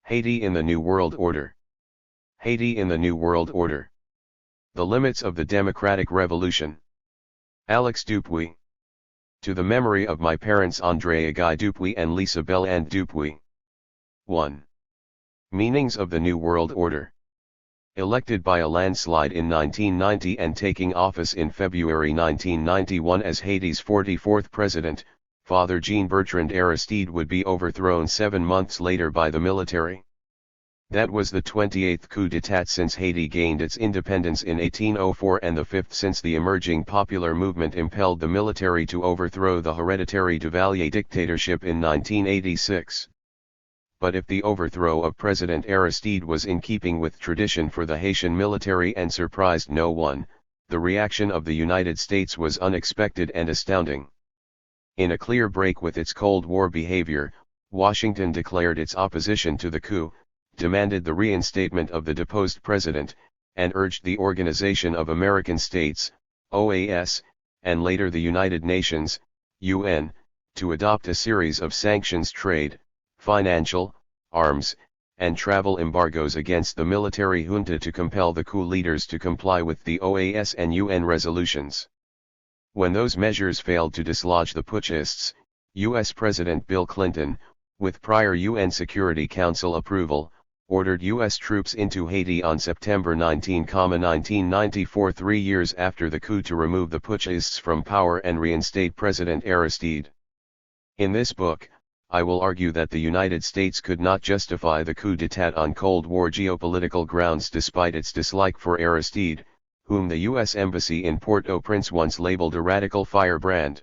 Haiti in the New World Order. Haiti in the New World Order. The limits of the democratic revolution. Alex Dupuy. To the memory of my parents André Guy Dupuy and Lisa Belle and Dupuy. 1. Meanings of the New World Order. Elected by a landslide in 1990 and taking office in February 1991 as Haiti's 44th president, Father Jean-Bertrand Aristide would be overthrown 7 months later by the military. That was the 28th coup d'état since Haiti gained its independence in 1804 and the 5th since the emerging popular movement impelled the military to overthrow the hereditary Duvalier dictatorship in 1986. But if the overthrow of President Aristide was in keeping with tradition for the Haitian military and surprised no one, the reaction of the United States was unexpected and astounding. In a clear break with its Cold War behavior, Washington declared its opposition to the coup, demanded the reinstatement of the deposed president, and urged the Organization of American States, OAS, and later the United Nations, UN, to adopt a series of sanctions trade, financial, arms, and travel embargoes against the military junta to compel the coup leaders to comply with the OAS and UN resolutions. When those measures failed to dislodge the putschists, U.S. President Bill Clinton, with prior UN Security Council approval, ordered U.S. troops into Haiti on September 19, 1994, 3 years after the coup, to remove the putschists from power and reinstate President Aristide. In this book, I will argue that the United States could not justify the coup d'état on Cold War geopolitical grounds despite its dislike for Aristide, whom the U.S. Embassy in Port-au-Prince once labeled a radical firebrand.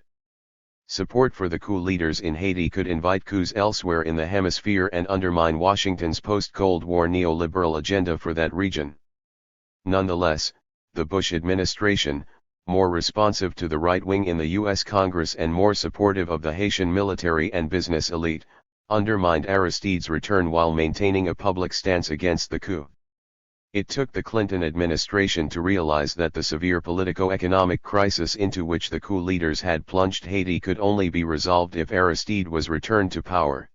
Support for the coup leaders in Haiti could invite coups elsewhere in the hemisphere and undermine Washington's post-Cold War neoliberal agenda for that region. Nonetheless, the Bush administration, more responsive to the right wing in the U.S. Congress and more supportive of the Haitian military and business elite, undermined Aristide's return while maintaining a public stance against the coup. It took the Clinton administration to realize that the severe politico-economic crisis into which the coup leaders had plunged Haiti could only be resolved if Aristide was returned to power.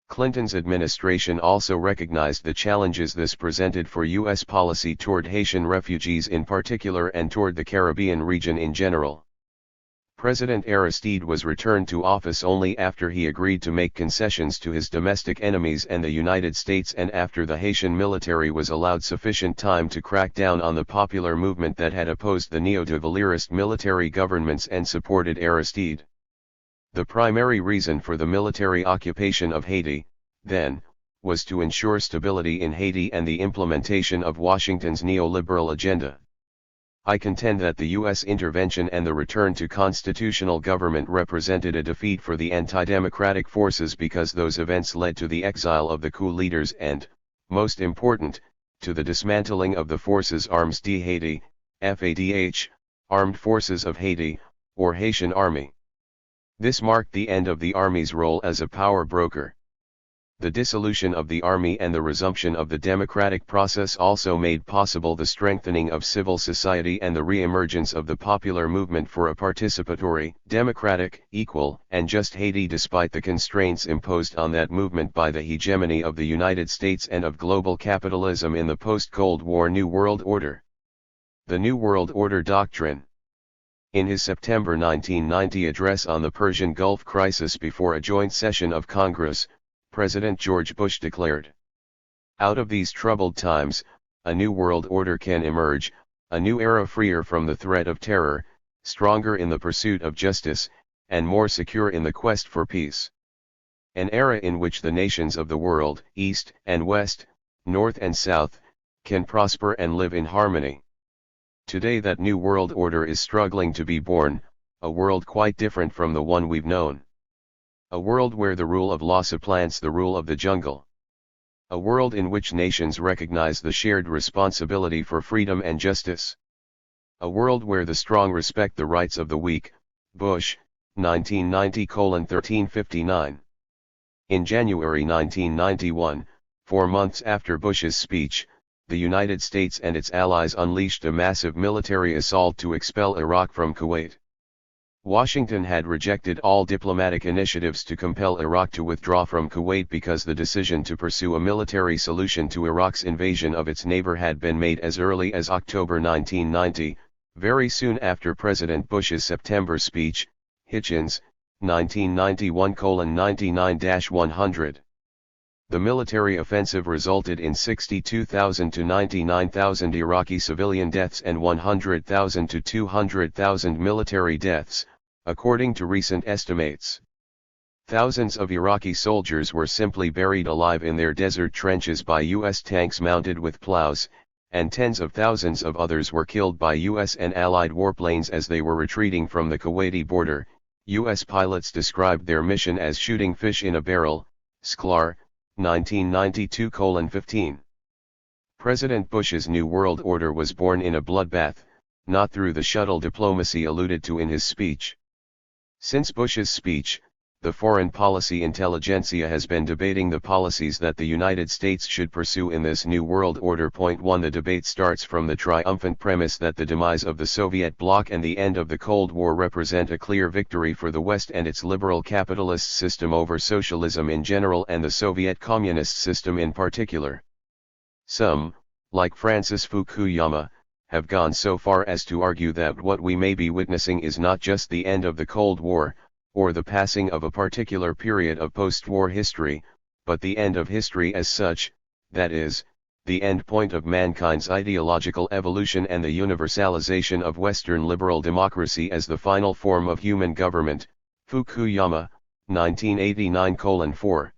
Clinton's administration also recognized the challenges this presented for U.S. policy toward Haitian refugees in particular and toward the Caribbean region in general. President Aristide was returned to office only after he agreed to make concessions to his domestic enemies and the United States, and after the Haitian military was allowed sufficient time to crack down on the popular movement that had opposed the neo-Duvalierist military governments and supported Aristide. The primary reason for the military occupation of Haiti, then, was to ensure stability in Haiti and the implementation of Washington's neoliberal agenda. I contend that the U.S. intervention and the return to constitutional government represented a defeat for the anti-democratic forces because those events led to the exile of the coup leaders and, most important, to the dismantling of the Forces Armées de Haiti, FADH, Armed Forces of Haiti, or Haitian Army. This marked the end of the Army's role as a power broker. The dissolution of the army and the resumption of the democratic process also made possible the strengthening of civil society and the re-emergence of the popular movement for a participatory, democratic, equal, and just Haiti despite the constraints imposed on that movement by the hegemony of the United States and of global capitalism in the post-Cold War New World Order. The New World Order Doctrine. In his September 1990 address on the Persian Gulf crisis before a joint session of Congress, President George Bush declared, "Out of these troubled times, a new world order can emerge, a new era freer from the threat of terror, stronger in the pursuit of justice, and more secure in the quest for peace. An era in which the nations of the world, East and West, North and South, can prosper and live in harmony. Today that new world order is struggling to be born, a world quite different from the one we've known. A world where the rule of law supplants the rule of the jungle. A world in which nations recognize the shared responsibility for freedom and justice. A world where the strong respect the rights of the weak." Bush, 1990:1359. In January 1991, 4 months after Bush's speech, the United States and its allies unleashed a massive military assault to expel Iraq from Kuwait. Washington had rejected all diplomatic initiatives to compel Iraq to withdraw from Kuwait because the decision to pursue a military solution to Iraq's invasion of its neighbor had been made as early as October 1990, very soon after President Bush's September speech, Hitchens, 1991:99-100. The military offensive resulted in 62,000 to 99,000 Iraqi civilian deaths and 100,000 to 200,000 military deaths, according to recent estimates. Thousands of Iraqi soldiers were simply buried alive in their desert trenches by U.S. tanks mounted with plows, and tens of thousands of others were killed by U.S. and Allied warplanes as they were retreating from the Kuwaiti border. U.S. pilots described their mission as shooting fish in a barrel, Sklar, 1992:15. President Bush's New World Order was born in a bloodbath, not through the shuttle diplomacy alluded to in his speech. Since Bush's speech, the foreign policy intelligentsia has been debating the policies that the United States should pursue in this New World Order. Point 1. The debate starts from the triumphant premise that the demise of the Soviet bloc and the end of the Cold War represent a clear victory for the West and its liberal capitalist system over socialism in general and the Soviet communist system in particular. Some, like Francis Fukuyama, have gone so far as to argue that what we may be witnessing is not just the end of the Cold War, or the passing of a particular period of post-war history, but the end of history as such, that is, the end point of mankind's ideological evolution and the universalization of Western liberal democracy as the final form of human government. Fukuyama, 1989:4.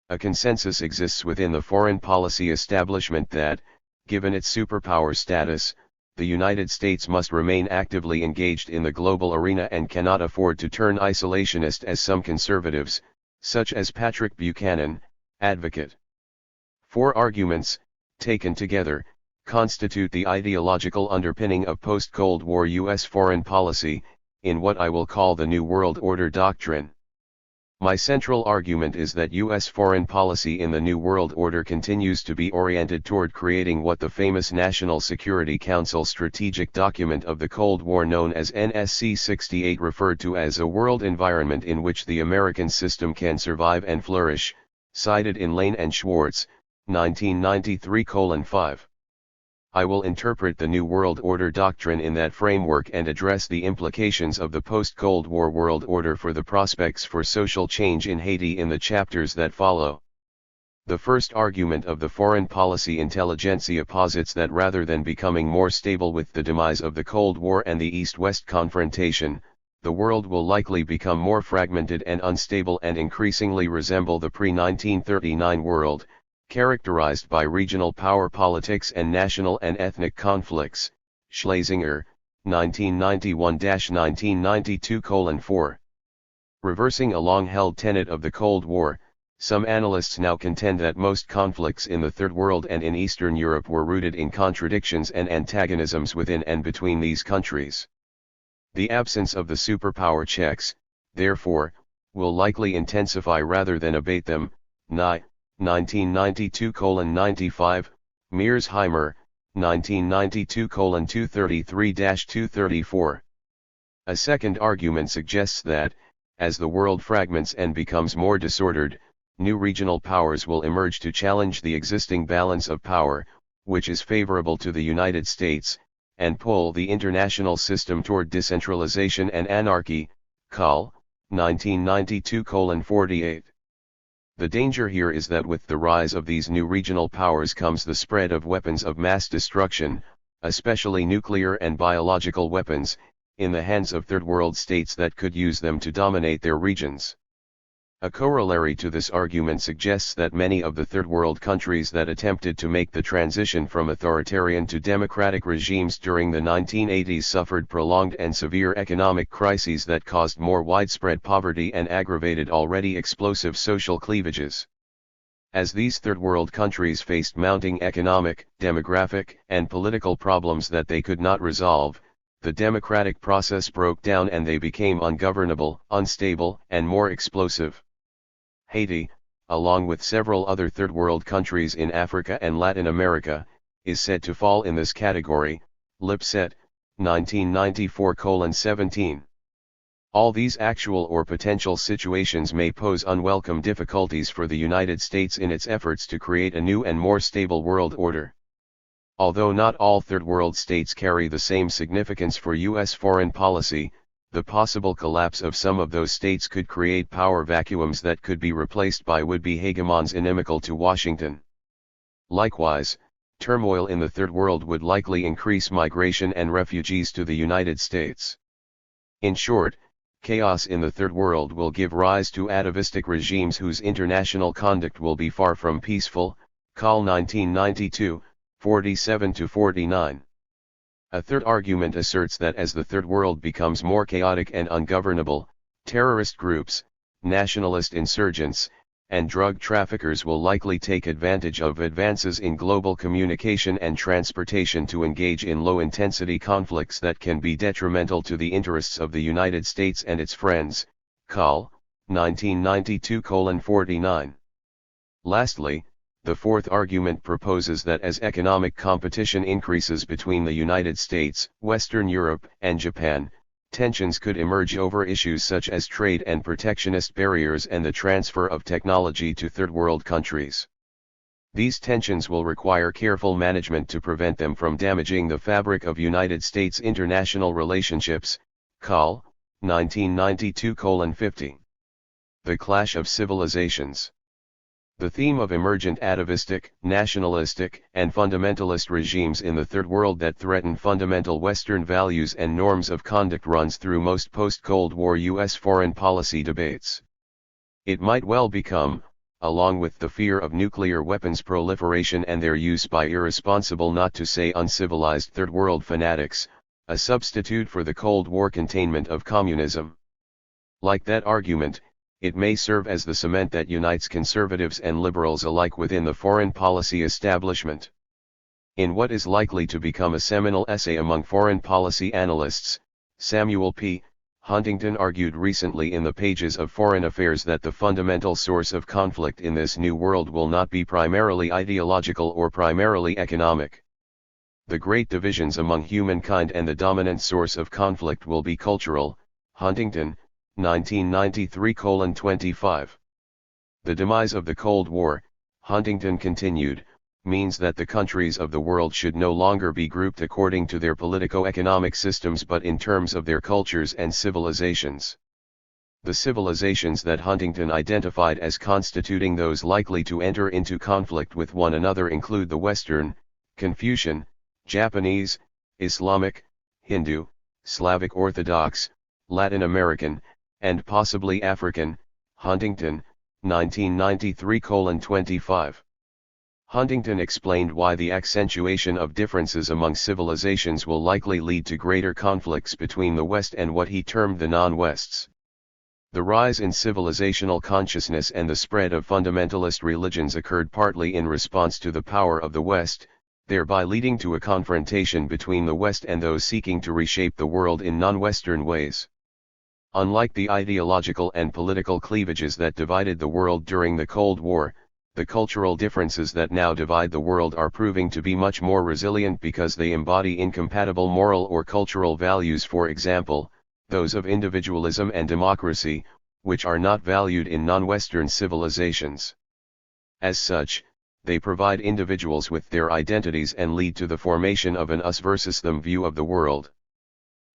A consensus exists within the foreign policy establishment that, given its superpower status, the United States must remain actively engaged in the global arena and cannot afford to turn isolationist as some conservatives, such as Patrick Buchanan, advocate. Four arguments, taken together, constitute the ideological underpinning of post-Cold War U.S. foreign policy, in what I will call the New World Order doctrine. My central argument is that U.S. foreign policy in the New World Order continues to be oriented toward creating what the famous National Security Council strategic document of the Cold War known as NSC 68 referred to as a world environment in which the American system can survive and flourish, cited in Lane and Schwartz, 1993:5. I will interpret the New World Order doctrine in that framework and address the implications of the post-Cold War world order for the prospects for social change in Haiti in the chapters that follow. The first argument of the foreign policy intelligentsia posits that rather than becoming more stable with the demise of the Cold War and the East-West confrontation, the world will likely become more fragmented and unstable and increasingly resemble the pre-1939 world, characterized by regional power politics and national and ethnic conflicts. Schlesinger, 1991-1992:4. Reversing a long-held tenet of the Cold War, some analysts now contend that most conflicts in the Third World and in Eastern Europe were rooted in contradictions and antagonisms within and between these countries. The absence of the superpower checks, therefore, will likely intensify rather than abate them. 1992:95, Mearsheimer, 1992:233-234. A second argument suggests that, as the world fragments and becomes more disordered, new regional powers will emerge to challenge the existing balance of power, which is favorable to the United States, and pull the international system toward decentralization and anarchy. Call, 1992:48. The danger here is that with the rise of these new regional powers comes the spread of weapons of mass destruction, especially nuclear and biological weapons, in the hands of Third World states that could use them to dominate their regions. A corollary to this argument suggests that many of the Third World countries that attempted to make the transition from authoritarian to democratic regimes during the 1980s suffered prolonged and severe economic crises that caused more widespread poverty and aggravated already explosive social cleavages. As these Third World countries faced mounting economic, demographic, and political problems that they could not resolve, the democratic process broke down and they became ungovernable, unstable, and more explosive. Haiti, along with several other Third World countries in Africa and Latin America, is said to fall in this category. Lipset, 1994:17. All these actual or potential situations may pose unwelcome difficulties for the United States in its efforts to create a new and more stable world order. Although not all third world states carry the same significance for U.S. foreign policy, the possible collapse of some of those states could create power vacuums that could be replaced by would-be hegemons inimical to Washington. Likewise, turmoil in the Third World would likely increase migration and refugees to the United States. In short, chaos in the Third World will give rise to atavistic regimes whose international conduct will be far from peaceful. Call 1992, 47-49. A third argument asserts that as the Third World becomes more chaotic and ungovernable, terrorist groups, nationalist insurgents, and drug traffickers will likely take advantage of advances in global communication and transportation to engage in low-intensity conflicts that can be detrimental to the interests of the United States and its friends. Call 1992:49. Lastly, the fourth argument proposes that as economic competition increases between the United States, Western Europe, and Japan, tensions could emerge over issues such as trade and protectionist barriers and the transfer of technology to third world countries. These tensions will require careful management to prevent them from damaging the fabric of United States international relationships. Call 1992:50. The Clash of Civilizations. The theme of emergent atavistic, nationalistic, and fundamentalist regimes in the Third World that threaten fundamental Western values and norms of conduct runs through most post-Cold War U.S. foreign policy debates. It might well become, along with the fear of nuclear weapons proliferation and their use by irresponsible, not to say uncivilized Third World fanatics, a substitute for the Cold War containment of communism. Like that argument, it may serve as the cement that unites conservatives and liberals alike within the foreign policy establishment. In what is likely to become a seminal essay among foreign policy analysts, Samuel P. Huntington argued recently in the pages of Foreign Affairs that the fundamental source of conflict in this new world will not be primarily ideological or primarily economic. The great divisions among humankind and the dominant source of conflict will be cultural. Huntington, 1993:25. The demise of the Cold War, Huntington continued, means that the countries of the world should no longer be grouped according to their politico-economic systems but in terms of their cultures and civilizations. The civilizations that Huntington identified as constituting those likely to enter into conflict with one another include the Western, Confucian, Japanese, Islamic, Hindu, Slavic Orthodox, Latin American, and possibly African. Huntington, 1993:25. Huntington explained why the accentuation of differences among civilizations will likely lead to greater conflicts between the West and what he termed the non-Wests. The rise in civilizational consciousness and the spread of fundamentalist religions occurred partly in response to the power of the West, thereby leading to a confrontation between the West and those seeking to reshape the world in non-Western ways. Unlike the ideological and political cleavages that divided the world during the Cold War, the cultural differences that now divide the world are proving to be much more resilient because they embody incompatible moral or cultural values, for example, those of individualism and democracy, which are not valued in non-Western civilizations. As such, they provide individuals with their identities and lead to the formation of an us versus them view of the world.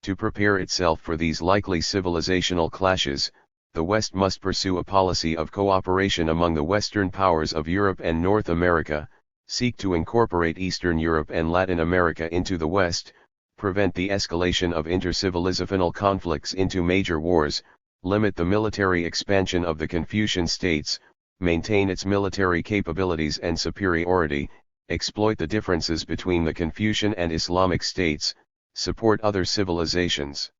To prepare itself for these likely civilizational clashes, the West must pursue a policy of cooperation among the Western powers of Europe and North America, seek to incorporate Eastern Europe and Latin America into the West, prevent the escalation of intercivilizational conflicts into major wars, limit the military expansion of the Confucian states, maintain its military capabilities and superiority, exploit the differences between the Confucian and Islamic states, support other civilizations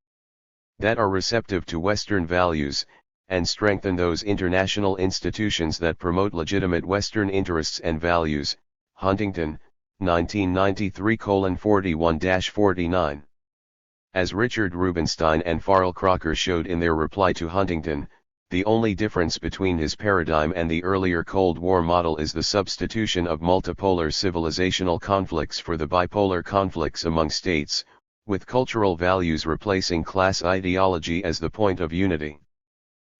that are receptive to Western values, and strengthen those international institutions that promote legitimate Western interests and values. Huntington, 1993:41-49. As Richard Rubinstein and Farrell Crocker showed in their reply to Huntington, the only difference between his paradigm and the earlier Cold War model is the substitution of multipolar civilizational conflicts for the bipolar conflicts among states, with cultural values replacing class ideology as the point of unity.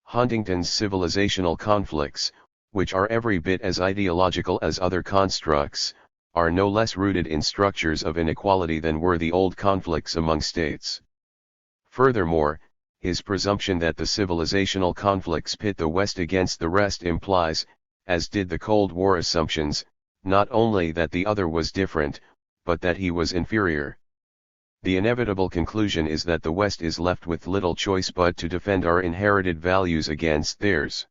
Huntington's civilizational conflicts, which are every bit as ideological as other constructs, are no less rooted in structures of inequality than were the old conflicts among states. Furthermore, his presumption that the civilizational conflicts pit the West against the rest implies, as did the Cold War assumptions, not only that the other was different, but that he was inferior. The inevitable conclusion is that the West is left with little choice but to defend our inherited values against theirs.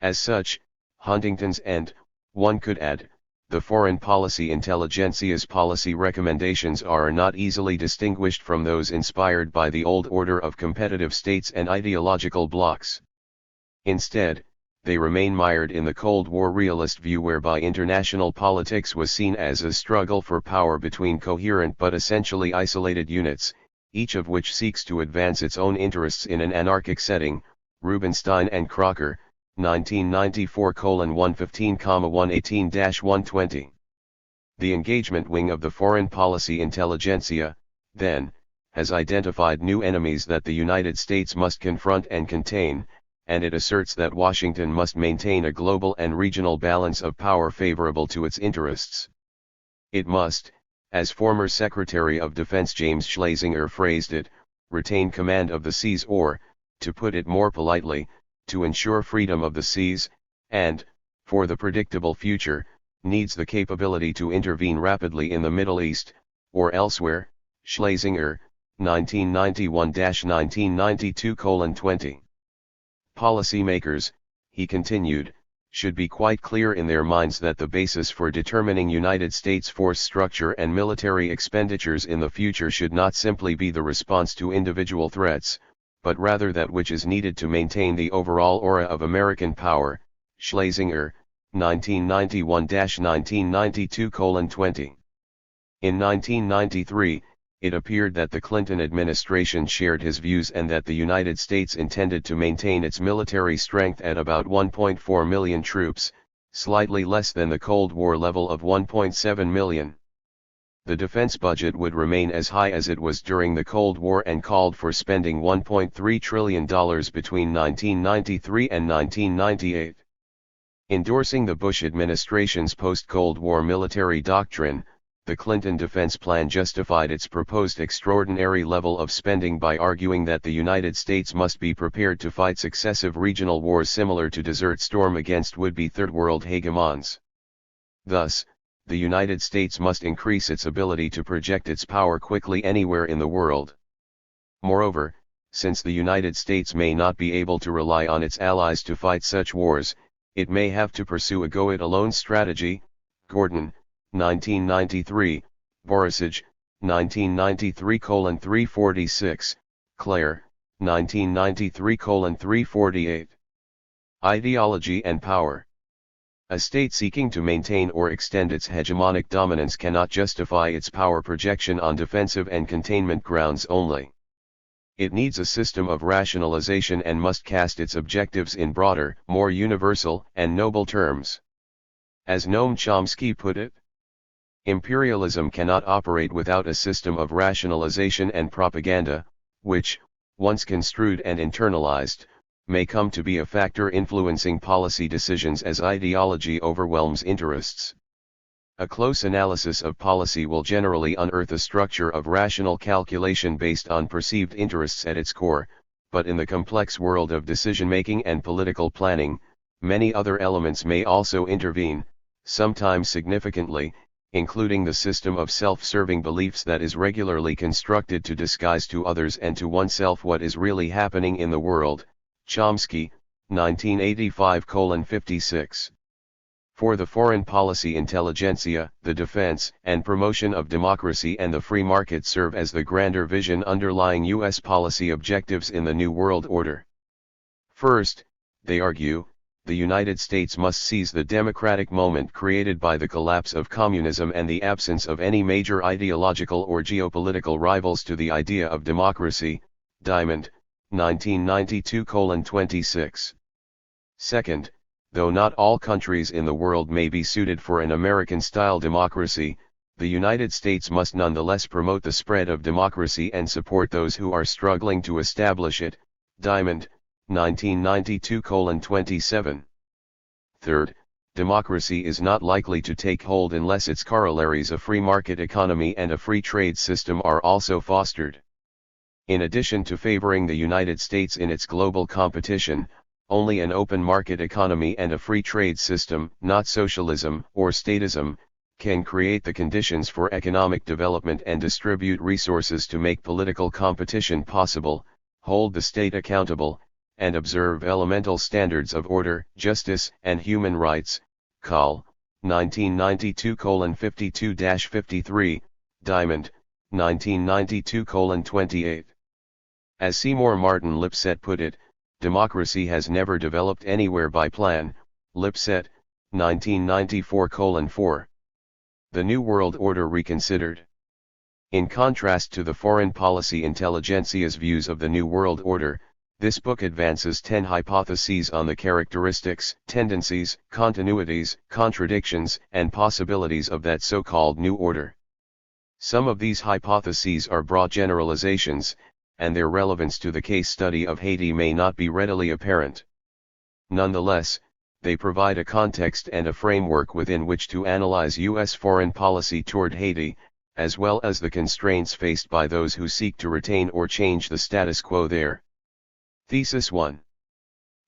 As such, Huntington's and, one could add, the foreign policy intelligentsia's policy recommendations are not easily distinguished from those inspired by the old order of competitive states and ideological blocs. Instead, they remain mired in the Cold War realist view whereby international politics was seen as a struggle for power between coherent but essentially isolated units, each of which seeks to advance its own interests in an anarchic setting. Rubinstein and Crocker, 1994:115,118-120. The engagement wing of the foreign policy intelligentsia, then, has identified new enemies that the United States must confront and contain, and it asserts that Washington must maintain a global and regional balance of power favorable to its interests. It must, as former Secretary of Defense James Schlesinger phrased it, retain command of the seas or, to put it more politely, to ensure freedom of the seas, and, for the predictable future, needs the capability to intervene rapidly in the Middle East, or elsewhere. Schlesinger, 1991-1992:20. Policymakers, he continued, should be quite clear in their minds that the basis for determining United States force structure and military expenditures in the future should not simply be the response to individual threats, but rather that which is needed to maintain the overall aura of American power. Schlesinger, 1991-1992:20. In 1993, it appeared that the Clinton administration shared his views and that the United States intended to maintain its military strength at about 1.4 million troops, slightly less than the Cold War level of 1.7 million. The defense budget would remain as high as it was during the Cold War and called for spending $1.3 trillion between 1993 and 1998. Endorsing the Bush administration's post-Cold War military doctrine, the Clinton defense plan justified its proposed extraordinary level of spending by arguing that the United States must be prepared to fight successive regional wars similar to Desert Storm against would-be Third World hegemons. Thus, the United States must increase its ability to project its power quickly anywhere in the world. Moreover, since the United States may not be able to rely on its allies to fight such wars, it may have to pursue a go-it-alone strategy. Gordon, 1993, Borisage, 1993:346, Clare, 1993:348. Ideology and power. A state seeking to maintain or extend its hegemonic dominance cannot justify its power projection on defensive and containment grounds only. It needs a system of rationalization and must cast its objectives in broader, more universal and noble terms. As Noam Chomsky put it, imperialism cannot operate without a system of rationalization and propaganda, which, once construed and internalized, may come to be a factor influencing policy decisions as ideology overwhelms interests. A close analysis of policy will generally unearth a structure of rational calculation based on perceived interests at its core, but in the complex world of decision-making and political planning, many other elements may also intervene, sometimes significantly, including the system of self-serving beliefs that is regularly constructed to disguise to others and to oneself what is really happening in the world. Chomsky, 1985:56. For the foreign policy intelligentsia, the defense and promotion of democracy and the free market serve as the grander vision underlying U.S. policy objectives in the New World Order. First, they argue, the United States must seize the democratic moment created by the collapse of communism and the absence of any major ideological or geopolitical rivals to the idea of democracy. Diamond, 1992:26. Second, though not all countries in the world may be suited for an American-style democracy, the United States must nonetheless promote the spread of democracy and support those who are struggling to establish it. Diamond, 1992:27. Third, democracy is not likely to take hold unless its corollaries a free market economy and a free trade system are also fostered. In addition to favoring the United States in its global competition, only an open market economy and a free trade system, not socialism or statism, can create the conditions for economic development and distribute resources to make political competition possible, hold the state accountable, and observe elemental standards of order, justice, and human rights. Call, 1992:52-53, Diamond, 1992:28. As Seymour Martin Lipset put it, democracy has never developed anywhere by plan. Lipset, 1994:4. The New World Order Reconsidered. In contrast to the foreign policy intelligentsia's views of the New World Order, this book advances 10 hypotheses on the characteristics, tendencies, continuities, contradictions, and possibilities of that so-called New Order. Some of these hypotheses are broad generalizations, and their relevance to the case study of Haiti may not be readily apparent. Nonetheless, they provide a context and a framework within which to analyze U.S. foreign policy toward Haiti, as well as the constraints faced by those who seek to retain or change the status quo there. Thesis 1.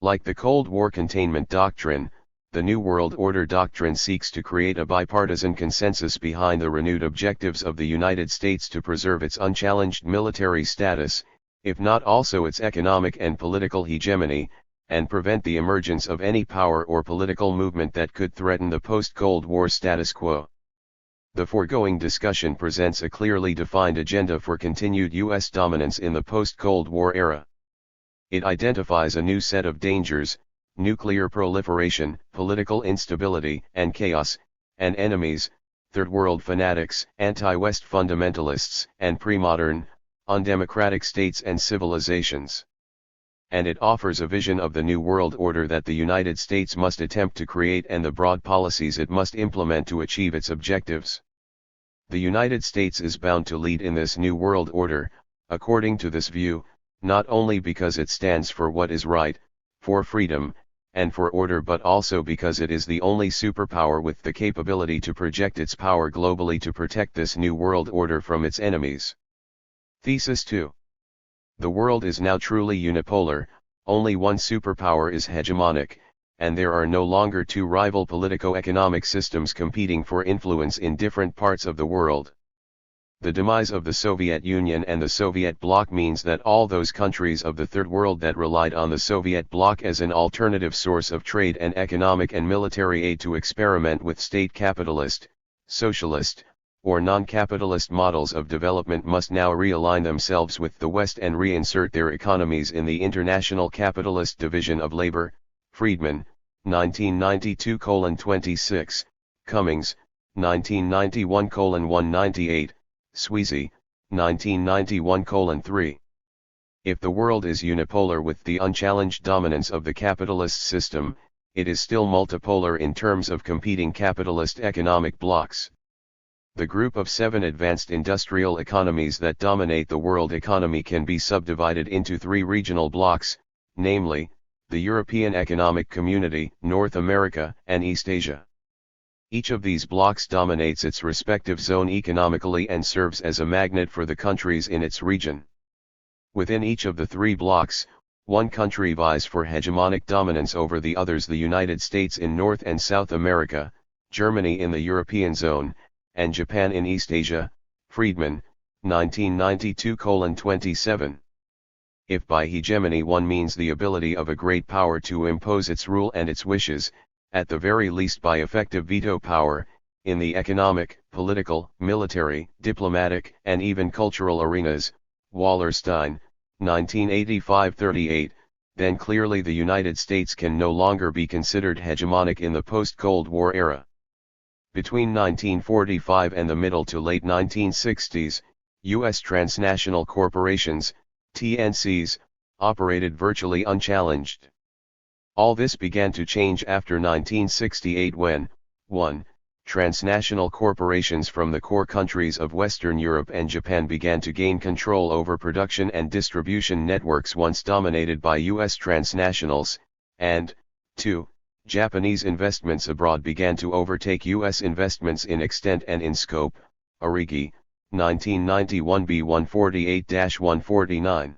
Like the Cold War containment doctrine, the New World Order doctrine seeks to create a bipartisan consensus behind the renewed objectives of the United States to preserve its unchallenged military status, if not also its economic and political hegemony, and prevent the emergence of any power or political movement that could threaten the post-Cold War status quo. The foregoing discussion presents a clearly defined agenda for continued U.S. dominance in the post-Cold War era. It identifies a new set of dangers: nuclear proliferation, political instability and chaos, and enemies: Third World fanatics, anti-West fundamentalists, and pre-modern, undemocratic states and civilizations. And it offers a vision of the New World Order that the United States must attempt to create and the broad policies it must implement to achieve its objectives. The United States is bound to lead in this New World Order, according to this view, not only because it stands for what is right, for freedom, and for order, but also because it is the only superpower with the capability to project its power globally to protect this New World Order from its enemies. Thesis 2. The world is now truly unipolar, only one superpower is hegemonic, and there are no longer two rival politico-economic systems competing for influence in different parts of the world. The demise of the Soviet Union and the Soviet bloc means that all those countries of the Third World that relied on the Soviet bloc as an alternative source of trade and economic and military aid to experiment with state capitalist, socialist, or non-capitalist models of development must now realign themselves with the West and reinsert their economies in the international capitalist division of labor. Friedman, 1992:26, Cummings, 1991:198, Sweezy, 1991:3. If the world is unipolar with the unchallenged dominance of the capitalist system, it is still multipolar in terms of competing capitalist economic blocs. The group of 7 advanced industrial economies that dominate the world economy can be subdivided into 3 regional blocs, namely, the European Economic Community, North America, and East Asia. Each of these blocs dominates its respective zone economically and serves as a magnet for the countries in its region. Within each of the 3 blocs, one country vies for hegemonic dominance over the others: the United States in North and South America, Germany in the European zone, and Japan in East Asia. Friedman, 1992:27. If by hegemony one means the ability of a great power to impose its rule and its wishes, at the very least by effective veto power, in the economic, political, military, diplomatic, and even cultural arenas, Wallerstein, 1985-38, then clearly the United States can no longer be considered hegemonic in the post-Cold War era. Between 1945 and the middle to late 1960s, U.S. transnational corporations, TNCs, operated virtually unchallenged. All this began to change after 1968 when, 1. transnational corporations from the core countries of Western Europe and Japan began to gain control over production and distribution networks once dominated by U.S. transnationals, and, 2. Japanese investments abroad began to overtake U.S. investments in extent and in scope. Arrighi, 1991 B 148-149.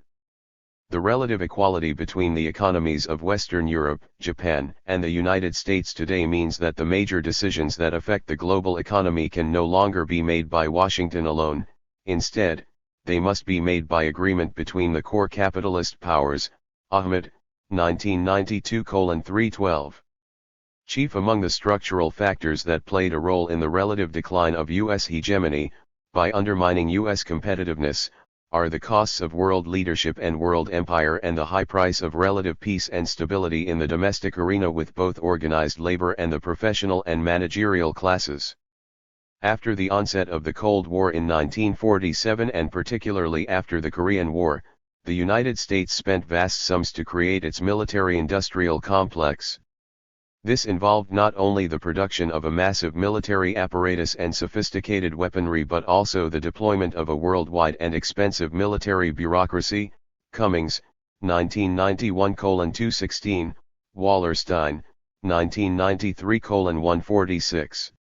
The relative equality between the economies of Western Europe, Japan, and the United States today means that the major decisions that affect the global economy can no longer be made by Washington alone. Instead, they must be made by agreement between the core capitalist powers. Ahmed, 1992:312. Chief among the structural factors that played a role in the relative decline of U.S. hegemony, by undermining U.S. competitiveness, are the costs of world leadership and world empire and the high price of relative peace and stability in the domestic arena with both organized labor and the professional and managerial classes. After the onset of the Cold War in 1947 and particularly after the Korean War, the United States spent vast sums to create its military-industrial complex. This involved not only the production of a massive military apparatus and sophisticated weaponry but also the deployment of a worldwide and expensive military bureaucracy. Cummings, 1991:216, Wallerstein, 1993:146.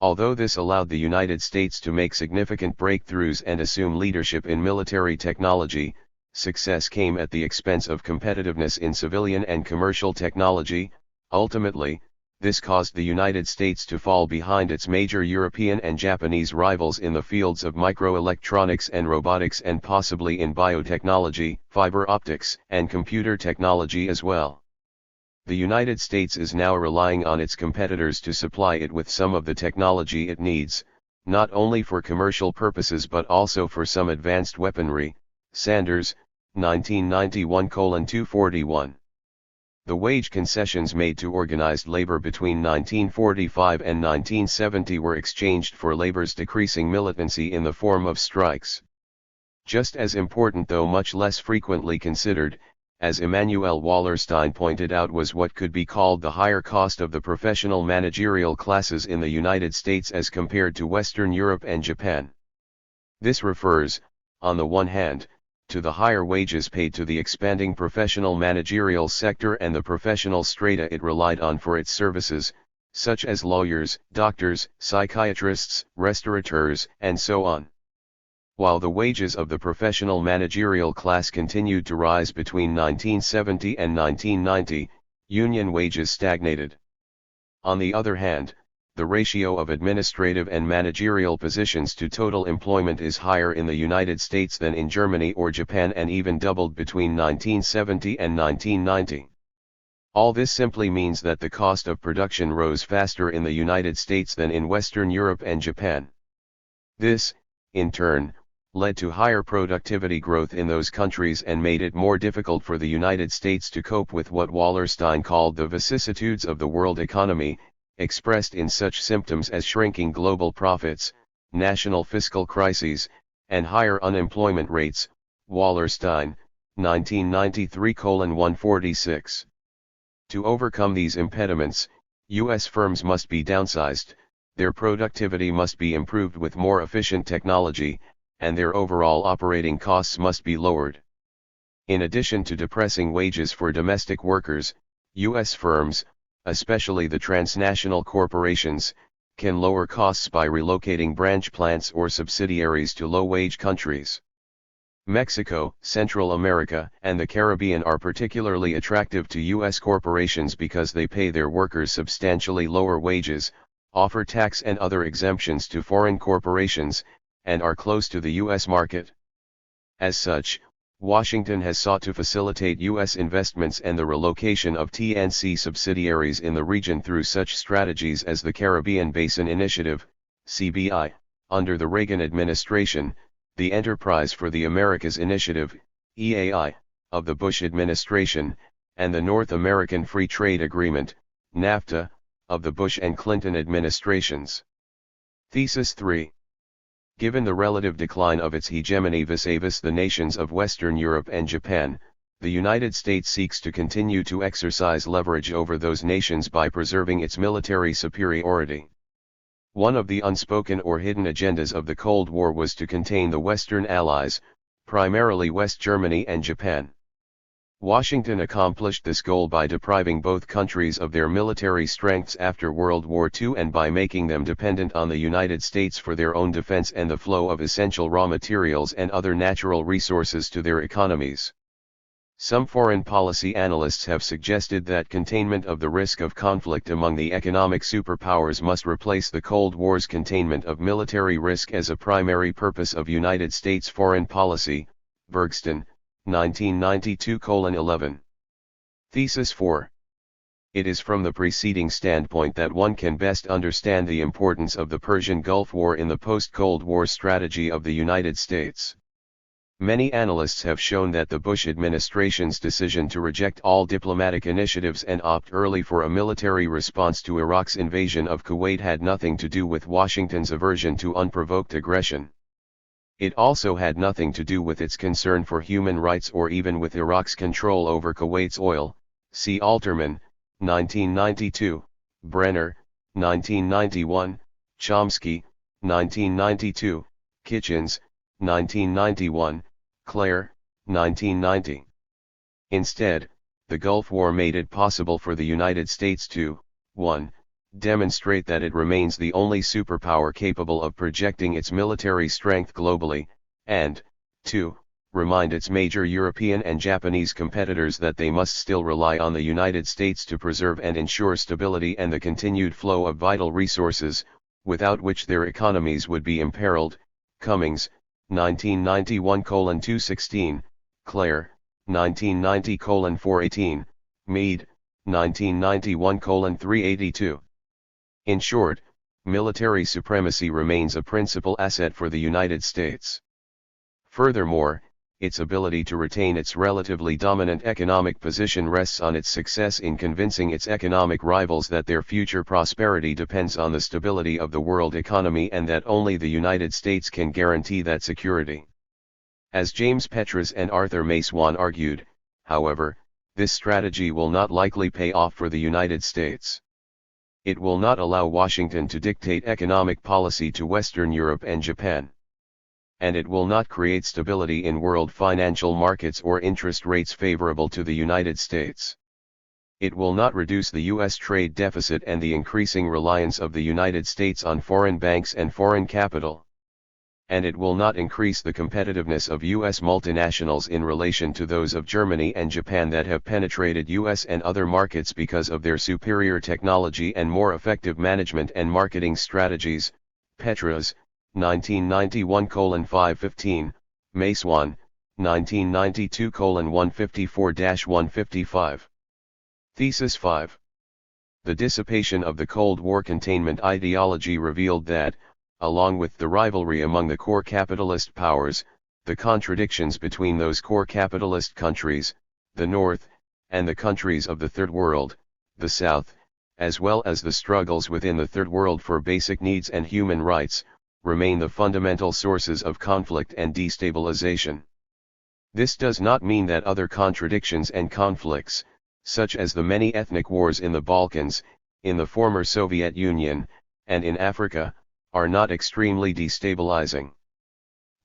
Although this allowed the United States to make significant breakthroughs and assume leadership in military technology, success came at the expense of competitiveness in civilian and commercial technology. Ultimately, this caused the United States to fall behind its major European and Japanese rivals in the fields of microelectronics and robotics and possibly in biotechnology, fiber optics, and computer technology as well. The United States is now relying on its competitors to supply it with some of the technology it needs, not only for commercial purposes but also for some advanced weaponry. Sanders, 1991:241. The wage concessions made to organized labor between 1945 and 1970 were exchanged for labor's decreasing militancy in the form of strikes. Just as important though much less frequently considered, as Emanuel Wallerstein pointed out, was what could be called the higher cost of the professional managerial classes in the United States as compared to Western Europe and Japan. This refers, on the one hand, to the higher wages paid to the expanding professional managerial sector and the professional strata it relied on for its services, such as lawyers, doctors, psychiatrists, restaurateurs, and so on. While the wages of the professional managerial class continued to rise between 1970 and 1990, union wages stagnated. On the other hand, the ratio of administrative and managerial positions to total employment is higher in the United States than in Germany or Japan and even doubled between 1970 and 1990. All this simply means that the cost of production rose faster in the United States than in Western Europe and Japan. This, in turn, led to higher productivity growth in those countries and made it more difficult for the United States to cope with what Wallerstein called the vicissitudes of the world economy, expressed in such symptoms as shrinking global profits, national fiscal crises, and higher unemployment rates. Wallerstein, 1993:146. To overcome these impediments, U.S. firms must be downsized, their productivity must be improved with more efficient technology, and their overall operating costs must be lowered. In addition to depressing wages for domestic workers, U.S. firms, especially the transnational corporations, can lower costs by relocating branch plants or subsidiaries to low-wage countries. Mexico, Central America, and the Caribbean are particularly attractive to U.S. corporations because they pay their workers substantially lower wages, offer tax and other exemptions to foreign corporations, and are close to the U.S. market. As such, Washington has sought to facilitate U.S. investments and the relocation of TNC subsidiaries in the region through such strategies as the Caribbean Basin Initiative, CBI, under the Reagan administration, the Enterprise for the Americas Initiative, EAI, of the Bush administration, and the North American Free Trade Agreement, NAFTA, of the Bush and Clinton administrations. Thesis 3. Given the relative decline of its hegemony vis-a-vis the nations of Western Europe and Japan, the United States seeks to continue to exercise leverage over those nations by preserving its military superiority. One of the unspoken or hidden agendas of the Cold War was to contain the Western Allies, primarily West Germany and Japan. Washington accomplished this goal by depriving both countries of their military strengths after World War II and by making them dependent on the United States for their own defense and the flow of essential raw materials and other natural resources to their economies. Some foreign policy analysts have suggested that containment of the risk of conflict among the economic superpowers must replace the Cold War's containment of military risk as a primary purpose of United States foreign policy. Bergston, 1992:11. Thesis 4. It is from the preceding standpoint that one can best understand the importance of the Persian Gulf War in the post-Cold War strategy of the United States. Many analysts have shown that the Bush administration's decision to reject all diplomatic initiatives and opt early for a military response to Iraq's invasion of Kuwait had nothing to do with Washington's aversion to unprovoked aggression. It also had nothing to do with its concern for human rights or even with Iraq's control over Kuwait's oil. See Alterman, 1992, Brenner, 1991, Chomsky, 1992, Kitchens, 1991, Clare, 1990. Instead, the Gulf War made it possible for the United States to, 1. Demonstrate that it remains the only superpower capable of projecting its military strength globally, and, 2. Remind its major European and Japanese competitors that they must still rely on the United States to preserve and ensure stability and the continued flow of vital resources, without which their economies would be imperiled. Cummings, 1991:216, Clare, 1990:418, Meade, 1991:382. In short, military supremacy remains a principal asset for the United States. Furthermore, its ability to retain its relatively dominant economic position rests on its success in convincing its economic rivals that their future prosperity depends on the stability of the world economy and that only the United States can guarantee that security. As James Petras and Arthur Macewan argued, however, this strategy will not likely pay off for the United States. It will not allow Washington to dictate economic policy to Western Europe and Japan. And it will not create stability in world financial markets or interest rates favorable to the United States. It will not reduce the U.S. trade deficit and the increasing reliance of the United States on foreign banks and foreign capital. And it will not increase the competitiveness of U.S. multinationals in relation to those of Germany and Japan that have penetrated U.S. and other markets because of their superior technology and more effective management and marketing strategies. Petras, 1991:515, Macewan, 1992:154-155. Thesis 5. The dissipation of the Cold War containment ideology revealed that, along with the rivalry among the core capitalist powers, the contradictions between those core capitalist countries, the North, and the countries of the Third World, the South, as well as the struggles within the Third World for basic needs and human rights, remain the fundamental sources of conflict and destabilization. This does not mean that other contradictions and conflicts, such as the many ethnic wars in the Balkans, in the former Soviet Union, and in Africa, are not extremely destabilizing.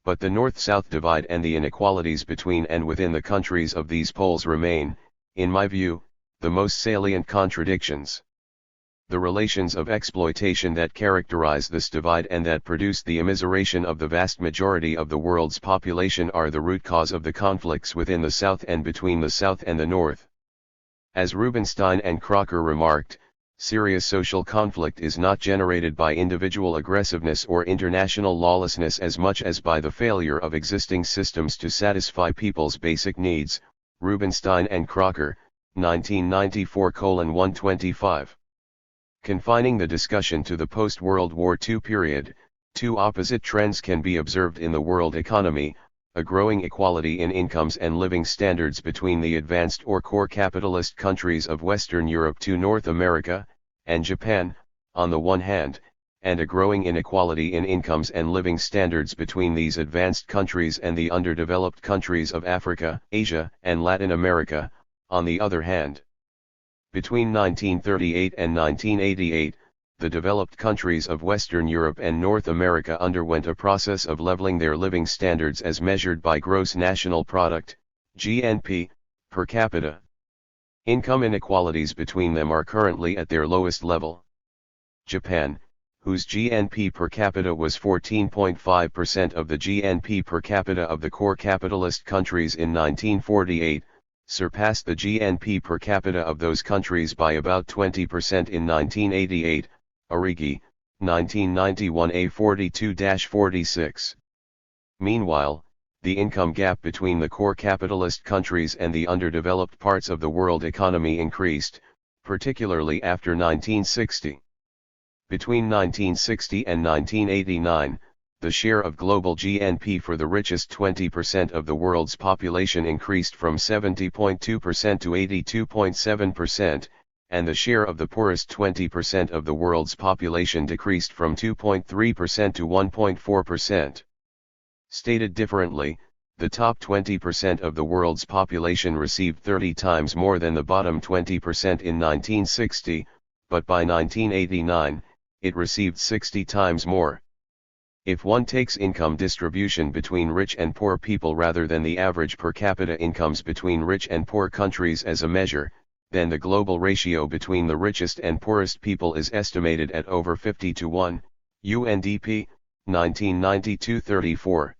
But the North-South divide and the inequalities between and within the countries of these poles remain, in my view, the most salient contradictions. The relations of exploitation that characterize this divide and that produce the immiseration of the vast majority of the world's population are the root cause of the conflicts within the South and between the South and the North. As Rubinstein and Crocker remarked, serious social conflict is not generated by individual aggressiveness or international lawlessness as much as by the failure of existing systems to satisfy people's basic needs. Rubinstein and Crocker, 1994:125. Confining the discussion to the post-World War II period, two opposite trends can be observed in the world economy: a growing equality in incomes and living standards between the advanced or core capitalist countries of Western Europe to North America, and Japan, on the one hand, and a growing inequality in incomes and living standards between these advanced countries and the underdeveloped countries of Africa, Asia, and Latin America, on the other hand. Between 1938 and 1988, the developed countries of Western Europe and North America underwent a process of leveling their living standards as measured by gross national product, GNP, per capita. Income inequalities between them are currently at their lowest level. Japan, whose GNP per capita was 14.5% of the GNP per capita of the core capitalist countries in 1948, surpassed the GNP per capita of those countries by about 20% in 1988, Origi, 1991a 42-46. Meanwhile, the income gap between the core capitalist countries and the underdeveloped parts of the world economy increased, particularly after 1960. Between 1960 and 1989, the share of global GNP for the richest 20% of the world's population increased from 70.2% to 82.7%, and the share of the poorest 20% of the world's population decreased from 2.3% to 1.4%. Stated differently, the top 20% of the world's population received 30 times more than the bottom 20% in 1960, but by 1989, it received 60 times more. If one takes income distribution between rich and poor people rather than the average per capita incomes between rich and poor countries as a measure, then the global ratio between the richest and poorest people is estimated at over 50 to 1, UNDP, 1992-34.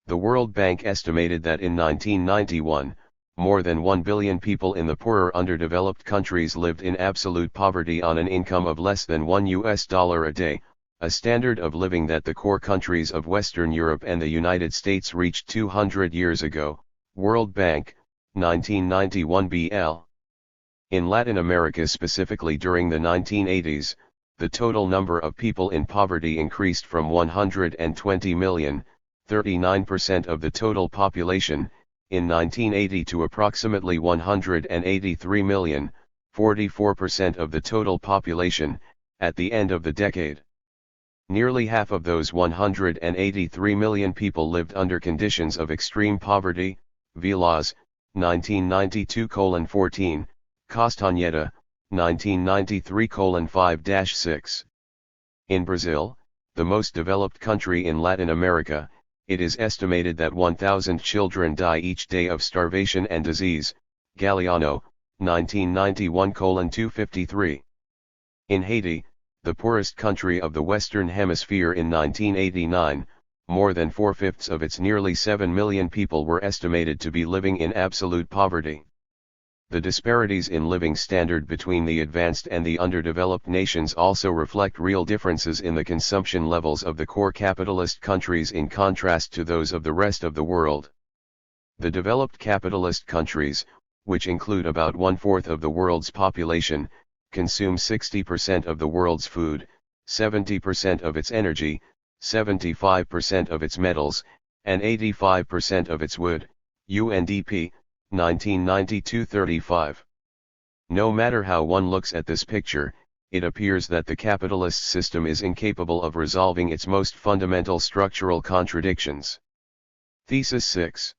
The World Bank estimated that in 1991, more than 1 billion people in the poorer underdeveloped countries lived in absolute poverty on an income of less than $1 a day, a standard of living that the core countries of Western Europe and the United States reached 200 years ago, World Bank, 1991 BL. In Latin America, specifically during the 1980s, the total number of people in poverty increased from 120 million, 39% of the total population, in 1980 to approximately 183 million, 44% of the total population, at the end of the decade. Nearly half of those 183 million people lived under conditions of extreme poverty, Vilas, 1992:14, Castaneda, 1993:5-6. In Brazil, the most developed country in Latin America, it is estimated that 1,000 children die each day of starvation and disease, Galeano, 1991:253. In Haiti, the poorest country of the Western Hemisphere in 1989, more than 4/5 of its nearly 7 million people were estimated to be living in absolute poverty. The disparities in living standard between the advanced and the underdeveloped nations also reflect real differences in the consumption levels of the core capitalist countries in contrast to those of the rest of the world. The developed capitalist countries, which include about 1/4 of the world's population, consume 60% of the world's food, 70% of its energy, 75% of its metals, and 85% of its wood, UNDP, 1992-35. No matter how one looks at this picture, it appears that the capitalist system is incapable of resolving its most fundamental structural contradictions. Thesis 6.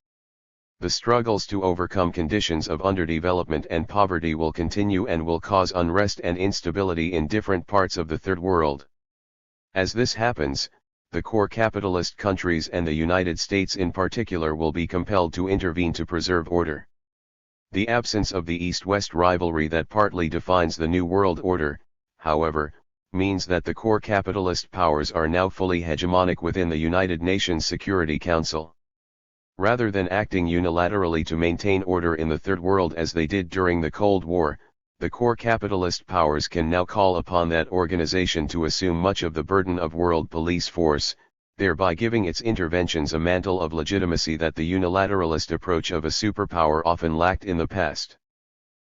The struggles to overcome conditions of underdevelopment and poverty will continue and will cause unrest and instability in different parts of the Third World. As this happens, the core capitalist countries and the United States in particular will be compelled to intervene to preserve order. The absence of the East-West rivalry that partly defines the New World Order, however, means that the core capitalist powers are now fully hegemonic within the United Nations Security Council. Rather than acting unilaterally to maintain order in the Third World as they did during the Cold War, the core capitalist powers can now call upon that organization to assume much of the burden of world police force, thereby giving its interventions a mantle of legitimacy that the unilateralist approach of a superpower often lacked in the past.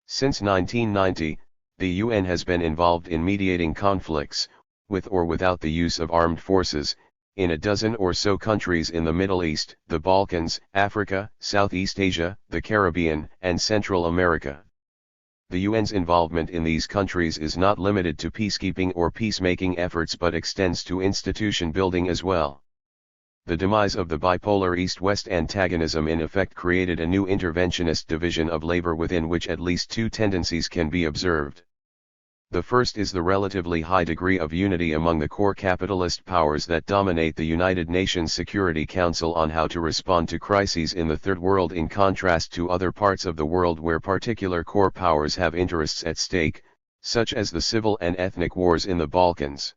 Since 1990, the UN has been involved in mediating conflicts, with or without the use of armed forces, in a dozen or so countries in the Middle East, the Balkans, Africa, Southeast Asia, the Caribbean, and Central America. The UN's involvement in these countries is not limited to peacekeeping or peacemaking efforts but extends to institution building as well. The demise of the bipolar East-West antagonism in effect created a new interventionist division of labor within which at least two tendencies can be observed. The first is the relatively high degree of unity among the core capitalist powers that dominate the United Nations Security Council on how to respond to crises in the Third World, in contrast to other parts of the world where particular core powers have interests at stake, such as the civil and ethnic wars in the Balkans.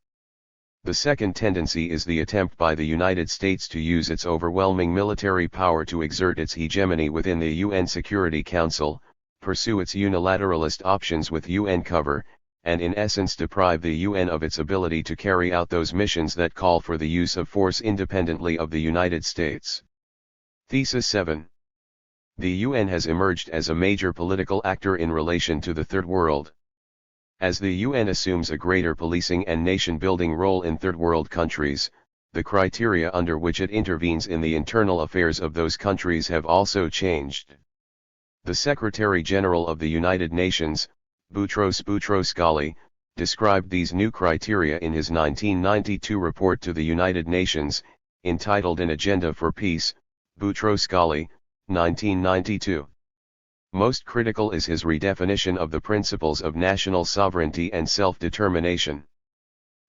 The second tendency is the attempt by the United States to use its overwhelming military power to exert its hegemony within the UN Security Council, pursue its unilateralist options with UN cover, and in essence deprive the UN of its ability to carry out those missions that call for the use of force independently of the United States. Thesis 7. The UN has emerged as a major political actor in relation to the Third World. As the UN assumes a greater policing and nation-building role in Third World countries, the criteria under which it intervenes in the internal affairs of those countries have also changed. The Secretary-General of the United Nations, Boutros Boutros-Ghali, described these new criteria in his 1992 report to the United Nations, entitled An Agenda for Peace, Boutros-Ghali, 1992. Most critical is his redefinition of the principles of national sovereignty and self-determination.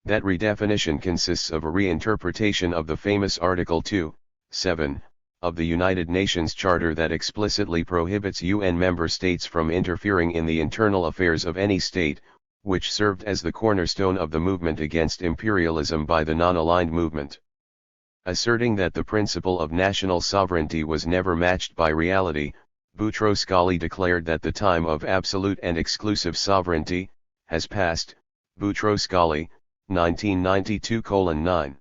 That redefinition consists of a reinterpretation of the famous Article 2(7) of the United Nations Charter that explicitly prohibits UN member states from interfering in the internal affairs of any state, which served as the cornerstone of the movement against imperialism by the non-aligned movement. Asserting that the principle of national sovereignty was never matched by reality, Boutros-Ghali declared that the time of absolute and exclusive sovereignty has passed. Boutros-Ghali, 1992:9.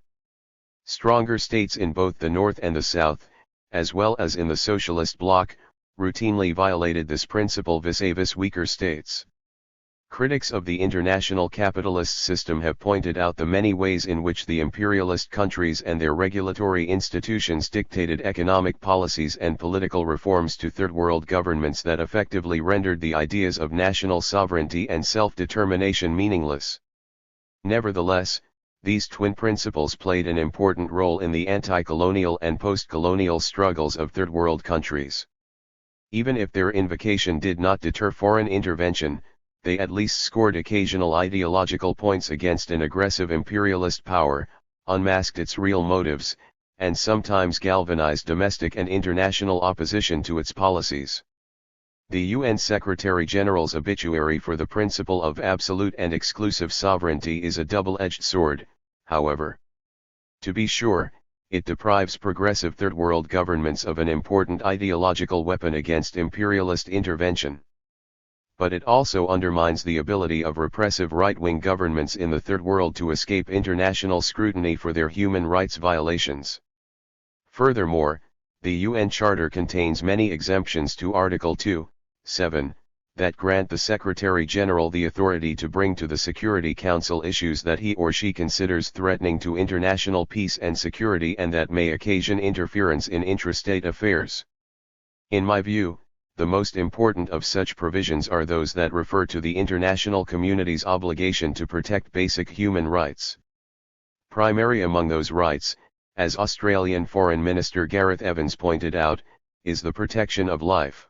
Stronger states in both the North and the South, as well as in the socialist bloc, routinely violated this principle vis-a-vis weaker states. Critics of the international capitalist system have pointed out the many ways in which the imperialist countries and their regulatory institutions dictated economic policies and political reforms to Third World governments that effectively rendered the ideas of national sovereignty and self-determination meaningless. Nevertheless, these twin principles played an important role in the anti-colonial and post-colonial struggles of Third World countries. Even if their invocation did not deter foreign intervention, they at least scored occasional ideological points against an aggressive imperialist power, unmasked its real motives, and sometimes galvanized domestic and international opposition to its policies. The UN Secretary-General's obituary for the principle of absolute and exclusive sovereignty is a double-edged sword, however. To be sure, it deprives progressive Third World governments of an important ideological weapon against imperialist intervention. But it also undermines the ability of repressive right-wing governments in the Third World to escape international scrutiny for their human rights violations. Furthermore, the UN Charter contains many exemptions to Article 2(7) that grant the Secretary-General the authority to bring to the Security Council issues that he or she considers threatening to international peace and security and that may occasion interference in intrastate affairs. In my view, the most important of such provisions are those that refer to the international community's obligation to protect basic human rights. Primary among those rights, as Australian Foreign Minister Gareth Evans pointed out, is the protection of life.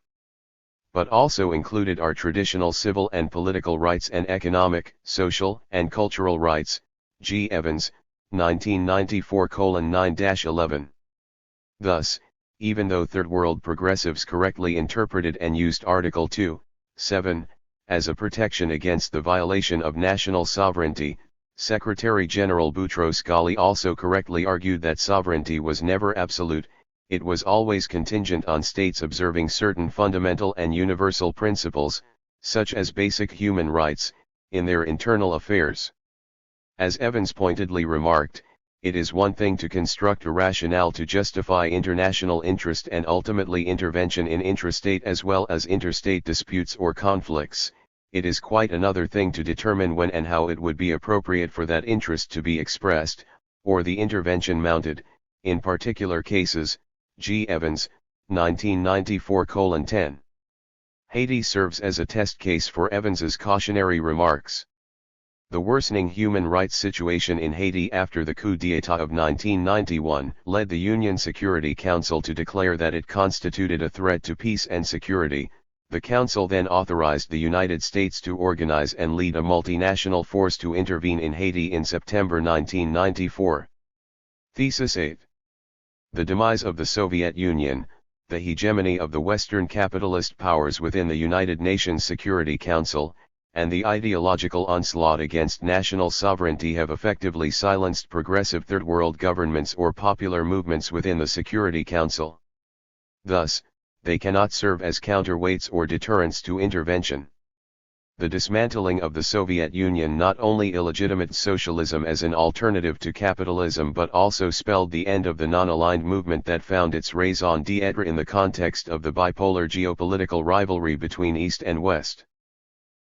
But also included are traditional civil and political rights and economic, social, and cultural rights. G. Evans, 1994:9-11. Thus, even though Third World progressives correctly interpreted and used Article 2(7) as a protection against the violation of national sovereignty, Secretary-General Boutros-Ghali also correctly argued that sovereignty was never absolute, it was always contingent on states observing certain fundamental and universal principles, such as basic human rights, in their internal affairs. As Evans pointedly remarked, it is one thing to construct a rationale to justify international interest and ultimately intervention in intrastate as well as interstate disputes or conflicts. It is quite another thing to determine when and how it would be appropriate for that interest to be expressed, or the intervention mounted, in particular cases. G. Evans, 1994:10. Haiti serves as a test case for Evans's cautionary remarks. The worsening human rights situation in Haiti after the coup d'état of 1991 led the UN Security Council to declare that it constituted a threat to peace and security. The Council then authorized the United States to organize and lead a multinational force to intervene in Haiti in September 1994. Thesis 8. The demise of the Soviet Union, the hegemony of the Western capitalist powers within the United Nations Security Council, and the ideological onslaught against national sovereignty have effectively silenced progressive Third World governments or popular movements within the Security Council. Thus, they cannot serve as counterweights or deterrents to intervention. The dismantling of the Soviet Union not only illegitimated socialism as an alternative to capitalism but also spelled the end of the non-aligned movement that found its raison d'etre in the context of the bipolar geopolitical rivalry between East and West.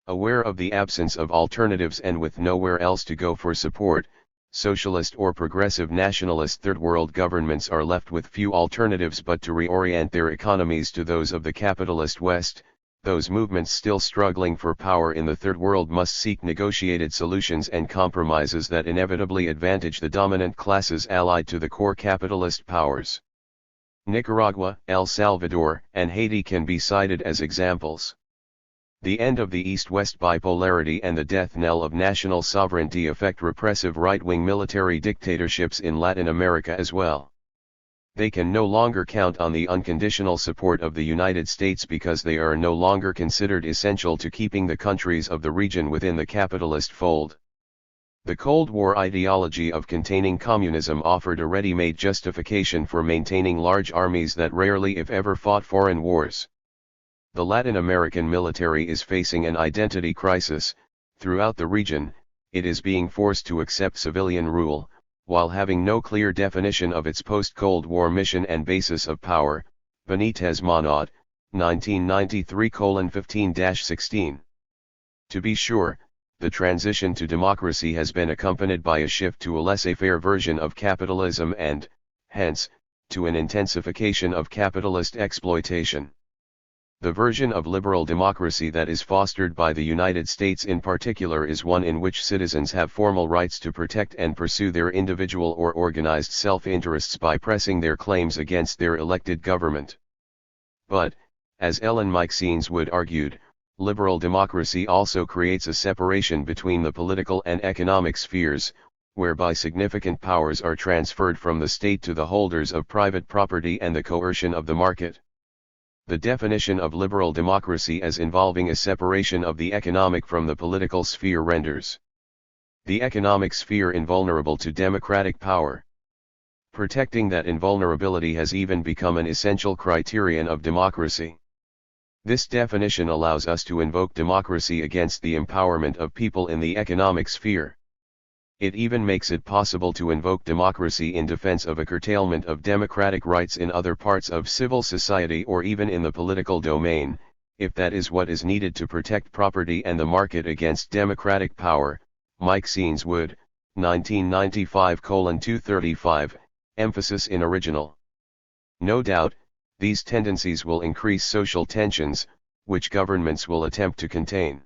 Aware of the absence of alternatives and with nowhere else to go for support, socialist or progressive nationalist Third World governments are left with few alternatives but to reorient their economies to those of the capitalist West. Those movements still struggling for power in the Third World must seek negotiated solutions and compromises that inevitably advantage the dominant classes allied to the core capitalist powers. Nicaragua, El Salvador, and Haiti can be cited as examples. The end of the East-West bipolarity and the death knell of national sovereignty affect repressive right-wing military dictatorships in Latin America as well. They can no longer count on the unconditional support of the United States because they are no longer considered essential to keeping the countries of the region within the capitalist fold. The Cold War ideology of containing communism offered a ready-made justification for maintaining large armies that rarely if ever fought foreign wars. The Latin American military is facing an identity crisis. Throughout the region, it is being forced to accept civilian rule, while having no clear definition of its post-Cold War mission and basis of power. Benitez Monod, 1993:15-16. To be sure, the transition to democracy has been accompanied by a shift to a laissez-faire version of capitalism and, hence, to an intensification of capitalist exploitation. The version of liberal democracy that is fostered by the United States in particular is one in which citizens have formal rights to protect and pursue their individual or organized self-interests by pressing their claims against their elected government. But, as Ellen Meiksins would argued, liberal democracy also creates a separation between the political and economic spheres, whereby significant powers are transferred from the state to the holders of private property and the coercion of the market. The definition of liberal democracy as involving a separation of the economic from the political sphere renders the economic sphere invulnerable to democratic power. Protecting that invulnerability has even become an essential criterion of democracy. This definition allows us to invoke democracy against the empowerment of people in the economic sphere. It even makes it possible to invoke democracy in defense of a curtailment of democratic rights in other parts of civil society or even in the political domain, if that is what is needed to protect property and the market against democratic power. Meiksins Wood, 1995:235, emphasis in original. No doubt, these tendencies will increase social tensions, which governments will attempt to contain.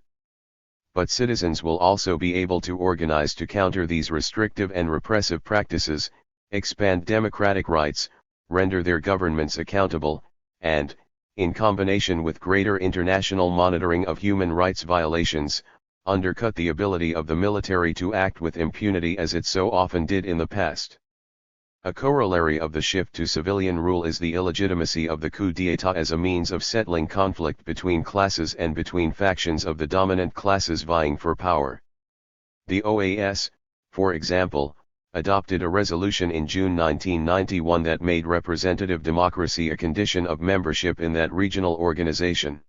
But citizens will also be able to organize to counter these restrictive and repressive practices, expand democratic rights, render their governments accountable, and, in combination with greater international monitoring of human rights violations, undercut the ability of the military to act with impunity as it so often did in the past. A corollary of the shift to civilian rule is the illegitimacy of the coup d'état as a means of settling conflict between classes and between factions of the dominant classes vying for power. The OAS, for example, adopted a resolution in June 1991 that made representative democracy a condition of membership in that regional organization.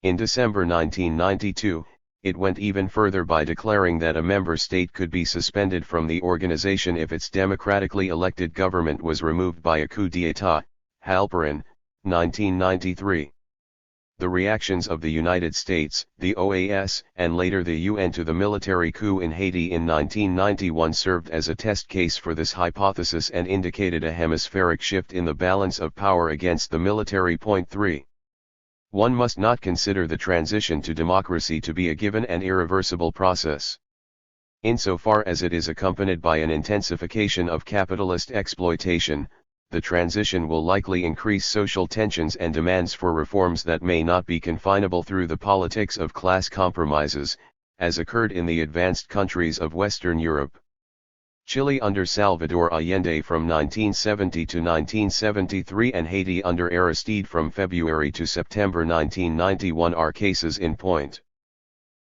In December 1992, it went even further by declaring that a member state could be suspended from the organization if its democratically elected government was removed by a coup d'état. Halperin, 1993. The reactions of the United States, the OAS, and later the UN to the military coup in Haiti in 1991 served as a test case for this hypothesis and indicated a hemispheric shift in the balance of power against the military. Point 3. One must not consider the transition to democracy to be a given and irreversible process. Insofar as it is accompanied by an intensification of capitalist exploitation, the transition will likely increase social tensions and demands for reforms that may not be confinable through the politics of class compromises, as occurred in the advanced countries of Western Europe. Chile under Salvador Allende from 1970 to 1973 and Haiti under Aristide from February to September 1991 are cases in point.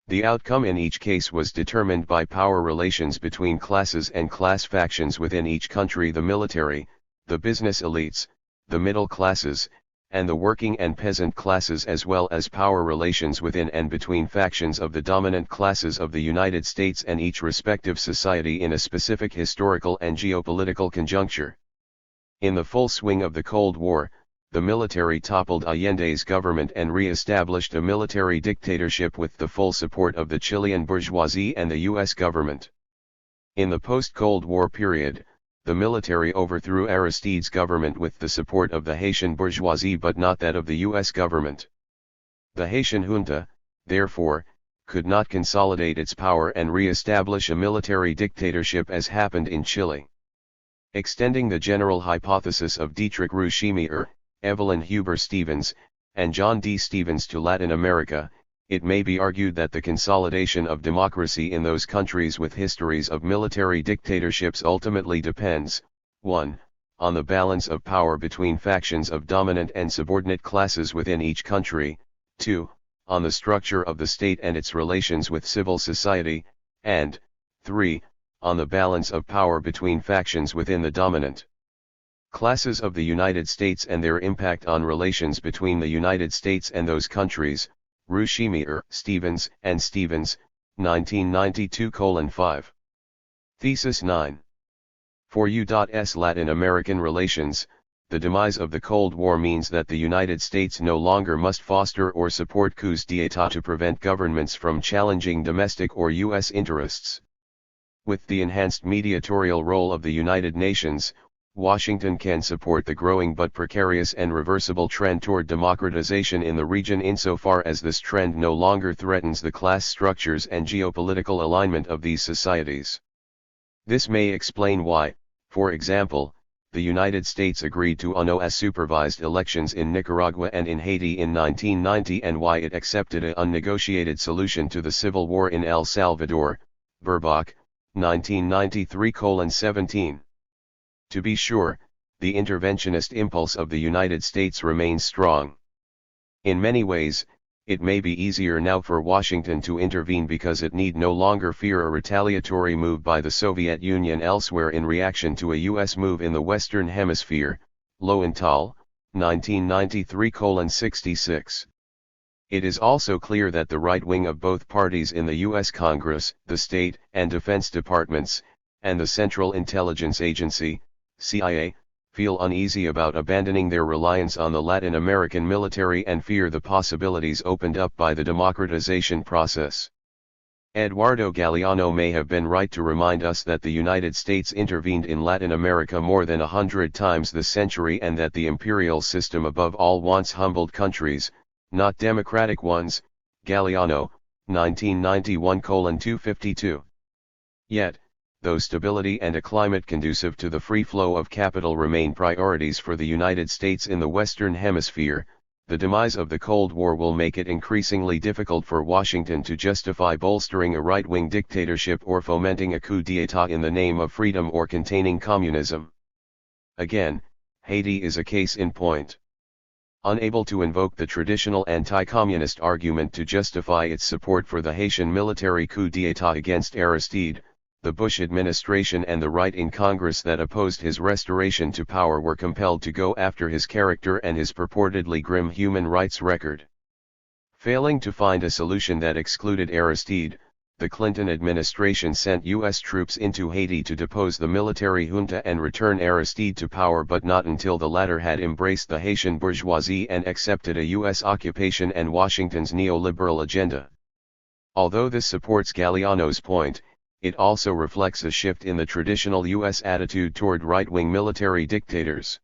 The outcome in each case was determined by power relations between classes and class factions within each country: the military, the business elites, the middle classes, and the working and peasant classes, as well as power relations within and between factions of the dominant classes of the United States and each respective society in a specific historical and geopolitical conjuncture. In the full swing of the Cold War, the military toppled Allende's government and re-established a military dictatorship with the full support of the Chilean bourgeoisie and the U.S. government. In the post-Cold War period, the military overthrew Aristide's government with the support of the Haitian bourgeoisie but not that of the U.S. government. The Haitian junta, therefore, could not consolidate its power and re-establish a military dictatorship as happened in Chile. Extending the general hypothesis of Dietrich Rushmeyer, Evelyn Huber Stevens, and John D. Stevens to Latin America, it may be argued that the consolidation of democracy in those countries with histories of military dictatorships ultimately depends, 1. on the balance of power between factions of dominant and subordinate classes within each country, 2. on the structure of the state and its relations with civil society, and 3. on the balance of power between factions within the dominant classes of the United States and their impact on relations between the United States and those countries. Rushmeyer, Stevens, and Stevens, 1992:5. Thesis 9. For U.S. Latin American relations, the demise of the Cold War means that the United States no longer must foster or support coups d'état to prevent governments from challenging domestic or U.S. interests. With the enhanced mediatorial role of the United Nations, Washington can support the growing but precarious and reversible trend toward democratization in the region insofar as this trend no longer threatens the class structures and geopolitical alignment of these societies. This may explain why, for example, the United States agreed to UNOS-supervised elections in Nicaragua and in Haiti in 1990 and why it accepted an unnegotiated solution to the civil war in El Salvador. Burbach, 1993:17. To be sure, the interventionist impulse of the United States remains strong. In many ways, it may be easier now for Washington to intervene because it need no longer fear a retaliatory move by the Soviet Union elsewhere in reaction to a U.S. move in the Western Hemisphere. Lowenthal, 1993:66. It is also clear that the right wing of both parties in the U.S. Congress, the State and Defense Departments, and the Central Intelligence Agency, CIA, feel uneasy about abandoning their reliance on the Latin American military and fear the possibilities opened up by the democratization process. Eduardo Galeano may have been right to remind us that the United States intervened in Latin America more than 100 times this century and that the imperial system above all wants humbled countries, not democratic ones. Galeano, 1991:252. Yet, though stability and a climate conducive to the free flow of capital remain priorities for the United States in the Western Hemisphere, the demise of the Cold War will make it increasingly difficult for Washington to justify bolstering a right-wing dictatorship or fomenting a coup d'état in the name of freedom or containing communism. Again, Haiti is a case in point. Unable to invoke the traditional anti-communist argument to justify its support for the Haitian military coup d'état against Aristide, the Bush administration and the right in Congress that opposed his restoration to power were compelled to go after his character and his purportedly grim human rights record. Failing to find a solution that excluded Aristide, the Clinton administration sent U.S. troops into Haiti to depose the military junta and return Aristide to power, but not until the latter had embraced the Haitian bourgeoisie and accepted a U.S. occupation and Washington's neoliberal agenda. Although this supports Galeano's point, it also reflects a shift in the traditional U.S. attitude toward right-wing military dictators.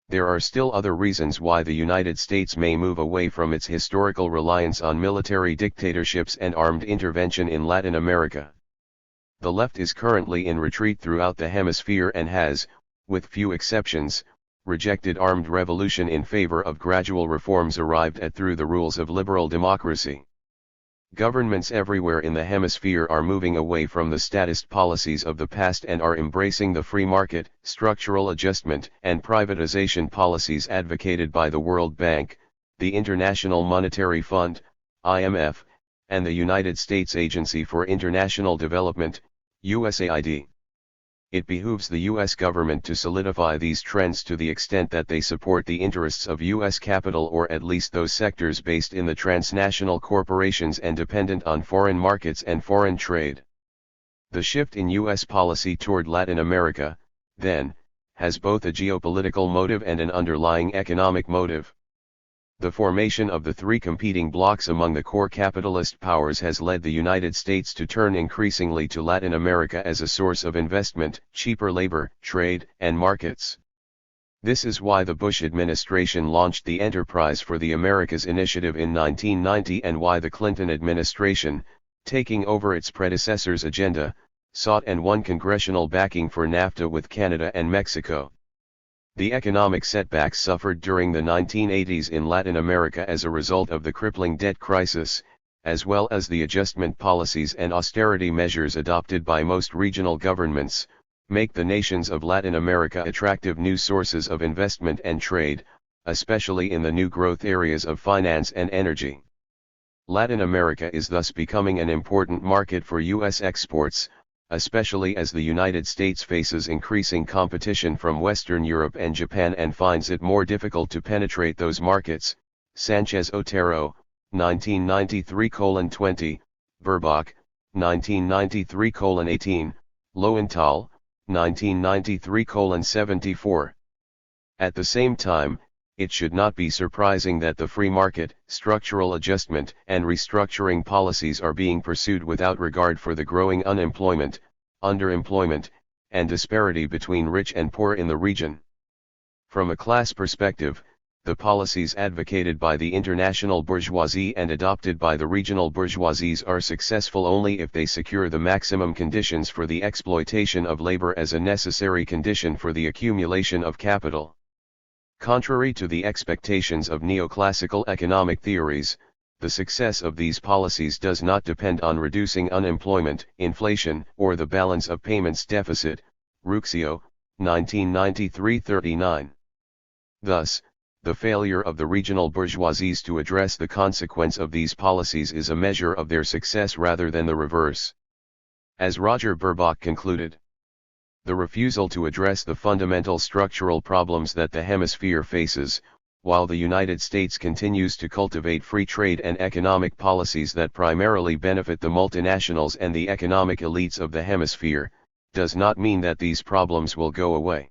There are still other reasons why the United States may move away from its historical reliance on military dictatorships and armed intervention in Latin America. The left is currently in retreat throughout the hemisphere and has, with few exceptions, rejected armed revolution in favor of gradual reforms arrived at through the rules of liberal democracy. Governments everywhere in the hemisphere are moving away from the statist policies of the past and are embracing the free market, structural adjustment, and privatization policies advocated by the World Bank, the International Monetary Fund, IMF, and the United States Agency for International Development, USAID. It behooves the U.S. government to solidify these trends to the extent that they support the interests of U.S. capital, or at least those sectors based in the transnational corporations and dependent on foreign markets and foreign trade. The shift in U.S. policy toward Latin America, then, has both a geopolitical motive and an underlying economic motive. The formation of the three competing blocs among the core capitalist powers has led the United States to turn increasingly to Latin America as a source of investment, cheaper labor, trade, and markets. This is why the Bush administration launched the Enterprise for the Americas initiative in 1990, and why the Clinton administration, taking over its predecessor's agenda, sought and won congressional backing for NAFTA with Canada and Mexico. The economic setbacks suffered during the 1980s in Latin America as a result of the crippling debt crisis, as well as the adjustment policies and austerity measures adopted by most regional governments, make the nations of Latin America attractive new sources of investment and trade, especially in the new growth areas of finance and energy. Latin America is thus becoming an important market for U.S. exports, especially as the United States faces increasing competition from Western Europe and Japan and finds it more difficult to penetrate those markets. Sanchez Otero, 1993:20, Burbach, 1993:18, Lowenthal, 1993:74. At the same time, it should not be surprising that the free market, structural adjustment, and restructuring policies are being pursued without regard for the growing unemployment, underemployment, and disparity between rich and poor in the region. From a class perspective, the policies advocated by the international bourgeoisie and adopted by the regional bourgeoisies are successful only if they secure the maximum conditions for the exploitation of labor as a necessary condition for the accumulation of capital. Contrary to the expectations of neoclassical economic theories, the success of these policies does not depend on reducing unemployment, inflation, or the balance of payments deficit. Ruxio, 1993-39. Thus, the failure of the regional bourgeoisies to address the consequence of these policies is a measure of their success rather than the reverse. As Roger Burbach concluded, the refusal to address the fundamental structural problems that the hemisphere faces, while the United States continues to cultivate free trade and economic policies that primarily benefit the multinationals and the economic elites of the hemisphere, does not mean that these problems will go away.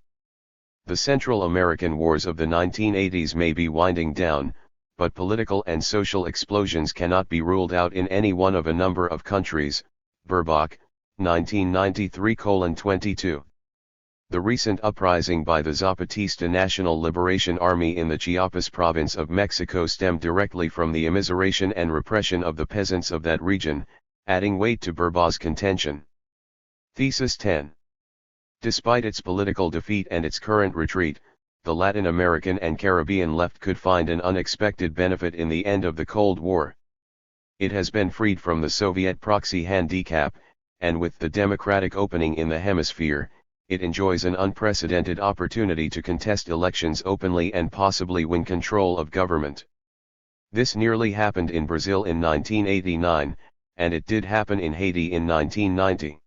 The Central American wars of the 1980s may be winding down, but political and social explosions cannot be ruled out in any one of a number of countries. Burbach, 1993:22. The recent uprising by the Zapatista National Liberation Army in the Chiapas province of Mexico stemmed directly from the immiseration and repression of the peasants of that region, adding weight to Burbach's contention. Thesis 10. Despite its political defeat and its current retreat, the Latin American and Caribbean left could find an unexpected benefit in the end of the Cold War. It has been freed from the Soviet proxy handicap, and with the democratic opening in the hemisphere, it enjoys an unprecedented opportunity to contest elections openly and possibly win control of government. This nearly happened in Brazil in 1989, and it did happen in Haiti in 1990.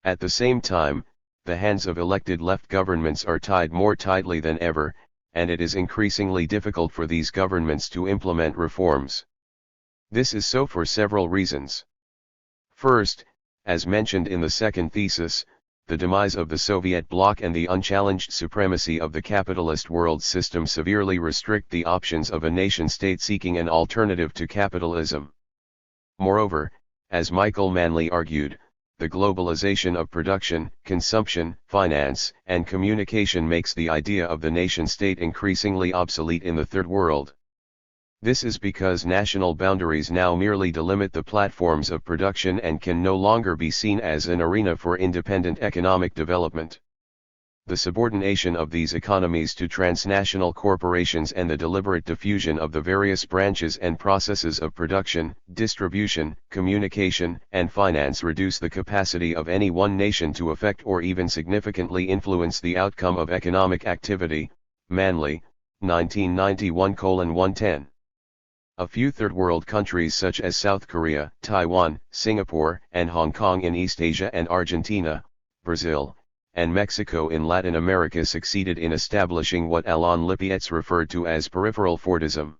At the same time, the hands of elected left governments are tied more tightly than ever, and it is increasingly difficult for these governments to implement reforms. This is so for several reasons. First, as mentioned in the second thesis, the demise of the Soviet bloc and the unchallenged supremacy of the capitalist world system severely restrict the options of a nation-state seeking an alternative to capitalism. Moreover, as Michael Manley argued, the globalization of production, consumption, finance, and communication makes the idea of the nation-state increasingly obsolete in the Third World. This is because national boundaries now merely delimit the platforms of production and can no longer be seen as an arena for independent economic development. the subordination of these economies to transnational corporations and the deliberate diffusion of the various branches and processes of production, distribution, communication, and finance reduce the capacity of any one nation to affect or even significantly influence the outcome of economic activity. Manley, 1991:110. A few third world countries such as South Korea, Taiwan, Singapore, and Hong Kong in East Asia and Argentina, Brazil, and Mexico in Latin America succeeded in establishing what Alain Lippietz referred to as peripheral Fordism.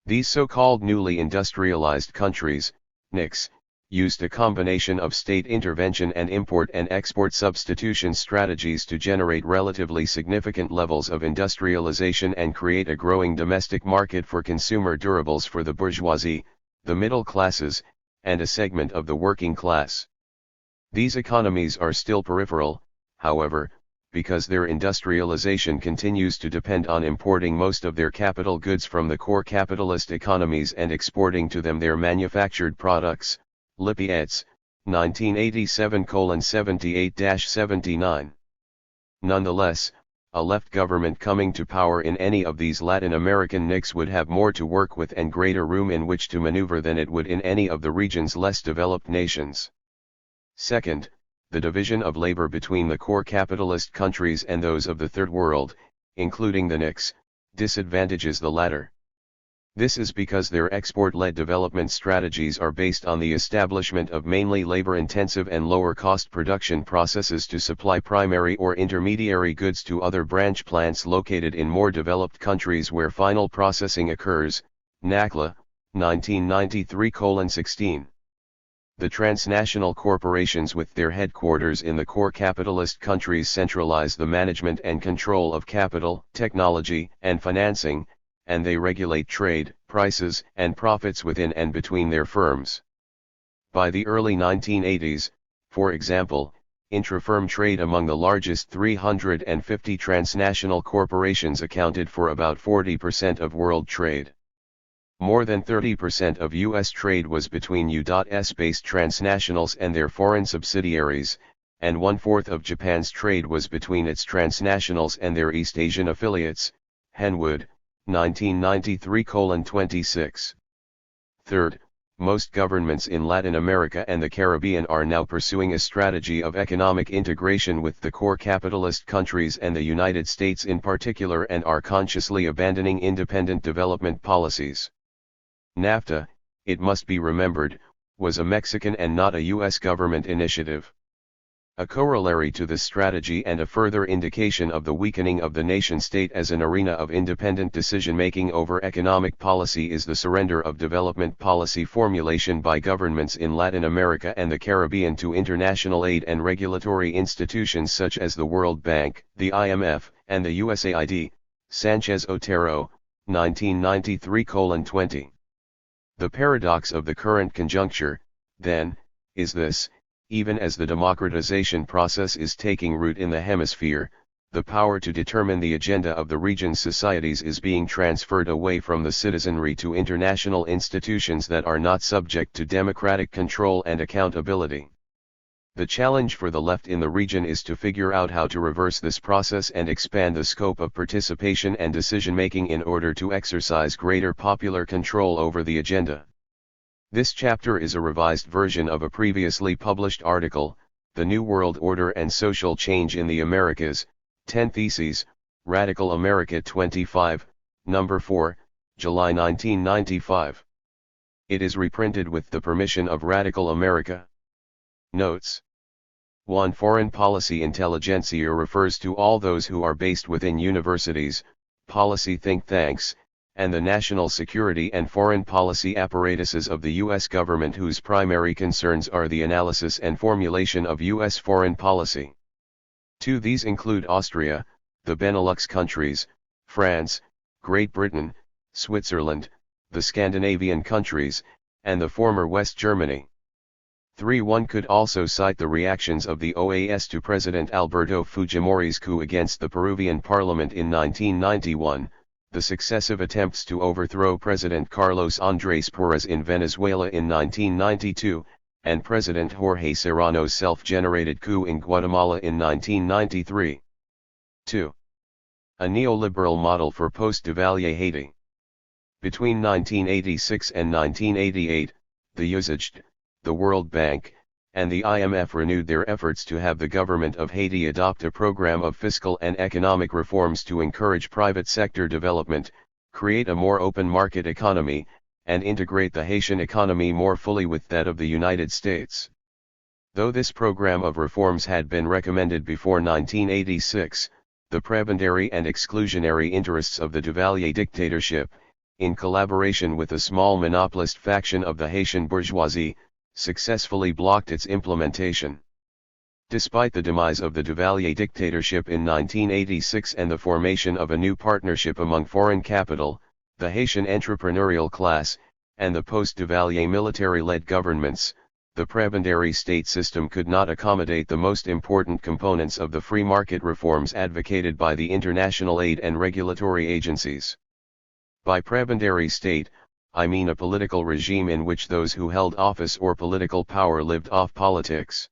These so-called newly industrialized countries, NICs, used a combination of state intervention and import and export substitution strategies to generate relatively significant levels of industrialization and create a growing domestic market for consumer durables for the bourgeoisie, the middle classes, and a segment of the working class. These economies are still peripheral, however, because their industrialization continues to depend on importing most of their capital goods from the core capitalist economies and exporting to them their manufactured products. Lippietz, 1987:78-79. Nonetheless, a left government coming to power in any of these Latin American NICs would have more to work with and greater room in which to maneuver than it would in any of the region's less developed nations. Second, the division of labor between the core capitalist countries and those of the Third World, including the NICs, disadvantages the latter. This is because their export-led development strategies are based on the establishment of mainly labor-intensive and lower-cost production processes to supply primary or intermediary goods to other branch plants located in more developed countries where final processing occurs. NACLA, 1993:16. The transnational corporations with their headquarters in the core capitalist countries centralize the management and control of capital, technology, and financing, and they regulate trade, prices, and profits within and between their firms. By the early 1980s, for example, intra-firm trade among the largest 350 transnational corporations accounted for about 40% of world trade. More than 30% of U.S. trade was between U.S.-based transnationals and their foreign subsidiaries, and 1/4 of Japan's trade was between its transnationals and their East Asian affiliates. Henwood, 1993:26. Third, most governments in Latin America and the Caribbean are now pursuing a strategy of economic integration with the core capitalist countries and the United States in particular and are consciously abandoning independent development policies. NAFTA, it must be remembered, was a Mexican and not a U.S. government initiative. A corollary to this strategy and a further indication of the weakening of the nation-state as an arena of independent decision-making over economic policy is the surrender of development policy formulation by governments in Latin America and the Caribbean to international aid and regulatory institutions such as the World Bank, the IMF, and the USAID. Sanchez Otero, 1993:20. The paradox of the current conjuncture, then, is this: even as the democratization process is taking root in the hemisphere, the power to determine the agenda of the region's societies is being transferred away from the citizenry to international institutions that are not subject to democratic control and accountability. The challenge for the left in the region is to figure out how to reverse this process and expand the scope of participation and decision-making in order to exercise greater popular control over the agenda. This chapter is a revised version of a previously published article, The New World Order and Social Change in the Americas, 10 Theses, Radical America 25, No. 4, July 1995. It is reprinted with the permission of Radical America. Notes. 1. Foreign policy intelligentsia refers to all those who are based within universities, policy think tanks, and the national security and foreign policy apparatuses of the U.S. government whose primary concerns are the analysis and formulation of U.S. foreign policy. 2. These include Austria, the Benelux countries, France, Great Britain, Switzerland, the Scandinavian countries, and the former West Germany. 3. One could also cite the reactions of the OAS to President Alberto Fujimori's coup against the Peruvian parliament in 1991, the successive attempts to overthrow President Carlos Andrés Pérez in Venezuela in 1992, and President Jorge Serrano's self-generated coup in Guatemala in 1993. 2. A neoliberal model for post-Duvalier Haiti. Between 1986 and 1988, the USAID, the World Bank, and the IMF renewed their efforts to have the government of Haiti adopt a program of fiscal and economic reforms to encourage private sector development, create a more open market economy, and integrate the Haitian economy more fully with that of the United States. Though this program of reforms had been recommended before 1986, the prebendary and exclusionary interests of the Duvalier dictatorship, in collaboration with a small monopolist faction of the Haitian bourgeoisie, successfully blocked its implementation. Despite the demise of the Duvalier dictatorship in 1986 and the formation of a new partnership among foreign capital, the Haitian entrepreneurial class, and the post-Duvalier military-led governments, the prebendary state system could not accommodate the most important components of the free market reforms advocated by the international aid and regulatory agencies. By prebendary state, I mean a political regime in which those who held office or political power lived off politics.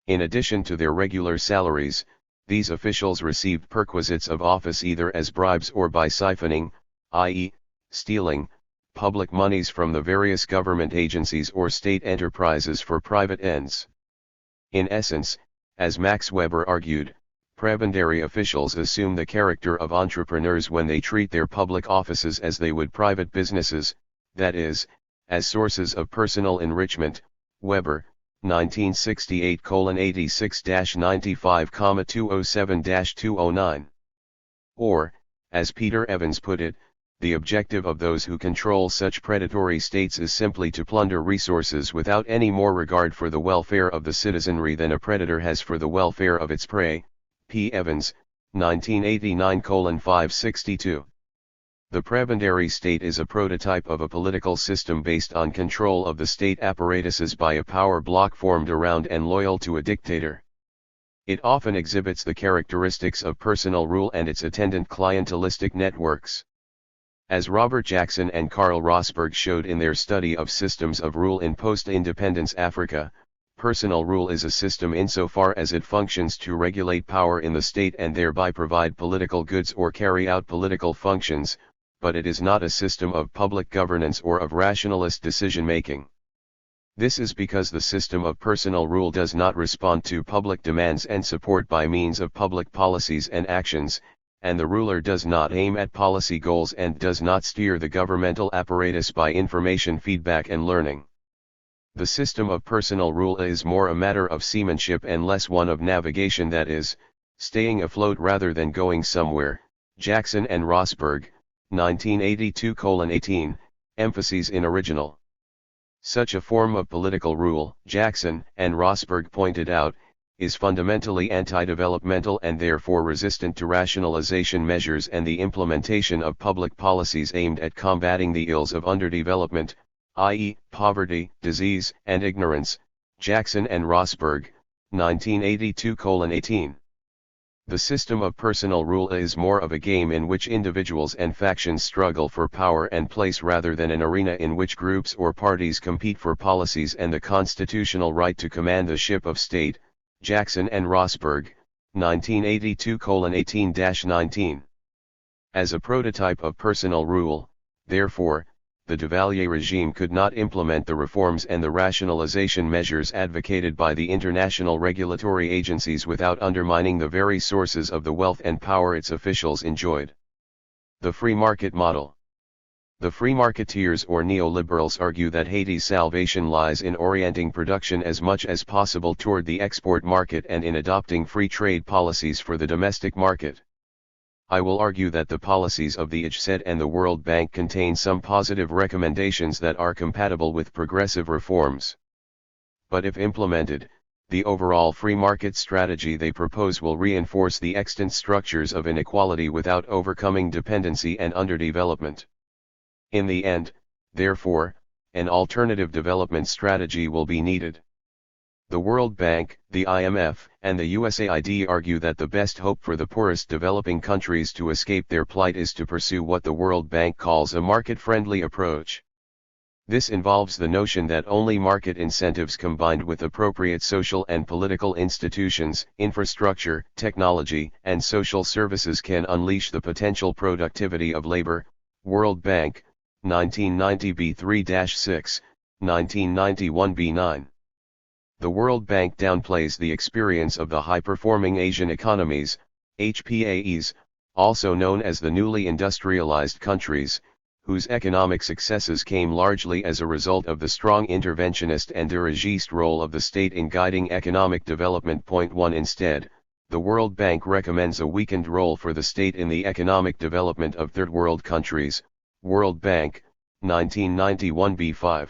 In addition to their regular salaries, these officials received perquisites of office either as bribes or by siphoning, i.e., stealing, public monies from the various government agencies or state enterprises for private ends. In essence, as Max Weber argued, prebendary officials assume the character of entrepreneurs when they treat their public offices as they would private businesses, that is, as sources of personal enrichment. Weber, 1968:86-95,207-209. Or, as Peter Evans put it, the objective of those who control such predatory states is simply to plunder resources without any more regard for the welfare of the citizenry than a predator has for the welfare of its prey. P. Evans, 1989:562. The prebendary state is a prototype of a political system based on control of the state apparatuses by a power bloc formed around and loyal to a dictator. It often exhibits the characteristics of personal rule and its attendant clientelistic networks. As Robert Jackson and Karl Rosberg showed in their study of systems of rule in post-independence Africa, personal rule is a system insofar as it functions to regulate power in the state and thereby provide political goods or carry out political functions, but it is not a system of public governance or of rationalist decision-making. This is because the system of personal rule does not respond to public demands and support by means of public policies and actions, and the ruler does not aim at policy goals and does not steer the governmental apparatus by information feedback and learning. The system of personal rule is more a matter of seamanship and less one of navigation, that is, staying afloat rather than going somewhere. Jackson and Rosberg, 1982:18, emphases in original. Such a form of political rule, Jackson and Rosberg pointed out, is fundamentally anti-developmental and therefore resistant to rationalization measures and the implementation of public policies aimed at combating the ills of underdevelopment, i.e., poverty, disease, and ignorance. Jackson and Rosberg, 1982:18. The system of personal rule is more of a game in which individuals and factions struggle for power and place rather than an arena in which groups or parties compete for policies and the constitutional right to command the ship of state. Jackson and Rosberg, 1982:18-19. As a prototype of personal rule, therefore, the Duvalier regime could not implement the reforms and the rationalization measures advocated by the international regulatory agencies without undermining the very sources of the wealth and power its officials enjoyed. The free market model. The free marketeers or neoliberals argue that Haiti's salvation lies in orienting production as much as possible toward the export market and in adopting free trade policies for the domestic market. I will argue that the policies of the THIRD and the World Bank contain some positive recommendations that are compatible with progressive reforms. But if implemented, the overall free market strategy they propose will reinforce the extant structures of inequality without overcoming dependency and underdevelopment. In the end, therefore, an alternative development strategy will be needed. The World Bank, the IMF, and the USAID argue that the best hope for the poorest developing countries to escape their plight is to pursue what the World Bank calls a market-friendly approach. This involves the notion that only market incentives combined with appropriate social and political institutions, infrastructure, technology, and social services can unleash the potential productivity of labor. World Bank, 1990 B3-6, 1991 B9. The World Bank downplays the experience of the high-performing Asian economies, HPAEs, also known as the newly industrialized countries, whose economic successes came largely as a result of the strong interventionist and dirigiste role of the state in guiding economic development. Point 1. Instead, the World Bank recommends a weakened role for the state in the economic development of third world countries. World Bank, 1991 B5.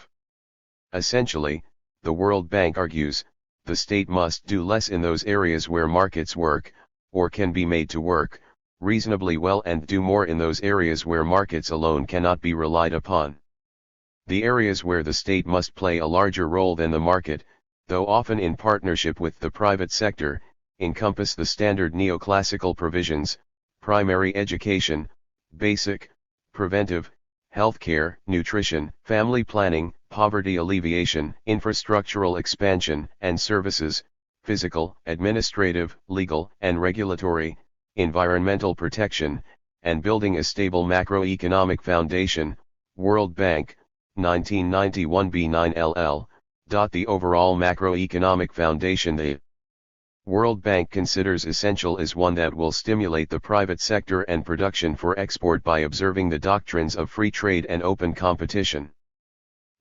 Essentially, the World Bank argues, the state must do less in those areas where markets work, or can be made to work, reasonably well, and do more in those areas where markets alone cannot be relied upon. The areas where the state must play a larger role than the market, though often in partnership with the private sector, encompass the standard neoclassical provisions: primary education, basic, preventive, healthcare, nutrition, family planning, poverty alleviation, infrastructural expansion and services, physical, administrative, legal, and regulatory, environmental protection, and building a stable macroeconomic foundation. World Bank, 1991 B9 LL. The overall macroeconomic foundation the World Bank considers essential is one that will stimulate the private sector and production for export by observing the doctrines of free trade and open competition.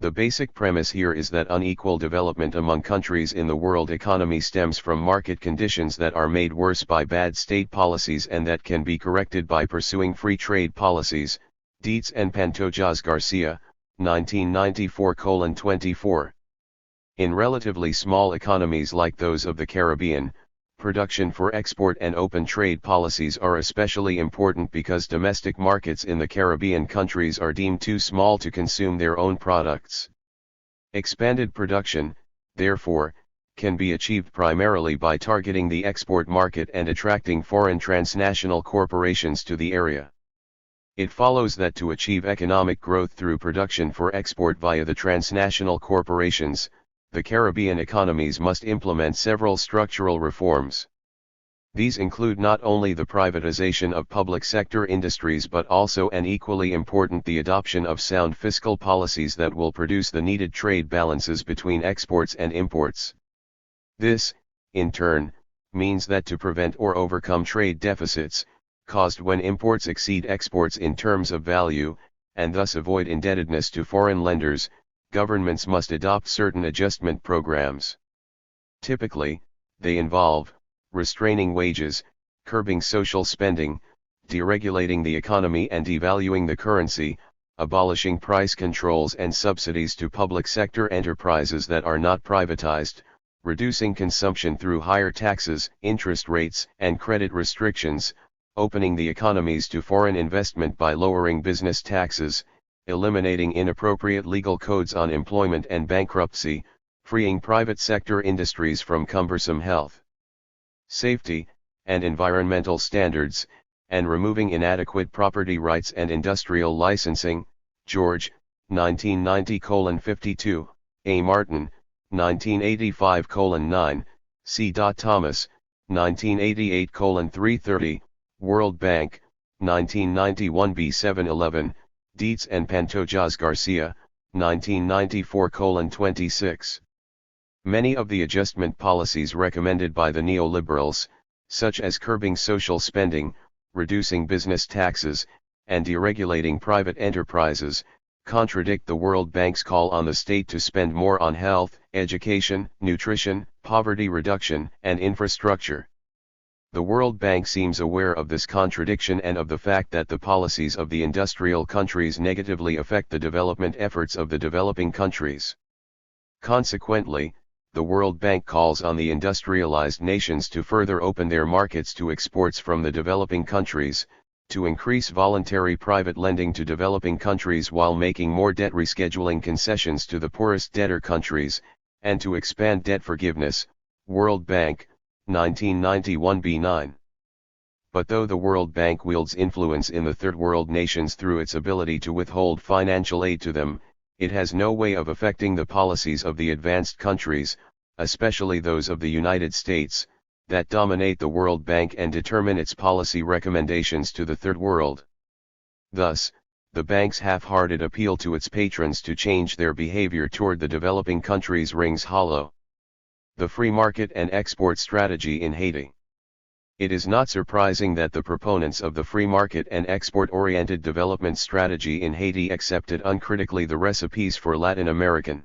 The basic premise here is that unequal development among countries in the world economy stems from market conditions that are made worse by bad state policies and that can be corrected by pursuing free trade policies. Dietz and Pantojas Garcia, 1994:24. In relatively small economies like those of the Caribbean, production for export and open trade policies are especially important because domestic markets in the Caribbean countries are deemed too small to consume their own products. Expanded production, therefore, can be achieved primarily by targeting the export market and attracting foreign transnational corporations to the area. It follows that to achieve economic growth through production for export via the transnational corporations, the Caribbean economies must implement several structural reforms. These include not only the privatization of public sector industries but also, and equally important, the adoption of sound fiscal policies that will produce the needed trade balances between exports and imports. This, in turn, means that to prevent or overcome trade deficits, caused when imports exceed exports in terms of value, and thus avoid indebtedness to foreign lenders, governments must adopt certain adjustment programs. Typically, they involve restraining wages, curbing social spending, deregulating the economy and devaluing the currency, abolishing price controls and subsidies to public sector enterprises that are not privatized, reducing consumption through higher taxes, interest rates, and credit restrictions, opening the economies to foreign investment by lowering business taxes, eliminating inappropriate legal codes on employment and bankruptcy, freeing private sector industries from cumbersome health, safety, and environmental standards, and removing inadequate property rights and industrial licensing. George, 1990:52, A. Martin, 1985:9, C. Thomas, 1988:330, World Bank, 1991 B711, Dietz and Pantojas Garcia, 1994:26. Many of the adjustment policies recommended by the neoliberals, such as curbing social spending, reducing business taxes, and deregulating private enterprises, contradict the World Bank's call on the state to spend more on health, education, nutrition, poverty reduction, and infrastructure. The World Bank seems aware of this contradiction and of the fact that the policies of the industrial countries negatively affect the development efforts of the developing countries. Consequently, the World Bank calls on the industrialized nations to further open their markets to exports from the developing countries, to increase voluntary private lending to developing countries while making more debt rescheduling concessions to the poorest debtor countries, and to expand debt forgiveness. World Bank, 1991 B9. But though the World Bank wields influence in the Third World nations through its ability to withhold financial aid to them, it has no way of affecting the policies of the advanced countries, especially those of the United States, that dominate the World Bank and determine its policy recommendations to the Third World. Thus, the bank's half-hearted appeal to its patrons to change their behavior toward the developing countries rings hollow. The free market and export strategy in Haiti. It is not surprising that the proponents of the free market and export-oriented development strategy in Haiti accepted uncritically the recipes for Latin American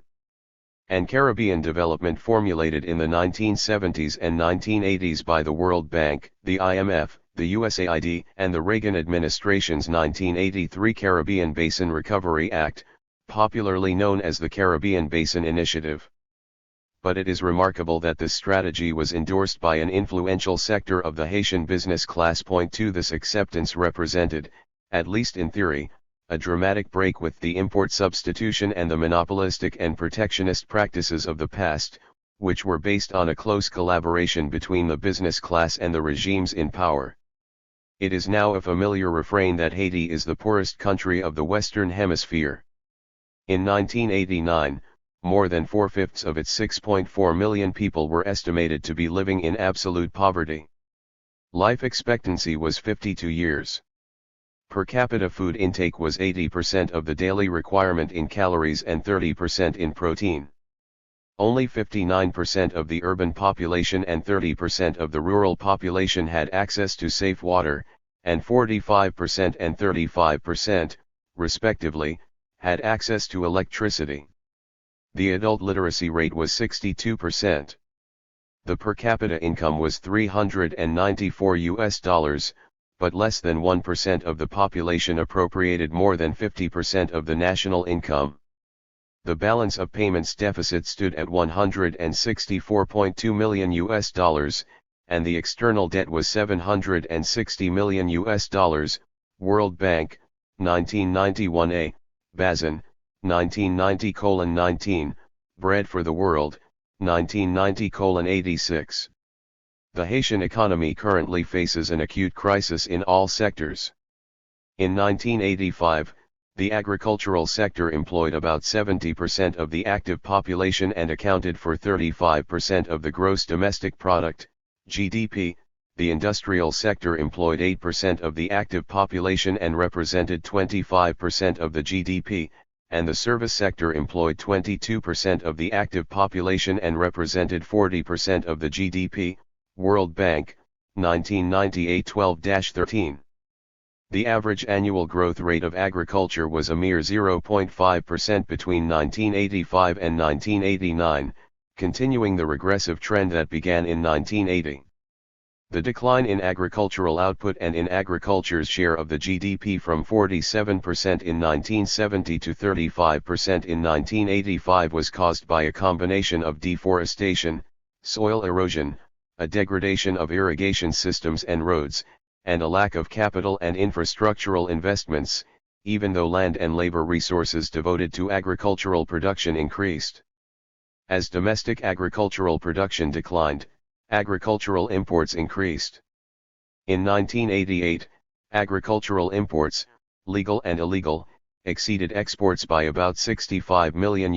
and Caribbean development formulated in the 1970s and 1980s by the World Bank, the IMF, the USAID, and the Reagan administration's 1983 Caribbean Basin Recovery Act, popularly known as the Caribbean Basin Initiative. But it is remarkable that this strategy was endorsed by an influential sector of the Haitian business class. This acceptance represented, at least in theory, a dramatic break with the import substitution and the monopolistic and protectionist practices of the past, which were based on a close collaboration between the business class and the regimes in power. It is now a familiar refrain that Haiti is the poorest country of the Western Hemisphere. In 1989, more than 4/5 of its 6.4 million people were estimated to be living in absolute poverty. Life expectancy was 52 years. Per capita food intake was 80% of the daily requirement in calories and 30% in protein. Only 59% of the urban population and 30% of the rural population had access to safe water, and 45% and 35%, respectively, had access to electricity. The adult literacy rate was 62%. The per capita income was $394, but less than 1% of the population appropriated more than 50% of the national income. The balance of payments deficit stood at $164.2 million, and the external debt was $760 million. World Bank, 1991a, Bazin, 1990:19, Bread for the World, 1990:86. The Haitian economy currently faces an acute crisis in all sectors. In 1985, the agricultural sector employed about 70% of the active population and accounted for 35% of the gross domestic product, GDP. The industrial sector employed 8% of the active population and represented 25% of the GDP, and the service sector employed 22% of the active population and represented 40% of the GDP. World Bank, 1998-12-13. The average annual growth rate of agriculture was a mere 0.5% between 1985 and 1989, continuing the regressive trend that began in 1980. The decline in agricultural output and in agriculture's share of the GDP from 47% in 1970 to 35% in 1985 was caused by a combination of deforestation, soil erosion, a degradation of irrigation systems and roads, and a lack of capital and infrastructural investments, even though land and labor resources devoted to agricultural production increased. As domestic agricultural production declined, agricultural imports increased. In 1988, agricultural imports, legal and illegal, exceeded exports by about $65 million.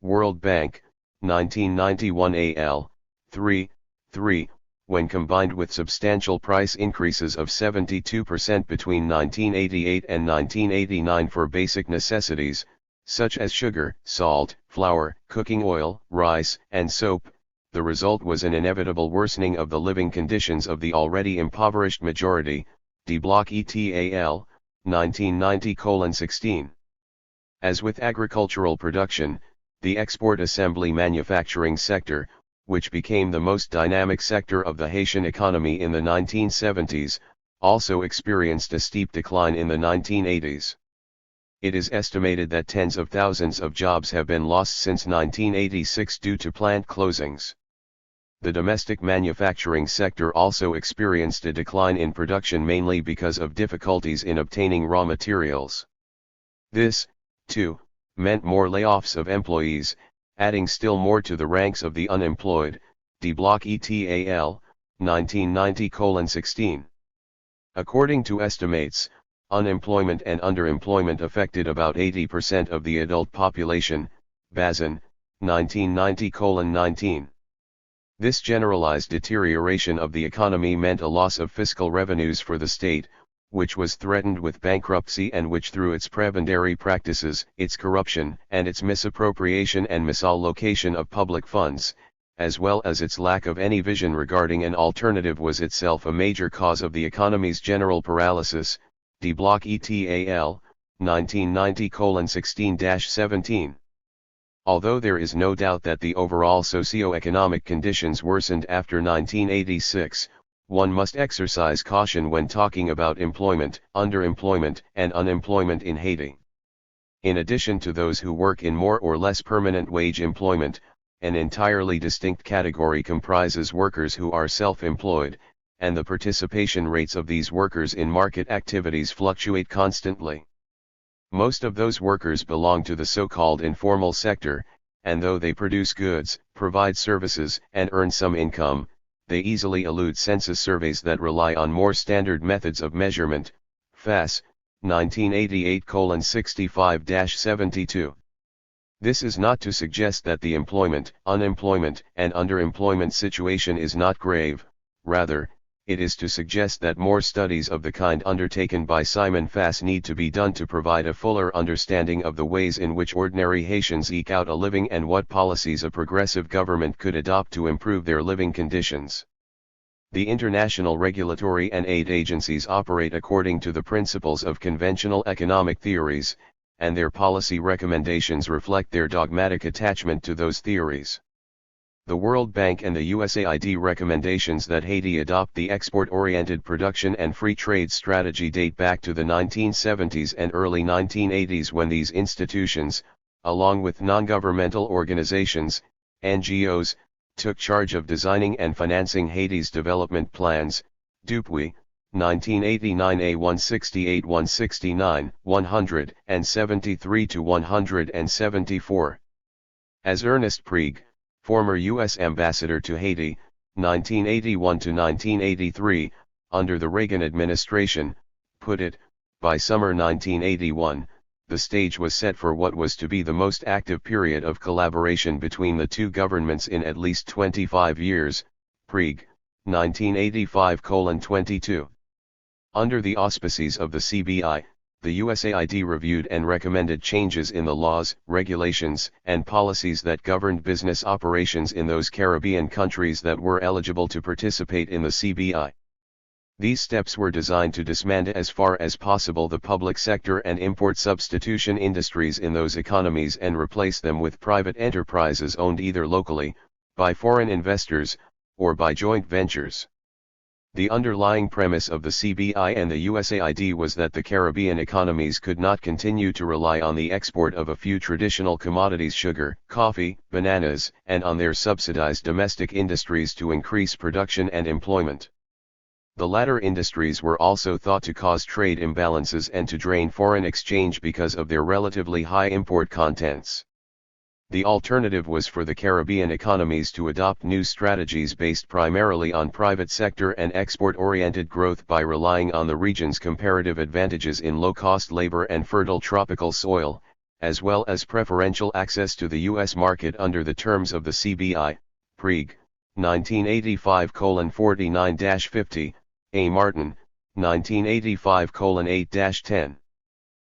World Bank, 1991 AL, 3, when combined with substantial price increases of 72% between 1988 and 1989 for basic necessities, such as sugar, salt, flour, cooking oil, rice, and soap, the result was an inevitable worsening of the living conditions of the already impoverished majority. D. Block ETAL, 1990:16. As with agricultural production, the export assembly manufacturing sector, which became the most dynamic sector of the Haitian economy in the 1970s, also experienced a steep decline in the 1980s. It is estimated that tens of thousands of jobs have been lost since 1986 due to plant closings. The domestic manufacturing sector also experienced a decline in production mainly because of difficulties in obtaining raw materials. This, too, meant more layoffs of employees, adding still more to the ranks of the unemployed. D. Block ETAL, 1990:16. According to estimates, unemployment and underemployment affected about 80% of the adult population, Bazin, 1990:19. This generalized deterioration of the economy meant a loss of fiscal revenues for the state, which was threatened with bankruptcy and which through its prebendary practices, its corruption, and its misappropriation and misallocation of public funds, as well as its lack of any vision regarding an alternative was itself a major cause of the economy's general paralysis, D. Block et al., 1990:16-17. Although there is no doubt that the overall socio-economic conditions worsened after 1986, one must exercise caution when talking about employment, underemployment, and unemployment in Haiti. In addition to those who work in more or less permanent wage employment, an entirely distinct category comprises workers who are self-employed, and the participation rates of these workers in market activities fluctuate constantly. Most of those workers belong to the so-called informal sector, and though they produce goods, provide services, and earn some income, they easily elude census surveys that rely on more standard methods of measurement, FAS, 1988:65-72. This is not to suggest that the employment, unemployment, and underemployment situation is not grave, rather, it is to suggest that more studies of the kind undertaken by Simon Fass need to be done to provide a fuller understanding of the ways in which ordinary Haitians eke out a living and what policies a progressive government could adopt to improve their living conditions. The international regulatory and aid agencies operate according to the principles of conventional economic theories, and their policy recommendations reflect their dogmatic attachment to those theories. The World Bank and the USAID recommendations that Haiti adopt the export-oriented production and free trade strategy date back to the 1970s and early 1980s when these institutions, along with non-governmental organizations, NGOs, took charge of designing and financing Haiti's development plans. Dupuy, 1989 A168 169, 173-174. As Ernest Prieg, former U.S. Ambassador to Haiti, 1981-1983, under the Reagan administration, put it, by summer 1981, the stage was set for what was to be the most active period of collaboration between the two governments in at least 25 years, Prieg, 1985:22. Under the auspices of the CBI, the USAID reviewed and recommended changes in the laws, regulations, and policies that governed business operations in those Caribbean countries that were eligible to participate in the CBI. These steps were designed to dismantle as far as possible the public sector and import substitution industries in those economies and replace them with private enterprises owned either locally, by foreign investors, or by joint ventures. The underlying premise of the CBI and the USAID was that the Caribbean economies could not continue to rely on the export of a few traditional commodities, sugar, coffee, bananas, and on their subsidized domestic industries to increase production and employment. The latter industries were also thought to cause trade imbalances and to drain foreign exchange because of their relatively high import contents. The alternative was for the Caribbean economies to adopt new strategies based primarily on private sector and export-oriented growth by relying on the region's comparative advantages in low-cost labor and fertile tropical soil, as well as preferential access to the U.S. market under the terms of the CBI, Prieg, 1985:49-50, A. Martin, 1985:8-10.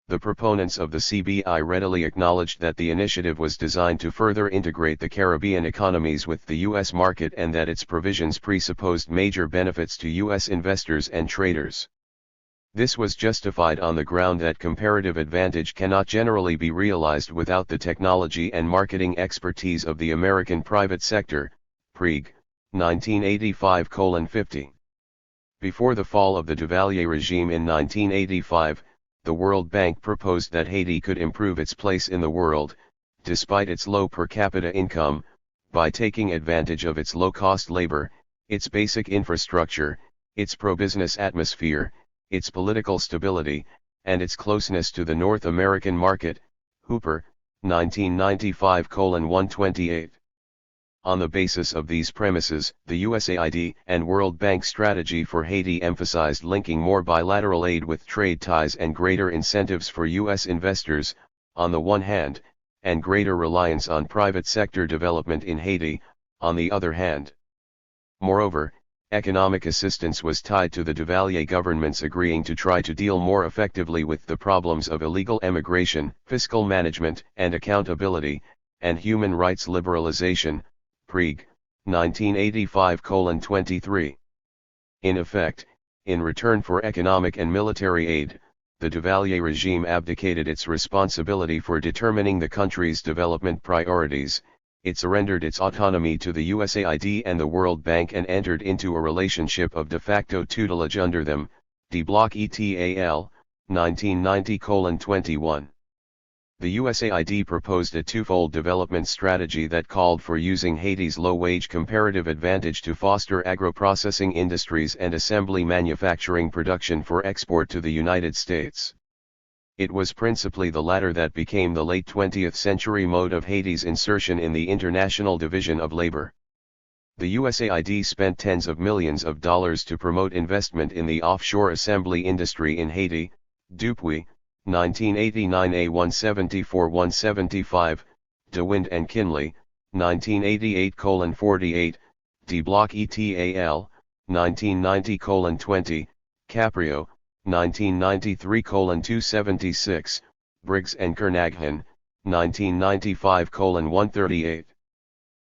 The proponents of the CBI readily acknowledged that the initiative was designed to further integrate the Caribbean economies with the U.S. market and that its provisions presupposed major benefits to U.S. investors and traders. This was justified on the ground that comparative advantage cannot generally be realized without the technology and marketing expertise of the American private sector, Prieg, 1985:50. Before the fall of the Duvalier regime in 1985, the World Bank proposed that Haiti could improve its place in the world, despite its low per capita income, by taking advantage of its low-cost labor, its basic infrastructure, its pro-business atmosphere, its political stability, and its closeness to the North American market. Hooper, 1995:128. On the basis of these premises, the USAID and World Bank strategy for Haiti emphasized linking more bilateral aid with trade ties and greater incentives for U.S. investors, on the one hand, and greater reliance on private sector development in Haiti, on the other hand. Moreover, economic assistance was tied to the Duvalier governments agreeing to try to deal more effectively with the problems of illegal emigration, fiscal management and accountability, and human rights liberalization, Prague, 1985:23. In effect, in return for economic and military aid, the Duvalier regime abdicated its responsibility for determining the country's development priorities. It surrendered its autonomy to the USAID and the World Bank and entered into a relationship of de facto tutelage under them, D. Block ETAL, 1990:21. The USAID proposed a twofold development strategy that called for using Haiti's low-wage comparative advantage to foster agro-processing industries and assembly manufacturing production for export to the United States. It was principally the latter that became the late 20th century mode of Haiti's insertion in the International Division of Labor. The USAID spent tens of millions of dollars to promote investment in the offshore assembly industry in Haiti. Dupuy, 1989 A174-175, DeWind and Kinley, 1988:48, D. Block ETAL, 1990:20, Caprio, 1993:276, Briggs and Kernaghan, 1995:138.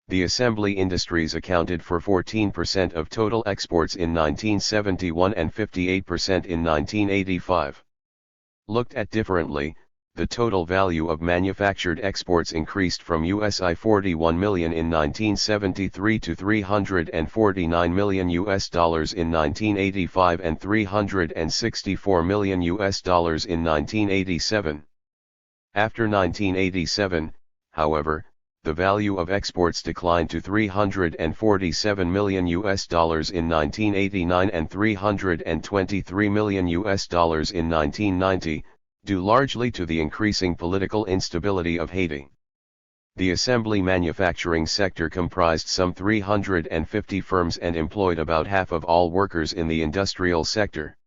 The assembly industries accounted for 14% of total exports in 1971 and 58% in 1985. Looked at differently, the total value of manufactured exports increased from $41 million in 1973 to $349 million in 1985 and $364 million in 1987. After 1987, however, the value of exports declined to $347 million in 1989 and $323 million in 1990, due largely to the increasing political instability of Haiti. The assembly manufacturing sector comprised some 350 firms and employed about half of all workers in the industrial sector.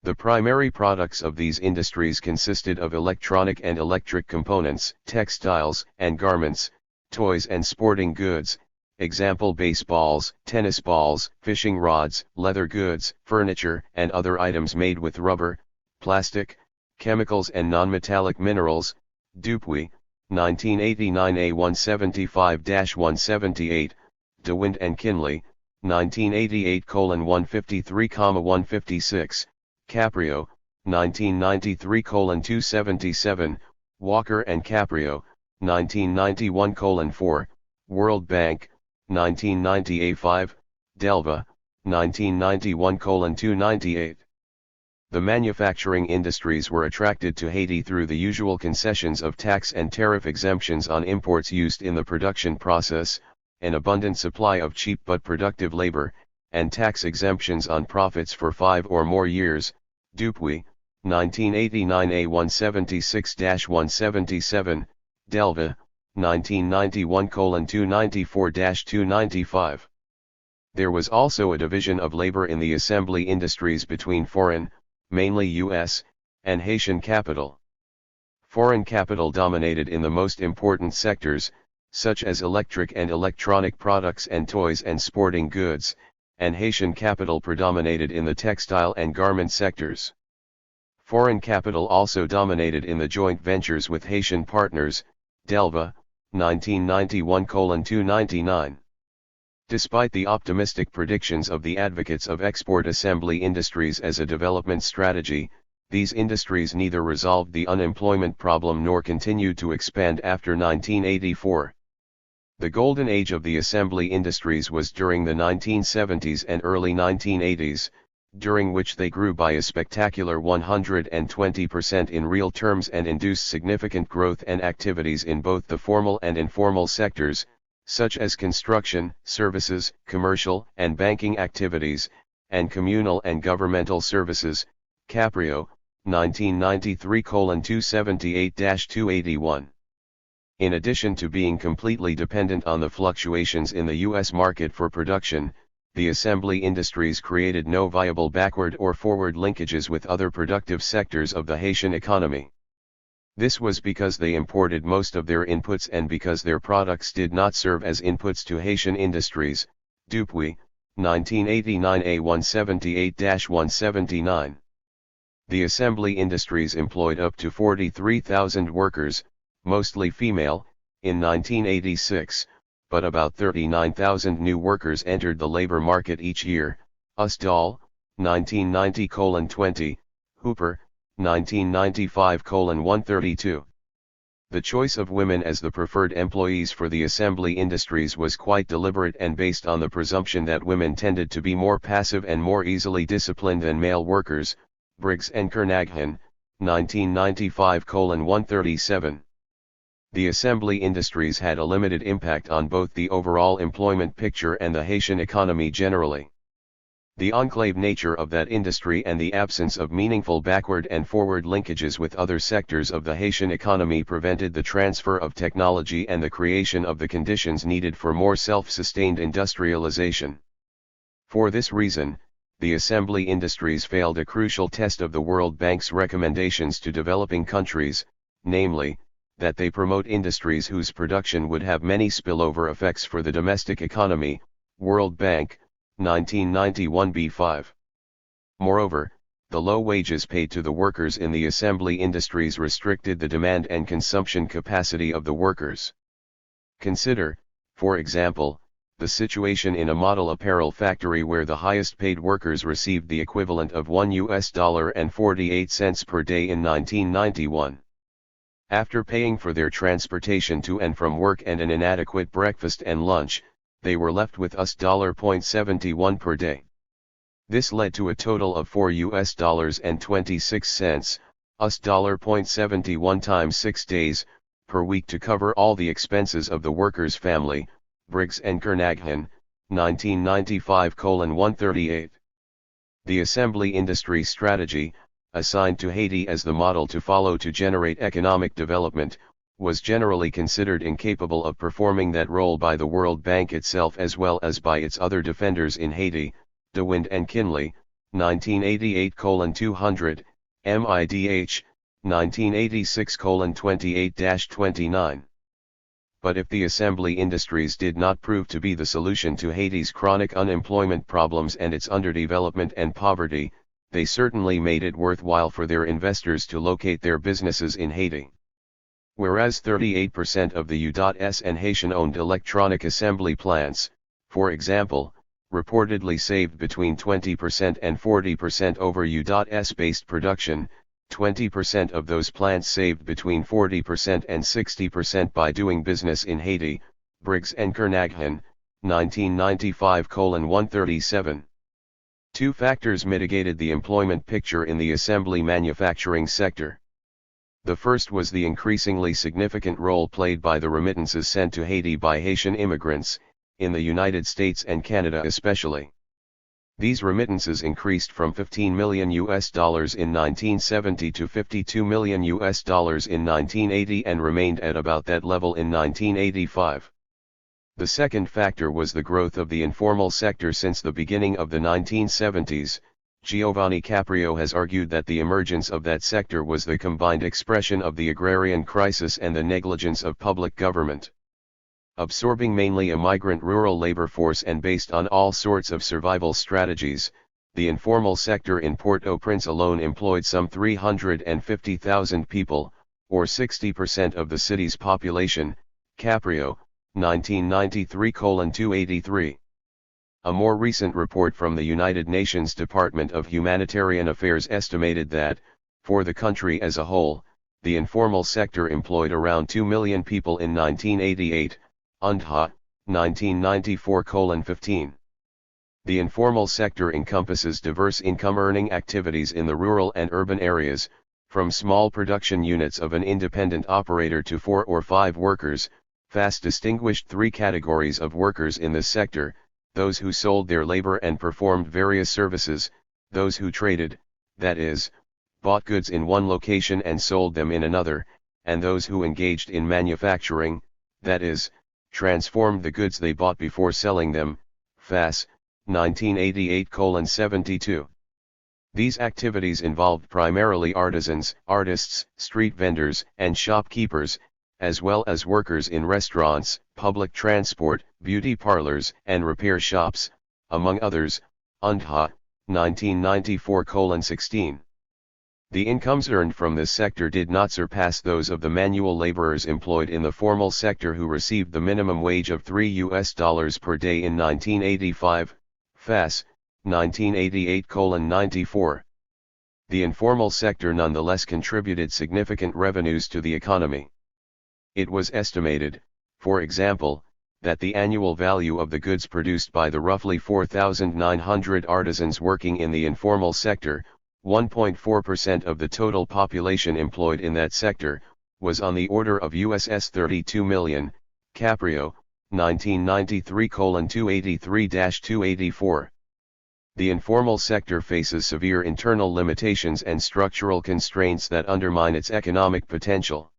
The primary products of these industries consisted of electronic and electric components, textiles and garments, toys and sporting goods, example baseballs, tennis balls, fishing rods, leather goods, furniture and other items made with rubber, plastic, chemicals and non-metallic minerals. Dupuy, 1989 A175-178, DeWind and Kinley, 1988:153,156, Caprio, 1993:277, Walker and Caprio, 1991:4, World Bank, 1990 A5, Delva, 1991:298. The manufacturing industries were attracted to Haiti through the usual concessions of tax and tariff exemptions on imports used in the production process, an abundant supply of cheap but productive labor, and tax exemptions on profits for 5 or more years. Dupuy, 1989 A176-177, Delva, 1991:294-295. There was also a division of labor in the assembly industries between foreign, mainly U.S., and Haitian capital. Foreign capital dominated in the most important sectors, such as electric and electronic products and toys and sporting goods, and Haitian capital predominated in the textile and garment sectors. Foreign capital also dominated in the joint ventures with Haitian partners, Delva, 1991:299. Despite the optimistic predictions of the advocates of export assembly industries as a development strategy, these industries neither resolved the unemployment problem nor continued to expand after 1984. The golden age of the assembly industries was during the 1970s and early 1980s, during which they grew by a spectacular 120% in real terms and induced significant growth and activities in both the formal and informal sectors, such as construction, services, commercial and banking activities, and communal and governmental services. Caprio, 1993:278-281. In addition to being completely dependent on the fluctuations in the U.S. market for production, the assembly industries created no viable backward or forward linkages with other productive sectors of the Haitian economy. This was because they imported most of their inputs and because their products did not serve as inputs to Haitian industries. Dupuy, 1989 A178-179. The assembly industries employed up to 43,000 workers, mostly female, in 1986, but about 39,000 new workers entered the labor market each year. Usdahl, 1990:20, Hooper, 1995:132. The choice of women as the preferred employees for the assembly industries was quite deliberate and based on the presumption that women tended to be more passive and more easily disciplined than male workers. Briggs and Kernaghan, 1995:137. The assembly industries had a limited impact on both the overall employment picture and the Haitian economy generally. The enclave nature of that industry and the absence of meaningful backward and forward linkages with other sectors of the Haitian economy prevented the transfer of technology and the creation of the conditions needed for more self-sustained industrialization. For this reason, the assembly industries failed a crucial test of the World Bank's recommendations to developing countries, namely, that they promote industries whose production would have many spillover effects for the domestic economy. World Bank, 1991 B5. Moreover, the low wages paid to the workers in the assembly industries restricted the demand and consumption capacity of the workers. Consider, for example, the situation in a model apparel factory where the highest paid workers received the equivalent of $1.48 per day in 1991. After paying for their transportation to and from work and an inadequate breakfast and lunch, they were left with $0.71 per day. This led to a total of $4.26, $0.71 times 6 days, per week to cover all the expenses of the worker's family. Briggs and Kernaghan, 1995:138. The assembly industry strategy, assigned to Haiti as the model to follow to generate economic development, was generally considered incapable of performing that role by the World Bank itself as well as by its other defenders in Haiti. DeWind and Kinley, 1988:200, MIDH, 1986:28-29. But if the assembly industries did not prove to be the solution to Haiti's chronic unemployment problems and its underdevelopment and poverty, they certainly made it worthwhile for their investors to locate their businesses in Haiti. Whereas 38% of the U.S. and Haitian-owned electronic assembly plants, for example, reportedly saved between 20% and 40% over U.S.-based production, 20% of those plants saved between 40% and 60% by doing business in Haiti. Briggs and Kernaghan, 1995:137. Two factors mitigated the employment picture in the assembly manufacturing sector. The first was the increasingly significant role played by the remittances sent to Haiti by Haitian immigrants, in the United States and Canada especially. These remittances increased from $15 million in 1970 to $52 million in 1980 and remained at about that level in 1985. The second factor was the growth of the informal sector since the beginning of the 1970s. Giovanni Caprio has argued that the emergence of that sector was the combined expression of the agrarian crisis and the negligence of public government. Absorbing mainly a migrant rural labor force and based on all sorts of survival strategies, the informal sector in Port-au-Prince alone employed some 350,000 people, or 60% of the city's population. Caprio, 1993:283. A more recent report from the United Nations Department of Humanitarian Affairs estimated that, for the country as a whole, the informal sector employed around 2 million people in 1988, UNDHA, 1994:15. The informal sector encompasses diverse income-earning activities in the rural and urban areas, from small production units of an independent operator to 4 or 5 workers. FAST distinguished 3 categories of workers in this sector: those who sold their labor and performed various services, those who traded, that is, bought goods in one location and sold them in another, and those who engaged in manufacturing, that is, transformed the goods they bought before selling them, FAS, 1988:72. These activities involved primarily artisans, artists, street vendors, and shopkeepers, as well as workers in restaurants, public transport, beauty parlors, and repair shops, among others, UNDHA, 1994:16. The incomes earned from this sector did not surpass those of the manual laborers employed in the formal sector who received the minimum wage of $3 per day in 1985, FAS, 1988:94. The informal sector nonetheless contributed significant revenues to the economy. It was estimated, for example, that the annual value of the goods produced by the roughly 4,900 artisans working in the informal sector, 1.4% of the total population employed in that sector, was on the order of USS 32 million, Caprio, 1993:283-284. The informal sector faces severe internal limitations and structural constraints that undermine its economic potential.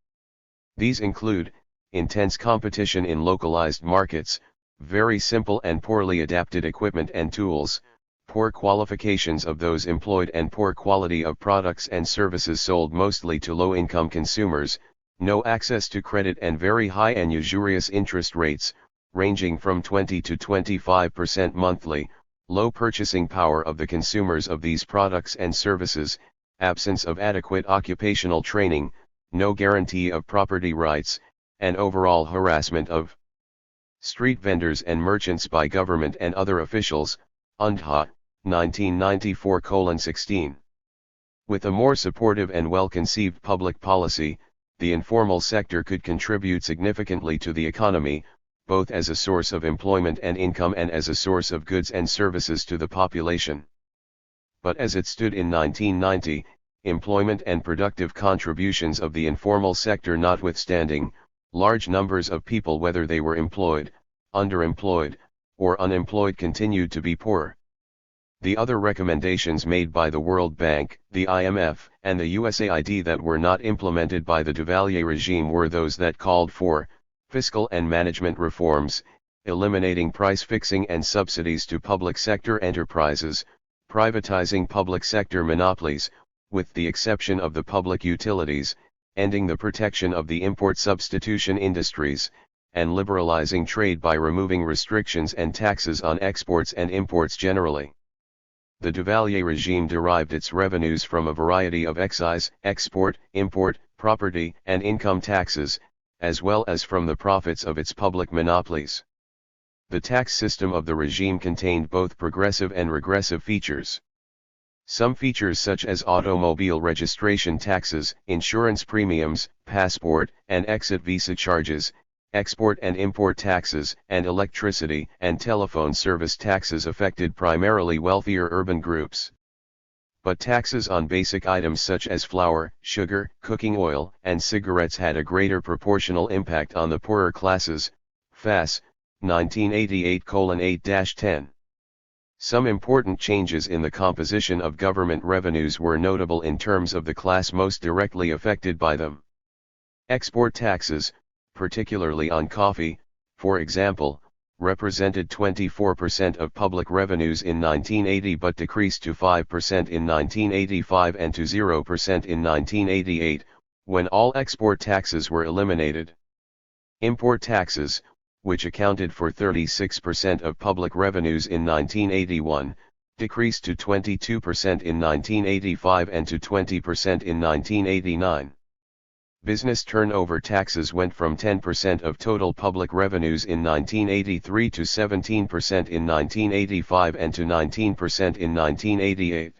These include, intense competition in localized markets, very simple and poorly adapted equipment and tools, poor qualifications of those employed and poor quality of products and services sold mostly to low-income consumers, no access to credit and very high and usurious interest rates, ranging from 20 to 25% monthly, low purchasing power of the consumers of these products and services, absence of adequate occupational training, no guarantee of property rights, and overall harassment of street vendors and merchants by government and other officials, UNDHA, 1994:16. With a more supportive and well-conceived public policy, the informal sector could contribute significantly to the economy, both as a source of employment and income and as a source of goods and services to the population. But as it stood in 1990, employment and productive contributions of the informal sector notwithstanding, large numbers of people, whether they were employed, underemployed, or unemployed, continued to be poor. The other recommendations made by the World Bank, the IMF, and the USAID that were not implemented by the Duvalier regime were those that called for fiscal and management reforms, eliminating price fixing and subsidies to public sector enterprises, privatizing public sector monopolies, with the exception of the public utilities, ending the protection of the import substitution industries, and liberalizing trade by removing restrictions and taxes on exports and imports generally. The Duvalier regime derived its revenues from a variety of excise, export, import, property, and income taxes, as well as from the profits of its public monopolies. The tax system of the regime contained both progressive and regressive features. Some features such as automobile registration taxes, insurance premiums, passport and exit visa charges, export and import taxes, and electricity and telephone service taxes affected primarily wealthier urban groups. But taxes on basic items such as flour, sugar, cooking oil, and cigarettes had a greater proportional impact on the poorer classes, FAS, 1988:8-10. Some important changes in the composition of government revenues were notable in terms of the class most directly affected by them. Export taxes, particularly on coffee, for example, represented 24% of public revenues in 1980 but decreased to 5% in 1985 and to 0% in 1988, when all export taxes were eliminated. Import taxes, which accounted for 36% of public revenues in 1981, decreased to 22% in 1985 and to 20% in 1989. Business turnover taxes went from 10% of total public revenues in 1983 to 17% in 1985 and to 19% in 1988.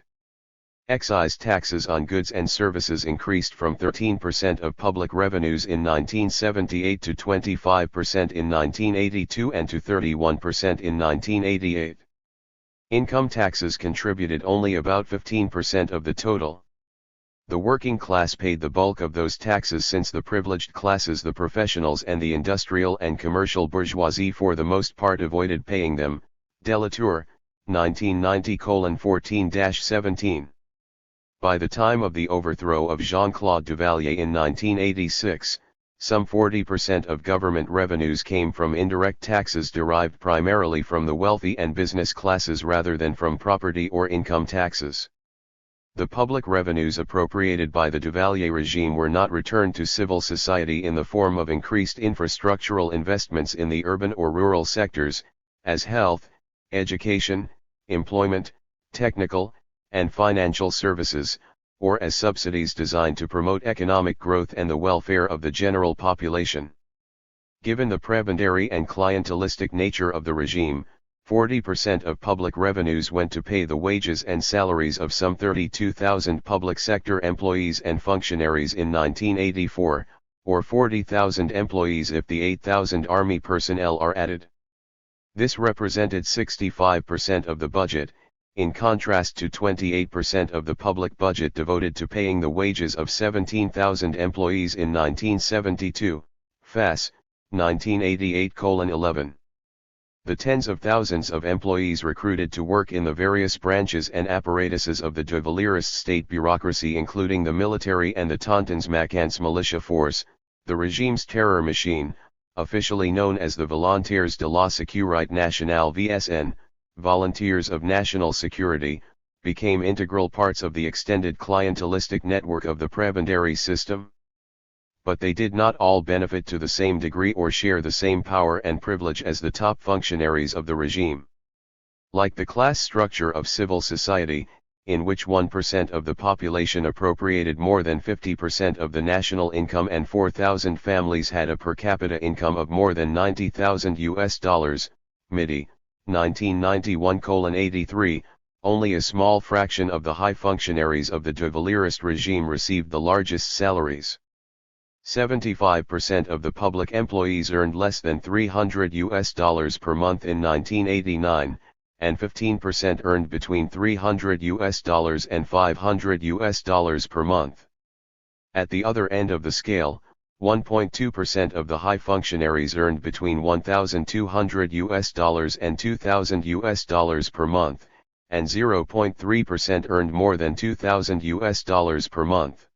Excise taxes on goods and services increased from 13% of public revenues in 1978 to 25% in 1982 and to 31% in 1988. Income taxes contributed only about 15% of the total. The working class paid the bulk of those taxes since the privileged classes, the professionals and the industrial and commercial bourgeoisie, for the most part avoided paying them. Delatour, 1990:14-17. By the time of the overthrow of Jean-Claude Duvalier in 1986, some 40% of government revenues came from indirect taxes derived primarily from the wealthy and business classes rather than from property or income taxes. The public revenues appropriated by the Duvalier regime were not returned to civil society in the form of increased infrastructural investments in the urban or rural sectors, as health, education, employment, technical, and financial services, or as subsidies designed to promote economic growth and the welfare of the general population. Given the prebendary and clientelistic nature of the regime, 40% of public revenues went to pay the wages and salaries of some 32,000 public sector employees and functionaries in 1984, or 40,000 employees if the 8,000 army personnel are added. This represented 65% of the budget, in contrast to 28% of the public budget devoted to paying the wages of 17,000 employees in 1972, FAS, 1988:11. The tens of thousands of employees recruited to work in the various branches and apparatuses of the Duvalierist state bureaucracy, including the military and the Tontons Macans militia force, the regime's terror machine, officially known as the Volontaires de la Sécurité Nationale (VSN), Volunteers of National Security, became integral parts of the extended clientelistic network of the prebendary system. But they did not all benefit to the same degree or share the same power and privilege as the top functionaries of the regime. Like the class structure of civil society, in which 1% of the population appropriated more than 50% of the national income and 4,000 families had a per capita income of more than $90,000, MIDI, 1991:83, only a small fraction of the high functionaries of the Duvalierist regime received the largest salaries. 75% of the public employees earned less than $300 per month in 1989, and 15% earned between $300 and $500 per month. At the other end of the scale, 1.2% of the high functionaries earned between $1,200 and $2,000 per month, and 0.3% earned more than $2,000 per month.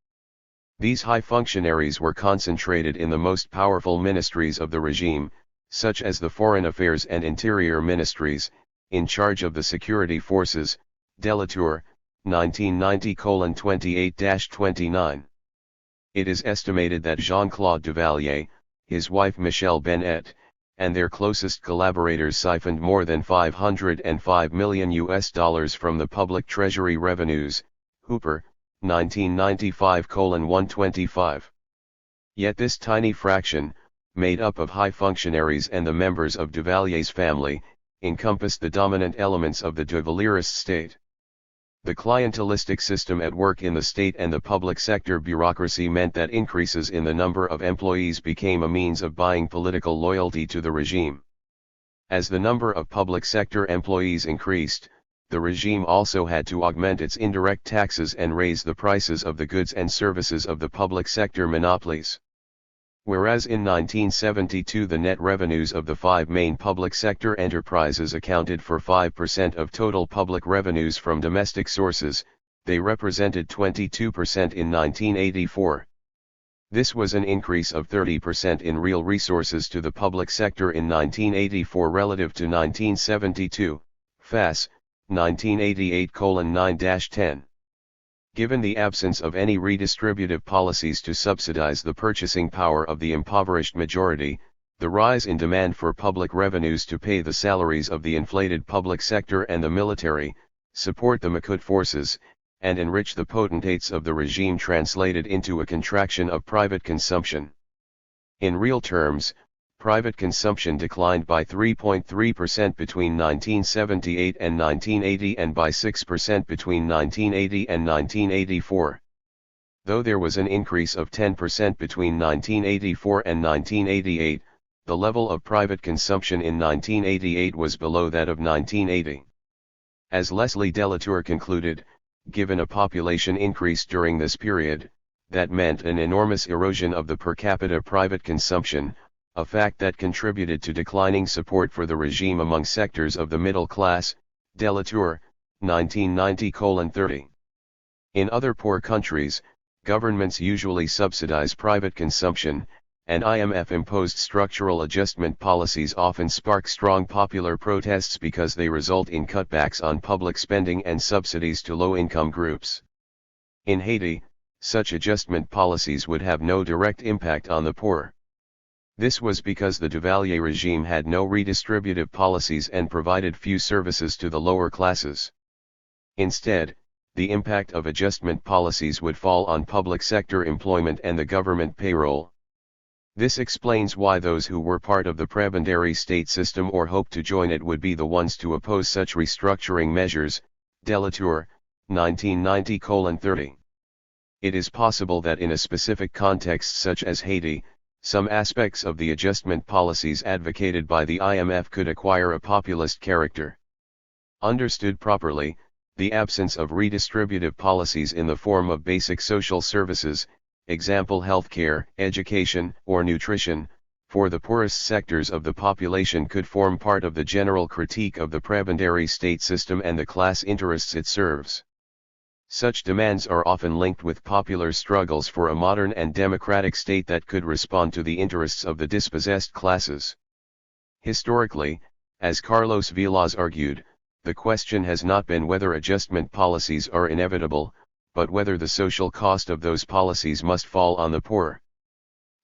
These high functionaries were concentrated in the most powerful ministries of the regime, such as the Foreign Affairs and Interior Ministries, in charge of the security forces, Delatour, 1990:28-29. It is estimated that Jean-Claude Duvalier, his wife Michelle Bennett, and their closest collaborators siphoned more than $505 million from the public treasury revenues, Hooper, 1995:125. Yet this tiny fraction, made up of high functionaries and the members of Duvalier's family, encompassed the dominant elements of the Duvalierist state. The clientelistic system at work in the state and the public sector bureaucracy meant that increases in the number of employees became a means of buying political loyalty to the regime. As the number of public sector employees increased, the regime also had to augment its indirect taxes and raise the prices of the goods and services of the public sector monopolies. Whereas in 1972 the net revenues of the five main public sector enterprises accounted for 5% of total public revenues from domestic sources, they represented 22% in 1984. This was an increase of 30% in real resources to the public sector in 1984 relative to 1972, FAS, 1988:9-10. Given the absence of any redistributive policies to subsidize the purchasing power of the impoverished majority, the rise in demand for public revenues to pay the salaries of the inflated public sector and the military, support the Makut forces, and enrich the potentates of the regime translated into a contraction of private consumption. In real terms, private consumption declined by 3.3% between 1978 and 1980 and by 6% between 1980 and 1984. Though there was an increase of 10% between 1984 and 1988, the level of private consumption in 1988 was below that of 1980. As Leslie Delatour concluded, given a population increase during this period, that meant an enormous erosion of the per capita private consumption, a fact that contributed to declining support for the regime among sectors of the middle class, Delatour, 1990:30. In other poor countries, governments usually subsidize private consumption, and IMF-imposed structural adjustment policies often spark strong popular protests because they result in cutbacks on public spending and subsidies to low-income groups. In Haiti, such adjustment policies would have no direct impact on the poor. This was because the Duvalier regime had no redistributive policies and provided few services to the lower classes. Instead, the impact of adjustment policies would fall on public sector employment and the government payroll. This explains why those who were part of the prebendary state system or hoped to join it would be the ones to oppose such restructuring measures. Delatour, 1990:30. It is possible that in a specific context such as Haiti, some aspects of the adjustment policies advocated by the IMF could acquire a populist character. Understood properly, the absence of redistributive policies in the form of basic social services, example healthcare, education, or nutrition, for the poorest sectors of the population could form part of the general critique of the prebendary state system and the class interests it serves. Such demands are often linked with popular struggles for a modern and democratic state that could respond to the interests of the dispossessed classes. Historically, as Carlos Vilas argued, the question has not been whether adjustment policies are inevitable, but whether the social cost of those policies must fall on the poor.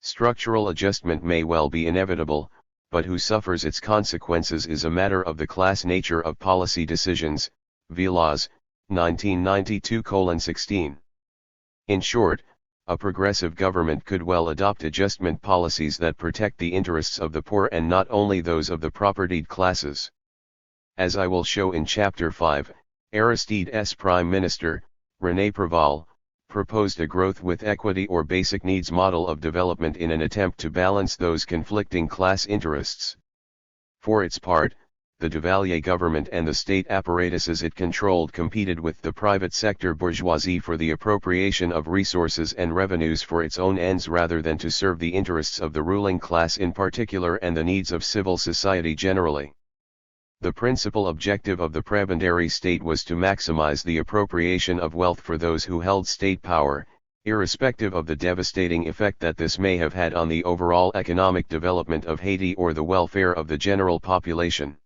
Structural adjustment may well be inevitable, but who suffers its consequences is a matter of the class nature of policy decisions. Vilas, 1992:16. In short, a progressive government could well adopt adjustment policies that protect the interests of the poor and not only those of the propertied classes. As I will show in Chapter 5, Aristide's Prime Minister, René Préval, proposed a growth with equity or basic needs model of development in an attempt to balance those conflicting class interests. For its part, the Duvalier government and the state apparatuses it controlled competed with the private sector bourgeoisie for the appropriation of resources and revenues for its own ends rather than to serve the interests of the ruling class in particular and the needs of civil society generally. The principal objective of the prebendary state was to maximize the appropriation of wealth for those who held state power, irrespective of the devastating effect that this may have had on the overall economic development of Haiti or the welfare of the general population.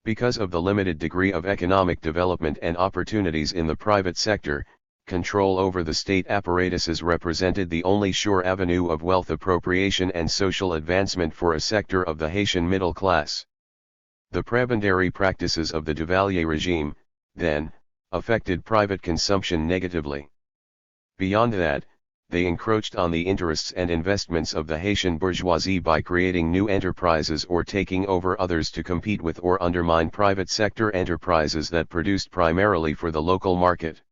Because of the limited degree of economic development and opportunities in the private sector, control over the state apparatuses represented the only sure avenue of wealth appropriation and social advancement for a sector of the Haitian middle class. The prebendary practices of the Duvalier regime, then, affected private consumption negatively. Beyond that, they encroached on the interests and investments of the Haitian bourgeoisie by creating new enterprises or taking over others to compete with or undermine private sector enterprises that produced primarily for the local market.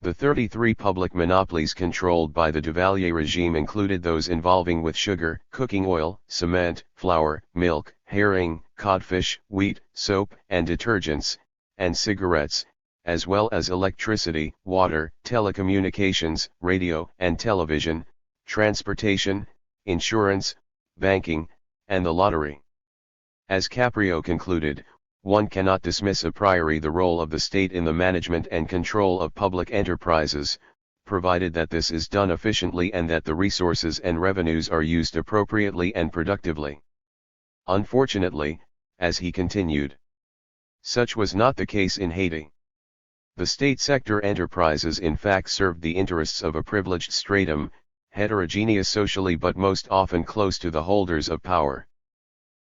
The 33 public monopolies controlled by the Duvalier regime included those involving with sugar, cooking oil, cement, flour, milk, herring, codfish, wheat, soap, and detergents, and cigarettes, as well as electricity, water, telecommunications, radio and television, transportation, insurance, banking, and the lottery. As Caprio concluded, one cannot dismiss a priori the role of the state in the management and control of public enterprises, provided that this is done efficiently and that the resources and revenues are used appropriately and productively. Unfortunately, as he continued, such was not the case in Haiti. The state sector enterprises in fact served the interests of a privileged stratum, heterogeneous socially but most often close to the holders of power.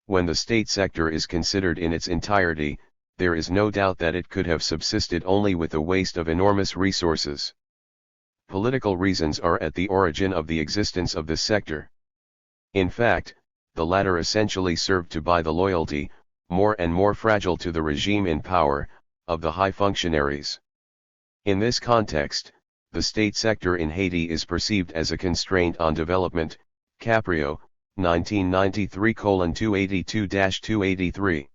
When the state sector is considered in its entirety, there is no doubt that it could have subsisted only with a waste of enormous resources. Political reasons are at the origin of the existence of this sector. In fact, the latter essentially served to buy the loyalty, more and more fragile to the regime in power, of the high functionaries. In this context, the state sector in Haiti is perceived as a constraint on development. Caprio, 1993:282-283.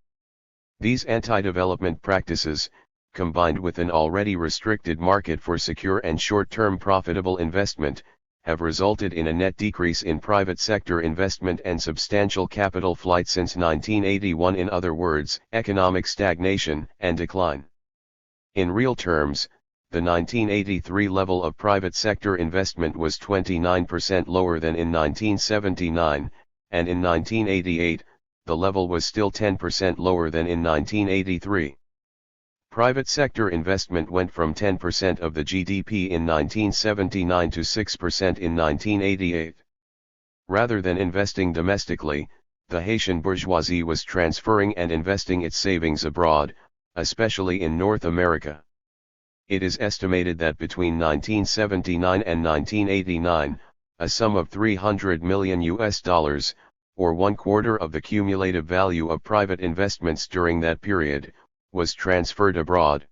These anti-development practices, combined with an already restricted market for secure and short-term profitable investment, have resulted in a net decrease in private sector investment and substantial capital flight since 1981. In other words, economic stagnation and decline. In real terms, the 1983 level of private sector investment was 29% lower than in 1979, and in 1988, the level was still 10% lower than in 1983. Private sector investment went from 10% of the GDP in 1979 to 6% in 1988. Rather than investing domestically, the Haitian bourgeoisie was transferring and investing its savings abroad, especially in North America. It is estimated that between 1979 and 1989, a sum of $300 million, or 1/4 of the cumulative value of private investments during that period, was transferred abroad.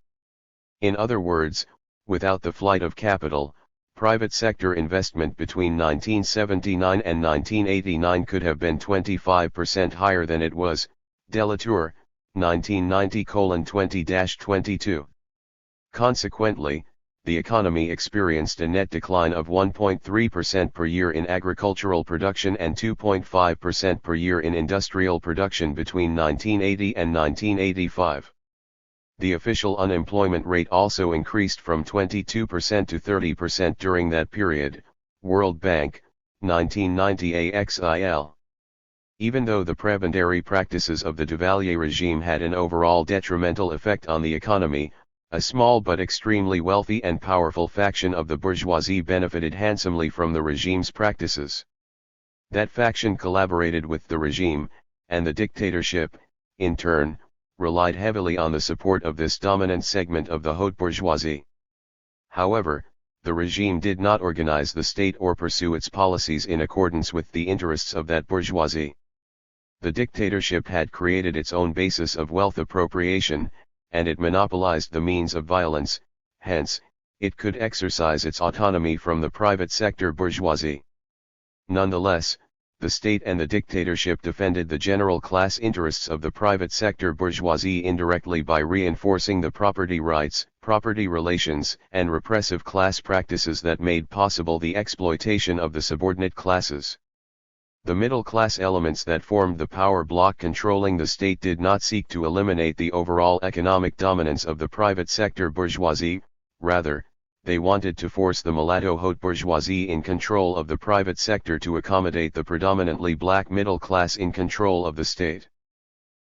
In other words, without the flight of capital, private sector investment between 1979 and 1989 could have been 25% higher than it was. Delatour, 1990:20-22. Consequently, the economy experienced a net decline of 1.3% per year in agricultural production and 2.5% per year in industrial production between 1980 and 1985. The official unemployment rate also increased from 22% to 30% during that period. World Bank, 1990 AXIL. Even though the prebendary practices of the Duvalier regime had an overall detrimental effect on the economy, a small but extremely wealthy and powerful faction of the bourgeoisie benefited handsomely from the regime's practices. That faction collaborated with the regime, and the dictatorship, in turn, relied heavily on the support of this dominant segment of the haute bourgeoisie. However, the regime did not organize the state or pursue its policies in accordance with the interests of that bourgeoisie. The dictatorship had created its own basis of wealth appropriation, and it monopolized the means of violence, hence, it could exercise its autonomy from the private sector bourgeoisie. Nonetheless, the state and the dictatorship defended the general class interests of the private sector bourgeoisie indirectly by reinforcing the property rights, property relations, and repressive class practices that made possible the exploitation of the subordinate classes. The middle class elements that formed the power bloc controlling the state did not seek to eliminate the overall economic dominance of the private sector bourgeoisie, rather, they wanted to force the mulatto haute bourgeoisie in control of the private sector to accommodate the predominantly black middle class in control of the state.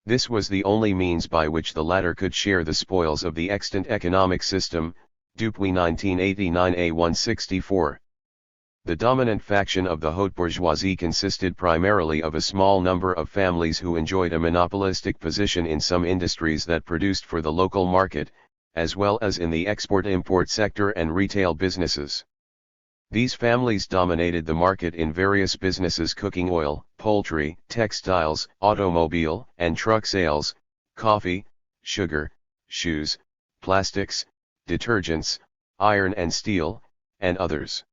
This was the only means by which the latter could share the spoils of the extant economic system. Dupuy, 1989 A164. The dominant faction of the haute bourgeoisie consisted primarily of a small number of families who enjoyed a monopolistic position in some industries that produced for the local market, as well as in the export-import sector and retail businesses. These families dominated the market in various businesses: cooking oil, poultry, textiles, automobile and truck sales, coffee, sugar, shoes, plastics, detergents, iron and steel, and others.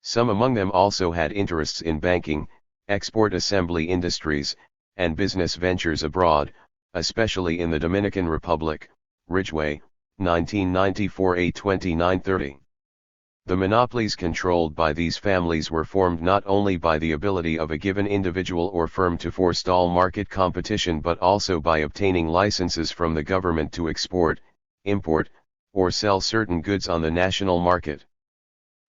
Some among them also had interests in banking, export assembly industries, and business ventures abroad, especially in the Dominican Republic. Ridgway, 1994 A2930. The monopolies controlled by these families were formed not only by the ability of a given individual or firm to forestall market competition but also by obtaining licenses from the government to export, import, or sell certain goods on the national market.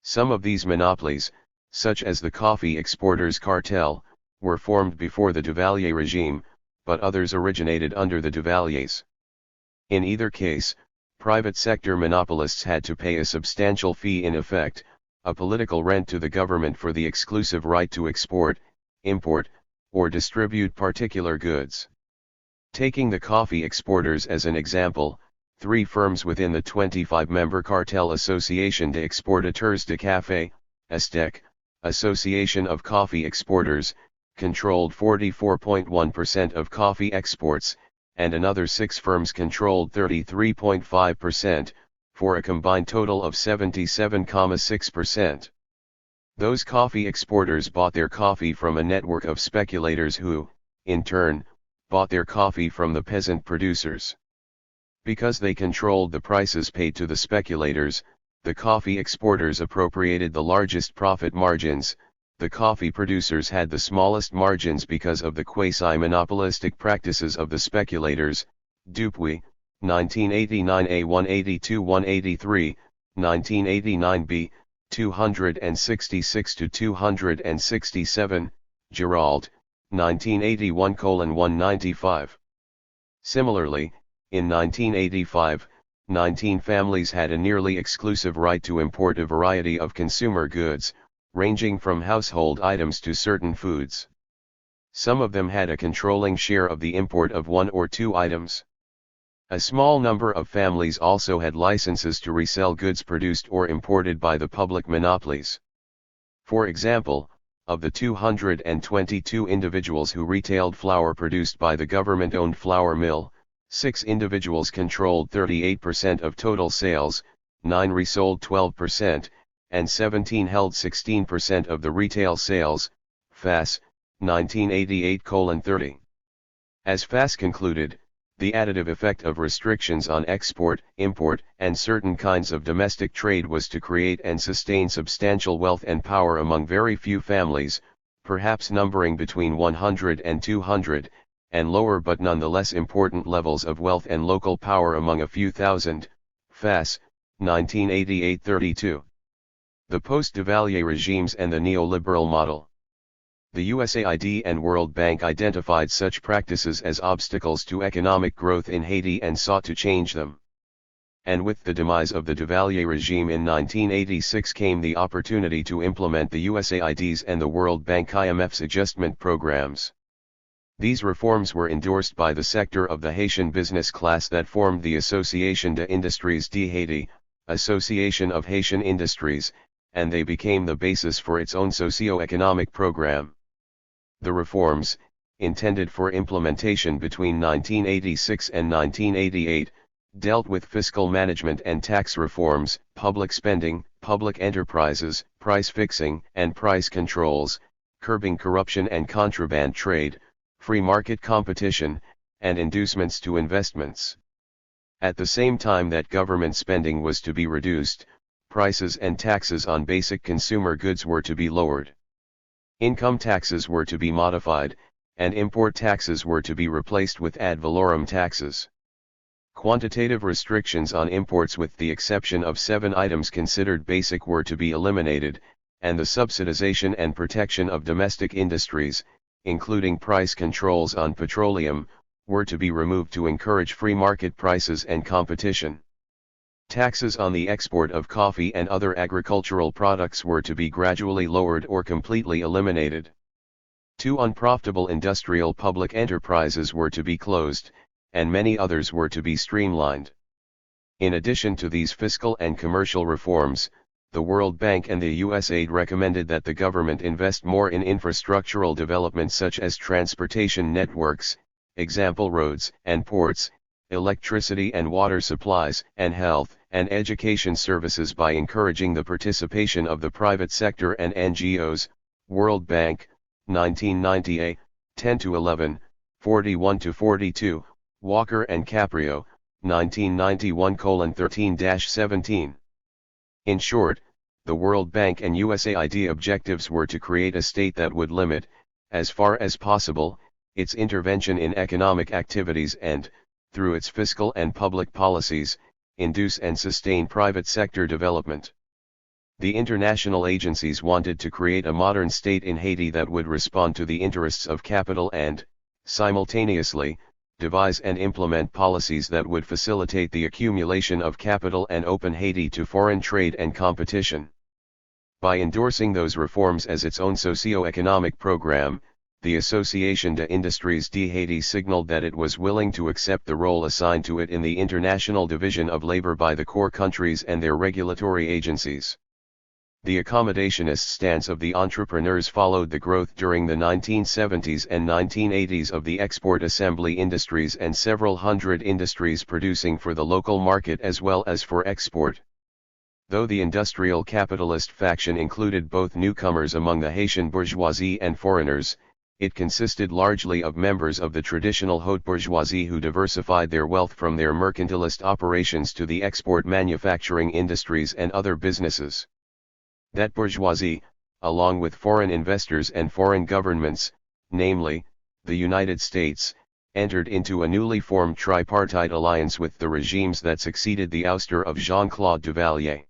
Some of these monopolies, such as the coffee exporters cartel, were formed before the Duvalier regime, but others originated under the Duvaliers. In either case, private sector monopolists had to pay a substantial fee, in effect, a political rent, to the government for the exclusive right to export, import, or distribute particular goods. Taking the coffee exporters as an example, 3 firms within the 25-member cartel Association des Exportateurs de Café, ASTEC, Association of Coffee Exporters, controlled 44.1% of coffee exports, and another 6 firms controlled 33.5%, for a combined total of 77.6%. Those coffee exporters bought their coffee from a network of speculators who, in turn, bought their coffee from the peasant producers. Because they controlled the prices paid to the speculators, the coffee exporters appropriated the largest profit margins. The coffee producers had the smallest margins because of the quasi-monopolistic practices of the speculators. Dupuy, 1989 A 182 183, 1989 B, 266 to 267, Gerald, 1981:195. Similarly, in 1985, 19 families had a nearly exclusive right to import a variety of consumer goods, ranging from household items to certain foods. Some of them had a controlling share of the import of one or two items. A small number of families also had licenses to resell goods produced or imported by the public monopolies. For example, of the 222 individuals who retailed flour produced by the government-owned flour mill, 6 individuals controlled 38% of total sales, 9 resold 12%, and 17 held 16% of the retail sales. Fass, 1988:30. As Fass concluded, the additive effect of restrictions on export, import, and certain kinds of domestic trade was to create and sustain substantial wealth and power among very few families, perhaps numbering between 100 and 200, and lower but nonetheless important levels of wealth and local power among a few thousand. Fass, 1988:32. The post-Duvalier regimes and the neoliberal model. The USAID and World Bank identified such practices as obstacles to economic growth in Haiti and sought to change them. And with the demise of the Duvalier regime in 1986 came the opportunity to implement the USAID's and the World Bank IMF's adjustment programs. These reforms were endorsed by the sector of the Haitian business class that formed the Association d'Industries de Haiti, Association of Haitian Industries, and they became the basis for its own socio-economic program. The reforms, intended for implementation between 1986 and 1988, dealt with fiscal management and tax reforms, public spending, public enterprises, price fixing and price controls, curbing corruption and contraband trade, free market competition, and inducements to investments. At the same time that government spending was to be reduced, prices and taxes on basic consumer goods were to be lowered. Income taxes were to be modified, and import taxes were to be replaced with ad valorem taxes. Quantitative restrictions on imports with the exception of 7 items considered basic were to be eliminated, and the subsidization and protection of domestic industries, including price controls on petroleum, were to be removed to encourage free market prices and competition. Taxes on the export of coffee and other agricultural products were to be gradually lowered or completely eliminated. 2 unprofitable industrial public enterprises were to be closed, and many others were to be streamlined. In addition to these fiscal and commercial reforms, the World Bank and the USAID recommended that the government invest more in infrastructural development such as transportation networks, example roads and ports, electricity and water supplies, and health and education services by encouraging the participation of the private sector and NGOs. World Bank, 1990 A, 10-11, 41-42, Walker and Caprio, 1991:13-17. In short, the World Bank and USAID objectives were to create a state that would limit, as far as possible, its intervention in economic activities and, through its fiscal and public policies, induce and sustain private sector development. The international agencies wanted to create a modern state in Haiti that would respond to the interests of capital and, simultaneously, devise and implement policies that would facilitate the accumulation of capital and open Haiti to foreign trade and competition. By endorsing those reforms as its own socio-economic program, the Association d'Industries de Haiti signaled that it was willing to accept the role assigned to it in the international division of labor by the core countries and their regulatory agencies. The accommodationist stance of the entrepreneurs followed the growth during the 1970s and 1980s of the export assembly industries and several hundred industries producing for the local market as well as for export. Though the industrial capitalist faction included both newcomers among the Haitian bourgeoisie and foreigners, it consisted largely of members of the traditional haute bourgeoisie who diversified their wealth from their mercantilist operations to the export manufacturing industries and other businesses. That bourgeoisie, along with foreign investors and foreign governments, namely, the United States, entered into a newly formed tripartite alliance with the regimes that succeeded the ouster of Jean-Claude Duvalier.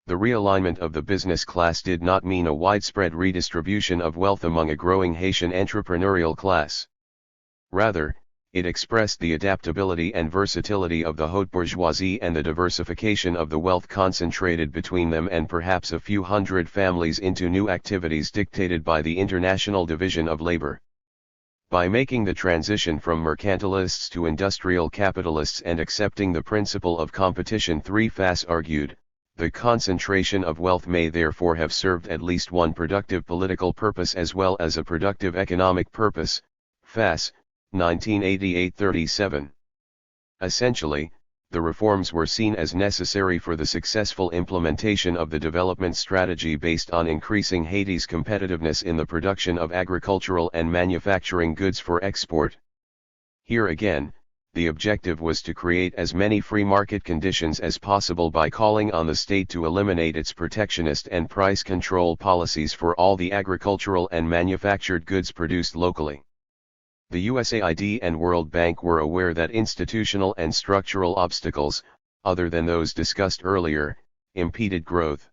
The realignment of the business class did not mean a widespread redistribution of wealth among a growing Haitian entrepreneurial class. Rather, it expressed the adaptability and versatility of the haute bourgeoisie and the diversification of the wealth concentrated between them and perhaps a few hundred families into new activities dictated by the international division of labor. By making the transition from mercantilists to industrial capitalists and accepting the principle of competition, Fass argued, the concentration of wealth may therefore have served at least one productive political purpose as well as a productive economic purpose. Fass, 1988-37. Essentially, the reforms were seen as necessary for the successful implementation of the development strategy based on increasing Haiti's competitiveness in the production of agricultural and manufacturing goods for export. Here again, the objective was to create as many free market conditions as possible by calling on the state to eliminate its protectionist and price control policies for all the agricultural and manufactured goods produced locally. The USAID and World Bank were aware that institutional and structural obstacles, other than those discussed earlier, impeded growth.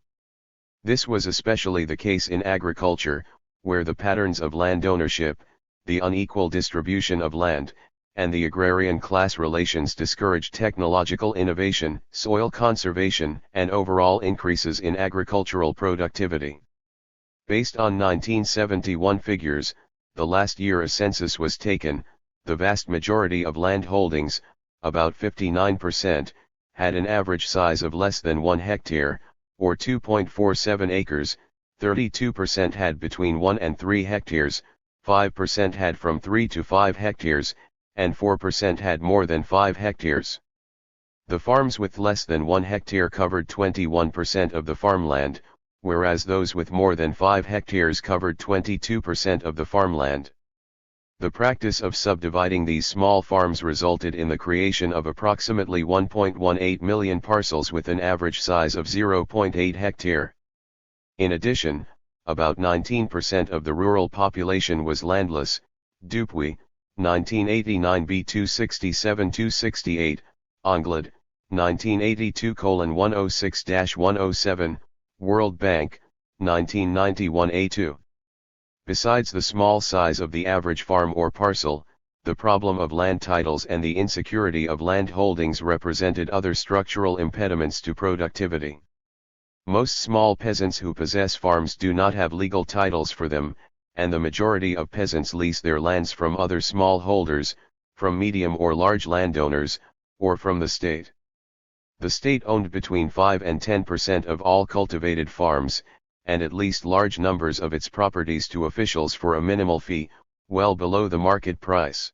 This was especially the case in agriculture, where the patterns of land ownership, the unequal distribution of land, and the agrarian class relations discouraged technological innovation, soil conservation, and overall increases in agricultural productivity. Based on 1971 figures, the last year a census was taken, the vast majority of land holdings, about 59%, had an average size of less than 1 hectare, or 2.47 acres, 32% had between 1 and 3 hectares, 5% had from 3 to 5 hectares, and 4% had more than 5 hectares. The farms with less than 1 hectare covered 21% of the farmland, whereas those with more than 5 hectares covered 22% of the farmland. The practice of subdividing these small farms resulted in the creation of approximately 1.18 million parcels with an average size of 0.8 hectare. In addition, about 19% of the rural population was landless. Dupuy, 1989 B267-268, Anglade, 1982:106-107, World Bank, 1991 A2. Besides the small size of the average farm or parcel, the problem of land titles and the insecurity of land holdings represented other structural impediments to productivity. Most small peasants who possess farms do not have legal titles for them, and the majority of peasants lease their lands from other small holders, from medium or large landowners, or from the state. The state owned between 5 and 10% of all cultivated farms, and at least large numbers of its properties to officials for a minimal fee, well below the market price.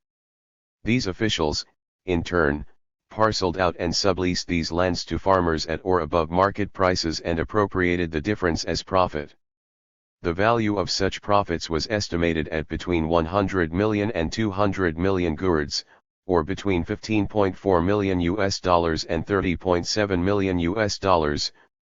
These officials, in turn, parceled out and subleased these lands to farmers at or above market prices and appropriated the difference as profit. The value of such profits was estimated at between 100 million and 200 million gourds, or between $15.4 million and $30.7 million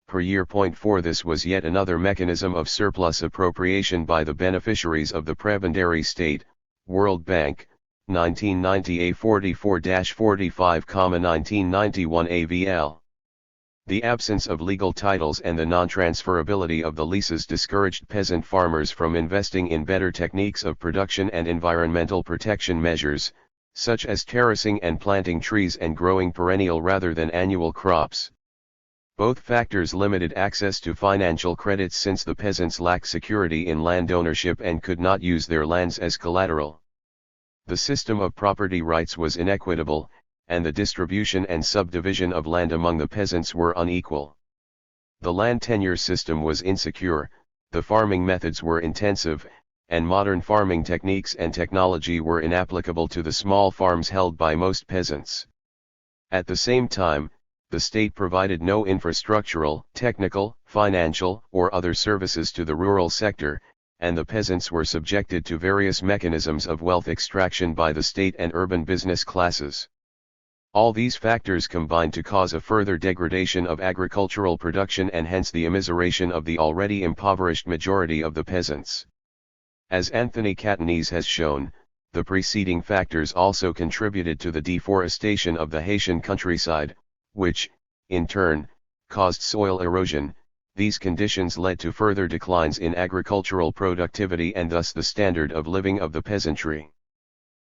per year. 4 This was yet another mechanism of surplus appropriation by the beneficiaries of the prebendary state. World Bank, 1990 A44-45, 1991 AVL. The absence of legal titles and the non-transferability of the leases discouraged peasant farmers from investing in better techniques of production and environmental protection measures, such as terracing and planting trees and growing perennial rather than annual crops. Both factors limited access to financial credits since the peasants lacked security in land ownership and could not use their lands as collateral. The system of property rights was inequitable, and the distribution and subdivision of land among the peasants were unequal. The land tenure system was insecure, the farming methods were intensive, and modern farming techniques and technology were inapplicable to the small farms held by most peasants. At the same time, the state provided no infrastructural, technical, financial, or other services to the rural sector, and the peasants were subjected to various mechanisms of wealth extraction by the state and urban business classes. All these factors combined to cause a further degradation of agricultural production and hence the immiseration of the already impoverished majority of the peasants. As Anthony Catanese has shown, The preceding factors also contributed to the deforestation of the Haitian countryside, which, in turn, caused soil erosion. These conditions led to further declines in agricultural productivity and thus the standard of living of the peasantry.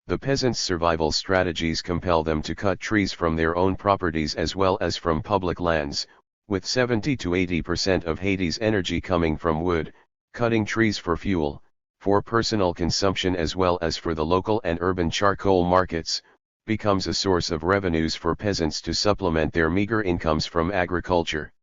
The peasants' survival strategies compel them to cut trees from their own properties as well as from public lands, with 70 to 80% of Haiti's energy coming from wood. Cutting trees for fuel, for personal consumption as well as for the local and urban charcoal markets, becomes a source of revenues for peasants to supplement their meager incomes from agriculture.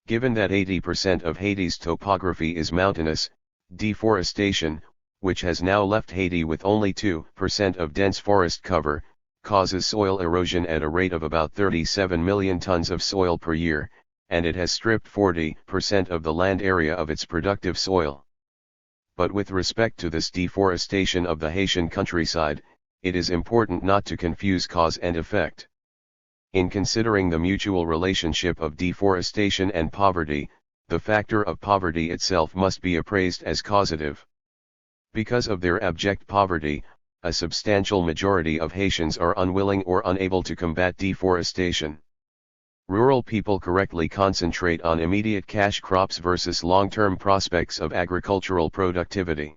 Given that 80% of Haiti's topography is mountainous, deforestation, which has now left Haiti with only 2% of dense forest cover, causes soil erosion at a rate of about 37 million tons of soil per year, and it has stripped 40% of the land area of its productive soil. But with respect to this deforestation of the Haitian countryside, it is important not to confuse cause and effect. In considering the mutual relationship of deforestation and poverty, the factor of poverty itself must be appraised as causative. Because of their abject poverty, a substantial majority of Haitians are unwilling or unable to combat deforestation. Rural people correctly concentrate on immediate cash crops versus long-term prospects of agricultural productivity.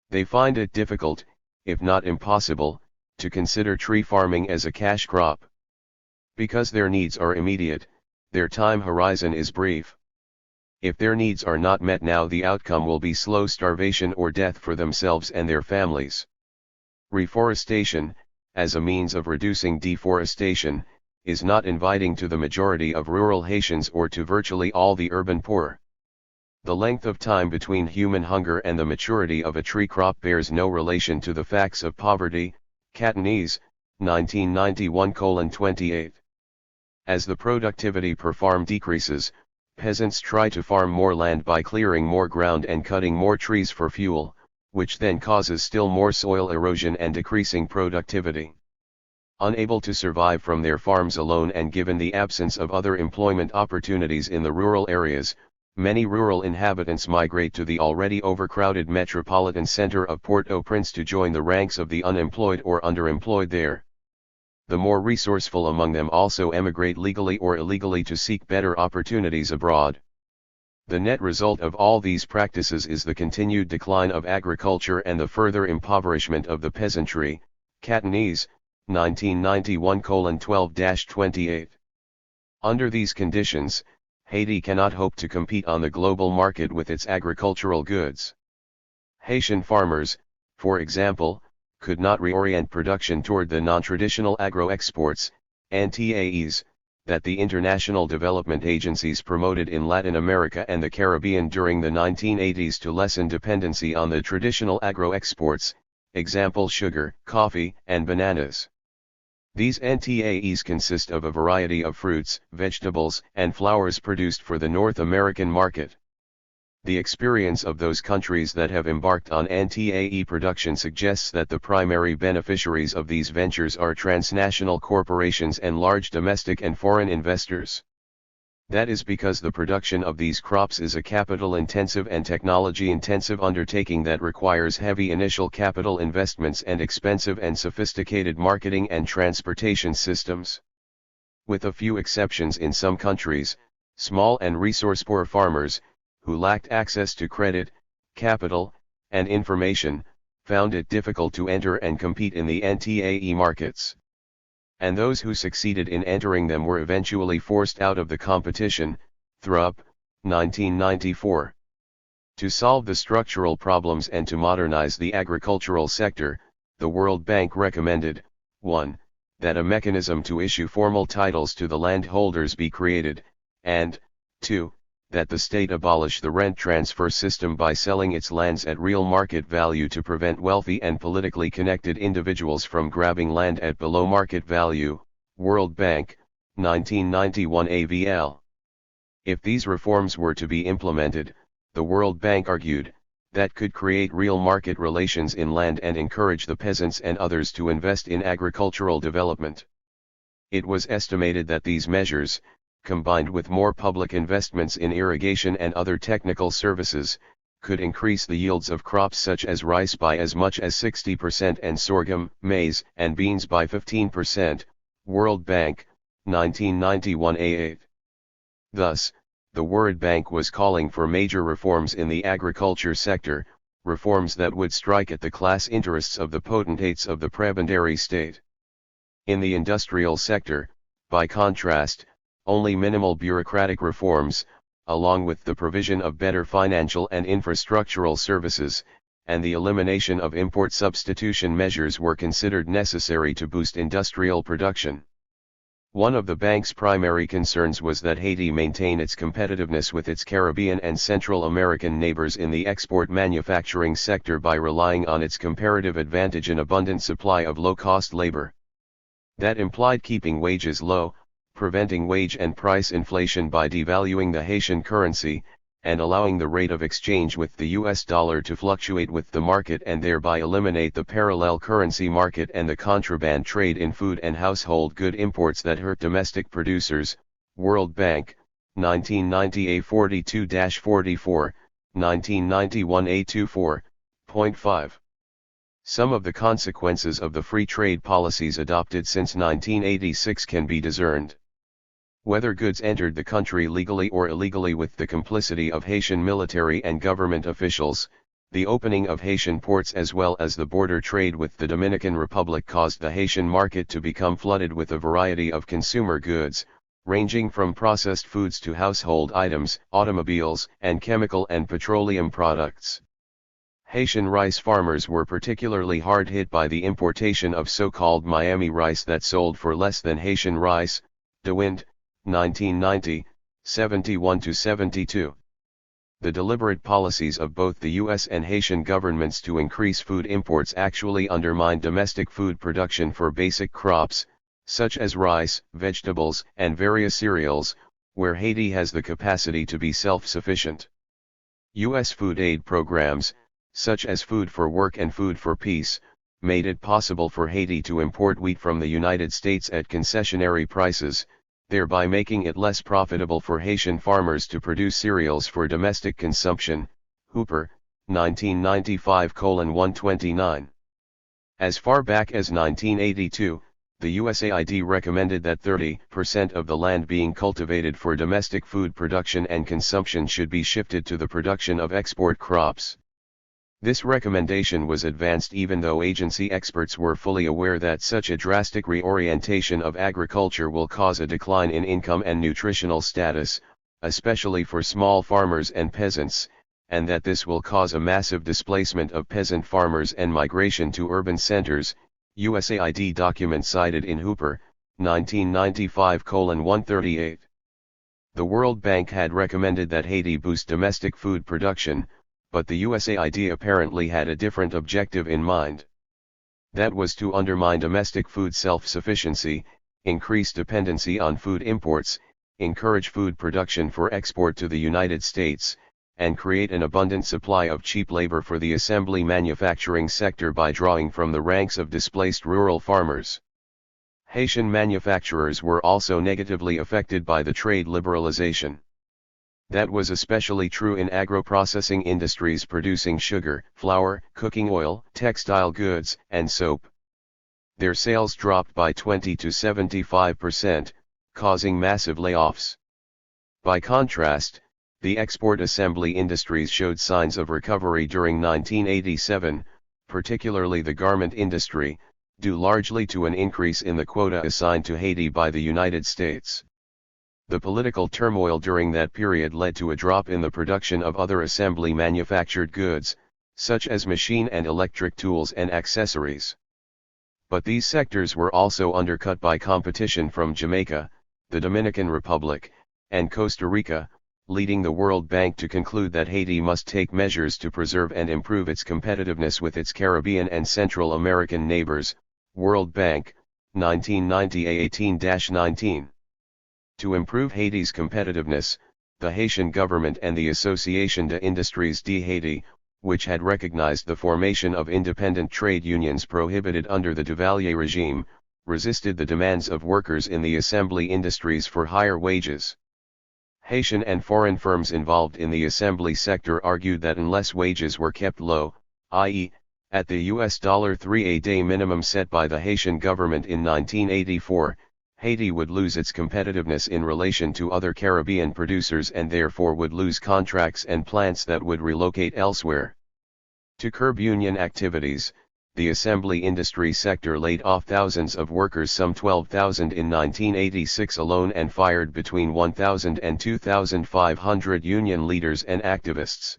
They find it difficult, if not impossible, to consider tree farming as a cash crop. Because their needs are immediate, their time horizon is brief. If their needs are not met now, the outcome will be slow starvation or death for themselves and their families. Reforestation, as a means of reducing deforestation, is not inviting to the majority of rural Haitians or to virtually all the urban poor. The length of time between human hunger and the maturity of a tree crop bears no relation to the facts of poverty. Catanese, 1991:28. As the productivity per farm decreases, peasants try to farm more land by clearing more ground and cutting more trees for fuel, which then causes still more soil erosion and decreasing productivity. Unable to survive from their farms alone and given the absence of other employment opportunities in the rural areas, many rural inhabitants migrate to the already overcrowded metropolitan center of Port-au-Prince to join the ranks of the unemployed or underemployed there. The more resourceful among them also emigrate legally or illegally to seek better opportunities abroad. The net result of all these practices is the continued decline of agriculture and the further impoverishment of the peasantry. Catanese, 1991:12-28. Under these conditions, Haiti cannot hope to compete on the global market with its agricultural goods. Haitian farmers, for example, could not reorient production toward the non-traditional agro-exports, NTAEs, that the international development agencies promoted in Latin America and the Caribbean during the 1980s to lessen dependency on the traditional agro-exports, example sugar, coffee, and bananas. These NTAEs consist of a variety of fruits, vegetables, and flowers produced for the North American market. The experience of those countries that have embarked on NTAE production suggests that the primary beneficiaries of these ventures are transnational corporations and large domestic and foreign investors. That is because the production of these crops is a capital-intensive and technology-intensive undertaking that requires heavy initial capital investments and expensive and sophisticated marketing and transportation systems. With a few exceptions in some countries, small and resource-poor farmers, who lacked access to credit, capital, and information, found it difficult to enter and compete in the NTAE markets. And those who succeeded in entering them were eventually forced out of the competition. Thrupp, 1994. To solve the structural problems and to modernize the agricultural sector, the World Bank recommended, 1. That a mechanism to issue formal titles to the landholders be created, and, 2. That the state abolish the rent transfer system by selling its lands at real market value to prevent wealthy and politically connected individuals from grabbing land at below market value. World Bank, 1991 AVL. If these reforms were to be implemented, the World Bank argued, that could create real market relations in land and encourage the peasants and others to invest in agricultural development. It was estimated that these measures, combined with more public investments in irrigation and other technical services, could increase the yields of crops such as rice by as much as 60% and sorghum, maize, and beans by 15%, World Bank, 1991a8. Thus, the World Bank was calling for major reforms in the agriculture sector, reforms that would strike at the class interests of the potentates of the prebendary state. In the industrial sector, by contrast, only minimal bureaucratic reforms, along with the provision of better financial and infrastructural services, and the elimination of import substitution measures were considered necessary to boost industrial production. One of the bank's primary concerns was that Haiti maintain its competitiveness with its Caribbean and Central American neighbors in the export manufacturing sector by relying on its comparative advantage and abundant supply of low-cost labor. That implied keeping wages low, preventing wage and price inflation by devaluing the Haitian currency, and allowing the rate of exchange with the US dollar to fluctuate with the market and thereby eliminate the parallel currency market and the contraband trade in food and household good imports that hurt domestic producers. World Bank, 1990 A42-44, 1991 A24.5. Some of the consequences of the free trade policies adopted since 1986 can be discerned. Whether goods entered the country legally or illegally with the complicity of Haitian military and government officials, the opening of Haitian ports as well as the border trade with the Dominican Republic caused the Haitian market to become flooded with a variety of consumer goods, ranging from processed foods to household items, automobiles, and chemical and petroleum products. Haitian rice farmers were particularly hard hit by the importation of so-called Miami rice that sold for less than Haitian rice. DeWind, 1990, 71-72. The deliberate policies of both the U.S. and Haitian governments to increase food imports actually undermined domestic food production for basic crops, such as rice, vegetables, and various cereals, where Haiti has the capacity to be self-sufficient. U.S. food aid programs, such as Food for Work and Food for Peace, made it possible for Haiti to import wheat from the United States at concessionary prices, thereby making it less profitable for Haitian farmers to produce cereals for domestic consumption. Hooper, 1995:129. As far back as 1982, the USAID recommended that 30% of the land being cultivated for domestic food production and consumption should be shifted to the production of export crops. This recommendation was advanced even though agency experts were fully aware that such a drastic reorientation of agriculture will cause a decline in income and nutritional status, especially for small farmers and peasants, and that this will cause a massive displacement of peasant farmers and migration to urban centers. USAID document cited in Hooper, 1995:138. The World Bank had recommended that Haiti boost domestic food production, but the USAID apparently had a different objective in mind. That was to undermine domestic food self-sufficiency, increase dependency on food imports, encourage food production for export to the United States, and create an abundant supply of cheap labor for the assembly manufacturing sector by drawing from the ranks of displaced rural farmers. Haitian manufacturers were also negatively affected by the trade liberalization. That was especially true in agro-processing industries producing sugar, flour, cooking oil, textile goods, and soap. Their sales dropped by 20 to 75%, causing massive layoffs. By contrast, the export assembly industries showed signs of recovery during 1987, particularly the garment industry, due largely to an increase in the quota assigned to Haiti by the United States. The political turmoil during that period led to a drop in the production of other assembly manufactured goods, such as machine and electric tools and accessories. But these sectors were also undercut by competition from Jamaica, the Dominican Republic, and Costa Rica, leading the World Bank to conclude that Haiti must take measures to preserve and improve its competitiveness with its Caribbean and Central American neighbors. World Bank, 1990 A18-19. To improve Haiti's competitiveness, the Haitian government and the Association des Industries de Haiti, which had recognized the formation of independent trade unions prohibited under the Duvalier regime, resisted the demands of workers in the assembly industries for higher wages. Haitian and foreign firms involved in the assembly sector argued that unless wages were kept low, i.e., at the $3 a day minimum set by the Haitian government in 1984, Haiti would lose its competitiveness in relation to other Caribbean producers and therefore would lose contracts and plants that would relocate elsewhere. To curb union activities, the assembly industry sector laid off thousands of workers, some 12,000 in 1986 alone, and fired between 1,000 and 2,500 union leaders and activists.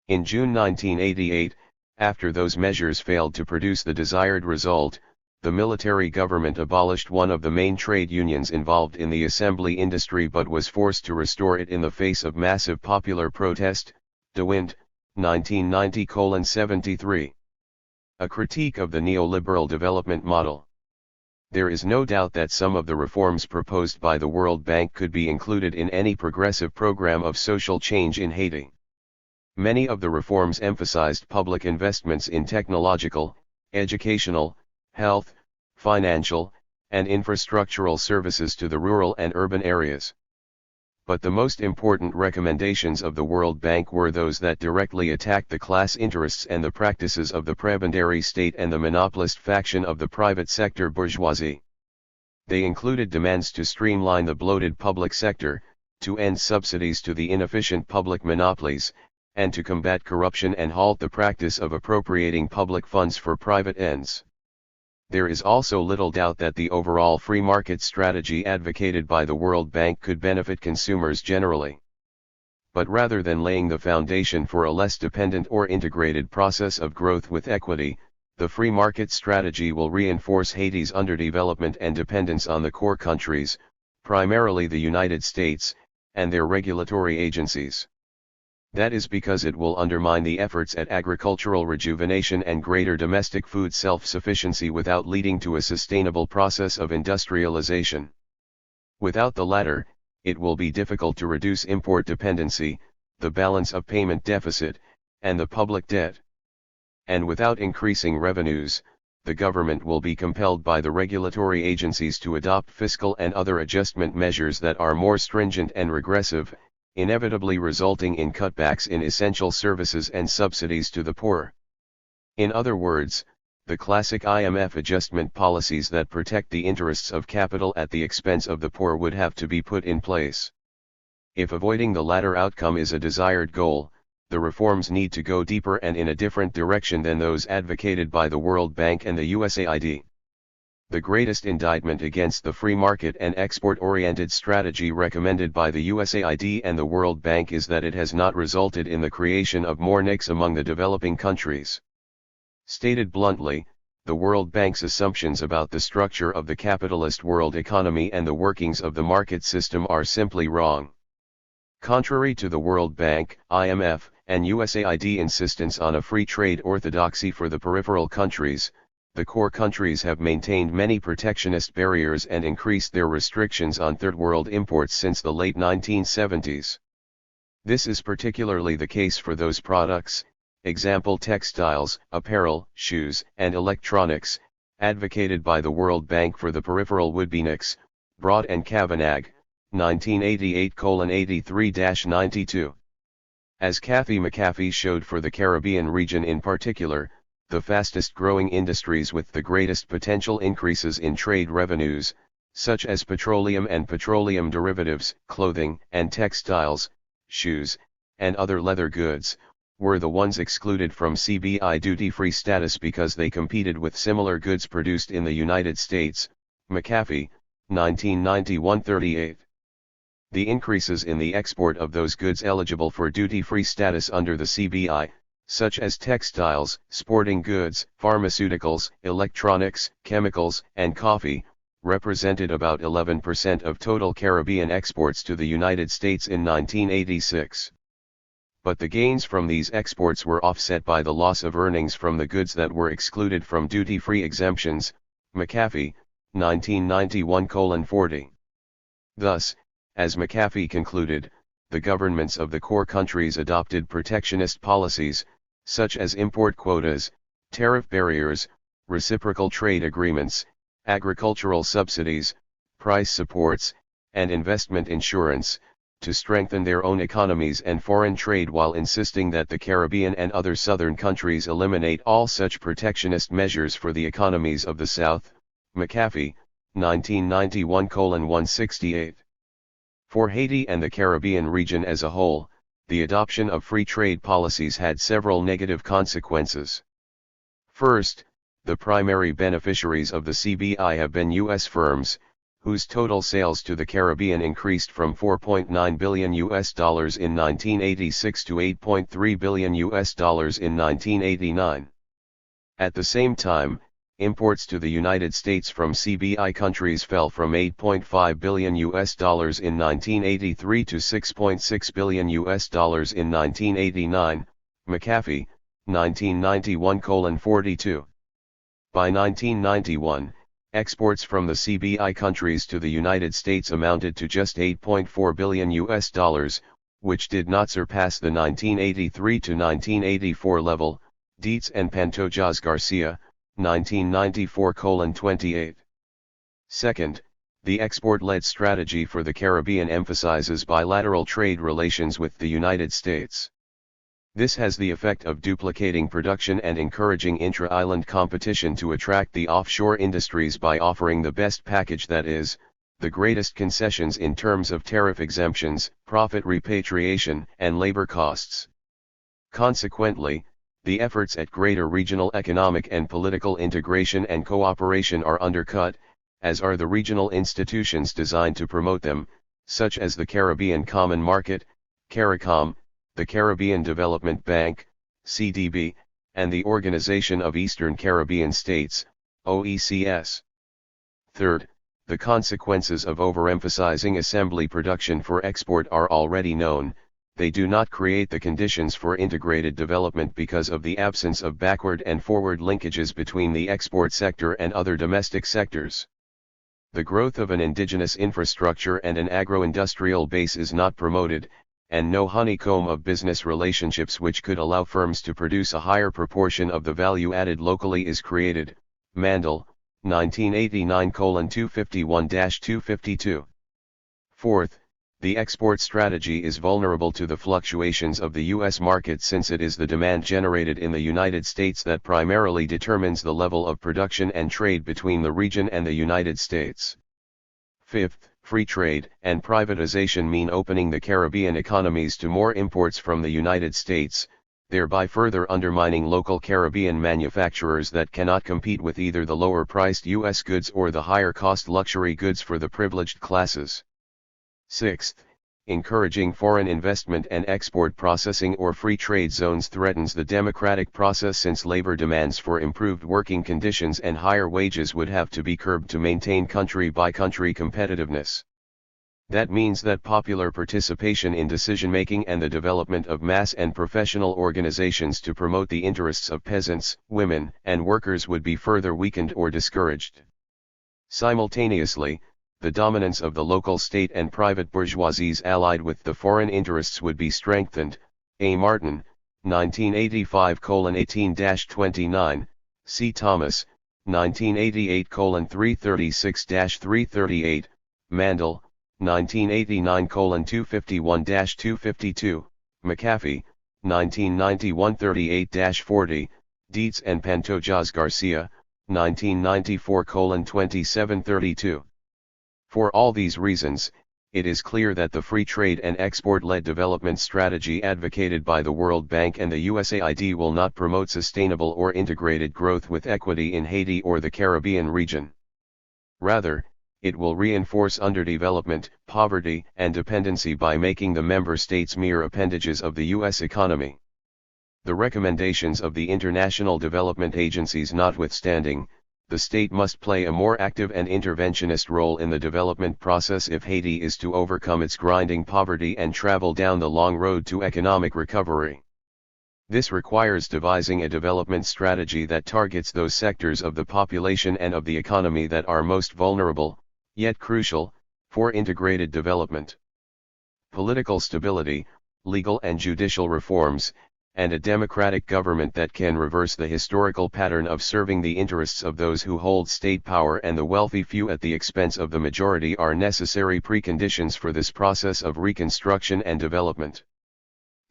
In June 1988, after those measures failed to produce the desired result, the military government abolished one of the main trade unions involved in the assembly industry but was forced to restore it in the face of massive popular protest. DeWind, 1990:73. A critique of the neoliberal development model. There is no doubt that some of the reforms proposed by the World Bank could be included in any progressive program of social change in Haiti. Many of the reforms emphasized public investments in technological, educational, health, financial, and infrastructural services to the rural and urban areas. But the most important recommendations of the World Bank were those that directly attacked the class interests and the practices of the prebendary state and the monopolist faction of the private sector bourgeoisie. They included demands to streamline the bloated public sector, to end subsidies to the inefficient public monopolies, and to combat corruption and halt the practice of appropriating public funds for private ends. There is also little doubt that the overall free market strategy advocated by the World Bank could benefit consumers generally. But rather than laying the foundation for a less dependent or integrated process of growth with equity, the free market strategy will reinforce Haiti's underdevelopment and dependence on the core countries, primarily the United States, and their regulatory agencies. That is because it will undermine the efforts at agricultural rejuvenation and greater domestic food self-sufficiency without leading to a sustainable process of industrialization. Without the latter, it will be difficult to reduce import dependency, the balance of payment deficit, and the public debt. And without increasing revenues, the government will be compelled by the regulatory agencies to adopt fiscal and other adjustment measures that are more stringent and regressive, inevitably resulting in cutbacks in essential services and subsidies to the poor. In other words, the classic IMF adjustment policies that protect the interests of capital at the expense of the poor would have to be put in place. If avoiding the latter outcome is a desired goal, the reforms need to go deeper and in a different direction than those advocated by the World Bank and the USAID. The greatest indictment against the free market and export-oriented strategy recommended by the USAID and the World Bank is that it has not resulted in the creation of more NICs among the developing countries. Stated bluntly, the World Bank's assumptions about the structure of the capitalist world economy and the workings of the market system are simply wrong. Contrary to the World Bank, IMF, and USAID insistence on a free trade orthodoxy for the peripheral countries, the core countries have maintained many protectionist barriers and increased their restrictions on third world imports since the late 1970s. This is particularly the case for those products, example textiles, apparel, shoes, and electronics, advocated by the World Bank for the peripheral would-be NICs, Broad and Kavanagh, 1988:83-92. As Cathy McAfee showed for the Caribbean region in particular, the fastest growing industries with the greatest potential increases in trade revenues, such as petroleum and petroleum derivatives, clothing and textiles, shoes, and other leather goods, were the ones excluded from CBI duty-free status because they competed with similar goods produced in the United States. McAfee, 1991-38. The increases in the export of those goods eligible for duty-free status under the CBI, such as textiles, sporting goods, pharmaceuticals, electronics, chemicals, and coffee, represented about 11% of total Caribbean exports to the United States in 1986. But the gains from these exports were offset by the loss of earnings from the goods that were excluded from duty-free exemptions. McAfee, 1991:40. Thus, as McAfee concluded, the governments of the core countries adopted protectionist policies, such as import quotas, tariff barriers, reciprocal trade agreements, agricultural subsidies, price supports, and investment insurance, to strengthen their own economies and foreign trade while insisting that the Caribbean and other southern countries eliminate all such protectionist measures for the economies of the South. McAfee, 1991:168. For Haiti and the Caribbean region as a whole, the adoption of free trade policies had several negative consequences. First, the primary beneficiaries of the CBI have been U.S. firms, whose total sales to the Caribbean increased from $4.9 billion in 1986 to $8.3 billion in 1989. At the same time, imports to the United States from CBI countries fell from $8.5 billion in 1983 to $6.6 billion in 1989. McAfee, 1991:42. By 1991, exports from the CBI countries to the United States amounted to just $8.4 billion, which did not surpass the 1983 to 1984 level. Dietz and Pantojas Garcia, 1994:28. Second, the export-led strategy for the Caribbean emphasizes bilateral trade relations with the United States. This has the effect of duplicating production and encouraging intra-island competition to attract the offshore industries by offering the best package, that is, the greatest concessions in terms of tariff exemptions, profit repatriation, and labor costs. Consequently, the efforts at greater regional economic and political integration and cooperation are undercut, as are the regional institutions designed to promote them, such as the Caribbean Common Market, CARICOM, the Caribbean Development Bank, CDB, and the Organization of Eastern Caribbean States, OECS. Third, the consequences of overemphasizing assembly production for export are already known. They do not create the conditions for integrated development because of the absence of backward and forward linkages between the export sector and other domestic sectors. The growth of an indigenous infrastructure and an agro-industrial base is not promoted, and no honeycomb of business relationships which could allow firms to produce a higher proportion of the value added locally is created. Mandel, 1989:251-252. Fourth, the export strategy is vulnerable to the fluctuations of the U.S. market, since it is the demand generated in the United States that primarily determines the level of production and trade between the region and the United States. Fifth, free trade and privatization mean opening the Caribbean economies to more imports from the United States, thereby further undermining local Caribbean manufacturers that cannot compete with either the lower-priced U.S. goods or the higher-cost luxury goods for the privileged classes. Sixth, encouraging foreign investment and export processing or free trade zones threatens the democratic process, since labor demands for improved working conditions and higher wages would have to be curbed to maintain country-by-country competitiveness. That means that popular participation in decision-making and the development of mass and professional organizations to promote the interests of peasants, women, and workers would be further weakened or discouraged. Simultaneously, the dominance of the local state and private bourgeoisies allied with the foreign interests would be strengthened. A. Martin, 1985:18-29, C. Thomas, 1988:336-338, Mandel, 1989:251-252, McAfee, 1991:38-40, Dietz and Pantojas Garcia, 1994:2732. For all these reasons, it is clear that the free trade and export-led development strategy advocated by the World Bank and the USAID will not promote sustainable or integrated growth with equity in Haiti or the Caribbean region. Rather, it will reinforce underdevelopment, poverty, and dependency by making the member states mere appendages of the U.S. economy. The recommendations of the international development agencies notwithstanding, the state must play a more active and interventionist role in the development process if Haiti is to overcome its grinding poverty and travel down the long road to economic recovery. This requires devising a development strategy that targets those sectors of the population and of the economy that are most vulnerable, yet crucial, for integrated development. Political stability, legal and judicial reforms, and a democratic government that can reverse the historical pattern of serving the interests of those who hold state power and the wealthy few at the expense of the majority are necessary preconditions for this process of reconstruction and development.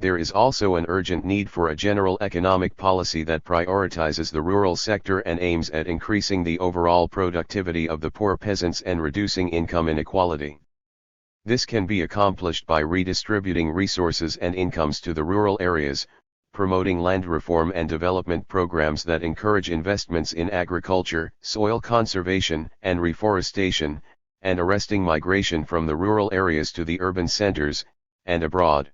There is also an urgent need for a general economic policy that prioritizes the rural sector and aims at increasing the overall productivity of the poor peasants and reducing income inequality. This can be accomplished by redistributing resources and incomes to the rural areas, promoting land reform and development programs that encourage investments in agriculture, soil conservation, and reforestation, and arresting migration from the rural areas to the urban centers, and abroad.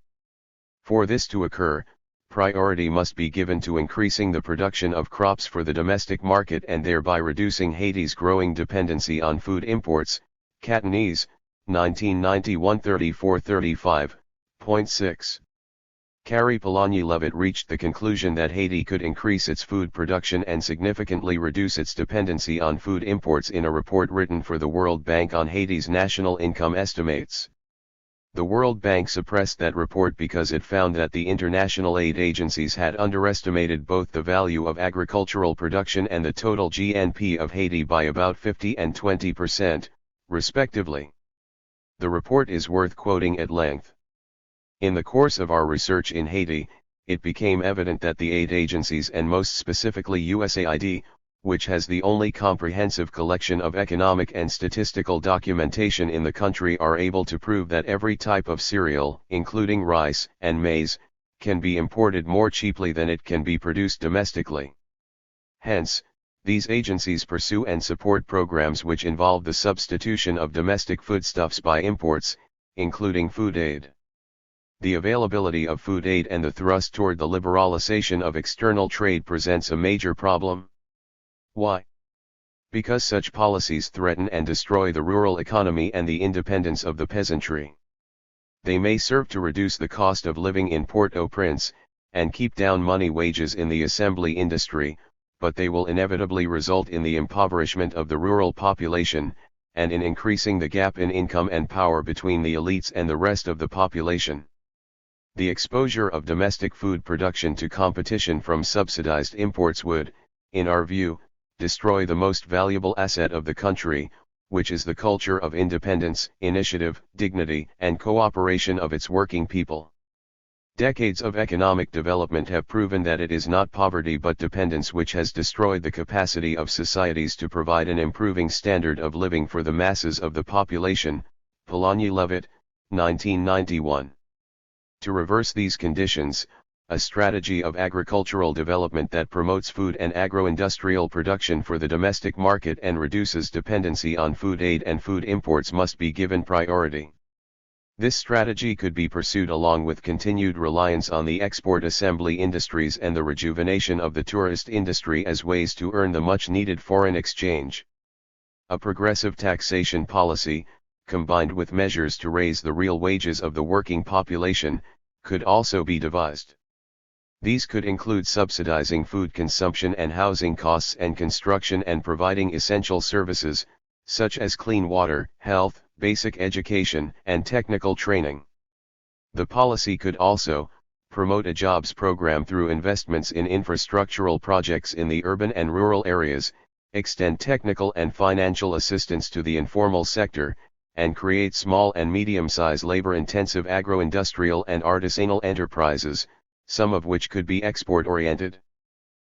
For this to occur, priority must be given to increasing the production of crops for the domestic market and thereby reducing Haiti's growing dependency on food imports. Catanese, 1991 34-35.6. Carrie Polanyi-Levitt reached the conclusion that Haiti could increase its food production and significantly reduce its dependency on food imports in a report written for the World Bank on Haiti's national income estimates. The World Bank suppressed that report because it found that the international aid agencies had underestimated both the value of agricultural production and the total GNP of Haiti by about 50 and 20%, respectively. The report is worth quoting at length. In the course of our research in Haiti, it became evident that the aid agencies and most specifically USAID, which has the only comprehensive collection of economic and statistical documentation in the country, are able to prove that every type of cereal, including rice and maize, can be imported more cheaply than it can be produced domestically. Hence, these agencies pursue and support programs which involve the substitution of domestic foodstuffs by imports, including food aid. The availability of food aid and the thrust toward the liberalization of external trade presents a major problem. Why? Because such policies threaten and destroy the rural economy and the independence of the peasantry. They may serve to reduce the cost of living in Port-au-Prince, and keep down money wages in the assembly industry, but they will inevitably result in the impoverishment of the rural population, and in increasing the gap in income and power between the elites and the rest of the population. The exposure of domestic food production to competition from subsidized imports would, in our view, destroy the most valuable asset of the country, which is the culture of independence, initiative, dignity, and cooperation of its working people. Decades of economic development have proven that it is not poverty but dependence which has destroyed the capacity of societies to provide an improving standard of living for the masses of the population. Polanyi-Levitt, 1991. To reverse these conditions, a strategy of agricultural development that promotes food and agro-industrial production for the domestic market and reduces dependency on food aid and food imports must be given priority. This strategy could be pursued along with continued reliance on the export assembly industries and the rejuvenation of the tourist industry as ways to earn the much-needed foreign exchange. A progressive taxation policy, combined with measures to raise the real wages of the working population, could also be devised. These could include subsidizing food consumption and housing costs and construction and providing essential services, such as clean water, health, basic education, and technical training. The policy could also promote a jobs program through investments in infrastructural projects in the urban and rural areas, extend technical and financial assistance to the informal sector, and create small and medium-sized labor-intensive agro-industrial and artisanal enterprises, some of which could be export-oriented.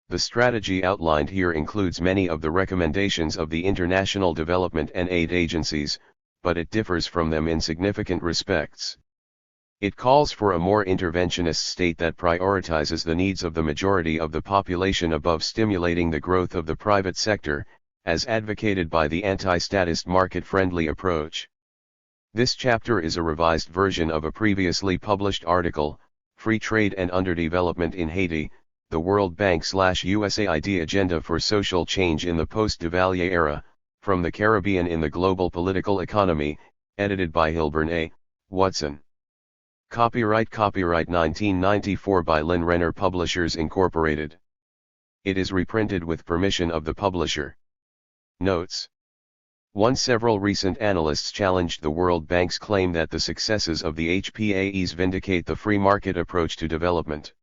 The strategy outlined here includes many of the recommendations of the international development and aid agencies, but it differs from them in significant respects. It calls for a more interventionist state that prioritizes the needs of the majority of the population above stimulating the growth of the private sector, as advocated by the anti-statist market-friendly approach. This chapter is a revised version of a previously published article, Free Trade and Underdevelopment in Haiti, the World Bank/USAID Agenda for Social Change in the Post-Duvalier Era, From the Caribbean in the Global Political Economy, edited by Hilburn A. Watson. Copyright 1994 by Lynn Renner Publishers Incorporated. It is reprinted with permission of the publisher. Notes. 1. Several recent analysts challenged the World Bank's claim that the successes of the HPAEs vindicate the free market approach to development.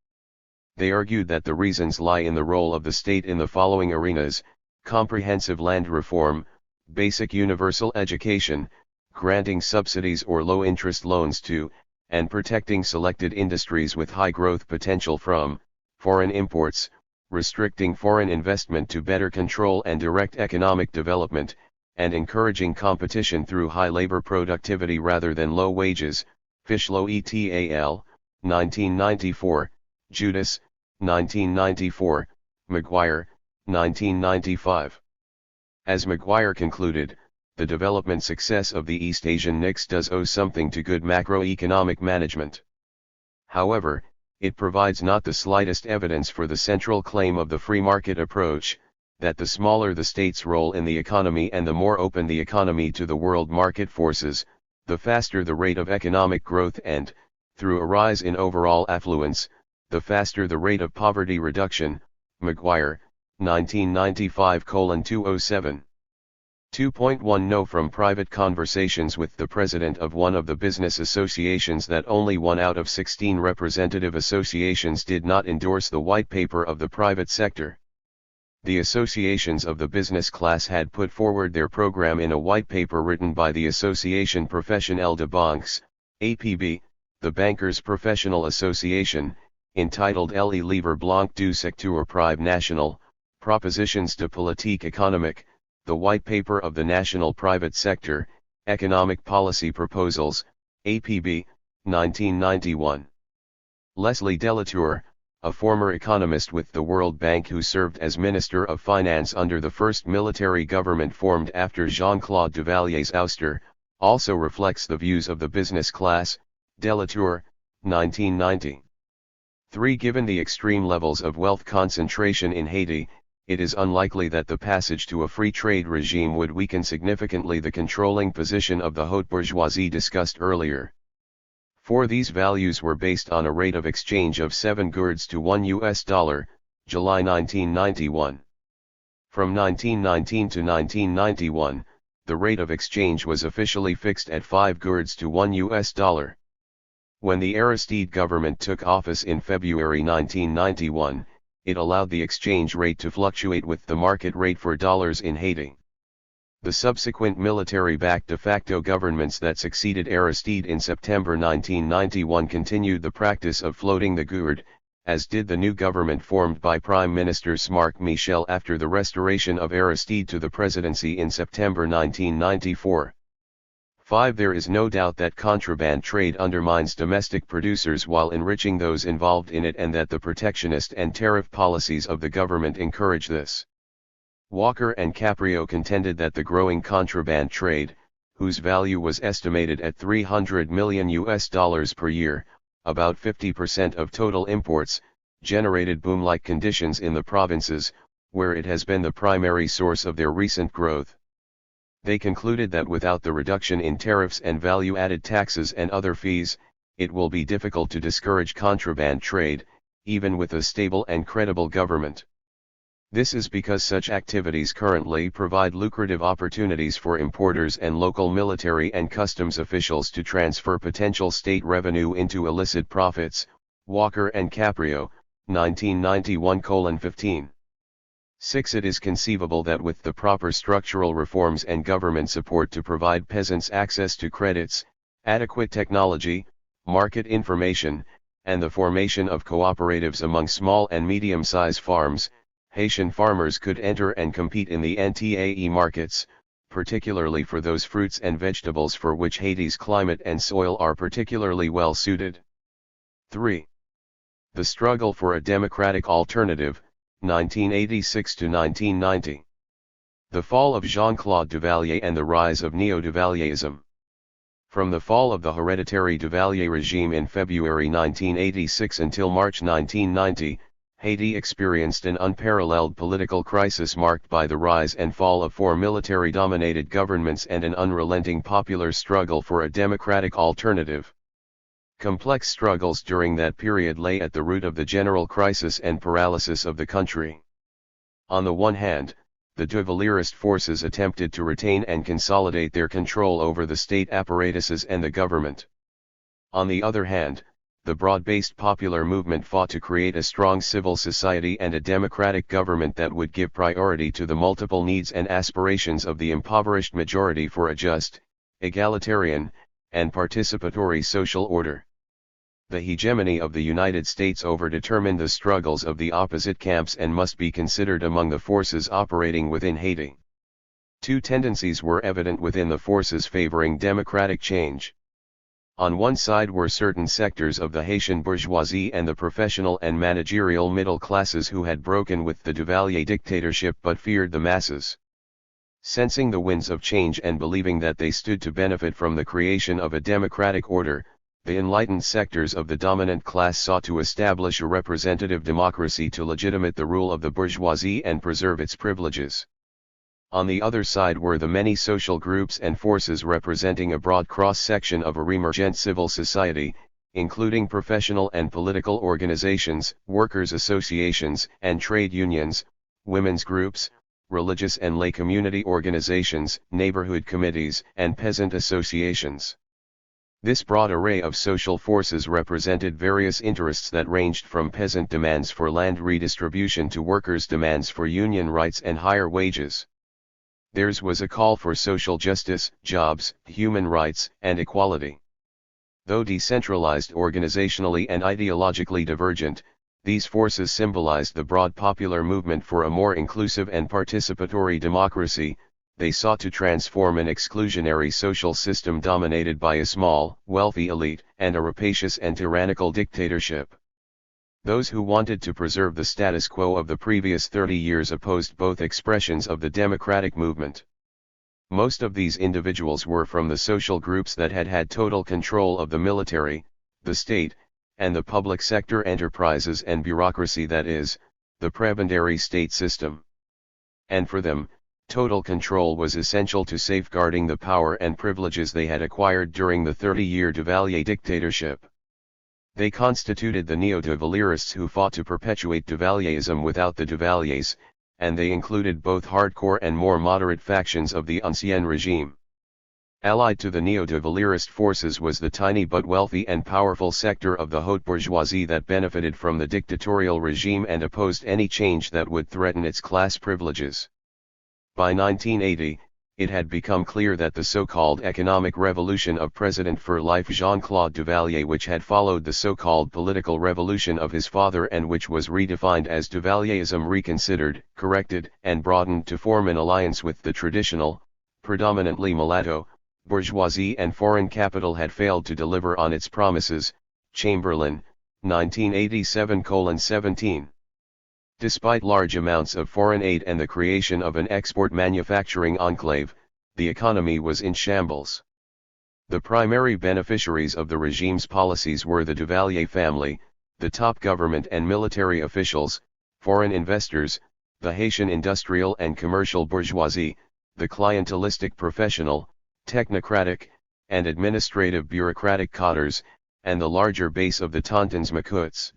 They argued that the reasons lie in the role of the state in the following arenas: comprehensive land reform, basic universal education, granting subsidies or low-interest loans to, and protecting selected industries with high growth potential from, foreign imports, restricting foreign investment to better control and direct economic development, and encouraging competition through high labor productivity rather than low wages. Fishlow et al., 1994, Judas, 1994, McGuire, 1995. As McGuire concluded, the development success of the East Asian NICs does owe something to good macroeconomic management. However, it provides not the slightest evidence for the central claim of the free market approach, that the smaller the state's role in the economy and the more open the economy to the world market forces, the faster the rate of economic growth and, through a rise in overall affluence, the faster the rate of poverty reduction. McGuire, 1995:207. 2.1 Know from private conversations with the president of one of the business associations that only 1 out of 16 representative associations did not endorse the white paper of the private sector. The associations of the business class had put forward their program in a white paper written by the Association Professionnelle de Banques, APB, the Bankers Professional Association, entitled Le Livre Blanc du Secteur Privé National, Propositions de Politique Économique, the White Paper of the National Private Sector, Economic Policy Proposals, APB, 1991. Leslie Delatour, a former economist with the World Bank who served as Minister of Finance under the first military government formed after Jean-Claude Duvalier's ouster, also reflects the views of the business class. Delatour, 1990. 3. Given the extreme levels of wealth concentration in Haiti, it is unlikely that the passage to a free trade regime would weaken significantly the controlling position of the haute bourgeoisie discussed earlier. 4. These values were based on a rate of exchange of 7 gourds to $1, July 1991. From 1919 to 1991, the rate of exchange was officially fixed at 5 gourds to $1. When the Aristide government took office in February 1991, it allowed the exchange rate to fluctuate with the market rate for dollars in Haiti. The subsequent military-backed de facto governments that succeeded Aristide in September 1991 continued the practice of floating the gourd, as did the new government formed by Prime Minister Marc Michel after the restoration of Aristide to the presidency in September 1994. 5. There is no doubt that contraband trade undermines domestic producers while enriching those involved in it, and that the protectionist and tariff policies of the government encourage this. Walker and Caprio contended that the growing contraband trade, whose value was estimated at $300 million per year, about 50% of total imports, generated boom-like conditions in the provinces, where it has been the primary source of their recent growth. They concluded that without the reduction in tariffs and value-added taxes and other fees, it will be difficult to discourage contraband trade, even with a stable and credible government. This is because such activities currently provide lucrative opportunities for importers and local military and customs officials to transfer potential state revenue into illicit profits. Walker and Caprio, 1991:15. 6. It is conceivable that with the proper structural reforms and government support to provide peasants access to credits, adequate technology, market information, and the formation of cooperatives among small and medium-sized farms, Haitian farmers could enter and compete in the NTAE markets, particularly for those fruits and vegetables for which Haiti's climate and soil are particularly well suited. 3. The struggle for a democratic alternative, 1986 to 1990. The fall of Jean-Claude Duvalier and the rise of neo-Duvalierism. From the fall of the hereditary Duvalier regime in February 1986 until March 1990, Haiti experienced an unparalleled political crisis marked by the rise and fall of 4 military-dominated governments and an unrelenting popular struggle for a democratic alternative. Complex struggles during that period lay at the root of the general crisis and paralysis of the country. On the one hand, the Duvalierist forces attempted to retain and consolidate their control over the state apparatuses and the government. On the other hand, the broad-based popular movement fought to create a strong civil society and a democratic government that would give priority to the multiple needs and aspirations of the impoverished majority for a just, egalitarian, and participatory social order. The hegemony of the United States overdetermined the struggles of the opposite camps and must be considered among the forces operating within Haiti. Two tendencies were evident within the forces favoring democratic change. On one side were certain sectors of the Haitian bourgeoisie and the professional and managerial middle classes who had broken with the Duvalier dictatorship but feared the masses. Sensing the winds of change and believing that they stood to benefit from the creation of a democratic order, the enlightened sectors of the dominant class sought to establish a representative democracy to legitimate the rule of the bourgeoisie and preserve its privileges. On the other side were the many social groups and forces representing a broad cross-section of a reemergent civil society, including professional and political organizations, workers' associations and trade unions, women's groups, religious and lay community organizations, neighborhood committees, and peasant associations. This broad array of social forces represented various interests that ranged from peasant demands for land redistribution to workers' demands for union rights and higher wages. Theirs was a call for social justice, jobs, human rights, and equality. Though decentralized organizationally and ideologically divergent, these forces symbolized the broad popular movement for a more inclusive and participatory democracy. They sought to transform an exclusionary social system dominated by a small, wealthy elite, and a rapacious and tyrannical dictatorship. Those who wanted to preserve the status quo of the previous 30 years opposed both expressions of the democratic movement. Most of these individuals were from the social groups that had had total control of the military, the state, and the public sector enterprises and bureaucracy, that is, the prebendary state system. And for them, total control was essential to safeguarding the power and privileges they had acquired during the 30-year Duvalier dictatorship. They constituted the neo-Duvalieristes who fought to perpetuate Duvalierism without the Duvaliers, and they included both hardcore and more moderate factions of the Ancien regime. Allied to the neo-Duvalierist forces was the tiny but wealthy and powerful sector of the haute bourgeoisie that benefited from the dictatorial regime and opposed any change that would threaten its class privileges. By 1980, it had become clear that the so-called economic revolution of President for Life Jean-Claude Duvalier, which had followed the so-called political revolution of his father and which was redefined as Duvalierism reconsidered, corrected, and broadened to form an alliance with the traditional, predominantly mulatto, bourgeoisie and foreign capital, had failed to deliver on its promises. Chamberlain, 1987:17. Despite large amounts of foreign aid and the creation of an export manufacturing enclave, the economy was in shambles. The primary beneficiaries of the regime's policies were the Duvalier family, the top government and military officials, foreign investors, the Haitian industrial and commercial bourgeoisie, the clientelistic professional, technocratic, and administrative bureaucratic cadres, and the larger base of the tontins macoutes.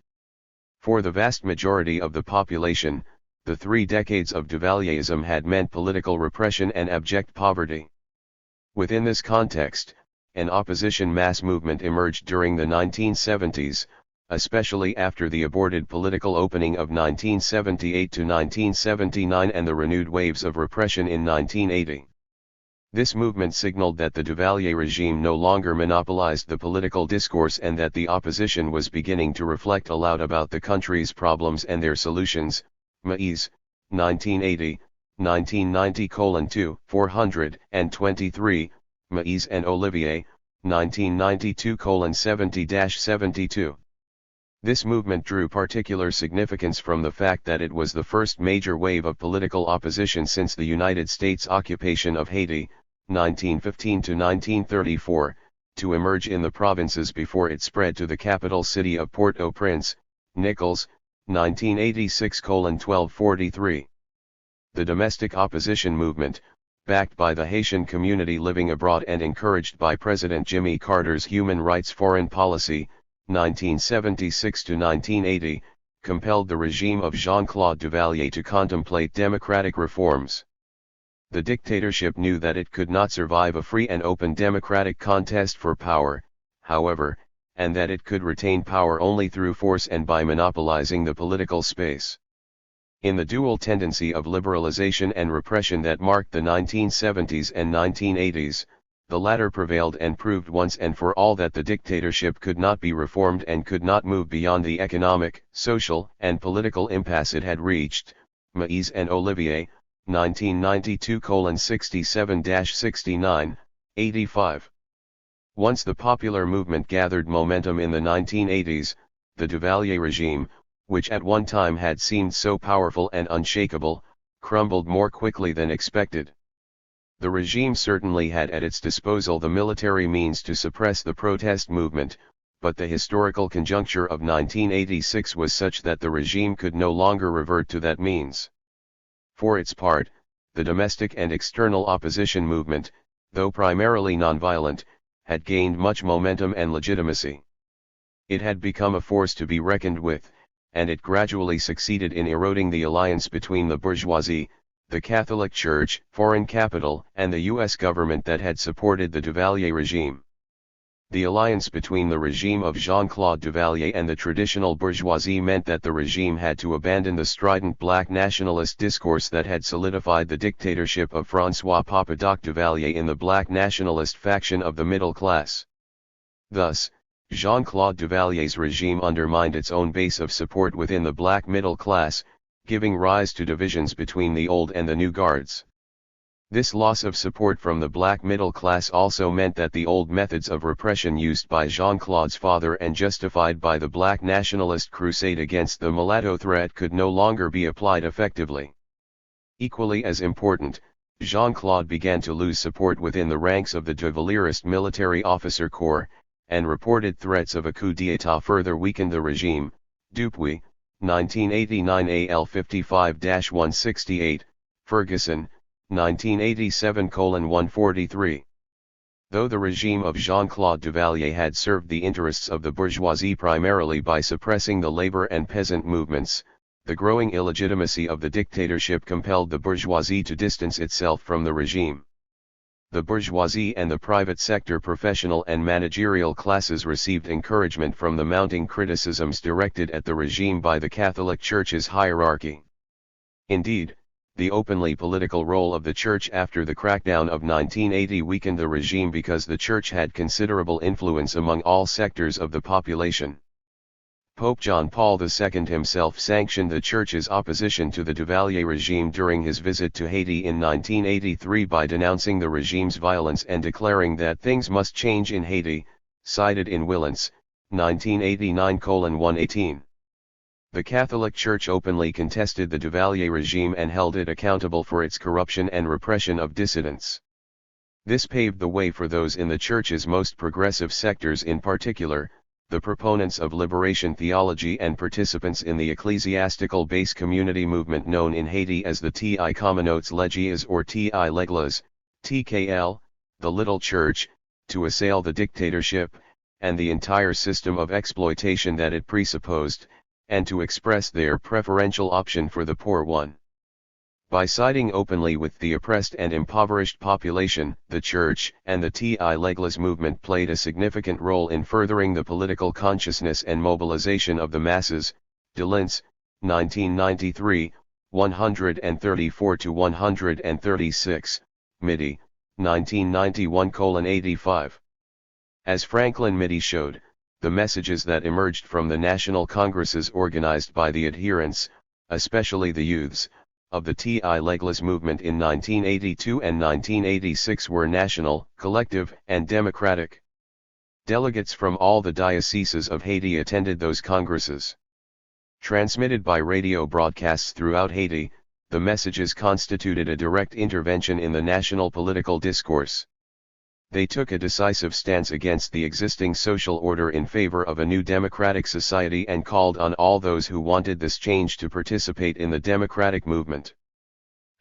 For the vast majority of the population, the 3 decades of Duvalierism had meant political repression and abject poverty. Within this context, an opposition mass movement emerged during the 1970s, especially after the aborted political opening of 1978 to 1979 and the renewed waves of repression in 1980. This movement signaled that the Duvalier regime no longer monopolized the political discourse and that the opposition was beginning to reflect aloud about the country's problems and their solutions. Maïs, 1980, 1990:2, 423, Maïs and Olivier, 1992:70-72. This movement drew particular significance from the fact that it was the first major wave of political opposition since the United States occupation of Haiti, 1915 to 1934, to emerge in the provinces before it spread to the capital city of Port-au-Prince. Nichols, 1986:1243. The domestic opposition movement, backed by the Haitian community living abroad and encouraged by President Jimmy Carter's human rights foreign policy, 1976 to 1980, compelled the regime of Jean-Claude Duvalier to contemplate democratic reforms. The dictatorship knew that it could not survive a free and open democratic contest for power, however, and that it could retain power only through force and by monopolizing the political space. In the dual tendency of liberalization and repression that marked the 1970s and 1980s, the latter prevailed and proved once and for all that the dictatorship could not be reformed and could not move beyond the economic, social, and political impasse it had reached. Maes and Olivier, 1992:67-69, 85. Once the popular movement gathered momentum in the 1980s, the Duvalier regime, which at one time had seemed so powerful and unshakable, crumbled more quickly than expected. The regime certainly had at its disposal the military means to suppress the protest movement, but the historical conjuncture of 1986 was such that the regime could no longer revert to that means. For its part, the domestic and external opposition movement, though primarily nonviolent, had gained much momentum and legitimacy. It had become a force to be reckoned with, and it gradually succeeded in eroding the alliance between the bourgeoisie, the Catholic Church, foreign capital, and the U.S. government that had supported the Duvalier regime. The alliance between the regime of Jean-Claude Duvalier and the traditional bourgeoisie meant that the regime had to abandon the strident black nationalist discourse that had solidified the dictatorship of François Papadoc Duvalier in the black nationalist faction of the middle class. Thus, Jean-Claude Duvalier's regime undermined its own base of support within the black middle class, giving rise to divisions between the old and the new guards. This loss of support from the black middle class also meant that the old methods of repression used by Jean-Claude's father and justified by the black nationalist crusade against the mulatto threat could no longer be applied effectively. Equally as important, Jean-Claude began to lose support within the ranks of the Duvalierist military officer corps, and reported threats of a coup d'état further weakened the regime. Dupuy, 1989 AL 55-168, Ferguson, 1987:143. Though the regime of Jean-Claude Duvalier had served the interests of the bourgeoisie primarily by suppressing the labor and peasant movements, the growing illegitimacy of the dictatorship compelled the bourgeoisie to distance itself from the regime. The bourgeoisie and the private sector professional and managerial classes received encouragement from the mounting criticisms directed at the regime by the Catholic Church's hierarchy. Indeed, the openly political role of the Church after the crackdown of 1980 weakened the regime because the Church had considerable influence among all sectors of the population. Pope John Paul II himself sanctioned the Church's opposition to the Duvalier regime during his visit to Haiti in 1983 by denouncing the regime's violence and declaring that things must change in Haiti, cited in Willens, 1989:118. The Catholic Church openly contested the Duvalier regime and held it accountable for its corruption and repression of dissidents. This paved the way for those in the Church's most progressive sectors, in particular, the proponents of liberation theology and participants in the ecclesiastical base community movement known in Haiti as the Ti Communautes Légieuses or Ti l'Église, TKL, the Little Church, to assail the dictatorship, and the entire system of exploitation that it presupposed, and to express their preferential option for the poor one. By siding openly with the oppressed and impoverished population, the Church and the Ti l'Église movement played a significant role in furthering the political consciousness and mobilization of the masses. Delins, 1993, 134-136, Mitty, 1991:85. As Franklin Mitty showed, the messages that emerged from the national congresses organized by the adherents, especially the youths, of the Ti l'Église movement in 1982 and 1986 were national, collective, and democratic. Delegates from all the dioceses of Haiti attended those congresses. Transmitted by radio broadcasts throughout Haiti, the messages constituted a direct intervention in the national political discourse. They took a decisive stance against the existing social order in favor of a new democratic society and called on all those who wanted this change to participate in the democratic movement.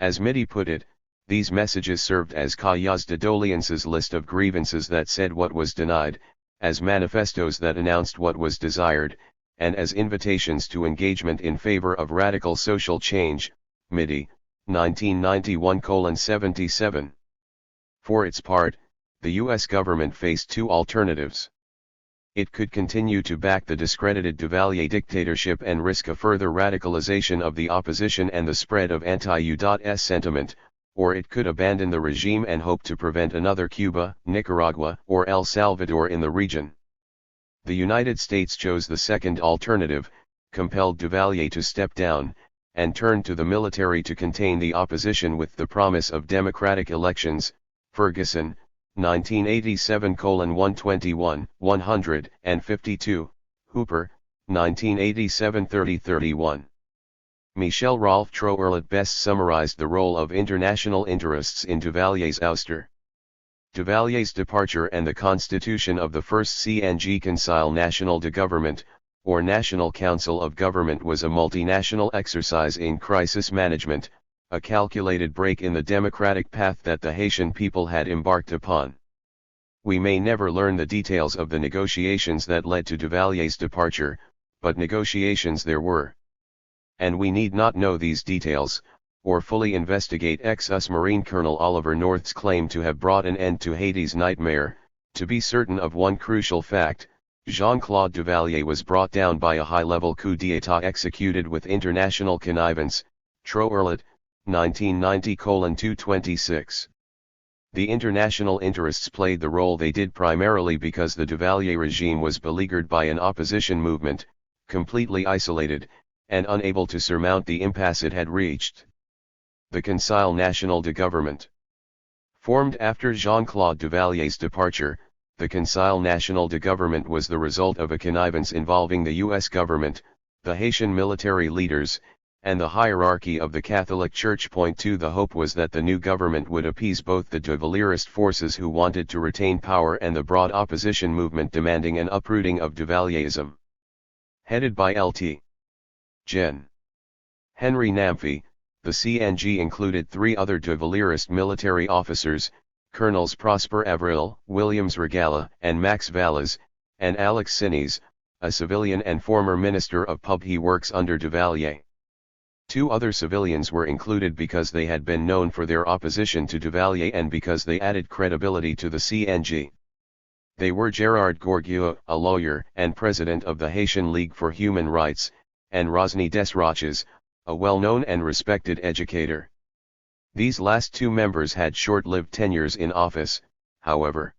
As Mitty put it, these messages served as cahiers de doléances, list of grievances that said what was denied, as manifestos that announced what was desired, and as invitations to engagement in favor of radical social change. Mitty, 1991:77. For its part, the U.S. government faced two alternatives. It could continue to back the discredited Duvalier dictatorship and risk a further radicalization of the opposition and the spread of anti-US sentiment, or it could abandon the regime and hope to prevent another Cuba, Nicaragua, or El Salvador in the region. The United States chose the second alternative, compelled Duvalier to step down, and turned to the military to contain the opposition with the promise of democratic elections. Ferguson, 1987:121, 152, Hooper, 1987 30-31. Michel Rolfe Troerlet best summarized the role of international interests in Duvalier's ouster. Duvalier's departure and the constitution of the first CNG Conseil National de Gouvernement, or National Council of Government, was a multinational exercise in crisis management, a calculated break in the democratic path that the Haitian people had embarked upon. We may never learn the details of the negotiations that led to Duvalier's departure, but negotiations there were. And we need not know these details, or fully investigate ex-US Marine Colonel Oliver North's claim to have brought an end to Haiti's nightmare, to be certain of one crucial fact: Jean-Claude Duvalier was brought down by a high-level coup d'état executed with international connivance. Troerlet, 1990:226. The international interests played the role they did primarily because the Duvalier regime was beleaguered by an opposition movement, completely isolated, and unable to surmount the impasse it had reached. The Conseil National de Gouvernement. Formed after Jean-Claude Duvalier's departure, the Conseil National de Gouvernement was the result of a connivance involving the U.S. government, the Haitian military leaders, and the hierarchy of the Catholic Church. The hope was that the new government would appease both the Duvalierist forces who wanted to retain power and the broad opposition movement demanding an uprooting of Duvalierism. Headed by Lt. Gen. Henry Namphy, the CNG included three other Duvalierist military officers, Colonels Prosper Avril, Williams Regala, and Max Valles, and Alex Sinise, a civilian and former Minister of Public Works under Duvalier. Two other civilians were included because they had been known for their opposition to Duvalier and because they added credibility to the CNG. They were Gérard Gourguieu, a lawyer and president of the Haitian League for Human Rights, and Rosny Desroches, a well-known and respected educator. These last two members had short-lived tenures in office, however.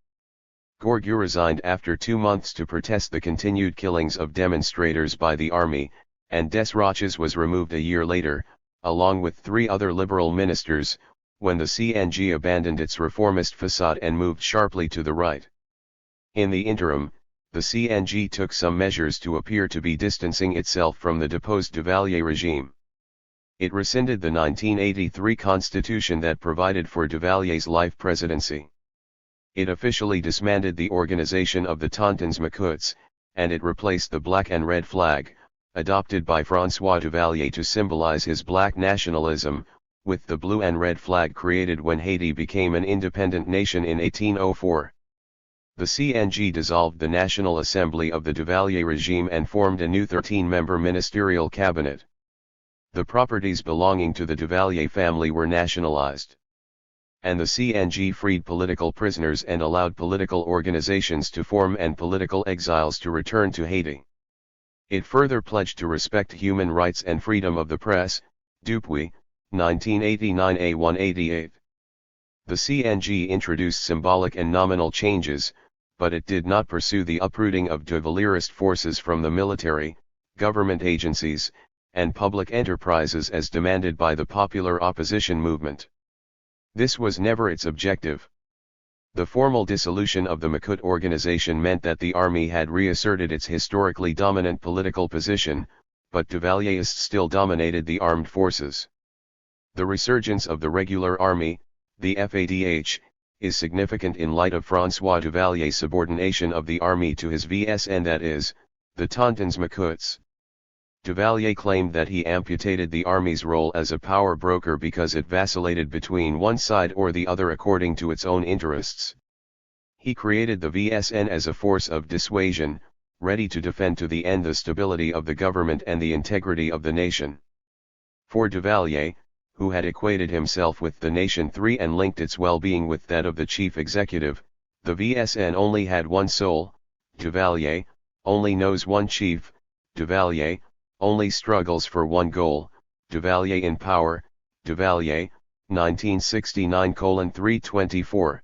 Gourguieu resigned after 2 months to protest the continued killings of demonstrators by the army, and Desroches was removed a year later, along with 3 other liberal ministers, when the CNG abandoned its reformist facade and moved sharply to the right. In the interim, the CNG took some measures to appear to be distancing itself from the deposed Duvalier regime. It rescinded the 1983 constitution that provided for Duvalier's life presidency. It officially disbanded the organization of the Tontons Macoutes, and it replaced the black and red flag, adopted by François Duvalier to symbolize his black nationalism, with the blue and red flag created when Haiti became an independent nation in 1804. The CNG dissolved the National Assembly of the Duvalier regime and formed a new 13-member ministerial cabinet. The properties belonging to the Duvalier family were nationalized. And the CNG freed political prisoners and allowed political organizations to form and political exiles to return to Haiti. It further pledged to respect human rights and freedom of the press. Dupuy, 1989A188. The CNG introduced symbolic and nominal changes, but it did not pursue the uprooting of Duvalierist forces from the military, government agencies, and public enterprises as demanded by the popular opposition movement. This was never its objective. The formal dissolution of the Macoute organization meant that the army had reasserted its historically dominant political position, but Duvalierists still dominated the armed forces. The resurgence of the regular army, the FADH, is significant in light of François Duvalier's subordination of the army to his VSN, that is, the Tontons Macoutes. Duvalier claimed that he amputated the army's role as a power broker because it vacillated between one side or the other according to its own interests. He created the VSN as a force of dissuasion, ready to defend to the end the stability of the government and the integrity of the nation. For Duvalier, who had equated himself with the Nation 3 and linked its well-being with that of the chief executive, the VSN only had one soul, Duvalier, only knows one chief, Duvalier, only struggles for one goal, Duvalier in power, Duvalier, 1969:324.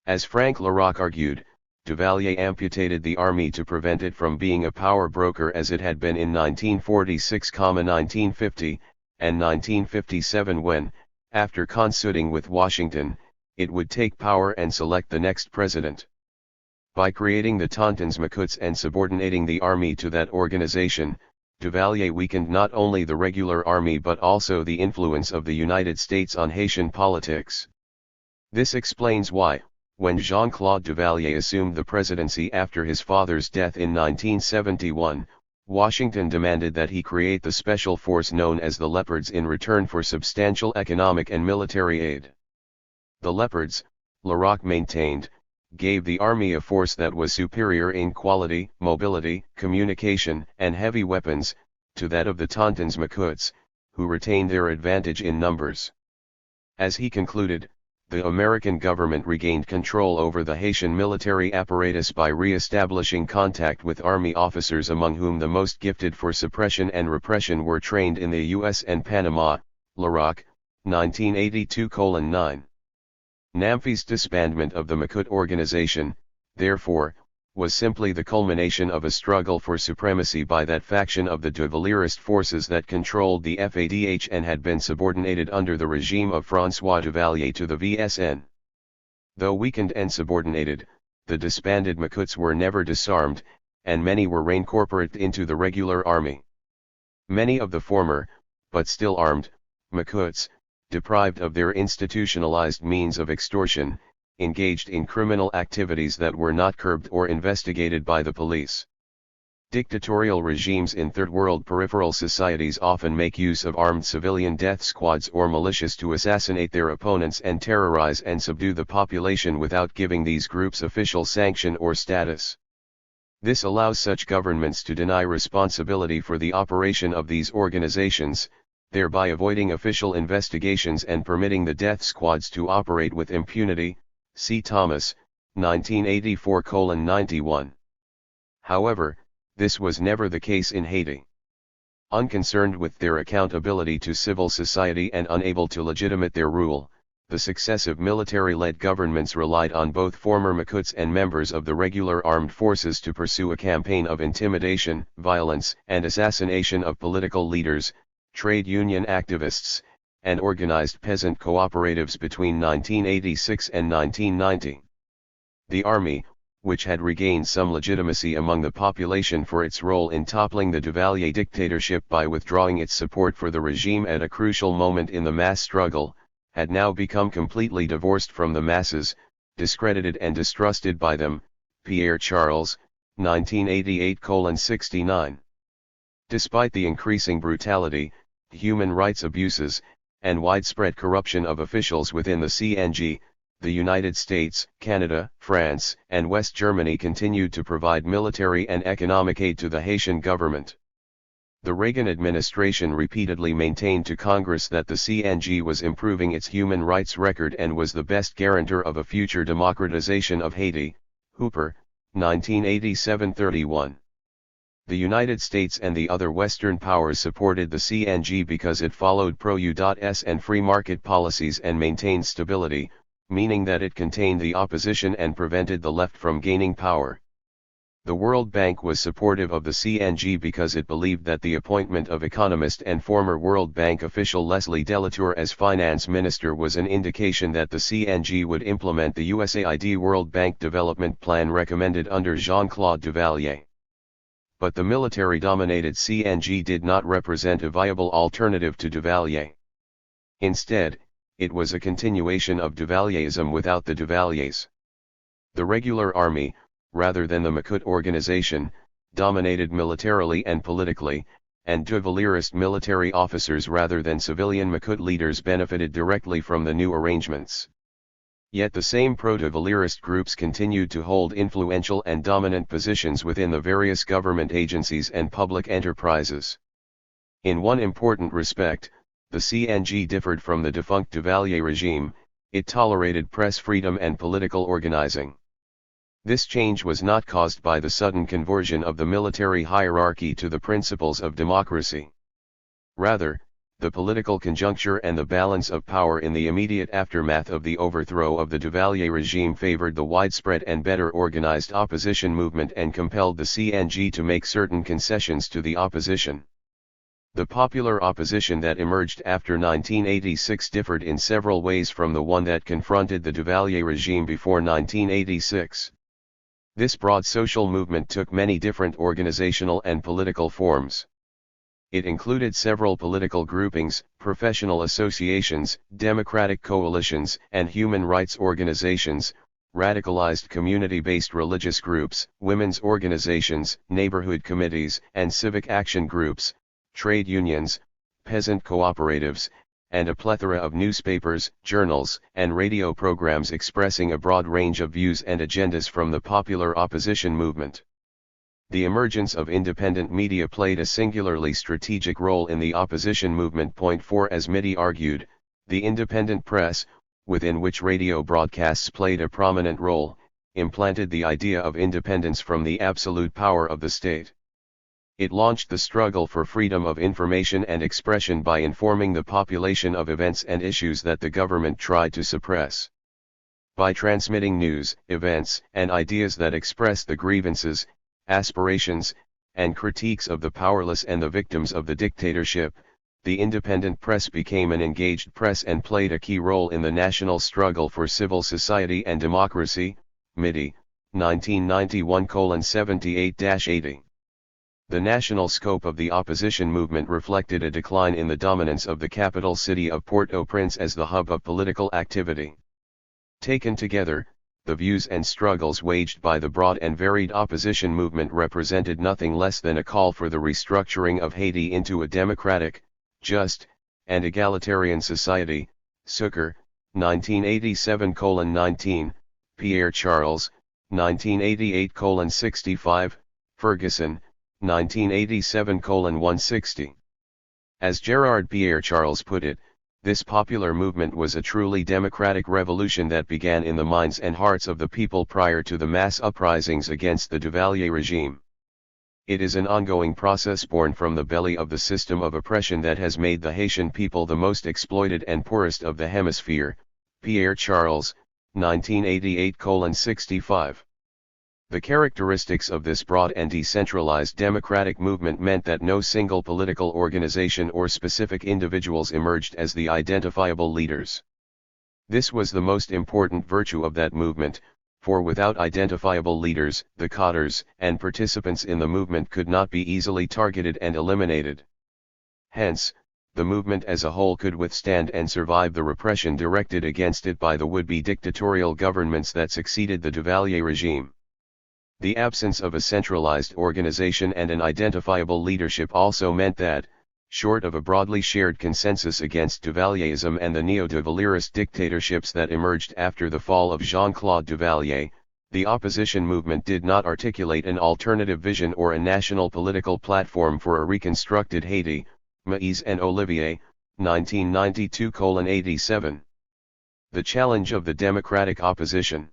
As Frank Laroque argued, Duvalier amputated the army to prevent it from being a power broker as it had been in 1946, 1950, and 1957 when, after consulting with Washington, it would take power and select the next president. By creating the Tontons Macoutes and subordinating the army to that organization, Duvalier weakened not only the regular army but also the influence of the United States on Haitian politics. This explains why, when Jean-Claude Duvalier assumed the presidency after his father's death in 1971, Washington demanded that he create the special force known as the Leopards in return for substantial economic and military aid. The Leopards, Laroque maintained, gave the army a force that was superior in quality, mobility, communication, and heavy weapons, to that of the Tontons Macoutes, who retained their advantage in numbers. As he concluded, the American government regained control over the Haitian military apparatus by re-establishing contact with army officers, among whom the most gifted for suppression and repression were trained in the U.S. and Panama. Laroque, 1982:9. Namfi's disbandment of the Macoute organization, therefore, was simply the culmination of a struggle for supremacy by that faction of the Duvalierist forces that controlled the FADH and had been subordinated under the regime of François Duvalier to the VSN. Though weakened and subordinated, the disbanded Macoutes were never disarmed, and many were reincorporated into the regular army. Many of the former, but still armed, Macoutes, deprived of their institutionalized means of extortion, engaged in criminal activities that were not curbed or investigated by the police. Dictatorial regimes in Third World peripheral societies often make use of armed civilian death squads or militias to assassinate their opponents and terrorize and subdue the population without giving these groups official sanction or status. This allows such governments to deny responsibility for the operation of these organizations, thereby avoiding official investigations and permitting the death squads to operate with impunity. See Thomas, 1984:91. However, this was never the case in Haiti. Unconcerned with their accountability to civil society and unable to legitimate their rule, the successive military-led governments relied on both former Macoutes and members of the regular armed forces to pursue a campaign of intimidation, violence, and assassination of political leaders, trade union activists, and organized peasant cooperatives between 1986 and 1990. The army, which had regained some legitimacy among the population for its role in toppling the Duvalier dictatorship by withdrawing its support for the regime at a crucial moment in the mass struggle, had now become completely divorced from the masses, discredited and distrusted by them. Pierre Charles, 1988:69. Despite the increasing brutality, human rights abuses, and widespread corruption of officials within the CNG, the United States, Canada, France, and West Germany continued to provide military and economic aid to the Haitian government. The Reagan administration repeatedly maintained to Congress that the CNG was improving its human rights record and was the best guarantor of a future democratization of Haiti. Hooper, 1987:31. The United States and the other Western powers supported the CNG because it followed pro-US and free market policies and maintained stability, meaning that it contained the opposition and prevented the left from gaining power. The World Bank was supportive of the CNG because it believed that the appointment of economist and former World Bank official Leslie Delatour as finance minister was an indication that the CNG would implement the USAID World Bank development plan recommended under Jean-Claude Duvalier. But the military-dominated CNG did not represent a viable alternative to Duvalier. Instead, it was a continuation of Duvalierism without the Duvaliers. The regular army, rather than the Macoute organization, dominated militarily and politically, and Duvalierist military officers rather than civilian Macoute leaders benefited directly from the new arrangements. Yet the same pro-Duvalierist groups continued to hold influential and dominant positions within the various government agencies and public enterprises. In one important respect, the CNG differed from the defunct Duvalier regime: it tolerated press freedom and political organizing. This change was not caused by the sudden conversion of the military hierarchy to the principles of democracy. Rather, the political conjuncture and the balance of power in the immediate aftermath of the overthrow of the Duvalier regime favored the widespread and better organized opposition movement and compelled the CNG to make certain concessions to the opposition. The popular opposition that emerged after 1986 differed in several ways from the one that confronted the Duvalier regime before 1986. This broad social movement took many different organizational and political forms. It included several political groupings, professional associations, democratic coalitions, and human rights organizations, radicalized community-based religious groups, women's organizations, neighborhood committees, and civic action groups, trade unions, peasant cooperatives, and a plethora of newspapers, journals, and radio programs expressing a broad range of views and agendas from the popular opposition movement. The emergence of independent media played a singularly strategic role in the opposition movement. Point 4, as Mitty argued, the independent press, within which radio broadcasts played a prominent role, implanted the idea of independence from the absolute power of the state. It launched the struggle for freedom of information and expression by informing the population of events and issues that the government tried to suppress. By transmitting news, events, and ideas that expressed the grievances, aspirations, and critiques of the powerless and the victims of the dictatorship, the independent press became an engaged press and played a key role in the national struggle for civil society and democracy. Mitty, 1991:78-80. The national scope of the opposition movement reflected a decline in the dominance of the capital city of Port-au-Prince as the hub of political activity. Taken together, the views and struggles waged by the broad and varied opposition movement represented nothing less than a call for the restructuring of Haiti into a democratic, just, and egalitarian society. Sucre, 1987:19, Pierre Charles, 1988:65, Ferguson, 1987:160. As Gerard Pierre Charles put it, this popular movement was a truly democratic revolution that began in the minds and hearts of the people prior to the mass uprisings against the Duvalier regime. It is an ongoing process born from the belly of the system of oppression that has made the Haitian people the most exploited and poorest of the hemisphere. Pierre Charles, 1988:65. The characteristics of this broad and decentralized democratic movement meant that no single political organization or specific individuals emerged as the identifiable leaders. This was the most important virtue of that movement, for without identifiable leaders, the cadres and participants in the movement could not be easily targeted and eliminated. Hence, the movement as a whole could withstand and survive the repression directed against it by the would-be dictatorial governments that succeeded the Duvalier regime. The absence of a centralized organization and an identifiable leadership also meant that, short of a broadly shared consensus against Duvalierism and the neo-Duvalierist dictatorships that emerged after the fall of Jean-Claude Duvalier, the opposition movement did not articulate an alternative vision or a national political platform for a reconstructed Haiti. Maïs and Olivier, 1992:87. The challenge of the democratic opposition.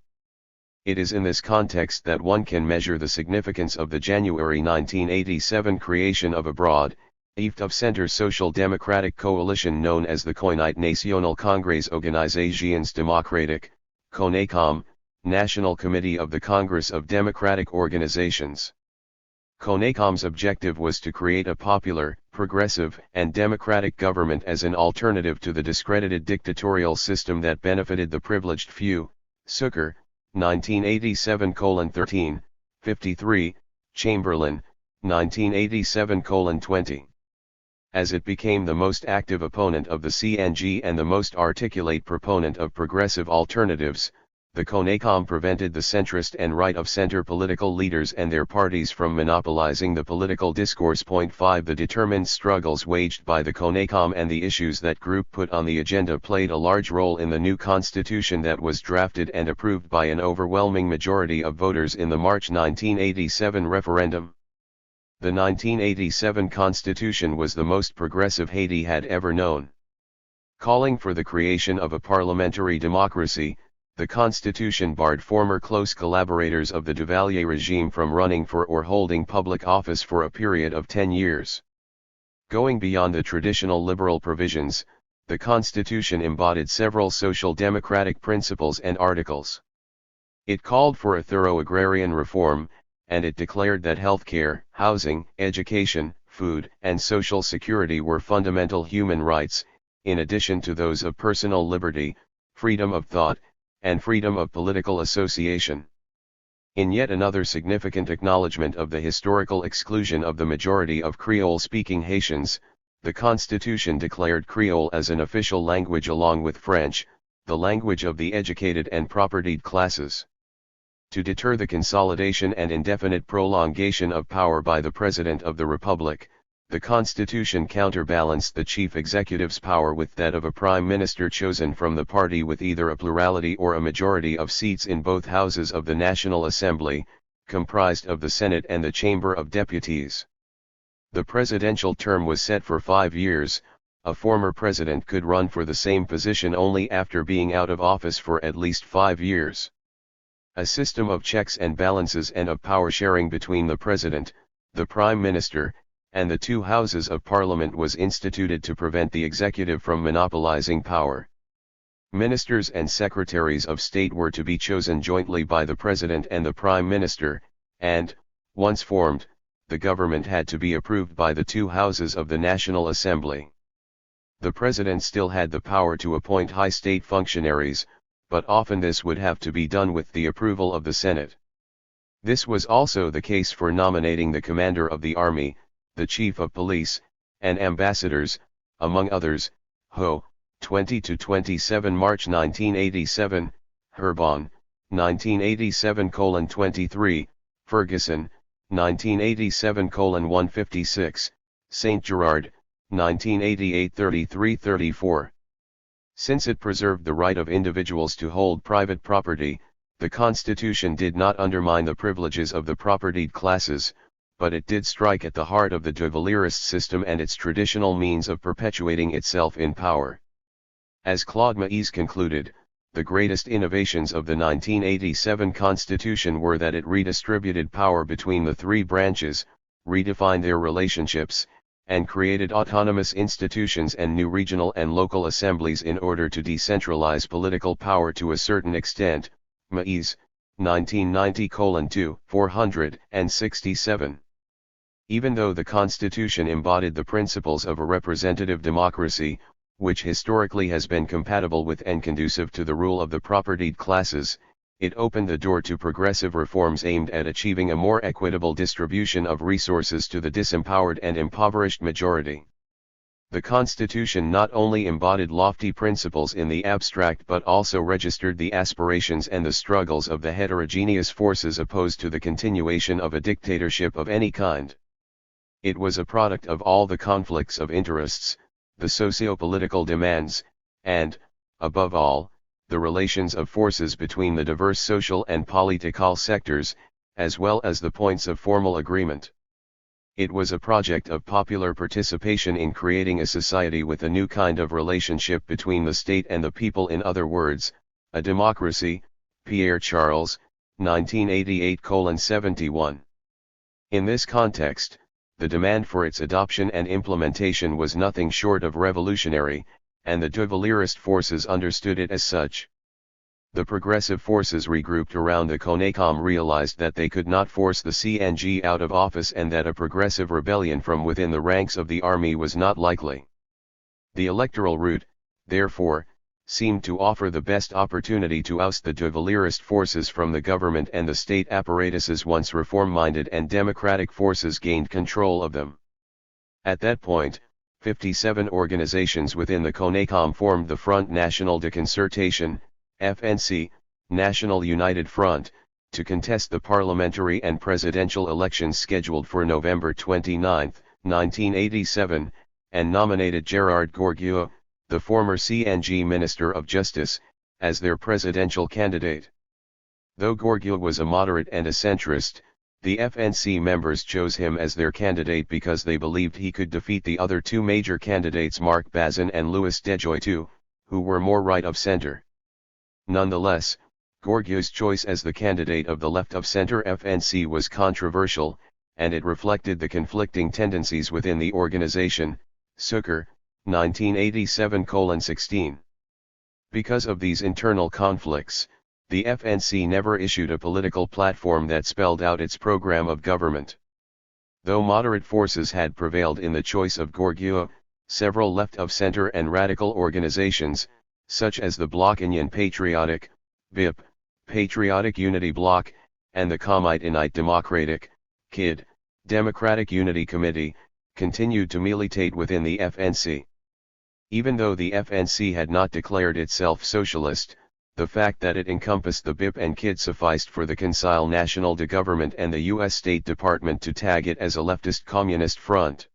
It is in this context that one can measure the significance of the January 1987 creation of a broad, left-of-center social democratic coalition known as the Comité National Congrès Organisations Démocratiques, CONACOM, National Committee of the Congress of Democratic Organizations. CONACOM's objective was to create a popular, progressive, and democratic government as an alternative to the discredited dictatorial system that benefited the privileged few. Sucre, 1987:13, 53, Chamberlain, 1987:20. As it became the most active opponent of the CNG and the most articulate proponent of progressive alternatives, the CONACOM prevented the centrist and right-of-center political leaders and their parties from monopolizing the political discourse. 5 The determined struggles waged by the CONACOM and the issues that group put on the agenda played a large role in the new constitution that was drafted and approved by an overwhelming majority of voters in the March 1987 referendum. The 1987 constitution was the most progressive Haiti had ever known. Calling for the creation of a parliamentary democracy, The Constitution barred former close collaborators of the Duvalier regime from running for or holding public office for a period of 10 years. Going beyond the traditional liberal provisions, the Constitution embodied several social democratic principles and articles. It called for a thorough agrarian reform, and it declared that healthcare, housing, education, food, and social security were fundamental human rights, in addition to those of personal liberty, freedom of thought, and freedom of political association. In yet another significant acknowledgement of the historical exclusion of the majority of Creole-speaking Haitians, the Constitution declared Creole as an official language along with French, the language of the educated and propertied classes. To deter the consolidation and indefinite prolongation of power by the President of the Republic, the Constitution counterbalanced the chief executive's power with that of a prime minister chosen from the party with either a plurality or a majority of seats in both houses of the National Assembly, comprised of the Senate and the Chamber of Deputies. The presidential term was set for 5 years. A former president could run for the same position only after being out of office for at least 5 years. A system of checks and balances and of power sharing between the president, the prime minister, and the two houses of parliament was instituted to prevent the executive from monopolizing power. Ministers and secretaries of state were to be chosen jointly by the president and the prime minister, and, once formed, the government had to be approved by the two houses of the National Assembly. The president still had the power to appoint high state functionaries, but often this would have to be done with the approval of the Senate. This was also the case for nominating the commander of the army, the chief of police, and ambassadors, among others. Ho, 20-27 March 1987, Herbon, 1987:23, Ferguson, 1987:156, St. Gerard, 1988:33-34. Since it preserved the right of individuals to hold private property, the Constitution did not undermine the privileges of the propertied classes, but it did strike at the heart of the Duvalierist system and its traditional means of perpetuating itself in power. As Claude Maïs concluded, the greatest innovations of the 1987 Constitution were that it redistributed power between the three branches, redefined their relationships, and created autonomous institutions and new regional and local assemblies in order to decentralize political power to a certain extent. Maïs, 1990:2, 467. Even though the Constitution embodied the principles of a representative democracy, which historically has been compatible with and conducive to the rule of the propertied classes, it opened the door to progressive reforms aimed at achieving a more equitable distribution of resources to the disempowered and impoverished majority. The Constitution not only embodied lofty principles in the abstract but also registered the aspirations and the struggles of the heterogeneous forces opposed to the continuation of a dictatorship of any kind. It was a product of all the conflicts of interests, the socio-political demands, and, above all, the relations of forces between the diverse social and political sectors, as well as the points of formal agreement. It was a project of popular participation in creating a society with a new kind of relationship between the state and the people, in other words, a democracy. Pierre Charles, 1988:71. In this context, the demand for its adoption and implementation was nothing short of revolutionary, and the Duvalierist forces understood it as such. The progressive forces regrouped around the CONACOM realized that they could not force the CNG out of office and that a progressive rebellion from within the ranks of the army was not likely. The electoral route, therefore, seemed to offer the best opportunity to oust the Duvalierist forces from the government and the state apparatuses once reform-minded and democratic forces gained control of them. At that point, 57 organizations within the CONACOM formed the Front National de Concertation, FNC, National United Front, to contest the parliamentary and presidential elections scheduled for November 29, 1987, and nominated Gérard Gorghiou, the former CNG Minister of Justice, as their presidential candidate. Though Gorghiou was a moderate and a centrist, the FNC members chose him as their candidate because they believed he could defeat the other two major candidates, Marc Bazin and Louis Dejoitu, who were more right of center. Nonetheless, Gorgio's choice as the candidate of the left-of-center FNC was controversial, and it reflected the conflicting tendencies within the organization. Zucker, 1987:16. Because of these internal conflicts, the FNC never issued a political platform that spelled out its program of government. Though moderate forces had prevailed in the choice of Gorgio, several left-of-center and radical organizations, such as the Bloc Union Patriotic, BIP, Patriotic Unity Bloc, and the Comite Democratic, KID, Democratic Unity Committee, continued to militate within the FNC. Even though the FNC had not declared itself socialist, the fact that it encompassed the BIP and KID sufficed for the Conseil National de Gouvernement and the U.S. State Department to tag it as a leftist communist front.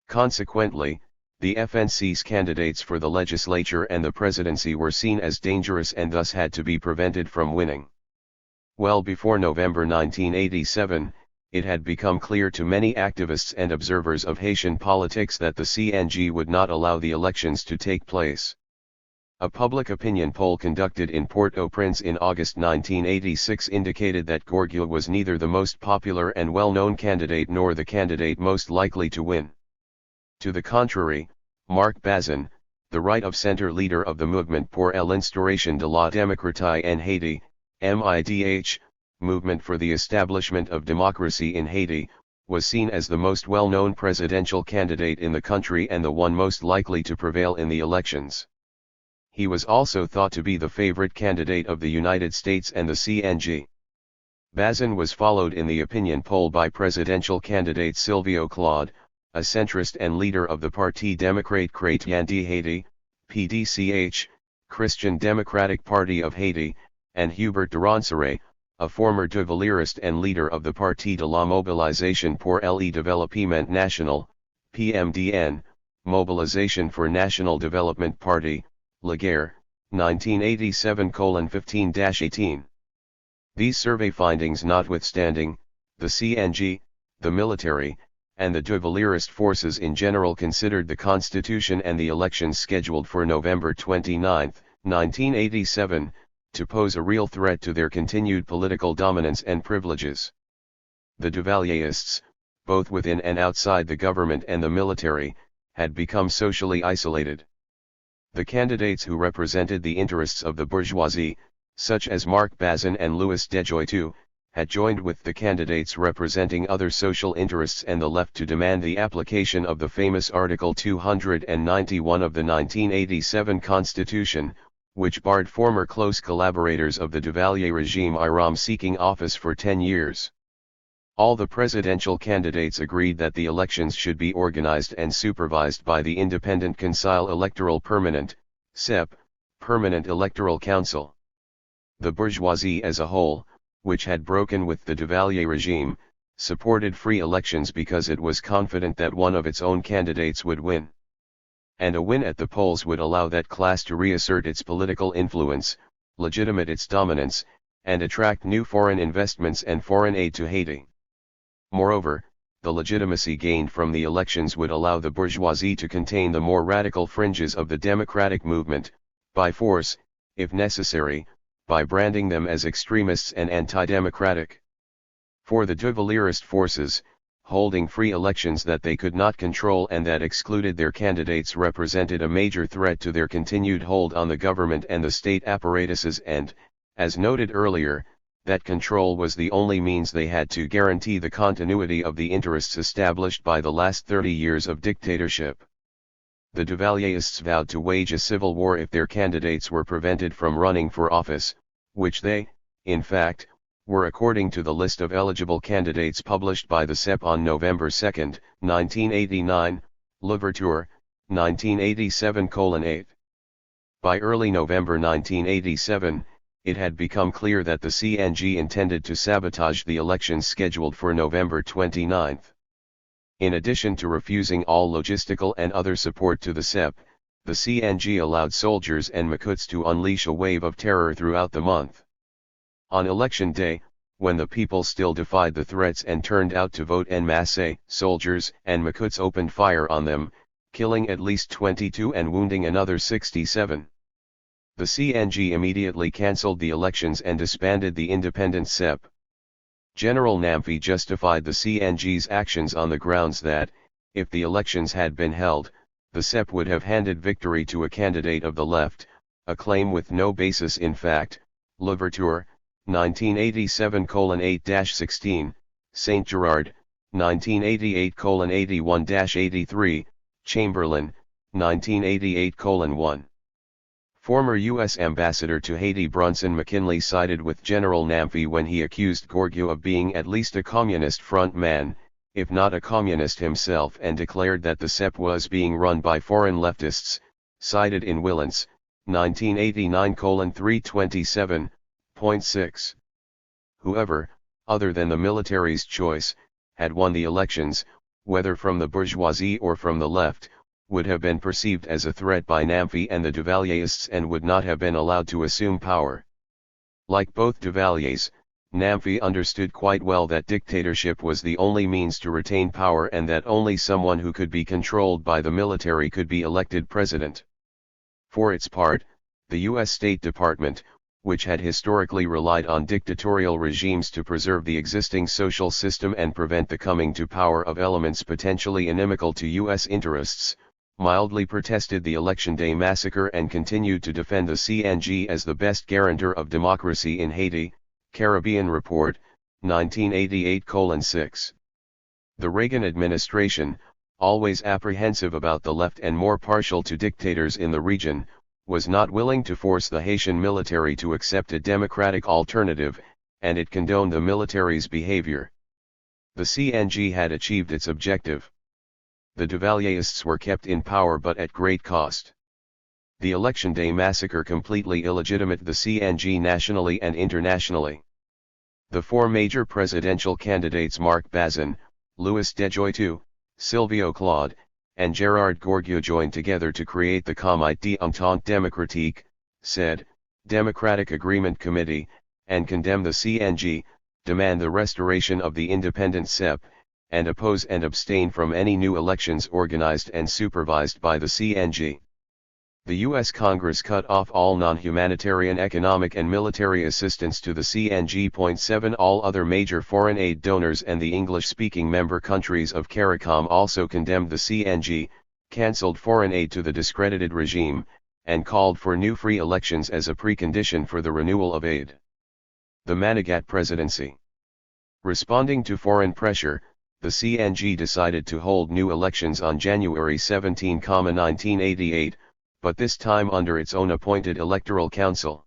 Consequently, the FNC's candidates for the legislature and the presidency were seen as dangerous and thus had to be prevented from winning. Well before November 1987, it had become clear to many activists and observers of Haitian politics that the CNG would not allow the elections to take place. A public opinion poll conducted in Port-au-Prince in August 1986 indicated that Gorgio was neither the most popular and well-known candidate nor the candidate most likely to win. To the contrary, Marc Bazin, the right-of-center leader of the Mouvement pour l'instauration de la démocratie en Haiti, MIDH, Movement for the Establishment of Democracy in Haiti, was seen as the most well-known presidential candidate in the country and the one most likely to prevail in the elections. He was also thought to be the favorite candidate of the United States and the CNG. Bazin was followed in the opinion poll by presidential candidate Silvio Claude, a centrist and leader of the Parti démocrate chrétien de Haiti, PDCH, Christian Democratic Party of Haiti, and Hubert Duranceray, a former de Valériste and leader of the Parti de la Mobilisation pour le Développement National, PMDN, Mobilisation for National Development Party, Laguerre, 1987:15-18. These survey findings notwithstanding, the CNG, the military, and the de Valériste forces in general considered the Constitution and the elections scheduled for November 29, 1987, to pose a real threat to their continued political dominance and privileges. The Duvalierists, both within and outside the government and the military, had become socially isolated. The candidates who represented the interests of the bourgeoisie, such as Marc Bazin and Louis Dejoitu, had joined with the candidates representing other social interests and the left to demand the application of the famous Article 291 of the 1987 Constitution, which barred former close collaborators of the Duvalier regime from seeking office for 10 years. All the presidential candidates agreed that the elections should be organized and supervised by the Independent Conseil Electoral Permanent, CEP, Permanent Electoral Council. The bourgeoisie as a whole, which had broken with the Duvalier regime, supported free elections because it was confident that one of its own candidates would win. And a win at the polls would allow that class to reassert its political influence, legitimate its dominance, and attract new foreign investments and foreign aid to Haiti. Moreover, the legitimacy gained from the elections would allow the bourgeoisie to contain the more radical fringes of the democratic movement, by force, if necessary, by branding them as extremists and anti-democratic. For the de Valériste forces, holding free elections that they could not control and that excluded their candidates represented a major threat to their continued hold on the government and the state apparatuses and, as noted earlier, that control was the only means they had to guarantee the continuity of the interests established by the last 30 years of dictatorship. The Duvalierists vowed to wage a civil war if their candidates were prevented from running for office, which they, in fact, were according to the list of eligible candidates published by the CEP on November 2, 1989, L'Ouverture, 1987:8. By early November 1987, it had become clear that the CNG intended to sabotage the elections scheduled for November 29. In addition to refusing all logistical and other support to the CEP, the CNG allowed soldiers and Makuts to unleash a wave of terror throughout the month. On election day, when the people still defied the threats and turned out to vote en masse, soldiers and Makuts opened fire on them, killing at least 22 and wounding another 67. The CNG immediately cancelled the elections and disbanded the independent CEP. General Namfi justified the CNG's actions on the grounds that, if the elections had been held, the CEP would have handed victory to a candidate of the left, a claim with no basis in fact. Louverture, 1987:8-16, St. Gerard, 1988:81-83, Chamberlain, 1988:1. Former U.S. Ambassador to Haiti Brunson McKinley sided with General Namfi when he accused Gorgio of being at least a communist front man, if not a communist himself, and declared that the CEP was being run by foreign leftists, cited in Willans, 1989:327.6. Whoever, other than the military's choice, had won the elections, whether from the bourgeoisie or from the left, would have been perceived as a threat by Namfi and the Duvallierists and would not have been allowed to assume power. Like both Duvalliers, Namfi understood quite well that dictatorship was the only means to retain power and that only someone who could be controlled by the military could be elected president. For its part, the U.S. State Department, which had historically relied on dictatorial regimes to preserve the existing social system and prevent the coming to power of elements potentially inimical to U.S. interests, mildly protested the Election Day massacre and continued to defend the CNG as the best guarantor of democracy in Haiti. Caribbean Report, 1988:6. The Reagan administration, always apprehensive about the left and more partial to dictators in the region, was not willing to force the Haitian military to accept a democratic alternative, and it condoned the military's behavior. The CNG had achieved its objective. The Duvallierists were kept in power but at great cost. The Election Day massacre completely illegitimate the CNG nationally and internationally. The four major presidential candidates Marc Bazin, Louis Dejoitu, Silvio Claude, and Gérard Gorgio joined together to create the Comité d'Entente Démocratique, said, Democratic Agreement Committee, and condemn the CNG, demand the restoration of the independent CEP, and oppose and abstain from any new elections organized and supervised by the CNG. The U.S. Congress cut off all non-humanitarian economic and military assistance to the CNG. 7 All other major foreign aid donors and the English-speaking member countries of CARICOM also condemned the CNG, cancelled foreign aid to the discredited regime, and called for new free elections as a precondition for the renewal of aid. The Manigat Presidency. Responding to foreign pressure, the CNG decided to hold new elections on January 17, 1988, but this time under its own appointed electoral council.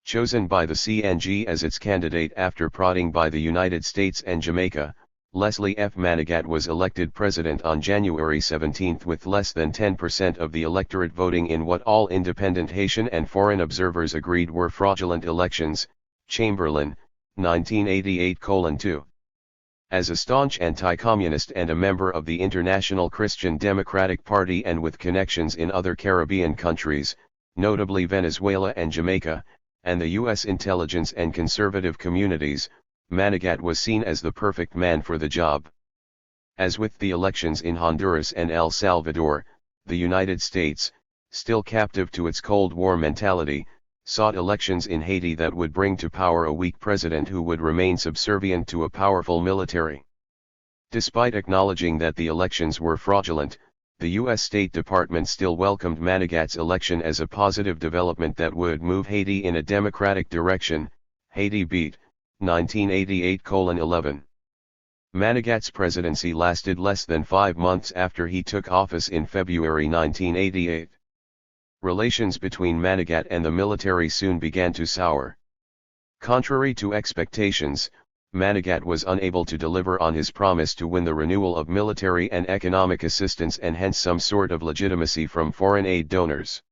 Chosen by the CNG as its candidate after prodding by the United States and Jamaica, Leslie F. Manigat was elected president on January 17 with less than 10% of the electorate voting in what all independent Haitian and foreign observers agreed were fraudulent elections. Chamberlain, 1988:2. As a staunch anti-communist and a member of the International Christian Democratic Party and with connections in other Caribbean countries, notably Venezuela and Jamaica, and the U.S. intelligence and conservative communities, Manigat was seen as the perfect man for the job. As with the elections in Honduras and El Salvador, the United States, still captive to its Cold War mentality, sought elections in Haiti that would bring to power a weak president who would remain subservient to a powerful military. Despite acknowledging that the elections were fraudulent, the U.S. State Department still welcomed Manigat's election as a positive development that would move Haiti in a democratic direction. Haiti beat, 1988:11. Manigat's presidency lasted less than 5 months after he took office in February 1988. Relations between Manigat and the military soon began to sour. Contrary to expectations, Manigat was unable to deliver on his promise to win the renewal of military and economic assistance and hence some sort of legitimacy from foreign aid donors.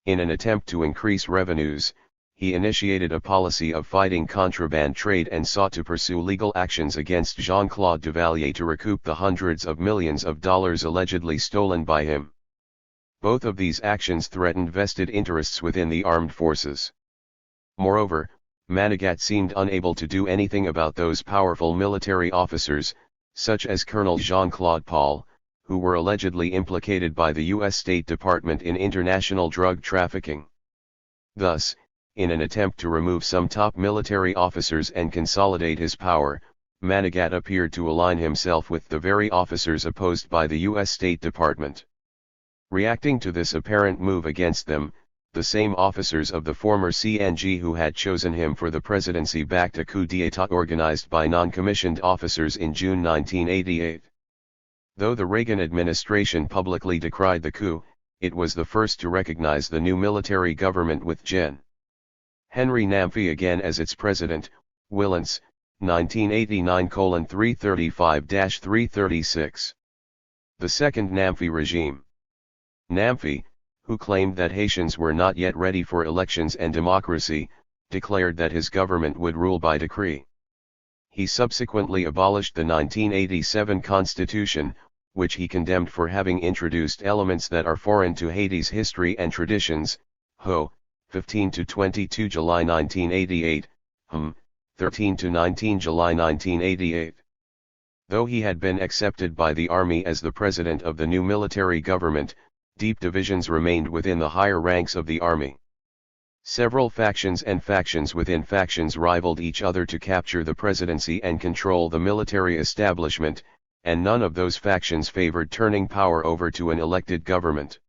In an attempt to increase revenues, he initiated a policy of fighting contraband trade and sought to pursue legal actions against Jean-Claude Duvalier to recoup the hundreds of millions of dollars allegedly stolen by him. Both of these actions threatened vested interests within the armed forces. Moreover, Manigat seemed unable to do anything about those powerful military officers, such as Colonel Jean-Claude Paul, who were allegedly implicated by the U.S. State Department in international drug trafficking. Thus, in an attempt to remove some top military officers and consolidate his power, Manigat appeared to align himself with the very officers opposed by the U.S. State Department. Reacting to this apparent move against them, the same officers of the former CNG who had chosen him for the presidency backed a coup d'état organized by non-commissioned officers in June 1988. Though the Reagan administration publicly decried the coup, it was the first to recognize the new military government with Gen. Henry Namfi again as its president, Willans, 1989:335-336. The second Namfi regime. Namfi, who claimed that Haitians were not yet ready for elections and democracy, declared that his government would rule by decree. He subsequently abolished the 1987 constitution, which he condemned for having introduced elements that are foreign to Haiti's history and traditions. Ho, 15–22 July 1988, 13–19 July 1988. Though he had been accepted by the army as the president of the new military government, deep divisions remained within the higher ranks of the army. Several factions and factions within factions rivaled each other to capture the presidency and control the military establishment, and none of those factions favored turning power over to an elected government.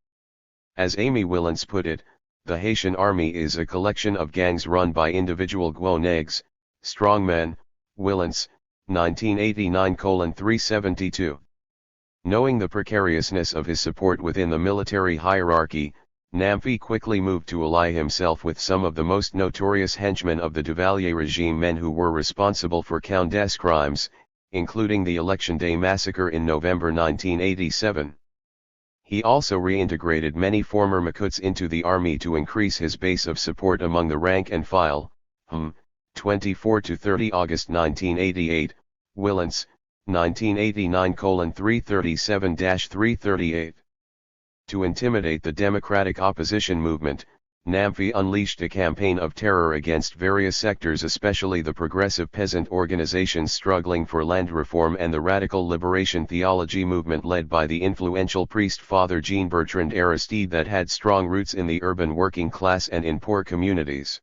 As Amy Willans put it, the Haitian army is a collection of gangs run by individual Guonegs, strongmen. Willans, 1989:372. Knowing the precariousness of his support within the military hierarchy, Namfi quickly moved to ally himself with some of the most notorious henchmen of the Duvalier regime, men who were responsible for countless crimes, including the Election Day massacre in November 1987. He also reintegrated many former Makuts into the army to increase his base of support among the rank and file. 24–30 August 1988, Willans, 1989:337-338. To intimidate the democratic opposition movement, Namfi unleashed a campaign of terror against various sectors, especially the progressive peasant organizations struggling for land reform and the radical liberation theology movement led by the influential priest Father Jean-Bertrand Aristide that had strong roots in the urban working class and in poor communities.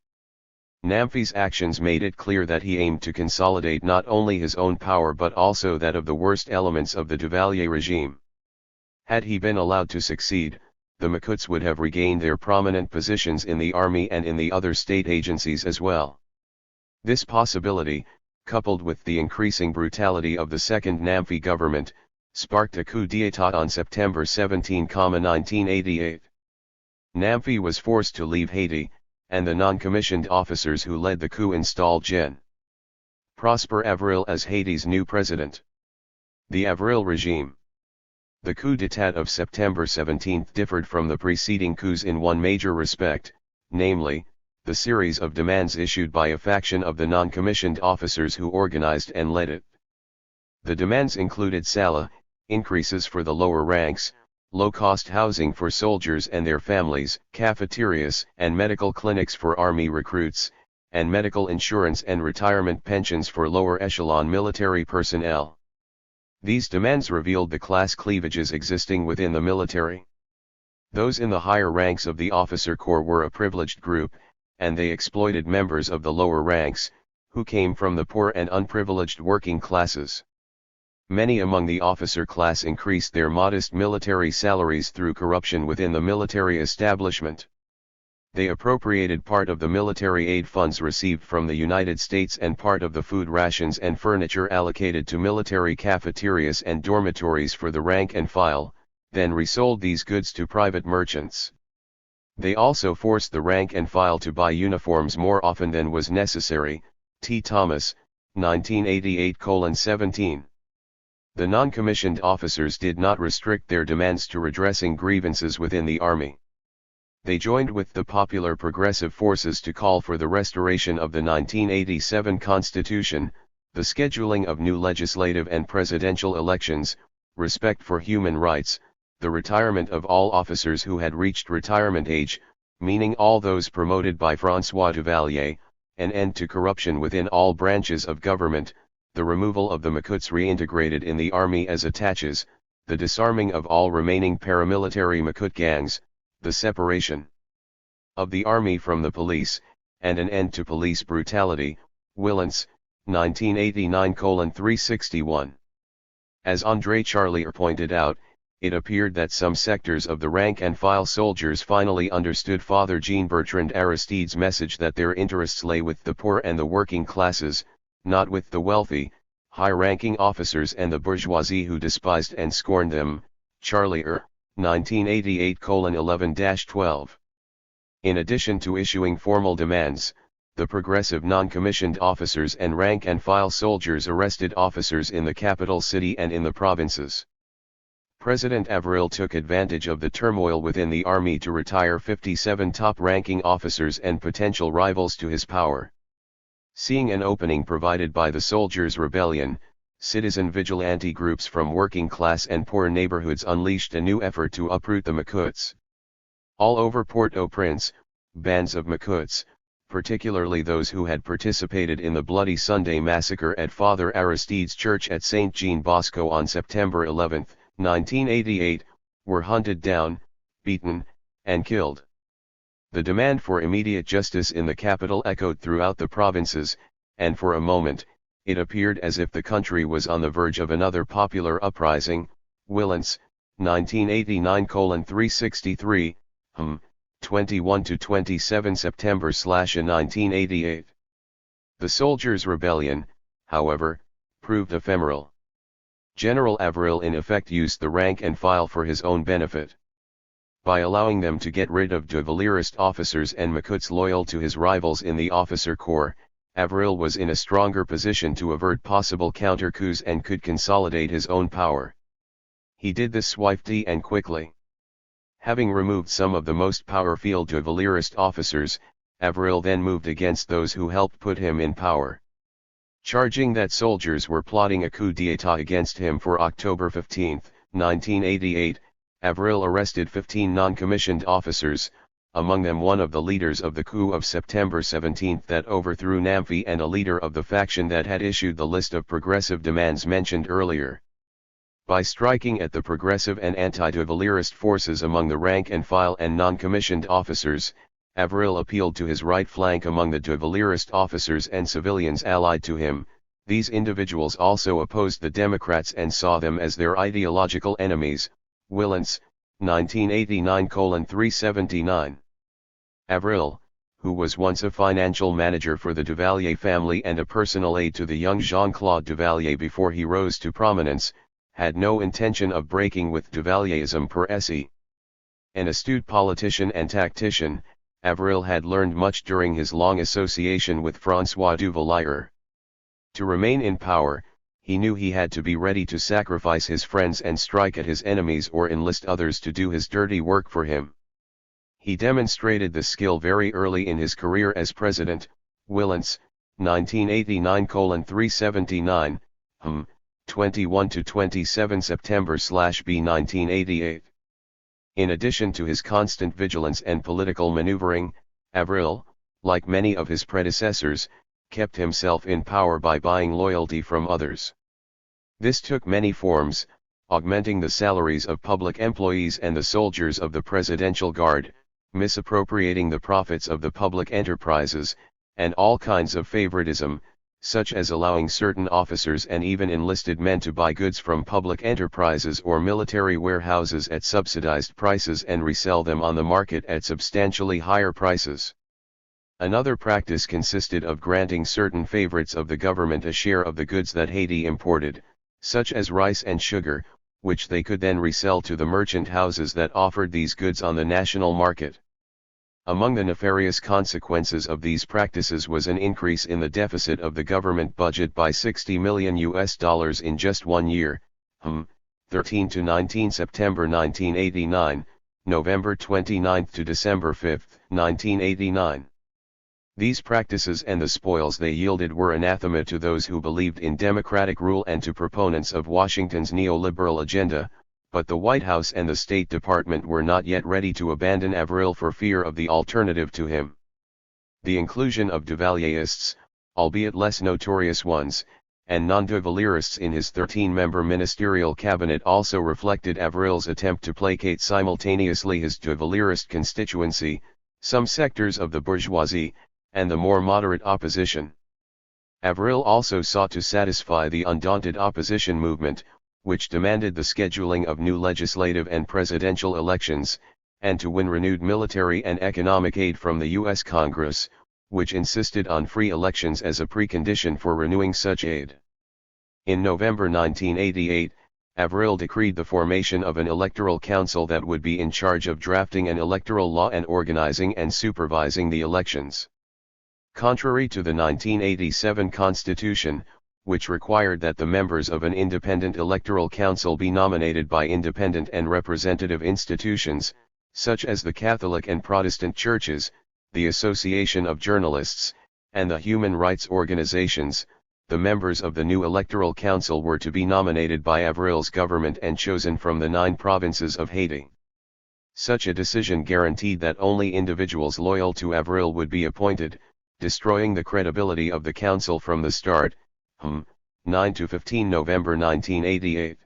Namfi's actions made it clear that he aimed to consolidate not only his own power but also that of the worst elements of the Duvalier regime. Had he been allowed to succeed, the Makuts would have regained their prominent positions in the army and in the other state agencies as well. This possibility, coupled with the increasing brutality of the second Namfi government, sparked a coup d'état on September 17, 1988. Namfi was forced to leave Haiti, and the non-commissioned officers who led the coup installed Gen. Prosper Avril as Haiti's new president. The Avril regime. The coup d'état of September 17 differed from the preceding coups in one major respect, namely, the series of demands issued by a faction of the non-commissioned officers who organized and led it. The demands included increases for the lower ranks, low-cost housing for soldiers and their families, cafeterias and medical clinics for army recruits, and medical insurance and retirement pensions for lower echelon military personnel. These demands revealed the class cleavages existing within the military. Those in the higher ranks of the officer corps were a privileged group, and they exploited members of the lower ranks, who came from the poor and unprivileged working classes. Many among the officer class increased their modest military salaries through corruption within the military establishment. They appropriated part of the military aid funds received from the United States and part of the food rations and furniture allocated to military cafeterias and dormitories for the rank and file, then resold these goods to private merchants. They also forced the rank and file to buy uniforms more often than was necessary. T. Thomas, 1988:17. The non-commissioned officers did not restrict their demands to redressing grievances within the army. They joined with the popular progressive forces to call for the restoration of the 1987 Constitution, the scheduling of new legislative and presidential elections, respect for human rights, the retirement of all officers who had reached retirement age, meaning all those promoted by François Duvalier, an end to corruption within all branches of government, the removal of the Makuts reintegrated in the army as attaches, the disarming of all remaining paramilitary Makut gangs, the separation of the army from the police, and an end to police brutality, Willens, 1989:361. As André Charlier pointed out, it appeared that some sectors of the rank-and-file soldiers finally understood Father Jean-Bertrand Aristide's message that their interests lay with the poor and the working classes, not with the wealthy, high-ranking officers and the bourgeoisie who despised and scorned them, Charlier, 1988:11-12. In addition to issuing formal demands, the progressive non-commissioned officers and rank-and-file soldiers arrested officers in the capital city and in the provinces. President Avril took advantage of the turmoil within the army to retire 57 top-ranking officers and potential rivals to his power. Seeing an opening provided by the soldiers' rebellion, citizen vigilante groups from working class and poor neighborhoods unleashed a new effort to uproot the Macoutes. All over Port-au-Prince, bands of Macoutes, particularly those who had participated in the Bloody Sunday massacre at Father Aristide's church at St. Jean Bosco on September 11, 1988, were hunted down, beaten, and killed. The demand for immediate justice in the capital echoed throughout the provinces, and for a moment, it appeared as if the country was on the verge of another popular uprising, Willens, 1989:363, 21–27 September/1988. The soldiers' rebellion, however, proved ephemeral. General Avril in effect used the rank and file for his own benefit. By allowing them to get rid of de Valierist officers and Macoutes loyal to his rivals in the officer corps, Avril was in a stronger position to avert possible counter-coups and could consolidate his own power. He did this swiftly and quickly. Having removed some of the most powerful de Valierist officers, Avril then moved against those who helped put him in power. Charging that soldiers were plotting a coup d'état against him for October 15, 1988, Avril arrested 15 non-commissioned officers, among them one of the leaders of the coup of September 17 that overthrew Namfi and a leader of the faction that had issued the list of progressive demands mentioned earlier. By striking at the progressive and anti-de Valierist forces among the rank-and-file and non-commissioned officers, Avril appealed to his right flank among the de Valierist officers and civilians allied to him. These individuals also opposed the Democrats and saw them as their ideological enemies. Willens, 1989:379. Avril, who was once a financial manager for the Duvalier family and a personal aide to the young Jean-Claude Duvalier before he rose to prominence, had no intention of breaking with Duvalierism per se. An astute politician and tactician, Avril had learned much during his long association with François Duvalier. To remain in power, he knew he had to be ready to sacrifice his friends and strike at his enemies or enlist others to do his dirty work for him. He demonstrated this skill very early in his career as president. Willens, 1989:379, 21–27 September/B 1988. In addition to his constant vigilance and political maneuvering, Avril, like many of his predecessors, kept himself in power by buying loyalty from others. This took many forms, augmenting the salaries of public employees and the soldiers of the Presidential Guard, misappropriating the profits of the public enterprises, and all kinds of favoritism, such as allowing certain officers and even enlisted men to buy goods from public enterprises or military warehouses at subsidized prices and resell them on the market at substantially higher prices. Another practice consisted of granting certain favorites of the government a share of the goods that Haiti imported, such as rice and sugar, which they could then resell to the merchant houses that offered these goods on the national market. Among the nefarious consequences of these practices was an increase in the deficit of the government budget by $60 million in just 1 year, 13–19 September 1989, November 29 to December 5, 1989. These practices and the spoils they yielded were anathema to those who believed in democratic rule and to proponents of Washington's neoliberal agenda, but the White House and the State Department were not yet ready to abandon Avril for fear of the alternative to him. The inclusion of Duvalierists, albeit less notorious ones, and non-Duvalierists in his 13-member ministerial cabinet also reflected Avril's attempt to placate simultaneously his Duvalierist constituency, some sectors of the bourgeoisie, and the more moderate opposition. Avril also sought to satisfy the undaunted opposition movement, which demanded the scheduling of new legislative and presidential elections, and to win renewed military and economic aid from the U.S. Congress, which insisted on free elections as a precondition for renewing such aid. In November 1988, Avril decreed the formation of an electoral council that would be in charge of drafting an electoral law and organizing and supervising the elections. Contrary to the 1987 Constitution, which required that the members of an independent electoral council be nominated by independent and representative institutions, such as the Catholic and Protestant churches, the Association of Journalists, and the human rights organizations, the members of the new electoral council were to be nominated by Avril's government and chosen from the 9 provinces of Haiti. Such a decision guaranteed that only individuals loyal to Avril would be appointed, destroying the credibility of the council from the start. 9–15 November 1988.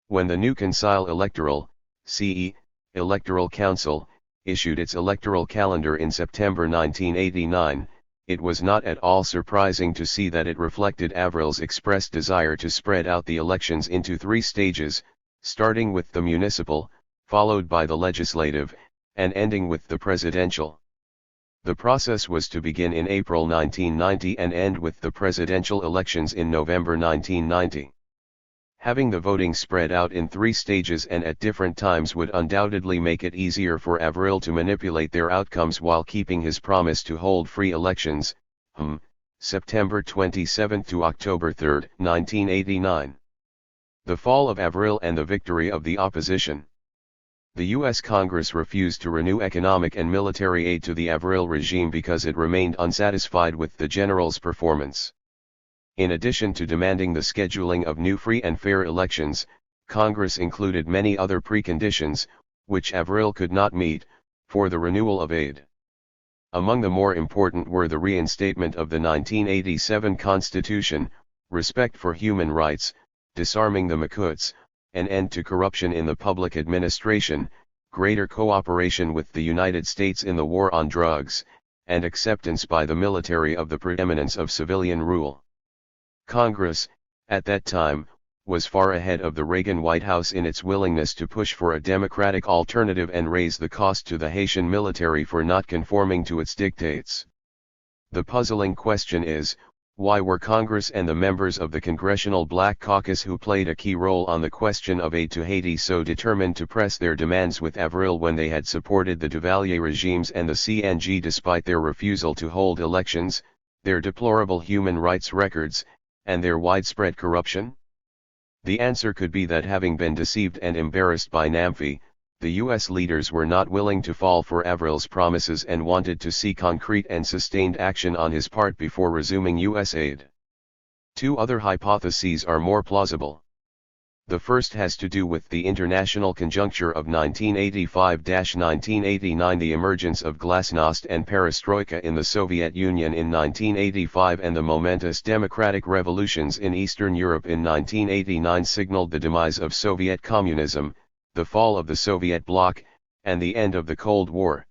When the new Concile Electoral, CE, Electoral Council, issued its electoral calendar in September 1989, it was not at all surprising to see that it reflected Avril's expressed desire to spread out the elections into 3 stages, starting with the municipal, followed by the legislative, and ending with the presidential. The process was to begin in April 1990 and end with the presidential elections in November 1990. Having the voting spread out in 3 stages and at different times would undoubtedly make it easier for Avril to manipulate their outcomes while keeping his promise to hold free elections, September 27 to October 3, 1989. The fall of Avril and the victory of the opposition. The U.S. Congress refused to renew economic and military aid to the Avril regime because it remained unsatisfied with the general's performance. In addition to demanding the scheduling of new free and fair elections, Congress included many other preconditions, which Avril could not meet, for the renewal of aid. Among the more important were the reinstatement of the 1987 Constitution, respect for human rights, disarming the Makuts, an end to corruption in the public administration, greater cooperation with the United States in the war on drugs, and acceptance by the military of the preeminence of civilian rule. Congress, at that time, was far ahead of the Reagan White House in its willingness to push for a democratic alternative and raise the cost to the Haitian military for not conforming to its dictates. The puzzling question is, why were Congress and the members of the Congressional Black Caucus who played a key role on the question of aid to Haiti so determined to press their demands with Avril when they had supported the Duvalier regimes and the CNG despite their refusal to hold elections, their deplorable human rights records, and their widespread corruption? The answer could be that having been deceived and embarrassed by NAMFI, the U.S. leaders were not willing to fall for Avril's promises and wanted to see concrete and sustained action on his part before resuming U.S. aid. 2 other hypotheses are more plausible. The first has to do with the international conjuncture of 1985–1989, the emergence of glasnost and perestroika in the Soviet Union in 1985 and the momentous democratic revolutions in Eastern Europe in 1989 signaled the demise of Soviet communism, the fall of the Soviet bloc, and the end of the Cold War.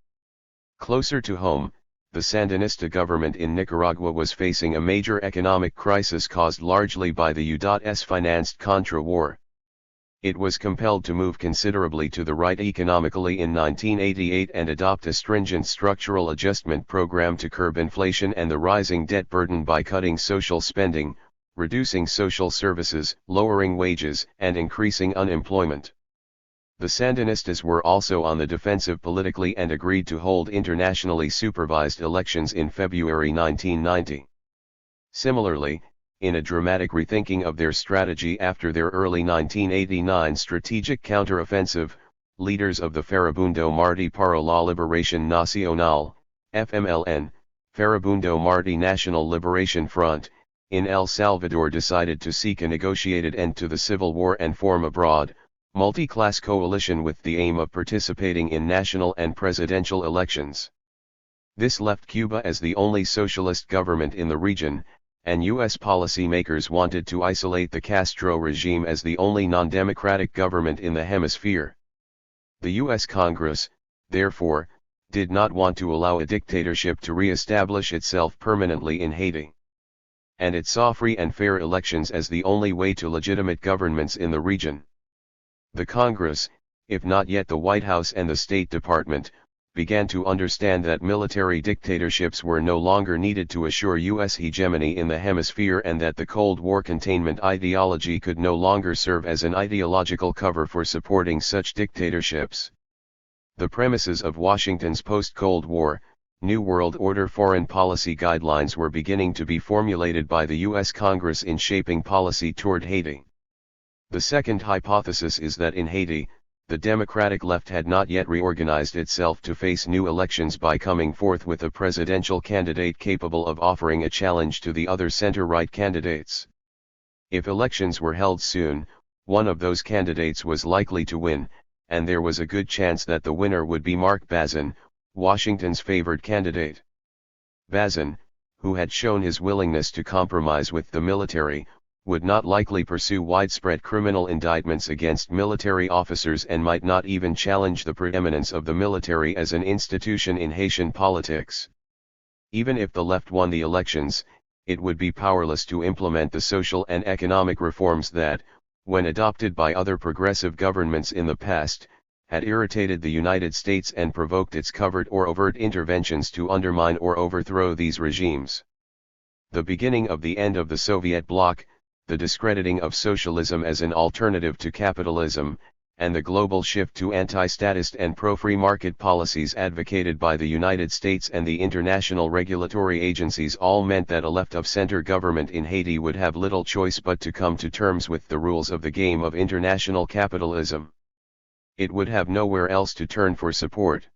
Closer to home, the Sandinista government in Nicaragua was facing a major economic crisis caused largely by the U.S.-financed Contra War. It was compelled to move considerably to the right economically in 1988 and adopt a stringent structural adjustment program to curb inflation and the rising debt burden by cutting social spending, reducing social services, lowering wages, and increasing unemployment. The Sandinistas were also on the defensive politically and agreed to hold internationally supervised elections in February 1990. Similarly, in a dramatic rethinking of their strategy after their early 1989 strategic counteroffensive, leaders of the Farabundo Martí para la Liberación Nacional, FMLN, Farabundo Martí National Liberation Front, in El Salvador decided to seek a negotiated end to the civil war and form a broad, multi-class coalition with the aim of participating in national and presidential elections. This left Cuba as the only socialist government in the region, and U.S. policymakers wanted to isolate the Castro regime as the only non-democratic government in the hemisphere. The U.S. Congress, therefore, did not want to allow a dictatorship to re-establish itself permanently in Haiti. And it saw free and fair elections as the only way to legitimate governments in the region. The Congress, if not yet the White House and the State Department, began to understand that military dictatorships were no longer needed to assure U.S. hegemony in the hemisphere, and that the Cold War containment ideology could no longer serve as an ideological cover for supporting such dictatorships. The premises of Washington's post-Cold War, New World Order foreign policy guidelines were beginning to be formulated by the U.S. Congress in shaping policy toward Haiti. The second hypothesis is that in Haiti, the Democratic left had not yet reorganized itself to face new elections by coming forth with a presidential candidate capable of offering a challenge to the other center-right candidates. If elections were held soon, one of those candidates was likely to win, and there was a good chance that the winner would be Marc Bazin, Washington's favored candidate. Bazin, who had shown his willingness to compromise with the military, would not likely pursue widespread criminal indictments against military officers and might not even challenge the preeminence of the military as an institution in Haitian politics. Even if the left won the elections, it would be powerless to implement the social and economic reforms that, when adopted by other progressive governments in the past, had irritated the United States and provoked its covert or overt interventions to undermine or overthrow these regimes. The beginning of the end of the Soviet bloc, the discrediting of socialism as an alternative to capitalism, and the global shift to anti-statist and pro-free market policies advocated by the United States and the international regulatory agencies all meant that a left-of-center government in Haiti would have little choice but to come to terms with the rules of the game of international capitalism. It would have nowhere else to turn for support.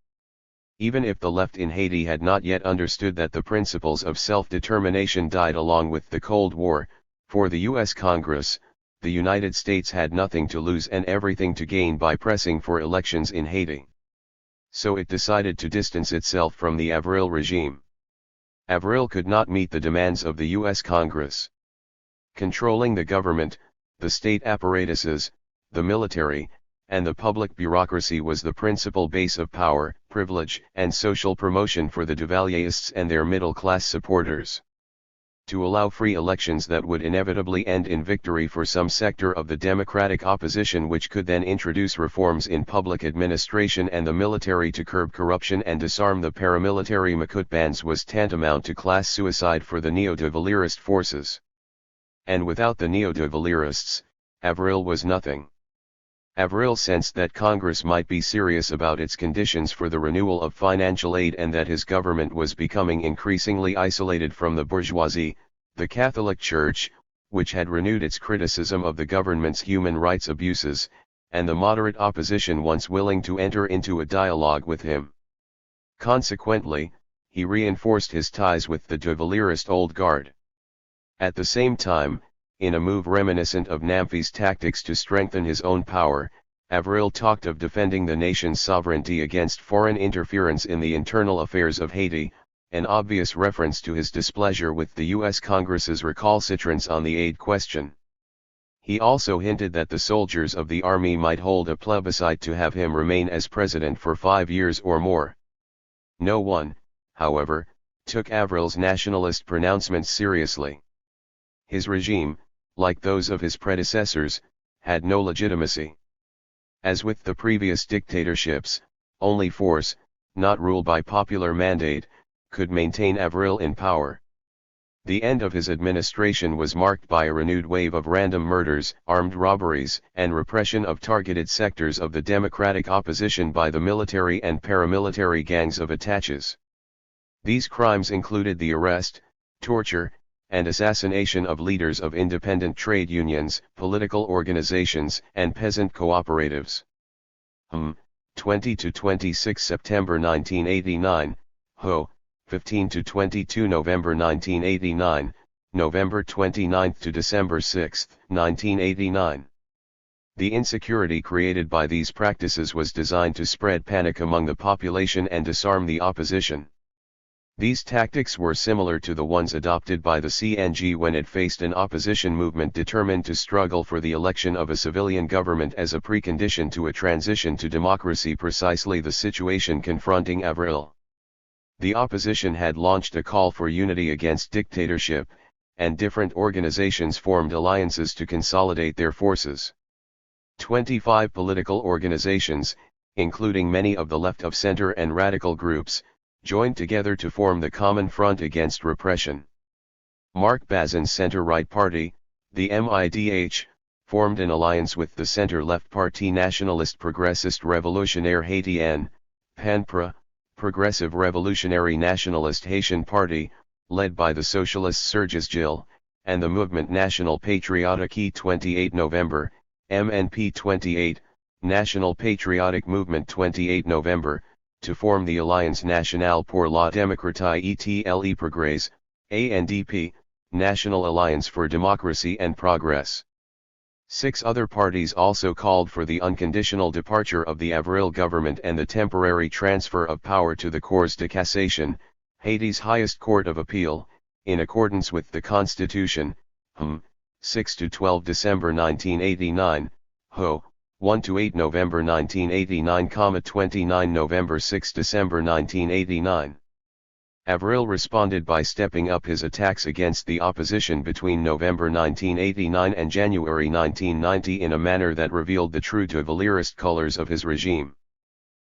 Even if the left in Haiti had not yet understood that the principles of self-determination died along with the Cold War, for the U.S. Congress, the United States had nothing to lose and everything to gain by pressing for elections in Haiti. So it decided to distance itself from the Avril regime. Avril could not meet the demands of the U.S. Congress. Controlling the government, the state apparatuses, the military, and the public bureaucracy was the principal base of power, privilege, and social promotion for the Duvalierists and their middle-class supporters. To allow free elections that would inevitably end in victory for some sector of the democratic opposition, which could then introduce reforms in public administration and the military to curb corruption and disarm the paramilitary Makut bands, was tantamount to class suicide for the neo-Duvalierist forces. And without the neo-Duvalierists, Avril was nothing. Avril sensed that Congress might be serious about its conditions for the renewal of financial aid and that his government was becoming increasingly isolated from the bourgeoisie, the Catholic Church, which had renewed its criticism of the government's human rights abuses, and the moderate opposition once willing to enter into a dialogue with him. Consequently, he reinforced his ties with the Duvalierist old guard. At the same time, in a move reminiscent of Namfi's tactics to strengthen his own power, Avril talked of defending the nation's sovereignty against foreign interference in the internal affairs of Haiti, an obvious reference to his displeasure with the U.S. Congress's recalcitrance on the aid question. He also hinted that the soldiers of the army might hold a plebiscite to have him remain as president for 5 years or more. No one, however, took Avril's nationalist pronouncements seriously. His regime, like those of his predecessors, had no legitimacy. As with the previous dictatorships, only force, not rule by popular mandate, could maintain Avril in power. The end of his administration was marked by a renewed wave of random murders, armed robberies, and repression of targeted sectors of the democratic opposition by the military and paramilitary gangs of attaches. These crimes included the arrest, torture, and assassination of leaders of independent trade unions, political organizations, and peasant cooperatives. 20–26 September 1989, Ho, 15–22 November 1989, November 29 to December 6, 1989. The insecurity created by these practices was designed to spread panic among the population and disarm the opposition. These tactics were similar to the ones adopted by the CNG when it faced an opposition movement determined to struggle for the election of a civilian government as a precondition to a transition to democracy, precisely the situation confronting Avril. The opposition had launched a call for unity against dictatorship, and different organizations formed alliances to consolidate their forces. 25 political organizations, including many of the left of center and radical groups, joined together to form the Common Front Against Repression. Marc Bazin's center-right party, the MIDH, formed an alliance with the center-left party Nationalist Progressist Revolutionnaire Haitien, PENPRA, Progressive Revolutionary Nationalist Haitian Party, led by the socialist Sergis Gil, and the Movement National Patriotique 28 November, MNP 28, National Patriotic Movement 28 November, to form the Alliance Nationale pour la Démocratie et le Progrès, ANDP, National Alliance for Democracy and Progress. 6 other parties also called for the unconditional departure of the Avril government and the temporary transfer of power to the Cours de Cassation, Haiti's highest court of appeal, in accordance with the Constitution, 6–12 December 1989, Ho. 1–8 November 1989, 29 November 6 December 1989. Avril responded by stepping up his attacks against the opposition between November 1989 and January 1990 in a manner that revealed the true de Valériste colors of his regime.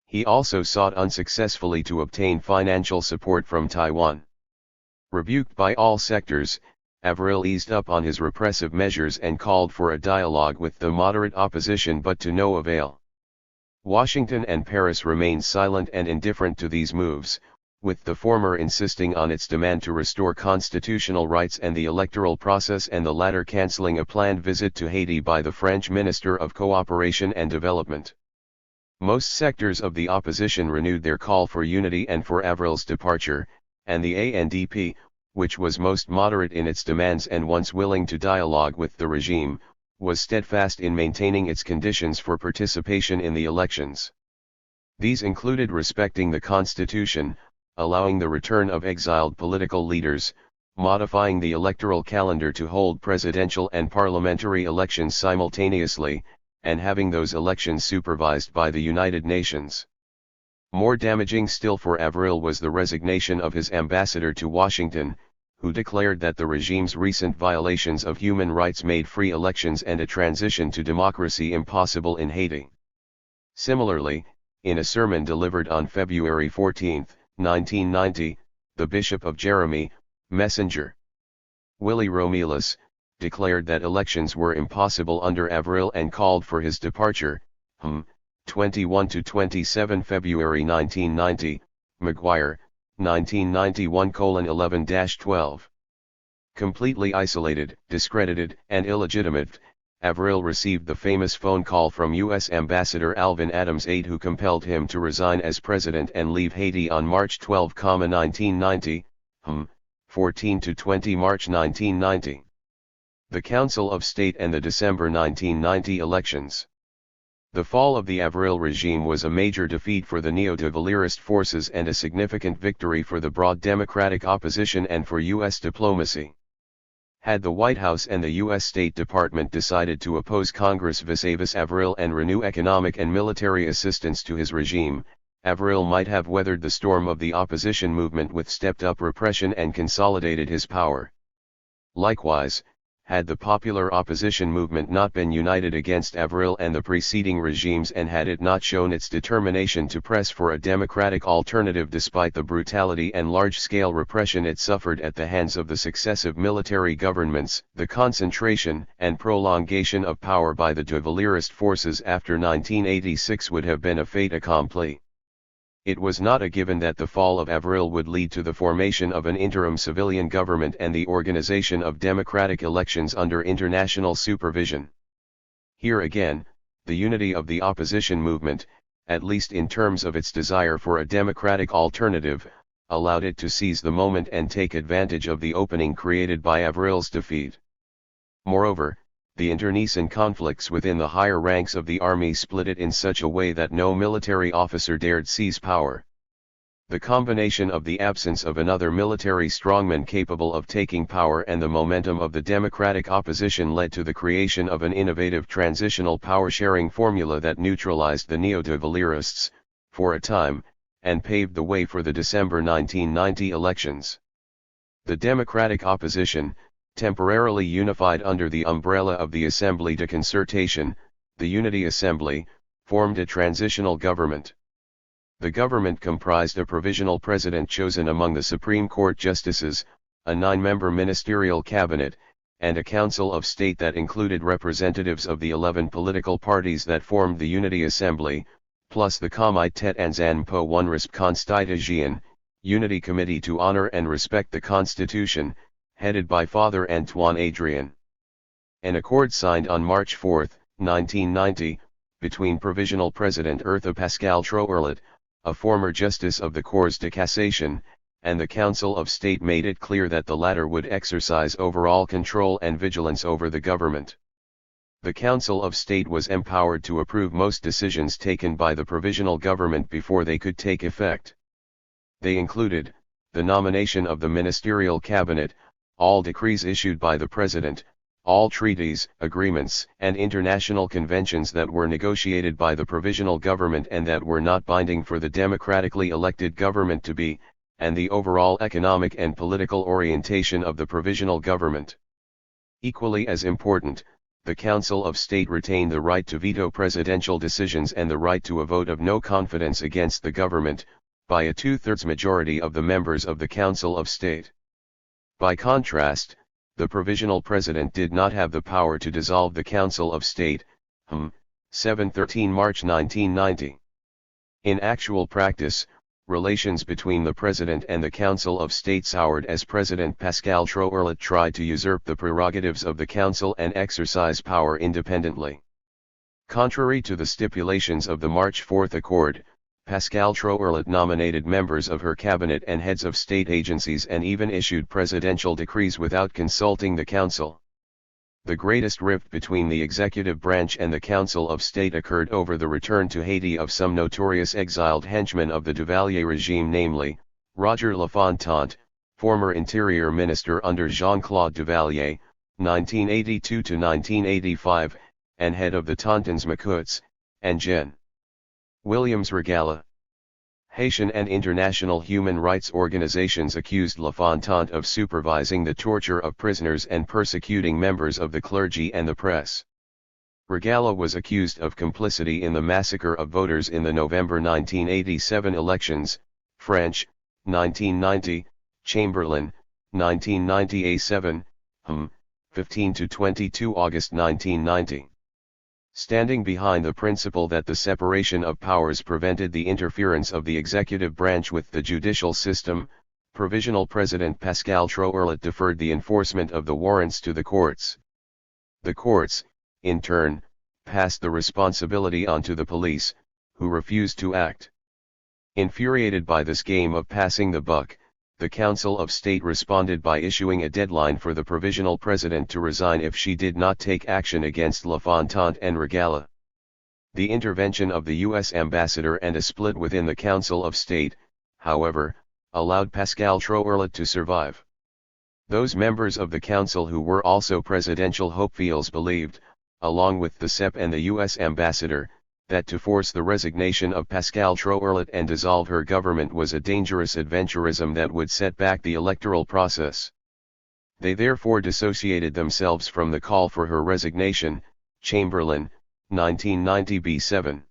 He also sought unsuccessfully to obtain financial support from Taiwan. Rebuked by all sectors, Avril eased up on his repressive measures and called for a dialogue with the moderate opposition, but to no avail. Washington and Paris remained silent and indifferent to these moves, with the former insisting on its demand to restore constitutional rights and the electoral process, and the latter cancelling a planned visit to Haiti by the French Minister of Cooperation and Development. Most sectors of the opposition renewed their call for unity and for Avril's departure, and the ANDP, which was most moderate in its demands and once willing to dialogue with the regime, was steadfast in maintaining its conditions for participation in the elections. These included respecting the Constitution, allowing the return of exiled political leaders, modifying the electoral calendar to hold presidential and parliamentary elections simultaneously, and having those elections supervised by the United Nations. More damaging still for Avril was the resignation of his ambassador to Washington, who declared that the regime's recent violations of human rights made free elections and a transition to democracy impossible in Haiti. Similarly, in a sermon delivered on February 14, 1990, the Bishop of Jeremy, Messenger, Willie Romulus, declared that elections were impossible under Avril and called for his departure. 21–27 February 1990, McGuire, 1991:11–12. Completely isolated, discredited, and illegitimate, Avril received the famous phone call from U.S. Ambassador Alvin Adams VIII, who compelled him to resign as president and leave Haiti on March 12, 1990, 14–20 March 1990. The Council of State and the December 1990 elections. The fall of the Avril regime was a major defeat for the neo-de Valériste forces and a significant victory for the broad democratic opposition and for U.S. diplomacy. Had the White House and the U.S. State Department decided to oppose Congress vis-a-vis Avril and renew economic and military assistance to his regime, Avril might have weathered the storm of the opposition movement with stepped-up repression and consolidated his power. Likewise, had the popular opposition movement not been united against Avril and the preceding regimes, and had it not shown its determination to press for a democratic alternative despite the brutality and large-scale repression it suffered at the hands of the successive military governments, the concentration and prolongation of power by the de Valériste forces after 1986 would have been a fait accompli. It was not a given that the fall of Avril would lead to the formation of an interim civilian government and the organization of democratic elections under international supervision. Here again, the unity of the opposition movement, at least in terms of its desire for a democratic alternative, allowed it to seize the moment and take advantage of the opening created by Avril's defeat. Moreover, the internecine conflicts within the higher ranks of the army split it in such a way that no military officer dared seize power. The combination of the absence of another military strongman capable of taking power and the momentum of the democratic opposition led to the creation of an innovative transitional power-sharing formula that neutralized the neo-de Valerists, for a time, and paved the way for the December 1990 elections. The democratic opposition, temporarily unified under the umbrella of the Assembly de Concertation, the Unity Assembly, formed a transitional government. The government comprised a provisional president chosen among the Supreme Court justices, a 9-member ministerial cabinet, and a council of state that included representatives of the 11 political parties that formed the Unity Assembly, plus the Comité Anzan pour une Constitution, Unity Committee to honor and respect the Constitution, headed by Father Antoine Adrien. An accord signed on March 4, 1990, between Provisional President Eartha Pascal Troerlet, a former Justice of the Cours de Cassation, and the Council of State made it clear that the latter would exercise overall control and vigilance over the government. The Council of State was empowered to approve most decisions taken by the provisional government before they could take effect. They included, the nomination of the ministerial cabinet, all decrees issued by the President, all treaties, agreements, and international conventions that were negotiated by the provisional government and that were not binding for the democratically elected government to be, and the overall economic and political orientation of the provisional government. Equally as important, the Council of State retained the right to veto presidential decisions and the right to a vote of no confidence against the government, by a 2/3 majority of the members of the Council of State. By contrast, the provisional president did not have the power to dissolve the Council of State, 7-13 March 1990. In actual practice, relations between the president and the Council of State soured as President Pascal Troerlet tried to usurp the prerogatives of the Council and exercise power independently. Contrary to the stipulations of the March 4 Accord, Pascal Troerlet nominated members of her cabinet and heads of state agencies and even issued presidential decrees without consulting the Council. The greatest rift between the executive branch and the Council of State occurred over the return to Haiti of some notorious exiled henchmen of the Duvalier regime, namely, Roger Lafontant, former Interior Minister under Jean-Claude Duvalier, 1982–1985, and head of the Tontons Macoutes, and Gen. Williams Regala. Haitian and international human rights organizations accused Lafontant of supervising the torture of prisoners and persecuting members of the clergy and the press. Regala was accused of complicity in the massacre of voters in the November 1987 elections, French, 1990, Chamberlain, 1990 A7, 15–22 August 1990. Standing behind the principle that the separation of powers prevented the interference of the executive branch with the judicial system, Provisional President Pascal Troerlet deferred the enforcement of the warrants to the courts. The courts, in turn, passed the responsibility on to the police, who refused to act. Infuriated by this game of passing the buck, the Council of State responded by issuing a deadline for the provisional president to resign if she did not take action against Lafontant and Regala. The intervention of the U.S. ambassador and a split within the Council of State, however, allowed Pascal Troerlet to survive. Those members of the Council who were also presidential hopefuls believed, along with the CEP and the U.S. ambassador, that to force the resignation of Pascal Troerlet and dissolve her government was a dangerous adventurism that would set back the electoral process. They therefore dissociated themselves from the call for her resignation, Chamberlain, 1990 B7.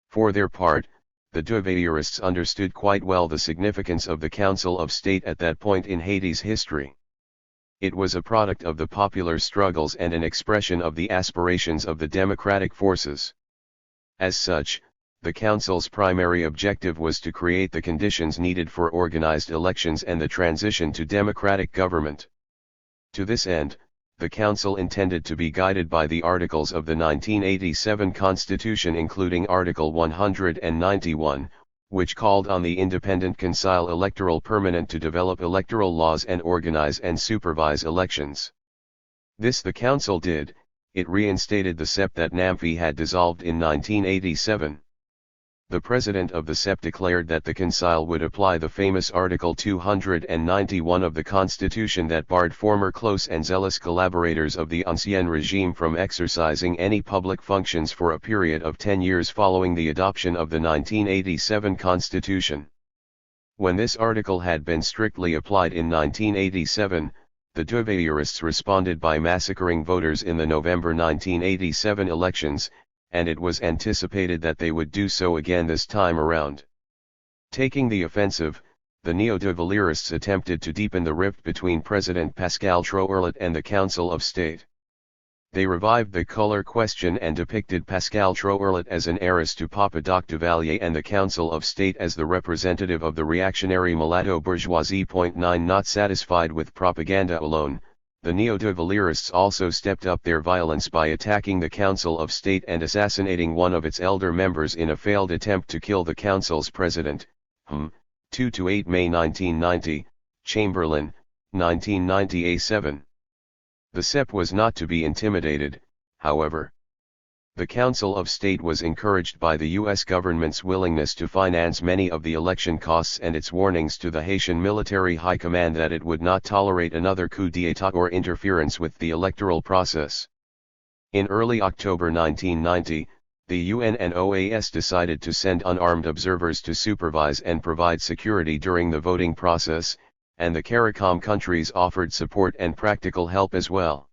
For their part, the Duvalierists understood quite well the significance of the Council of State at that point in Haiti's history. It was a product of the popular struggles and an expression of the aspirations of the democratic forces. As such, the Council's primary objective was to create the conditions needed for organized elections and the transition to democratic government. To this end, the Council intended to be guided by the articles of the 1987 Constitution, including Article 191, which called on the Independent Conseil Electoral Permanent to develop electoral laws and organize and supervise elections. This the Council did. It reinstated the CEP that NAMFI had dissolved in 1987. the president of the CEP declared that the Council would apply the famous Article 291 of the Constitution that barred former close and zealous collaborators of the Ancien regime from exercising any public functions for a period of 10 years following the adoption of the 1987 Constitution. When this article had been strictly applied in 1987, the Duvalierists responded by massacring voters in the November 1987 elections, and it was anticipated that they would do so again this time around. Taking the offensive, the neo-Duvalierists attempted to deepen the rift between President Pascal Trouerlet and the Council of State. They revived the color question and depicted Pascal Trouerlet as an heiress to Papa Doc Duvalier and the Council of State as the representative of the reactionary mulatto bourgeoisie. 9 Not satisfied with propaganda alone, the neo-Duvalierists also stepped up their violence by attacking the Council of State and assassinating one of its elder members in a failed attempt to kill the Council's president. 2-8 May 1990, Chamberlain, 1990 A7. The CEP was not to be intimidated, however. The Council of State was encouraged by the U.S. government's willingness to finance many of the election costs and its warnings to the Haitian military high command that it would not tolerate another coup d'état or interference with the electoral process. In early October 1990, the UN and OAS decided to send unarmed observers to supervise and provide security during the voting process, and the CARICOM countries offered support and practical help as well.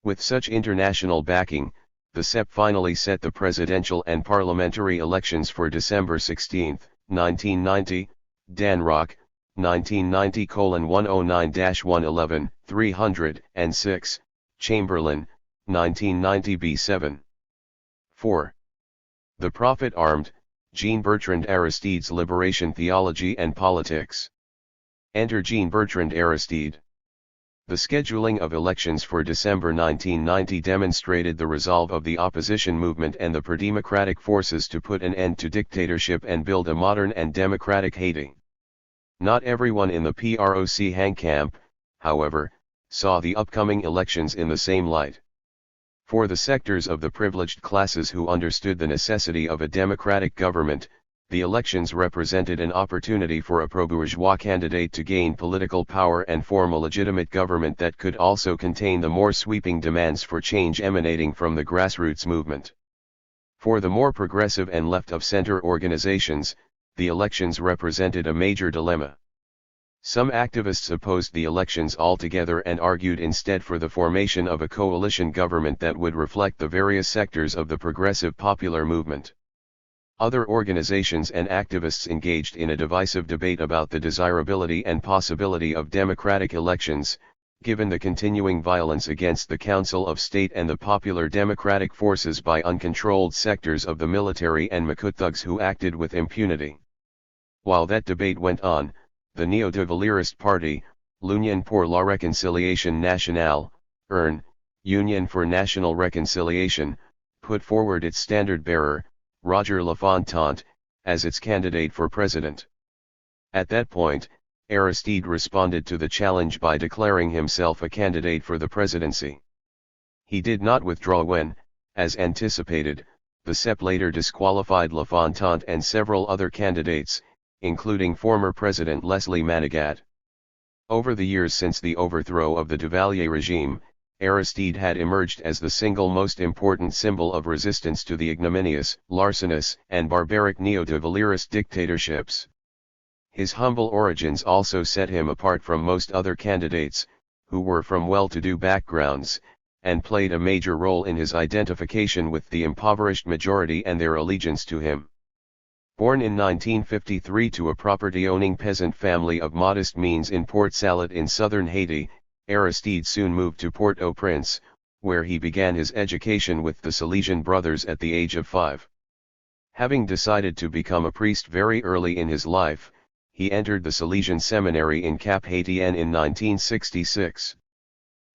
With such international backing, the CEP finally set the presidential and parliamentary elections for December 16, 1990, Danrock, 1990:109-111, 306, Chamberlain, 1990 B7. 4. The Prophet Armed, Jean-Bertrand Aristide's Liberation Theology and Politics. Enter Jean-Bertrand Aristide. The scheduling of elections for December 1990 demonstrated the resolve of the opposition movement and the pro-democratic forces to put an end to dictatorship and build a modern and democratic Haiti. Not everyone in the PROC camp, however, saw the upcoming elections in the same light. For the sectors of the privileged classes who understood the necessity of a democratic government, the elections represented an opportunity for a pro-bourgeois candidate to gain political power and form a legitimate government that could also contain the more sweeping demands for change emanating from the grassroots movement. For the more progressive and left-of-center organizations, the elections represented a major dilemma. Some activists opposed the elections altogether and argued instead for the formation of a coalition government that would reflect the various sectors of the progressive popular movement. Other organizations and activists engaged in a divisive debate about the desirability and possibility of democratic elections, given the continuing violence against the Council of State and the popular democratic forces by uncontrolled sectors of the military and Macoute thugs who acted with impunity. While that debate went on, the Neo-Duvalierist Party, l'Union pour la Réconciliation Nationale, URN, Union for National Reconciliation, put forward its standard-bearer, Roger Lafontant, as its candidate for president. At that point, Aristide responded to the challenge by declaring himself a candidate for the presidency. He did not withdraw when, as anticipated, the CEP later disqualified Lafontant and several other candidates, including former President Leslie Manigat. Over the years since the overthrow of the Duvalier regime, Aristide had emerged as the single most important symbol of resistance to the ignominious, larcenous, and barbaric neo-Duvalierist dictatorships. His humble origins also set him apart from most other candidates, who were from well-to-do backgrounds, and played a major role in his identification with the impoverished majority and their allegiance to him. Born in 1953 to a property-owning peasant family of modest means in Port Salut in southern Haiti, Aristide soon moved to Port-au-Prince, where he began his education with the Salesian brothers at the age of 5. Having decided to become a priest very early in his life, he entered the Salesian seminary in Cap Haitien in 1966.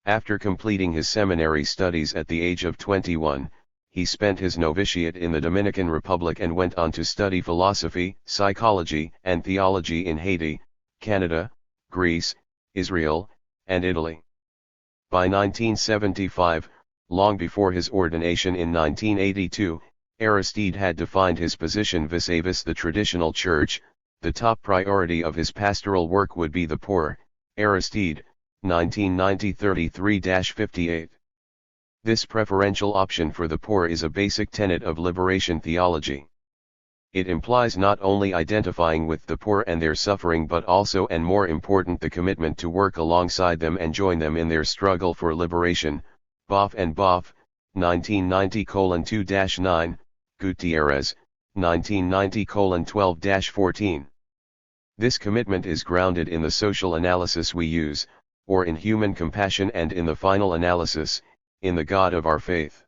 After completing his seminary studies at the age of 21, he spent his novitiate in the Dominican Republic and went on to study philosophy, psychology, and theology in Haiti, Canada, Greece, Israel, and Italy. By 1975, long before his ordination in 1982, Aristide had defined his position vis-a-vis the traditional church. The top priority of his pastoral work would be the poor. Aristide, 1990 33-58. This preferential option for the poor is a basic tenet of liberation theology. It implies not only identifying with the poor and their suffering but also, and more important, the commitment to work alongside them and join them in their struggle for liberation. Boff and Boff, 1990:2-9, Gutierrez, 1990:12-14. This commitment is grounded in the social analysis we use, or in human compassion, and in the final analysis, in the God of our faith.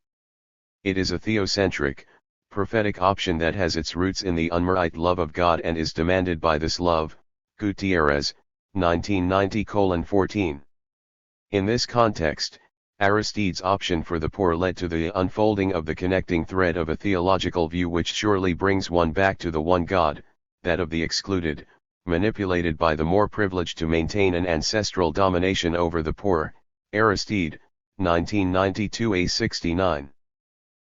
It is a theocentric, prophetic option that has its roots in the unmerited love of God and is demanded by this love. Gutierrez, 1990:14. In this context, Aristide's option for the poor led to the unfolding of the connecting thread of a theological view which surely brings one back to the one God, that of the excluded, manipulated by the more privileged to maintain an ancestral domination over the poor. Aristide, 1992-69.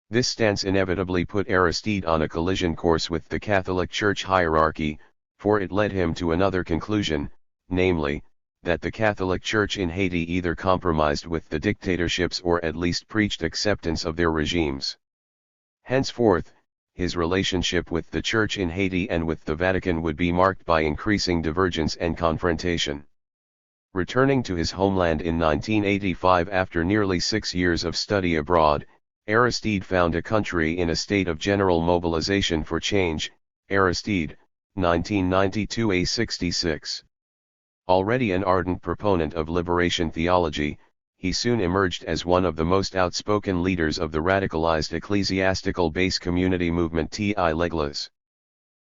This stance inevitably put Aristide on a collision course with the Catholic Church hierarchy, for it led him to another conclusion, namely, that the Catholic Church in Haiti either compromised with the dictatorships or at least preached acceptance of their regimes. Henceforth, his relationship with the Church in Haiti and with the Vatican would be marked by increasing divergence and confrontation. Returning to his homeland in 1985 after nearly 6 years of study abroad, Aristide found a country in a state of general mobilization for change. Aristide, 1992-66. Already an ardent proponent of liberation theology, he soon emerged as one of the most outspoken leaders of the radicalized ecclesiastical base community movement THIRD-WORLDISM.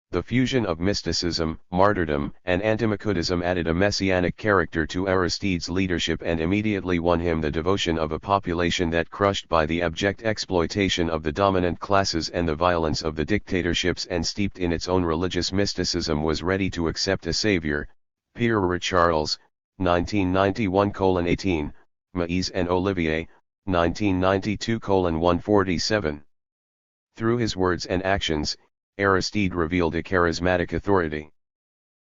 The fusion of mysticism, martyrdom, and antimacudism added a messianic character to Aristide's leadership and immediately won him the devotion of a population that, crushed by the abject exploitation of the dominant classes and the violence of the dictatorships and steeped in its own religious mysticism, was ready to accept a savior. Pierre Charles, 1991:18, Maïs and Olivier, 1992:147. Through his words and actions, Aristide revealed a charismatic authority.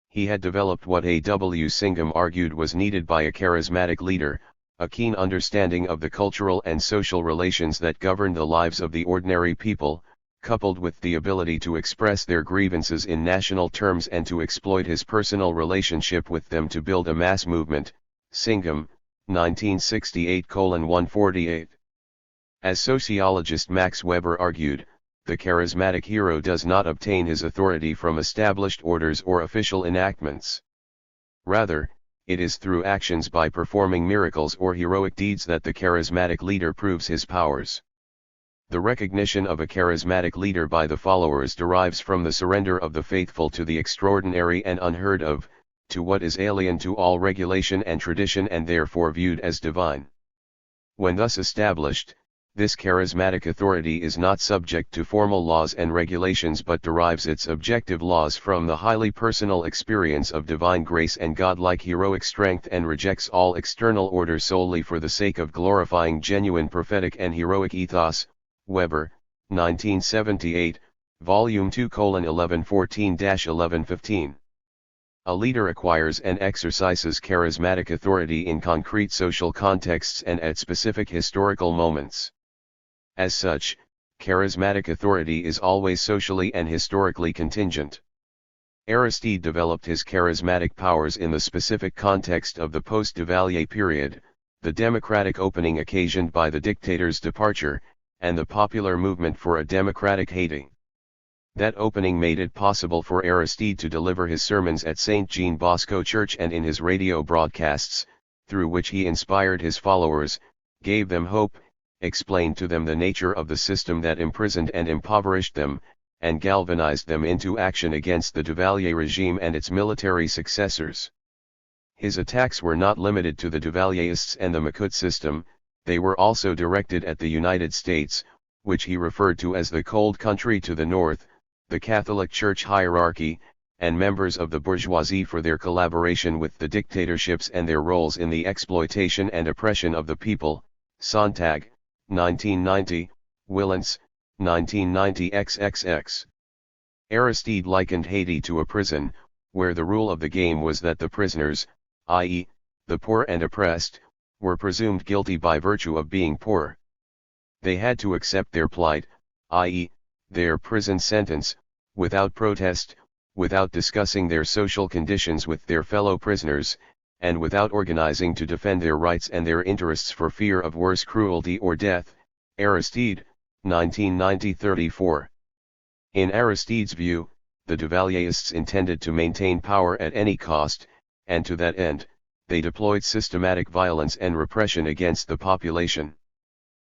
He had developed what A.W. Singham argued was needed by a charismatic leader, a keen understanding of the cultural and social relations that govern the lives of the ordinary people, coupled with the ability to express their grievances in national terms and to exploit his personal relationship with them to build a mass movement. Singham, 1968:148. As sociologist Max Weber argued, the charismatic hero does not obtain his authority from established orders or official enactments. Rather, it is through actions by performing miracles or heroic deeds that the charismatic leader proves his powers. The recognition of a charismatic leader by the followers derives from the surrender of the faithful to the extraordinary and unheard of, to what is alien to all regulation and tradition and therefore viewed as divine. When thus established, this charismatic authority is not subject to formal laws and regulations but derives its objective laws from the highly personal experience of divine grace and godlike heroic strength and rejects all external order solely for the sake of glorifying genuine prophetic and heroic ethos. Weber, 1978, Volume 2:1114-1115. A leader acquires and exercises charismatic authority in concrete social contexts and at specific historical moments. As such, charismatic authority is always socially and historically contingent. Aristide developed his charismatic powers in the specific context of the post-Duvalier period, the democratic opening occasioned by the dictator's departure, and the popular movement for a democratic Haiti. That opening made it possible for Aristide to deliver his sermons at St. Jean Bosco Church and in his radio broadcasts, through which he inspired his followers, gave them hope, explained to them the nature of the system that imprisoned and impoverished them, and galvanized them into action against the Duvalier regime and its military successors. His attacks were not limited to the Duvalierists and the Macoute system, they were also directed at the United States, which he referred to as the cold country to the north, the Catholic Church hierarchy, and members of the bourgeoisie for their collaboration with the dictatorships and their roles in the exploitation and oppression of the people. Sontag, 1990, Willens, 1990 XXX. Aristide likened Haiti to a prison, where the rule of the game was that the prisoners, i.e., the poor and oppressed, were presumed guilty by virtue of being poor. They had to accept their plight, i.e., their prison sentence, without protest, without discussing their social conditions with their fellow prisoners, and without organizing to defend their rights and their interests for fear of worse cruelty or death. Aristide, 1990-34. In Aristide's view, the Duvalierists intended to maintain power at any cost, and to that end, they deployed systematic violence and repression against the population.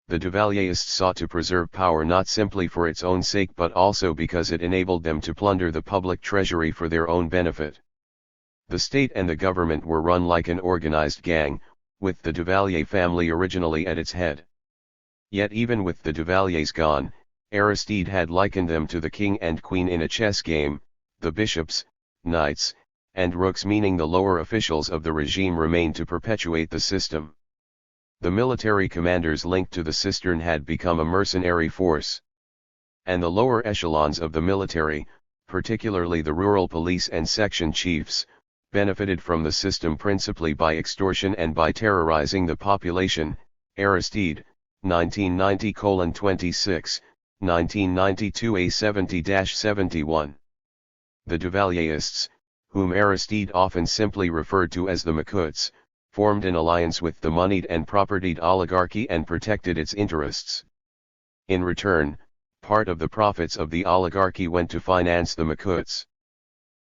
The Duvalierists sought to preserve power not simply for its own sake but also because it enabled them to plunder the public treasury for their own benefit. The state and the government were run like an organized gang, with the Duvalier family originally at its head. Yet even with the Duvaliers gone, Aristide had likened them to the king and queen in a chess game. The bishops, knights, and rooks, meaning the lower officials of the regime, remained to perpetuate the system. The military commanders linked to the cistern had become a mercenary force. And the lower echelons of the military, particularly the rural police and section chiefs, benefited from the system principally by extortion and by terrorizing the population. Aristide, 1990:26, 1992 A70-71. The Duvalierists, whom Aristide often simply referred to as the Macoutes, formed an alliance with the moneyed and propertied oligarchy and protected its interests. In return, part of the profits of the oligarchy went to finance the Macoutes.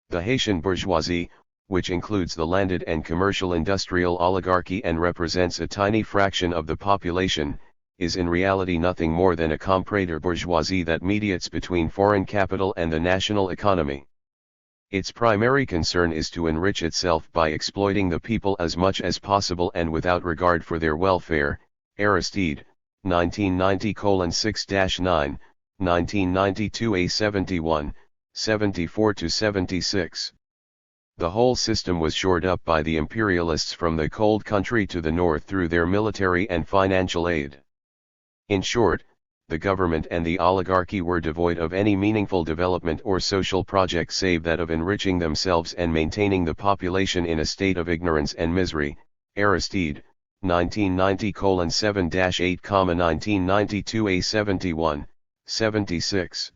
The Haitian bourgeoisie, which includes the landed and commercial industrial oligarchy and represents a tiny fraction of the population, is in reality nothing more than a comprador bourgeoisie that mediates between foreign capital and the national economy. Its primary concern is to enrich itself by exploiting the people as much as possible and without regard for their welfare. Aristide, 1990:6-9, 1992 A71, 74-76. The whole system was shored up by the imperialists from the cold country to the north through their military and financial aid. In short, the government and the oligarchy were devoid of any meaningful development or social project save that of enriching themselves and maintaining the population in a state of ignorance and misery. Aristide, 1990:7-8, 1992 A71, 76.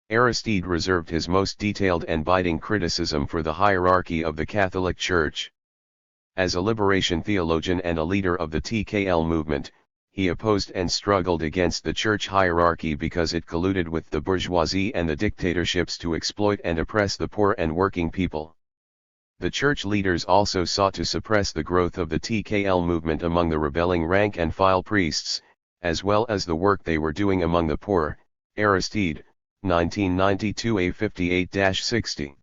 Aristide reserved his most detailed and biting criticism for the hierarchy of the Catholic Church. As a liberation theologian and a leader of the TKL movement, he opposed and struggled against the church hierarchy because it colluded with the bourgeoisie and the dictatorships to exploit and oppress the poor and working people. The church leaders also sought to suppress the growth of the TKL movement among the rebelling rank-and-file priests, as well as the work they were doing among the poor. Aristide, 1992 A58-60.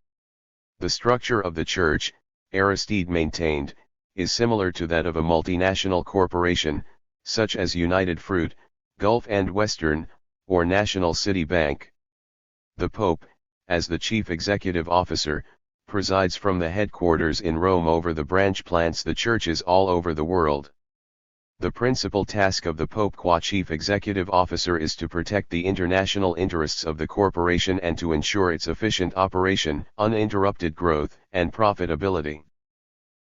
The structure of the church, Aristide maintained, is similar to that of a multinational corporation, such as United Fruit, Gulf and Western, or National City Bank. The Pope, as the chief executive officer, presides from the headquarters in Rome over the branch plants the churches all over the world. The principal task of the Pope qua chief executive officer is to protect the international interests of the corporation and to ensure its efficient operation, uninterrupted growth, and profitability.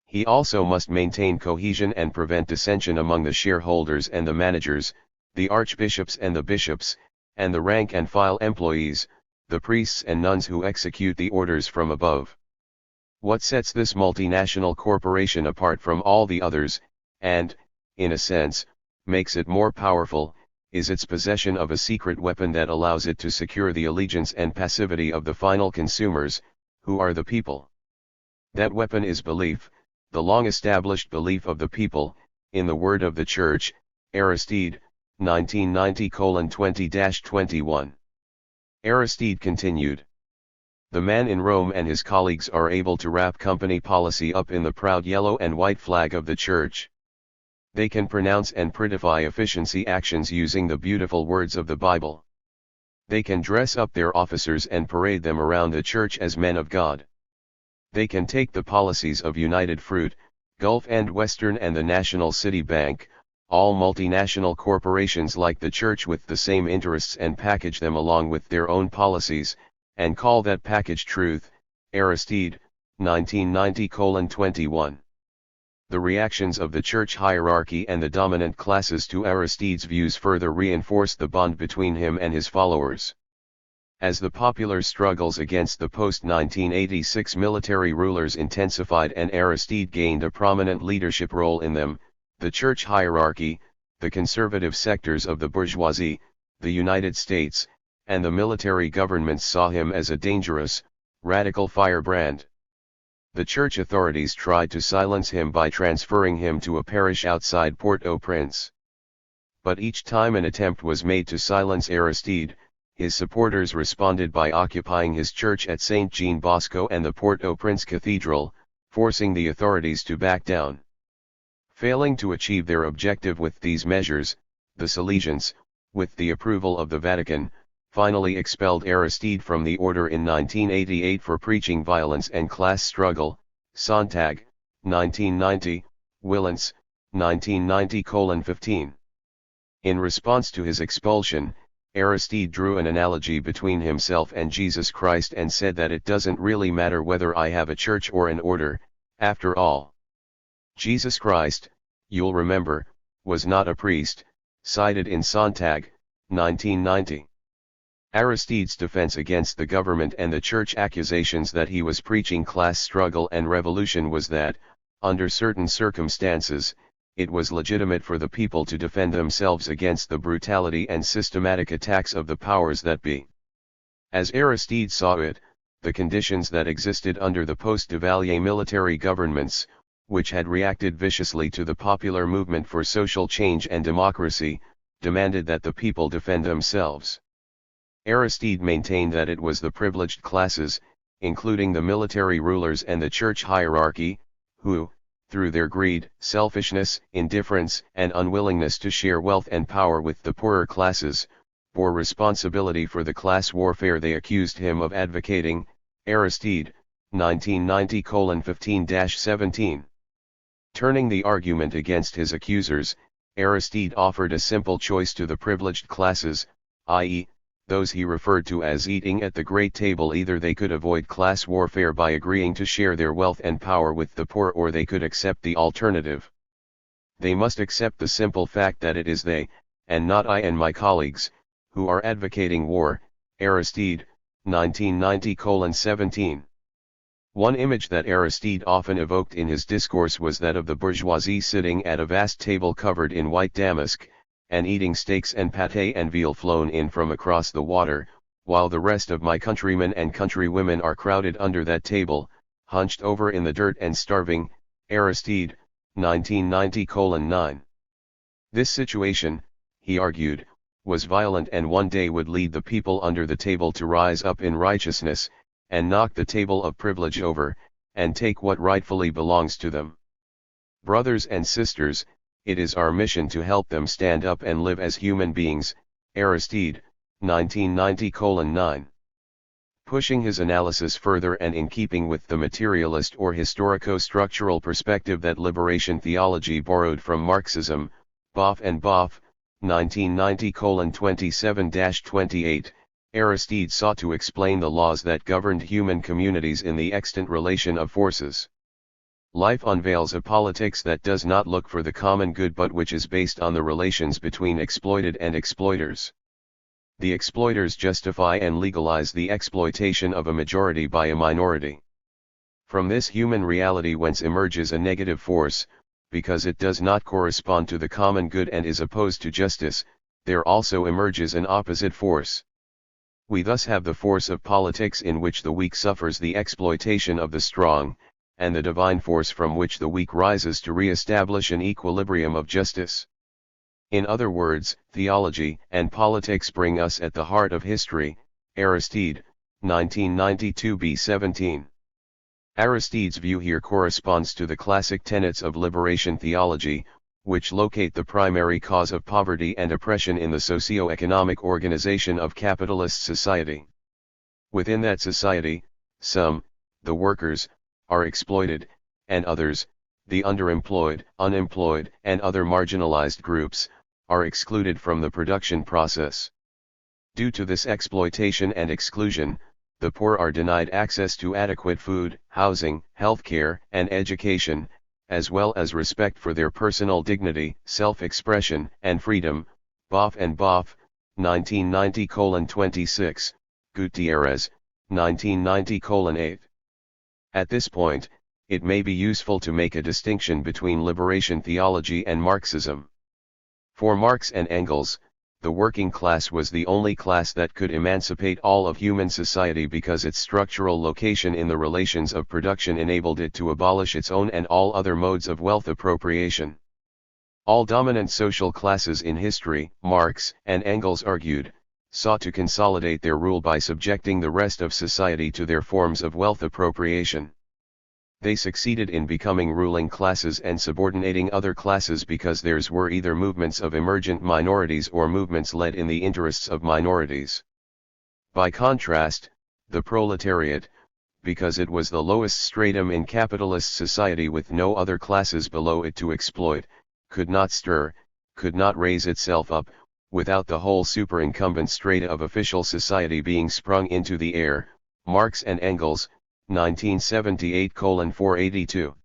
He also must maintain cohesion and prevent dissension among the shareholders and the managers, the archbishops and the bishops, and the rank-and-file employees, the priests and nuns who execute the orders from above. What sets this multinational corporation apart from all the others, and, in a sense, makes it more powerful, is its possession of a secret weapon that allows it to secure the allegiance and passivity of the final consumers, who are the people. That weapon is belief, the long-established belief of the people, in the word of the Church. Aristide, 1990:20-21. Aristide continued. The man in Rome and his colleagues are able to wrap company policy up in the proud yellow and white flag of the Church. They can pronounce and prettify efficiency actions using the beautiful words of the Bible. They can dress up their officers and parade them around the church as men of God. They can take the policies of United Fruit, Gulf and Western and the National City Bank, all multinational corporations like the church with the same interests and package them along with their own policies, and call that package truth. Aristide, 1990:21. The reactions of the church hierarchy and the dominant classes to Aristide's views further reinforced the bond between him and his followers. As the popular struggles against the post-1986 military rulers intensified and Aristide gained a prominent leadership role in them, the church hierarchy, the conservative sectors of the bourgeoisie, the United States, and the military governments saw him as a dangerous, radical firebrand. The church authorities tried to silence him by transferring him to a parish outside Port-au-Prince. But each time an attempt was made to silence Aristide, his supporters responded by occupying his church at St. Jean Bosco and the Port-au-Prince Cathedral, forcing the authorities to back down. Failing to achieve their objective with these measures, the Salesians, with the approval of the Vatican, finally expelled Aristide from the order in 1988 for preaching violence and class struggle. Sontag, 1990, Willens, 1990:15. In response to his expulsion, Aristide drew an analogy between himself and Jesus Christ and said that it doesn't really matter whether I have a church or an order, after all. Jesus Christ, you'll remember, was not a priest, cited in Sontag, 1990. Aristide's defense against the government and the church accusations that he was preaching class struggle and revolution was that, under certain circumstances, it was legitimate for the people to defend themselves against the brutality and systematic attacks of the powers that be. As Aristide saw it, the conditions that existed under the post-Duvalier military governments, which had reacted viciously to the popular movement for social change and democracy, demanded that the people defend themselves. Aristide maintained that it was the privileged classes, including the military rulers and the church hierarchy, who, through their greed, selfishness, indifference, and unwillingness to share wealth and power with the poorer classes, bore responsibility for the class warfare they accused him of advocating. Aristide, 1990:15-17. Turning the argument against his accusers, Aristide offered a simple choice to the privileged classes, i.e., those he referred to as eating at the great table. Either they could avoid class warfare by agreeing to share their wealth and power with the poor, or they could accept the alternative. They must accept the simple fact that it is they, and not I and my colleagues, who are advocating war. Aristide, 1990:17. One image that Aristide often evoked in his discourse was that of the bourgeoisie sitting at a vast table covered in white damask, and eating steaks and pâté and veal flown in from across the water, while the rest of my countrymen and countrywomen are crowded under that table, hunched over in the dirt and starving. Aristide, 1990:9. This situation, he argued, was violent and one day would lead the people under the table to rise up in righteousness, and knock the table of privilege over, and take what rightfully belongs to them. Brothers and sisters, it is our mission to help them stand up and live as human beings. Aristide, 1990:9. Pushing his analysis further and in keeping with the materialist or historico-structural perspective that liberation theology borrowed from Marxism, Boff and Boff, 1990:27-28, Aristide sought to explain the laws that governed human communities in the extant relation of forces. Life unveils a politics that does not look for the common good but which is based on the relations between exploited and exploiters. The exploiters justify and legalize the exploitation of a majority by a minority. From this human reality whence emerges a negative force, because it does not correspond to the common good and is opposed to justice, there also emerges an opposite force. We thus have the force of politics in which the weak suffers the exploitation of the strong, and the divine force from which the weak rises to re-establish an equilibrium of justice. In other words, theology and politics bring us at the heart of history. Aristide, 1992b17. Aristide's view here corresponds to the classic tenets of liberation theology, which locate the primary cause of poverty and oppression in the socio-economic organization of capitalist society. Within that society, some, the workers, are exploited, and others, the underemployed, unemployed, and other marginalized groups, are excluded from the production process. Due to this exploitation and exclusion, the poor are denied access to adequate food, housing, healthcare, and education, as well as respect for their personal dignity, self-expression, and freedom. Boff and Boff, 1990:26, Gutierrez, 1990:8. At this point, it may be useful to make a distinction between liberation theology and Marxism. For Marx and Engels, the working class was the only class that could emancipate all of human society because its structural location in the relations of production enabled it to abolish its own and all other modes of wealth appropriation. All dominant social classes in history, Marx and Engels argued, sought to consolidate their rule by subjecting the rest of society to their forms of wealth appropriation. They succeeded in becoming ruling classes and subordinating other classes because theirs were either movements of emergent minorities or movements led in the interests of minorities. By contrast, the proletariat, because it was the lowest stratum in capitalist society with no other classes below it to exploit, could not stir, could not raise itself up, without the whole superincumbent strata of official society being sprung into the air. Marx and Engels, 1978:482.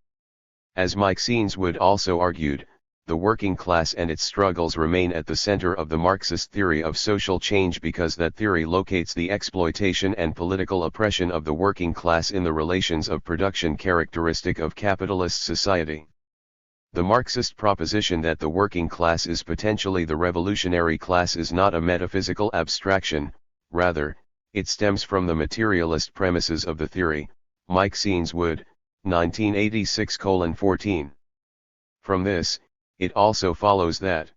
As Mike Wood also argued, the working class and its struggles remain at the center of the Marxist theory of social change because that theory locates the exploitation and political oppression of the working class in the relations of production characteristic of capitalist society. The Marxist proposition that the working class is potentially the revolutionary class is not a metaphysical abstraction, rather, it stems from the materialist premises of the theory. Mike Wood, 1986:14. From this, it also follows that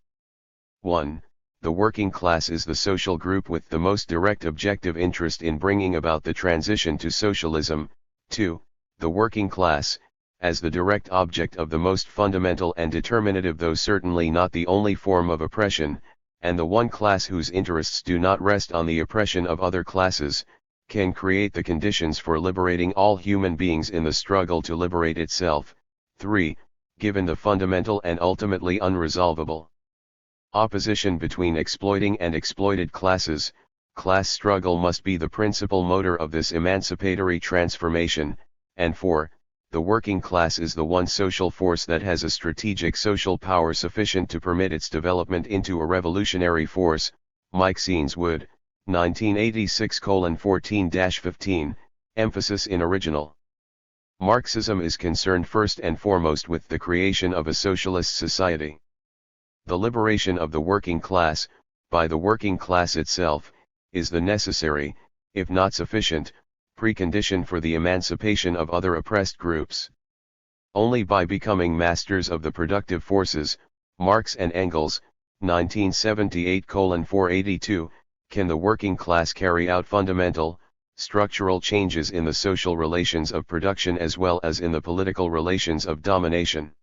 1. The working class is the social group with the most direct objective interest in bringing about the transition to socialism. 2. The working class, as the direct object of the most fundamental and determinative though certainly not the only form of oppression, and the one class whose interests do not rest on the oppression of other classes, can create the conditions for liberating all human beings in the struggle to liberate itself. 3. Given the fundamental and ultimately unresolvable opposition between exploiting and exploited classes, class struggle must be the principal motor of this emancipatory transformation. And 4. The working class is the one social force that has a strategic social power sufficient to permit its development into a revolutionary force. Mike Wood, 1986:14-15, emphasis in original. Marxism is concerned first and foremost with the creation of a socialist society. The liberation of the working class, by the working class itself, is the necessary, if not sufficient, precondition for the emancipation of other oppressed groups. Only by becoming masters of the productive forces, Marx and Engels, 1978:482, can the working class carry out fundamental, structural changes in the social relations of production as well as in the political relations of domination.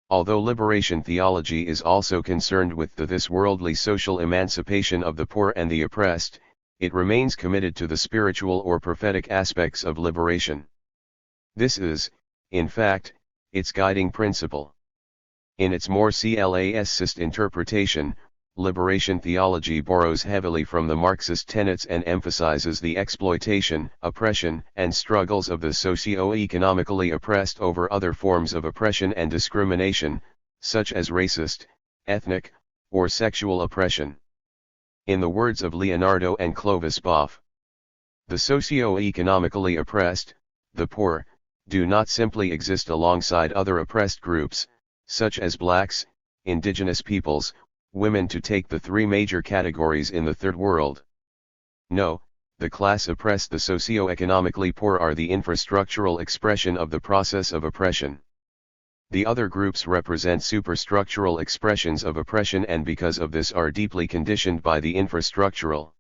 Although liberation theology is also concerned with this worldly social emancipation of the poor and the oppressed, it remains committed to the spiritual or prophetic aspects of liberation. This is, in fact, its guiding principle. In its more classicist interpretation, liberation theology borrows heavily from the Marxist tenets and emphasizes the exploitation, oppression, and struggles of the socio-economically oppressed over other forms of oppression and discrimination, such as racist, ethnic, or sexual oppression. In the words of Leonardo and Clovis Boff, the socio-economically oppressed, the poor, do not simply exist alongside other oppressed groups, such as blacks, indigenous peoples, women, to take the three major categories in the Third World. No, the class oppressed, the socio-economically poor, are the infrastructural expression of the process of oppression. The other groups represent superstructural expressions of oppression and because of this are deeply conditioned by the infrastructural.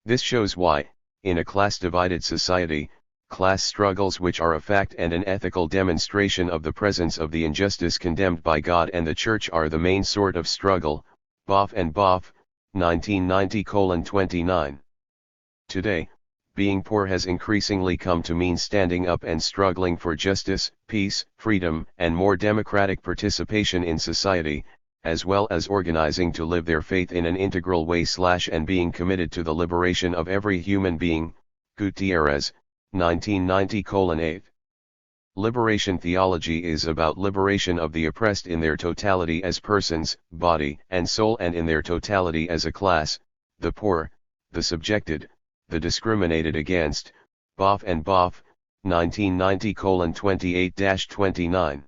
This shows why, in a class-divided society, class struggles which are a fact and an ethical demonstration of the presence of the injustice condemned by God and the Church are the main sort of struggle. Boff and Boff, 1990:29. Today, being poor has increasingly come to mean standing up and struggling for justice, peace, freedom, and more democratic participation in society, as well as organizing to live their faith in an integral way and being committed to the liberation of every human being. Gutierrez, 1990:8. Liberation theology is about liberation of the oppressed in their totality as persons, body, and soul, and in their totality as a class, the poor, the subjected, the discriminated against. Boff and Boff, 1990:28-29.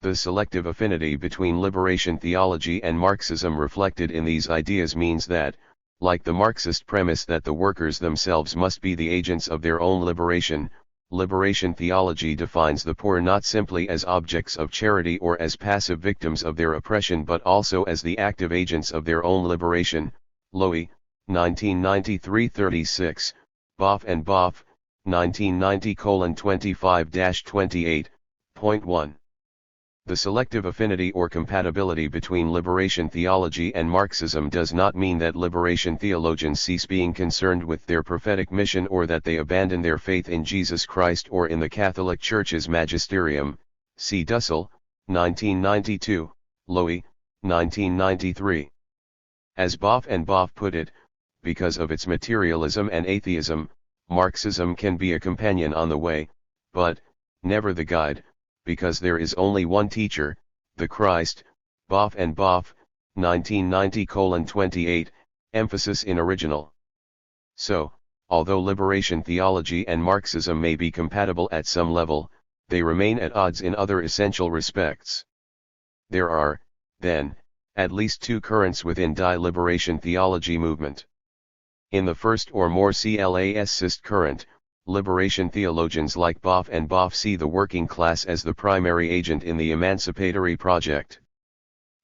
The selective affinity between liberation theology and Marxism reflected in these ideas means that, like the Marxist premise that the workers themselves must be the agents of their own liberation, liberation theology defines the poor not simply as objects of charity or as passive victims of their oppression but also as the active agents of their own liberation. Lowy, 1993-36, Boff and Boff, 1990:25-28.1. The selective affinity or compatibility between liberation theology and Marxism does not mean that liberation theologians cease being concerned with their prophetic mission or that they abandon their faith in Jesus Christ or in the Catholic Church's magisterium. C. Dussel, 1992, Lowy, 1993. As Boff and Boff put it, because of its materialism and atheism, Marxism can be a companion on the way, but never the guide, because there is only one teacher, the Christ. Boff and Boff, 1990:28, emphasis in original. So, although liberation theology and Marxism may be compatible at some level, they remain at odds in other essential respects. There are, then, at least two currents within die liberation theology movement. In the first or more classist current, liberation theologians like Boff and Boff see the working class as the primary agent in the emancipatory project.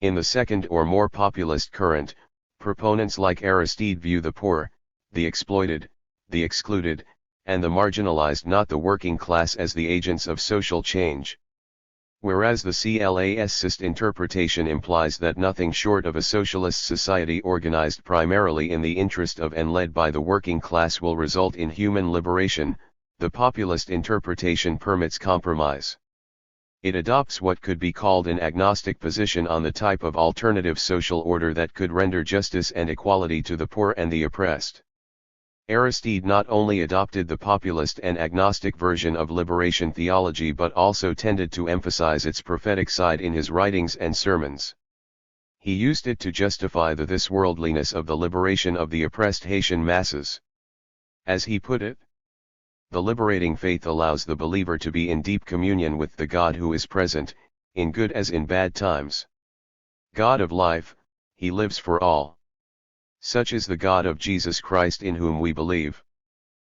In the second or more populist current, proponents like Aristide view the poor, the exploited, the excluded, and the marginalized, not the working class, as the agents of social change. Whereas the classist interpretation implies that nothing short of a socialist society organized primarily in the interest of and led by the working class will result in human liberation, the populist interpretation permits compromise. It adopts what could be called an agnostic position on the type of alternative social order that could render justice and equality to the poor and the oppressed. Aristide not only adopted the populist and agnostic version of liberation theology but also tended to emphasize its prophetic side in his writings and sermons. He used it to justify the this-worldliness of the liberation of the oppressed Haitian masses. As he put it, the liberating faith allows the believer to be in deep communion with the God who is present, in good as in bad times. God of life, he lives for all. Such is the God of Jesus Christ in whom we believe.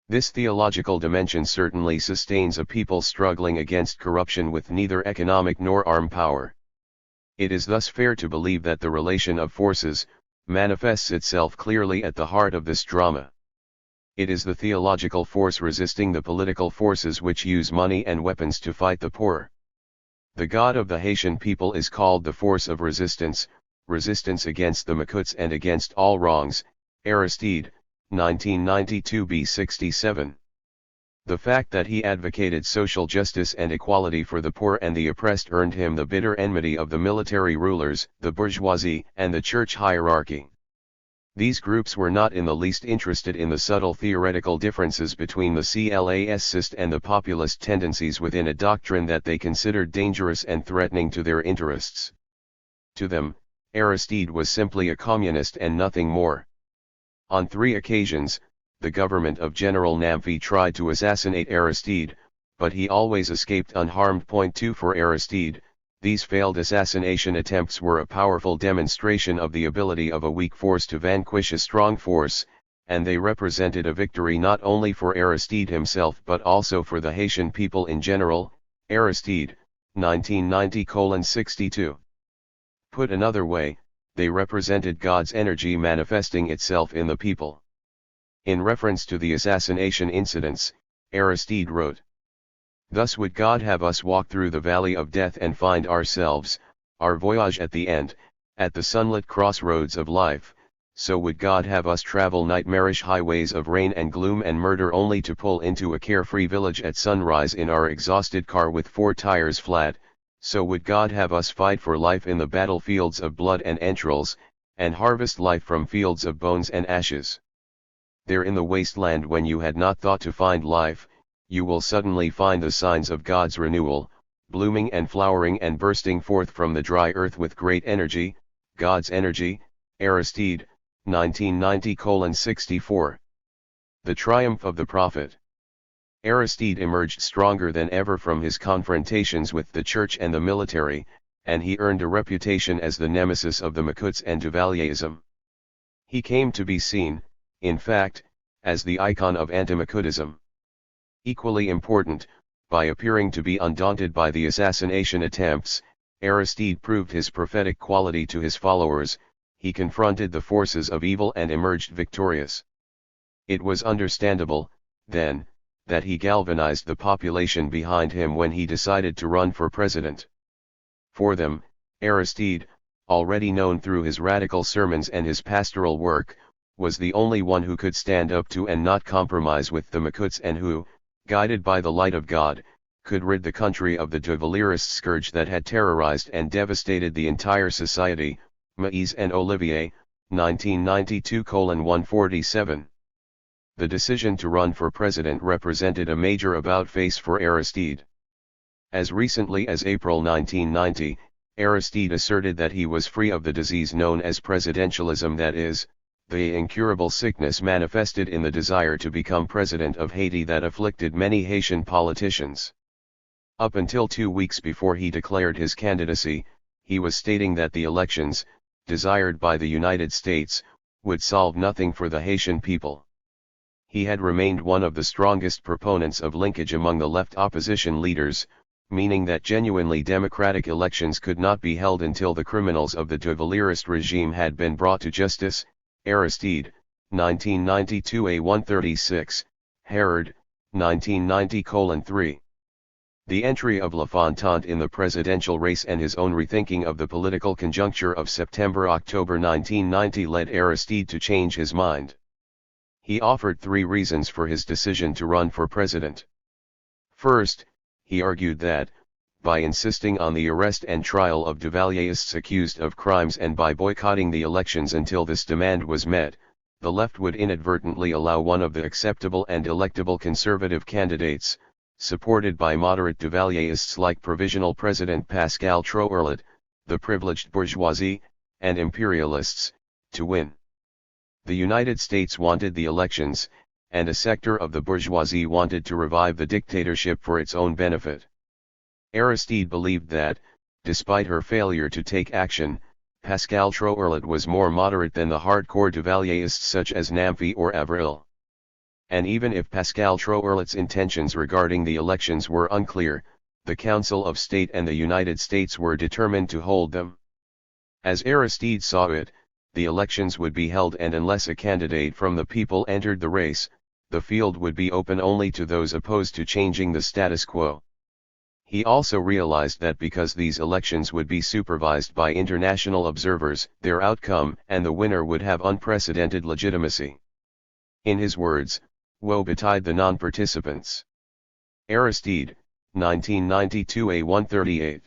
This theological dimension certainly sustains a people struggling against corruption with neither economic nor armed power. It is thus fair to believe that the relation of forces manifests itself clearly at the heart of this drama. It is the theological force resisting the political forces which use money and weapons to fight the poor. The God of the Haitian people is called the force of resistance, resistance against the Makuts and against all wrongs. Aristide, 1992b67. The fact that he advocated social justice and equality for the poor and the oppressed earned him the bitter enmity of the military rulers, the bourgeoisie, and the church hierarchy. These groups were not in the least interested in the subtle theoretical differences between the classist and the populist tendencies within a doctrine that they considered dangerous and threatening to their interests. To them, Aristide was simply a communist and nothing more. On 3 occasions, the government of General Namfi tried to assassinate Aristide, but he always escaped unharmed. 2 For Aristide, these failed assassination attempts were a powerful demonstration of the ability of a weak force to vanquish a strong force, and they represented a victory not only for Aristide himself but also for the Haitian people in general. Aristide, 1990:62. Put another way, they represented God's energy manifesting itself in the people. In reference to the assassination incidents, Aristide wrote, "Thus would God have us walk through the valley of death and find ourselves, our voyage at the end, at the sunlit crossroads of life, so would God have us travel nightmarish highways of rain and gloom and murder only to pull into a carefree village at sunrise in our exhausted car with 4 tires flat, so would God have us fight for life in the battlefields of blood and entrails, and harvest life from fields of bones and ashes. There in the wasteland when you had not thought to find life, you will suddenly find the signs of God's renewal, blooming and flowering and bursting forth from the dry earth with great energy, God's energy. Aristide, 1990:64. The Triumph of the Prophet. Aristide emerged stronger than ever from his confrontations with the church and the military, and he earned a reputation as the nemesis of the Macoutes and Duvalierism. He came to be seen, in fact, as the icon of anti-Macoutism. Equally important, by appearing to be undaunted by the assassination attempts, Aristide proved his prophetic quality to his followers. He confronted the forces of evil and emerged victorious. It was understandable, then, that he galvanized the population behind him when he decided to run for president. For them, Aristide, already known through his radical sermons and his pastoral work, was the only one who could stand up to and not compromise with the Macoutes and who, guided by the light of God, could rid the country of the Duvalierist scourge that had terrorized and devastated the entire society. Maïs and Olivier, 1992:147. The decision to run for president represented a major about-face for Aristide. As recently as April 1990, Aristide asserted that he was free of the disease known as presidentialism, that is, the incurable sickness manifested in the desire to become president of Haiti that afflicted many Haitian politicians. Up until 2 weeks before he declared his candidacy, he was stating that the elections, desired by the United States, would solve nothing for the Haitian people. He had remained one of the strongest proponents of linkage among the left opposition leaders, meaning that genuinely democratic elections could not be held until the criminals of the Duvalierist regime had been brought to justice. Aristide, 1992:136, Herod, 1990:3. The entry of Lafontaine in the presidential race and his own rethinking of the political conjuncture of September-October 1990 led Aristide to change his mind. He offered 3 reasons for his decision to run for president. First, he argued that, by insisting on the arrest and trial of Duvalierists accused of crimes and by boycotting the elections until this demand was met, the left would inadvertently allow one of the acceptable and electable conservative candidates, supported by moderate Duvalierists like Provisional President Pascal Trouerlet, the privileged bourgeoisie, and imperialists, to win. The United States wanted the elections, and a sector of the bourgeoisie wanted to revive the dictatorship for its own benefit. Aristide believed that, despite her failure to take action, Pascal Trouerlet was more moderate than the hardcore Duvalierists such as Namphy or Avril. And even if Pascal Trouerlet's intentions regarding the elections were unclear, the Council of State and the United States were determined to hold them. As Aristide saw it, the elections would be held, and unless a candidate from the people entered the race, the field would be open only to those opposed to changing the status quo. He also realized that because these elections would be supervised by international observers, their outcome and the winner would have unprecedented legitimacy. In his words, woe betide the non-participants. Aristide, 1992:138.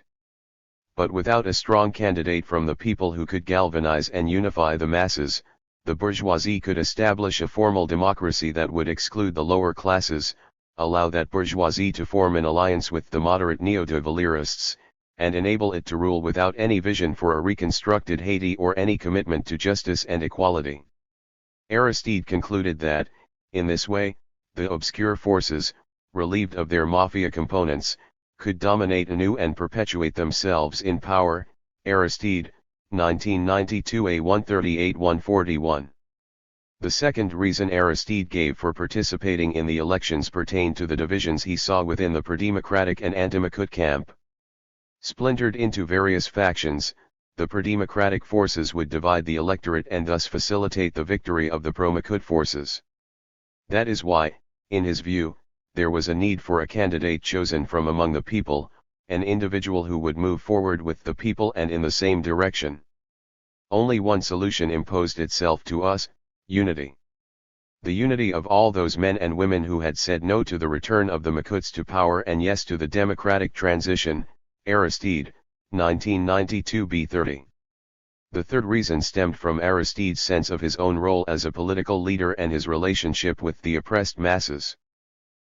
But without a strong candidate from the people who could galvanize and unify the masses, the bourgeoisie could establish a formal democracy that would exclude the lower classes, allow that bourgeoisie to form an alliance with the moderate neo-Duvalierists, and enable it to rule without any vision for a reconstructed Haiti or any commitment to justice and equality. Aristide concluded that, in this way, the obscure forces, relieved of their mafia components, could dominate anew and perpetuate themselves in power. Aristide, 1992:138-141. The second reason Aristide gave for participating in the elections pertained to the divisions he saw within the pro-democratic and anti-Macoute camp. Splintered into various factions, the pro-democratic forces would divide the electorate and thus facilitate the victory of the pro-Macoute forces. That is why, in his view, there was a need for a candidate chosen from among the people, an individual who would move forward with the people and in the same direction. Only one solution imposed itself to us: unity. The unity of all those men and women who had said no to the return of the Makuts to power and yes to the democratic transition. Aristide, 1992 b30. The third reason stemmed from Aristide's sense of his own role as a political leader and his relationship with the oppressed masses.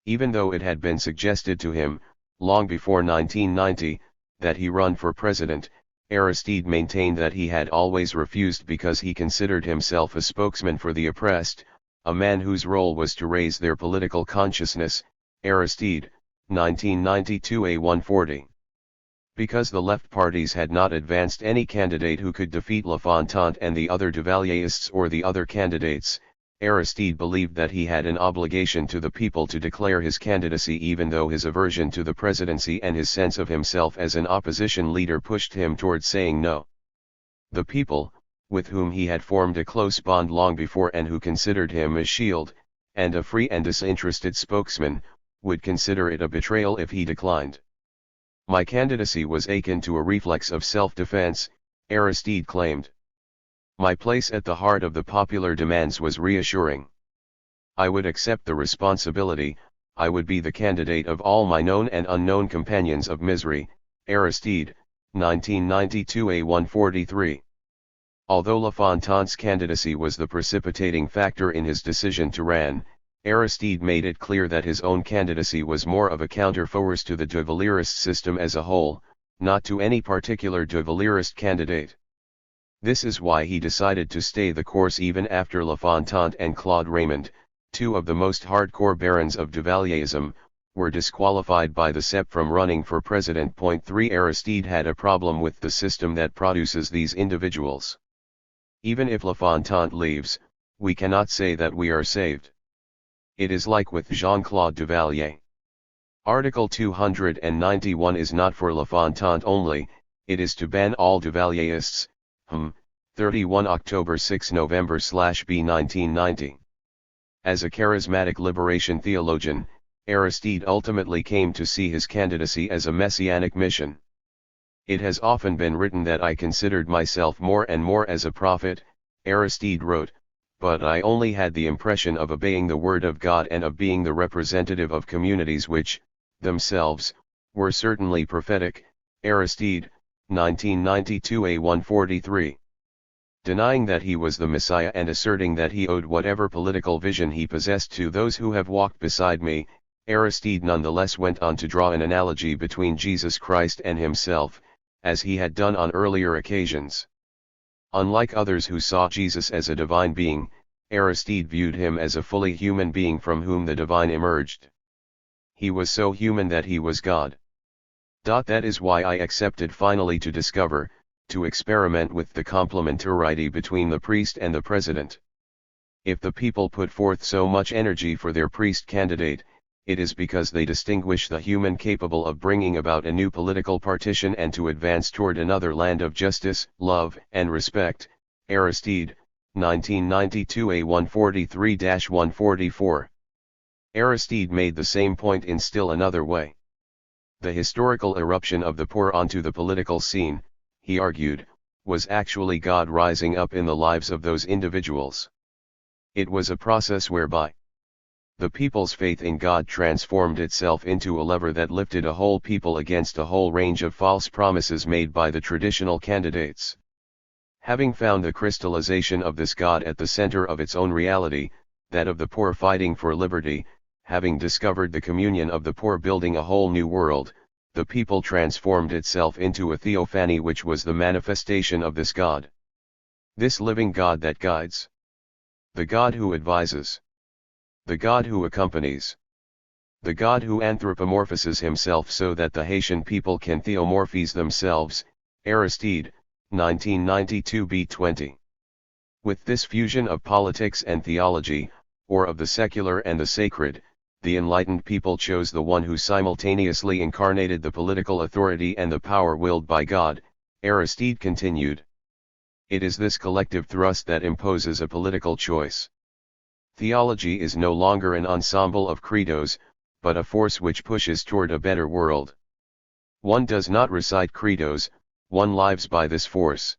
Even though it had been suggested to him, long before 1990, that he run for president, Aristide maintained that he had always refused because he considered himself a spokesman for the oppressed, a man whose role was to raise their political consciousness. Aristide, 1992 a140. Because the left parties had not advanced any candidate who could defeat L'Enfant and the other Duvallierists or the other candidates, Aristide believed that he had an obligation to the people to declare his candidacy, even though his aversion to the presidency and his sense of himself as an opposition leader pushed him towards saying no. The people, with whom he had formed a close bond long before and who considered him a shield, and a free and disinterested spokesman, would consider it a betrayal if he declined. My candidacy was akin to a reflex of self-defense, Aristide claimed. My place at the heart of the popular demands was reassuring. I would accept the responsibility, I would be the candidate of all my known and unknown companions of misery. Aristide, 1992 a143. Although L'Enfant's candidacy was the precipitating factor in his decision to run, Aristide made it clear that his own candidacy was more of a counterforce to the Duvalierist system as a whole, not to any particular Duvalierist candidate. This is why he decided to stay the course even after L'Enfant and Claude Raymond, two of the most hardcore barons of Duvalierism, were disqualified by the CEP from running for president. 3 Aristide had a problem with the system that produces these individuals. Even if L'Enfant leaves, we cannot say that we are saved. It is like with Jean-Claude Duvalier. Article 291 is not for L'Enfant only, it is to ban all Duvalierists. 31 October 6 November /B 1990. As a charismatic liberation theologian, Aristide ultimately came to see his candidacy as a messianic mission. It has often been written that I considered myself more and more as a prophet, Aristide wrote, but I only had the impression of obeying the word of God and of being the representative of communities which, themselves, were certainly prophetic. Aristide, 1992 a143. Denying that he was the Messiah and asserting that he owed whatever political vision he possessed to those who have walked beside me, Aristide nonetheless went on to draw an analogy between Jesus Christ and himself, as he had done on earlier occasions. Unlike others who saw Jesus as a divine being, Aristide viewed him as a fully human being from whom the divine emerged. He was so human that he was God. That is why I accepted finally to discover, to experiment with the complementarity between the priest and the president. If the people put forth so much energy for their priest candidate, it is because they distinguish the human capable of bringing about a new political partition and to advance toward another land of justice, love, and respect. Aristide, 1992 a143-144. Aristide made the same point in still another way. The historical eruption of the poor onto the political scene, he argued, was actually God rising up in the lives of those individuals. It was a process whereby the people's faith in God transformed itself into a lever that lifted a whole people against a whole range of false promises made by the traditional candidates. Having found the crystallization of this God at the center of its own reality, that of the poor fighting for liberty, having discovered the communion of the poor building a whole new world, the people transformed itself into a theophany which was the manifestation of this God. This living God that guides. The God who advises. The God who accompanies. The God who anthropomorphizes himself so that the Haitian people can theomorphize themselves. Aristide, 1992 b20. With this fusion of politics and theology, or of the secular and the sacred, the enlightened people chose the one who simultaneously incarnated the political authority and the power willed by God. Aristide continued. It is this collective thrust that imposes a political choice. Theology is no longer an ensemble of credos, but a force which pushes toward a better world. One does not recite credos, one lives by this force.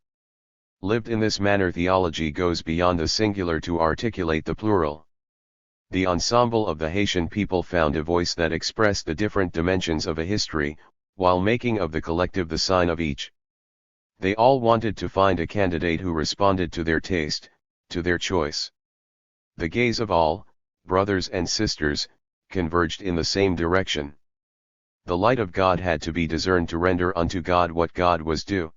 Lived in this manner, theology goes beyond the singular to articulate the plural. The ensemble of the Haitian people found a voice that expressed the different dimensions of a history, while making of the collective the sign of each. They all wanted to find a candidate who responded to their taste, to their choice. The gaze of all, brothers and sisters, converged in the same direction. The light of God had to be discerned to render unto God what God was due.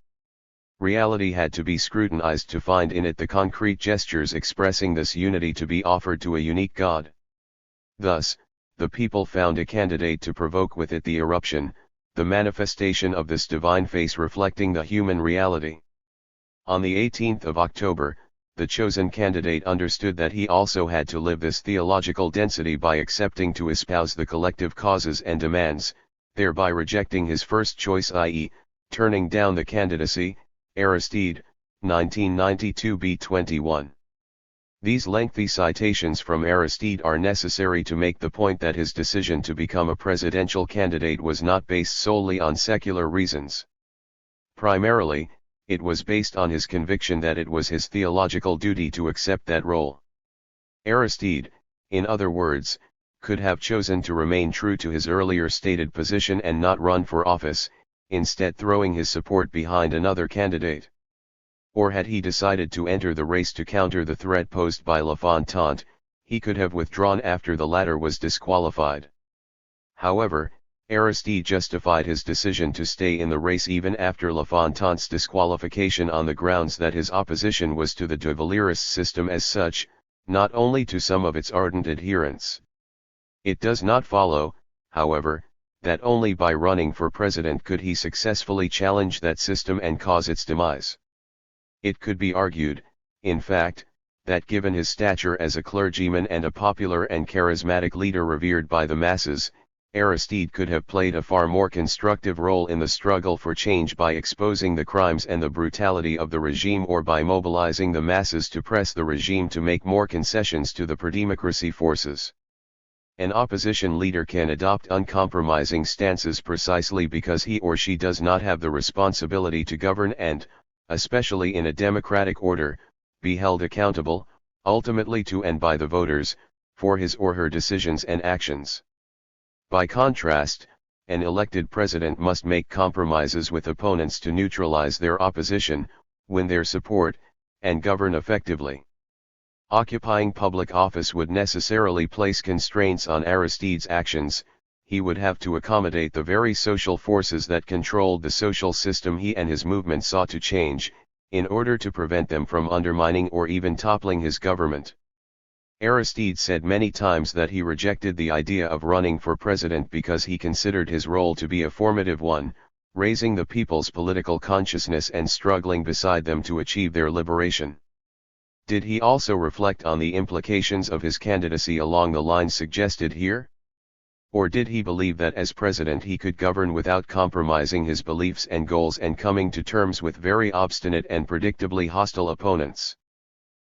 Reality had to be scrutinized to find in it the concrete gestures expressing this unity to be offered to a unique God. Thus, the people found a candidate to provoke with it the eruption, the manifestation of this divine face reflecting the human reality. On the 18th of October, the chosen candidate understood that he also had to live this theological density by accepting to espouse the collective causes and demands, thereby rejecting his first choice, i.e., turning down the candidacy. Aristide, 1992 b21. These lengthy citations from Aristide are necessary to make the point that his decision to become a presidential candidate was not based solely on secular reasons. Primarily, it was based on his conviction that it was his theological duty to accept that role. Aristide, in other words, could have chosen to remain true to his earlier stated position and not run for office, instead throwing his support behind another candidate. Or had he decided to enter the race to counter the threat posed by La Fontaine, he could have withdrawn after the latter was disqualified. However, Aristide justified his decision to stay in the race even after La Fontaine's disqualification on the grounds that his opposition was to the de Valera's system as such, not only to some of its ardent adherents. It does not follow, however, that only by running for president could he successfully challenge that system and cause its demise. It could be argued, in fact, that given his stature as a clergyman and a popular and charismatic leader revered by the masses, Aristide could have played a far more constructive role in the struggle for change by exposing the crimes and the brutality of the regime, or by mobilizing the masses to press the regime to make more concessions to the pro-democracy forces. An opposition leader can adopt uncompromising stances precisely because he or she does not have the responsibility to govern and, especially in a democratic order, be held accountable, ultimately to and by the voters, for his or her decisions and actions. By contrast, an elected president must make compromises with opponents to neutralize their opposition, win their support, and govern effectively. Occupying public office would necessarily place constraints on Aristide's actions. He would have to accommodate the very social forces that controlled the social system he and his movement sought to change, in order to prevent them from undermining or even toppling his government. Aristide said many times that he rejected the idea of running for president because he considered his role to be a formative one, raising the people's political consciousness and struggling beside them to achieve their liberation. Did he also reflect on the implications of his candidacy along the lines suggested here? Or did he believe that as president he could govern without compromising his beliefs and goals and coming to terms with very obstinate and predictably hostile opponents?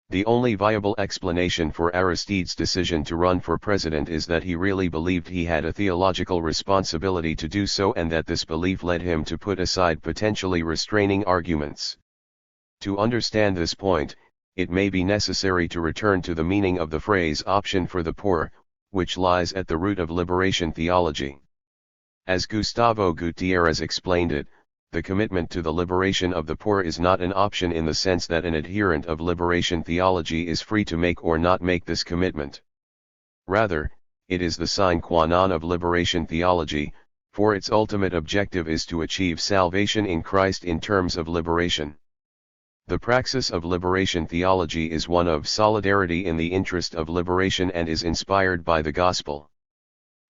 The only viable explanation for Aristide's decision to run for president is that he really believed he had a theological responsibility to do so, and that this belief led him to put aside potentially restraining arguments. To understand this point, it may be necessary to return to the meaning of the phrase "option for the poor," which lies at the root of liberation theology. As Gustavo Gutierrez explained it, the commitment to the liberation of the poor is not an option in the sense that an adherent of liberation theology is free to make or not make this commitment. Rather, it is the sine qua non of liberation theology, for its ultimate objective is to achieve salvation in Christ in terms of liberation. The praxis of liberation theology is one of solidarity in the interest of liberation and is inspired by the gospel.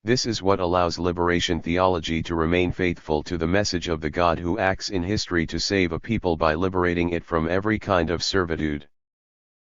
This is what allows liberation theology to remain faithful to the message of the God who acts in history to save a people by liberating it from every kind of servitude.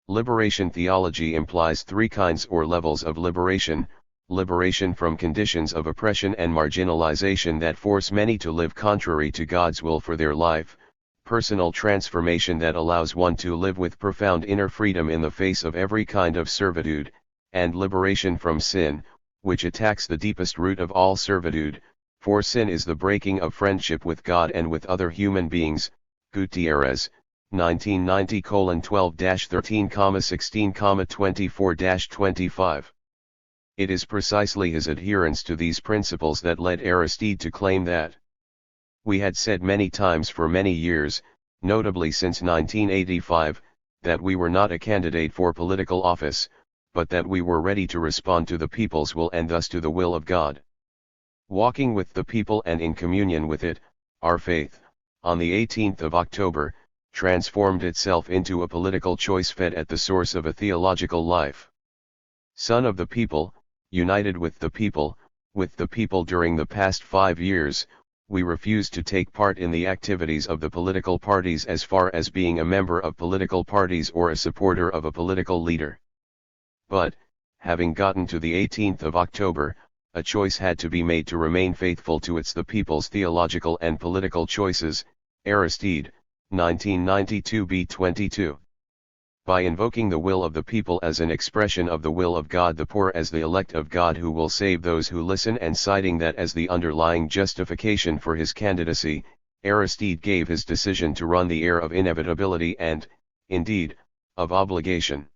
Liberation theology implies three kinds or levels of liberation: liberation from conditions of oppression and marginalization that force many to live contrary to God's will for their life; personal transformation that allows one to live with profound inner freedom in the face of every kind of servitude; and liberation from sin, which attacks the deepest root of all servitude, for sin is the breaking of friendship with God and with other human beings. Gutierrez, 1990:12-13,16,24-25. It is precisely his adherence to these principles that led Aristide to claim that we had said many times for many years, notably since 1985, that we were not a candidate for political office, but that we were ready to respond to the people's will and thus to the will of God. Walking with the people and in communion with it, our faith, on the 18th of October, transformed itself into a political choice fed at the source of a theological life. Son of the people, united with the people during the past 5 years, we refused to take part in the activities of the political parties as far as being a member of political parties or a supporter of a political leader. But, having gotten to the 18th of October, a choice had to be made to remain faithful to the people's theological and political choices. Aristide, 1992b-22. By invoking the will of the people as an expression of the will of God, the poor as the elect of God who will save those who listen, and citing that as the underlying justification for his candidacy, Aristide gave his decision to run the air of inevitability and, indeed, of obligation.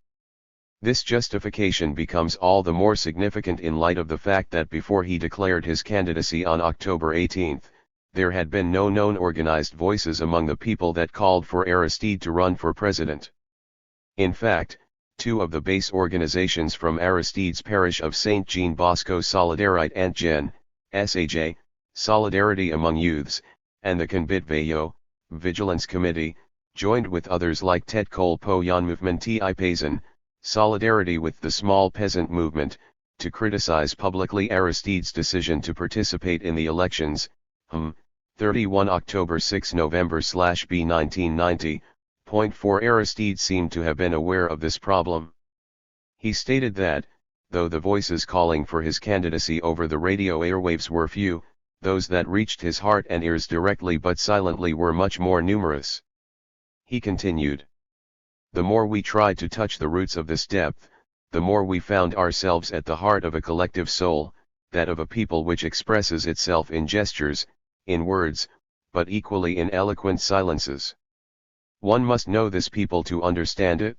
This justification becomes all the more significant in light of the fact that before he declared his candidacy on October 18, there had been no known organized voices among the people that called for Aristide to run for president. In fact, 2 of the base organizations from Aristide's parish of Saint Jean Bosco, Solidarité and Gen, SAJ, Solidarity Among Youths, and the Conbit Veillot, Vigilance Committee, joined with others like Tête Col Poyan Mouvement Ti Paysan, Solidarity with the Small Peasant Movement, to criticize publicly Aristide's decision to participate in the elections. 31 October 6 November/B 1990.4 Aristide seemed to have been aware of this problem. He stated that, though the voices calling for his candidacy over the radio airwaves were few, those that reached his heart and ears directly but silently were much more numerous. He continued, "The more we tried to touch the roots of this depth, the more we found ourselves at the heart of a collective soul, that of a people which expresses itself in gestures, in words, but equally in eloquent silences. One must know this people to understand it.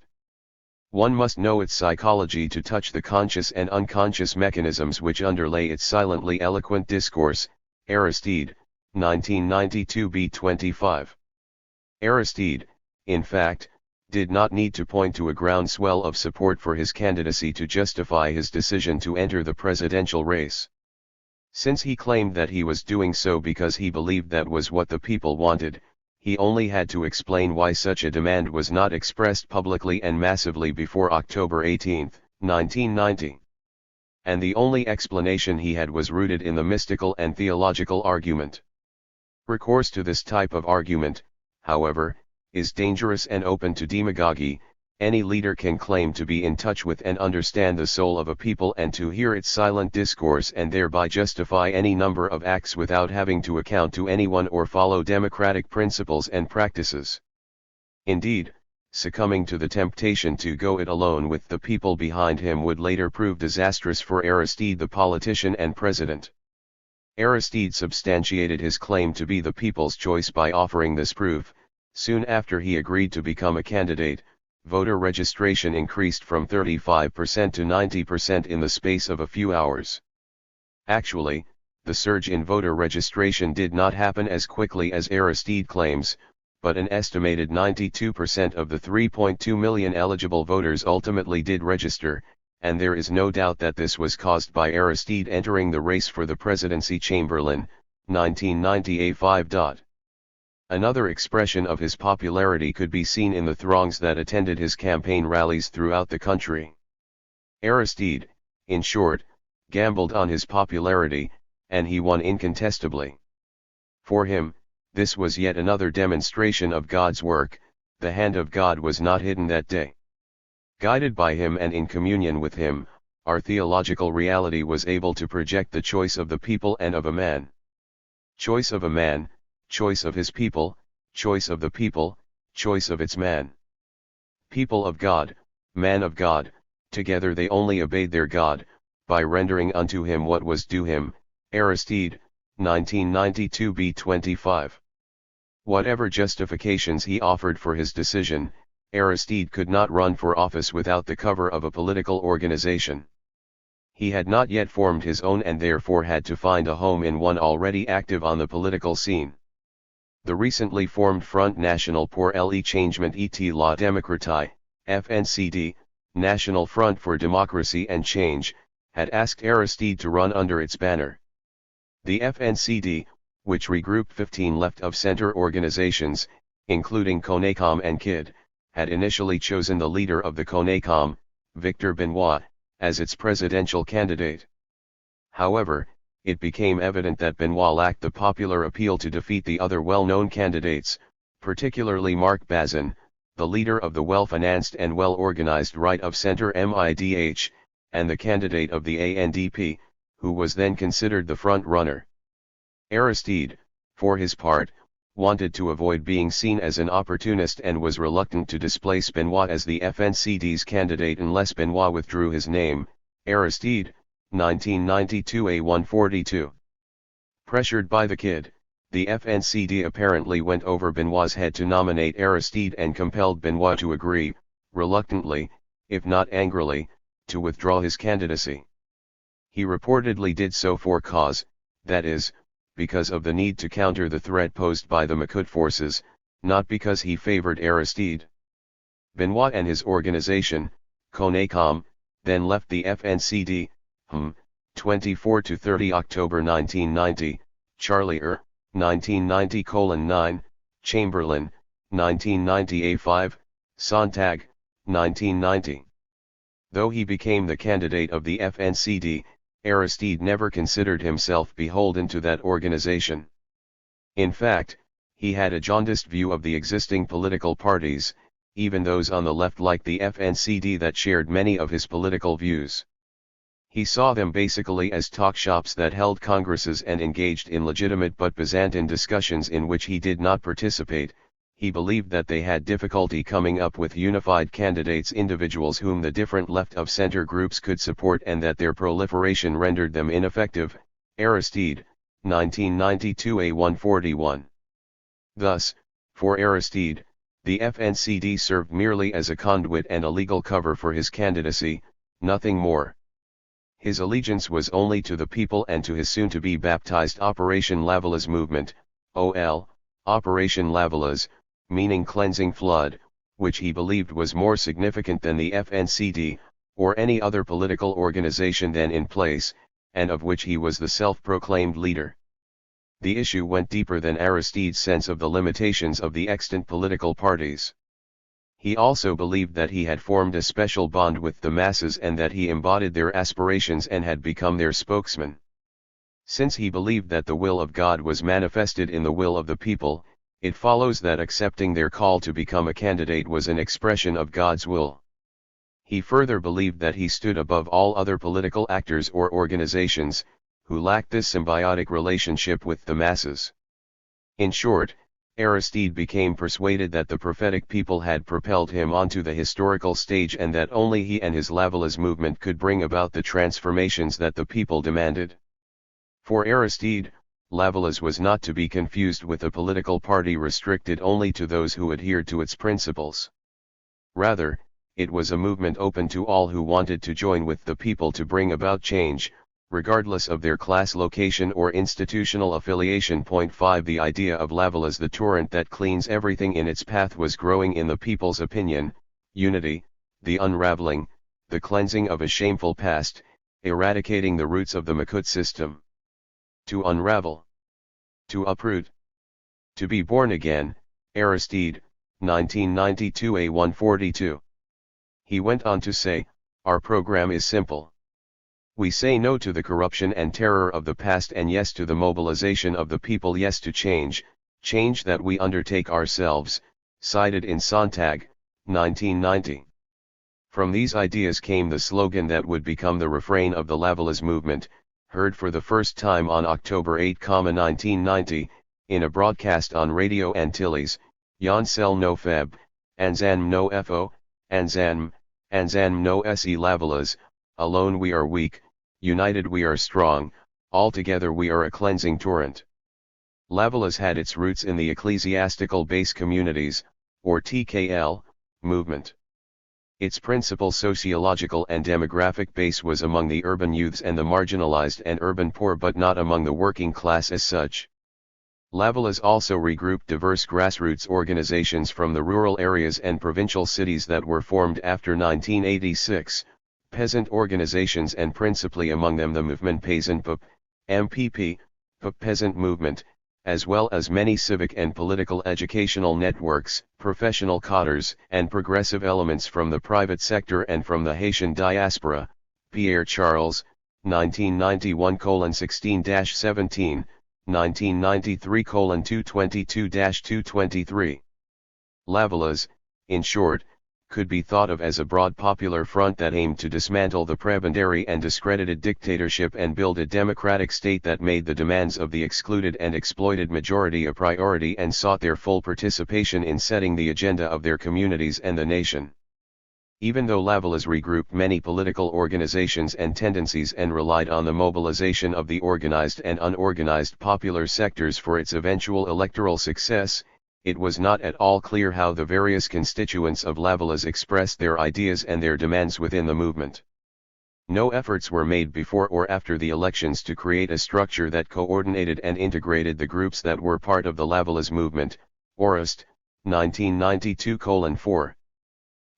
One must know its psychology to touch the conscious and unconscious mechanisms which underlay its silently eloquent discourse." Aristide, 1992b-25. Aristide, in fact, did not need to point to a groundswell of support for his candidacy to justify his decision to enter the presidential race. Since he claimed that he was doing so because he believed that was what the people wanted, he only had to explain why such a demand was not expressed publicly and massively before October 18, 1990. And the only explanation he had was rooted in the mystical and theological argument. Recourse to this type of argument, however, is dangerous and open to demagogy. Any leader can claim to be in touch with and understand the soul of a people and to hear its silent discourse and thereby justify any number of acts without having to account to anyone or follow democratic principles and practices. Indeed, succumbing to the temptation to go it alone with the people behind him would later prove disastrous for Aristide the politician and president. Aristide substantiated his claim to be the people's choice by offering this proof. Soon after he agreed to become a candidate, voter registration increased from 35% to 90% in the space of a few hours. Actually, the surge in voter registration did not happen as quickly as Aristide claims, but an estimated 92% of the 3.2 million eligible voters ultimately did register, and there is no doubt that this was caused by Aristide entering the race for the presidency. Chamberlain, 1990a5. Another expression of his popularity could be seen in the throngs that attended his campaign rallies throughout the country. Aristide, in short, gambled on his popularity, and he won incontestably. For him, this was yet another demonstration of God's work. The hand of God was not hidden that day. Guided by him and in communion with him, our theological reality was able to project the choice of the people and of a man. Choice of a man, choice of his people, choice of the people, choice of its man. People of God, man of God, together they only obeyed their God, by rendering unto him what was due him. Aristide, 1992b-25. Whatever justifications he offered for his decision, Aristide could not run for office without the cover of a political organization. He had not yet formed his own and therefore had to find a home in one already active on the political scene. The recently formed Front National pour le Changement et la Démocratie, FNCD, National Front for Democracy and Change, had asked Aristide to run under its banner. The FNCD, which regrouped 15 left-of-center organizations, including CONACOM and KID, had initially chosen the leader of the CONACOM, Victor Benoit, as its presidential candidate. However, it became evident that Benoit lacked the popular appeal to defeat the other well-known candidates, particularly Marc Bazin, the leader of the well-financed and well-organized right-of-center MIDH, and the candidate of the ANDP, who was then considered the front-runner. Aristide, for his part, wanted to avoid being seen as an opportunist and was reluctant to displace Benoit as the FNCD's candidate unless Benoit withdrew his name. Aristide, 1992a142. Pressured by the KID, the FNCD apparently went over Benoit's head to nominate Aristide and compelled Benoit to agree, reluctantly, if not angrily, to withdraw his candidacy. He reportedly did so for cause, that is, because of the need to counter the threat posed by the Makud forces, not because he favored Aristide. Benoit and his organization, CONACOM, then left the FNCD, 24–30 October 1990, Charlie 1990:9, Chamberlain, 1990a5, Sontag, 1990. Though he became the candidate of the FNCD, Aristide never considered himself beholden to that organization. In fact, he had a jaundiced view of the existing political parties, even those on the left like the FNCD that shared many of his political views. He saw them basically as talk shops that held congresses and engaged in legitimate but Byzantine discussions in which he did not participate. He believed that they had difficulty coming up with unified candidates, individuals whom the different left-of-center groups could support, and that their proliferation rendered them ineffective. Aristide, 1992a141. Thus, for Aristide, the FNCD served merely as a conduit and a legal cover for his candidacy, nothing more. His allegiance was only to the people and to his soon-to-be baptized Operation Lavalaise movement, OL, Operation Lavalaise, meaning cleansing flood, which he believed was more significant than the FNCD, or any other political organization then in place, and of which he was the self-proclaimed leader. The issue went deeper than Aristide's sense of the limitations of the extant political parties. He also believed that he had formed a special bond with the masses and that he embodied their aspirations and had become their spokesman. Since he believed that the will of God was manifested in the will of the people, it follows that accepting their call to become a candidate was an expression of God's will. He further believed that he stood above all other political actors or organizations, who lacked this symbiotic relationship with the masses. In short, Aristide became persuaded that the prophetic people had propelled him onto the historical stage and that only he and his Lavalaise movement could bring about the transformations that the people demanded. For Aristide, Lavalaise was not to be confused with a political party restricted only to those who adhered to its principles. Rather, it was a movement open to all who wanted to join with the people to bring about change, regardless of their class, location or institutional affiliation. 5 The idea of Lavalaise, the torrent that cleans everything in its path, was growing in the people's opinion: unity, the unraveling, the cleansing of a shameful past, eradicating the roots of the Makud system. To unravel. To uproot. To be born again. Aristide, 1992a142. He went on to say, "Our program is simple. We say no to the corruption and terror of the past and yes to the mobilization of the people, yes to change, change that we undertake ourselves," cited in Sontag, 1990. From these ideas came the slogan that would become the refrain of the Lavalaise movement, heard for the first time on October 8, 1990, in a broadcast on Radio Antilles: "Yon sel no feb, anzanm no fo, anzanm no se Lavalaise, alone we are weak, united we are strong, altogether we are a cleansing torrent." Lavalas had its roots in the ecclesiastical base communities, or TKL, movement. Its principal sociological and demographic base was among the urban youths and the marginalized and urban poor, but not among the working class as such. Lavalas also regrouped diverse grassroots organizations from the rural areas and provincial cities that were formed after 1986, peasant organizations, and principally among them the Mouvement Paysan PUP, MPP, PUP Peasant Movement, as well as many civic and political educational networks, professional cadres, and progressive elements from the private sector and from the Haitian diaspora. Pierre Charles, 1991:16-17, 1993:222-223. Lavalas, in short, could be thought of as a broad popular front that aimed to dismantle the prebendary and discredited dictatorship and build a democratic state that made the demands of the excluded and exploited majority a priority and sought their full participation in setting the agenda of their communities and the nation. Even though Lavalas regrouped many political organizations and tendencies and relied on the mobilization of the organized and unorganized popular sectors for its eventual electoral success, it was not at all clear how the various constituents of Lavalas expressed their ideas and their demands within the movement. No efforts were made before or after the elections to create a structure that coordinated and integrated the groups that were part of the Lavalas movement, Orist, 1992:4.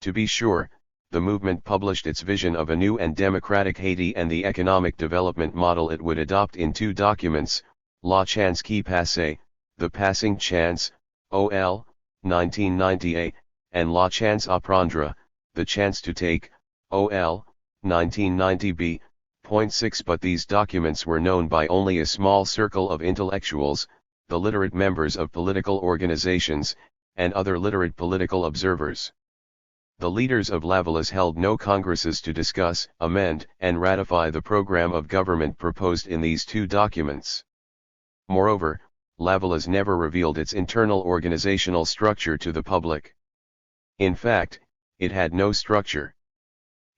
To be sure, the movement published its vision of a new and democratic Haiti and the economic development model it would adopt in two documents, La Chance qui passe, The Passing Chance, OL, 1998, and La Chance à prendre, The Chance to Take, OL, 1990b. Point 6. But these documents were known by only a small circle of intellectuals, the literate members of political organizations, and other literate political observers. The leaders of Lavalas held no congresses to discuss, amend, and ratify the program of government proposed in these two documents. Moreover, Lavalas never revealed its internal organizational structure to the public. In fact, it had no structure.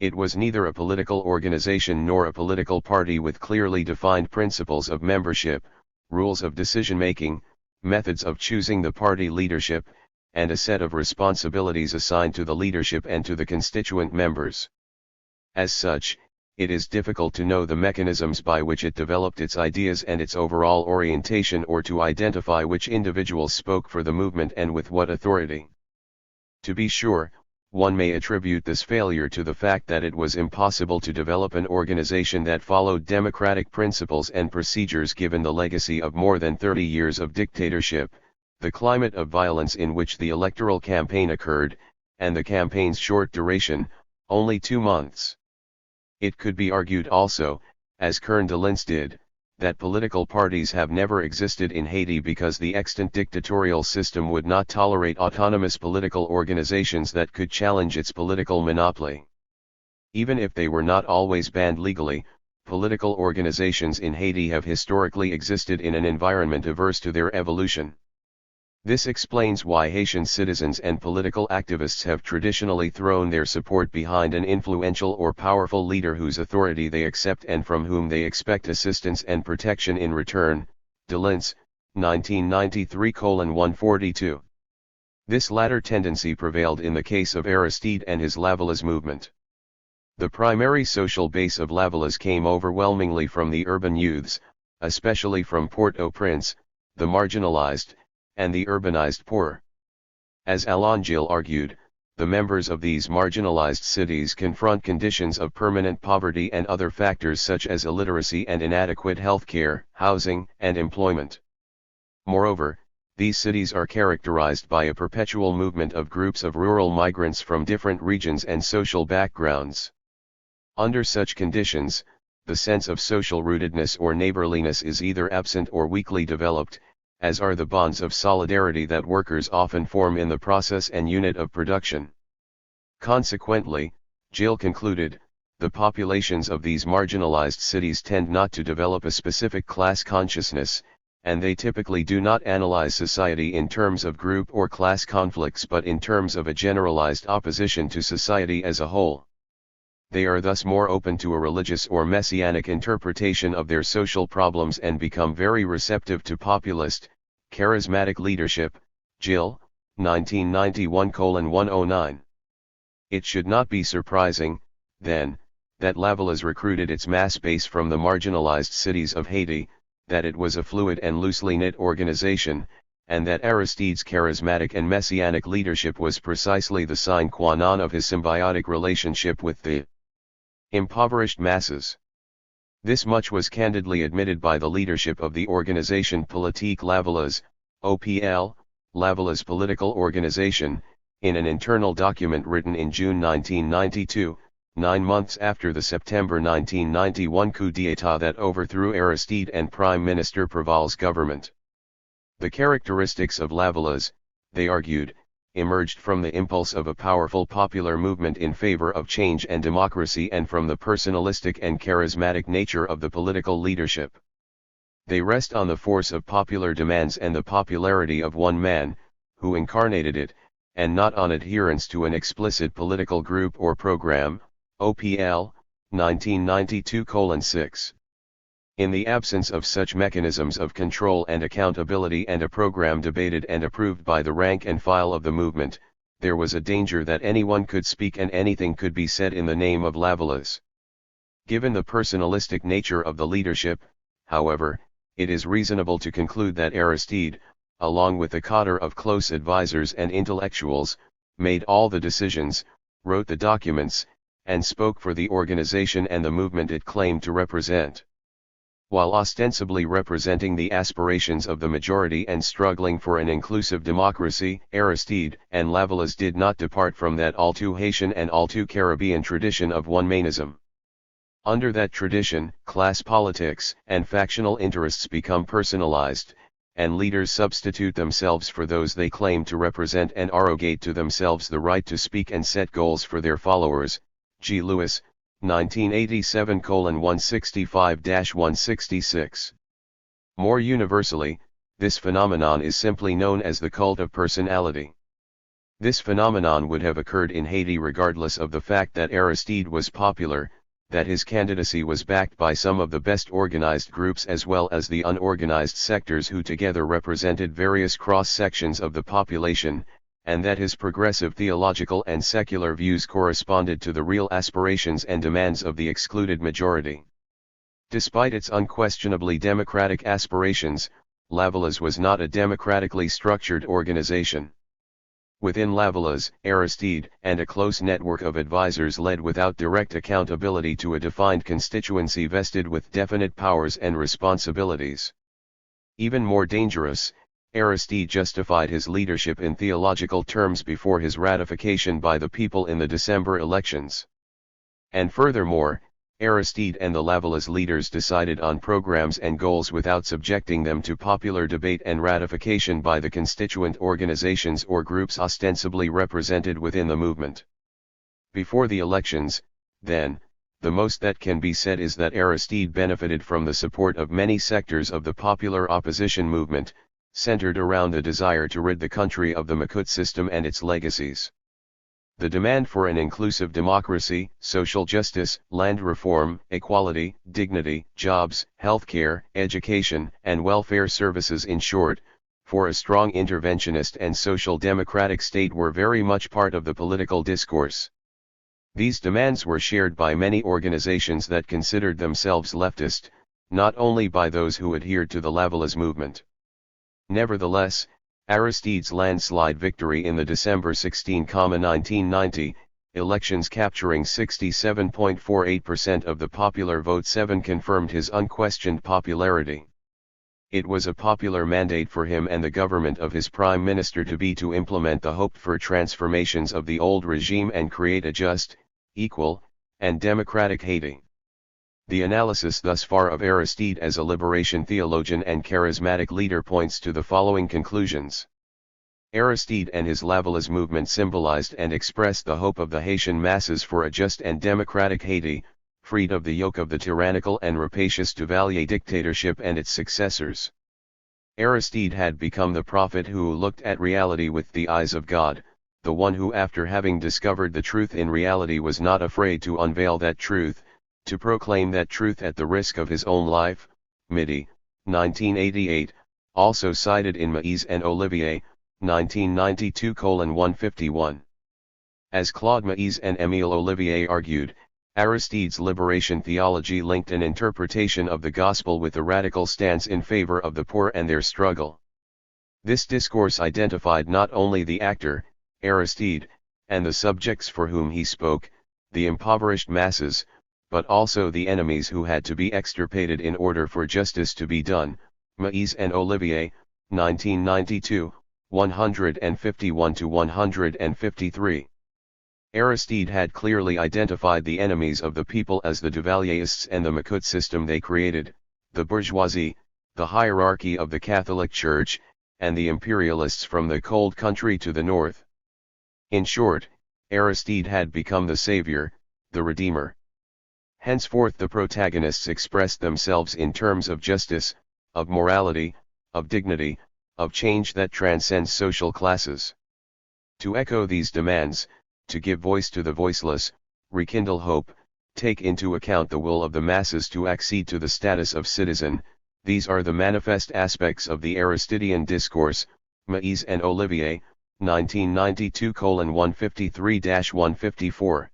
It was neither a political organization nor a political party with clearly defined principles of membership, rules of decision-making, methods of choosing the party leadership, and a set of responsibilities assigned to the leadership and to the constituent members. As such, it is difficult to know the mechanisms by which it developed its ideas and its overall orientation, or to identify which individuals spoke for the movement and with what authority. To be sure, one may attribute this failure to the fact that it was impossible to develop an organization that followed democratic principles and procedures given the legacy of more than 30 years of dictatorship, the climate of violence in which the electoral campaign occurred, and the campaign's short duration, only 2 months. It could be argued also, as Kern de Lins did, that political parties have never existed in Haiti because the extant dictatorial system would not tolerate autonomous political organizations that could challenge its political monopoly. Even if they were not always banned legally, political organizations in Haiti have historically existed in an environment averse to their evolution. This explains why Haitian citizens and political activists have traditionally thrown their support behind an influential or powerful leader whose authority they accept and from whom they expect assistance and protection in return. De Lins, 1993:142. This latter tendency prevailed in the case of Aristide and his Lavalas movement. The primary social base of Lavalas came overwhelmingly from the urban youths, especially from Port-au-Prince, the marginalized, and the urbanized poor. As Alain Gilles argued, the members of these marginalized cities confront conditions of permanent poverty and other factors such as illiteracy and inadequate health care, housing, and employment. Moreover, these cities are characterized by a perpetual movement of groups of rural migrants from different regions and social backgrounds. Under such conditions, the sense of social rootedness or neighborliness is either absent or weakly developed, as are the bonds of solidarity that workers often form in the process and unit of production. Consequently, Gilles concluded, the populations of these marginalized cities tend not to develop a specific class consciousness, and they typically do not analyze society in terms of group or class conflicts but in terms of a generalized opposition to society as a whole. They are thus more open to a religious or messianic interpretation of their social problems and become very receptive to populist, Charismatic Leadership, Jill, 1991:109. It should not be surprising, then, that Lavallaz recruited its mass base from the marginalized cities of Haiti, that it was a fluid and loosely knit organization, and that Aristide's charismatic and messianic leadership was precisely the sine qua non of his symbiotic relationship with the impoverished masses. This much was candidly admitted by the leadership of the Organisation Politique Lavallaz, OPL, Lavallaz Political Organization, in an internal document written in June 1992, 9 months after the September 1991 coup d'état that overthrew Aristide and Prime Minister Préval's government. The characteristics of Lavallaz, they argued, emerged from the impulse of a powerful popular movement in favor of change and democracy and from the personalistic and charismatic nature of the political leadership. They rest on the force of popular demands and the popularity of one man, who incarnated it, and not on adherence to an explicit political group or program, OPL, 1992:6. In the absence of such mechanisms of control and accountability and a program debated and approved by the rank and file of the movement, there was a danger that anyone could speak and anything could be said in the name of Lavallaz. Given the personalistic nature of the leadership, however, it is reasonable to conclude that Aristide, along with a cadre of close advisors and intellectuals, made all the decisions, wrote the documents, and spoke for the organization and the movement it claimed to represent. While ostensibly representing the aspirations of the majority and struggling for an inclusive democracy, Aristide and Lavallaz did not depart from that all too Haitian and all too Caribbean tradition of one-mainism. Under that tradition, class politics and factional interests become personalized, and leaders substitute themselves for those they claim to represent and arrogate to themselves the right to speak and set goals for their followers. G. Lewis, 1987:165-166. More universally, this phenomenon is simply known as the cult of personality. This phenomenon would have occurred in Haiti regardless of the fact that Aristide was popular, that his candidacy was backed by some of the best organized groups as well as the unorganized sectors who together represented various cross-sections of the population, and that his progressive theological and secular views corresponded to the real aspirations and demands of the excluded majority. Despite its unquestionably democratic aspirations, Lavallaz was not a democratically structured organization. Within Lavallaz, Aristide and a close network of advisors led without direct accountability to a defined constituency vested with definite powers and responsibilities. Even more dangerous, Aristide justified his leadership in theological terms before his ratification by the people in the December elections. And furthermore, Aristide and the Lavallaz leaders decided on programs and goals without subjecting them to popular debate and ratification by the constituent organizations or groups ostensibly represented within the movement. Before the elections, then, the most that can be said is that Aristide benefited from the support of many sectors of the popular opposition movement, centered around the desire to rid the country of the Macoute system and its legacies. The demand for an inclusive democracy, social justice, land reform, equality, dignity, jobs, healthcare, education, and welfare services, in short, for a strong interventionist and social democratic state were very much part of the political discourse. These demands were shared by many organizations that considered themselves leftist, not only by those who adhered to the Lavallaz movement. Nevertheless, Aristide's landslide victory in the December 16, 1990 elections, capturing 67.48% of the popular vote, confirmed his unquestioned popularity. It was a popular mandate for him and the government of his prime minister to implement the hoped-for transformations of the old regime and create a just, equal, and democratic Haiti. The analysis thus far of Aristide as a liberation theologian and charismatic leader points to the following conclusions. Aristide and his Lavallaz movement symbolized and expressed the hope of the Haitian masses for a just and democratic Haiti, freed of the yoke of the tyrannical and rapacious Duvalier dictatorship and its successors. Aristide had become the prophet who looked at reality with the eyes of God, the one who, after having discovered the truth in reality, was not afraid to unveil that truth, to proclaim that truth at the risk of his own life. Midi, 1988, also cited in Maïs and Olivier, 1992:151. As Claude Maïs and Émile Olivier argued, Aristide's liberation theology linked an interpretation of the gospel with a radical stance in favor of the poor and their struggle. This discourse identified not only the actor, Aristide, and the subjects for whom he spoke, the impoverished masses, but also the enemies who had to be extirpated in order for justice to be done. Maïs and Olivier, 1992, 151-153. Aristide had clearly identified the enemies of the people as the Duvalierists and the Macoute system they created, the bourgeoisie, the hierarchy of the Catholic Church, and the imperialists from the cold country to the north. In short, Aristide had become the savior, the redeemer. Henceforth the protagonists expressed themselves in terms of justice, of morality, of dignity, of change that transcends social classes. To echo these demands, to give voice to the voiceless, rekindle hope, take into account the will of the masses to accede to the status of citizen, these are the manifest aspects of the Aristidean discourse. Maïs and Olivier, 1992:153-154.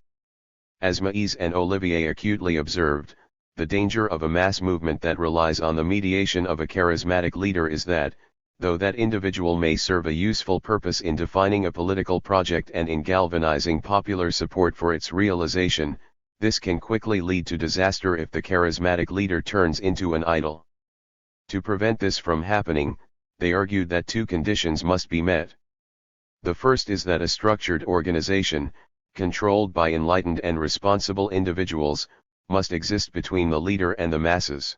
As Maïs and Olivier acutely observed, the danger of a mass movement that relies on the mediation of a charismatic leader is that, though that individual may serve a useful purpose in defining a political project and in galvanizing popular support for its realization, this can quickly lead to disaster if the charismatic leader turns into an idol. To prevent this from happening, they argued that two conditions must be met. The first is that a structured organization, controlled by enlightened and responsible individuals, must exist between the leader and the masses.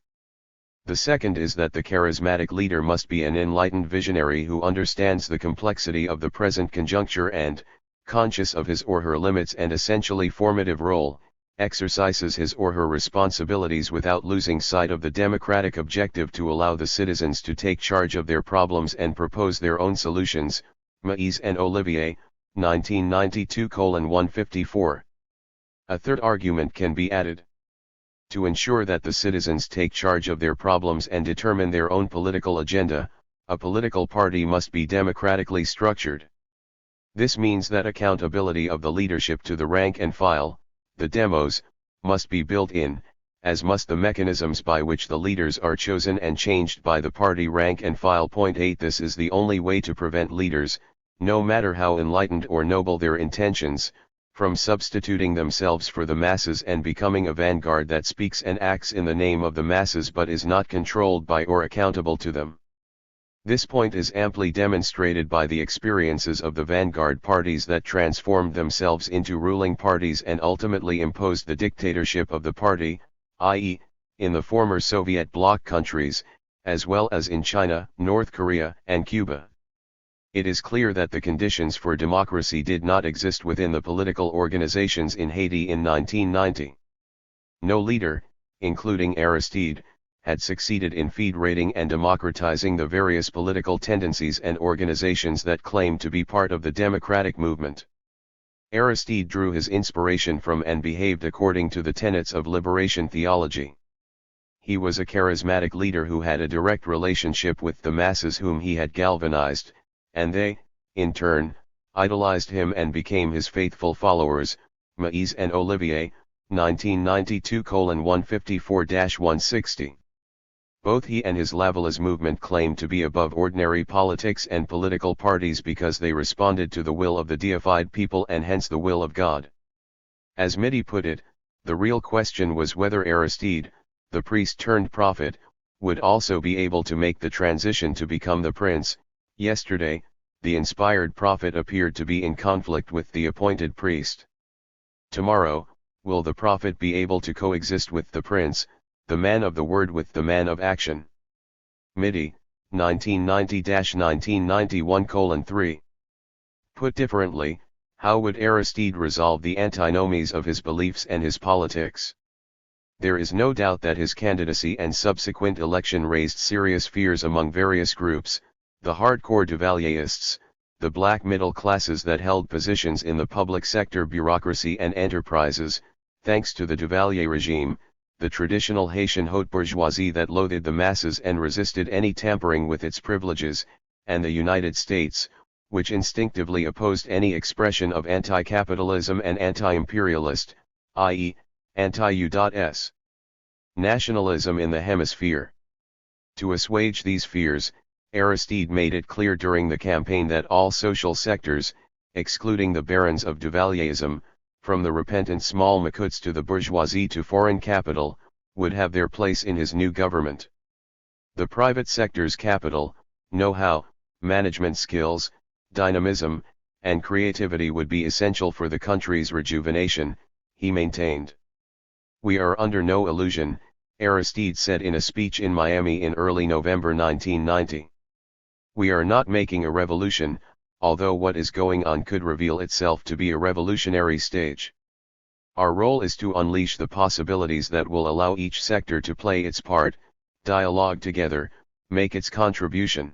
The second is that the charismatic leader must be an enlightened visionary who understands the complexity of the present conjuncture and, conscious of his or her limits and essentially formative role, exercises his or her responsibilities without losing sight of the democratic objective to allow the citizens to take charge of their problems and propose their own solutions. Maïs and Olivier, 1992:154. A third argument can be added. To ensure that the citizens take charge of their problems and determine their own political agenda, a political party must be democratically structured. This means that accountability of the leadership to the rank and file, the demos, must be built in, as must the mechanisms by which the leaders are chosen and changed by the party rank and file. 8 This is the only way to prevent leaders, no matter how enlightened or noble their intentions, from substituting themselves for the masses and becoming a vanguard that speaks and acts in the name of the masses but is not controlled by or accountable to them. This point is amply demonstrated by the experiences of the vanguard parties that transformed themselves into ruling parties and ultimately imposed the dictatorship of the party, i.e., in the former Soviet bloc countries, as well as in China, North Korea, and Cuba. It is clear that the conditions for democracy did not exist within the political organizations in Haiti in 1990. No leader, including Aristide, had succeeded in federating and democratizing the various political tendencies and organizations that claimed to be part of the democratic movement. Aristide drew his inspiration from and behaved according to the tenets of liberation theology. He was a charismatic leader who had a direct relationship with the masses whom he had galvanized, and they, in turn, idolized him and became his faithful followers. Maïs and Olivier, 1992:154-160. Both he and his Lavallées movement claimed to be above ordinary politics and political parties because they responded to the will of the deified people and hence the will of God. As Midi put it, the real question was whether Aristide, the priest turned prophet, would also be able to make the transition to become the prince. Yesterday, the inspired prophet appeared to be in conflict with the appointed priest. Tomorrow, will the prophet be able to coexist with the prince, the man of the word with the man of action? Midi, 1990-1991:3. Put differently, how would Aristide resolve the antinomies of his beliefs and his politics? There is no doubt that his candidacy and subsequent election raised serious fears among various groups, the hardcore Duvalierists, the black middle classes that held positions in the public sector bureaucracy and enterprises. Thanks to the Duvalier regime, the traditional Haitian haute bourgeoisie that loathed the masses and resisted any tampering with its privileges, and the United States, which instinctively opposed any expression of anti-capitalism and anti-imperialist, i.e., anti-U.S. nationalism in the hemisphere. To assuage these fears, Aristide made it clear during the campaign that all social sectors, excluding the barons of Duvalierism, from the repentant small macoutes to the bourgeoisie to foreign capital, would have their place in his new government. The private sector's capital, know-how, management skills, dynamism, and creativity would be essential for the country's rejuvenation, he maintained. "We are under no illusion," Aristide said in a speech in Miami in early November 1990. "We are not making a revolution, although what is going on could reveal itself to be a revolutionary stage. Our role is to unleash the possibilities that will allow each sector to play its part, dialogue together, make its contribution."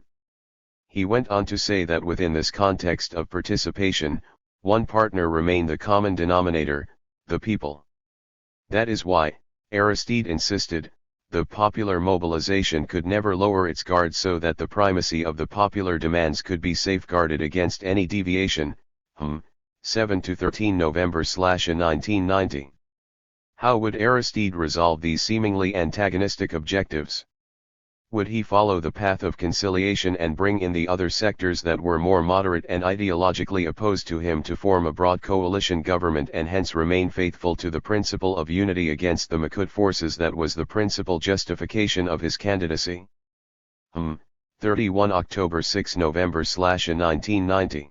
He went on to say that within this context of participation, one partner remained the common denominator, the people. That is why, Aristide insisted, the popular mobilization could never lower its guard so that the primacy of the popular demands could be safeguarded against any deviation. 7-13 November/1990. How would Aristide resolve these seemingly antagonistic objectives? Would he follow the path of conciliation and bring in the other sectors that were more moderate and ideologically opposed to him to form a broad coalition government and hence remain faithful to the principle of unity against the Macoute forces that was the principal justification of his candidacy? 31 October 6 November/1990.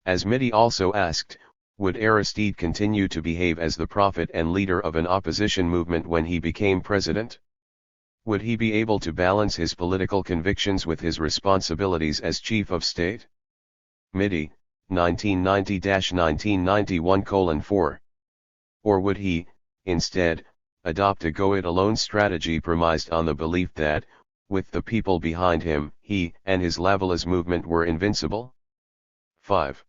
As Mitty also asked, would Aristide continue to behave as the prophet and leader of an opposition movement when he became president? Would he be able to balance his political convictions with his responsibilities as chief of state? Mitty, 1990-1991:4. Or would he, instead, adopt a go-it-alone strategy premised on the belief that, with the people behind him, he and his Lavalliste movement were invincible? 5.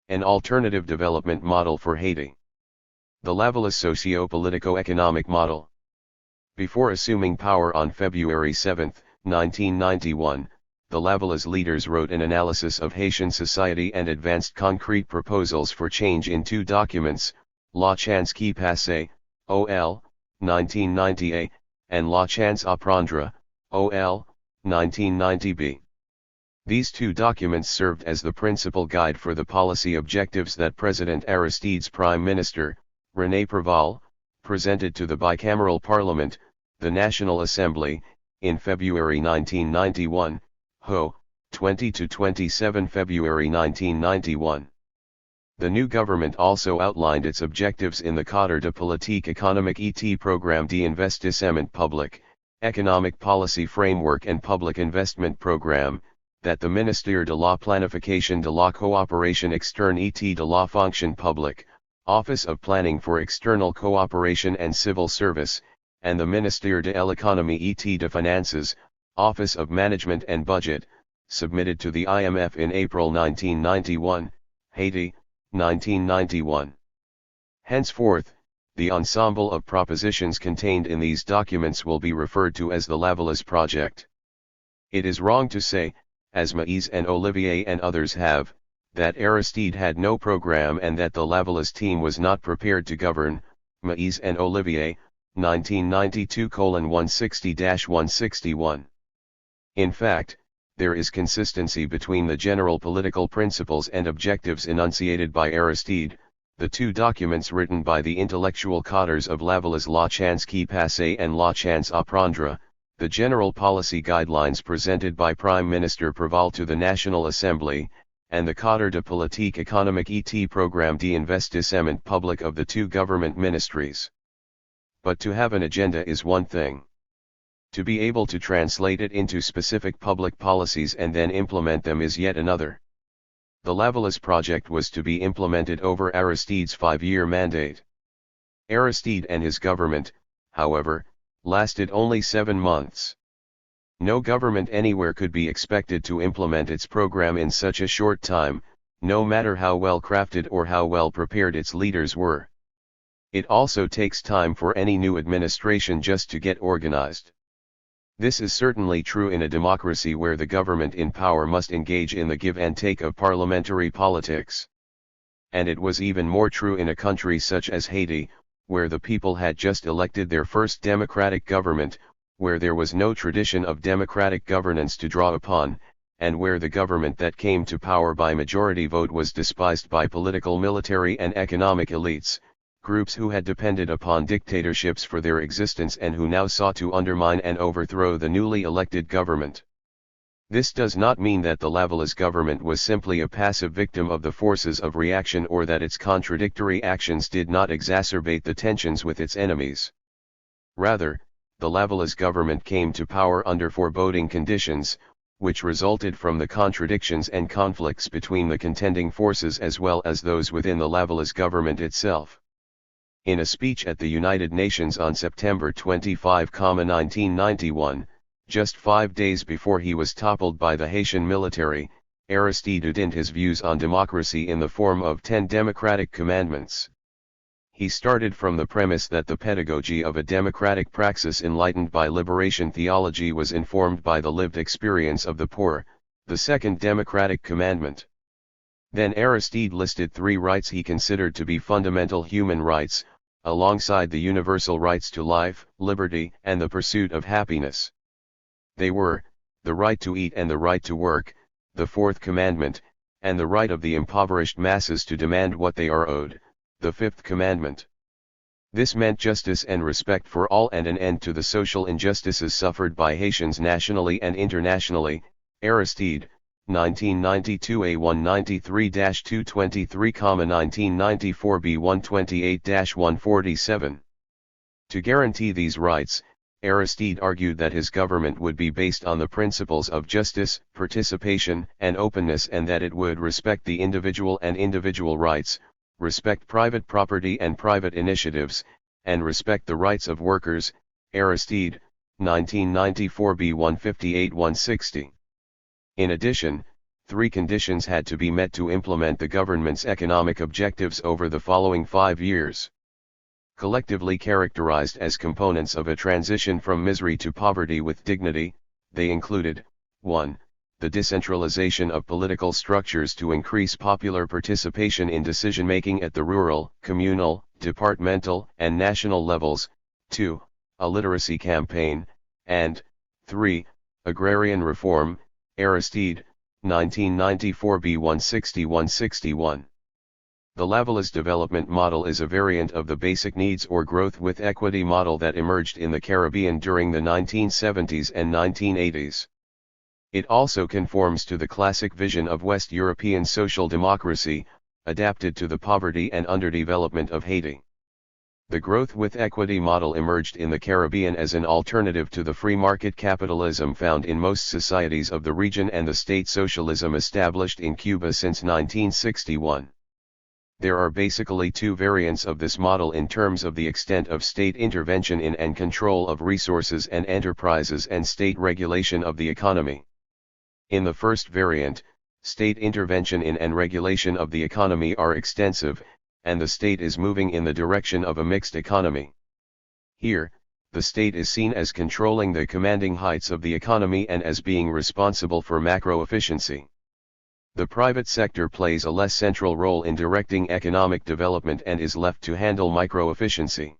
An alternative development model for Haiti. The Lavalliste socio-politico-economic model. Before assuming power on February 7, 1991, the Lavalliste leaders wrote an analysis of Haitian society and advanced concrete proposals for change in two documents, La Chance qui passe, OL, 1990A, and La Chance à prendre, OL, 1990B. These two documents served as the principal guide for the policy objectives that President Aristide's Prime Minister, René Préval, presented to the bicameral parliament, the National Assembly, in February 1991, Ho, 20-27 February 1991. The new government also outlined its objectives in the Cadre de Politique Économique et Programme d'Investissement Public, Economic Policy Framework and Public Investment Program, that the Ministère de la Planification de la Coopération Externe et de la Fonction Publique, Office of Planning for External Cooperation and Civil Service, and the Ministère de l'Économie et des Finances, Office of Management and Budget, submitted to the IMF in April 1991, Haiti, 1991. Henceforth, the ensemble of propositions contained in these documents will be referred to as the Lavalliste Project. It is wrong to say, as Maïs and Olivier and others have, that Aristide had no program and that the Lavalliste team was not prepared to govern. Maïs and Olivier, 1992:160-161. In fact, there is consistency between the general political principles and objectives enunciated by Aristide, the two documents written by the intellectual cadres of Lavalliste, La Chance qui passe and La Chance à prendre, the general policy guidelines presented by Prime Minister Préval to the National Assembly, and the Cadre de Politique Économique et Programme d'Investissement Public of the two government ministries. But to have an agenda is one thing. To be able to translate it into specific public policies and then implement them is yet another. The Lavalliste project was to be implemented over Aristide's 5-year mandate. Aristide and his government, however, lasted only 7 months. No government anywhere could be expected to implement its program in such a short time, no matter how well crafted or how well prepared its leaders were. It also takes time for any new administration just to get organized. This is certainly true in a democracy where the government in power must engage in the give and take of parliamentary politics. And it was even more true in a country such as Haiti, where the people had just elected their first democratic government, where there was no tradition of democratic governance to draw upon, and where the government that came to power by majority vote was despised by political, military and economic elites, groups who had depended upon dictatorships for their existence and who now sought to undermine and overthrow the newly elected government. This does not mean that the Lavallese government was simply a passive victim of the forces of reaction or that its contradictory actions did not exacerbate the tensions with its enemies. Rather, the Lavallese government came to power under foreboding conditions, which resulted from the contradictions and conflicts between the contending forces as well as those within the Lavallese government itself. In a speech at the United Nations on September 25, 1991, just 5 days before he was toppled by the Haitian military, Aristide outlined his views on democracy in the form of 10 democratic commandments. He started from the premise that the pedagogy of a democratic praxis enlightened by liberation theology was informed by the lived experience of the poor, the second democratic commandment. Then Aristide listed 3 rights he considered to be fundamental human rights, alongside the universal rights to life, liberty, and the pursuit of happiness. They were, the right to eat and the right to work, the 4th commandment, and the right of the impoverished masses to demand what they are owed, the 5th commandment. This meant justice and respect for all and an end to the social injustices suffered by Haitians nationally and internationally. Aristide, 1992 A193-223, 1994 B128-147. To guarantee these rights, Aristide argued that his government would be based on the principles of justice, participation, and openness, and that it would respect the individual and individual rights, respect private property and private initiatives, and respect the rights of workers. Aristide, 1994 B158-160. In addition, 3 conditions had to be met to implement the government's economic objectives over the following 5 years. Collectively characterized as components of a transition from misery to poverty with dignity, they included, 1. The decentralization of political structures to increase popular participation in decision-making at the rural, communal, departmental, and national levels, 2. A literacy campaign, and 3. Agrarian reform. Aristide, 1994 B160-161. The Lavallese development model is a variant of the basic needs or growth with equity model that emerged in the Caribbean during the 1970s and 1980s. It also conforms to the classic vision of West European social democracy, adapted to the poverty and underdevelopment of Haiti. The growth with equity model emerged in the Caribbean as an alternative to the free market capitalism found in most societies of the region and the state socialism established in Cuba since 1961. There are basically 2 variants of this model in terms of the extent of state intervention in and control of resources and enterprises and state regulation of the economy. In the first variant, state intervention in and regulation of the economy are extensive, and the state is moving in the direction of a mixed economy. Here, the state is seen as controlling the commanding heights of the economy and as being responsible for macro efficiency. The private sector plays a less central role in directing economic development and is left to handle micro efficiency.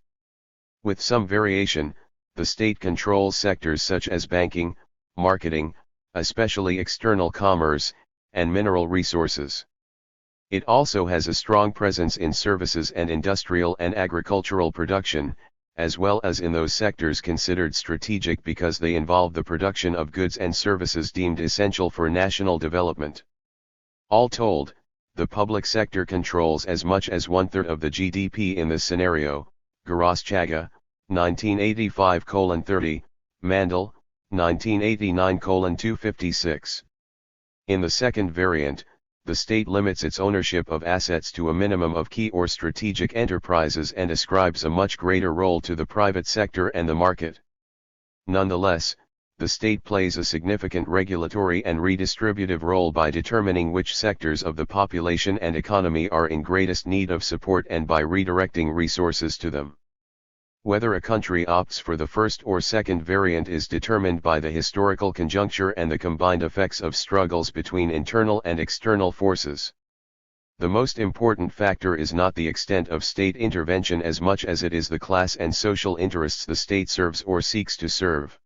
With some variation, the state controls sectors such as banking, marketing, especially external commerce, and mineral resources. It also has a strong presence in services and industrial and agricultural production, as well as in those sectors considered strategic because they involve the production of goods and services deemed essential for national development. All told, the public sector controls as much as 1/3 of the GDP in this scenario. Garaschagha, 1985:30, Mandel, 1989:256. In the second variant, the state limits its ownership of assets to a minimum of key or strategic enterprises and ascribes a much greater role to the private sector and the market. Nonetheless, the state plays a significant regulatory and redistributive role by determining which sectors of the population and economy are in greatest need of support and by redirecting resources to them. Whether a country opts for the first or second variant is determined by the historical conjuncture and the combined effects of struggles between internal and external forces. The most important factor is not the extent of state intervention as much as it is the class and social interests the state serves or seeks to serve.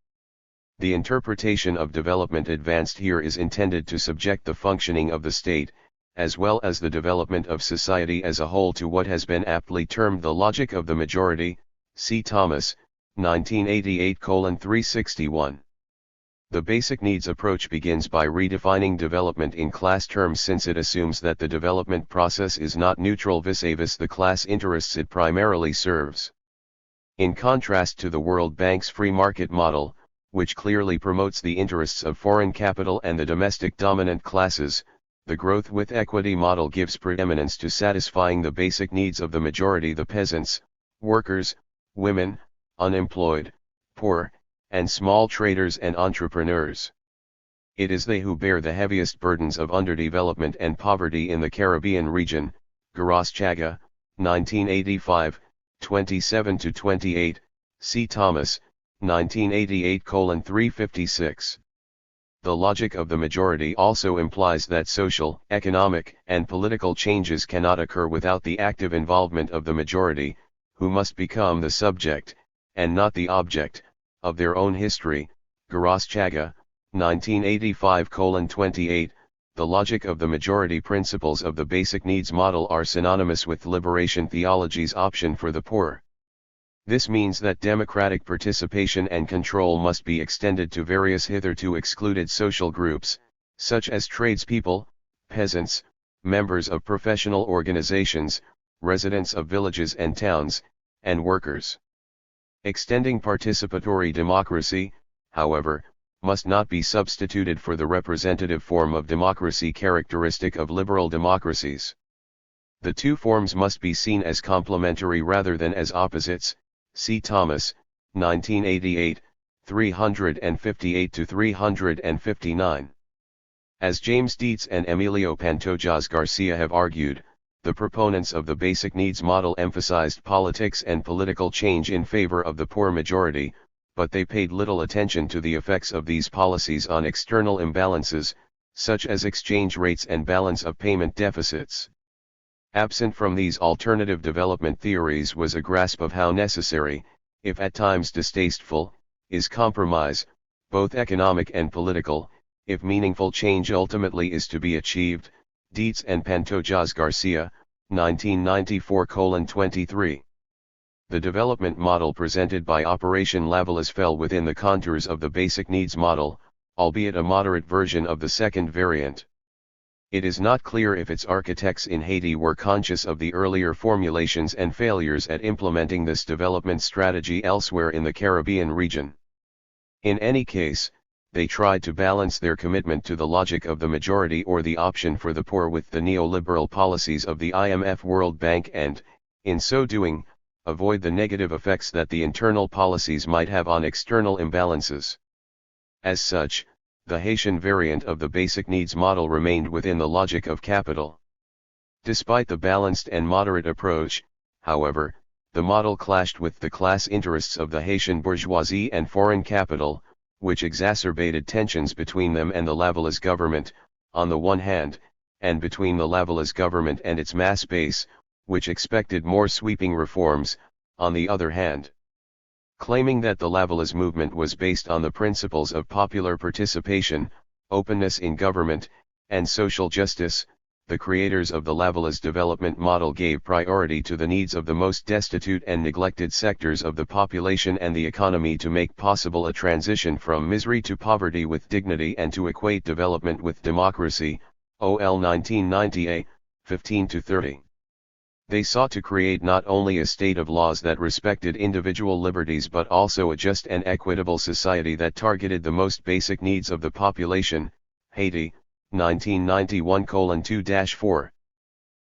The interpretation of development advanced here is intended to subject the functioning of the state, as well as the development of society as a whole, to what has been aptly termed the logic of the majority. See Thomas, 1988:361. The basic needs approach begins by redefining development in class terms, since it assumes that the development process is not neutral vis-a-vis the class interests it primarily serves. In contrast to the World Bank's free market model, which clearly promotes the interests of foreign capital and the domestic dominant classes, the growth with equity model gives preeminence to satisfying the basic needs of the majority: the peasants, workers, women, unemployed, poor, and small traders and entrepreneurs. It is they who bear the heaviest burdens of underdevelopment and poverty in the Caribbean region. Chaga, 1985, 27-28, see Thomas, 1988:356. The logic of the majority also implies that social, economic, and political changes cannot occur without the active involvement of the majority, who must become the subject, and not the object, of their own history. Chaga, 1985:28. The logic of the majority principles of the basic needs model are synonymous with liberation theology's option for the poor. This means that democratic participation and control must be extended to various hitherto excluded social groups, such as tradespeople, peasants, members of professional organizations, residents of villages and towns, and workers. Extending participatory democracy, however, must not be substituted for the representative form of democracy characteristic of liberal democracies. The two forms must be seen as complementary rather than as opposites. See Thomas, 1988, 358-359. As James Dietz and Emilio Pantojas Garcia have argued, the proponents of the basic needs model emphasized politics and political change in favor of the poor majority, but they paid little attention to the effects of these policies on external imbalances, such as exchange rates and balance of payment deficits. Absent from these alternative development theories was a grasp of how necessary, if at times distasteful, is compromise, both economic and political, if meaningful change ultimately is to be achieved. Dietz and Pantojas Garcia, 1994:23. The development model presented by Operation Lavalas fell within the contours of the basic needs model, albeit a moderate version of the second variant. It is not clear if its architects in Haiti were conscious of the earlier formulations and failures at implementing this development strategy elsewhere in the Caribbean region. In any case, they tried to balance their commitment to the logic of the majority or the option for the poor with the neoliberal policies of the IMF, World Bank, and, in so doing, avoid the negative effects that the internal policies might have on external imbalances. As such, the Haitian variant of the basic needs model remained within the logic of capital. Despite the balanced and moderate approach, however, the model clashed with the class interests of the Haitian bourgeoisie and foreign capital, which exacerbated tensions between them and the Lavalas government, on the one hand, and between the Lavalas government and its mass base, which expected more sweeping reforms, on the other hand. Claiming that the Lavalas movement was based on the principles of popular participation, openness in government, and social justice, the creators of the Lavalas development model gave priority to the needs of the most destitute and neglected sectors of the population and the economy to make possible a transition from misery to poverty with dignity and to equate development with democracy. OL 1990A, 15-30. They sought to create not only a state of laws that respected individual liberties but also a just and equitable society that targeted the most basic needs of the population. Haiti, 1991:2-4.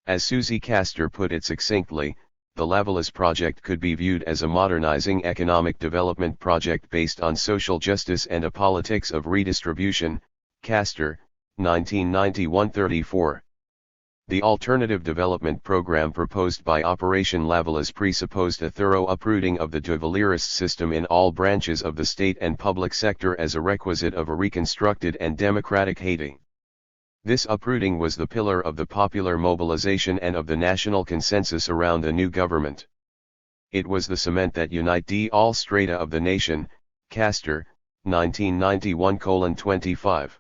As Susie Castor put it succinctly, the Lavalas project could be viewed as a modernizing economic development project based on social justice and a politics of redistribution. Castor, 1991-34. The alternative development program proposed by Operation Lavalas presupposed a thorough uprooting of the de Valérist system in all branches of the state and public sector as a requisite of a reconstructed and democratic Haiti. This uprooting was the pillar of the popular mobilization and of the national consensus around the new government. It was the cement that unite all strata of the nation. Castor, 1991:25.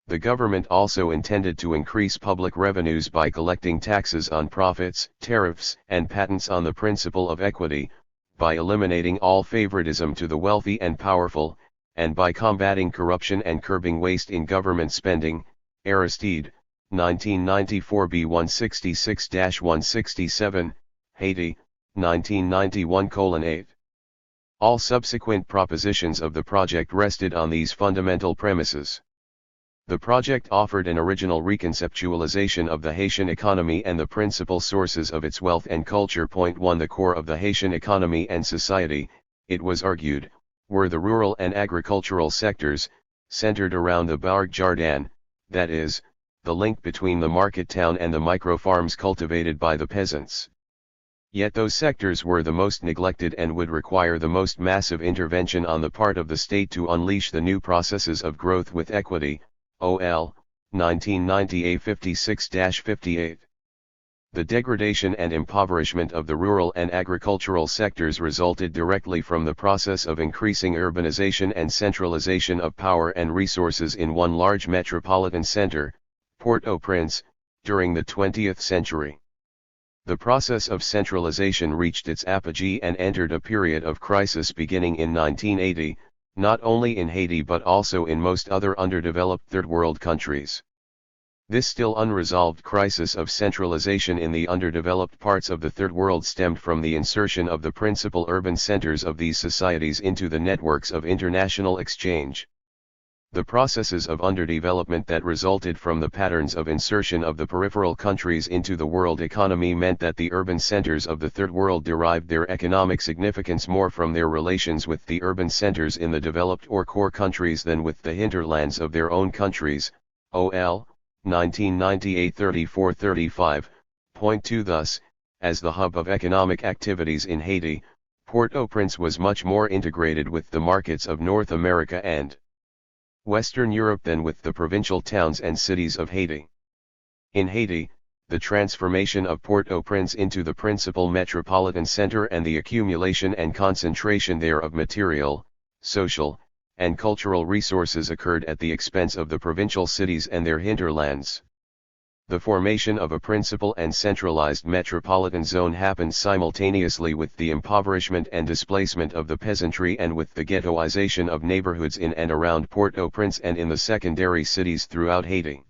The government also intended to increase public revenues by collecting taxes on profits, tariffs, and patents on the principle of equity, by eliminating all favoritism to the wealthy and powerful, and by combating corruption and curbing waste in government spending. Aristide, 1994b 166-167, Haiti, 1991:8. All subsequent propositions of the project rested on these fundamental premises. The project offered an original reconceptualization of the Haitian economy and the principal sources of its wealth and culture. 1. The core of the Haitian economy and society, it was argued, were the rural and agricultural sectors, centered around the Bourg Jardin, that is, the link between the market town and the micro-farms cultivated by the peasants. Yet those sectors were the most neglected and would require the most massive intervention on the part of the state to unleash the new processes of growth with equity. OL, 1998 56-58. The degradation and impoverishment of the rural and agricultural sectors resulted directly from the process of increasing urbanization and centralization of power and resources in one large metropolitan center, Port-au-Prince, during the 20th century. The process of centralization reached its apogee and entered a period of crisis beginning in 1980, not only in Haiti but also in most other underdeveloped Third World countries. This still unresolved crisis of centralization in the underdeveloped parts of the Third World stemmed from the insertion of the principal urban centers of these societies into the networks of international exchange. The processes of underdevelopment that resulted from the patterns of insertion of the peripheral countries into the world economy meant that the urban centers of the Third World derived their economic significance more from their relations with the urban centers in the developed or core countries than with the hinterlands of their own countries. OL, 1998 34-35. Point 2. Thus, as the hub of economic activities in Haiti, Port-au-Prince was much more integrated with the markets of North America and Western Europe than with the provincial towns and cities of Haiti. In Haiti, the transformation of Port-au-Prince into the principal metropolitan center and the accumulation and concentration there of material, social, and cultural resources occurred at the expense of the provincial cities and their hinterlands. The formation of a principal and centralized metropolitan zone happened simultaneously with the impoverishment and displacement of the peasantry and with the ghettoization of neighborhoods in and around Port-au-Prince and in the secondary cities throughout Haiti.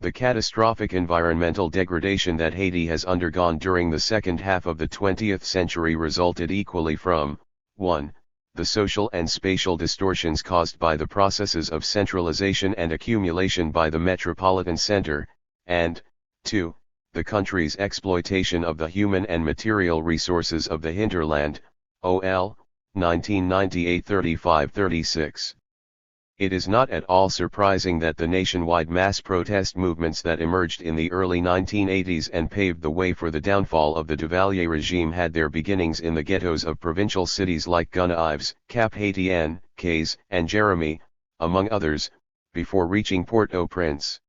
The catastrophic environmental degradation that Haiti has undergone during the second half of the 20th century resulted equally from 1. The social and spatial distortions caused by the processes of centralization and accumulation by the metropolitan center, and 2. The country's exploitation of the human and material resources of the hinterland. OL, 1998 35-36. It is not at all surprising that the nationwide mass protest movements that emerged in the early 1980s and paved the way for the downfall of the Duvalier regime had their beginnings in the ghettos of provincial cities like Gonaives, Cap-Haïtien, Cays, and Jérémie, among others, before reaching Port-au-Prince.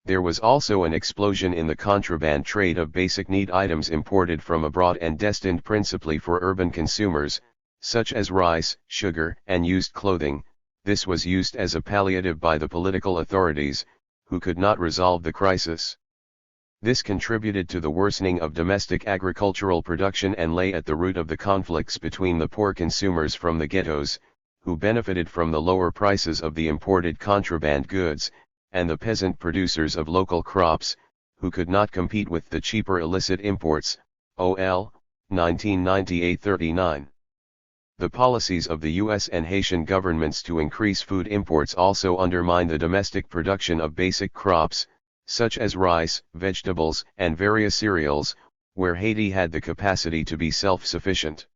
There was also an explosion in the contraband trade of basic need items imported from abroad and destined principally for urban consumers, such as rice, sugar, and used clothing. This was used as a palliative by the political authorities, who could not resolve the crisis. This contributed to the worsening of domestic agricultural production and lay at the root of the conflicts between the poor consumers from the ghettos, who benefited from the lower prices of the imported contraband goods, and the peasant producers of local crops, who could not compete with the cheaper illicit imports. OL, 1998-39. The policies of the U.S. and Haitian governments to increase food imports also undermine the domestic production of basic crops, such as rice, vegetables, and various cereals, where Haiti had the capacity to be self-sufficient.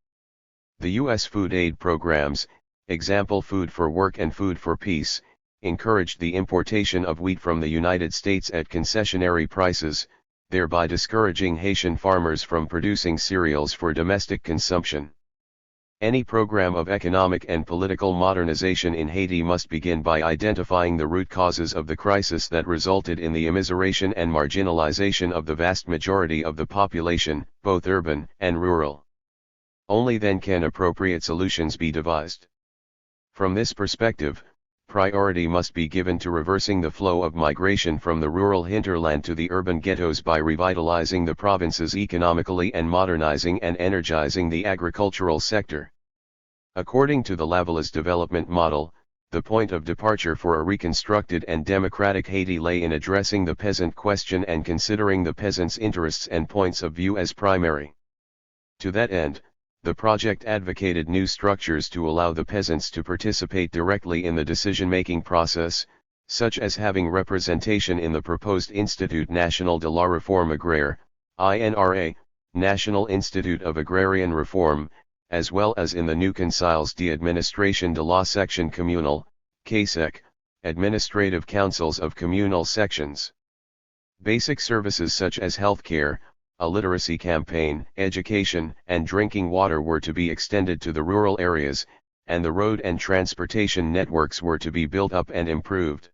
The U.S. food aid programs, example Food for Work and Food for Peace, encouraged the importation of wheat from the United States at concessionary prices, thereby discouraging Haitian farmers from producing cereals for domestic consumption. Any program of economic and political modernization in Haiti must begin by identifying the root causes of the crisis that resulted in the immiseration and marginalization of the vast majority of the population, both urban and rural. Only then can appropriate solutions be devised. From this perspective, priority must be given to reversing the flow of migration from the rural hinterland to the urban ghettos by revitalizing the provinces economically and modernizing and energizing the agricultural sector. According to the Lavallée development model, the point of departure for a reconstructed and democratic Haiti lay in addressing the peasant question and considering the peasants' interests and points of view as primary. To that end, the project advocated new structures to allow the peasants to participate directly in the decision-making process, such as having representation in the proposed Institut National de la Réforme Agraire, INRA, National Institute of Agrarian Reform, as well as in the new Conseils d'Administration de la Section Communale, CASEC, administrative councils of communal sections. Basic services such as healthcare, a literacy campaign, education, and drinking water were to be extended to the rural areas, and the road and transportation networks were to be built up and improved.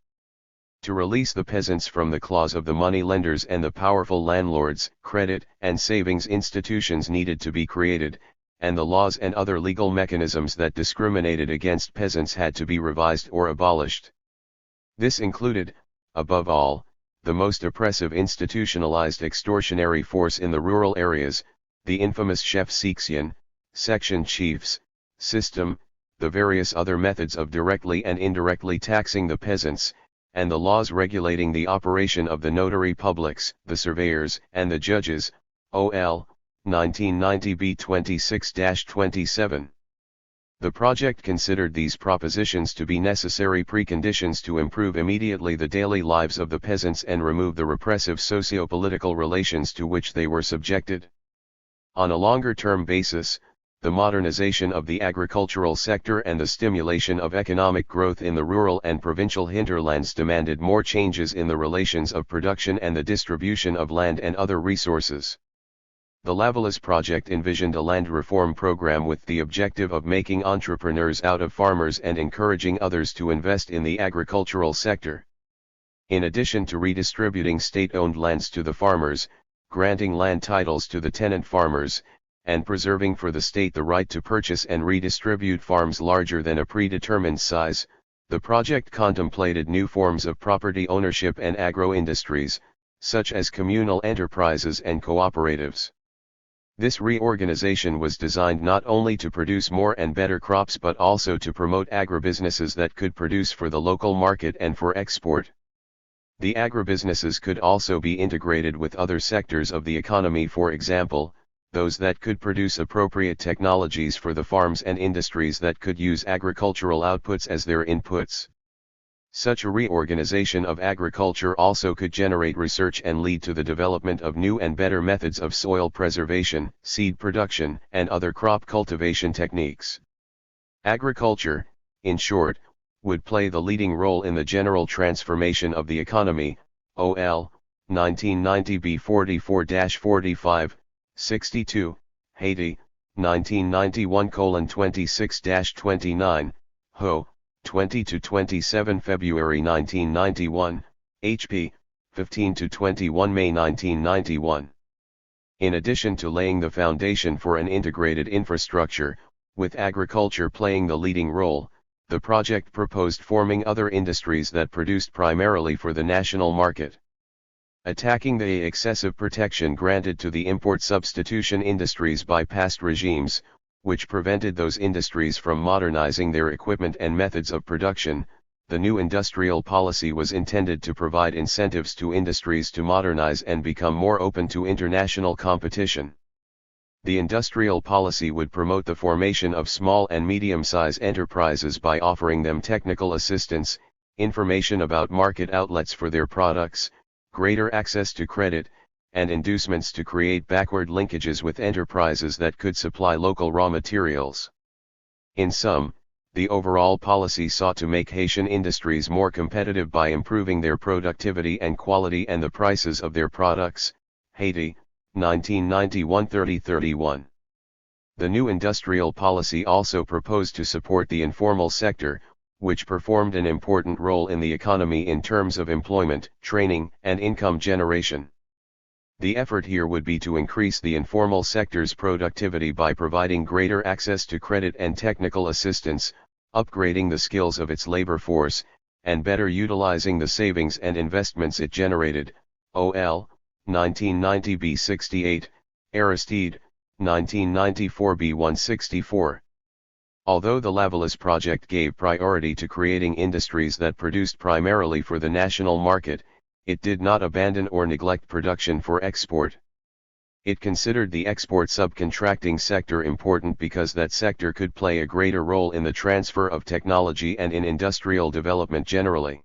To release the peasants from the claws of the money lenders and the powerful landlords, credit and savings institutions needed to be created, and the laws and other legal mechanisms that discriminated against peasants had to be revised or abolished. This included, above all, the most oppressive institutionalized extortionary force in the rural areas, the infamous chef section, section chiefs, system, the various other methods of directly and indirectly taxing the peasants, and the laws regulating the operation of the notary publics, the surveyors, and the judges, OL, 1990 B 26-27. The project considered these propositions to be necessary preconditions to improve immediately the daily lives of the peasants and remove the repressive socio-political relations to which they were subjected. On a longer-term basis, the modernization of the agricultural sector and the stimulation of economic growth in the rural and provincial hinterlands demanded more changes in the relations of production and the distribution of land and other resources. The Lavallée project envisioned a land reform program with the objective of making entrepreneurs out of farmers and encouraging others to invest in the agricultural sector. In addition to redistributing state-owned lands to the farmers, granting land titles to the tenant farmers, and preserving for the state the right to purchase and redistribute farms larger than a predetermined size, the project contemplated new forms of property ownership and agro-industries, such as communal enterprises and cooperatives. This reorganization was designed not only to produce more and better crops but also to promote agribusinesses that could produce for the local market and for export. The agribusinesses could also be integrated with other sectors of the economy, for example, those that could produce appropriate technologies for the farms and industries that could use agricultural outputs as their inputs. Such a reorganization of agriculture also could generate research and lead to the development of new and better methods of soil preservation, seed production, and other crop cultivation techniques. Agriculture, in short, would play the leading role in the general transformation of the economy, OL, 1990 B 44-45, 62, Haiti, 1991:26-29, Ho, 20-27 February 1991, HP, 15-21 May 1991. In addition to laying the foundation for an integrated infrastructure, with agriculture playing the leading role, the project proposed forming other industries that produced primarily for the national market. Attacking the excessive protection granted to the import substitution industries by past regimes, which prevented those industries from modernizing their equipment and methods of production, the new industrial policy was intended to provide incentives to industries to modernize and become more open to international competition. The industrial policy would promote the formation of small and medium-sized enterprises by offering them technical assistance, information about market outlets for their products, greater access to credit, and inducements to create backward linkages with enterprises that could supply local raw materials. In sum, the overall policy sought to make Haitian industries more competitive by improving their productivity and quality and the prices of their products. Haiti, 1991 30-31. The new industrial policy also proposed to support the informal sector, which performed an important role in the economy in terms of employment, training, and income generation. The effort here would be to increase the informal sector's productivity by providing greater access to credit and technical assistance, upgrading the skills of its labor force, and better utilizing the savings and investments it generated. OL, 1990 B68, Aristide, 1994 B164. Although the Lavalas project gave priority to creating industries that produced primarily for the national market, it did not abandon or neglect production for export. It considered the export subcontracting sector important because that sector could play a greater role in the transfer of technology and in industrial development generally.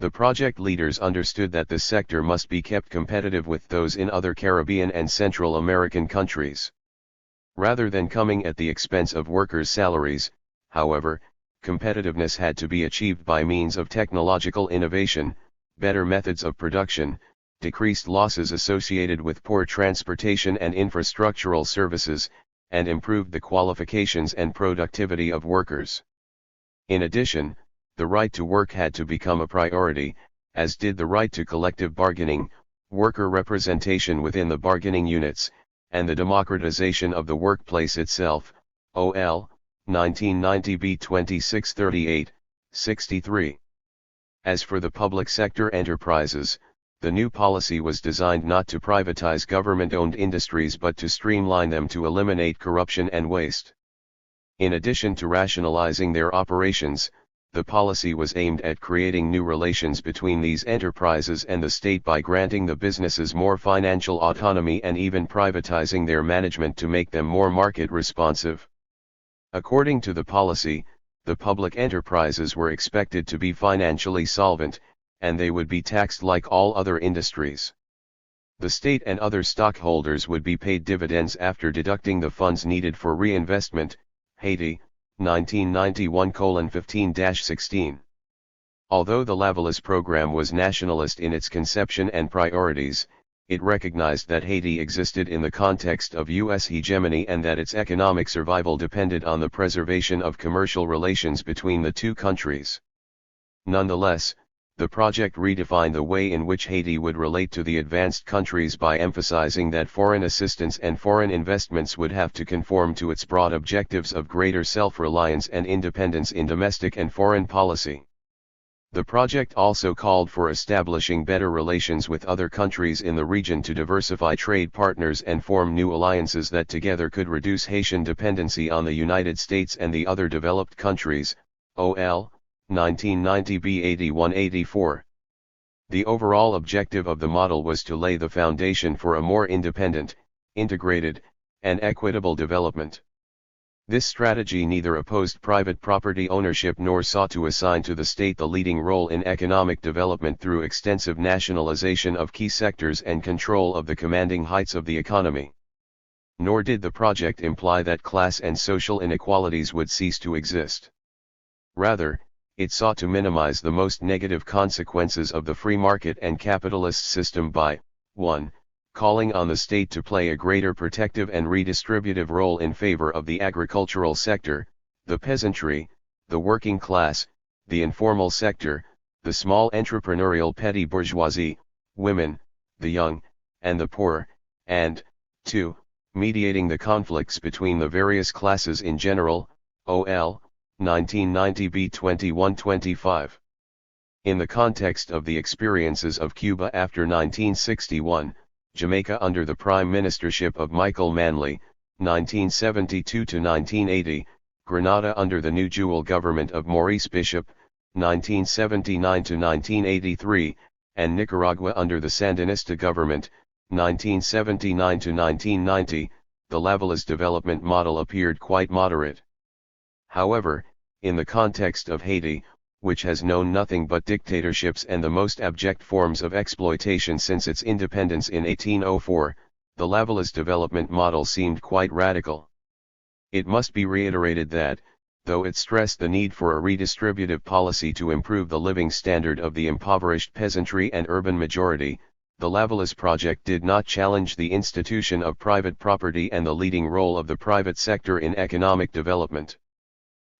The project leaders understood that this sector must be kept competitive with those in other Caribbean and Central American countries. Rather than coming at the expense of workers' salaries, however, competitiveness had to be achieved by means of technological innovation, better methods of production, decreased losses associated with poor transportation and infrastructural services, and improved the qualifications and productivity of workers. In addition, the right to work had to become a priority, as did the right to collective bargaining, worker representation within the bargaining units, and the democratization of the workplace itself. OL, 1990 B2638, 63. As for the public sector enterprises, the new policy was designed not to privatize government-owned industries but to streamline them to eliminate corruption and waste. In addition to rationalizing their operations, the policy was aimed at creating new relations between these enterprises and the state by granting the businesses more financial autonomy and even privatizing their management to make them more market responsive. According to the policy, the public enterprises were expected to be financially solvent, and they would be taxed like all other industries. The state and other stockholders would be paid dividends after deducting the funds needed for reinvestment. Haiti, 1991:15-16. Although the Lavalas program was nationalist in its conception and priorities, it recognized that Haiti existed in the context of U.S. hegemony and that its economic survival depended on the preservation of commercial relations between the two countries. Nonetheless, the project redefined the way in which Haiti would relate to the advanced countries by emphasizing that foreign assistance and foreign investments would have to conform to its broad objectives of greater self-reliance and independence in domestic and foreign policy. The project also called for establishing better relations with other countries in the region to diversify trade partners and form new alliances that together could reduce Haitian dependency on the United States and the other developed countries. OL, 1990 B81-84. The overall objective of the model was to lay the foundation for a more independent, integrated, and equitable development. This strategy neither opposed private property ownership nor sought to assign to the state the leading role in economic development through extensive nationalization of key sectors and control of the commanding heights of the economy. Nor did the project imply that class and social inequalities would cease to exist. Rather, it sought to minimize the most negative consequences of the free market and capitalist system by 1. Calling on the state to play a greater protective and redistributive role in favor of the agricultural sector, the peasantry, the working class, the informal sector, the small entrepreneurial petty bourgeoisie, women, the young, and the poor, and 2. Mediating the conflicts between the various classes in general. OL, 1990 B21-25. In the context of the experiences of Cuba after 1961, Jamaica under the prime ministership of Michael Manley, 1972-1980, Grenada under the new Jewel government of Maurice Bishop, 1979-1983, and Nicaragua under the Sandinista government, 1979-1990, the Lavalas development model appeared quite moderate. However, in the context of Haiti, which has known nothing but dictatorships and the most abject forms of exploitation since its independence in 1804, the levelist development model seemed quite radical. It must be reiterated that, though it stressed the need for a redistributive policy to improve the living standard of the impoverished peasantry and urban majority, the levelist project did not challenge the institution of private property and the leading role of the private sector in economic development.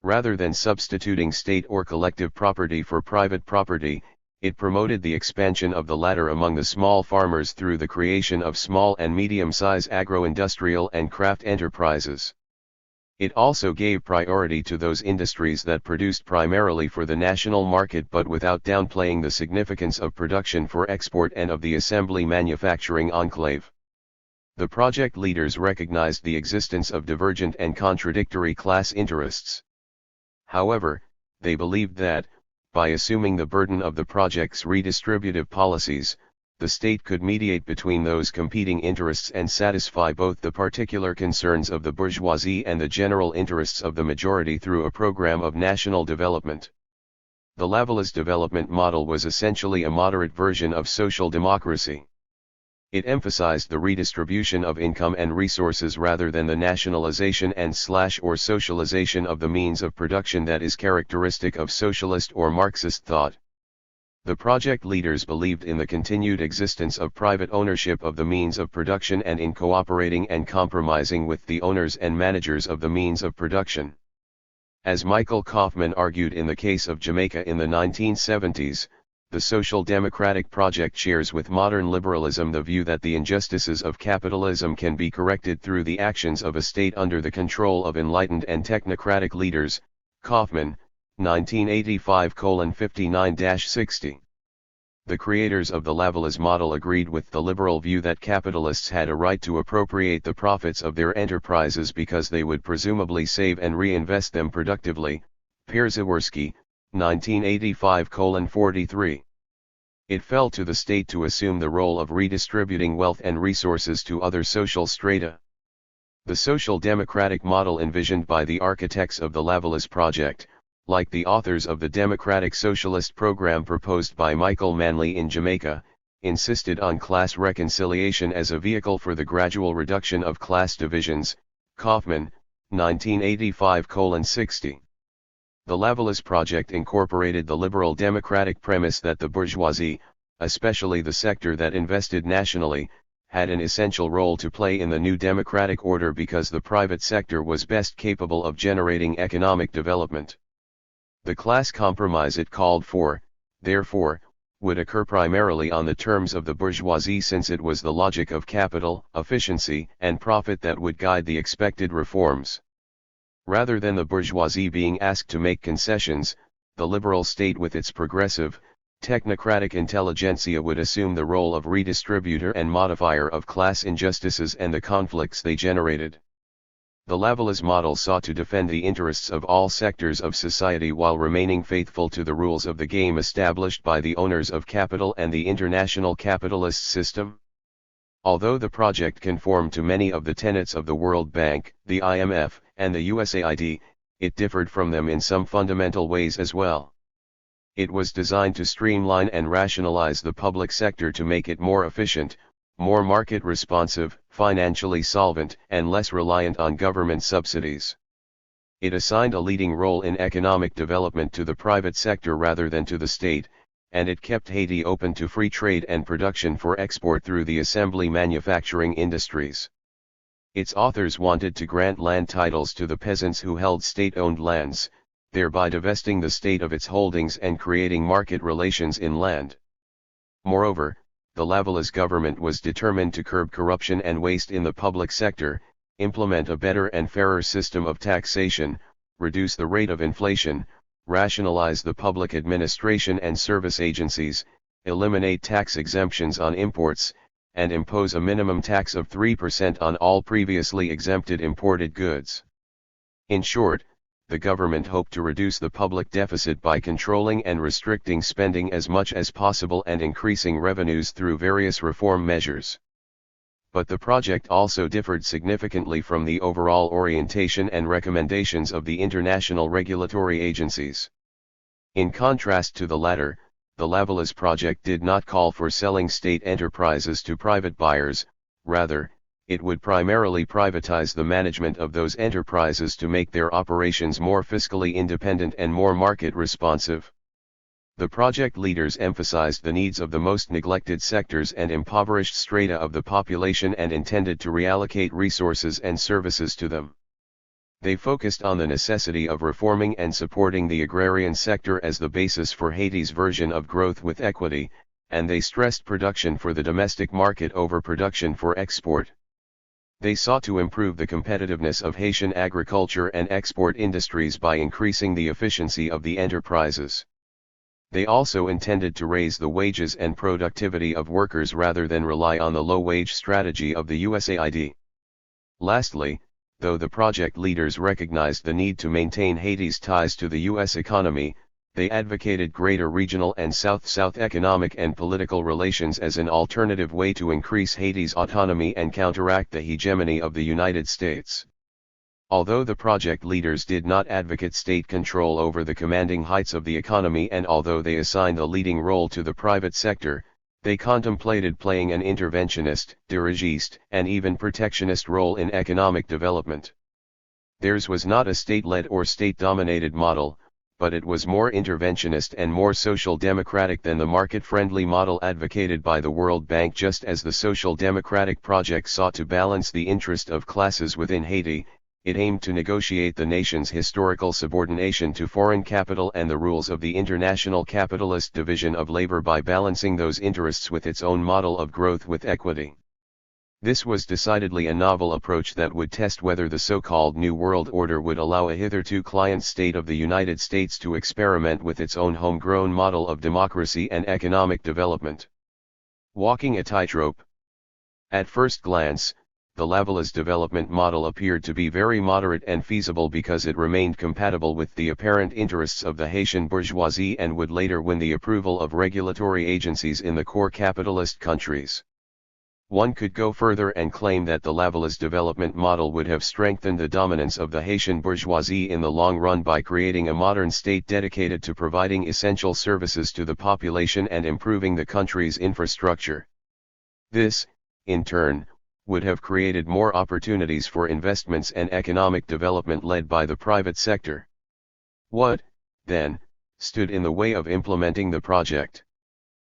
Rather than substituting state or collective property for private property, it promoted the expansion of the latter among the small farmers through the creation of small and medium-size agro-industrial and craft enterprises. It also gave priority to those industries that produced primarily for the national market but without downplaying the significance of production for export and of the assembly manufacturing enclave. The project leaders recognized the existence of divergent and contradictory class interests. However, they believed that, by assuming the burden of the project's redistributive policies, the state could mediate between those competing interests and satisfy both the particular concerns of the bourgeoisie and the general interests of the majority through a program of national development. The levelist development model was essentially a moderate version of social democracy. It emphasized the redistribution of income and resources rather than the nationalization and/or socialization of the means of production that is characteristic of socialist or Marxist thought. The project leaders believed in the continued existence of private ownership of the means of production and in cooperating and compromising with the owners and managers of the means of production. As Michael Kaufman argued in the case of Jamaica in the 1970s, the social democratic project shares with modern liberalism the view that the injustices of capitalism can be corrected through the actions of a state under the control of enlightened and technocratic leaders. Kaufman, 1985:59-60. The creators of the levelist model agreed with the liberal view that capitalists had a right to appropriate the profits of their enterprises because they would presumably save and reinvest them productively. Pierzewski, 1985:43. It fell to the state to assume the role of redistributing wealth and resources to other social strata. The social democratic model envisioned by the architects of the levelist project, like the authors of the democratic socialist program proposed by Michael Manley in Jamaica, insisted on class reconciliation as a vehicle for the gradual reduction of class divisions. Kaufman, 1985:60. The levelist project incorporated the liberal democratic premise that the bourgeoisie, especially the sector that invested nationally, had an essential role to play in the new democratic order because the private sector was best capable of generating economic development. The class compromise it called for, therefore, would occur primarily on the terms of the bourgeoisie since it was the logic of capital, efficiency, and profit that would guide the expected reforms. Rather than the bourgeoisie being asked to make concessions, the liberal state with its progressive, technocratic intelligentsia would assume the role of redistributor and modifier of class injustices and the conflicts they generated. The levelist model sought to defend the interests of all sectors of society while remaining faithful to the rules of the game established by the owners of capital and the international capitalist system. Although the project conformed to many of the tenets of the World Bank, the IMF, and the USAID, it differed from them in some fundamental ways as well. It was designed to streamline and rationalize the public sector to make it more efficient, more market responsive, financially solvent, and less reliant on government subsidies. It assigned a leading role in economic development to the private sector rather than to the state, and it kept Haiti open to free trade and production for export through the assembly manufacturing industries. Its authors wanted to grant land titles to the peasants who held state-owned lands, thereby divesting the state of its holdings and creating market relations in land. Moreover, the levelist government was determined to curb corruption and waste in the public sector, implement a better and fairer system of taxation, reduce the rate of inflation, rationalize the public administration and service agencies, eliminate tax exemptions on imports, and impose a minimum tax of 3% on all previously exempted imported goods. In short, the government hoped to reduce the public deficit by controlling and restricting spending as much as possible and increasing revenues through various reform measures. But the project also differed significantly from the overall orientation and recommendations of the international regulatory agencies. In contrast to the latter, the Lavalas project did not call for selling state enterprises to private buyers, rather, it would primarily privatize the management of those enterprises to make their operations more fiscally independent and more market responsive. The project leaders emphasized the needs of the most neglected sectors and impoverished strata of the population and intended to reallocate resources and services to them. They focused on the necessity of reforming and supporting the agrarian sector as the basis for Haiti's version of growth with equity, and they stressed production for the domestic market over production for export. They sought to improve the competitiveness of Haitian agriculture and export industries by increasing the efficiency of the enterprises. They also intended to raise the wages and productivity of workers rather than rely on the low-wage strategy of the USAID. Lastly, though the project leaders recognized the need to maintain Haiti's ties to the U.S. economy, they advocated greater regional and South-South economic and political relations as an alternative way to increase Haiti's autonomy and counteract the hegemony of the United States. Although the project leaders did not advocate state control over the commanding heights of the economy and although they assigned a leading role to the private sector, they contemplated playing an interventionist, dirigiste, and even protectionist role in economic development. Theirs was not a state-led or state-dominated model, but it was more interventionist and more social democratic than the market-friendly model advocated by the World Bank. Just as the social democratic project sought to balance the interest of classes within Haiti, it aimed to negotiate the nation's historical subordination to foreign capital and the rules of the international capitalist division of labor by balancing those interests with its own model of growth with equity. This was decidedly a novel approach that would test whether the so-called New World Order would allow a hitherto client state of the United States to experiment with its own homegrown model of democracy and economic development. Walking a tightrope. At first glance, the Lavalas development model appeared to be very moderate and feasible because it remained compatible with the apparent interests of the Haitian bourgeoisie and would later win the approval of regulatory agencies in the core capitalist countries. One could go further and claim that the Lavalas development model would have strengthened the dominance of the Haitian bourgeoisie in the long run by creating a modern state dedicated to providing essential services to the population and improving the country's infrastructure. This, in turn, would have created more opportunities for investments and economic development led by the private sector. What, then, stood in the way of implementing the project?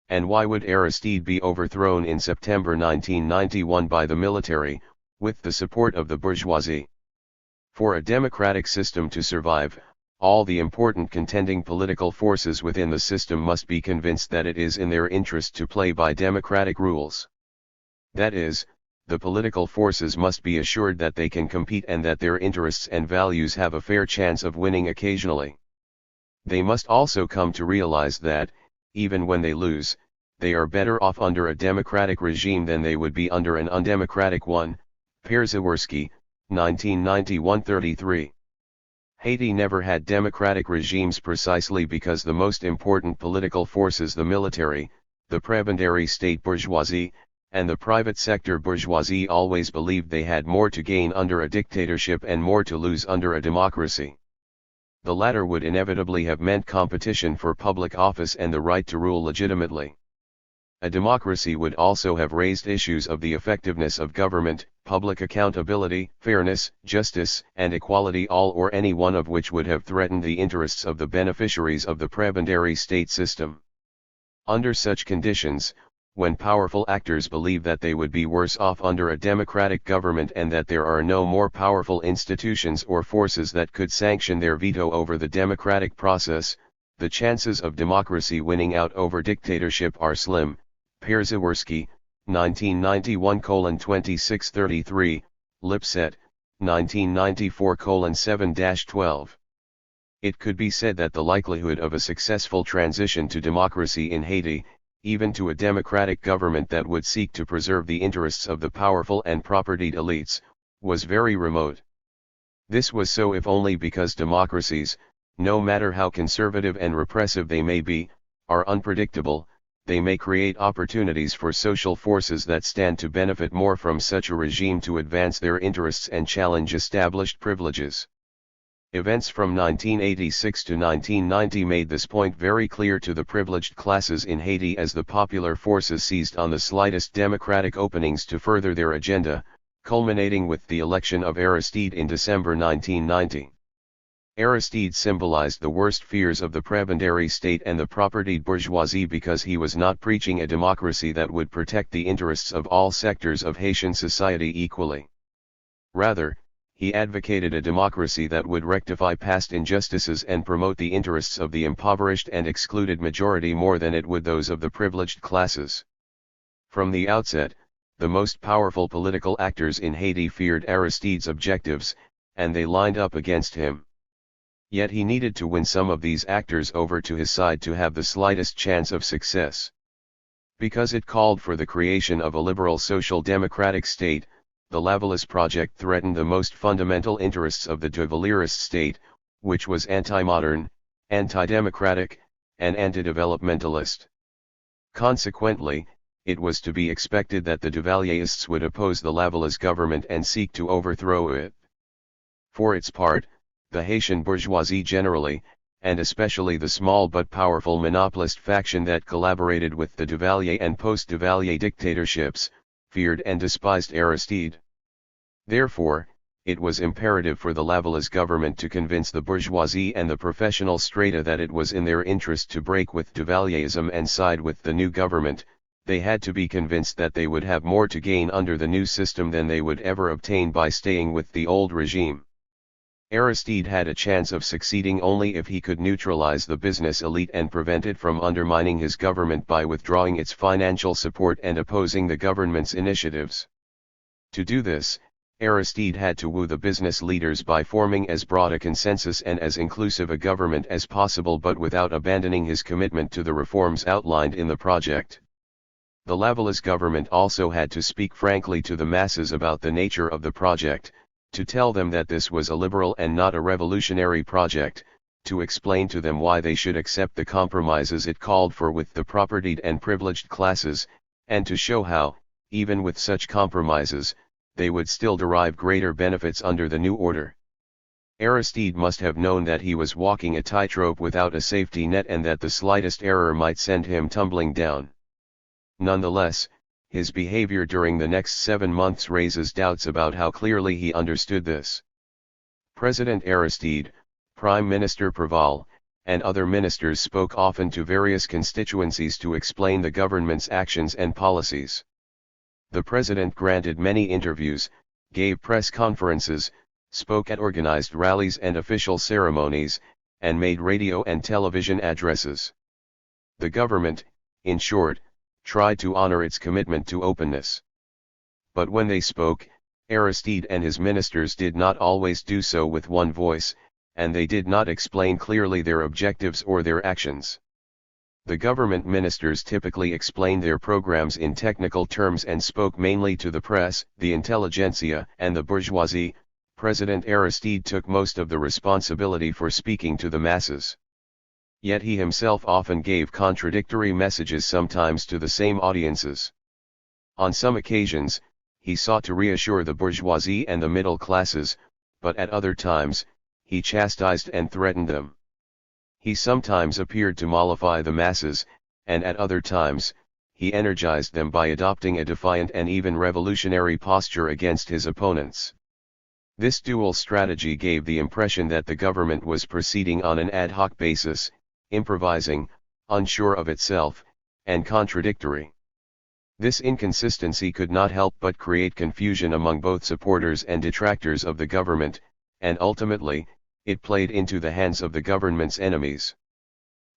And why would Aristide be overthrown in September 1991 by the military, with the support of the bourgeoisie? For a democratic system to survive, all the important contending political forces within the system must be convinced that it is in their interest to play by democratic rules. That is, the political forces must be assured that they can compete and that their interests and values have a fair chance of winning occasionally. They must also come to realize that, even when they lose, they are better off under a democratic regime than they would be under an undemocratic one. Przeworski, 1991-33. Haiti never had democratic regimes precisely because the most important political forces, the military, the prebendary state bourgeoisie, and the private sector bourgeoisie, always believed they had more to gain under a dictatorship and more to lose under a democracy. The latter would inevitably have meant competition for public office and the right to rule legitimately. A democracy would also have raised issues of the effectiveness of government, public accountability, fairness, justice, and equality, all or any one of which would have threatened the interests of the beneficiaries of the prebendary state system. Under such conditions, when powerful actors believe that they would be worse off under a democratic government and that there are no more powerful institutions or forces that could sanction their veto over the democratic process, the chances of democracy winning out over dictatorship are slim. Przeworski, 1991:2633, Lipset, 1994:7-12. It could be said that the likelihood of a successful transition to democracy in Haiti, even to a democratic government that would seek to preserve the interests of the powerful and propertied elites, was very remote. This was so if only because democracies, no matter how conservative and repressive they may be, are unpredictable. They may create opportunities for social forces that stand to benefit more from such a regime to advance their interests and challenge established privileges. Events from 1986 to 1990 made this point very clear to the privileged classes in Haiti as the popular forces seized on the slightest democratic openings to further their agenda, culminating with the election of Aristide in December 1990. Aristide symbolized the worst fears of the prebendary state and the propertied bourgeoisie because he was not preaching a democracy that would protect the interests of all sectors of Haitian society equally. Rather, he advocated a democracy that would rectify past injustices and promote the interests of the impoverished and excluded majority more than it would those of the privileged classes. From the outset, the most powerful political actors in Haiti feared Aristide's objectives, and they lined up against him. Yet he needed to win some of these actors over to his side to have the slightest chance of success. Because it called for the creation of a liberal social democratic state, the Lavalliste project threatened the most fundamental interests of the de Valériste state, which was anti-modern, anti-democratic, and anti-developmentalist. Consequently, it was to be expected that the Duvalierists would oppose the Lavalliste government and seek to overthrow it. For its part, the Haitian bourgeoisie generally, and especially the small but powerful monopolist faction that collaborated with the Duvalier and post-Duvalier dictatorships, feared and despised Aristide. Therefore, it was imperative for the Lavalliste government to convince the bourgeoisie and the professional strata that it was in their interest to break with Duvalierism and side with the new government. They had to be convinced that they would have more to gain under the new system than they would ever obtain by staying with the old regime. Aristide had a chance of succeeding only if he could neutralize the business elite and prevent it from undermining his government by withdrawing its financial support and opposing the government's initiatives. To do this, Aristide had to woo the business leaders by forming as broad a consensus and as inclusive a government as possible, but without abandoning his commitment to the reforms outlined in the project. The Lavalliste government also had to speak frankly to the masses about the nature of the project, to tell them that this was a liberal and not a revolutionary project, to explain to them why they should accept the compromises it called for with the propertied and privileged classes, and to show how, even with such compromises, they would still derive greater benefits under the new order. Aristide must have known that he was walking a tightrope without a safety net and that the slightest error might send him tumbling down. Nonetheless, his behavior during the next 7 months raises doubts about how clearly he understood this. President Aristide, Prime Minister Preval, and other ministers spoke often to various constituencies to explain the government's actions and policies. The president granted many interviews, gave press conferences, spoke at organized rallies and official ceremonies, and made radio and television addresses. The government, in short, tried to honor its commitment to openness. But when they spoke, Aristide and his ministers did not always do so with one voice, and they did not explain clearly their objectives or their actions. The government ministers typically explained their programs in technical terms and spoke mainly to the press, the intelligentsia, and the bourgeoisie. President Aristide took most of the responsibility for speaking to the masses. Yet he himself often gave contradictory messages, sometimes to the same audiences. On some occasions, he sought to reassure the bourgeoisie and the middle classes, but at other times, he chastised and threatened them. He sometimes appeared to mollify the masses, and at other times, he energized them by adopting a defiant and even revolutionary posture against his opponents. This dual strategy gave the impression that the government was proceeding on an ad hoc basis, improvising, unsure of itself, and contradictory. This inconsistency could not help but create confusion among both supporters and detractors of the government, and ultimately, it played into the hands of the government's enemies.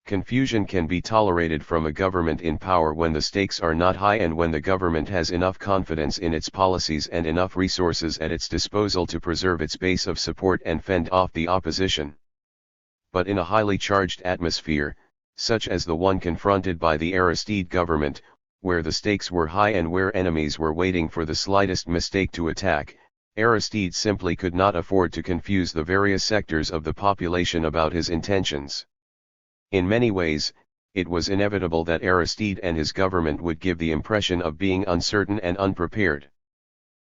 Confusion can be tolerated from a government in power when the stakes are not high and when the government has enough confidence in its policies and enough resources at its disposal to preserve its base of support and fend off the opposition. But in a highly charged atmosphere, such as the one confronted by the Aristide government, where the stakes were high and where enemies were waiting for the slightest mistake to attack, Aristide simply could not afford to confuse the various sectors of the population about his intentions. In many ways, it was inevitable that Aristide and his government would give the impression of being uncertain and unprepared.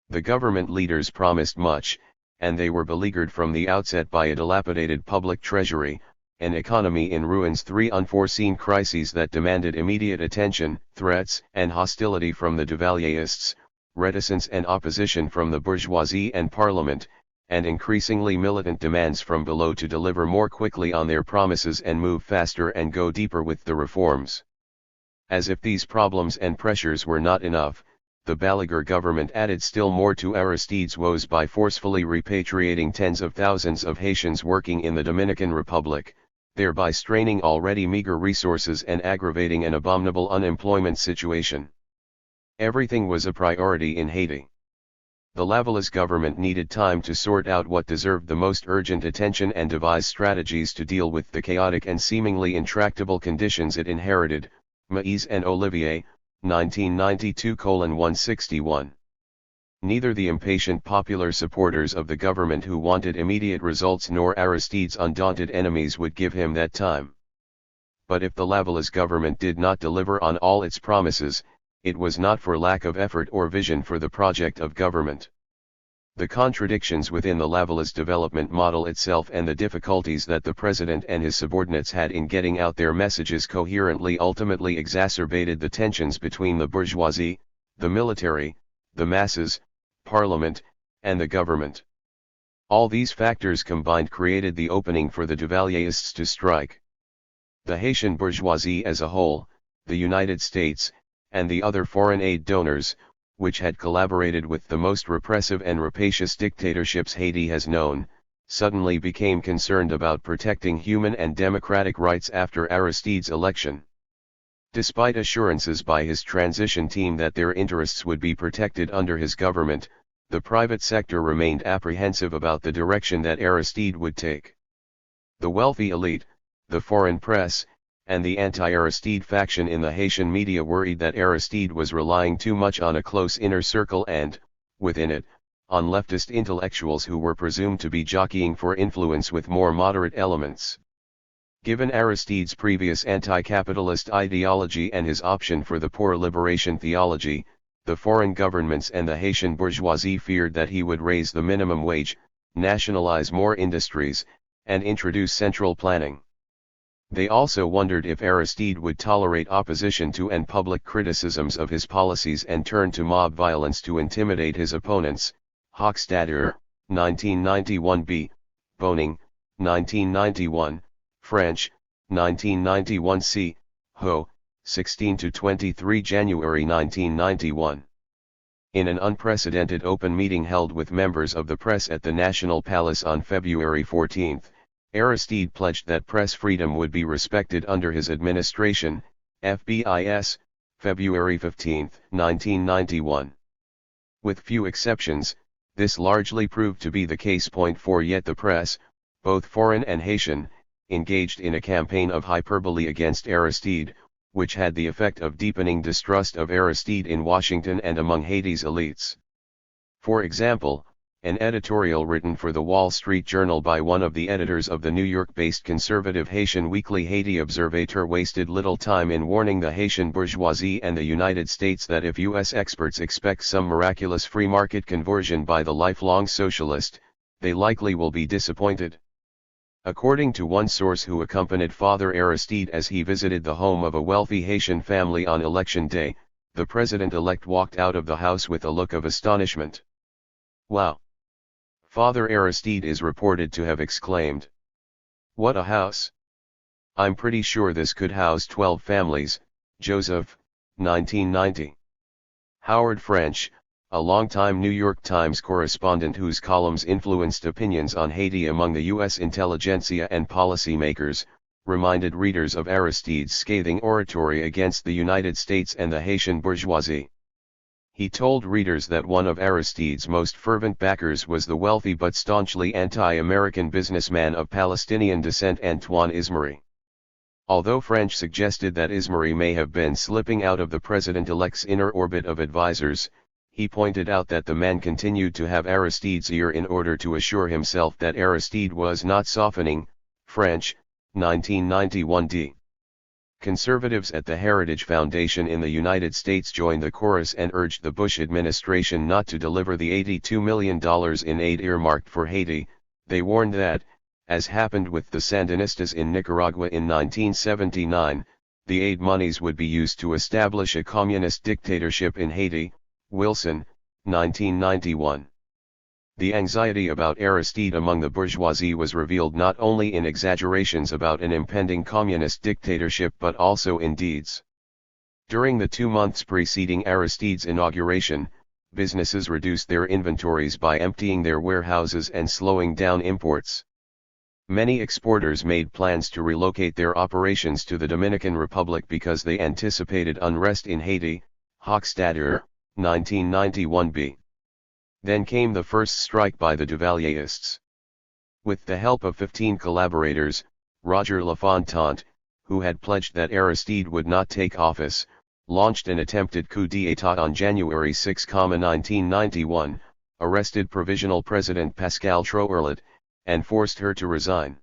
The government leaders promised much, and they were beleaguered from the outset by a dilapidated public treasury, an economy in ruins, three unforeseen crises that demanded immediate attention, threats and hostility from the Duvalierists, reticence and opposition from the bourgeoisie and parliament, and increasingly militant demands from below to deliver more quickly on their promises and move faster and go deeper with the reforms. As if these problems and pressures were not enough, the Balaguer government added still more to Aristide's woes by forcefully repatriating tens of thousands of Haitians working in the Dominican Republic, thereby straining already meager resources and aggravating an abominable unemployment situation. Everything was a priority in Haiti. The Lavallée government needed time to sort out what deserved the most urgent attention and devise strategies to deal with the chaotic and seemingly intractable conditions it inherited. Maïs and Olivier, 1992:161. Neither the impatient popular supporters of the government who wanted immediate results nor Aristide's undaunted enemies would give him that time. But if the Lavallée government did not deliver on all its promises, it was not for lack of effort or vision for the project of government. The contradictions within the Lavallée development model itself and the difficulties that the president and his subordinates had in getting out their messages coherently ultimately exacerbated the tensions between the bourgeoisie, the military, the masses, parliament, and the government. All these factors combined created the opening for the Duvalierists to strike. The Haitian bourgeoisie as a whole, the United States, and the other foreign aid donors, which had collaborated with the most repressive and rapacious dictatorships Haiti has known, suddenly became concerned about protecting human and democratic rights after Aristide's election. Despite assurances by his transition team that their interests would be protected under his government, the private sector remained apprehensive about the direction that Aristide would take. The wealthy elite, the foreign press, and the anti-Aristide faction in the Haitian media worried that Aristide was relying too much on a close inner circle and, within it, on leftist intellectuals who were presumed to be jockeying for influence with more moderate elements. Given Aristide's previous anti-capitalist ideology and his option for the poor liberation theology, the foreign governments and the Haitian bourgeoisie feared that he would raise the minimum wage, nationalize more industries, and introduce central planning. They also wondered if Aristide would tolerate opposition to and public criticisms of his policies and turn to mob violence to intimidate his opponents. Hochstadter, 1991b, Boning, 1991, French, 1991c, Ho, 16–23 January 1991. In an unprecedented open meeting held with members of the press at the National Palace on February 14, Aristide pledged that press freedom would be respected under his administration, FBIS, February 15, 1991. With few exceptions, this largely proved to be the case. For yet the press, both foreign and Haitian, engaged in a campaign of hyperbole against Aristide, which had the effect of deepening distrust of Aristide in Washington and among Haiti's elites. For example, an editorial written for the Wall Street Journal by one of the editors of the New York-based conservative Haitian weekly Haiti Observateur wasted little time in warning the Haitian bourgeoisie and the United States that if U.S. experts expect some miraculous free market conversion by the lifelong socialist, they likely will be disappointed. According to one source who accompanied Father Aristide as he visited the home of a wealthy Haitian family on election day, the president-elect walked out of the house with a look of astonishment. "Wow!" Father Aristide is reported to have exclaimed. "What a house! I'm pretty sure this could house 12 families." Joseph, 1990. Howard French, a longtime New York Times correspondent whose columns influenced opinions on Haiti among the U.S. intelligentsia and policymakers, reminded readers of Aristide's scathing oratory against the United States and the Haitian bourgeoisie. He told readers that one of Aristide's most fervent backers was the wealthy but staunchly anti-American businessman of Palestinian descent Antoine Ismery. Although French suggested that Ismery may have been slipping out of the president-elect's inner orbit of advisors, he pointed out that the man continued to have Aristide's ear in order to assure himself that Aristide was not softening. French, 1991d. Conservatives at the Heritage Foundation in the United States joined the chorus and urged the Bush administration not to deliver the $82 million in aid earmarked for Haiti. They warned that, as happened with the Sandinistas in Nicaragua in 1979, the aid monies would be used to establish a communist dictatorship in Haiti. Wilson, 1991. The anxiety about Aristide among the bourgeoisie was revealed not only in exaggerations about an impending communist dictatorship but also in deeds. During the 2 months preceding Aristide's inauguration, businesses reduced their inventories by emptying their warehouses and slowing down imports. Many exporters made plans to relocate their operations to the Dominican Republic because they anticipated unrest in Haiti. Hochstadter, 1991b. Then came the first strike by the Duvalierists. With the help of 15 collaborators, Roger Lafontant, who had pledged that Aristide would not take office, launched an attempted coup d'état on January 6, 1991, arrested Provisional President Pascal Troerlet, and forced her to resign.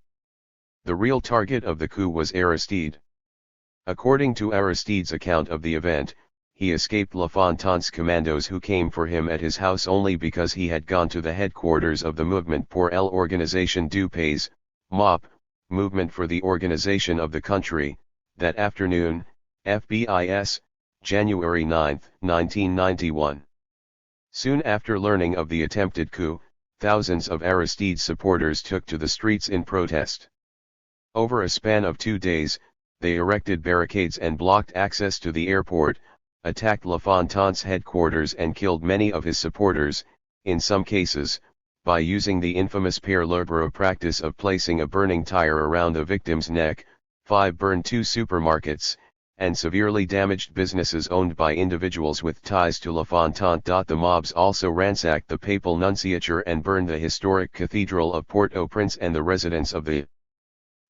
The real target of the coup was Aristide. According to Aristide's account of the event, he escaped Lafontant's commandos who came for him at his house only because he had gone to the headquarters of the Mouvement pour l'Organisation du Pays, MOP, Movement for the Organization of the Country, that afternoon. FBIS, January 9, 1991. Soon after learning of the attempted coup, thousands of Aristide's supporters took to the streets in protest. Over a span of 2 days, they erected barricades and blocked access to the airport, attacked Lafontant's headquarters and killed many of his supporters, in some cases, by using the infamous Père Lebrun practice of placing a burning tire around the victim's neck. 5 burned 2 supermarkets, and severely damaged businesses owned by individuals with ties to Lafontant. The mobs also ransacked the papal nunciature and burned the historic Cathedral of Port-au-Prince and the residence of the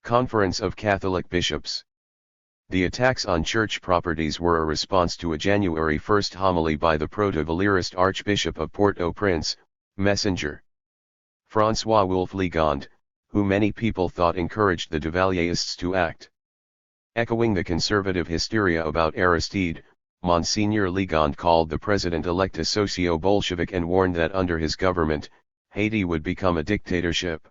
Conference of Catholic Bishops. The attacks on church properties were a response to a January 1 homily by the proto-Valerist Archbishop of Port-au-Prince, Messenger François Wolf Ligand, who many people thought encouraged the Duvalierists to act. Echoing the conservative hysteria about Aristide, Monsignor Ligand called the president-elect a socio-Bolshevik and warned that under his government, Haiti would become a dictatorship.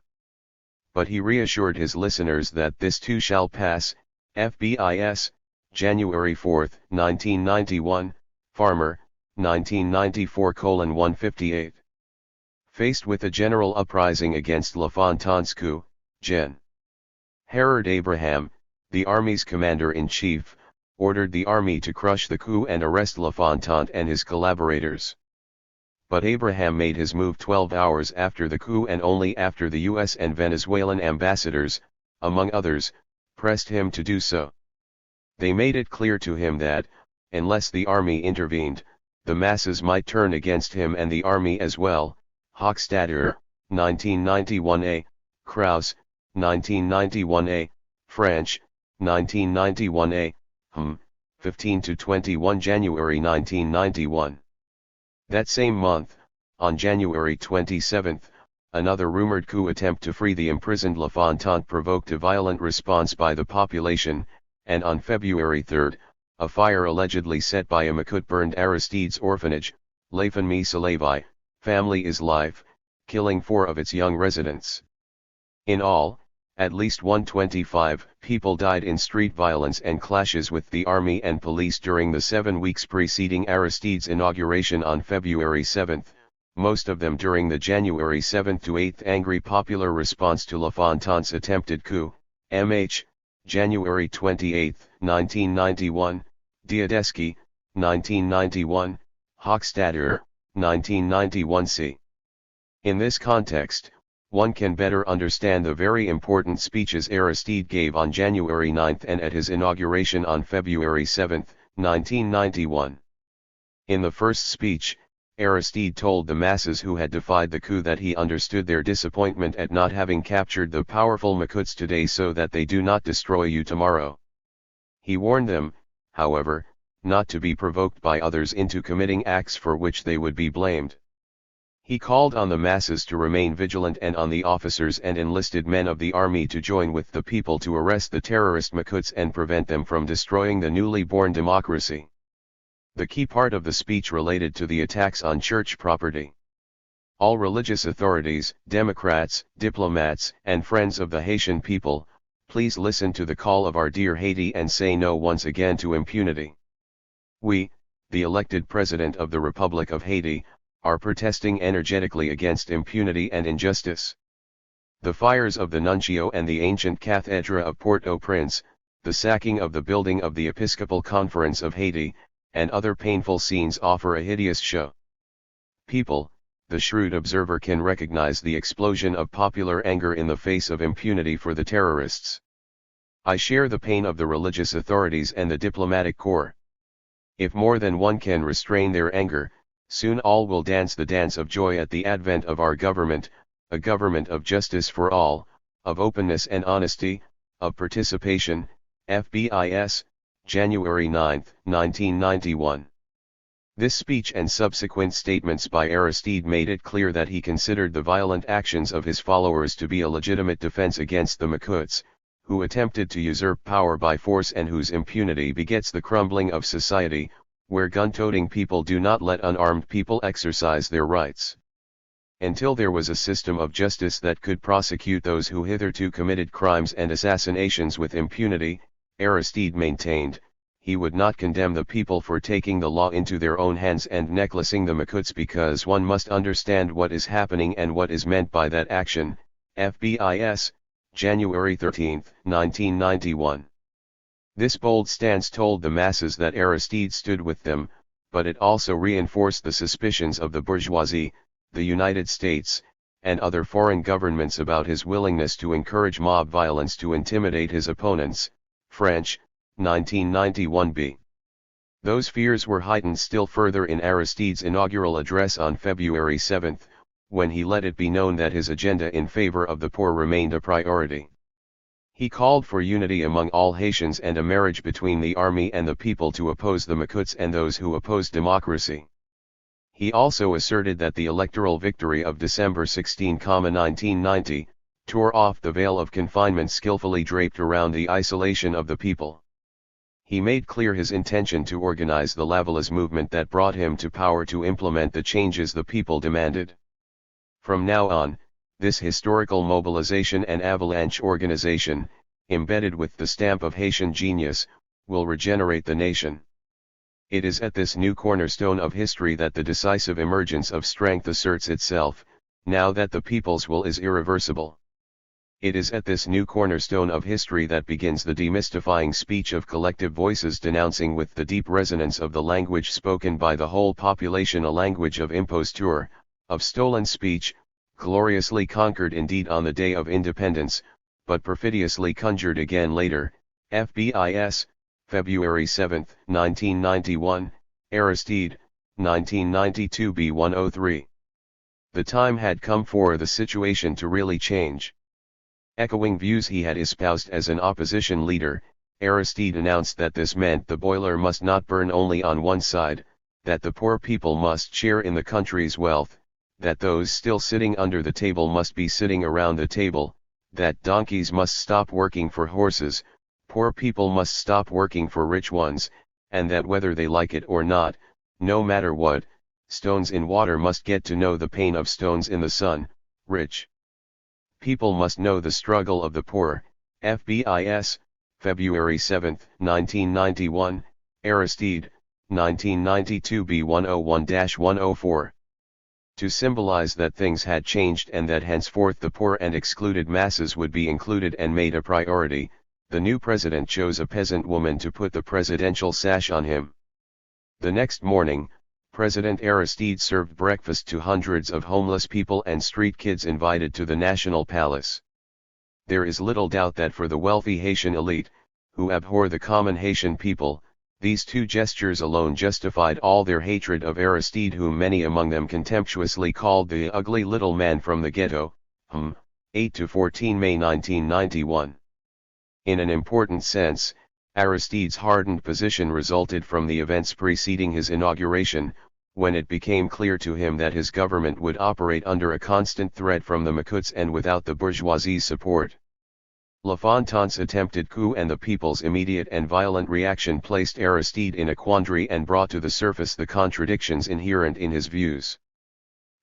But he reassured his listeners that this too shall pass. FBIS, January 4, 1991, Farmer, 1994:158. Faced with a general uprising against Lafontant's coup, Gen. Herod Abraham, the army's commander-in-chief, ordered the army to crush the coup and arrest Lafontant and his collaborators. But Abraham made his move 12 hours after the coup and only after the US and Venezuelan ambassadors, among others, pressed him to do so. They made it clear to him that, unless the army intervened, the masses might turn against him and the army as well. Hochstadter, 1991a, Krauss, 1991a, French, 1991a, 15–21 January 1991. That same month, on January 27, another rumored coup attempt to free the imprisoned Lafontant provoked a violent response by the population, and on February 3, a fire allegedly set by a Macut burned Aristide's orphanage, La Famille Salavi, Family is Life, killing 4 of its young residents. In all, at least 125 people died in street violence and clashes with the army and police during the 7 weeks preceding Aristide's inauguration on February 7. Most of them during the January 7–8 angry popular response to Lafontant's attempted coup. MH, January 28, 1991, Diadeschi, 1991, Hochstadter, 1991c. In this context, one can better understand the very important speeches Aristide gave on January 9 and at his inauguration on February 7, 1991. In the first speech, Aristide told the masses who had defied the coup that he understood their disappointment at not having captured the powerful Macuts today so that they do not destroy you tomorrow. He warned them, however, not to be provoked by others into committing acts for which they would be blamed. He called on the masses to remain vigilant and on the officers and enlisted men of the army to join with the people to arrest the terrorist Makuts and prevent them from destroying the newly born democracy. The key part of the speech related to the attacks on church property. All religious authorities, Democrats, diplomats, and friends of the Haitian people, please listen to the call of our dear Haiti and say no once again to impunity. We, the elected President of the Republic of Haiti, are protesting energetically against impunity and injustice. The fires of the Nuncio and the ancient Cathedra of Port-au-Prince, the sacking of the building of the Episcopal Conference of Haiti, and other painful scenes offer a hideous show. People, the shrewd observer can recognize the explosion of popular anger in the face of impunity for the terrorists. I share the pain of the religious authorities and the diplomatic corps. If more than one can restrain their anger, soon all will dance the dance of joy at the advent of our government, a government of justice for all, of openness and honesty, of participation. FBIS, January 9, 1991. This speech and subsequent statements by Aristide made it clear that he considered the violent actions of his followers to be a legitimate defense against the Makuts, who attempted to usurp power by force and whose impunity begets the crumbling of society, where gun-toting people do not let unarmed people exercise their rights. Until there was a system of justice that could prosecute those who hitherto committed crimes and assassinations with impunity, Aristide maintained, he would not condemn the people for taking the law into their own hands and necklacing the Makuts because one must understand what is happening and what is meant by that action. FBIS, January 13, 1991. This bold stance told the masses that Aristide stood with them, but it also reinforced the suspicions of the bourgeoisie, the United States, and other foreign governments about his willingness to encourage mob violence to intimidate his opponents. French, 1991b. Those fears were heightened still further in Aristide's inaugural address on February 7, when he let it be known that his agenda in favor of the poor remained a priority. He called for unity among all Haitians and a marriage between the army and the people to oppose the Makuts and those who opposed democracy. He also asserted that the electoral victory of December 16, 1990, tore off the veil of confinement skillfully draped around the isolation of the people. He made clear his intention to organize the Lavalas movement that brought him to power to implement the changes the people demanded. From now on, this historical mobilization and avalanche organization, embedded with the stamp of Haitian genius, will regenerate the nation. It is at this new cornerstone of history that the decisive emergence of strength asserts itself, now that the people's will is irreversible. It is at this new cornerstone of history that begins the demystifying speech of collective voices denouncing with the deep resonance of the language spoken by the whole population a language of imposture, of stolen speech, gloriously conquered indeed on the day of independence, but perfidiously conjured again later. FBIS, February 7, 1991, Aristide, 1992 B103. The time had come for the situation to really change. Echoing views he had espoused as an opposition leader, Aristide announced that this meant the boiler must not burn only on one side, that the poor people must share in the country's wealth, that those still sitting under the table must be sitting around the table, that donkeys must stop working for horses, poor people must stop working for rich ones, and that whether they like it or not, no matter what, stones in water must get to know the pain of stones in the sun. Rich people must know the struggle of the poor. FBIS, February 7, 1991, Aristide, 1992 B101-104. To symbolize that things had changed and that henceforth the poor and excluded masses would be included and made a priority, the new president chose a peasant woman to put the presidential sash on him. The next morning, President Aristide served breakfast to hundreds of homeless people and street kids invited to the National Palace. There is little doubt that for the wealthy Haitian elite, who abhor the common Haitian people, these two gestures alone justified all their hatred of Aristide, whom many among them contemptuously called the ugly little man from the ghetto. 8–14 May 1991. In an important sense, Aristide's hardened position resulted from the events preceding his inauguration, when it became clear to him that his government would operate under a constant threat from the Makuts and without the bourgeoisie's support. La Fontaine's attempted coup and the people's immediate and violent reaction placed Aristide in a quandary and brought to the surface the contradictions inherent in his views.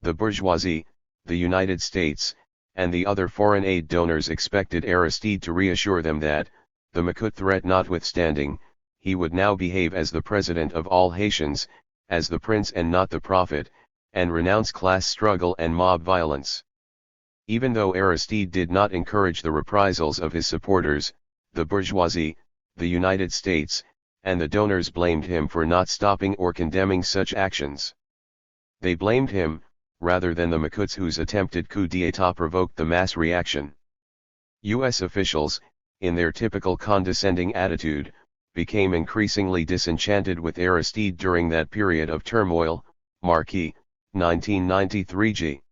The bourgeoisie, the United States, and the other foreign aid donors expected Aristide to reassure them that, the Makut threat notwithstanding, he would now behave as the president of all Haitians, as the prince and not the prophet, and renounce class struggle and mob violence. Even though Aristide did not encourage the reprisals of his supporters, the bourgeoisie, the United States, and the donors blamed him for not stopping or condemning such actions. They blamed him, rather than the Makuts whose attempted coup d'état provoked the mass reaction. U.S. officials, in their typical condescending attitude, became increasingly disenchanted with Aristide during that period of turmoil. Marquis, 1993 G.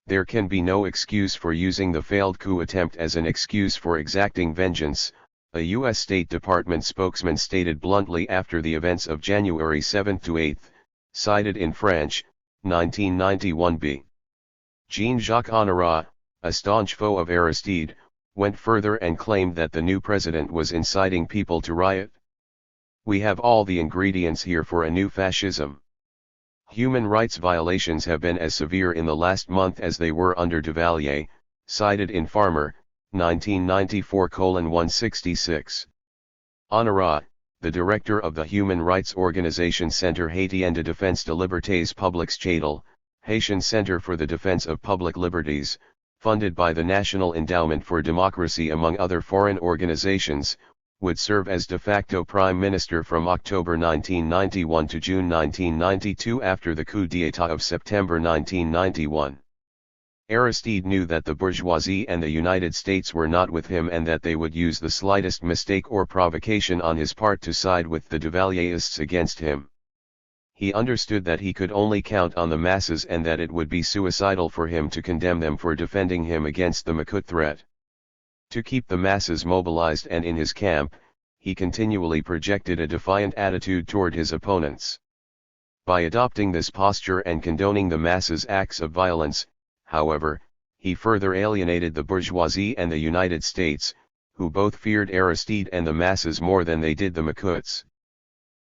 There can be no excuse for using the failed coup attempt as an excuse for exacting vengeance, a U.S. State Department spokesman stated bluntly after the events of January 7–8, cited in French, 1991 b. Jean-Jacques Honorat, a staunch foe of Aristide, went further and claimed that the new president was inciting people to riot. "We have all the ingredients here for a new fascism. Human rights violations have been as severe in the last month as they were under Duvalier," cited in Farmer, 1994:166. Honorat, the director of the human rights organization Centre Haitien de Défense de Libertés Publiques CHADEL, Haitian Center for the Defense of Public Liberties, funded by the National Endowment for Democracy among other foreign organizations, would serve as de facto prime minister from October 1991 to June 1992 after the coup d'état of September 1991. Aristide knew that the bourgeoisie and the United States were not with him and that they would use the slightest mistake or provocation on his part to side with the Duvalierists against him. He understood that he could only count on the masses and that it would be suicidal for him to condemn them for defending him against the Makut threat. To keep the masses mobilized and in his camp, he continually projected a defiant attitude toward his opponents. By adopting this posture and condoning the masses' acts of violence, however, he further alienated the bourgeoisie and the United States, who both feared Aristide and the masses more than they did the Makuts.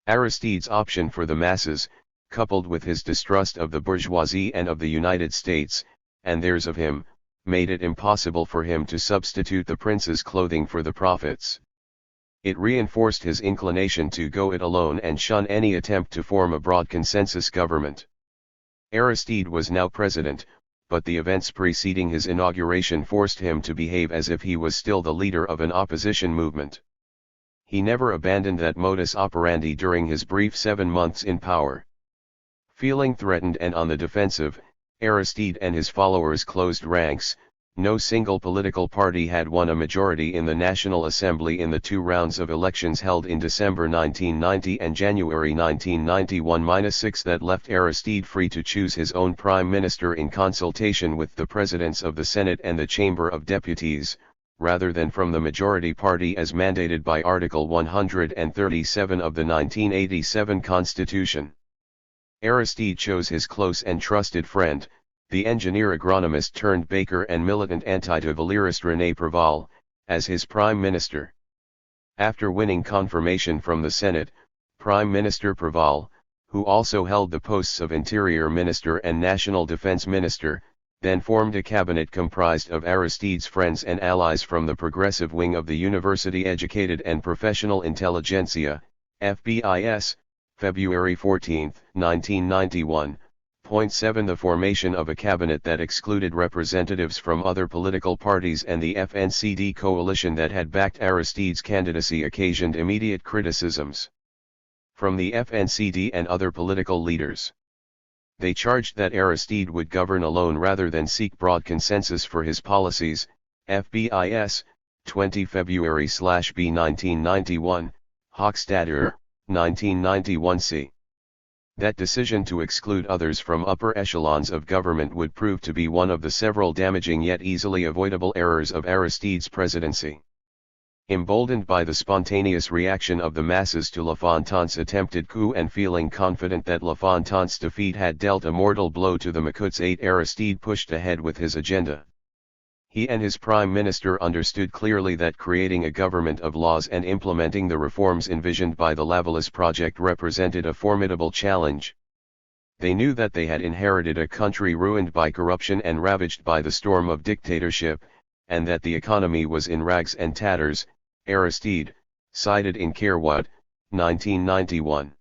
Aristide's option for the masses, coupled with his distrust of the bourgeoisie and of the United States, and theirs of him, made it impossible for him to substitute the prince's clothing for the prophet's. It reinforced his inclination to go it alone and shun any attempt to form a broad consensus government. Aristide was now president, but the events preceding his inauguration forced him to behave as if he was still the leader of an opposition movement. He never abandoned that modus operandi during his brief 7 months in power. Feeling threatened and on the defensive, Aristide and his followers closed ranks. No single political party had won a majority in the National Assembly in the 2 rounds of elections held in December 1990 and January 1991-6 that left Aristide free to choose his own prime minister in consultation with the presidents of the Senate and the Chamber of Deputies, rather than from the majority party as mandated by Article 137 of the 1987 Constitution. Aristide chose his close and trusted friend, the engineer agronomist turned baker and militant anti-Duvalierist René Préval, as his prime minister. After winning confirmation from the Senate, Prime Minister Préval, who also held the posts of Interior Minister and National Defense Minister, then formed a cabinet comprised of Aristide's friends and allies from the progressive wing of the University-Educated and Professional Intelligentsia, FBIS, February 14, 1991. Point 7 The formation of a cabinet that excluded representatives from other political parties and the FNCD coalition that had backed Aristide's candidacy occasioned immediate criticisms from the FNCD and other political leaders. They charged that Aristide would govern alone rather than seek broad consensus for his policies. FBIS, 20 February/B 1991, Hochstadter, 1991 c. That decision to exclude others from upper echelons of government would prove to be one of the several damaging yet easily avoidable errors of Aristide's presidency. Emboldened by the spontaneous reaction of the masses to Lafontante's attempted coup and feeling confident that Lafontante's defeat had dealt a mortal blow to the Maquisards, Aristide pushed ahead with his agenda. He and his prime minister understood clearly that creating a government of laws and implementing the reforms envisioned by the Lavalliste project represented a formidable challenge. They knew that they had inherited a country ruined by corruption and ravaged by the storm of dictatorship, and that the economy was in rags and tatters. Aristide, cited in Kerwood, 1991.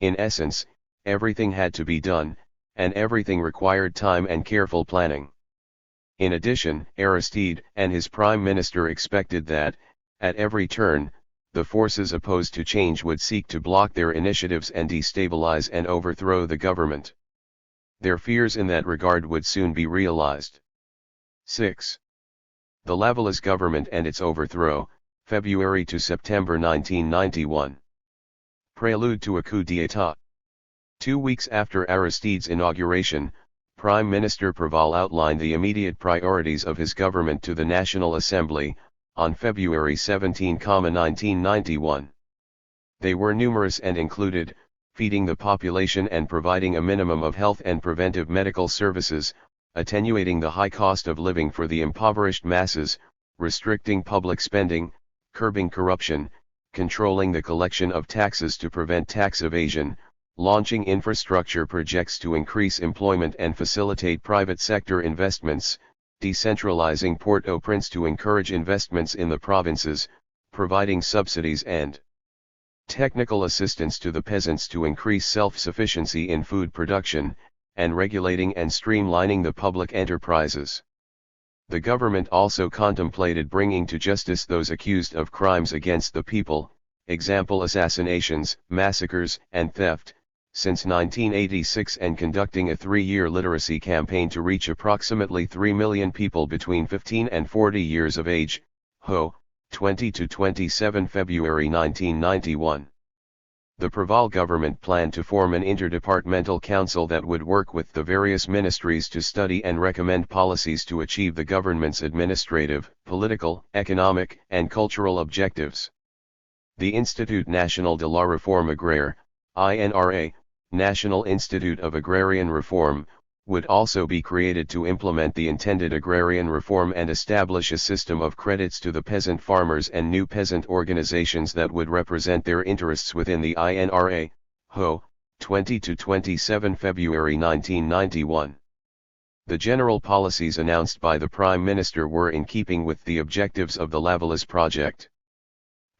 In essence, everything had to be done, and everything required time and careful planning. In addition, Aristide and his prime minister expected that, at every turn, the forces opposed to change would seek to block their initiatives and destabilize and overthrow the government. Their fears in that regard would soon be realized. 6. The Lavalliste government and its overthrow, February to September 1991. Prelude to a coup d'état. 2 weeks after Aristide's inauguration, Prime Minister Preval outlined the immediate priorities of his government to the National Assembly, on February 17, 1991. They were numerous and included, feeding the population and providing a minimum of health and preventive medical services, attenuating the high cost of living for the impoverished masses, restricting public spending, curbing corruption, controlling the collection of taxes to prevent tax evasion, launching infrastructure projects to increase employment and facilitate private sector investments, decentralizing Port-au-Prince to encourage investments in the provinces, providing subsidies and technical assistance to the peasants to increase self-sufficiency in food production, and regulating and streamlining the public enterprises. The government also contemplated bringing to justice those accused of crimes against the people, example assassinations, massacres, and theft, since 1986, and conducting a 3-year literacy campaign to reach approximately 3 million people between 15 and 40 years of age, ho, 20 to 27 February 1991. The Preval government planned to form an interdepartmental council that would work with the various ministries to study and recommend policies to achieve the government's administrative, political, economic, and cultural objectives. The Institut National de la Réforme Agraire, INRA, National Institute of Agrarian Reform, would also be created to implement the intended agrarian reform and establish a system of credits to the peasant farmers and new peasant organizations that would represent their interests within the INRA, ho, 20 to 27 February 1991. The general policies announced by the Prime Minister were in keeping with the objectives of the Lavalliste project.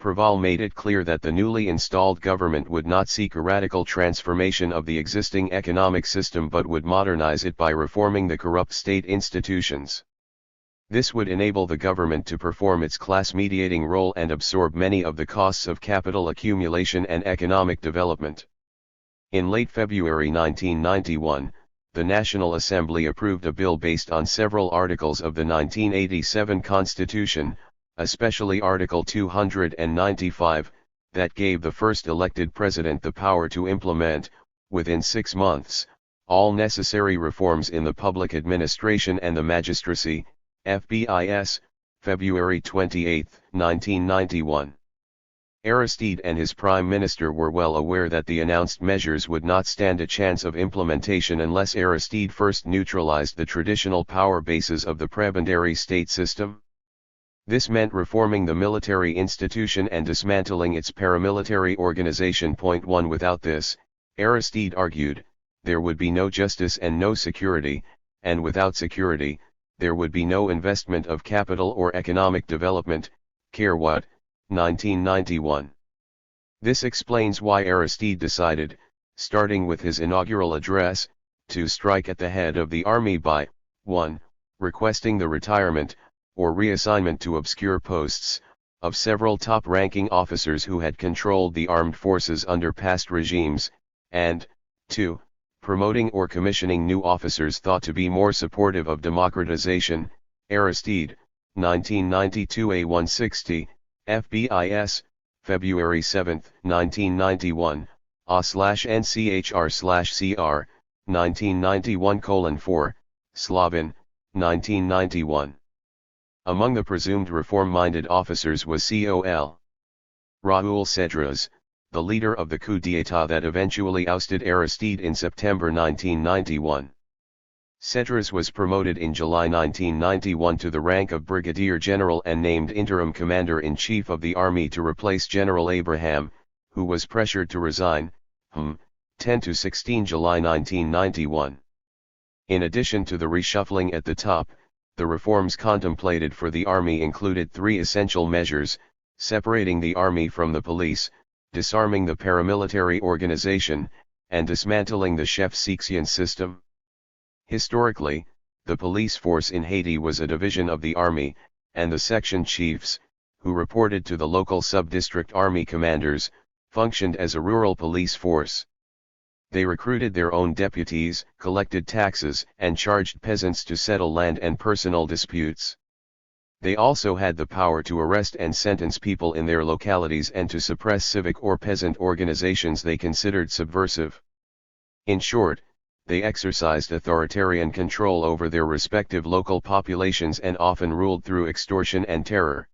Preval made it clear that the newly installed government would not seek a radical transformation of the existing economic system but would modernize it by reforming the corrupt state institutions. This would enable the government to perform its class-mediating role and absorb many of the costs of capital accumulation and economic development. In late February 1991, the National Assembly approved a bill based on several articles of the 1987 Constitution, especially Article 295, that gave the first elected president the power to implement, within 6 months, all necessary reforms in the public administration and the magistracy, FBIS, February 28, 1991. Aristide and his prime minister were well aware that the announced measures would not stand a chance of implementation unless Aristide first neutralized the traditional power bases of the prebendary state system. This meant reforming the military institution and dismantling its paramilitary organization. 1 Without this, Aristide argued, there would be no justice and no security, and without security, there would be no investment of capital or economic development. Kerwood, 1991. This explains why Aristide decided, starting with his inaugural address, to strike at the head of the army by 1. Requesting the retirement, or reassignment to obscure posts, of several top-ranking officers who had controlled the armed forces under past regimes, and 2. Promoting or commissioning new officers thought to be more supportive of democratization. Aristide, 1992 A160, FBIS, February 7, 1991, A/NCHR/CR, 1991:4, Slavin, 1991. Among the presumed reform-minded officers was Col. Raoul Cedras, the leader of the coup d'état that eventually ousted Aristide in September 1991. Cedras was promoted in July 1991 to the rank of brigadier general and named interim commander-in-chief of the army to replace General Abraham, who was pressured to resign, 10–16 July 1991. In addition to the reshuffling at the top, the reforms contemplated for the army included three essential measures: separating the army from the police, disarming the paramilitary organization, and dismantling the chef-section system. Historically, the police force in Haiti was a division of the army, and the section chiefs, who reported to the local sub-district army commanders, functioned as a rural police force. They recruited their own deputies, collected taxes, and charged peasants to settle land and personal disputes. They also had the power to arrest and sentence people in their localities and to suppress civic or peasant organizations they considered subversive. In short, they exercised authoritarian control over their respective local populations and often ruled through extortion and terror.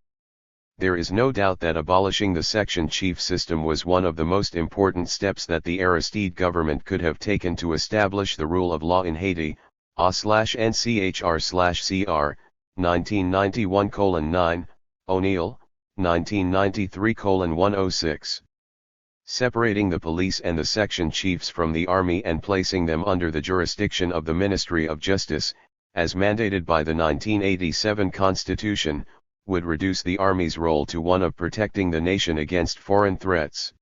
There is no doubt that abolishing the section chief system was one of the most important steps that the Aristide government could have taken to establish the rule of law in Haiti, /NCHR/CR, 1991:9, O'Neill, 1993:106. Separating the police and the section chiefs from the army and placing them under the jurisdiction of the Ministry of Justice, as mandated by the 1987 Constitution, would reduce the army's role to one of protecting the nation against foreign threats.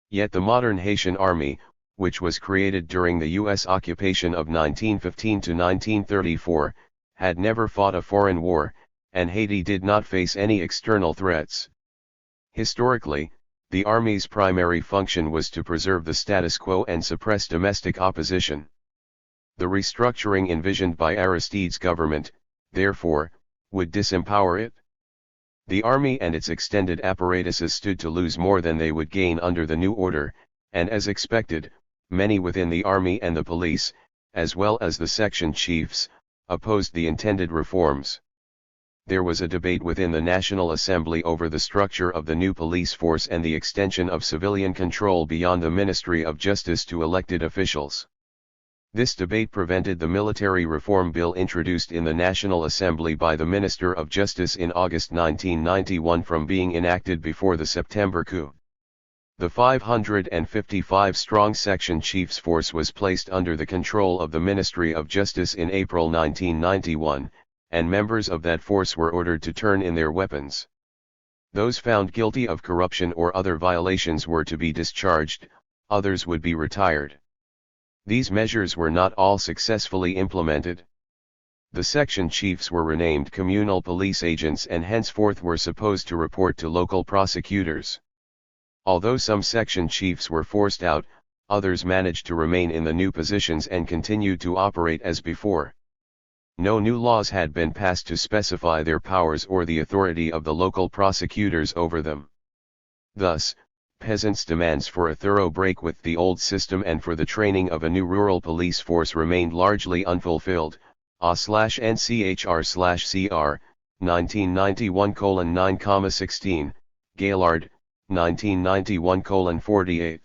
Yet the modern Haitian army, which was created during the U.S. occupation of 1915 to 1934, had never fought a foreign war, and Haiti did not face any external threats. Historically, the army's primary function was to preserve the status quo and suppress domestic opposition. The restructuring envisioned by Aristide's government, therefore, would disempower it. The army and its extended apparatuses stood to lose more than they would gain under the new order, and as expected, many within the army and the police, as well as the section chiefs, opposed the intended reforms. There was a debate within the National Assembly over the structure of the new police force and the extension of civilian control beyond the Ministry of Justice to elected officials. This debate prevented the military reform bill introduced in the National Assembly by the Minister of Justice in August 1991 from being enacted before the September coup. The 555-strong section chiefs force was placed under the control of the Ministry of Justice in April 1991, and members of that force were ordered to turn in their weapons. Those found guilty of corruption or other violations were to be discharged, others would be retired. These measures were not all successfully implemented. The section chiefs were renamed communal police agents and henceforth were supposed to report to local prosecutors. Although some section chiefs were forced out, others managed to remain in the new positions and continued to operate as before. No new laws had been passed to specify their powers or the authority of the local prosecutors over them. Thus, peasants' demands for a thorough break with the old system and for the training of a new rural police force remained largely unfulfilled. /NCHR/CR, 1991:9,16, Gaillard, 1991:48.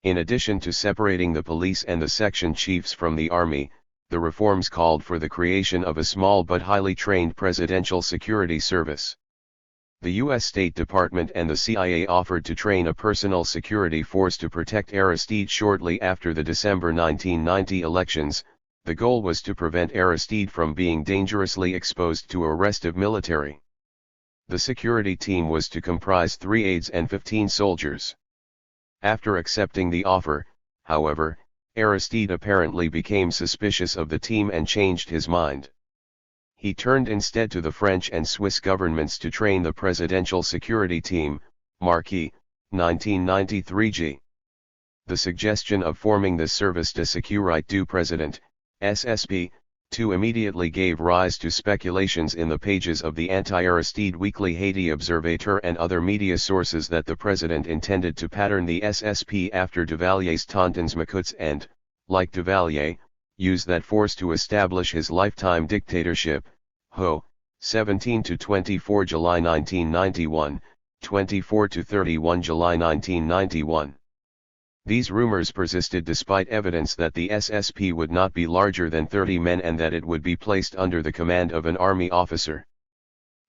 In addition to separating the police and the section chiefs from the army, the reforms called for the creation of a small but highly trained presidential security service. The U.S. State Department and the CIA offered to train a personal security force to protect Aristide shortly after the December 1990 elections. The goal was to prevent Aristide from being dangerously exposed to a restive military. The security team was to comprise 3 aides and 15 soldiers. After accepting the offer, however, Aristide apparently became suspicious of the team and changed his mind. He turned instead to the French and Swiss governments to train the presidential security team, Marquis, 1993 g. The suggestion of forming the Service de Sécurité du Président, SSP, immediately gave rise to speculations in the pages of the anti-Aristide weekly Haiti Observateur and other media sources that the president intended to pattern the SSP after Duvalier's Tontons Macoutes and, like Duvalier, use that force to establish his lifetime dictatorship. 17 to 24 July 1991, 24 to 31 July 1991. These rumors persisted despite evidence that the SSP would not be larger than 30 men and that it would be placed under the command of an army officer.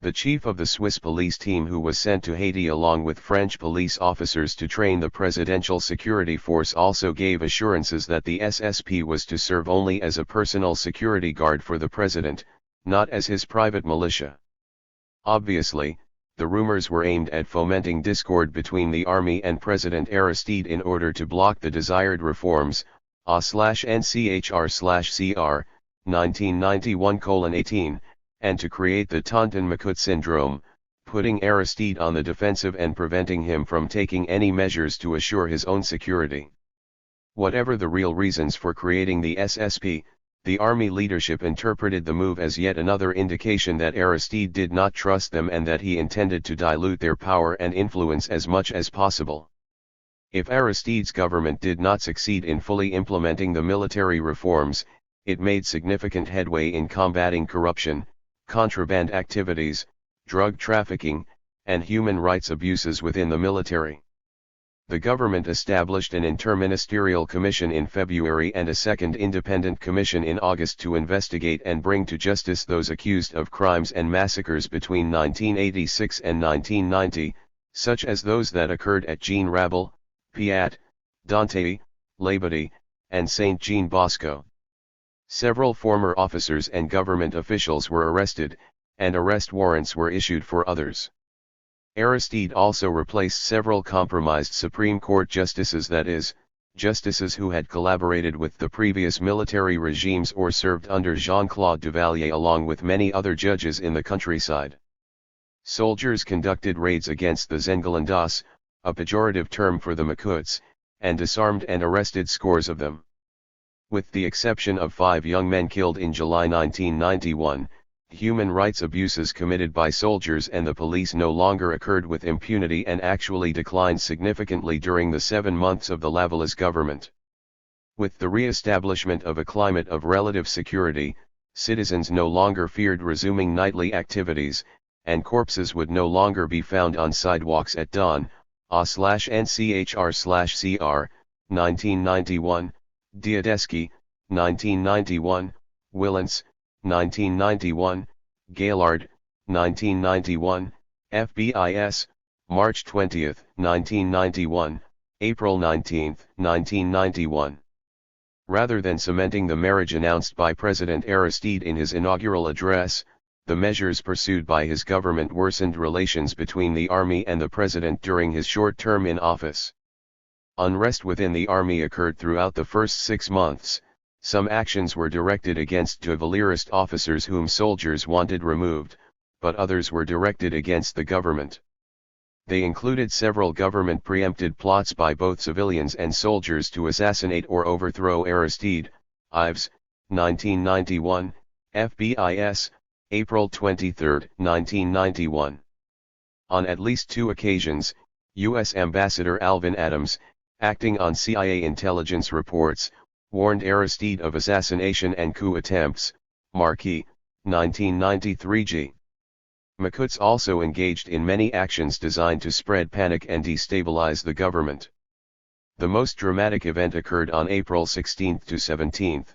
The chief of the Swiss police team, who was sent to Haiti along with French police officers to train the presidential security force, also gave assurances that the SSP was to serve only as a personal security guard for the president, not as his private militia. Obviously, the rumors were aimed at fomenting discord between the army and President Aristide in order to block the desired reforms, A/NCHR/CR, 1991:18, and to create the Tonton-Macoute syndrome, putting Aristide on the defensive and preventing him from taking any measures to assure his own security. Whatever the real reasons for creating the SSP, the army leadership interpreted the move as yet another indication that Aristide did not trust them and that he intended to dilute their power and influence as much as possible. If Aristide's government did not succeed in fully implementing the military reforms, it made significant headway in combating corruption, contraband activities, drug trafficking, and human rights abuses within the military. The government established an interministerial commission in February and a second independent commission in August to investigate and bring to justice those accused of crimes and massacres between 1986 and 1990, such as those that occurred at Jean Rabel, Piat, Dante, Labadie, and Saint Jean Bosco. Several former officers and government officials were arrested, and arrest warrants were issued for others. Aristide also replaced several compromised Supreme Court justices, that is, justices who had collaborated with the previous military regimes or served under Jean-Claude Duvalier, along with many other judges in the countryside. Soldiers conducted raids against the Zengalandas, a pejorative term for the Macoutes, and disarmed and arrested scores of them. With the exception of 5 young men killed in July 1991, human rights abuses committed by soldiers and the police no longer occurred with impunity and actually declined significantly during the 7 months of the Lavallée government. With the re-establishment of a climate of relative security, citizens no longer feared resuming nightly activities, and corpses would no longer be found on sidewalks at dawn, A/NCHR/CR, 1991, Diadeschi, 1991, Willens, 1991, Gaillard, 1991, FBIS, March 20, 1991, April 19, 1991. Rather than cementing the marriage announced by President Aristide in his inaugural address, the measures pursued by his government worsened relations between the army and the president during his short term in office. Unrest within the army occurred throughout the first 6 months. Some actions were directed against Duvalierist officers whom soldiers wanted removed, but others were directed against the government. They included several government preempted plots by both civilians and soldiers to assassinate or overthrow Aristide, Ives, 1991, FBIS, April 23, 1991. On at least 2 occasions, U.S. Ambassador Alvin Adams, acting on CIA intelligence reports, warned Aristide of assassination and coup attempts, Marquis, 1993 G. Macoutes also engaged in many actions designed to spread panic and destabilize the government. The most dramatic event occurred on April 16 to 17,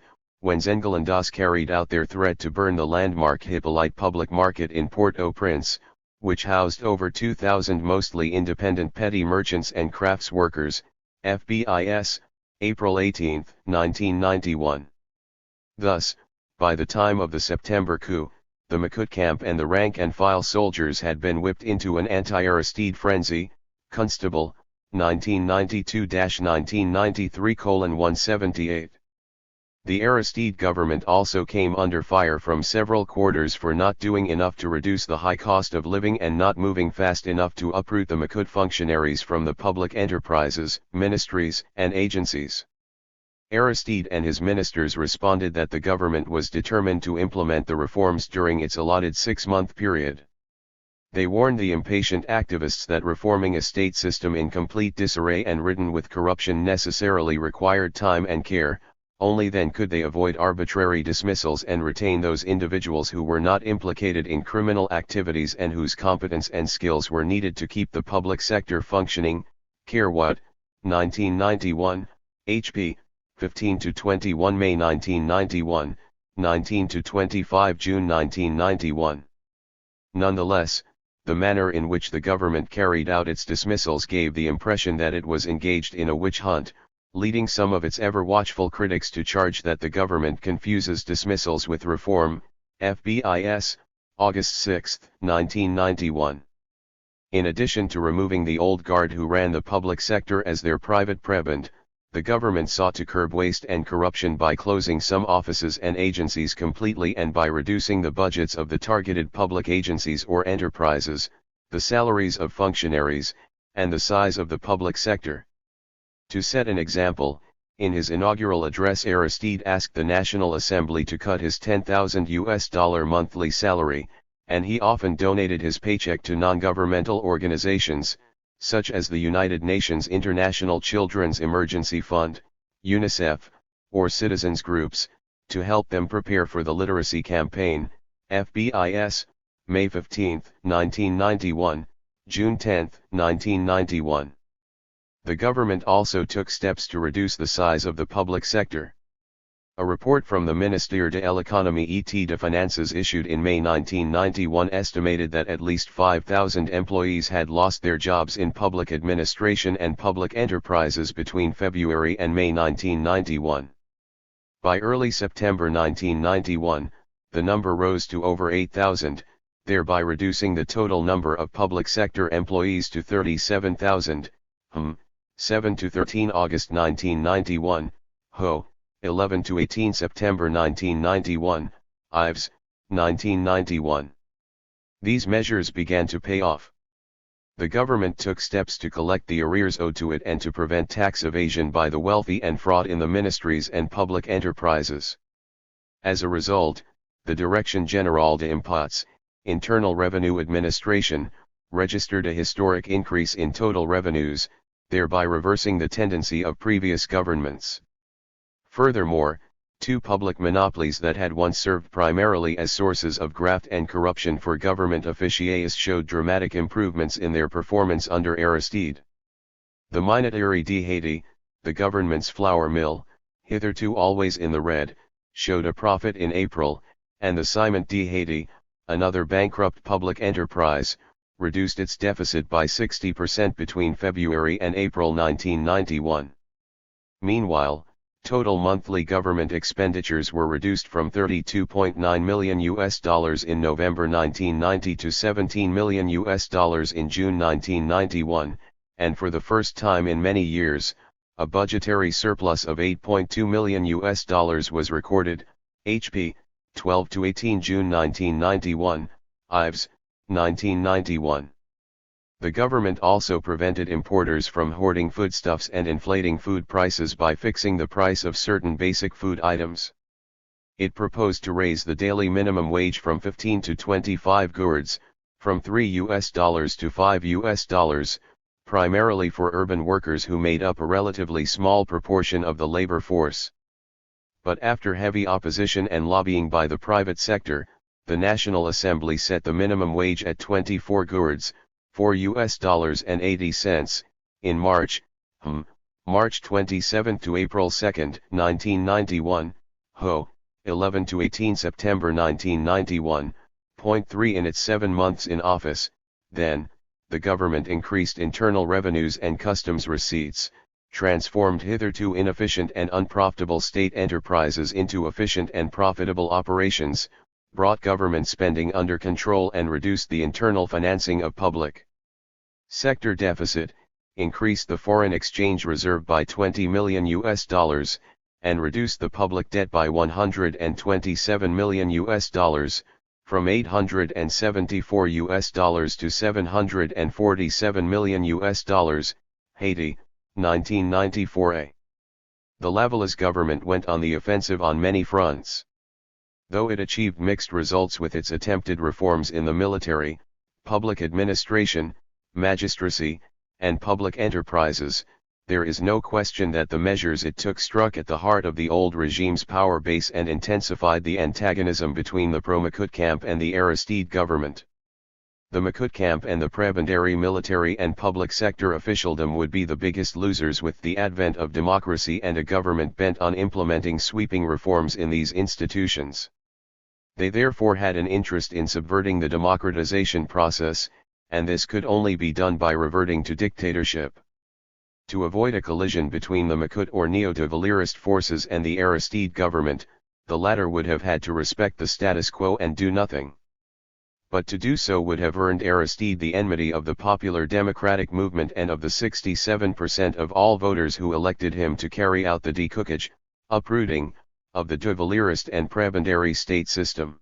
when Zengalandas carried out their threat to burn the landmark Hippolyte public market in Port-au-Prince, which housed over 2,000 mostly independent petty merchants and crafts workers, FBIS, April 18, 1991. Thus, by the time of the September coup, the Macoute camp and the rank-and-file soldiers had been whipped into an anti-Aristide frenzy. Constable, 1992-1993:178. The Aristide government also came under fire from several quarters for not doing enough to reduce the high cost of living and not moving fast enough to uproot the Macoute functionaries from the public enterprises, ministries, and agencies. Aristide and his ministers responded that the government was determined to implement the reforms during its allotted 6-month period. They warned the impatient activists that reforming a state system in complete disarray and ridden with corruption necessarily required time and care, only then could they avoid arbitrary dismissals and retain those individuals who were not implicated in criminal activities and whose competence and skills were needed to keep the public sector functioning. Kerwood, 1991, HP, 15-21 May 1991, 19-25 June 1991. Nonetheless, the manner in which the government carried out its dismissals gave the impression that it was engaged in a witch hunt, leading some of its ever-watchful critics to charge that the government confuses dismissals with reform. FBIS, August 6, 1991. In addition to removing the old guard who ran the public sector as their private prebend, the government sought to curb waste and corruption by closing some offices and agencies completely and by reducing the budgets of the targeted public agencies or enterprises, the salaries of functionaries, and the size of the public sector. To set an example, in his inaugural address Aristide asked the National Assembly to cut his $10,000 monthly salary, and he often donated his paycheck to non-governmental organizations, such as the United Nations International Children's Emergency Fund, UNICEF, or citizens groups, to help them prepare for the literacy campaign. FBIS, May 15, 1991, June 10, 1991. The government also took steps to reduce the size of the public sector. A report from the Ministère de l'Économie et des Finances issued in May 1991 estimated that at least 5,000 employees had lost their jobs in public administration and public enterprises between February and May 1991. By early September 1991, the number rose to over 8,000, thereby reducing the total number of public sector employees to 37,000. 7-13 August 1991, Ho. 11-18 September 1991, Ives, 1991. These measures began to pay off. The government took steps to collect the arrears owed to it and to prevent tax evasion by the wealthy and fraud in the ministries and public enterprises. As a result, the Direction Générale des Impôts, Internal Revenue Administration, registered a historic increase in total revenues, thereby reversing the tendency of previous governments. Furthermore, two public monopolies that had once served primarily as sources of graft and corruption for government officiers showed dramatic improvements in their performance under Aristide. The Minoterie de Haiti, the government's flour mill, hitherto always in the red, showed a profit in April, and the Ciment de Haiti, another bankrupt public enterprise, reduced its deficit by 60% between February and April 1991. Meanwhile, total monthly government expenditures were reduced from $32.9 million in November 1990 to $17 million in June 1991, and for the first time in many years, a budgetary surplus of $8.2 million was recorded. HP, 12-18 June 1991, Ives, 1991. The government also prevented importers from hoarding foodstuffs and inflating food prices by fixing the price of certain basic food items. It proposed to raise the daily minimum wage from 15 to 25 gourds, from $3 to $5, primarily for urban workers who made up a relatively small proportion of the labor force. But after heavy opposition and lobbying by the private sector, the National Assembly set the minimum wage at 24 gourds, $4.80, in March, March 27 to April 2, 1991, Ho. 11-18 September 1991, .3 in its 7 months in office. Then, the government increased internal revenues and customs receipts, transformed hitherto inefficient and unprofitable state enterprises into efficient and profitable operations, brought government spending under control and reduced the internal financing of public sector deficit, increased the foreign exchange reserve by $20 million, and reduced the public debt by $127 million, from $874 to $747 million. Haiti, 1994a. The Lavallée government went on the offensive on many fronts. Though it achieved mixed results with its attempted reforms in the military, public administration, magistracy, and public enterprises, there is no question that the measures it took struck at the heart of the old regime's power base and intensified the antagonism between the pro-Makut camp and the Aristide government. The Makut camp and the prebendary military and public sector officialdom would be the biggest losers with the advent of democracy and a government bent on implementing sweeping reforms in these institutions. They therefore had an interest in subverting the democratization process, and this could only be done by reverting to dictatorship. To avoid a collision between the Makut or neo-de Valériste forces and the Aristide government, the latter would have had to respect the status quo and do nothing. But to do so would have earned Aristide the enmity of the popular democratic movement and of the 67% of all voters who elected him to carry out the decoupage, uprooting, of the de Valériste and prebendary state system.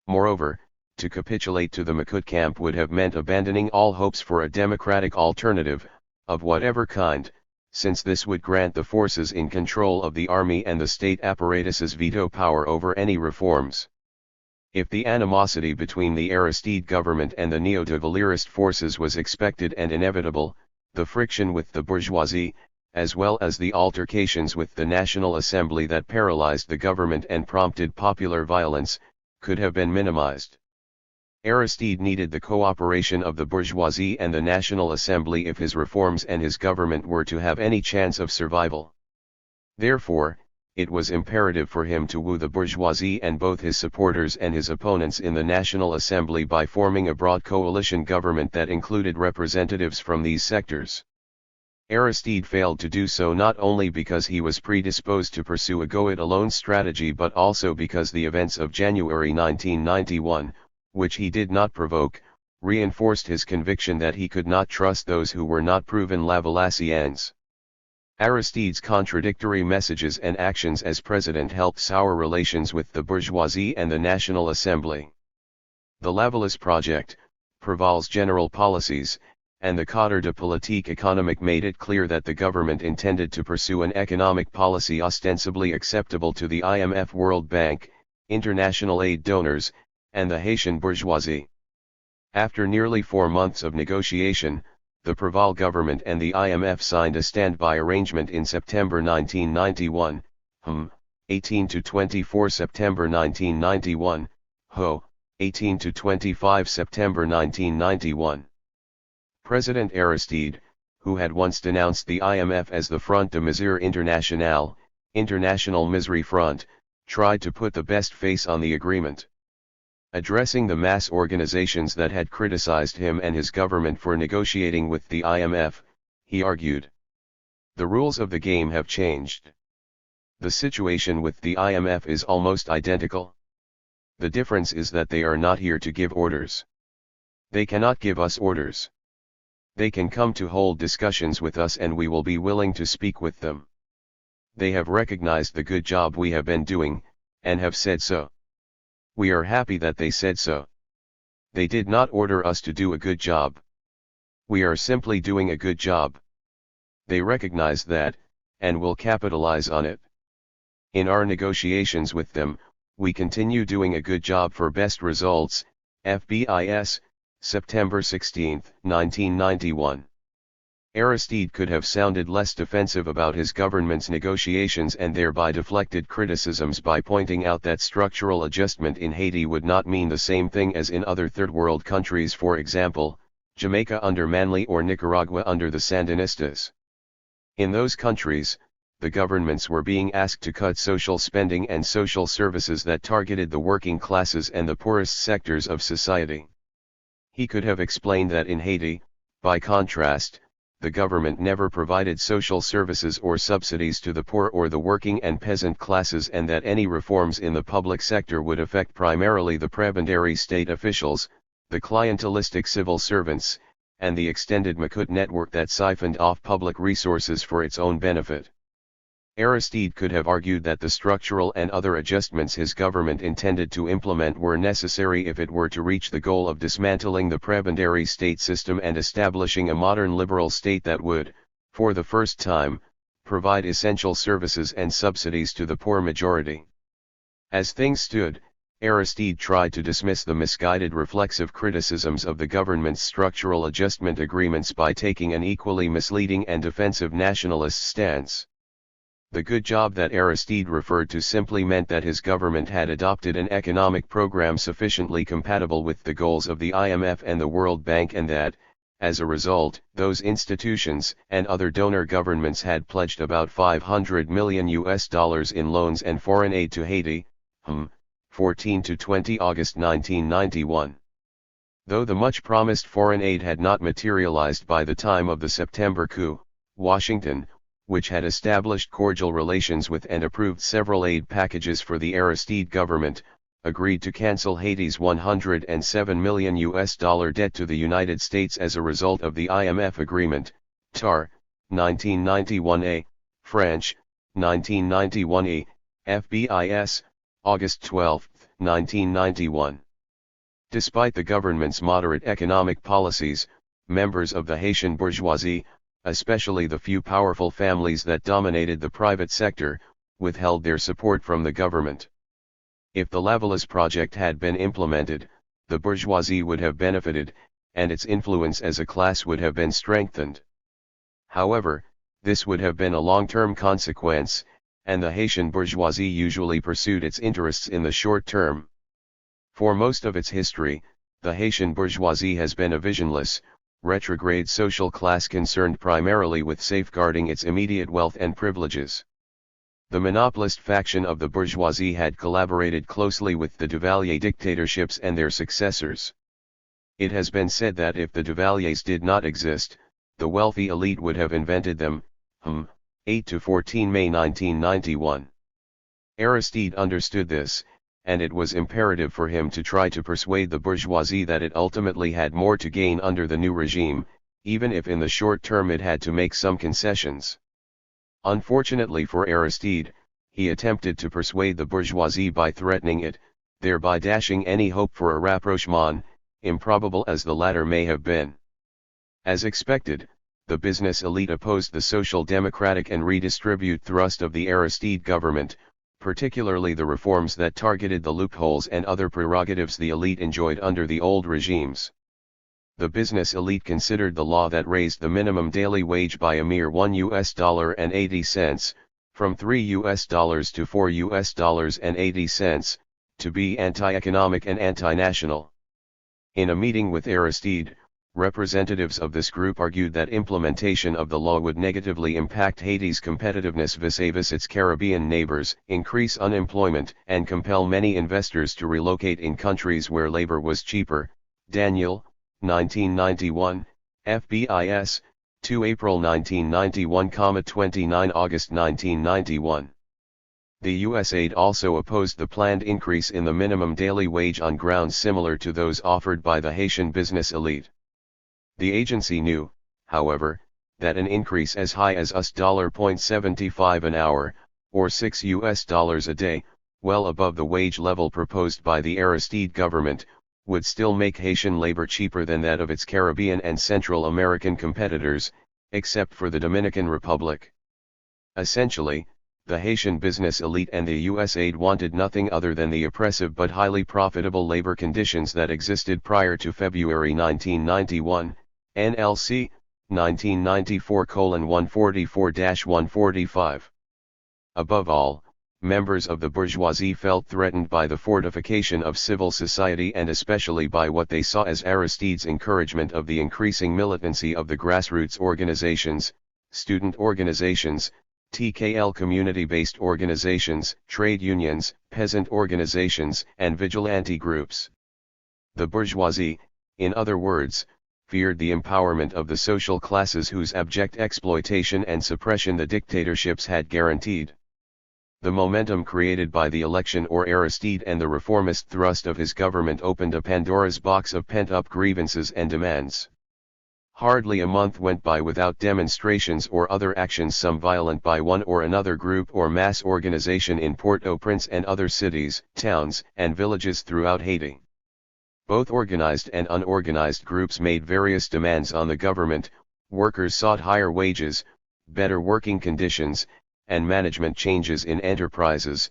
Moreover, to capitulate to the Makut camp would have meant abandoning all hopes for a democratic alternative, of whatever kind, since this would grant the forces in control of the army and the state apparatus's veto power over any reforms. If the animosity between the Aristide government and the neo-de Valériste forces was expected and inevitable, the friction with the bourgeoisie, as well as the altercations with the National Assembly that paralyzed the government and prompted popular violence, could have been minimized. Aristide needed the cooperation of the bourgeoisie and the National Assembly if his reforms and his government were to have any chance of survival. Therefore, it was imperative for him to woo the bourgeoisie and both his supporters and his opponents in the National Assembly by forming a broad coalition government that included representatives from these sectors. Aristide failed to do so not only because he was predisposed to pursue a go-it-alone strategy but also because the events of January 1991, which he did not provoke, reinforced his conviction that he could not trust those who were not proven Lavoisians. Aristide's contradictory messages and actions as president helped sour relations with the bourgeoisie and the National Assembly. The Lavallisse project, Préval's general policies, and the cadre de politique économique made it clear that the government intended to pursue an economic policy ostensibly acceptable to the IMF, World Bank, international aid donors, and the Haitian bourgeoisie. After nearly 4 months of negotiation, the Préval government and the IMF signed a standby arrangement in September 1991, 18–24 September 1991, 18–25 September 1991. President Aristide, who had once denounced the IMF as the Front de Misère Internationale, International Misery Front, tried to put the best face on the agreement. Addressing the mass organizations that had criticized him and his government for negotiating with the IMF, he argued, "The rules of the game have changed. The situation with the IMF is almost identical. The difference is that they are not here to give orders. They cannot give us orders. They can come to hold discussions with us and we will be willing to speak with them. They have recognized the good job we have been doing, and have said so. We are happy that they said so. They did not order us to do a good job. We are simply doing a good job. They recognize that, and will capitalize on it. In our negotiations with them, we continue doing a good job for best results, FBIS, September 16, 1991. Aristide could have sounded less defensive about his government's negotiations and thereby deflected criticisms by pointing out that structural adjustment in Haiti would not mean the same thing as in other third world countries, for example, Jamaica under Manley or Nicaragua under the Sandinistas. In those countries, the governments were being asked to cut social spending and social services that targeted the working classes and the poorest sectors of society. He could have explained that in Haiti, by contrast, the government never provided social services or subsidies to the poor or the working and peasant classes, and that any reforms in the public sector would affect primarily the prebendary state officials, the clientelistic civil servants, and the extended Makut network that siphoned off public resources for its own benefit. Aristide could have argued that the structural and other adjustments his government intended to implement were necessary if it were to reach the goal of dismantling the prebendary state system and establishing a modern liberal state that would, for the first time, provide essential services and subsidies to the poor majority. As things stood, Aristide tried to dismiss the misguided reflexive criticisms of the government's structural adjustment agreements by taking an equally misleading and defensive nationalist stance. The good job that Aristide referred to simply meant that his government had adopted an economic program sufficiently compatible with the goals of the IMF and the World Bank, and that, as a result, those institutions and other donor governments had pledged about $500 million in loans and foreign aid to Haiti, 14 to 20 August 1991. Though the much-promised foreign aid had not materialized by the time of the September coup, Washington, which had established cordial relations with and approved several aid packages for the Aristide government, agreed to cancel Haiti's $107 million debt to the United States as a result of the IMF agreement, TAR, 1991A, French, 1991E, FBIS, August 12, 1991. Despite the government's moderate economic policies, members of the Haitian bourgeoisie, especially the few powerful families that dominated the private sector, withheld their support from the government. If the Lavallée project had been implemented, the bourgeoisie would have benefited, and its influence as a class would have been strengthened. However, this would have been a long-term consequence, and the Haitian bourgeoisie usually pursued its interests in the short term. For most of its history, the Haitian bourgeoisie has been a visionless, retrograde social class concerned primarily with safeguarding its immediate wealth and privileges. The monopolist faction of the bourgeoisie had collaborated closely with the Duvalier dictatorships and their successors. It has been said that if the Duvaliers did not exist, the wealthy elite would have invented them, 8 to 14 May 1991. Aristide understood this, and it was imperative for him to try to persuade the bourgeoisie that it ultimately had more to gain under the new regime, even if in the short term it had to make some concessions. Unfortunately for Aristide, he attempted to persuade the bourgeoisie by threatening it, thereby dashing any hope for a rapprochement, improbable as the latter may have been. As expected, the business elite opposed the social democratic and redistribute thrust of the Aristide government, particularly the reforms that targeted the loopholes and other prerogatives the elite enjoyed under the old regimes. The business elite considered the law that raised the minimum daily wage by a mere $1.80, from $3 to $4.80, to be anti-economic and anti-national. In a meeting with Aristide, representatives of this group argued that implementation of the law would negatively impact Haiti's competitiveness vis-à-vis its Caribbean neighbors, increase unemployment, and compel many investors to relocate in countries where labor was cheaper. Daniel, 1991, FBIS, 2 April 1991, 29 August 1991. The USAID also opposed the planned increase in the minimum daily wage on grounds similar to those offered by the Haitian business elite. The agency knew, however, that an increase as high as $0.75 an hour, or $6 a day, well above the wage level proposed by the Aristide government, would still make Haitian labor cheaper than that of its Caribbean and Central American competitors, except for the Dominican Republic. Essentially, the Haitian business elite and the USAID wanted nothing other than the oppressive but highly profitable labor conditions that existed prior to February 1991, NLC, 1994:144-145. Above all, members of the bourgeoisie felt threatened by the fortification of civil society and especially by what they saw as Aristide's encouragement of the increasing militancy of the grassroots organizations, student organizations, TKL community-based organizations, trade unions, peasant organizations, and vigilante groups. The bourgeoisie, in other words, feared the empowerment of the social classes whose abject exploitation and suppression the dictatorships had guaranteed. The momentum created by the election or Aristide and the reformist thrust of his government opened a Pandora's box of pent-up grievances and demands. Hardly a month went by without demonstrations or other actions, some violent by one or another group or mass organization in Port-au-Prince and other cities, towns, and villages throughout Haiti. Both organized and unorganized groups made various demands on the government. Workers sought higher wages, better working conditions, and management changes in enterprises.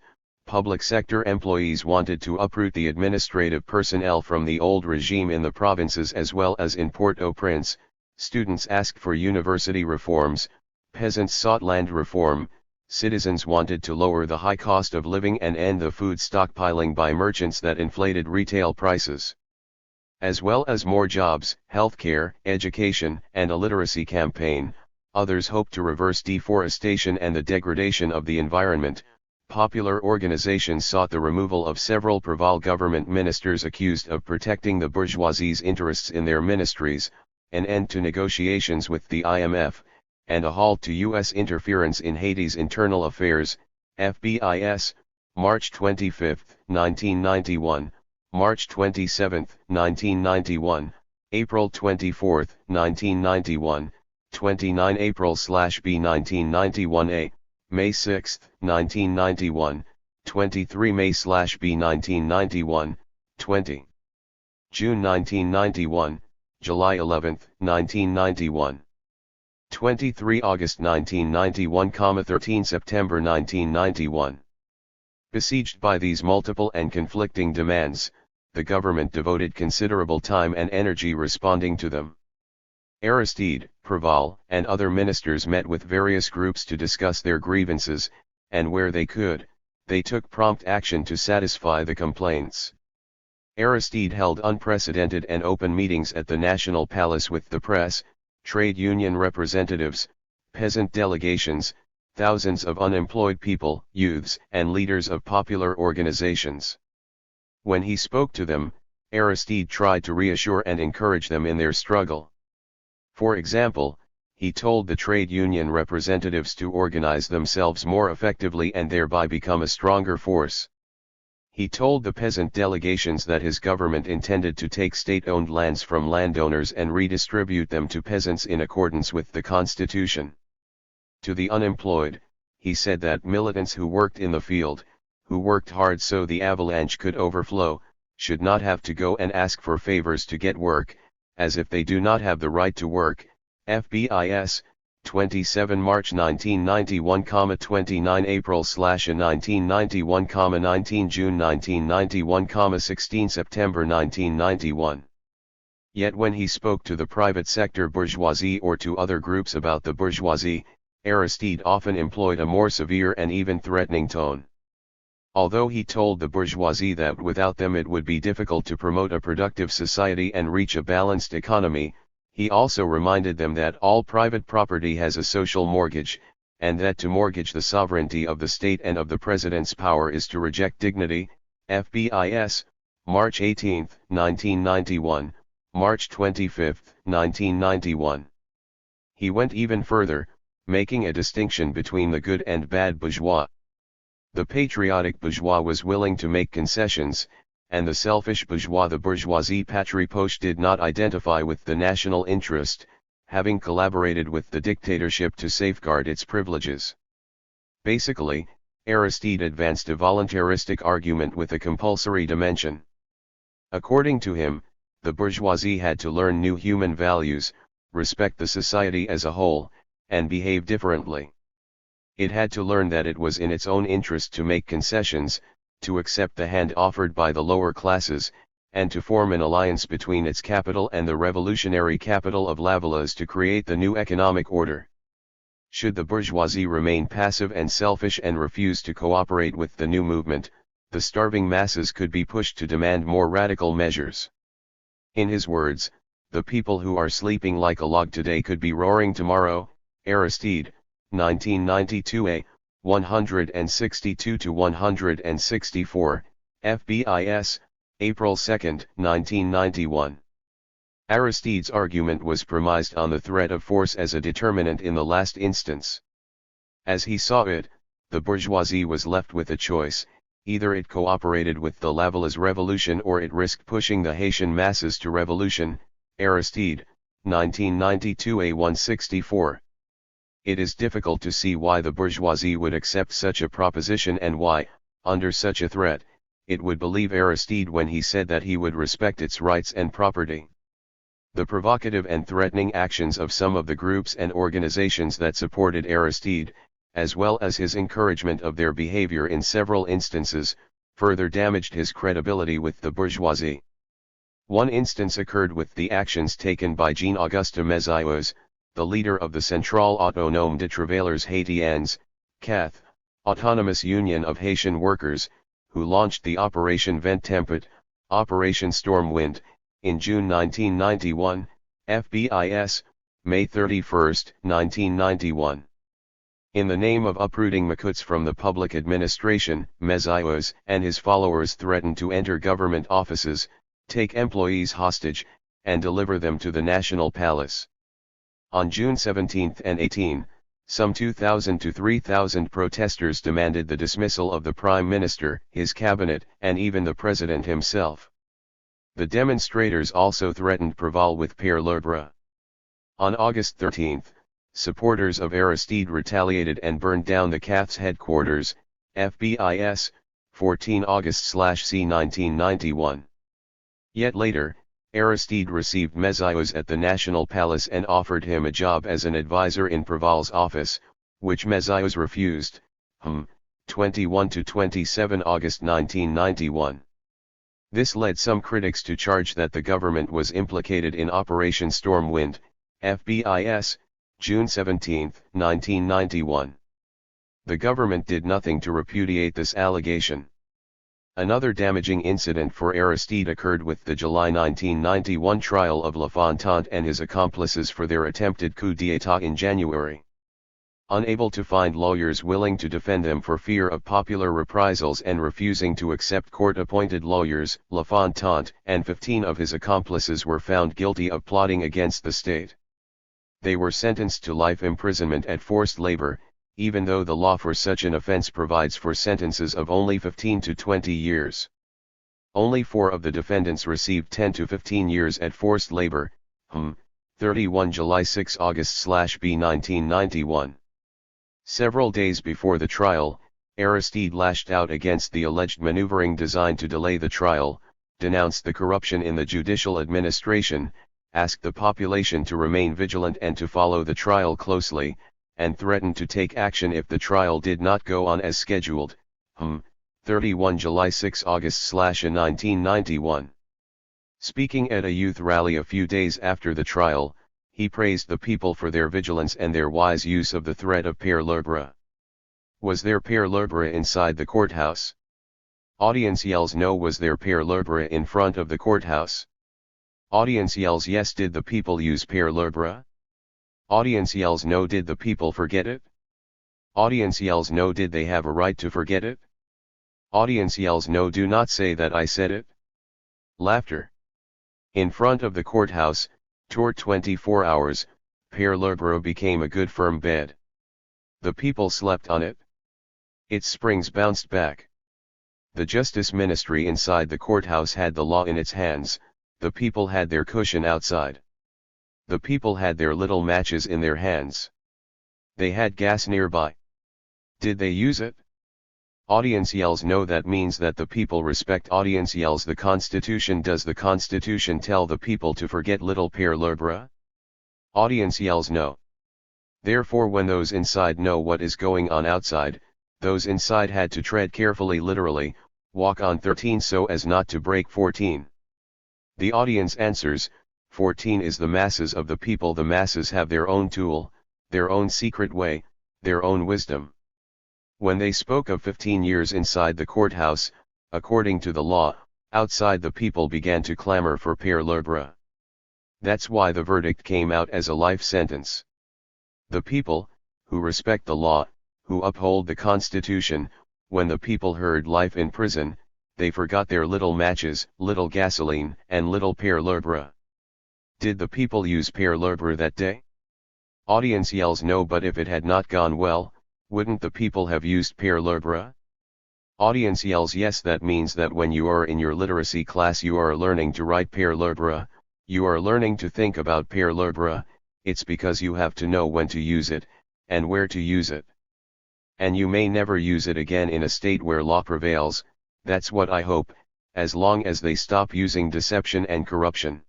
public sector employees wanted to uproot the administrative personnel from the old regime in the provinces as well as in Port-au-Prince, students asked for university reforms, peasants sought land reform, citizens wanted to lower the high cost of living and end the food stockpiling by merchants that inflated retail prices. As well as more jobs, healthcare, education, and a literacy campaign, others hoped to reverse deforestation and the degradation of the environment. Popular organizations sought the removal of several Provincial government ministers accused of protecting the bourgeoisie's interests in their ministries, an end to negotiations with the IMF, and a halt to U.S. interference in Haiti's internal affairs. FBIS, March 25, 1991, March 27, 1991, April 24, 1991, 29 April/B 1991A, May 6, 1991, 23 May/B 1991, 20 June 1991, July 11, 1991. 23 August 1991, 13 September 1991. Besieged by these multiple and conflicting demands, the government devoted considerable time and energy responding to them. Aristide, Proval, and other ministers met with various groups to discuss their grievances, and where they could, they took prompt action to satisfy the complaints. Aristide held unprecedented and open meetings at the National Palace with the press, trade union representatives, peasant delegations, thousands of unemployed people, youths, and leaders of popular organizations. When he spoke to them, Aristide tried to reassure and encourage them in their struggle. For example, he told the trade union representatives to organize themselves more effectively and thereby become a stronger force. He told the peasant delegations that his government intended to take state-owned lands from landowners and redistribute them to peasants in accordance with the constitution. To the unemployed, he said that militants who worked in the field, who worked hard so the avalanche could overflow, should not have to go and ask for favors to get work, as if they do not have the right to work. FBIS, 27 March 1991, 29 April/1991, 19 June 1991, 16 September 1991. Yet when he spoke to the private sector bourgeoisie or to other groups about the bourgeoisie, Aristide often employed a more severe and even threatening tone. Although he told the bourgeoisie that without them it would be difficult to promote a productive society and reach a balanced economy, he also reminded them that all private property has a social mortgage, and that to mortgage the sovereignty of the state and of the president's power is to reject dignity. FBIS, March 18, 1991, March 25, 1991. He went even further, making a distinction between the good and bad bourgeois. The patriotic bourgeois was willing to make concessions, and the selfish bourgeois, the bourgeoisie patrie poche, did not identify with the national interest, having collaborated with the dictatorship to safeguard its privileges. Basically, Aristide advanced a voluntaristic argument with a compulsory dimension. According to him, the bourgeoisie had to learn new human values, respect the society as a whole, and behave differently. It had to learn that it was in its own interest to make concessions, to accept the hand offered by the lower classes, and to form an alliance between its capital and the revolutionary capital of Lavalas to create the new economic order. Should the bourgeoisie remain passive and selfish and refuse to cooperate with the new movement, the starving masses could be pushed to demand more radical measures. In his words, the people who are sleeping like a log today could be roaring tomorrow. Aristide, 1992a, 162-164, FBIS, April 2, 1991. Aristide's argument was premised on the threat of force as a determinant in the last instance. As he saw it, the bourgeoisie was left with a choice: either it cooperated with the Lavalas revolution or it risked pushing the Haitian masses to revolution. Aristide, 1992a, 164. It is difficult to see why the bourgeoisie would accept such a proposition and why, under such a threat, it would believe Aristide when he said that he would respect its rights and property. The provocative and threatening actions of some of the groups and organizations that supported Aristide, as well as his encouragement of their behavior in several instances, further damaged his credibility with the bourgeoisie. One instance occurred with the actions taken by Jean-Auguste Mézières, the leader of the Centrale Autonome de Travailleurs Haitiens, CAT, Autonomous Union of Haitian Workers, who launched the Operation Vent Tempête, Operation Stormwind, in June 1991, FBIS, May 31, 1991. In the name of uprooting Makuts from the public administration, Mézières and his followers threatened to enter government offices, take employees hostage, and deliver them to the National Palace. On June 17 and 18, some 2,000 to 3,000 protesters demanded the dismissal of the Prime Minister, his cabinet, and even the President himself. The demonstrators also threatened Preval with Père Lebre. On August 13, supporters of Aristide retaliated and burned down the CAF's headquarters, FBIS, 14 August/C 1991. Yet later, Aristide received Mézières at the National Palace and offered him a job as an advisor in Preval's office, which Mézières refused, 21 to 27 August 1991. This led some critics to charge that the government was implicated in Operation Stormwind, FBIS, June 17, 1991. The government did nothing to repudiate this allegation. Another damaging incident for Aristide occurred with the July 1991 trial of L'Enfant and his accomplices for their attempted coup d'état in January. Unable to find lawyers willing to defend them for fear of popular reprisals and refusing to accept court-appointed lawyers, L'Enfant and 15 of his accomplices were found guilty of plotting against the state. They were sentenced to life imprisonment at forced labor, even though the law for such an offense provides for sentences of only 15 to 20 years. Only 4 of the defendants received 10 to 15 years at forced labor, 31 July 6 August/B 1991. Several days before the trial, Aristide lashed out against the alleged maneuvering designed to delay the trial, denounced the corruption in the judicial administration, asked the population to remain vigilant and to follow the trial closely, and threatened to take action if the trial did not go on as scheduled, 31 July 6 August/1991. Speaking at a youth rally a few days after the trial, he praised the people for their vigilance and their wise use of the threat of Père Lebre. Was there Père Lebre inside the courthouse? Audience yells no. Was there Père Lebre in front of the courthouse? Audience yells yes. Did the people use Père Lebre? Audience yells no. Did the people forget it? Audience yells no. Did they have a right to forget it? Audience yells no. Do not say that I said it. Laughter. In front of the courthouse, toward 24 hours, Père Lebre became a good firm bed. The people slept on it. Its springs bounced back. The Justice Ministry inside the courthouse had the law in its hands, the people had their cushion outside. The people had their little matches in their hands. They had gas nearby. Did they use it? Audience yells no. That means that the people respect. Audience yells the Constitution. Does the Constitution tell the people to forget little Père Lebre? Audience yells no. Therefore, when those inside know what is going on outside, those inside had to tread carefully, literally, walk on 13 so as not to break 14. The audience answers, 14 is the masses of the people. The masses have their own tool, their own secret way, their own wisdom. When they spoke of 15 years inside the courthouse, according to the law, outside the people began to clamor for Père Lebre. That's why the verdict came out as a life sentence. The people, who respect the law, who uphold the Constitution, when the people heard life in prison, they forgot their little matches, little gasoline, and little Père Lebre. Did the people use Père Lebre that day? Audience yells no. But if it had not gone well, wouldn't the people have used Père Lebre? Audience yells yes. That means that when you are in your literacy class you are learning to write Père Lebre, you are learning to think about Père Lebre, it's because you have to know when to use it, and where to use it. And you may never use it again in a state where law prevails. That's what I hope, as long as they stop using deception and corruption.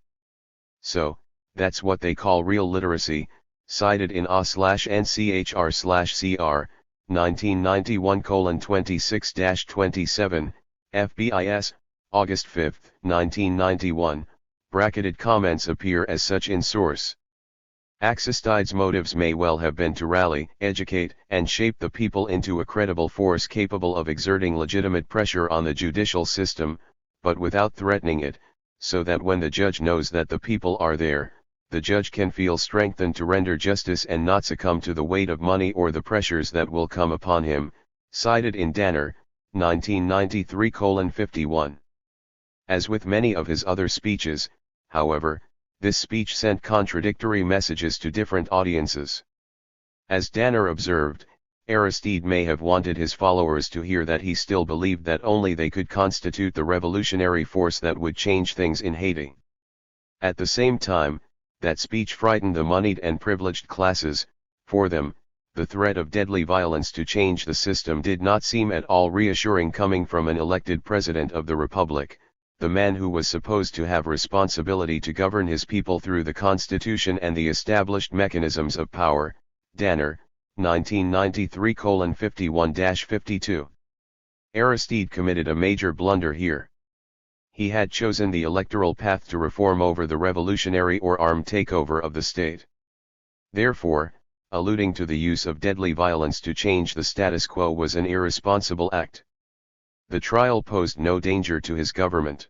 So, that's what they call real literacy, cited in A/NCHR/CR, 1991:26-27, FBIS, August 5, 1991, bracketed comments appear as such in source. Axistide's motives may well have been to rally, educate, and shape the people into a credible force capable of exerting legitimate pressure on the judicial system, but without threatening it, so that when the judge knows that the people are there, the judge can feel strengthened to render justice and not succumb to the weight of money or the pressures that will come upon him, cited in Danner, 1993:51. As with many of his other speeches, however, this speech sent contradictory messages to different audiences. As Danner observed, Aristide may have wanted his followers to hear that he still believed that only they could constitute the revolutionary force that would change things in Haiti. At the same time, that speech frightened the moneyed and privileged classes. For them, the threat of deadly violence to change the system did not seem at all reassuring coming from an elected president of the Republic, the man who was supposed to have responsibility to govern his people through the Constitution and the established mechanisms of power. Danner, 1993:51-52. Aristide committed a major blunder here. He had chosen the electoral path to reform over the revolutionary or armed takeover of the state. Therefore, alluding to the use of deadly violence to change the status quo was an irresponsible act. The trial posed no danger to his government.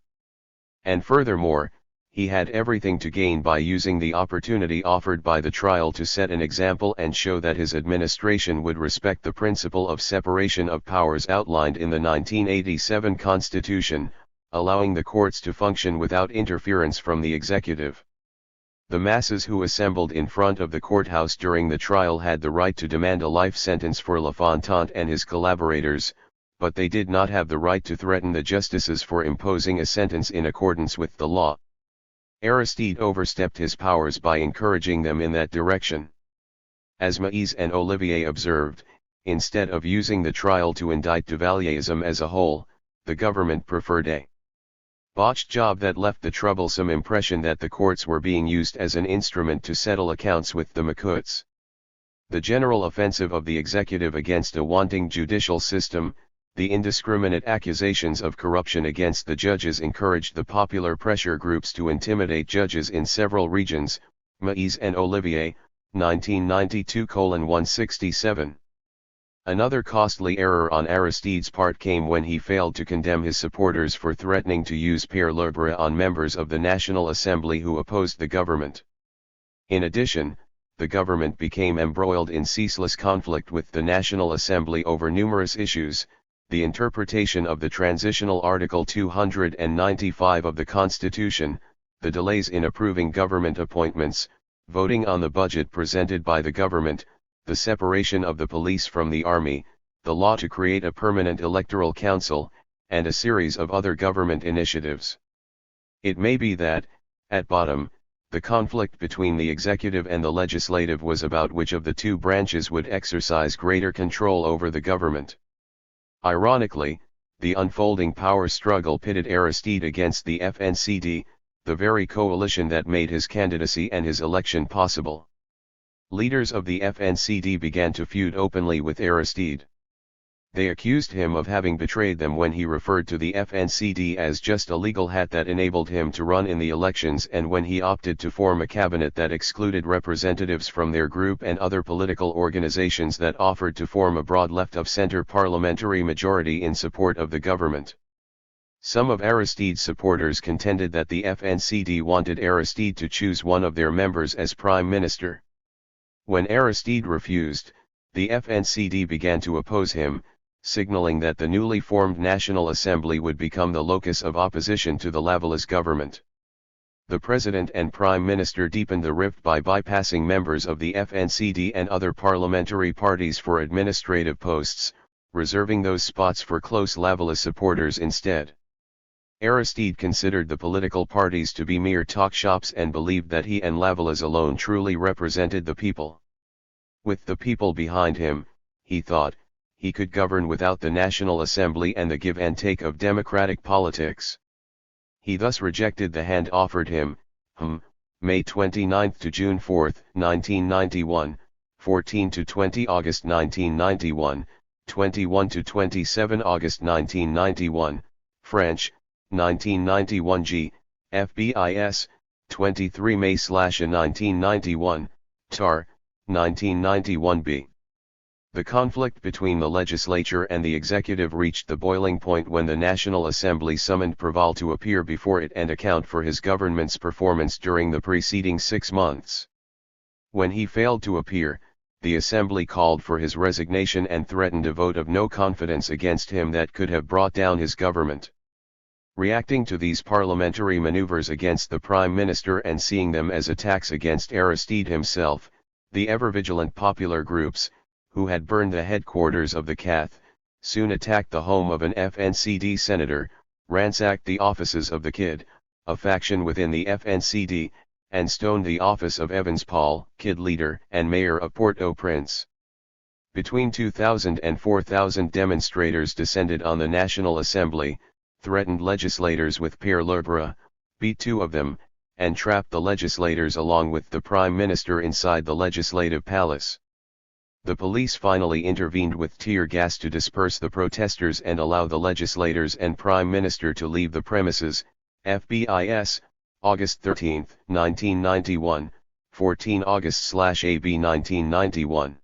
And furthermore, he had everything to gain by using the opportunity offered by the trial to set an example and show that his administration would respect the principle of separation of powers outlined in the 1987 Constitution, allowing the courts to function without interference from the executive. The masses who assembled in front of the courthouse during the trial had the right to demand a life sentence for Lafontaine and his collaborators, but they did not have the right to threaten the justices for imposing a sentence in accordance with the law. Aristide overstepped his powers by encouraging them in that direction. As Maïs and Olivier observed, instead of using the trial to indict Duvalierism as a whole, the government preferred a botched job that left the troublesome impression that the courts were being used as an instrument to settle accounts with the Macoutes. The general offensive of the executive against a wanting judicial system, the indiscriminate accusations of corruption against the judges encouraged the popular pressure groups to intimidate judges in several regions. Maïs and Olivier, 1992:167. Another costly error on Aristide's part came when he failed to condemn his supporters for threatening to use Pierre Lebrun on members of the National Assembly who opposed the government. In addition, the government became embroiled in ceaseless conflict with the National Assembly over numerous issues: the interpretation of the transitional Article 295 of the Constitution, the delays in approving government appointments, voting on the budget presented by the government, the separation of the police from the army, the law to create a permanent electoral council, and a series of other government initiatives. It may be that, at bottom, the conflict between the executive and the legislative was about which of the two branches would exercise greater control over the government. Ironically, the unfolding power struggle pitted Aristide against the FNCD, the very coalition that made his candidacy and his election possible. Leaders of the FNCD began to feud openly with Aristide. They accused him of having betrayed them when he referred to the FNCD as just a legal hat that enabled him to run in the elections, and when he opted to form a cabinet that excluded representatives from their group and other political organizations that offered to form a broad left-of-center parliamentary majority in support of the government. Some of Aristide's supporters contended that the FNCD wanted Aristide to choose one of their members as prime minister. When Aristide refused, the FNCD began to oppose him, signaling that the newly formed National Assembly would become the locus of opposition to the Lavallée government. The President and Prime Minister deepened the rift by bypassing members of the FNCD and other parliamentary parties for administrative posts, reserving those spots for close Lavallée supporters instead. Aristide considered the political parties to be mere talk shops and believed that he and Lavallée alone truly represented the people. With the people behind him, he thought, he could govern without the National Assembly and the give and take of democratic politics. He thus rejected the hand offered him, May 29 to June 4, 1991, 14 to 20 August 1991, 21 to 27 August 1991, French, 1991 G, FBIS, 23 May/1991, TAR, 1991 B. The conflict between the legislature and the executive reached the boiling point when the National Assembly summoned Preval to appear before it and account for his government's performance during the preceding 6 months. When he failed to appear, the Assembly called for his resignation and threatened a vote of no confidence against him that could have brought down his government. Reacting to these parliamentary maneuvers against the Prime Minister and seeing them as attacks against Aristide himself, the ever-vigilant popular groups, who had burned the headquarters of the CAF, soon attacked the home of an FNCD senator, ransacked the offices of the KID, a faction within the FNCD, and stoned the office of Evans Paul, KID leader and mayor of Port-au-Prince. Between 2,000 and 4,000 demonstrators descended on the National Assembly, threatened legislators with pierre lebras, beat 2 of them, and trapped the legislators along with the Prime Minister inside the Legislative Palace. The police finally intervened with tear gas to disperse the protesters and allow the legislators and Prime Minister to leave the premises. FBIS, August 13, 1991, 14 August/AB 1991.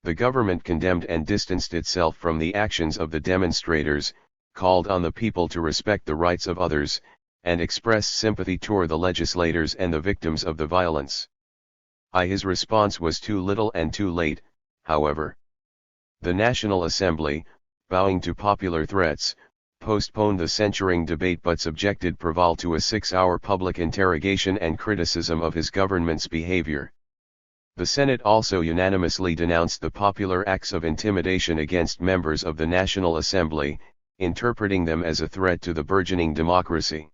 The government condemned and distanced itself from the actions of the demonstrators, called on the people to respect the rights of others, and expressed sympathy toward the legislators and the victims of the violence. His response was too little and too late, however. The National Assembly, bowing to popular threats, postponed the censuring debate but subjected Preval to a 6-hour public interrogation and criticism of his government's behavior. The Senate also unanimously denounced the popular acts of intimidation against members of the National Assembly, interpreting them as a threat to the burgeoning democracy.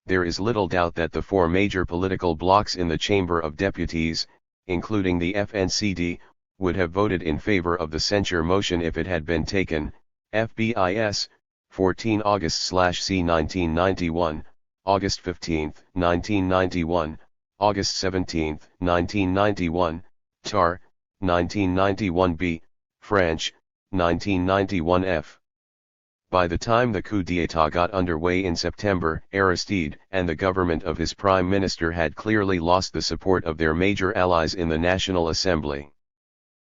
There is little doubt that the 4 major political blocs in the Chamber of Deputies, including the FNCD, would have voted in favor of the censure motion if it had been taken. FBIS, 14 August/C 1991, August 15, 1991, August 17, 1991, TAR, 1991 B, French, 1991 F. By the time the coup d'état got underway in September, Aristide and the government of his prime minister had clearly lost the support of their major allies in the National Assembly.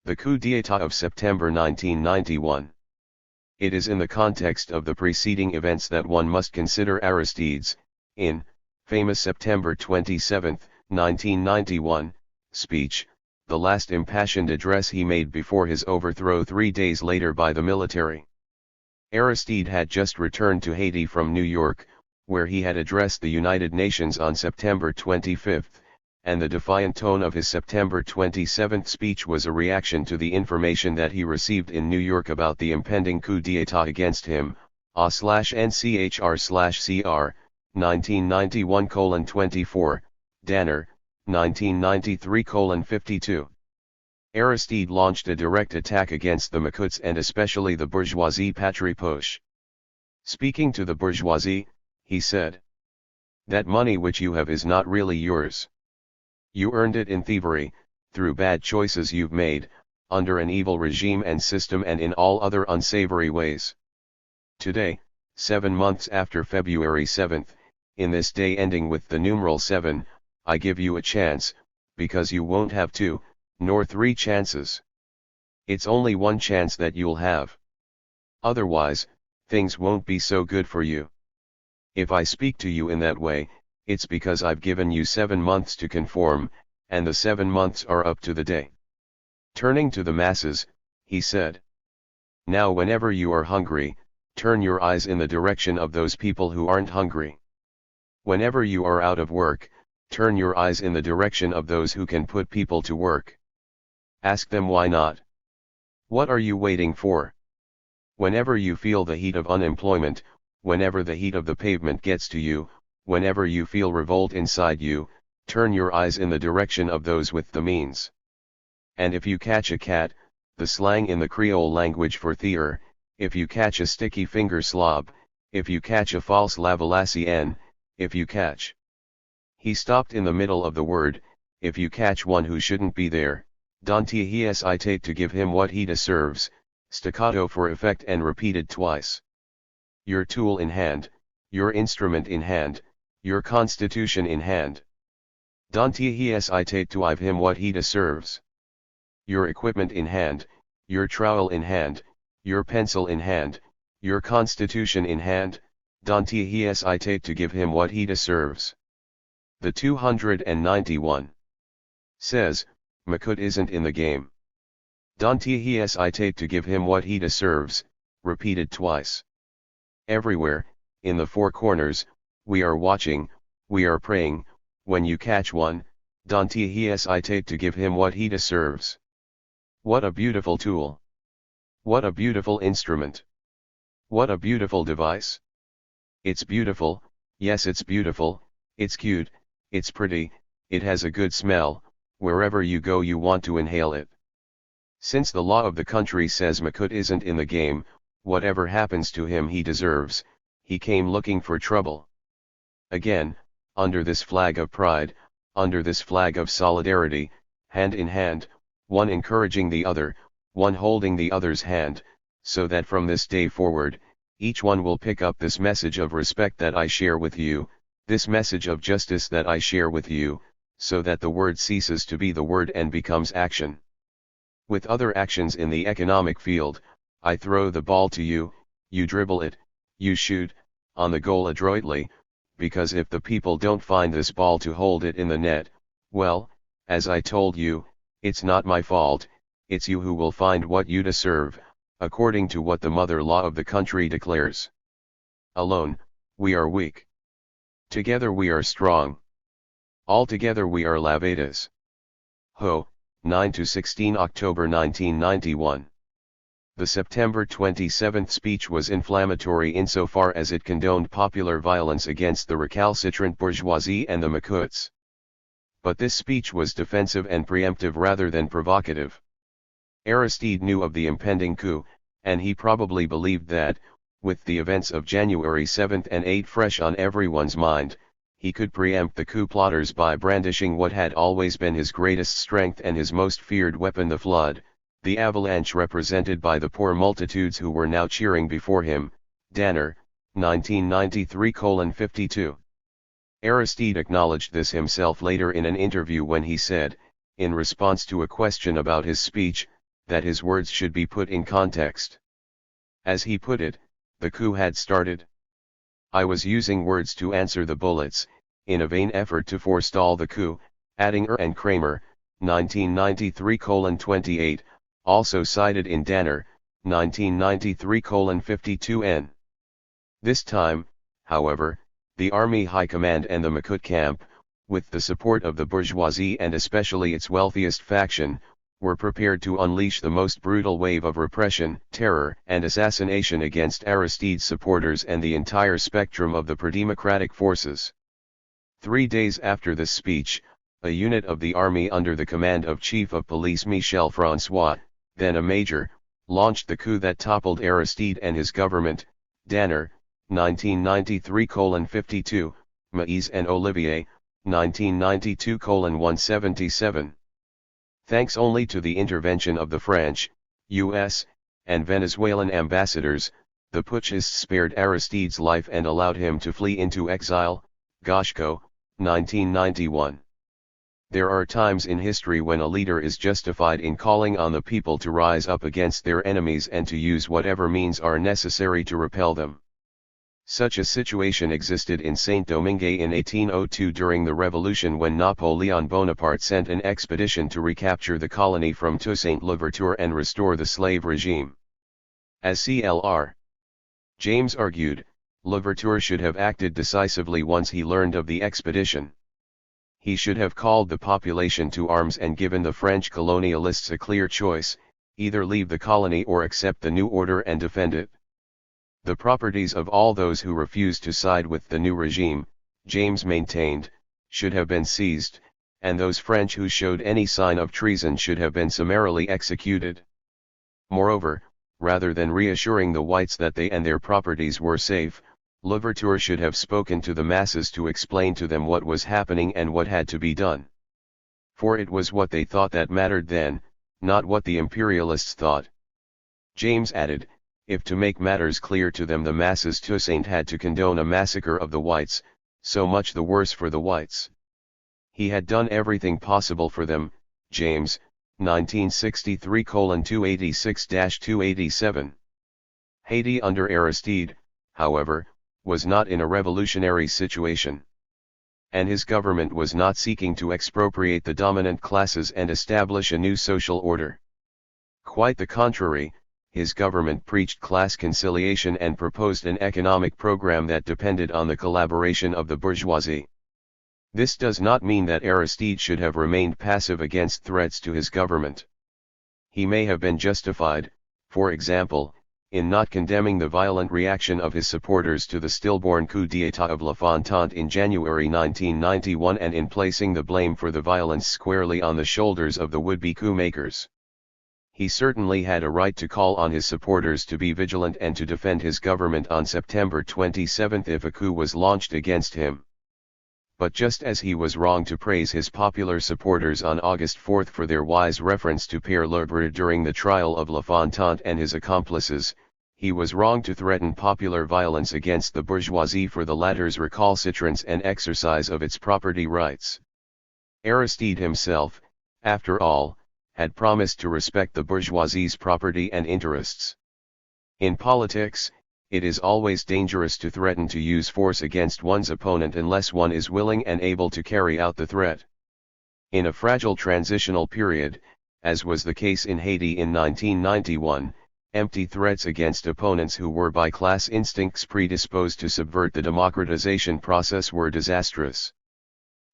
The coup d'état of September 1991. It is in the context of the preceding events that one must consider Aristide's, famous September 27, 1991, speech, the last impassioned address he made before his overthrow 3 days later by the military. Aristide had just returned to Haiti from New York, where he had addressed the United Nations on September 25, and the defiant tone of his September 27 speech was a reaction to the information that he received in New York about the impending coup d'état against him, /NCHR/CR, 1991:24, Danner, 1993:52. Aristide launched a direct attack against the Macoutes and especially the bourgeoisie patrie poche. Speaking to the bourgeoisie, he said, "That money which you have is not really yours. You earned it in thievery, through bad choices you've made, under an evil regime and system and in all other unsavory ways. Today, 7 months after February 7, in this day ending with the numeral 7, I give you a chance, because you won't have 2, nor 3 chances. It's only 1 chance that you'll have. Otherwise, things won't be so good for you. If I speak to you in that way, it's because I've given you 7 months to conform, and the 7 months are up to the day." Turning to the masses, he said, "Now whenever you are hungry, turn your eyes in the direction of those people who aren't hungry. Whenever you are out of work, turn your eyes in the direction of those who can put people to work. Ask them why not. What are you waiting for? Whenever you feel the heat of unemployment, whenever the heat of the pavement gets to you, whenever you feel revolt inside you, turn your eyes in the direction of those with the means. And if you catch a cat, the slang in the Creole language for thier, if you catch a sticky finger slob, if you catch a false lavalassienne, if you catch..." He stopped in the middle of the word, "if you catch one who shouldn't be there," Don't hesitate to give him what he deserves, staccato for effect and repeated twice. Your tool in hand, your instrument in hand, your constitution in hand. Don't hesitate to give him what he deserves. Your equipment in hand, your trowel in hand, your pencil in hand, your constitution in hand, don't hesitate to give him what he deserves. The 291 says, Makut isn't in the game. Don't hesitate to give him what he deserves, repeated twice. Everywhere, in the four corners, we are watching, we are praying, when you catch one, don't hesitate to give him what he deserves. What a beautiful tool. What a beautiful instrument. What a beautiful device. It's beautiful, yes it's beautiful, it's cute, it's pretty, it has a good smell, wherever you go you want to inhale it. Since the law of the country says Makut isn't in the game, whatever happens to him he deserves, he came looking for trouble. Again, under this flag of pride, under this flag of solidarity, hand in hand, one encouraging the other, one holding the other's hand, so that from this day forward, each one will pick up this message of respect that I share with you, this message of justice that I share with you, so that the word ceases to be the word and becomes action. With other actions in the economic field, I throw the ball to you, you dribble it, you shoot, on the goal adroitly, because if the people don't find this ball to hold it in the net, well, as I told you, it's not my fault, it's you who will find what you deserve, according to what the mother law of the country declares. Alone, we are weak. Together we are strong. Altogether we are lavadas. Ho, 9–16 October 1991. The September 27 speech was inflammatory insofar as it condoned popular violence against the recalcitrant bourgeoisie and the Makuts. But this speech was defensive and preemptive rather than provocative. Aristide knew of the impending coup, and he probably believed that, with the events of January 7 and 8 fresh on everyone's mind, he could preempt the coup plotters by brandishing what had always been his greatest strength and his most feared weapon, the flood, the avalanche represented by the poor multitudes who were now cheering before him. Danner, 1993:52. Aristide acknowledged this himself later in an interview when he said, in response to a question about his speech, that his words should be put in context. As he put it, the coup had started. I was using words to answer the bullets, in a vain effort to forestall the coup, adding and Kramer, 1993:28, also cited in Danner, 1993:52n. This time, however, the Army High Command and the Makut camp, with the support of the bourgeoisie and especially its wealthiest faction, were prepared to unleash the most brutal wave of repression, terror and assassination against Aristide's supporters and the entire spectrum of the pro-democratic forces. 3 days after this speech, a unit of the army under the command of Chief of Police Michel François, then a major, launched the coup that toppled Aristide and his government. Danner, 1993:52, Maïs and Olivier, 1992:177. Thanks only to the intervention of the French, U.S., and Venezuelan ambassadors, the putschists spared Aristide's life and allowed him to flee into exile. Goshko, 1991. There are times in history when a leader is justified in calling on the people to rise up against their enemies and to use whatever means are necessary to repel them. Such a situation existed in Saint-Domingue in 1802 during the Revolution when Napoleon Bonaparte sent an expedition to recapture the colony from Toussaint Louverture and restore the slave regime. As Cl.R. James argued, Louverture should have acted decisively once he learned of the expedition. He should have called the population to arms and given the French colonialists a clear choice, either leave the colony or accept the new order and defend it. The properties of all those who refused to side with the new regime, James maintained, should have been seized, and those French who showed any sign of treason should have been summarily executed. Moreover, rather than reassuring the whites that they and their properties were safe, Louverture should have spoken to the masses to explain to them what was happening and what had to be done. For it was what they thought that mattered then, not what the imperialists thought. James added, if to make matters clear to them the masses Toussaint had to condone a massacre of the whites, so much the worse for the whites. He had done everything possible for them, James, 1963:286-287. Haiti under Aristide, however, was not in a revolutionary situation. And his government was not seeking to expropriate the dominant classes and establish a new social order. Quite the contrary, his government preached class conciliation and proposed an economic program that depended on the collaboration of the bourgeoisie. This does not mean that Aristide should have remained passive against threats to his government. He may have been justified, for example, in not condemning the violent reaction of his supporters to the stillborn coup d'état of Lafontaine in January 1991 and in placing the blame for the violence squarely on the shoulders of the would-be coup makers. He certainly had a right to call on his supporters to be vigilant and to defend his government on September 27 if a coup was launched against him. But just as he was wrong to praise his popular supporters on August 4 for their wise reference to Pierre Lebrun during the trial of Lafontaine and his accomplices, he was wrong to threaten popular violence against the bourgeoisie for the latter's recalcitrance and exercise of its property rights. Aristide himself, after all, had promised to respect the bourgeoisie's property and interests. In politics, it is always dangerous to threaten to use force against one's opponent unless one is willing and able to carry out the threat. In a fragile transitional period, as was the case in Haiti in 1991, empty threats against opponents who were by class instincts predisposed to subvert the democratization process were disastrous.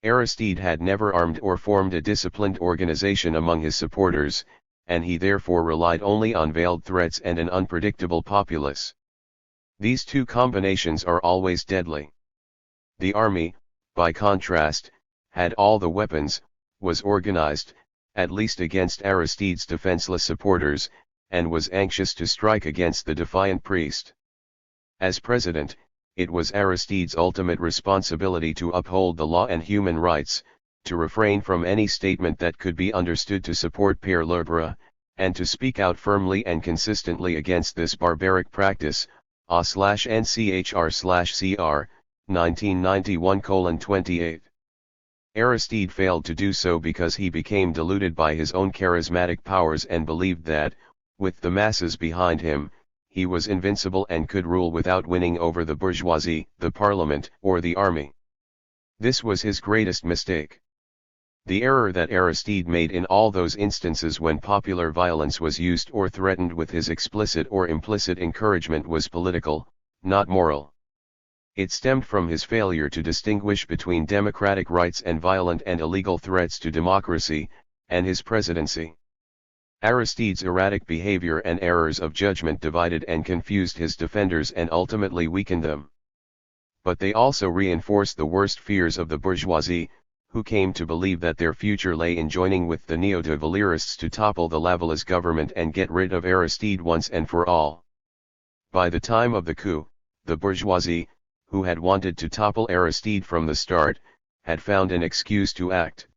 Aristide had never armed or formed a disciplined organization among his supporters, and he therefore relied only on veiled threats and an unpredictable populace. These two combinations are always deadly. The army, by contrast, had all the weapons, was organized, at least against Aristide's defenseless supporters, and was anxious to strike against the defiant priest. As president, it was Aristide's ultimate responsibility to uphold the law and human rights, to refrain from any statement that could be understood to support Pierre Lebrun, and to speak out firmly and consistently against this barbaric practice, A/NCHR/CR, 1991:28. Aristide failed to do so because he became deluded by his own charismatic powers and believed that, with the masses behind him, he was invincible and could rule without winning over the bourgeoisie, the parliament, or the army. This was his greatest mistake. The error that Aristide made in all those instances when popular violence was used or threatened with his explicit or implicit encouragement was political, not moral. It stemmed from his failure to distinguish between democratic rights and violent and illegal threats to democracy, and his presidency. Aristide's erratic behavior and errors of judgment divided and confused his defenders and ultimately weakened them. But they also reinforced the worst fears of the bourgeoisie, who came to believe that their future lay in joining with the neo-de Valerists to topple the Lavallée government and get rid of Aristide once and for all. By the time of the coup, the bourgeoisie, who had wanted to topple Aristide from the start, had found an excuse to act.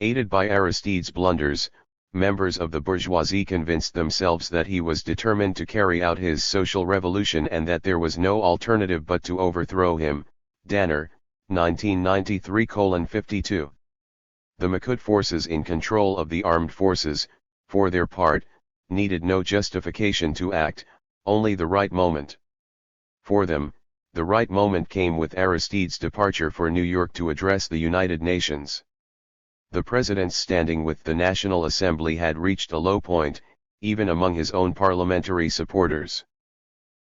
Aided by Aristide's blunders, members of the bourgeoisie convinced themselves that he was determined to carry out his social revolution and that there was no alternative but to overthrow him. Danner, 1993:52. The Macoute forces in control of the armed forces, for their part, needed no justification to act, only the right moment. For them, the right moment came with Aristide's departure for New York to address the United Nations. The president's standing with the National Assembly had reached a low point, even among his own parliamentary supporters.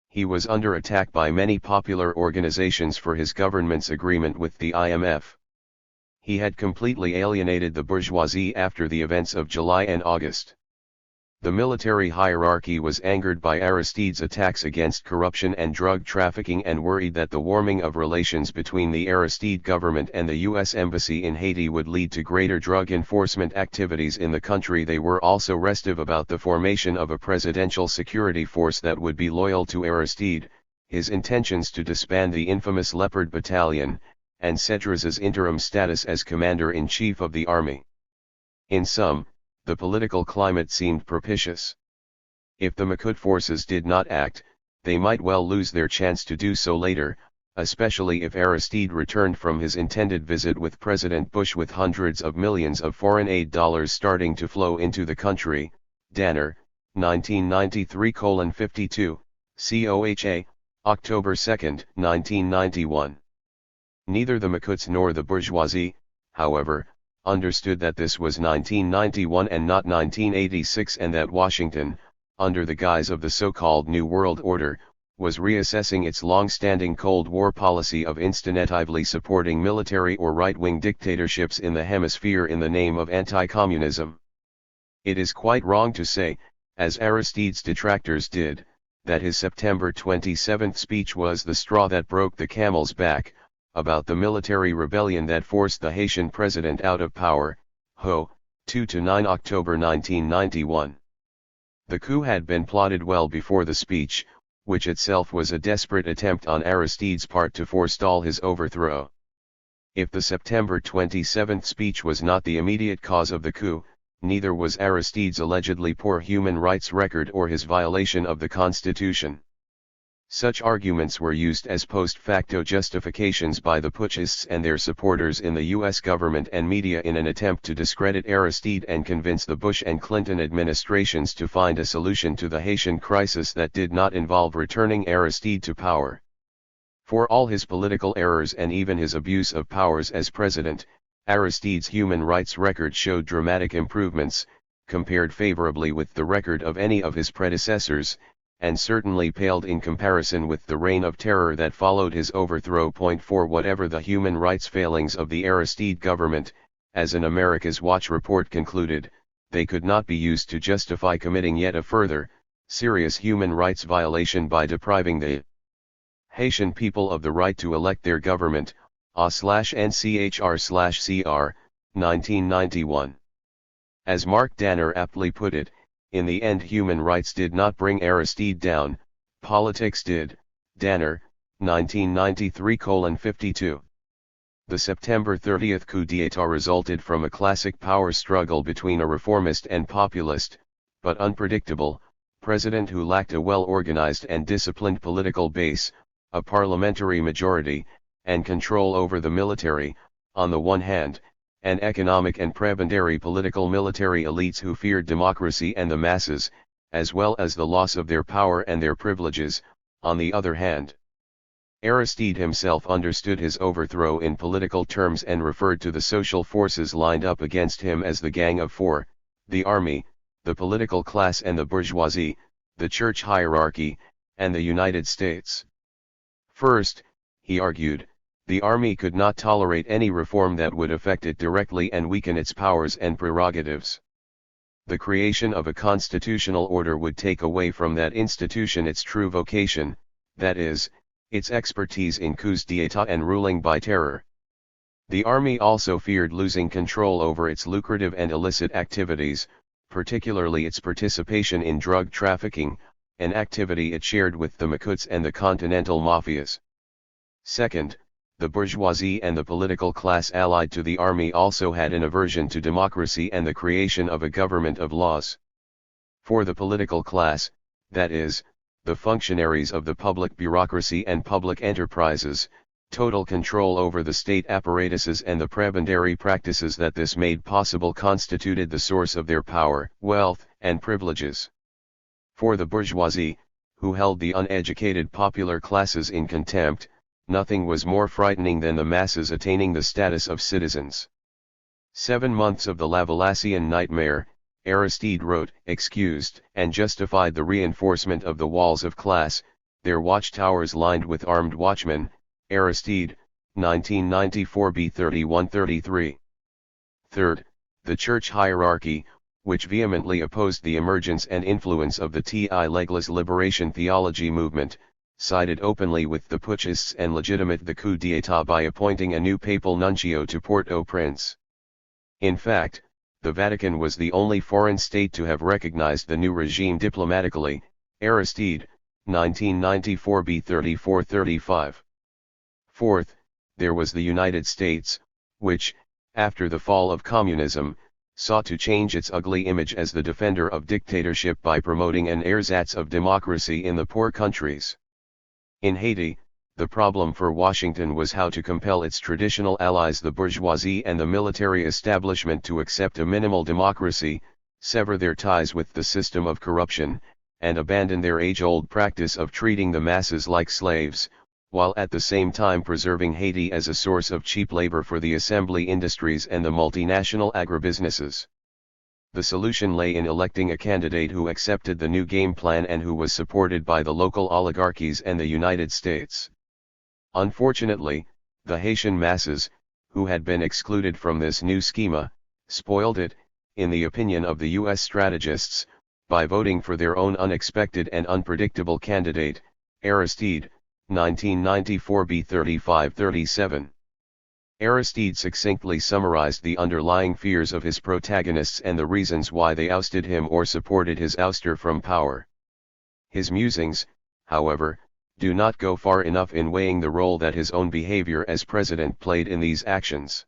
He was under attack by many popular organizations for his government's agreement with the IMF. He had completely alienated the bourgeoisie after the events of July and August. The military hierarchy was angered by Aristide's attacks against corruption and drug trafficking and worried that the warming of relations between the Aristide government and the U.S. Embassy in Haiti would lead to greater drug enforcement activities in the country. They were also restive about the formation of a presidential security force that would be loyal to Aristide, his intentions to disband the infamous Leopard Battalion, and Cédrus's interim status as commander-in-chief of the army. In sum, the political climate seemed propitious. If the Makut forces did not act, they might well lose their chance to do so later, especially if Aristide returned from his intended visit with President Bush with hundreds of millions of foreign aid dollars starting to flow into the country. Danner, 1993:52, COHA, October 2, 1991. Neither the Makuts nor the bourgeoisie, however, understood that this was 1991 and not 1986, and that Washington, under the guise of the so-called New World Order, was reassessing its long-standing Cold War policy of instinctively supporting military or right-wing dictatorships in the hemisphere in the name of anti-communism. It is quite wrong to say, as Aristide's detractors did, that his September 27 speech was the straw that broke the camel's back, about the military rebellion that forced the Haitian president out of power, Ho, 2–9 October 1991. The coup had been plotted well before the speech, which itself was a desperate attempt on Aristide's part to forestall his overthrow. If the September 27 speech was not the immediate cause of the coup, neither was Aristide's allegedly poor human rights record or his violation of the Constitution. Such arguments were used as post facto justifications by the putschists and their supporters in the U.S. government and media in an attempt to discredit Aristide and convince the Bush and Clinton administrations to find a solution to the Haitian crisis that did not involve returning Aristide to power. For all his political errors and even his abuse of powers as president, Aristide's human rights record showed dramatic improvements, compared favorably with the record of any of his predecessors, and certainly paled in comparison with the reign of terror that followed his overthrow. For whatever the human rights failings of the Aristide government, as an America's Watch report concluded, they could not be used to justify committing yet a further, serious human rights violation by depriving the Haitian people of the right to elect their government, /NCHR/CR, 1991. As Mark Danner aptly put it, in the end human rights did not bring Aristide down, politics did. Danner, 1993:52. The September 30 coup d'état resulted from a classic power struggle between a reformist and populist, but unpredictable, president who lacked a well-organized and disciplined political base, a parliamentary majority, and control over the military, on the one hand, and economic and prebendary political military elites who feared democracy and the masses, as well as the loss of their power and their privileges, on the other hand. Aristide himself understood his overthrow in political terms and referred to the social forces lined up against him as the Gang of Four, the army, the political class and the bourgeoisie, the church hierarchy, and the United States. First, he argued, the army could not tolerate any reform that would affect it directly and weaken its powers and prerogatives. The creation of a constitutional order would take away from that institution its true vocation, that is, its expertise in coups d'état and ruling by terror. The army also feared losing control over its lucrative and illicit activities, particularly its participation in drug trafficking, an activity it shared with the Makuts and the continental mafias. Second, the bourgeoisie and the political class allied to the army also had an aversion to democracy and the creation of a government of laws. For the political class, that is, the functionaries of the public bureaucracy and public enterprises, total control over the state apparatuses and the prebendary practices that this made possible constituted the source of their power, wealth, and privileges. For the bourgeoisie, who held the uneducated popular classes in contempt, nothing was more frightening than the masses attaining the status of citizens. 7 months of the Lavalassian nightmare, Aristide wrote, excused and justified the reinforcement of the walls of class, their watchtowers lined with armed watchmen. Aristide, 1994 B 31-33. Third, the church hierarchy, which vehemently opposed the emergence and influence of the Legless liberation theology movement, sided openly with the putschists and legitimate the coup d'état by appointing a new papal nuncio to Port-au-Prince. In fact, the Vatican was the only foreign state to have recognized the new regime diplomatically. Aristide, 1994 B 34-35. Fourth, there was the United States, which, after the fall of communism, sought to change its ugly image as the defender of dictatorship by promoting an ersatz of democracy in the poor countries. In Haiti, the problem for Washington was how to compel its traditional allies the bourgeoisie and the military establishment to accept a minimal democracy, sever their ties with the system of corruption, and abandon their age-old practice of treating the masses like slaves, while at the same time preserving Haiti as a source of cheap labor for the assembly industries and the multinational agribusinesses. The solution lay in electing a candidate who accepted the new game plan and who was supported by the local oligarchies and the United States. Unfortunately, the Haitian masses, who had been excluded from this new schema, spoiled it, in the opinion of the U.S. strategists, by voting for their own unexpected and unpredictable candidate, Aristide, 1994 B 35-37. Aristide succinctly summarized the underlying fears of his protagonists and the reasons why they ousted him or supported his ouster from power. His musings, however, do not go far enough in weighing the role that his own behavior as president played in these actions.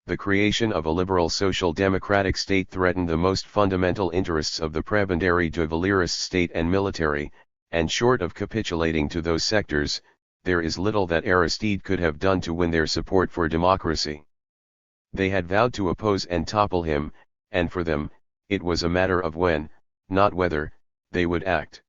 The creation of a liberal social democratic state threatened the most fundamental interests of the prebendary de Valériste state and military, and short of capitulating to those sectors, there is little that Aristide could have done to win their support for democracy. They had vowed to oppose and topple him, and for them, it was a matter of when, not whether, they would act.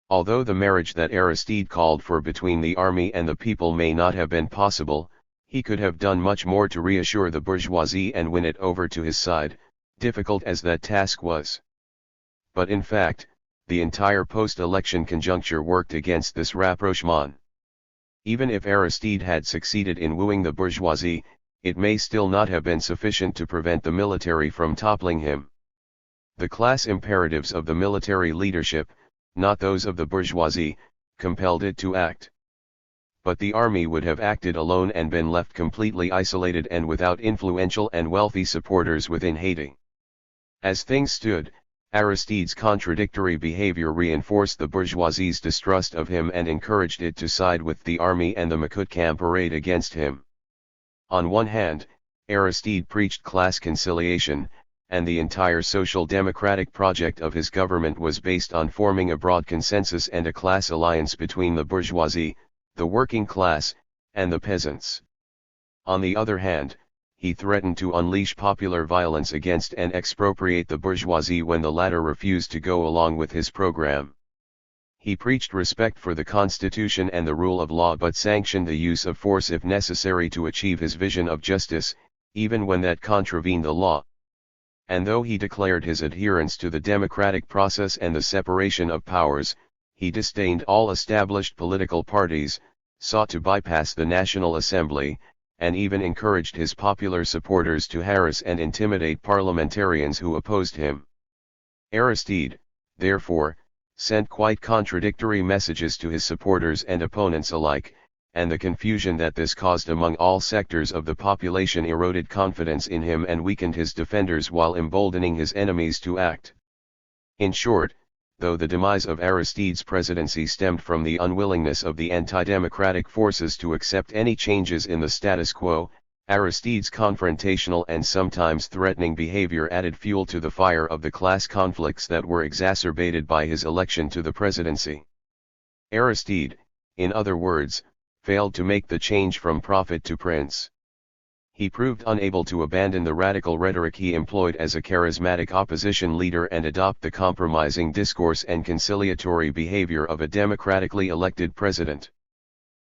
Although the marriage that Aristide called for between the army and the people may not have been possible, he could have done much more to reassure the bourgeoisie and win it over to his side, difficult as that task was. But in fact, the entire post-election conjuncture worked against this rapprochement. Even if Aristide had succeeded in wooing the bourgeoisie, it may still not have been sufficient to prevent the military from toppling him. The class imperatives of the military leadership, not those of the bourgeoisie, compelled it to act. But the army would have acted alone and been left completely isolated and without influential and wealthy supporters within Haiti. As things stood, Aristide's contradictory behavior reinforced the bourgeoisie's distrust of him and encouraged it to side with the army and the Macoutcam arrayed against him. On one hand, Aristide preached class conciliation, and the entire social democratic project of his government was based on forming a broad consensus and a class alliance between the bourgeoisie, the working class, and the peasants. On the other hand, he threatened to unleash popular violence against and expropriate the bourgeoisie when the latter refused to go along with his program. He preached respect for the constitution and the rule of law but sanctioned the use of force if necessary to achieve his vision of justice, even when that contravened the law. And though he declared his adherence to the democratic process and the separation of powers, he disdained all established political parties, sought to bypass the National Assembly, and even encouraged his popular supporters to harass and intimidate parliamentarians who opposed him. Aristide, therefore, sent quite contradictory messages to his supporters and opponents alike, and the confusion that this caused among all sectors of the population eroded confidence in him and weakened his defenders while emboldening his enemies to act. In short, though the demise of Aristide's presidency stemmed from the unwillingness of the anti-democratic forces to accept any changes in the status quo, Aristide's confrontational and sometimes threatening behavior added fuel to the fire of the class conflicts that were exacerbated by his election to the presidency. Aristide, in other words, failed to make the change from prophet to prince. He proved unable to abandon the radical rhetoric he employed as a charismatic opposition leader and adopt the compromising discourse and conciliatory behavior of a democratically elected president.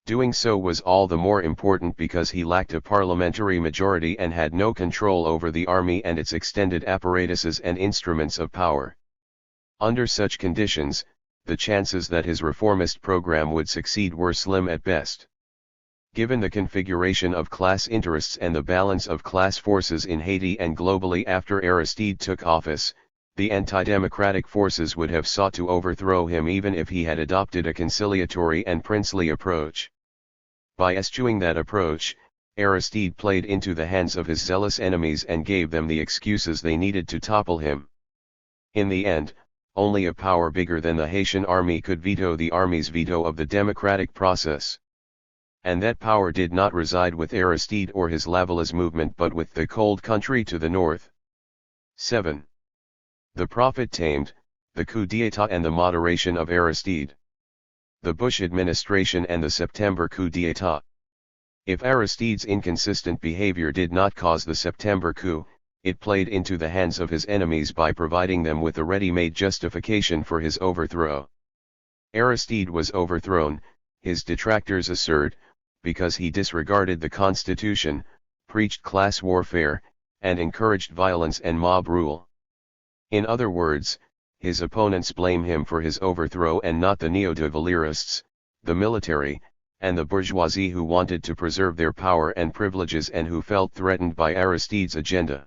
Doing so was all the more important because he lacked a parliamentary majority and had no control over the army and its extended apparatuses and instruments of power. Under such conditions, the chances that his reformist program would succeed were slim at best. Given the configuration of class interests and the balance of class forces in Haiti and globally after Aristide took office, the anti-democratic forces would have sought to overthrow him even if he had adopted a conciliatory and princely approach. By eschewing that approach, Aristide played into the hands of his zealous enemies and gave them the excuses they needed to topple him. In the end, only a power bigger than the Haitian army could veto the army's veto of the democratic process. And that power did not reside with Aristide or his Lavallées movement but with the cold country to the north. 7. The Prophet tamed, the coup d'état and the moderation of Aristide. The Bush administration and the September coup d'état. If Aristide's inconsistent behavior did not cause the September coup, it played into the hands of his enemies by providing them with a ready-made justification for his overthrow. Aristide was overthrown, his detractors assert, because he disregarded the constitution, preached class warfare, and encouraged violence and mob rule. In other words, his opponents blame him for his overthrow and not the neo-de Valerists, the military, and the bourgeoisie who wanted to preserve their power and privileges and who felt threatened by Aristide's agenda.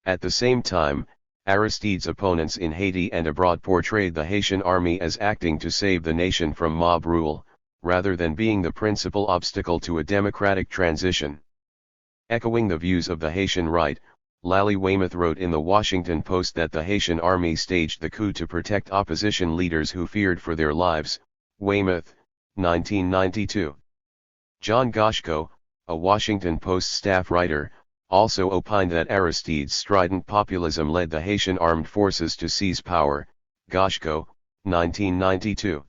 At the same time, Aristide's opponents in Haiti and abroad portrayed the Haitian army as acting to save the nation from mob rule, rather than being the principal obstacle to a democratic transition. Echoing the views of the Haitian right, Lally Weymouth wrote in the Washington Post that the Haitian army staged the coup to protect opposition leaders who feared for their lives. Weymouth, 1992. John Goshko, a Washington Post staff writer, also opined that Aristide's strident populism led the Haitian armed forces to seize power. Goshko, 1992.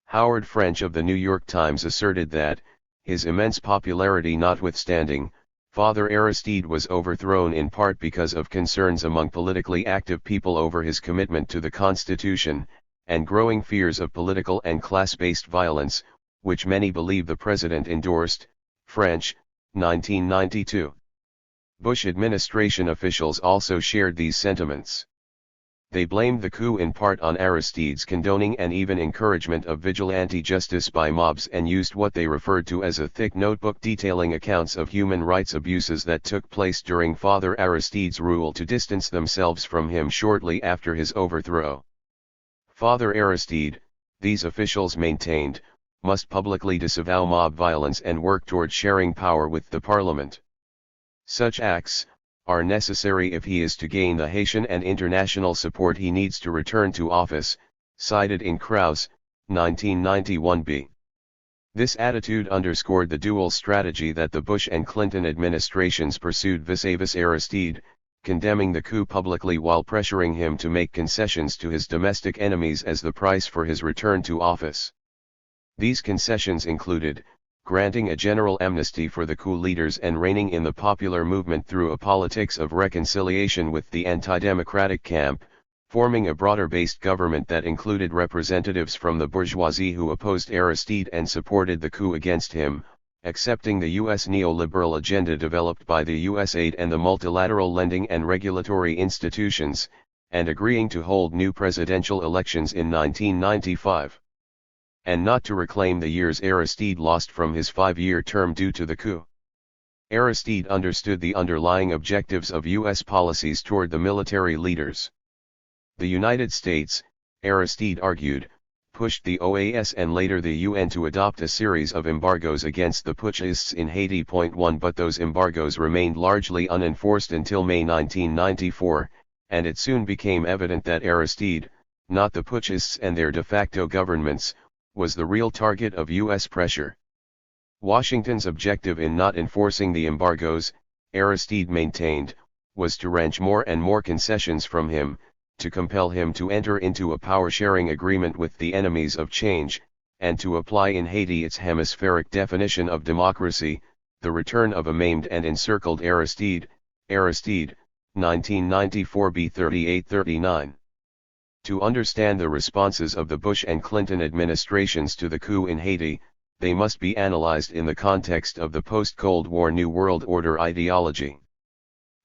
Howard French of the New York Times asserted that, his immense popularity notwithstanding, Father Aristide was overthrown in part because of concerns among politically active people over his commitment to the Constitution, and growing fears of political and class-based violence, which many believe the president endorsed. French, 1992. Bush administration officials also shared these sentiments. They blamed the coup in part on Aristide's condoning and even encouragement of vigilante justice by mobs and used what they referred to as a thick notebook detailing accounts of human rights abuses that took place during Father Aristide's rule to distance themselves from him shortly after his overthrow. Father Aristide, these officials maintained, must publicly disavow mob violence and work toward sharing power with the parliament. Such acts are necessary if he is to gain the Haitian and international support he needs to return to office, cited in Krause, 1991b. This attitude underscored the dual strategy that the Bush and Clinton administrations pursued vis-a-vis Aristide, condemning the coup publicly while pressuring him to make concessions to his domestic enemies as the price for his return to office. These concessions included, granting a general amnesty for the coup leaders and reining in the popular movement through a politics of reconciliation with the anti-democratic camp, forming a broader-based government that included representatives from the bourgeoisie who opposed Aristide and supported the coup against him, accepting the U.S. neoliberal agenda developed by the U.S. aid and the multilateral lending and regulatory institutions, and agreeing to hold new presidential elections in 1995. And not to reclaim the years Aristide lost from his 5-year term due to the coup. Aristide understood the underlying objectives of U.S. policies toward the military leaders. The United States, Aristide argued, pushed the OAS and later the UN to adopt a series of embargoes against the putschists in Haiti. 1 But those embargoes remained largely unenforced until May 1994, and it soon became evident that Aristide, not the putschists and their de facto governments, was the real target of U.S. pressure. Washington's objective in not enforcing the embargoes, Aristide maintained, was to wrench more and more concessions from him, to compel him to enter into a power-sharing agreement with the enemies of change, and to apply in Haiti its hemispheric definition of democracy, the return of a maimed and encircled Aristide, 1994b 38-39. To understand the responses of the Bush and Clinton administrations to the coup in Haiti, they must be analyzed in the context of the post-Cold War New World Order ideology.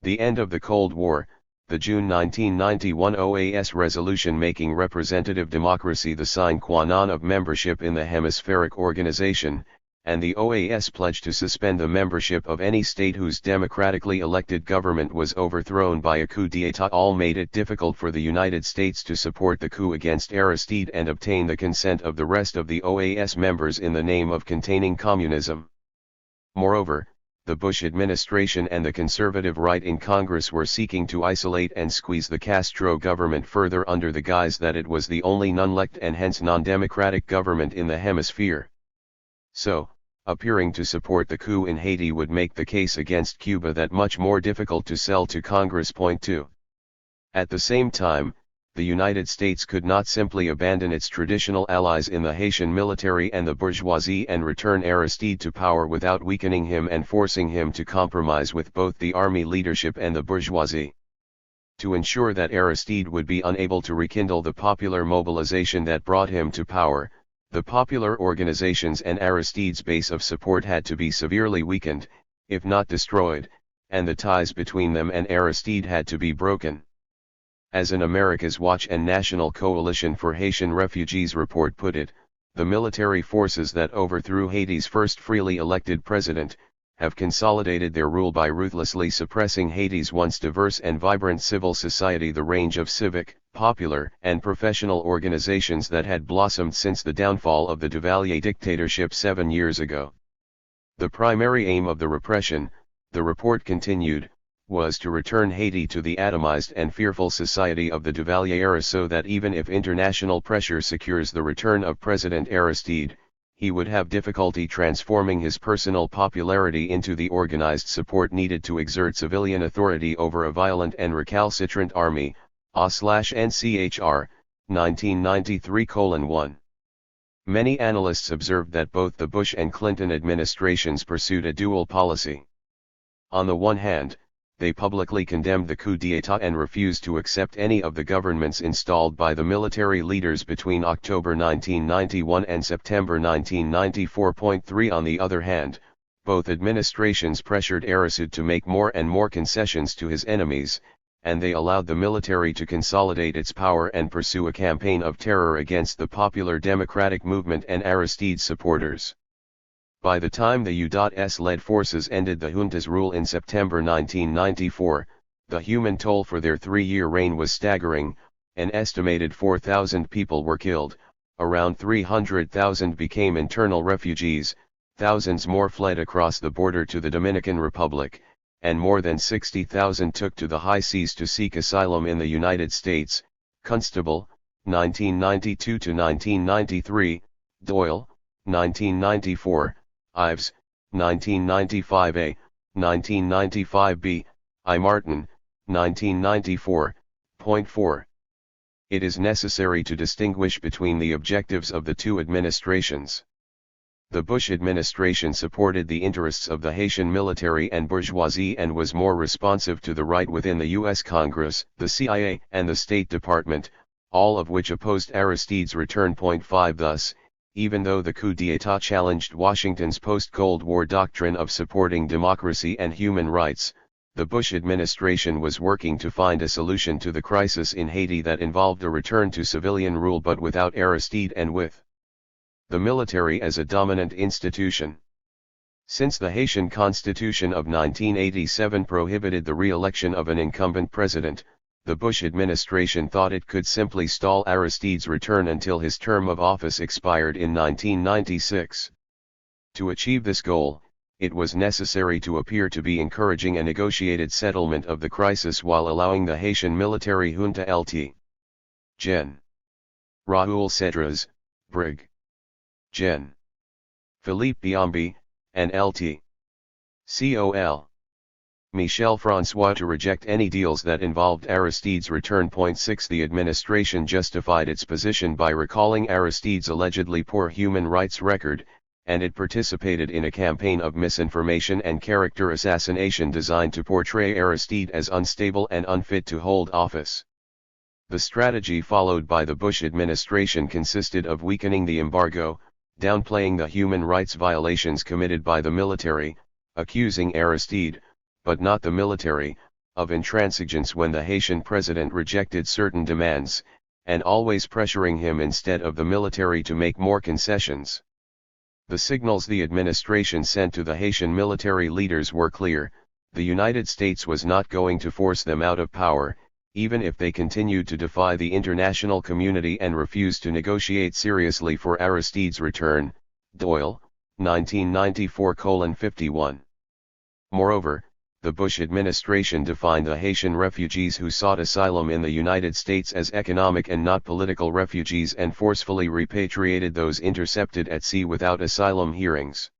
The end of the Cold War, the June 1991 OAS resolution making representative democracy the sine qua non of membership in the hemispheric organization, and the OAS pledge to suspend the membership of any state whose democratically elected government was overthrown by a coup d'état all made it difficult for the United States to support the coup against Aristide and obtain the consent of the rest of the OAS members in the name of containing communism. Moreover, the Bush administration and the conservative right in Congress were seeking to isolate and squeeze the Castro government further under the guise that it was the only non-elect and hence non-democratic government in the hemisphere. So, appearing to support the coup in Haiti would make the case against Cuba that much more difficult to sell to Congress. 2. At the same time, the United States could not simply abandon its traditional allies in the Haitian military and the bourgeoisie and return Aristide to power without weakening him and forcing him to compromise with both the army leadership and the bourgeoisie. To ensure that Aristide would be unable to rekindle the popular mobilization that brought him to power, the popular organizations and Aristide's base of support had to be severely weakened, if not destroyed, and the ties between them and Aristide had to be broken. As an America's Watch and National Coalition for Haitian Refugees report put it, the military forces that overthrew Haiti's first freely elected president, have consolidated their rule by ruthlessly suppressing Haiti's once diverse and vibrant civil society. The range of civic, popular, and professional organizations that had blossomed since the downfall of the Duvalier dictatorship 7 years ago. The primary aim of the repression, the report continued, was to return Haiti to the atomized and fearful society of the Duvalier era, so that even if international pressure secures the return of President Aristide, he would have difficulty transforming his personal popularity into the organized support needed to exert civilian authority over a violent and recalcitrant army. A/NCHR, 1993:1. Many analysts observed that both the Bush and Clinton administrations pursued a dual policy. On the one hand, they publicly condemned the coup d'état and refused to accept any of the governments installed by the military leaders between October 1991 and September 1994. On the other hand, both administrations pressured Aristide to make more and more concessions to his enemies, and they allowed the military to consolidate its power and pursue a campaign of terror against the Popular Democratic Movement and Aristide's supporters. By the time the U.S.-led forces ended the junta's rule in September 1994, the human toll for their 3-year reign was staggering. An estimated 4,000 people were killed, around 300,000 became internal refugees, thousands more fled across the border to the Dominican Republic, and more than 60,000 took to the high seas to seek asylum in the United States. Constable, 1992-1993, Doyle, 1994, Ives, 1995a, 1995b, I. Martin, 1994.4. It is necessary to distinguish between the objectives of the two administrations. The Bush administration supported the interests of the Haitian military and bourgeoisie and was more responsive to the right within the U.S. Congress, the CIA, and the State Department, all of which opposed Aristide's return. 5 Thus, even though the coup d'état challenged Washington's post-Cold War doctrine of supporting democracy and human rights, the Bush administration was working to find a solution to the crisis in Haiti that involved a return to civilian rule but without Aristide and with the military as a dominant institution. Since the Haitian Constitution of 1987 prohibited the re-election of an incumbent president, the Bush administration thought it could simply stall Aristide's return until his term of office expired in 1996. To achieve this goal, it was necessary to appear to be encouraging a negotiated settlement of the crisis while allowing the Haitian military junta Lt. Gen. Raoul Cedras, Brig. Gen. Philippe Biambi, and Lt. Col. Michel François to reject any deals that involved Aristide's return. 6 The administration justified its position by recalling Aristide's allegedly poor human rights record, and it participated in a campaign of misinformation and character assassination designed to portray Aristide as unstable and unfit to hold office. The strategy followed by the Bush administration consisted of weakening the embargo, downplaying the human rights violations committed by the military, accusing Aristide, but not the military, of intransigence when the Haitian president rejected certain demands, and always pressuring him instead of the military to make more concessions. The signals the administration sent to the Haitian military leaders were clear: the United States was not going to force them out of power, even if they continued to defy the international community and refused to negotiate seriously for Aristide's return. Doyle, 1994:51. Moreover, the Bush administration defined the Haitian refugees who sought asylum in the United States as economic and not political refugees and forcefully repatriated those intercepted at sea without asylum hearings.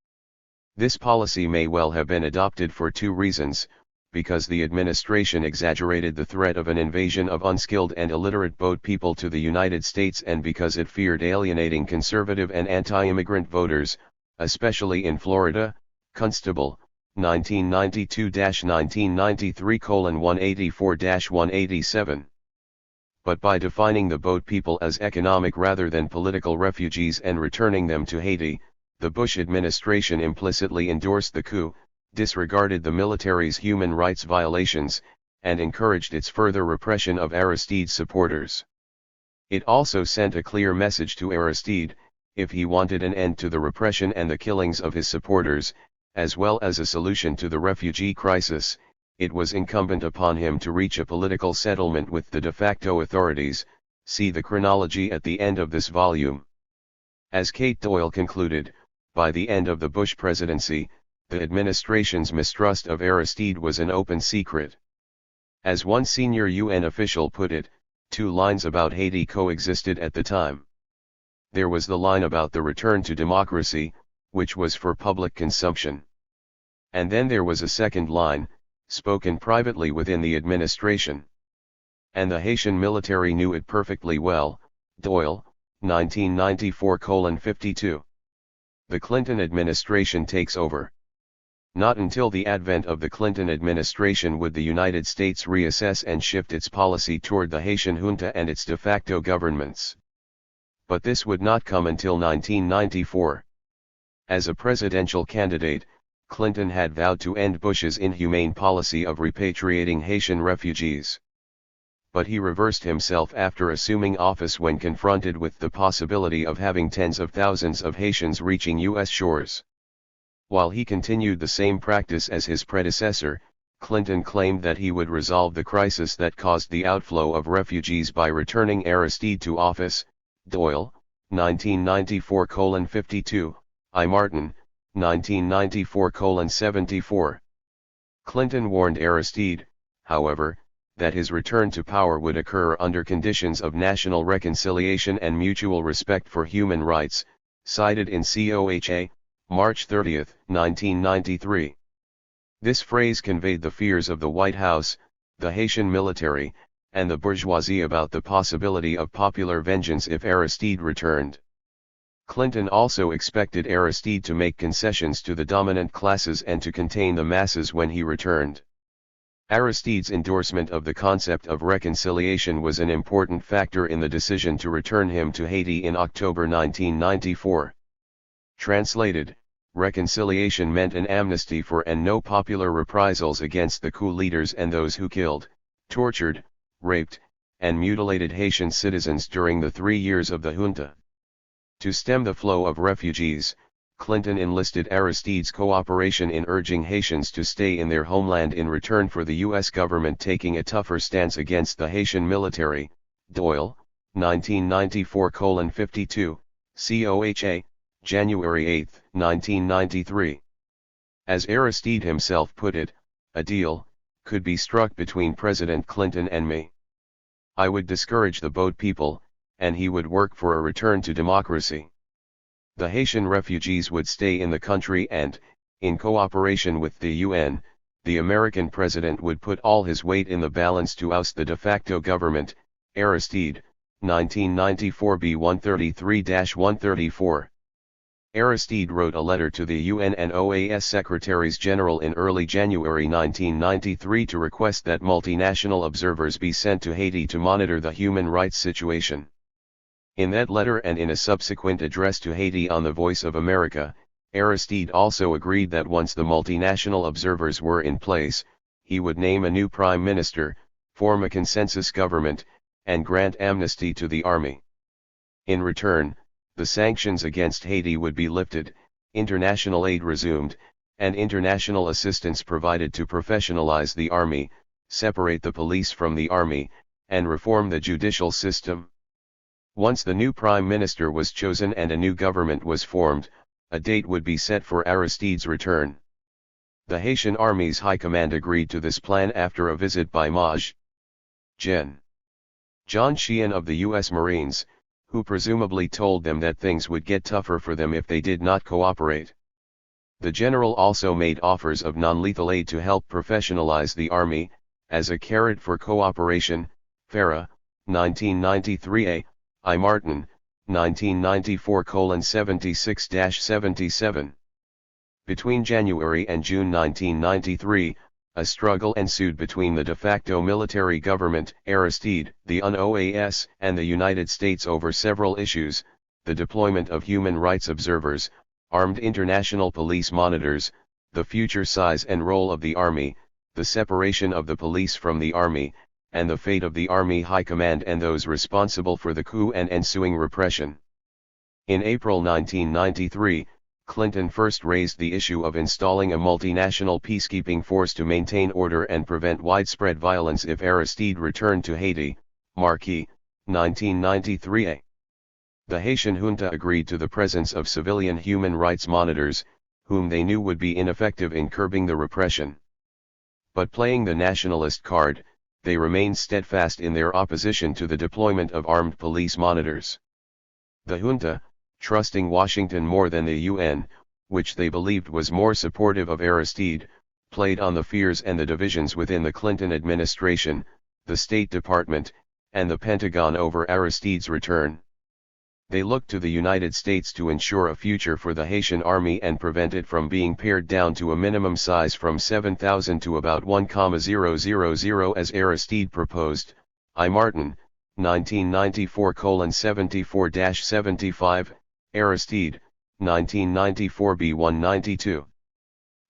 This policy may well have been adopted for two reasons: because the administration exaggerated the threat of an invasion of unskilled and illiterate boat people to the United States, and because it feared alienating conservative and anti-immigrant voters, especially in Florida. Constable, 1992-1993:184-187. But by defining the boat people as economic rather than political refugees and returning them to Haiti, the Bush administration implicitly endorsed the coup, disregarded the military's human rights violations, and encouraged its further repression of Aristide's supporters. It also sent a clear message to Aristide: if he wanted an end to the repression and the killings of his supporters, as well as a solution to the refugee crisis, it was incumbent upon him to reach a political settlement with the de facto authorities. See the chronology at the end of this volume. As Kate Doyle concluded, by the end of the Bush presidency, the administration's mistrust of Aristide was an open secret. As one senior UN official put it, two lines about Haiti coexisted at the time. There was the line about the return to democracy, which was for public consumption. And then there was a second line, spoken privately within the administration. And the Haitian military knew it perfectly well. Doyle, 1994:52. The Clinton administration takes over. Not until the advent of the Clinton administration would the United States reassess and shift its policy toward the Haitian junta and its de facto governments. But this would not come until 1994. As a presidential candidate, Clinton had vowed to end Bush's inhumane policy of repatriating Haitian refugees. But he reversed himself after assuming office when confronted with the possibility of having tens of thousands of Haitians reaching U.S. shores. While he continued the same practice as his predecessor, Clinton claimed that he would resolve the crisis that caused the outflow of refugees by returning Aristide to office. Doyle, 1994:52, I. Martin, 1994:74. Clinton warned Aristide, however, that his return to power would occur under conditions of national reconciliation and mutual respect for human rights, cited in COHA, March 30, 1993. This phrase conveyed the fears of the White House, the Haitian military, and the bourgeoisie about the possibility of popular vengeance if Aristide returned. Clinton also expected Aristide to make concessions to the dominant classes and to contain the masses when he returned. Aristide's endorsement of the concept of reconciliation was an important factor in the decision to return him to Haiti in October 1994. Translated, reconciliation meant an amnesty for and no popular reprisals against the coup leaders and those who killed, tortured, raped, and mutilated Haitian citizens during the 3 years of the junta. To stem the flow of refugees, Clinton enlisted Aristide's cooperation in urging Haitians to stay in their homeland in return for the U.S. government taking a tougher stance against the Haitian military. Doyle, 1994:52, COHA, January 8, 1993. As Aristide himself put it, a deal could be struck between President Clinton and me. I would discourage the boat people, and he would work for a return to democracy. The Haitian refugees would stay in the country and, in cooperation with the UN, the American president would put all his weight in the balance to oust the de facto government. Aristide, 1994 B 133-134. Aristide wrote a letter to the UN and OAS Secretaries General in early January 1993 to request that multinational observers be sent to Haiti to monitor the human rights situation. In that letter and in a subsequent address to Haiti on the Voice of America, Aristide also agreed that once the multinational observers were in place, he would name a new prime minister, form a consensus government, and grant amnesty to the army. In return, the sanctions against Haiti would be lifted, international aid resumed, and international assistance provided to professionalize the army, separate the police from the army, and reform the judicial system. Once the new prime minister was chosen and a new government was formed, a date would be set for Aristide's return. The Haitian Army's high command agreed to this plan after a visit by Maj. Gen. John Sheehan of the U.S. Marines, who presumably told them that things would get tougher for them if they did not cooperate. The general also made offers of non-lethal aid to help professionalize the army, as a carrot for cooperation. Farah, 1993a, I. Martin, 1994:76-77. Between January and June 1993, a struggle ensued between the de facto military government, Aristide, the UNOAS, and the United States over several issues: the deployment of human rights observers, armed international police monitors, the future size and role of the army, the separation of the police from the army, and the fate of the army high command and those responsible for the coup and ensuing repression. In April 1993, Clinton first raised the issue of installing a multinational peacekeeping force to maintain order and prevent widespread violence if Aristide returned to Haiti. Marquis, 1993a. The Haitian junta agreed to the presence of civilian human rights monitors, whom they knew would be ineffective in curbing the repression. But playing the nationalist card, they remained steadfast in their opposition to the deployment of armed police monitors. The junta, trusting Washington more than the UN, which they believed was more supportive of Aristide, played on the fears and the divisions within the Clinton administration, the State Department, and the Pentagon over Aristide's return. They looked to the United States to ensure a future for the Haitian army and prevent it from being pared down to a minimum size from 7,000 to about 1,000 as Aristide proposed. I. Martin, 1994:74-75, Aristide, 1994b-192.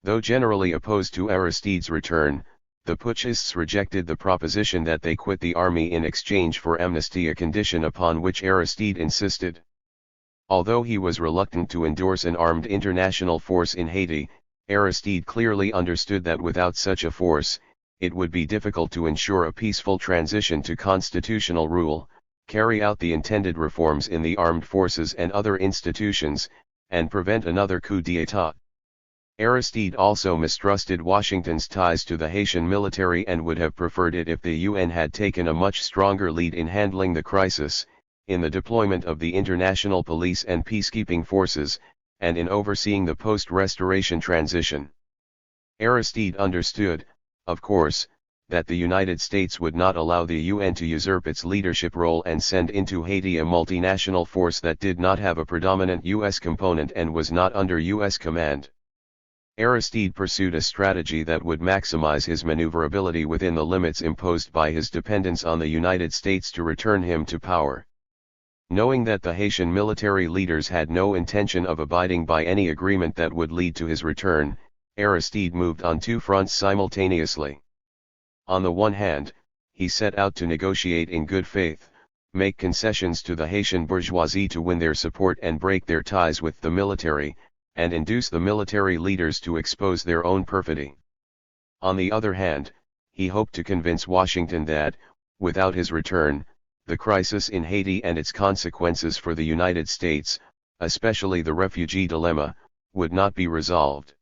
Though generally opposed to Aristide's return, the putschists rejected the proposition that they quit the army in exchange for amnesty, a condition upon which Aristide insisted. Although he was reluctant to endorse an armed international force in Haiti, Aristide clearly understood that without such a force, it would be difficult to ensure a peaceful transition to constitutional rule, carry out the intended reforms in the armed forces and other institutions, and prevent another coup d'état. Aristide also mistrusted Washington's ties to the Haitian military and would have preferred it if the UN had taken a much stronger lead in handling the crisis, in the deployment of the international police and peacekeeping forces, and in overseeing the post-restoration transition. Aristide understood, of course, that the United States would not allow the UN to usurp its leadership role and send into Haiti a multinational force that did not have a predominant U.S. component and was not under U.S. command. Aristide pursued a strategy that would maximize his maneuverability within the limits imposed by his dependence on the United States to return him to power. Knowing that the Haitian military leaders had no intention of abiding by any agreement that would lead to his return, Aristide moved on two fronts simultaneously. On the one hand, he set out to negotiate in good faith, make concessions to the Haitian bourgeoisie to win their support and break their ties with the military, and induce the military leaders to expose their own perfidy. On the other hand, he hoped to convince Washington that, without his return, the crisis in Haiti and its consequences for the United States, especially the refugee dilemma, would not be resolved.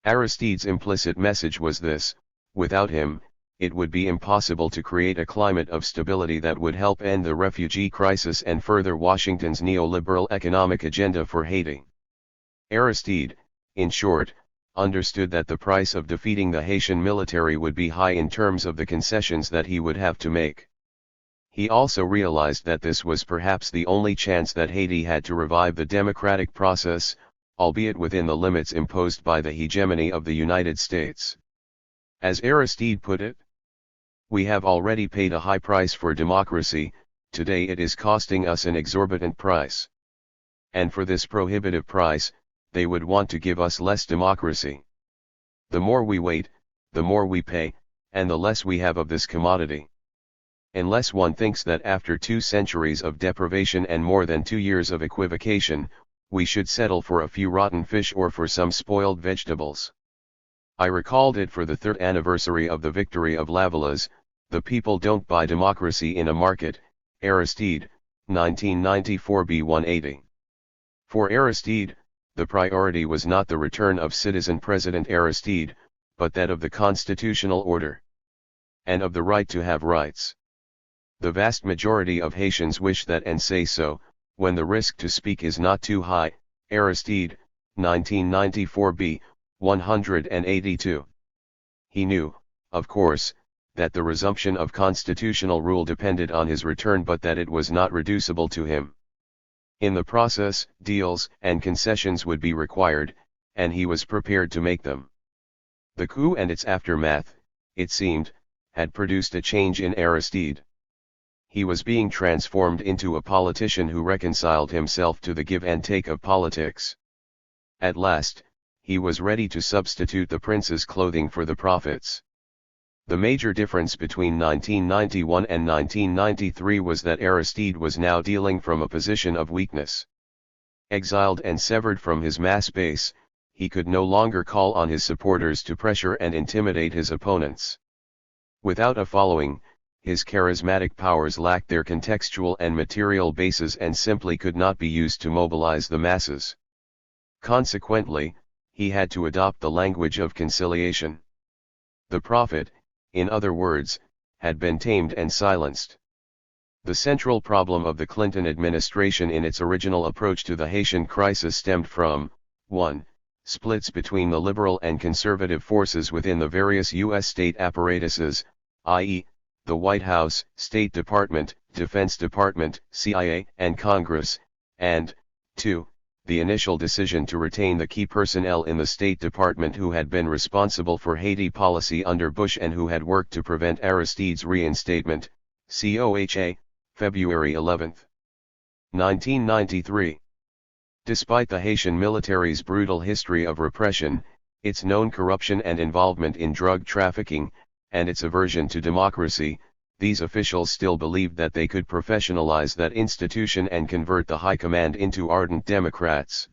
Aristide's implicit message was this: without him, it would be impossible to create a climate of stability that would help end the refugee crisis and further Washington's neoliberal economic agenda for Haiti. Aristide, in short, understood that the price of defeating the Haitian military would be high in terms of the concessions that he would have to make. He also realized that this was perhaps the only chance that Haiti had to revive the democratic process, albeit within the limits imposed by the hegemony of the United States. As Aristide put it, "We have already paid a high price for democracy, today it is costing us an exorbitant price. And for this prohibitive price, they would want to give us less democracy. The more we wait, the more we pay, and the less we have of this commodity. Unless one thinks that after 2 centuries of deprivation and more than 2 years of equivocation, we should settle for a few rotten fish or for some spoiled vegetables." I recalled it for the 3rd anniversary of the victory of Lavallaz. The people don't buy democracy in a market. Aristide, 1994b-180. For Aristide, the priority was not the return of citizen President Aristide, but that of the constitutional order, and of the right to have rights. The vast majority of Haitians wish that and say so, when the risk to speak is not too high. Aristide, 1994b, 182. He knew, of course, that the resumption of constitutional rule depended on his return, but that it was not reducible to him. In the process, deals and concessions would be required, and he was prepared to make them. The coup and its aftermath, it seemed, had produced a change in Aristide. He was being transformed into a politician who reconciled himself to the give and take of politics. At last, he was ready to substitute the prince's clothing for the prophet's. The major difference between 1991 and 1993 was that Aristide was now dealing from a position of weakness. Exiled and severed from his mass base, he could no longer call on his supporters to pressure and intimidate his opponents. Without a following, his charismatic powers lacked their contextual and material bases and simply could not be used to mobilize the masses. Consequently, he had to adopt the language of conciliation. The prophet, in other words, had been tamed and silenced. The central problem of the Clinton administration in its original approach to the Haitian crisis stemmed from 1. Splits between the liberal and conservative forces within the various U.S. state apparatuses, i.e., the White House, State Department, Defense Department, CIA, and Congress, and 2. The initial decision to retain the key personnel in the State Department who had been responsible for Haiti policy under Bush and who had worked to prevent Aristide's reinstatement, COHA, February 11, 1993. Despite the Haitian military's brutal history of repression, its known corruption and involvement in drug trafficking, and its aversion to democracy, these officials still believed that they could professionalize that institution and convert the high command into ardent Democrats.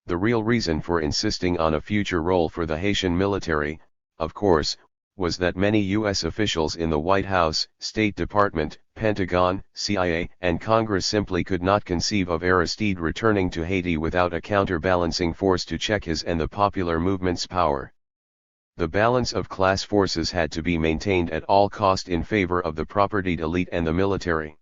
The real reason for insisting on a future role for the Haitian military, of course, was that many U.S. officials in the White House, State Department, Pentagon, CIA, and Congress simply could not conceive of Aristide returning to Haiti without a counterbalancing force to check his and the popular movement's power. The balance of class forces had to be maintained at all cost in favor of the propertied elite and the military.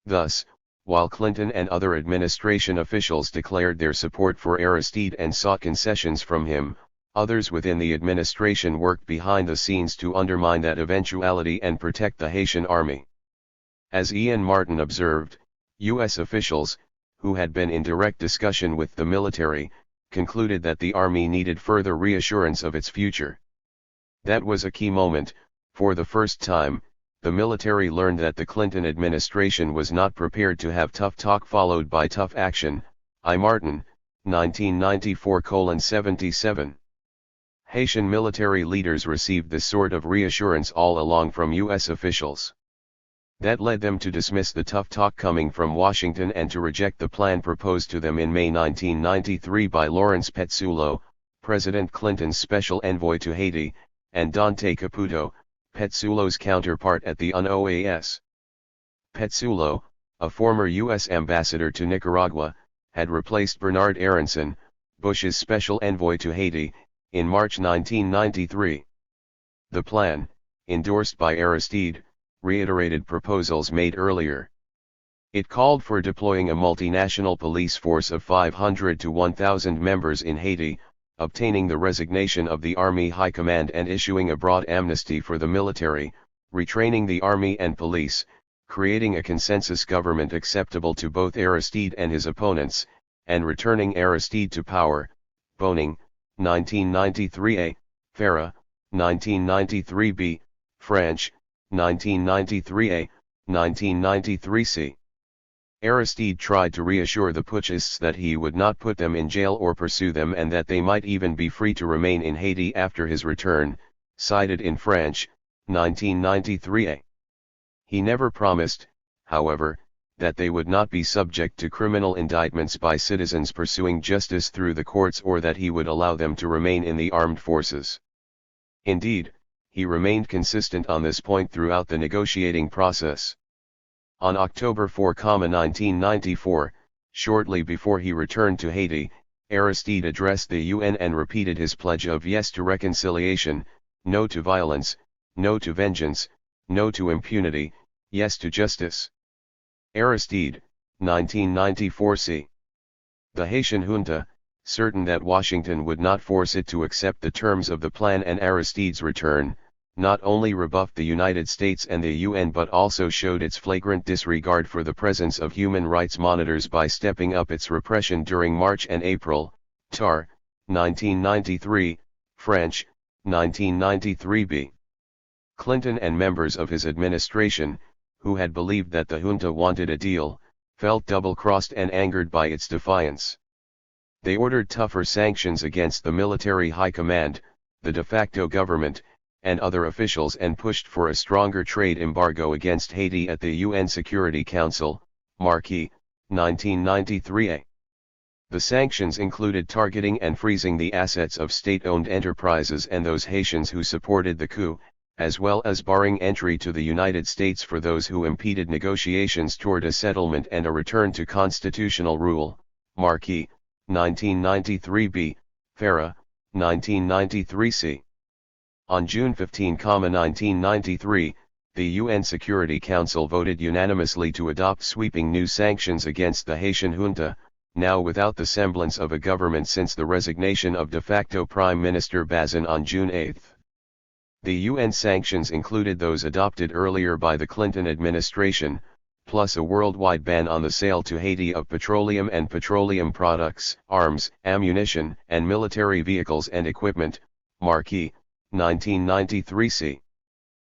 Thus, while Clinton and other administration officials declared their support for Aristide and sought concessions from him, others within the administration worked behind the scenes to undermine that eventuality and protect the Haitian army. As Ian Martin observed, U.S. officials, who had been in direct discussion with the military, concluded that the army needed further reassurance of its future. That was a key moment. For the first time, the military learned that the Clinton administration was not prepared to have tough talk followed by tough action. I. Martin, 1994:77. Haitian military leaders received this sort of reassurance all along from U.S. officials. That led them to dismiss the tough talk coming from Washington and to reject the plan proposed to them in May 1993 by Lawrence Petzullo, President Clinton's special envoy to Haiti, and Dante Caputo, Petzullo's counterpart at the UNOAS. Petzullo, a former U.S. ambassador to Nicaragua, had replaced Bernard Aronson, Bush's special envoy to Haiti, in March 1993. The plan, endorsed by Aristide, reiterated proposals made earlier. It called for deploying a multinational police force of 500 to 1,000 members in Haiti, obtaining the resignation of the Army High Command and issuing a broad amnesty for the military, retraining the army and police, creating a consensus government acceptable to both Aristide and his opponents, and returning Aristide to power. Boning, 1993a, Farah, 1993b, French, 1993a, 1993c. Aristide tried to reassure the putschists that he would not put them in jail or pursue them and that they might even be free to remain in Haiti after his return, cited in French, 1993a. He never promised, however, that they would not be subject to criminal indictments by citizens pursuing justice through the courts or that he would allow them to remain in the armed forces. Indeed, he remained consistent on this point throughout the negotiating process. On October 4, 1994, shortly before he returned to Haiti, Aristide addressed the UN and repeated his pledge of yes to reconciliation, no to violence, no to vengeance, no to impunity, yes to justice. Aristide, 1994c. The Haitian junta, certain that Washington would not force it to accept the terms of the plan and Aristide's return, not only rebuffed the United States and the UN but also showed its flagrant disregard for the presence of human rights monitors by stepping up its repression during March and April, TAR, 1993, French, 1993b. Clinton and members of his administration, who had believed that the junta wanted a deal, felt double-crossed and angered by its defiance. They ordered tougher sanctions against the military high command, the de facto government, and other officials and pushed for a stronger trade embargo against Haiti at the UN Security Council, Marquis, 1993a. The sanctions included targeting and freezing the assets of state-owned enterprises and those Haitians who supported the coup, as well as barring entry to the United States for those who impeded negotiations toward a settlement and a return to constitutional rule, Marquis, 1993b, Farah, 1993c. On June 15, 1993, the UN Security Council voted unanimously to adopt sweeping new sanctions against the Haitian junta, now without the semblance of a government since the resignation of de facto Prime Minister Bazoum on June 8. The UN sanctions included those adopted earlier by the Clinton administration, plus a worldwide ban on the sale to Haiti of petroleum and petroleum products, arms, ammunition, and military vehicles and equipment, Marquis, 1993c.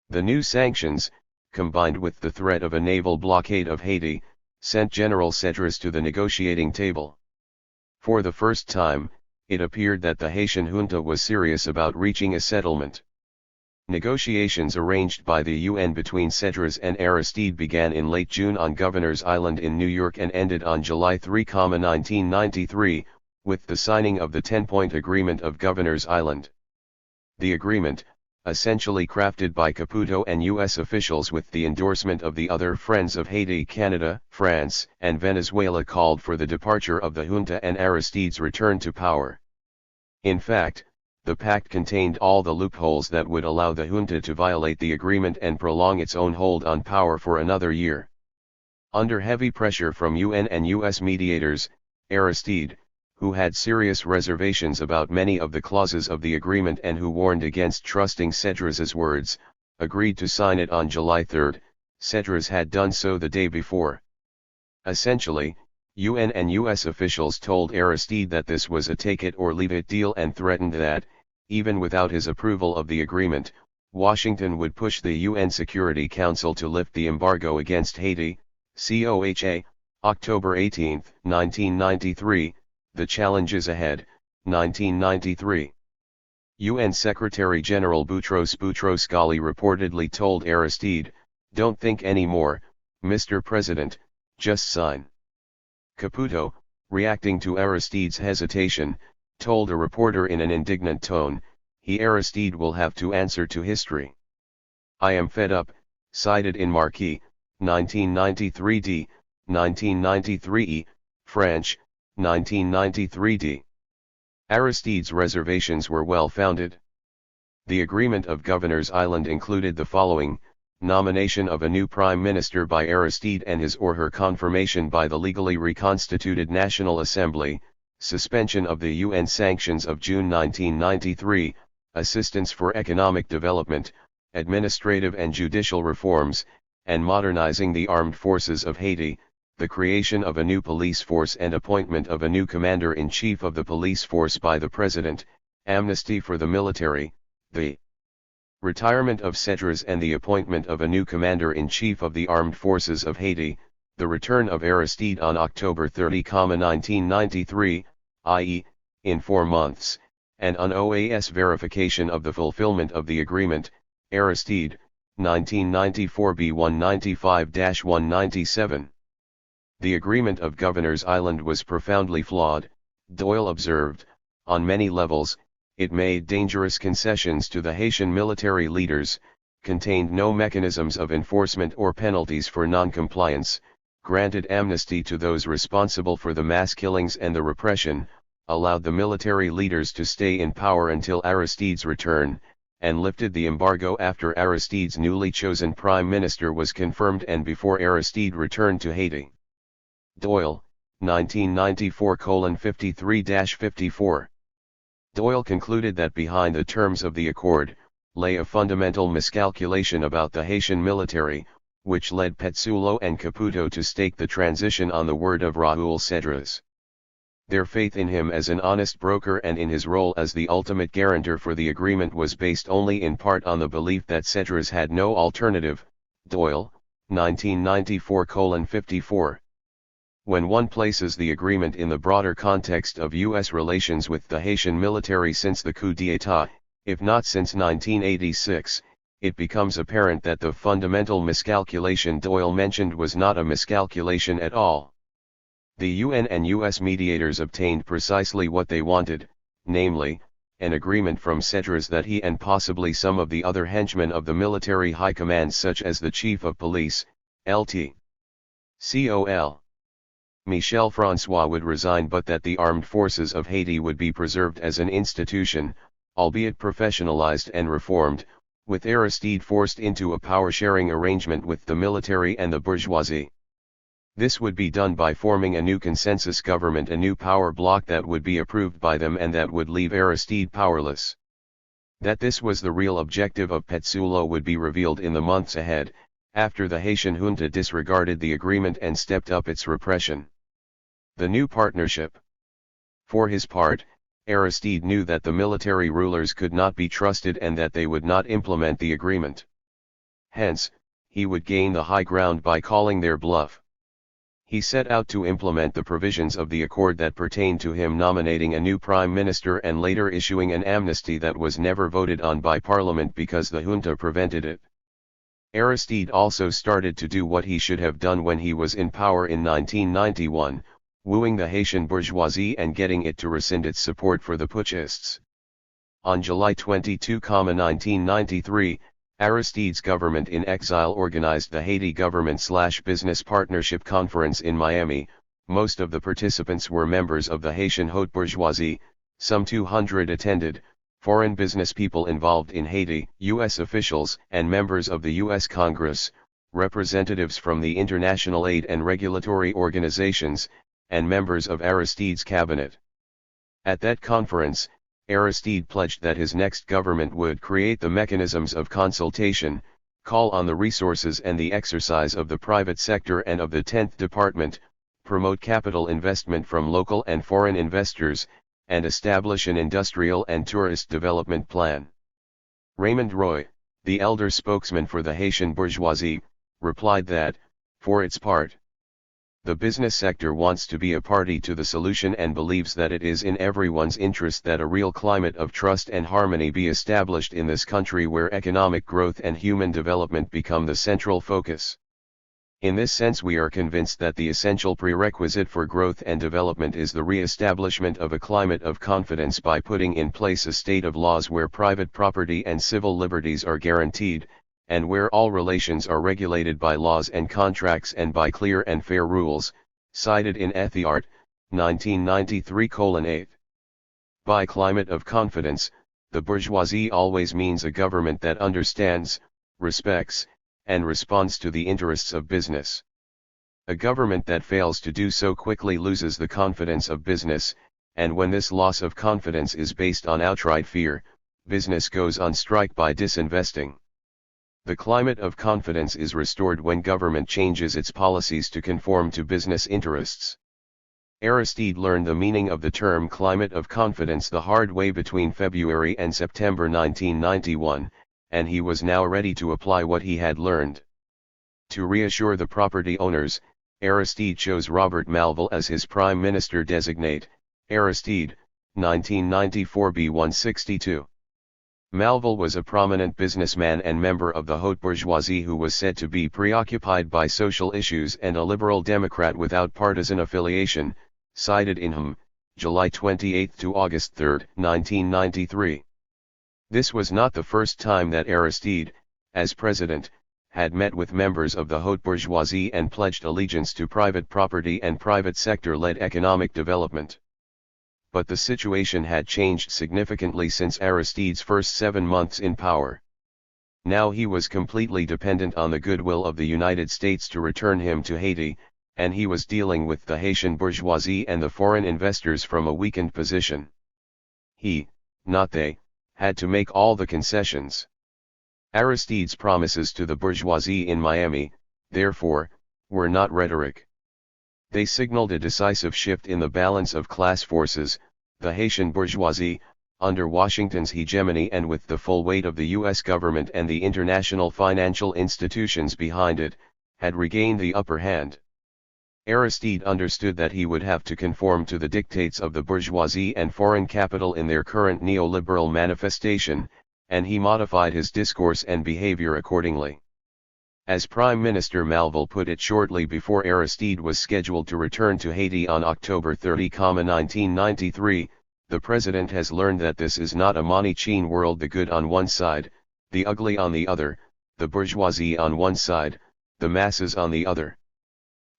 The new sanctions, combined with the threat of a naval blockade of Haiti, sent General Cedras to the negotiating table. For the first time, it appeared that the Haitian junta was serious about reaching a settlement. Negotiations arranged by the UN between Cedras and Aristide began in late June on Governor's Island in New York and ended on July 3, 1993, with the signing of the 10-point Agreement of Governor's Island. The agreement, essentially crafted by Caputo and U.S. officials with the endorsement of the other friends of Haiti, Canada, France, and Venezuela, called for the departure of the junta and Aristide's return to power. In fact, the pact contained all the loopholes that would allow the junta to violate the agreement and prolong its own hold on power for another year. Under heavy pressure from UN and U.S. mediators, Aristide, who had serious reservations about many of the clauses of the agreement and who warned against trusting Cedras's words, agreed to sign it on July 3. Cedras had done so the day before. Essentially, UN and U.S. officials told Aristide that this was a take-it-or-leave-it deal and threatened that, even without his approval of the agreement, Washington would push the UN Security Council to lift the embargo against Haiti, COHA, October 18, 1993, The Challenges Ahead, 1993. UN Secretary-General Boutros Boutros-Ghali reportedly told Aristide, "Don't think anymore, Mr. President, just sign." Caputo, reacting to Aristide's hesitation, told a reporter in an indignant tone, Aristide will have to answer to history. "I am fed up," cited in Marquis, 1993d, 1993e, French, 1993d. Aristide's reservations were well founded. The Agreement of Governor's Island included the following: nomination of a new Prime Minister by Aristide and his or her confirmation by the legally reconstituted National Assembly, suspension of the UN sanctions of June 1993, assistance for economic development, administrative and judicial reforms, and modernizing the armed forces of Haiti, the creation of a new police force and appointment of a new commander-in-chief of the police force by the President, amnesty for the military, the retirement of Cedras and the appointment of a new commander-in-chief of the armed forces of Haiti, the return of Aristide on October 30, 1993, i.e., in 4 months, and an OAS verification of the fulfillment of the agreement, Aristide, 1994b 195-197. The Agreement of Governor's Island was profoundly flawed, Doyle observed. On many levels, it made dangerous concessions to the Haitian military leaders, contained no mechanisms of enforcement or penalties for non-compliance, granted amnesty to those responsible for the mass killings and the repression, allowed the military leaders to stay in power until Aristide's return, and lifted the embargo after Aristide's newly chosen prime minister was confirmed and before Aristide returned to Haiti. Doyle, 1994:53-54. Doyle concluded that behind the terms of the accord, lay a fundamental miscalculation about the Haitian military, which led Petsulo and Caputo to stake the transition on the word of Raoul Cedras. Their faith in him as an honest broker and in his role as the ultimate guarantor for the agreement was based only in part on the belief that Cedras had no alternative. Doyle, 1994:54. When one places the agreement in the broader context of U.S. relations with the Haitian military since the coup d'état, if not since 1986, it becomes apparent that the fundamental miscalculation Doyle mentioned was not a miscalculation at all. The UN and US mediators obtained precisely what they wanted, namely, an agreement from Cedras that he and possibly some of the other henchmen of the military high command such as the Chief of Police, Lt. Col. Michel François would resign, but that the armed forces of Haiti would be preserved as an institution, albeit professionalized and reformed, with Aristide forced into a power-sharing arrangement with the military and the bourgeoisie. This would be done by forming a new consensus government, a new power bloc that would be approved by them and that would leave Aristide powerless. That this was the real objective of Petsulo would be revealed in the months ahead, after the Haitian junta disregarded the agreement and stepped up its repression. The new partnership. For his part, Aristide knew that the military rulers could not be trusted and that they would not implement the agreement. Hence, he would gain the high ground by calling their bluff. He set out to implement the provisions of the accord that pertained to him nominating a new prime minister and later issuing an amnesty that was never voted on by parliament because the junta prevented it. Aristide also started to do what he should have done when he was in power in 1991, wooing the Haitian bourgeoisie and getting it to rescind its support for the putschists. On July 22, 1993, Aristide's government in exile organized the Haiti Government/Business Partnership Conference in Miami. Most of the participants were members of the Haitian haute bourgeoisie, some 200 attended, foreign business people involved in Haiti, U.S. officials and members of the U.S. Congress, representatives from the international aid and regulatory organizations, and members of Aristide's cabinet. At that conference, Aristide pledged that his next government would create the mechanisms of consultation, call on the resources and the exercise of the private sector and of the 10th Department, promote capital investment from local and foreign investors, and establish an industrial and tourist development plan. Raymond Roy, the elder spokesman for the Haitian bourgeoisie, replied that, for its part, the business sector wants to be a party to the solution and believes that it is in everyone's interest that a real climate of trust and harmony be established in this country where economic growth and human development become the central focus. In this sense, we are convinced that the essential prerequisite for growth and development is the re-establishment of a climate of confidence by putting in place a state of laws where private property and civil liberties are guaranteed, and where all relations are regulated by laws and contracts and by clear and fair rules, cited in Ethiart, 1993:8. By climate of confidence, the bourgeoisie always means a government that understands, respects, and responds to the interests of business. A government that fails to do so quickly loses the confidence of business, and when this loss of confidence is based on outright fear, business goes on strike by disinvesting. The climate of confidence is restored when government changes its policies to conform to business interests. Aristide learned the meaning of the term climate of confidence the hard way between February and September 1991, and he was now ready to apply what he had learned. To reassure the property owners, Aristide chose Robert Malval as his prime minister designate. Aristide, 1994b-162. Malval was a prominent businessman and member of the haute bourgeoisie who was said to be preoccupied by social issues and a liberal Democrat without partisan affiliation, cited in him, July 28 to August 3, 1993. This was not the first time that Aristide, as president, had met with members of the haute bourgeoisie and pledged allegiance to private property and private sector-led economic development. But the situation had changed significantly since Aristide's first 7 months in power. Now he was completely dependent on the goodwill of the United States to return him to Haiti, and he was dealing with the Haitian bourgeoisie and the foreign investors from a weakened position. He, not they, had to make all the concessions. Aristide's promises to the bourgeoisie in Miami, therefore, were not rhetoric. They signaled a decisive shift in the balance of class forces. The Haitian bourgeoisie, under Washington's hegemony and with the full weight of the U.S. government and the international financial institutions behind it, had regained the upper hand. Aristide understood that he would have to conform to the dictates of the bourgeoisie and foreign capital in their current neoliberal manifestation, and he modified his discourse and behavior accordingly. As Prime Minister Malval put it shortly before Aristide was scheduled to return to Haiti on October 30, 1993, the president has learned that this is not a Manichin world, the good on one side, the ugly on the other, the bourgeoisie on one side, the masses on the other.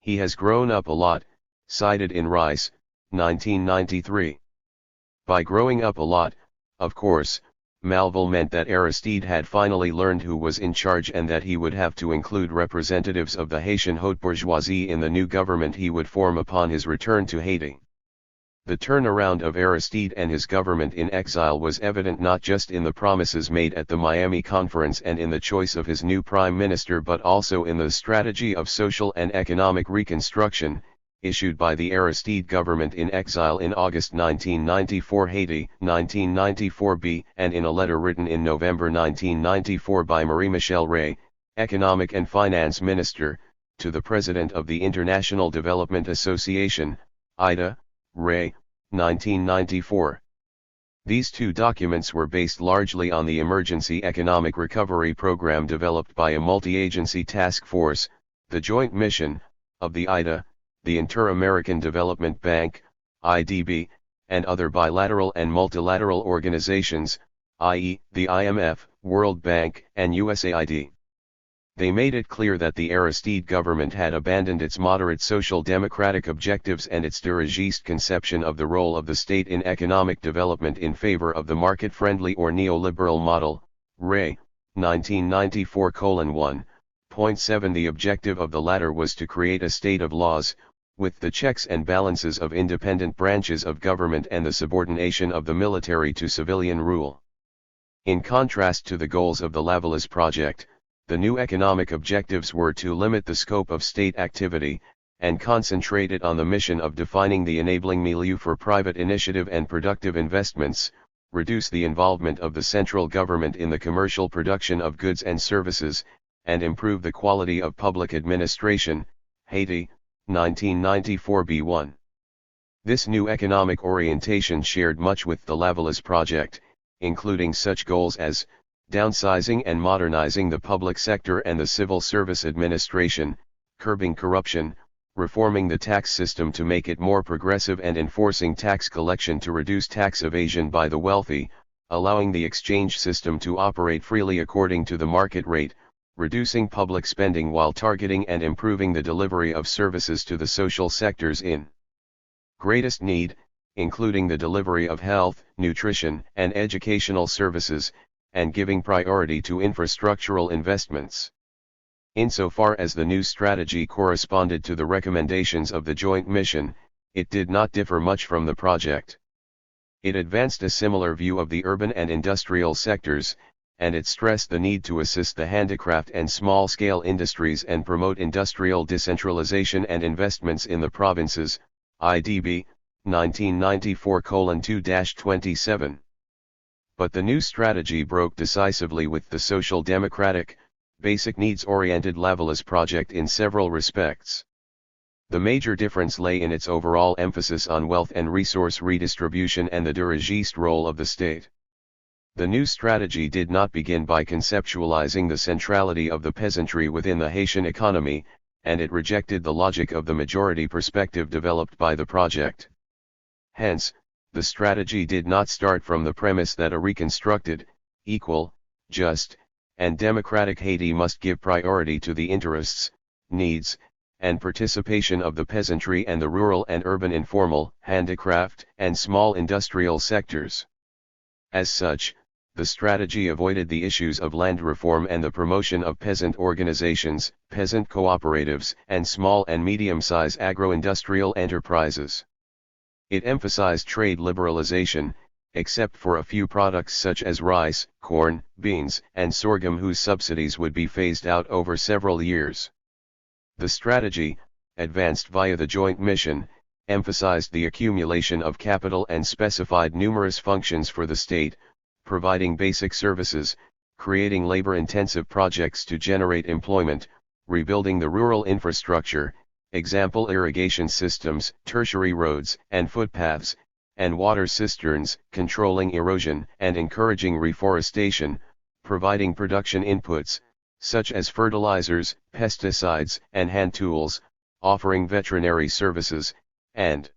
He has grown up a lot, cited in Rice, 1993. By growing up a lot, of course, Malval meant that Aristide had finally learned who was in charge and that he would have to include representatives of the Haitian haute bourgeoisie in the new government he would form upon his return to Haiti. The turnaround of Aristide and his government in exile was evident not just in the promises made at the Miami conference and in the choice of his new prime minister, but also in the strategy of social and economic reconstruction, issued by the Aristide government in exile in August 1994 Haiti, 1994b, and in a letter written in November 1994 by Marie-Michel Rey, Economic and Finance Minister, to the President of the International Development Association, IDA, Rey, 1994. These two documents were based largely on the Emergency Economic Recovery Program developed by a multi-agency task force, the Joint Mission, of the IDA, the Inter-American Development Bank, IDB, and other bilateral and multilateral organizations, i.e., the IMF, World Bank, and USAID. They made it clear that the Aristide government had abandoned its moderate social democratic objectives and its dirigiste conception of the role of the state in economic development in favor of the market-friendly or neoliberal model. Rey, 1994:1.7. The objective of the latter was to create a state of laws, with the checks and balances of independent branches of government and the subordination of the military to civilian rule. In contrast to the goals of the Lavallès project, the new economic objectives were to limit the scope of state activity, and concentrate it on the mission of defining the enabling milieu for private initiative and productive investments, reduce the involvement of the central government in the commercial production of goods and services, and improve the quality of public administration. Haiti, 1994b1. This new economic orientation shared much with the Lavallès project, including such goals as downsizing and modernizing the public sector and the civil service administration, curbing corruption, reforming the tax system to make it more progressive and enforcing tax collection to reduce tax evasion by the wealthy, allowing the exchange system to operate freely according to the market rate, reducing public spending while targeting and improving the delivery of services to the social sectors in greatest need, including the delivery of health, nutrition, and educational services, and giving priority to infrastructural investments. Insofar as the new strategy corresponded to the recommendations of the Joint Mission, it did not differ much from the project. It advanced a similar view of the urban and industrial sectors, and it stressed the need to assist the handicraft and small-scale industries and promote industrial decentralization and investments in the provinces, IDB, 1994:2-27. But the new strategy broke decisively with the social democratic, basic needs-oriented Lavallès project in several respects. The major difference lay in its overall emphasis on wealth and resource redistribution and the dirigiste role of the state. The new strategy did not begin by conceptualizing the centrality of the peasantry within the Haitian economy, and it rejected the logic of the majority perspective developed by the project. Hence, the strategy did not start from the premise that a reconstructed, equal, just, and democratic Haiti must give priority to the interests, needs, and participation of the peasantry and the rural and urban informal, handicraft, and small industrial sectors. As such, The strategy avoided the issues of land reform and the promotion of peasant organizations, peasant cooperatives, and small and medium-sized agro-industrial enterprises. It emphasized trade liberalization, except for a few products such as rice, corn, beans, and sorghum whose subsidies would be phased out over several years. The strategy, advanced via the joint mission, emphasized the accumulation of capital and specified numerous functions for the state, providing basic services, creating labor-intensive projects to generate employment, rebuilding the rural infrastructure, example irrigation systems, tertiary roads and footpaths, and water cisterns, controlling erosion and encouraging reforestation, providing production inputs, such as fertilizers, pesticides, and hand tools, offering veterinary services, and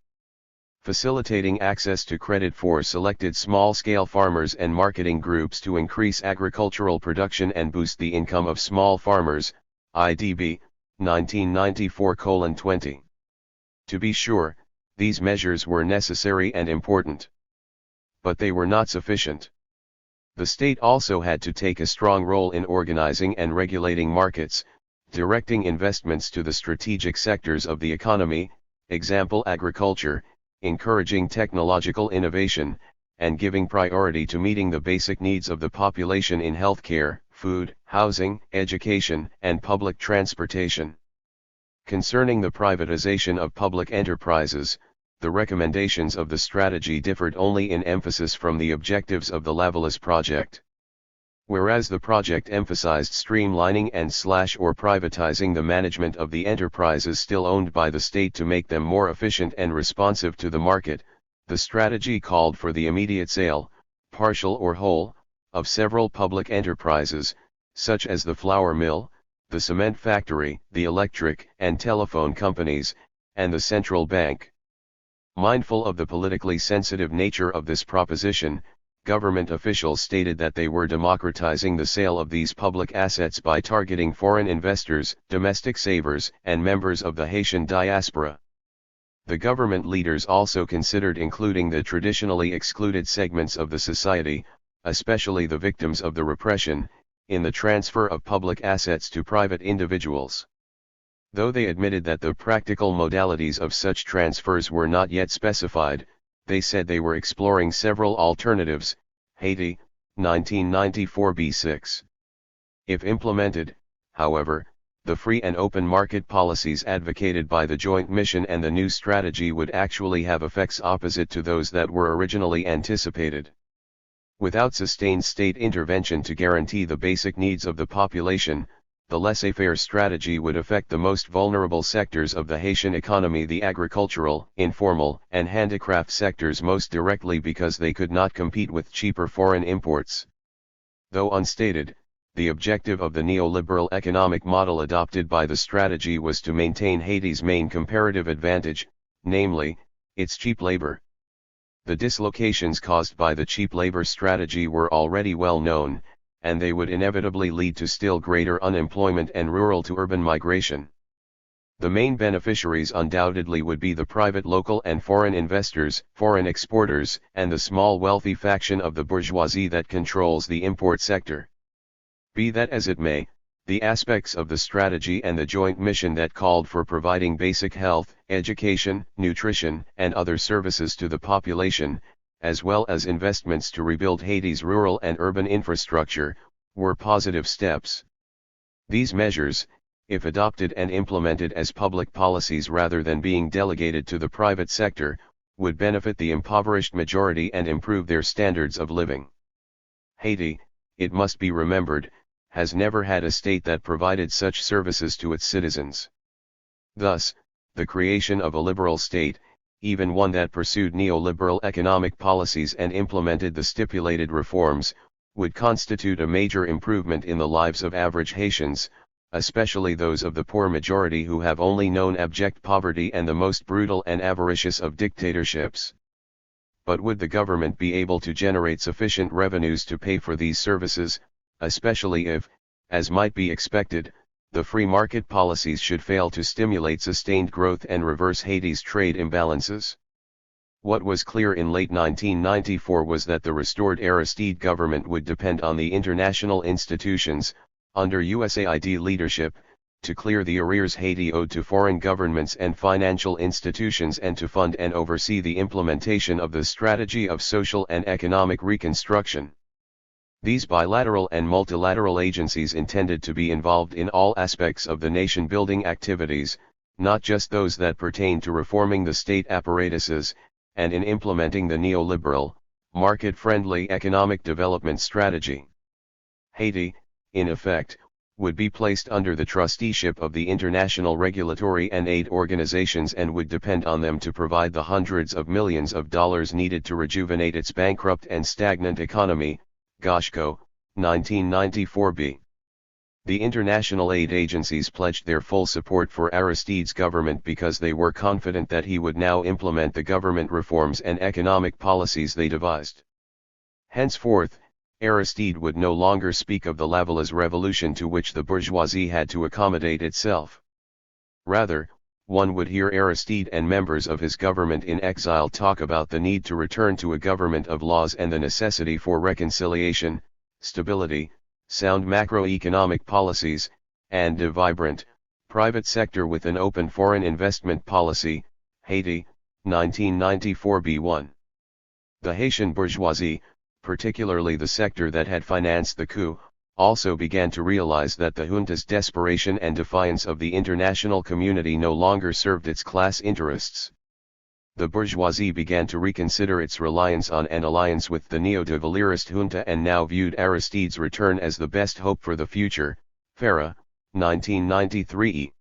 facilitating access to credit for selected small-scale farmers and marketing groups to increase agricultural production and boost the income of small farmers, IDB, 1994:20. To be sure, these measures were necessary and important. But they were not sufficient. The state also had to take a strong role in organizing and regulating markets, directing investments to the strategic sectors of the economy, example agriculture, encouraging technological innovation, and giving priority to meeting the basic needs of the population in healthcare, food, housing, education, and public transportation. Concerning the privatization of public enterprises, the recommendations of the strategy differed only in emphasis from the objectives of the Lavallès project. Whereas the project emphasized streamlining and/or privatizing the management of the enterprises still owned by the state to make them more efficient and responsive to the market, the strategy called for the immediate sale, partial or whole, of several public enterprises, such as the flour mill, the cement factory, the electric and telephone companies, and the central bank. Mindful of the politically sensitive nature of this proposition, government officials stated that they were democratizing the sale of these public assets by targeting foreign investors, domestic savers, and members of the Haitian diaspora. The government leaders also considered including the traditionally excluded segments of the society, especially the victims of the repression, in the transfer of public assets to private individuals. Though they admitted that the practical modalities of such transfers were not yet specified, they said they were exploring several alternatives. Haiti, 1994b6. If implemented, however, the free and open market policies advocated by the joint mission and the new strategy would actually have effects opposite to those that were originally anticipated. Without sustained state intervention to guarantee the basic needs of the population, the laissez-faire strategy would affect the most vulnerable sectors of the Haitian economy, the agricultural, informal, and handicraft sectors most directly because they could not compete with cheaper foreign imports. Though unstated, the objective of the neoliberal economic model adopted by the strategy was to maintain Haiti's main comparative advantage, namely, its cheap labor. The dislocations caused by the cheap labor strategy were already well known, and they would inevitably lead to still greater unemployment and rural to urban migration. The main beneficiaries undoubtedly would be the private local and foreign investors, foreign exporters, and the small wealthy faction of the bourgeoisie that controls the import sector. Be that as it may, the aspects of the strategy and the joint mission that called for providing basic health, education, nutrition, and other services to the population, as well as investments to rebuild Haiti's rural and urban infrastructure, were positive steps. These measures, if adopted and implemented as public policies rather than being delegated to the private sector, would benefit the impoverished majority and improve their standards of living. Haiti, it must be remembered, has never had a state that provided such services to its citizens. Thus, the creation of a liberal state, even one that pursued neoliberal economic policies and implemented the stipulated reforms, would constitute a major improvement in the lives of average Haitians, especially those of the poor majority who have only known abject poverty and the most brutal and avaricious of dictatorships. But would the government be able to generate sufficient revenues to pay for these services, especially if, as might be expected, the free market policies should fail to stimulate sustained growth and reverse Haiti's trade imbalances? What was clear in late 1994 was that the restored Aristide government would depend on the international institutions, under USAID leadership, to clear the arrears Haiti owed to foreign governments and financial institutions and to fund and oversee the implementation of the strategy of social and economic reconstruction. These bilateral and multilateral agencies intended to be involved in all aspects of the nation-building activities, not just those that pertain to reforming the state apparatuses, and in implementing the neoliberal, market-friendly economic development strategy. Haiti, in effect, would be placed under the trusteeship of the international regulatory and aid organizations and would depend on them to provide the hundreds of millions of dollars needed to rejuvenate its bankrupt and stagnant economy, Goshko, 1994b. The international aid agencies pledged their full support for Aristide's government because they were confident that he would now implement the government reforms and economic policies they devised. Henceforth, Aristide would no longer speak of the Lavallaz revolution to which the bourgeoisie had to accommodate itself. Rather, one would hear Aristide and members of his government in exile talk about the need to return to a government of laws and the necessity for reconciliation, stability, sound macroeconomic policies, and a vibrant, private sector with an open foreign investment policy, Haiti, 1994b1. The Haitian bourgeoisie, particularly the sector that had financed the coup, also began to realize that the junta's desperation and defiance of the international community no longer served its class interests. The bourgeoisie began to reconsider its reliance on an alliance with the neo-de Valériste junta and now viewed Aristide's return as the best hope for the future, Farah, 1993e.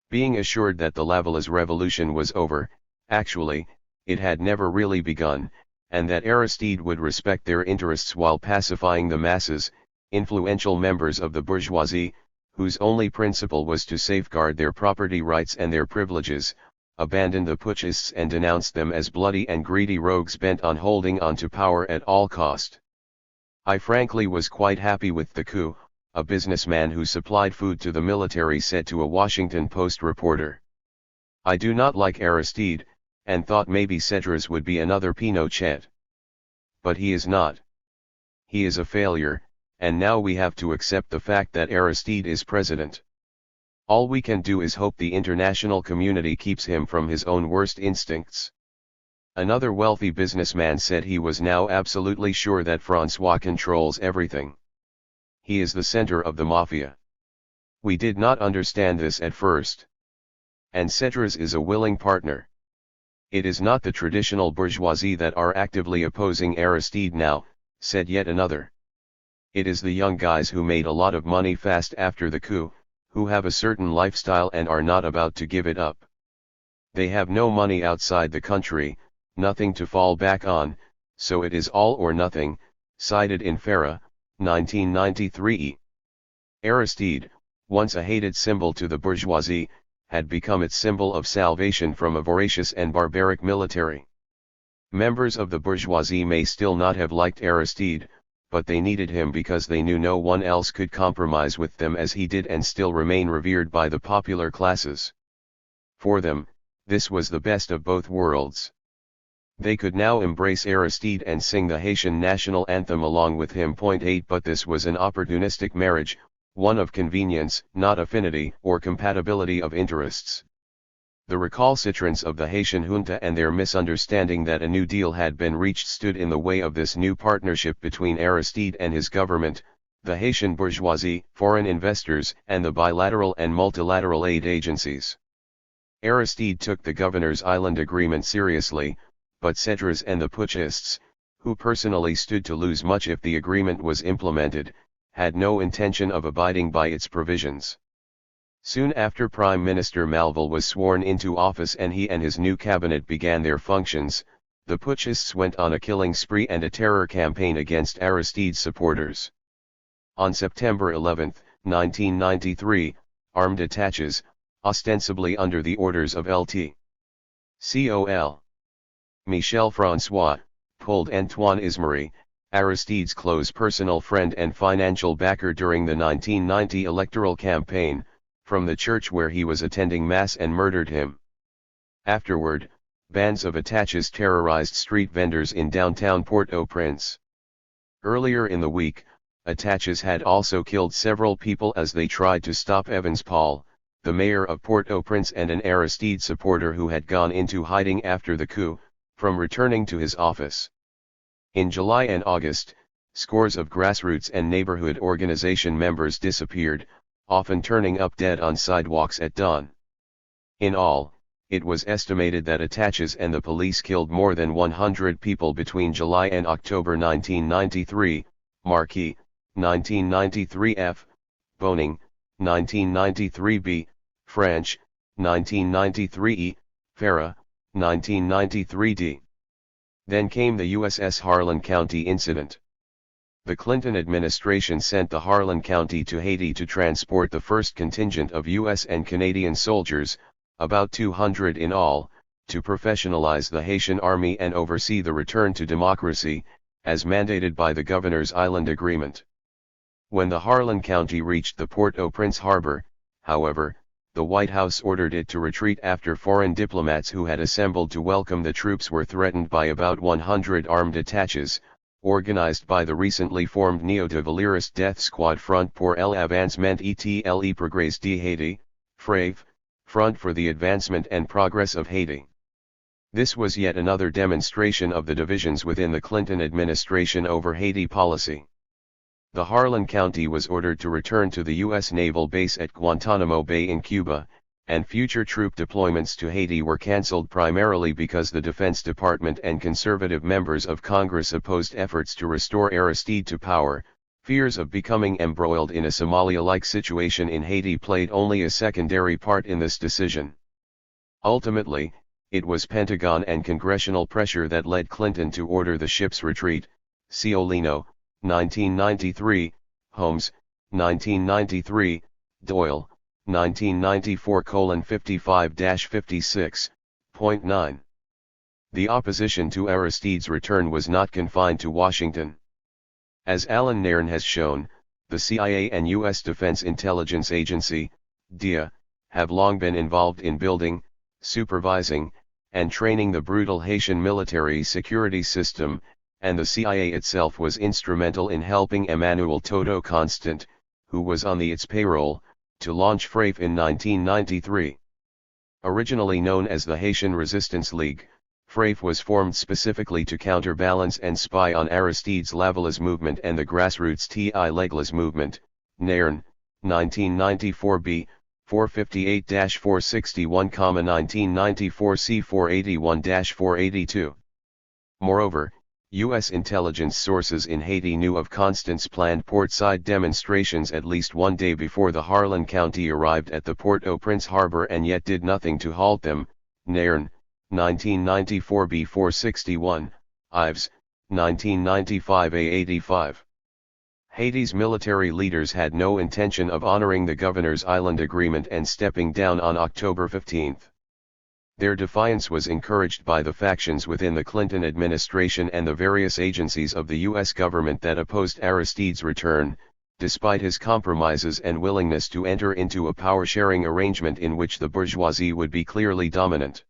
Being assured that the Lavallaz revolution was over, actually, it had never really begun, and that Aristide would respect their interests while pacifying the masses, influential members of the bourgeoisie, whose only principle was to safeguard their property rights and their privileges, abandoned the putschists and denounced them as bloody and greedy rogues bent on holding on to power at all cost. I frankly was quite happy with the coup, a businessman who supplied food to the military said to a Washington Post reporter. I do not like Aristide, and thought maybe Cedras would be another Pinochet. But he is not. He is a failure, and now we have to accept the fact that Aristide is president. All we can do is hope the international community keeps him from his own worst instincts. Another wealthy businessman said he was now absolutely sure that François controls everything. He is the center of the mafia. We did not understand this at first. And Cedras is a willing partner. It is not the traditional bourgeoisie that are actively opposing Aristide now, said yet another. It is the young guys who made a lot of money fast after the coup, who have a certain lifestyle and are not about to give it up. They have no money outside the country, nothing to fall back on, so it is all or nothing, cited in Farah, 1993e. Aristide, once a hated symbol to the bourgeoisie, had become its symbol of salvation from a voracious and barbaric military. Members of the bourgeoisie may still not have liked Aristide, but they needed him because they knew no one else could compromise with them as he did and still remain revered by the popular classes. For them, this was the best of both worlds. They could now embrace Aristide and sing the Haitian national anthem along with him. 8 But this was an opportunistic marriage, one of convenience, not affinity or compatibility of interests. The recalcitrance of the Haitian junta and their misunderstanding that a new deal had been reached stood in the way of this new partnership between Aristide and his government, the Haitian bourgeoisie, foreign investors, and the bilateral and multilateral aid agencies. Aristide took the Governor's Island Agreement seriously, but Cedras and the putschists, who personally stood to lose much if the agreement was implemented, had no intention of abiding by its provisions. Soon after Prime Minister Malval was sworn into office and he and his new cabinet began their functions, the putschists went on a killing spree and a terror campaign against Aristide's supporters. On September 11, 1993, armed attaches, ostensibly under the orders of Lt. Col. Michel François, pulled Antoine Ismery, Aristide's close personal friend and financial backer during the 1990 electoral campaign, from the church where he was attending Mass and murdered him. Afterward, bands of attaches terrorized street vendors in downtown Port-au-Prince. Earlier in the week, attaches had also killed several people as they tried to stop Evans Paul, the mayor of Port-au-Prince and an Aristide supporter who had gone into hiding after the coup, from returning to his office. In July and August, scores of grassroots and neighborhood organization members disappeared, often turning up dead on sidewalks at dawn. In all, it was estimated that attaches and the police killed more than 100 people between July and October 1993, Marquis, 1993 F, Boning, 1993 B, French, 1993 E, Farah, 1993 D. Then came the USS Harlan County incident. The Clinton administration sent the Harlan County to Haiti to transport the first contingent of U.S. and Canadian soldiers, about 200 in all, to professionalize the Haitian army and oversee the return to democracy, as mandated by the Governor's Island Agreement. When the Harlan County reached the Port-au-Prince harbor, however, the White House ordered it to retreat after foreign diplomats who had assembled to welcome the troops were threatened by about 100 armed attaches, organized by the recently formed Neo-de Death Squad Front pour l'Avancement et le Progrès de Haiti, FRAVE, Front for the Advancement and Progress of Haiti. This was yet another demonstration of the divisions within the Clinton administration over Haiti policy. The Harlan County was ordered to return to the U.S. naval base at Guantanamo Bay in Cuba, and future troop deployments to Haiti were canceled primarily because the Defense Department and conservative members of Congress opposed efforts to restore Aristide to power. Fears of becoming embroiled in a Somalia-like situation in Haiti played only a secondary part in this decision. Ultimately, it was Pentagon and congressional pressure that led Clinton to order the ship's retreat. Ciolino, 1993, Holmes, 1993, Doyle, 1994:55-56.9. The opposition to Aristide's return was not confined to Washington. As Alan Nairn has shown, the CIA and U.S. Defense Intelligence Agency, DIA, have long been involved in building, supervising, and training the brutal Haitian military security system, and the CIA itself was instrumental in helping Emmanuel Toto Constant, who was on its payroll, to launch FRAVE in 1993. Originally known as the Haitian Resistance League, FRAVE was formed specifically to counterbalance and spy on Aristide's Lavalas movement and the grassroots TI-Leglas movement. Nairn, 1994b, 458-461, 1994 c. 481-482. Moreover, U.S. intelligence sources in Haiti knew of Constant's planned portside demonstrations at least one day before the Harlan County arrived at the Port-au-Prince harbor and yet did nothing to halt them. Nairn, 1994b, 461, Ives, 1995a, 85. Haiti's military leaders had no intention of honoring the Governor's Island Agreement and stepping down on October 15. Their defiance was encouraged by the factions within the Clinton administration and the various agencies of the U.S. government that opposed Aristide's return, despite his compromises and willingness to enter into a power-sharing arrangement in which the bourgeoisie would be clearly dominant.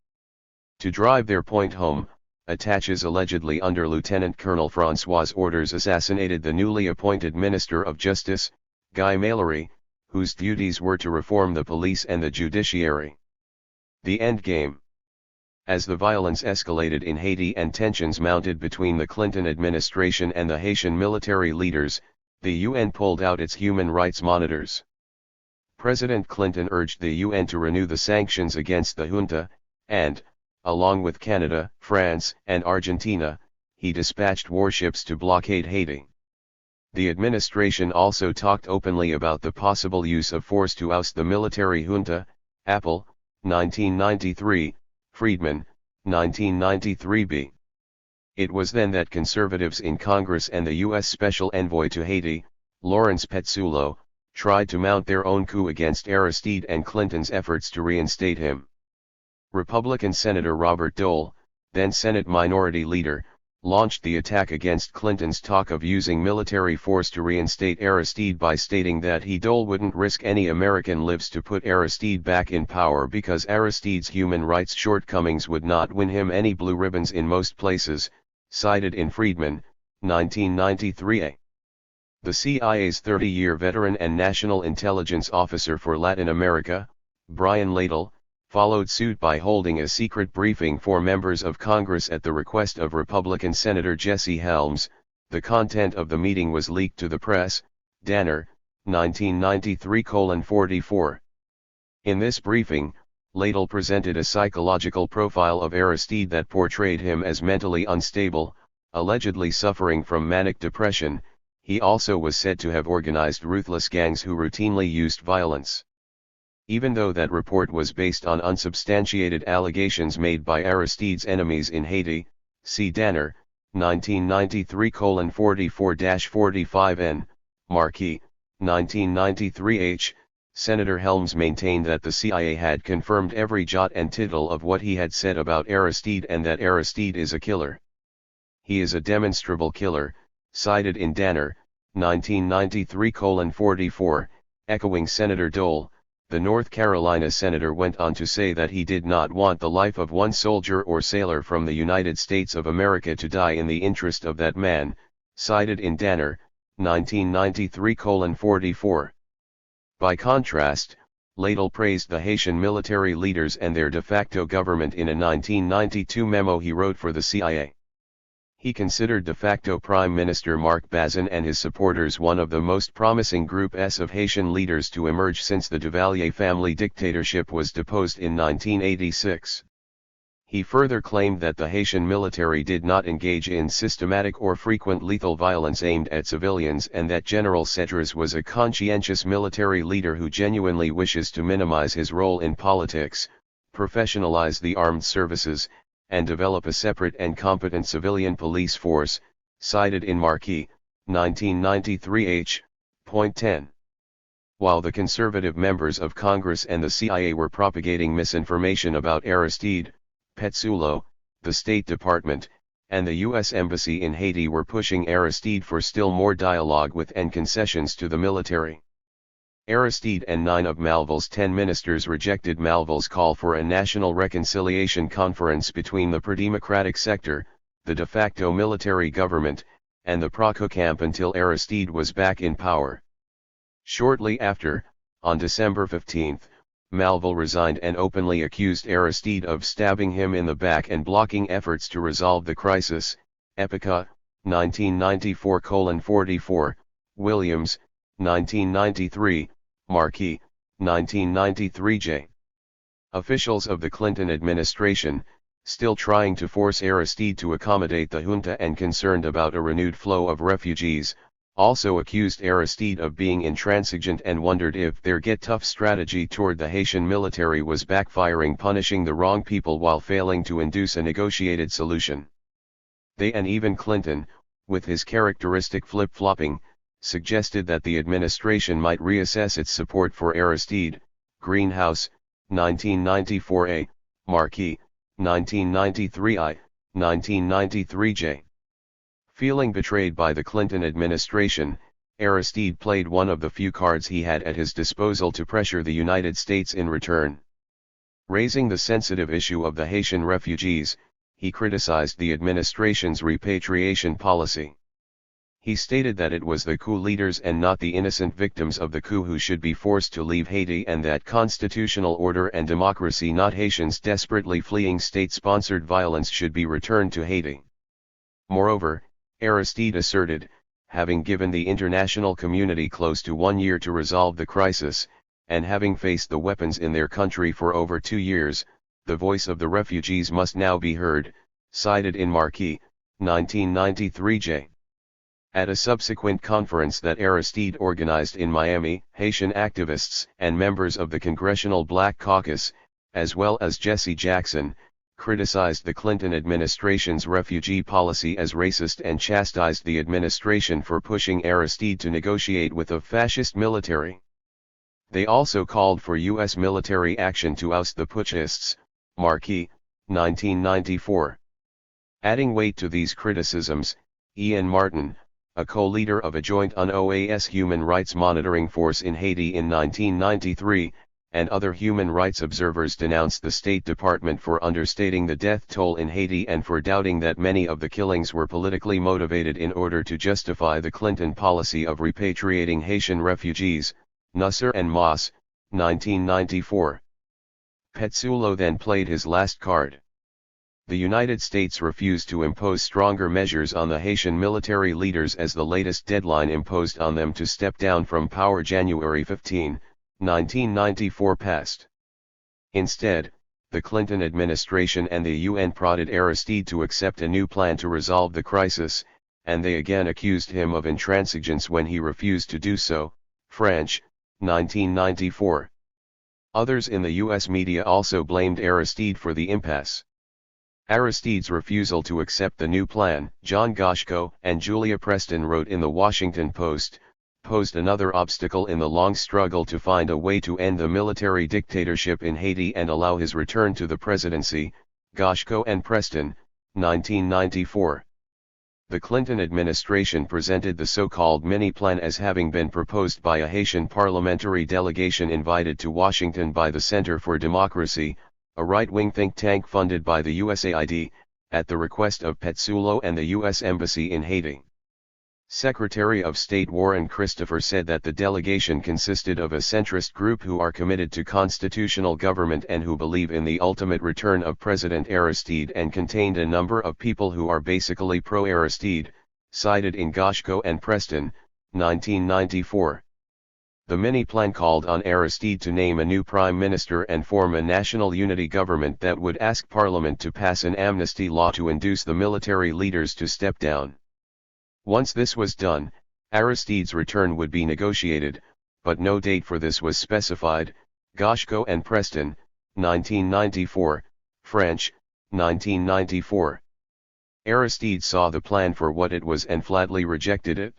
To drive their point home, attaches allegedly under Lieutenant Colonel François' orders assassinated the newly appointed Minister of Justice, Guy Mallory, whose duties were to reform the police and the judiciary. The endgame. As the violence escalated in Haiti and tensions mounted between the Clinton administration and the Haitian military leaders, the UN pulled out its human rights monitors. President Clinton urged the UN to renew the sanctions against the junta, and, along with Canada, France, and Argentina, he dispatched warships to blockade Haiti. The administration also talked openly about the possible use of force to oust the military junta. Apple, 1993, Friedman, 1993b. It was then that conservatives in Congress and the U.S. Special Envoy to Haiti, Lawrence Petzullo, tried to mount their own coup against Aristide and Clinton's efforts to reinstate him. Republican Senator Robert Dole, then Senate Minority Leader, launched the attack against Clinton's talk of using military force to reinstate Aristide by stating that he wouldn't risk any American lives to put Aristide back in power because Aristide's human rights shortcomings would not win him any blue ribbons in most places, cited in Friedman, 1993a. The CIA's 30-year veteran and National Intelligence Officer for Latin America, Brian Ladle, followed suit by holding a secret briefing for members of Congress at the request of Republican Senator Jesse Helms. The content of the meeting was leaked to the press, Danner, 1993:44. In this briefing, Ladle presented a psychological profile of Aristide that portrayed him as mentally unstable, allegedly suffering from manic depression. He also was said to have organized ruthless gangs who routinely used violence. Even though that report was based on unsubstantiated allegations made by Aristide's enemies in Haiti, see Danner, 1993:44-45n, Marquis, 1993h, Senator Helms maintained that the CIA had confirmed every jot and tittle of what he had said about Aristide and that Aristide is a killer. He is a demonstrable killer, cited in Danner, 1993:44, echoing Senator Dole. The North Carolina senator went on to say that he did not want the life of one soldier or sailor from the United States of America to die in the interest of that man, cited in Danner, 1993:44. By contrast, Ladle praised the Haitian military leaders and their de facto government in a 1992 memo he wrote for the CIA. He considered de facto Prime Minister Marc Bazin and his supporters one of the most promising groups of Haitian leaders to emerge since the Duvalier family dictatorship was deposed in 1986. He further claimed that the Haitian military did not engage in systematic or frequent lethal violence aimed at civilians and that General Cedras was a conscientious military leader who genuinely wishes to minimize his role in politics, professionalize the armed services, and develop a separate and competent civilian police force, cited in Marquis, 1993h, point 10. While the conservative members of Congress and the CIA were propagating misinformation about Aristide, Petsulo, the State Department, and the U.S. Embassy in Haiti were pushing Aristide for still more dialogue with and concessions to the military. Aristide and 9 of Malvol's 10 ministers rejected Malvol's call for a national reconciliation conference between the pro-democratic sector, the de facto military government, and the pro-coup camp until Aristide was back in power. Shortly after, on December 15, Malvol resigned and openly accused Aristide of stabbing him in the back and blocking efforts to resolve the crisis. Epica, 1994:44, Williams, 1993, Marquis, 1993j. Officials of the Clinton administration, still trying to force Aristide to accommodate the junta and concerned about a renewed flow of refugees, also accused Aristide of being intransigent and wondered if their get-tough strategy toward the Haitian military was backfiring, punishing the wrong people while failing to induce a negotiated solution. They and even Clinton, with his characteristic flip-flopping, suggested that the administration might reassess its support for Aristide. Greenhouse, 1994a, Marquis, 1993i, 1993j. Feeling betrayed by the Clinton administration, Aristide played one of the few cards he had at his disposal to pressure the United States in return. Raising the sensitive issue of the Haitian refugees, he criticized the administration's repatriation policy. He stated that it was the coup leaders and not the innocent victims of the coup who should be forced to leave Haiti and that constitutional order and democracy, not Haitians desperately fleeing state-sponsored violence, should be returned to Haiti. Moreover, Aristide asserted, having given the international community close to 1 year to resolve the crisis, and having faced the weapons in their country for over 2 years, the voice of the refugees must now be heard, cited in Marquis, 1993j. At a subsequent conference that Aristide organized in Miami, Haitian activists and members of the Congressional Black Caucus, as well as Jesse Jackson, criticized the Clinton administration's refugee policy as racist and chastised the administration for pushing Aristide to negotiate with a fascist military. They also called for U.S. military action to oust the putschists. Marquis, 1994. Adding weight to these criticisms, Ian Martin, a co-leader of a joint UNOAS human rights monitoring force in Haiti in 1993, and other human rights observers denounced the State Department for understating the death toll in Haiti and for doubting that many of the killings were politically motivated in order to justify the Clinton policy of repatriating Haitian refugees. Nasser and Moss, 1994. Petsulo then played his last card. The United States refused to impose stronger measures on the Haitian military leaders as the latest deadline imposed on them to step down from power January 15, 1994 passed. Instead, the Clinton administration and the UN prodded Aristide to accept a new plan to resolve the crisis, and they again accused him of intransigence when he refused to do so. French, 1994. Others in the US media also blamed Aristide for the impasse. Aristide's refusal to accept the new plan, John Goshko and Julia Preston wrote in the Washington Post, posed another obstacle in the long struggle to find a way to end the military dictatorship in Haiti and allow his return to the presidency. Goshko and Preston, 1994. The Clinton administration presented the so-called mini-plan as having been proposed by a Haitian parliamentary delegation invited to Washington by the Center for Democracy, a right-wing think tank funded by the USAID, at the request of Petsulo and the U.S. Embassy in Haiti. Secretary of State Warren Christopher said that the delegation consisted of a centrist group who are committed to constitutional government and who believe in the ultimate return of President Aristide and contained a number of people who are basically pro-Aristide, cited in Goshko and Preston, 1994. The mini-plan called on Aristide to name a new prime minister and form a national unity government that would ask Parliament to pass an amnesty law to induce the military leaders to step down. Once this was done, Aristide's return would be negotiated, but no date for this was specified. Goshko and Preston, 1994, French, 1994. Aristide saw the plan for what it was and flatly rejected it.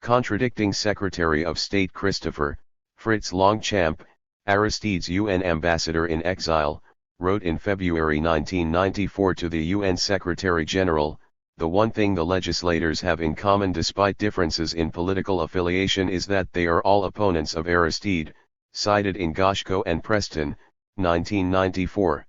Contradicting Secretary of State Christopher, Fritz Longchamp, Aristide's UN ambassador in exile, wrote in February 1994 to the UN Secretary-General, "The one thing the legislators have in common despite differences in political affiliation is that they are all opponents of Aristide," cited in Goshko and Preston, 1994.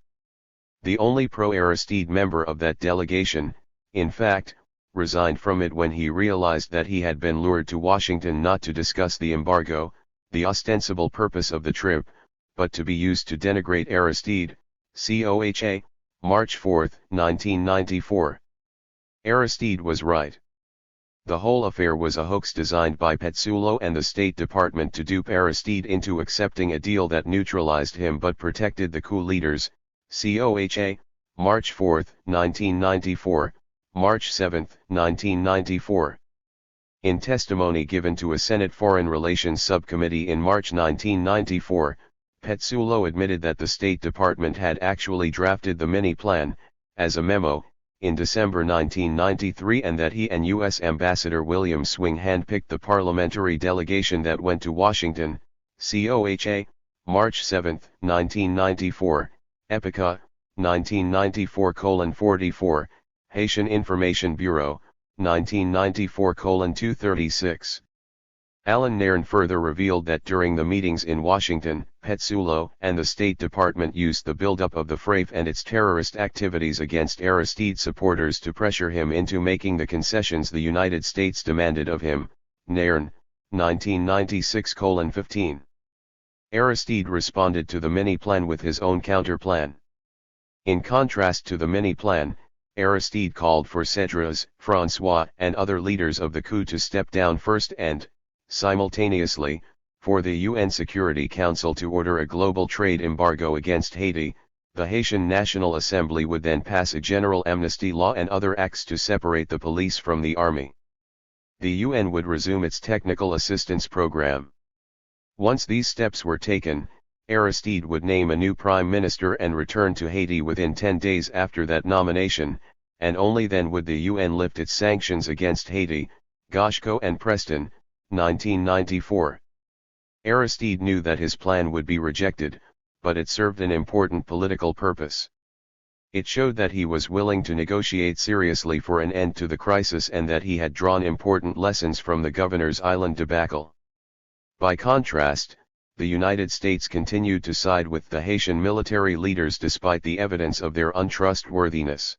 The only pro-Aristide member of that delegation, in fact, resigned from it when he realized that he had been lured to Washington not to discuss the embargo, the ostensible purpose of the trip, but to be used to denigrate Aristide. COHA, March 4, 1994. Aristide was right. The whole affair was a hoax designed by Petsulo and the State Department to dupe Aristide into accepting a deal that neutralized him but protected the coup leaders. COHA, March 4, 1994, March 7, 1994. In testimony given to a Senate Foreign Relations Subcommittee in March 1994, Petsulo admitted that the State Department had actually drafted the mini-plan, as a memo, in December 1993 and that he and U.S. Ambassador William Swing handpicked the parliamentary delegation that went to Washington. COHA, March 7, 1994, Epica, 1994:44, Haitian Information Bureau, 1994:236. Alan Nairn further revealed that during the meetings in Washington, Petsulo and the State Department used the buildup of the FRAFE and its terrorist activities against Aristide supporters to pressure him into making the concessions the United States demanded of him. Nairn, 1996:15. Aristide responded to the mini-plan with his own counter-plan. In contrast to the mini-plan, Aristide called for Cedras, François and other leaders of the coup to step down first and, simultaneously, for the UN Security Council to order a global trade embargo against Haiti. The Haitian National Assembly would then pass a general amnesty law and other acts to separate the police from the army. The UN would resume its technical assistance program. Once these steps were taken, Aristide would name a new prime minister and return to Haiti within 10 days after that nomination, and only then would the UN lift its sanctions against Haiti. Goshko and Preston, 1994. Aristide knew that his plan would be rejected, but it served an important political purpose. It showed that he was willing to negotiate seriously for an end to the crisis and that he had drawn important lessons from the Governor's Island debacle. By contrast, the United States continued to side with the Haitian military leaders despite the evidence of their untrustworthiness.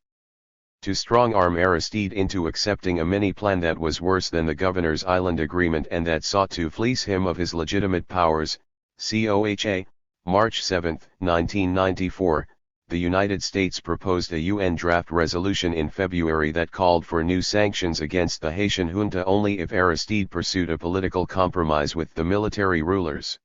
To strong-arm Aristide into accepting a mini-plan that was worse than the Governor's Island Agreement and that sought to fleece him of his legitimate powers, COHA, March 7, 1994, the United States proposed a UN draft resolution in February that called for new sanctions against the Haitian junta only if Aristide pursued a political compromise with the military rulers.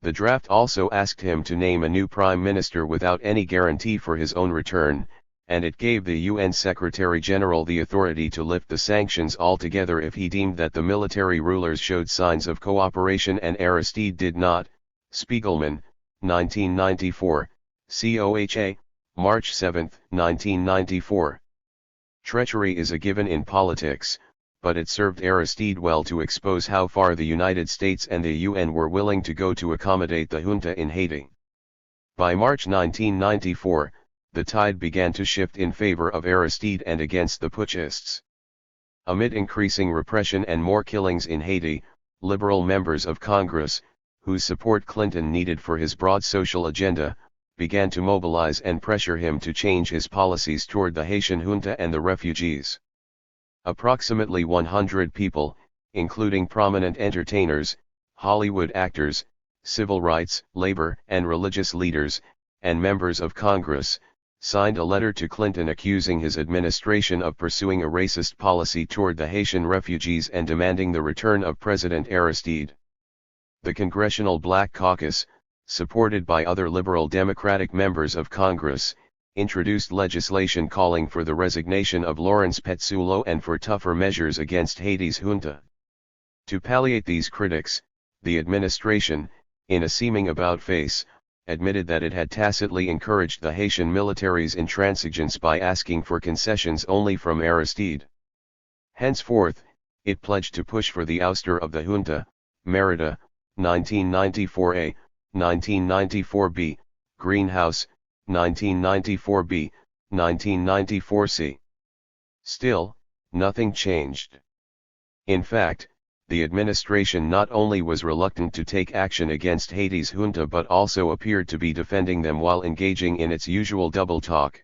The draft also asked him to name a new prime minister without any guarantee for his own return, and it gave the UN Secretary-General the authority to lift the sanctions altogether if he deemed that the military rulers showed signs of cooperation and Aristide did not. Spiegelman, 1994, COHA, March 7, 1994. Treachery is a given in politics, but it served Aristide well to expose how far the United States and the UN were willing to go to accommodate the junta in Haiti. By March 1994, the tide began to shift in favor of Aristide and against the putschists. Amid increasing repression and more killings in Haiti, liberal members of Congress, whose support Clinton needed for his broad social agenda, began to mobilize and pressure him to change his policies toward the Haitian junta and the refugees. Approximately 100 people, including prominent entertainers, Hollywood actors, civil rights, labor and religious leaders, and members of Congress, signed a letter to Clinton accusing his administration of pursuing a racist policy toward the Haitian refugees and demanding the return of President Aristide. The Congressional Black Caucus, supported by other liberal Democratic members of Congress, introduced legislation calling for the resignation of Lawrence Petsulo and for tougher measures against Haiti's junta. To palliate these critics, the administration, in a seeming about-face, admitted that it had tacitly encouraged the Haitian military's intransigence by asking for concessions only from Aristide. Henceforth, it pledged to push for the ouster of the junta. Merida, 1994a, 1994b, Greenhouse, 1994b, 1994c. Still, nothing changed. In fact, the administration not only was reluctant to take action against Haiti's junta but also appeared to be defending them while engaging in its usual double talk.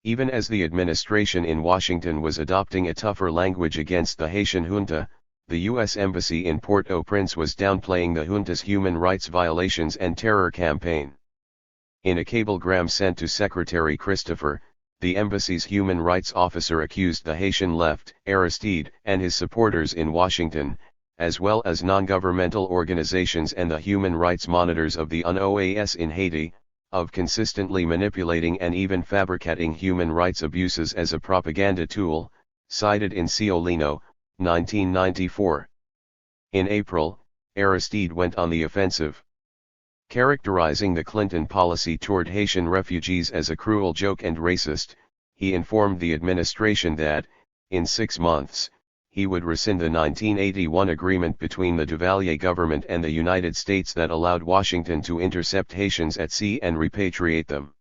Even as the administration in Washington was adopting a tougher language against the Haitian junta, the U.S. Embassy in Port-au-Prince was downplaying the junta's human rights violations and terror campaign. In a cablegram sent to Secretary Christopher, the embassy's human rights officer accused the Haitian left, Aristide, and his supporters in Washington, as well as non-governmental organizations and the human rights monitors of the UNOAS in Haiti, of consistently manipulating and even fabricating human rights abuses as a propaganda tool, cited in Ciolino, 1994. In April, Aristide went on the offensive. Characterizing the Clinton policy toward Haitian refugees as a cruel joke and racist, he informed the administration that, in 6 months, he would rescind the 1981 agreement between the Duvalier government and the United States that allowed Washington to intercept Haitians at sea and repatriate them.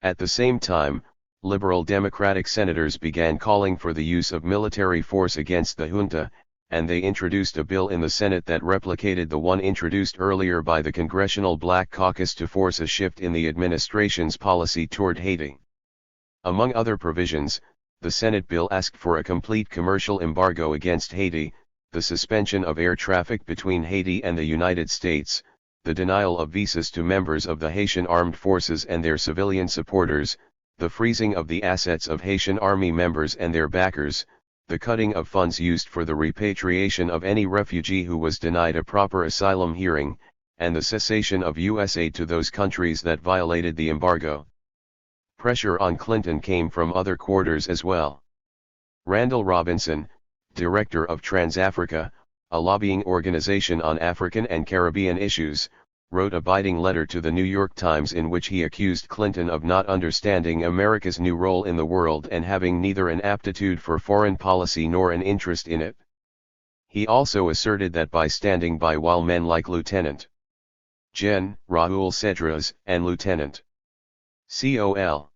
At the same time, liberal Democratic senators began calling for the use of military force against the junta, and they introduced a bill in the Senate that replicated the one introduced earlier by the Congressional Black Caucus to force a shift in the administration's policy toward Haiti. Among other provisions, the Senate bill asked for a complete commercial embargo against Haiti, the suspension of air traffic between Haiti and the United States, the denial of visas to members of the Haitian armed forces and their civilian supporters, the freezing of the assets of Haitian army members and their backers, the cutting of funds used for the repatriation of any refugee who was denied a proper asylum hearing, and the cessation of U.S. aid to those countries that violated the embargo. Pressure on Clinton came from other quarters as well. Randall Robinson, director of Trans-Africa, a lobbying organization on African and Caribbean issues, wrote a biting letter to the New York Times in which he accused Clinton of not understanding America's new role in the world and having neither an aptitude for foreign policy nor an interest in it. He also asserted that by standing by while men like Lieutenant Gen. Raoul Cedras and Lieutenant Col.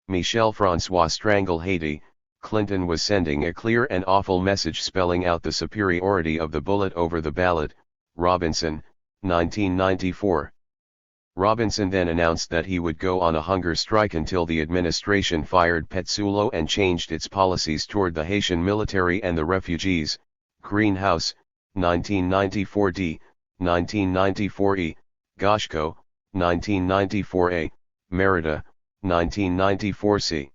Michel François strangle Haiti, Clinton was sending a clear and awful message spelling out the superiority of the bullet over the ballot. Robinson, 1994. Robinson then announced that he would go on a hunger strike until the administration fired Petsulo and changed its policies toward the Haitian military and the refugees. Greenhouse, 1994d, 1994e, Goshko, 1994a, Merida, 1994c.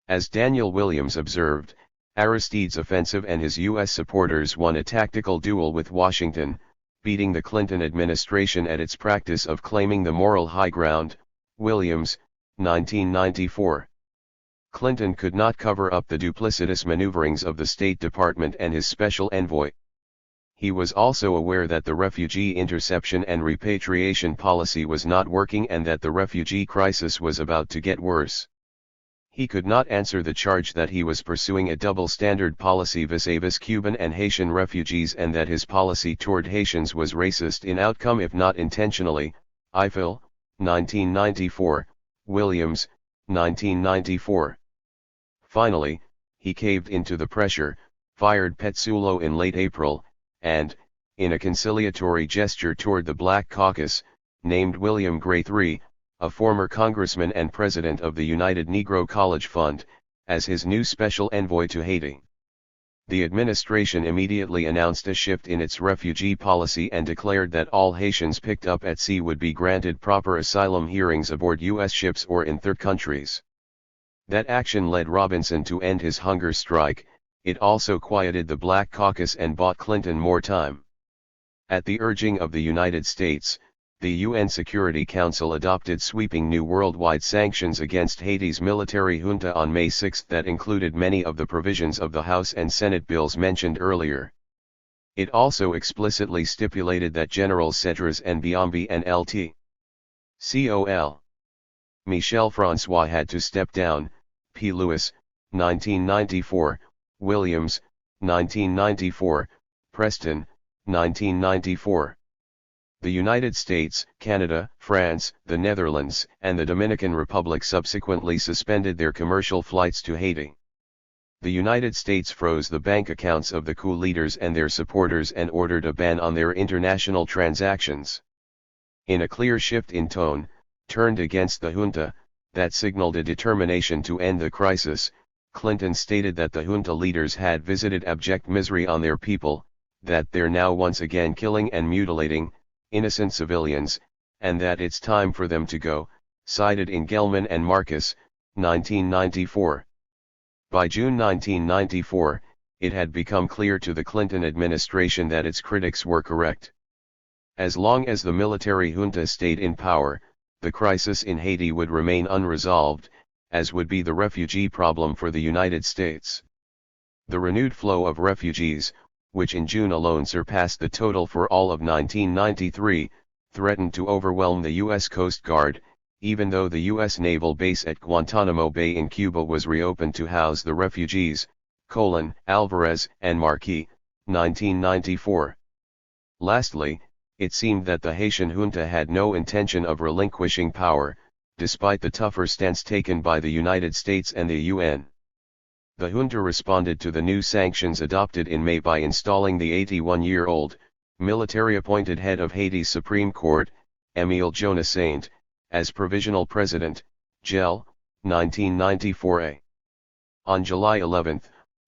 As Daniel Williams observed, Aristide's offensive and his U.S. supporters won a tactical duel with Washington, beating the Clinton administration at its practice of claiming the moral high ground. Williams, 1994. Clinton could not cover up the duplicitous maneuverings of the State Department and his special envoy. He was also aware that the refugee interception and repatriation policy was not working and that the refugee crisis was about to get worse. He could not answer the charge that he was pursuing a double-standard policy vis-a-vis Cuban and Haitian refugees and that his policy toward Haitians was racist in outcome if not intentionally. Eiffel, 1994, Williams, 1994. Finally, he caved into the pressure, fired Petsulo in late April, and, in a conciliatory gesture toward the Black Caucus, named William Gray III, a former congressman and president of the United Negro College Fund, as his new special envoy to Haiti. The administration immediately announced a shift in its refugee policy and declared that all Haitians picked up at sea would be granted proper asylum hearings aboard U.S. ships or in third countries. That action led Robinson to end his hunger strike. It also quieted the Black Caucus and bought Clinton more time. At the urging of the United States, the UN Security Council adopted sweeping new worldwide sanctions against Haiti's military junta on May 6 that included many of the provisions of the House and Senate bills mentioned earlier. It also explicitly stipulated that Generals Cedras and Biombi and Lt. Col. Michel François had to step down. P. Lewis, 1994, Williams, 1994, Preston, 1994. The United States, Canada, France, the Netherlands, and the Dominican Republic subsequently suspended their commercial flights to Haiti. The United States froze the bank accounts of the coup leaders and their supporters and ordered a ban on their international transactions. In a clear shift in tone, turned against the junta, that signaled a determination to end the crisis, Clinton stated that the junta leaders had visited abject misery on their people, that they're now once again killing and mutilating innocent civilians, and that it's time for them to go, cited in Gelman and Marcus, 1994. By June 1994, it had become clear to the Clinton administration that its critics were correct. As long as the military junta stayed in power, the crisis in Haiti would remain unresolved, as would be the refugee problem for the United States. The renewed flow of refugees, which in June alone surpassed the total for all of 1993, threatened to overwhelm the U.S. Coast Guard, even though the U.S. naval base at Guantanamo Bay in Cuba was reopened to house the refugees. Alvarez and Marquis, 1994. Lastly, it seemed that the Haitian junta had no intention of relinquishing power, despite the tougher stance taken by the United States and the UN. The junta responded to the new sanctions adopted in May by installing the 81-year-old, military-appointed head of Haiti's Supreme Court, Émile Jonas-Saint, as provisional president. Gel, 1994a. On July 11,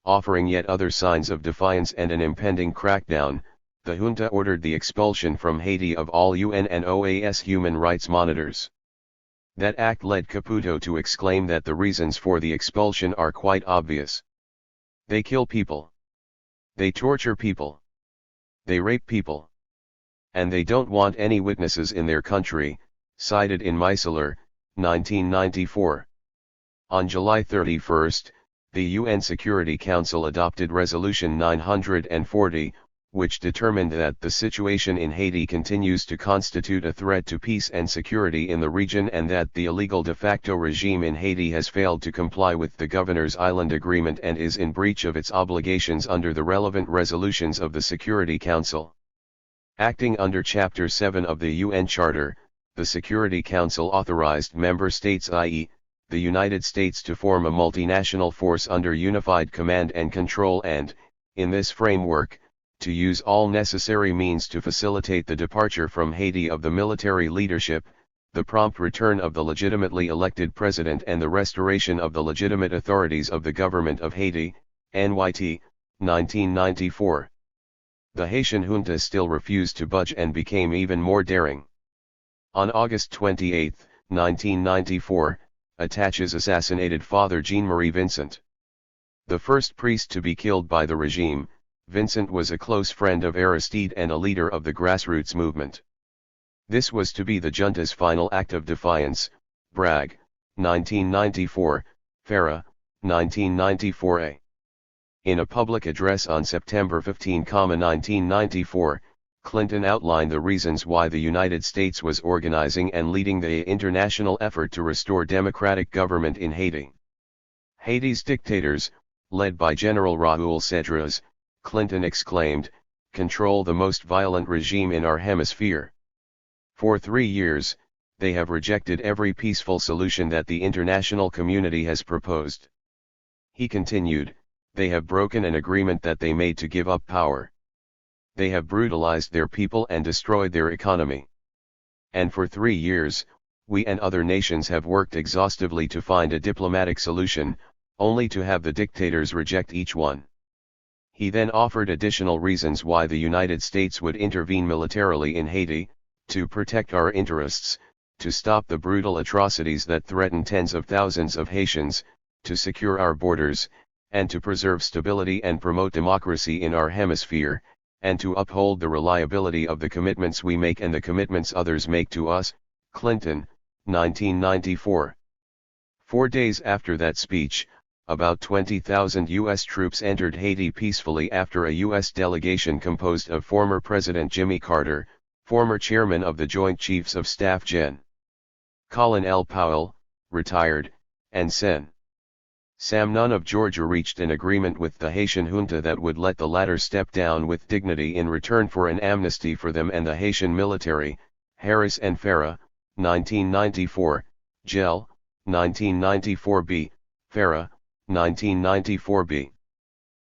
offering yet other signs of defiance and an impending crackdown, the junta ordered the expulsion from Haiti of all UN and OAS human rights monitors. That act led Caputo to exclaim that the reasons for the expulsion are quite obvious. They kill people. They torture people. They rape people. And they don't want any witnesses in their country, cited in Meisler, 1994. On July 31, the UN Security Council adopted Resolution 940, which determined that the situation in Haiti continues to constitute a threat to peace and security in the region and that the illegal de facto regime in Haiti has failed to comply with the Governor's Island Agreement and is in breach of its obligations under the relevant resolutions of the Security Council. Acting under Chapter 7 of the UN Charter, the Security Council authorized member states, i.e., the United States to form a multinational force under unified command and control and, in this framework, to use all necessary means to facilitate the departure from Haiti of the military leadership, the prompt return of the legitimately elected president and the restoration of the legitimate authorities of the government of Haiti, NYT, 1994. The Haitian junta still refused to budge and became even more daring. On August 28, 1994, attaches assassinated Father Jean-Marie Vincent. The first priest to be killed by the regime, Vincent was a close friend of Aristide and a leader of the grassroots movement. This was to be the junta's final act of defiance. Bragg, 1994, Farah, 1994a. In a public address on September 15, 1994, Clinton outlined the reasons why the United States was organizing and leading the international effort to restore democratic government in Haiti. Haiti's dictators, led by General Raoul Cedras, Clinton exclaimed, control the most violent regime in our hemisphere. For 3 years, they have rejected every peaceful solution that the international community has proposed. He continued, they have broken an agreement that they made to give up power. They have brutalized their people and destroyed their economy. And for 3 years, we and other nations have worked exhaustively to find a diplomatic solution, only to have the dictators reject each one. He then offered additional reasons why the United States would intervene militarily in Haiti, to protect our interests, to stop the brutal atrocities that threaten tens of thousands of Haitians, to secure our borders, and to preserve stability and promote democracy in our hemisphere, and to uphold the reliability of the commitments we make and the commitments others make to us. Clinton, 1994. 4 days after that speech, about 20,000 U.S. troops entered Haiti peacefully after a U.S. delegation composed of former President Jimmy Carter, former chairman of the Joint Chiefs of Staff Gen. Colin L. Powell, retired, and Sen. Sam Nunn of Georgia reached an agreement with the Haitian junta that would let the latter step down with dignity in return for an amnesty for them and the Haitian military. Harris and Farah, 1994, Gel, 1994b, Farah, 1994b.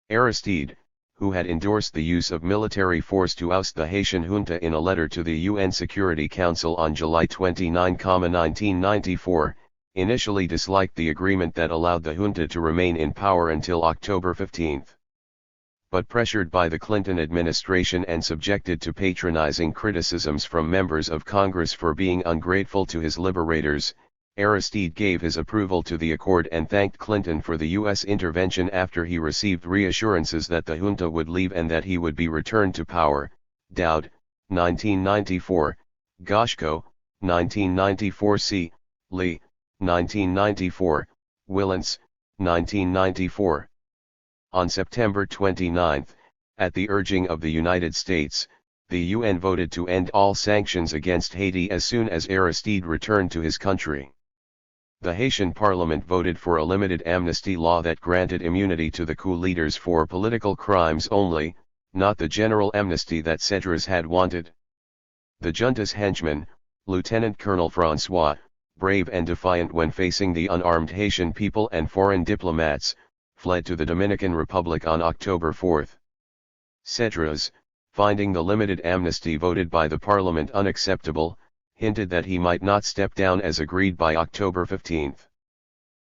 Aristide, who had endorsed the use of military force to oust the Haitian junta in a letter to the UN Security Council on July 29, 1994, initially disliked the agreement that allowed the junta to remain in power until October 15. But pressured by the Clinton administration and subjected to patronizing criticisms from members of Congress for being ungrateful to his liberators, Aristide gave his approval to the accord and thanked Clinton for the U.S. intervention after he received reassurances that the junta would leave and that he would be returned to power. Dowd, 1994, Goshko, 1994c, Lee, 1994, Willens, 1994. On September 29, at the urging of the United States, the UN voted to end all sanctions against Haiti as soon as Aristide returned to his country. The Haitian parliament voted for a limited amnesty law that granted immunity to the coup leaders for political crimes only, not the general amnesty that Cedras had wanted. The junta's henchman, Lieutenant Colonel François, brave and defiant when facing the unarmed Haitian people and foreign diplomats, fled to the Dominican Republic on October 4. Cedras, finding the limited amnesty voted by the parliament unacceptable, hinted that he might not step down as agreed by October 15.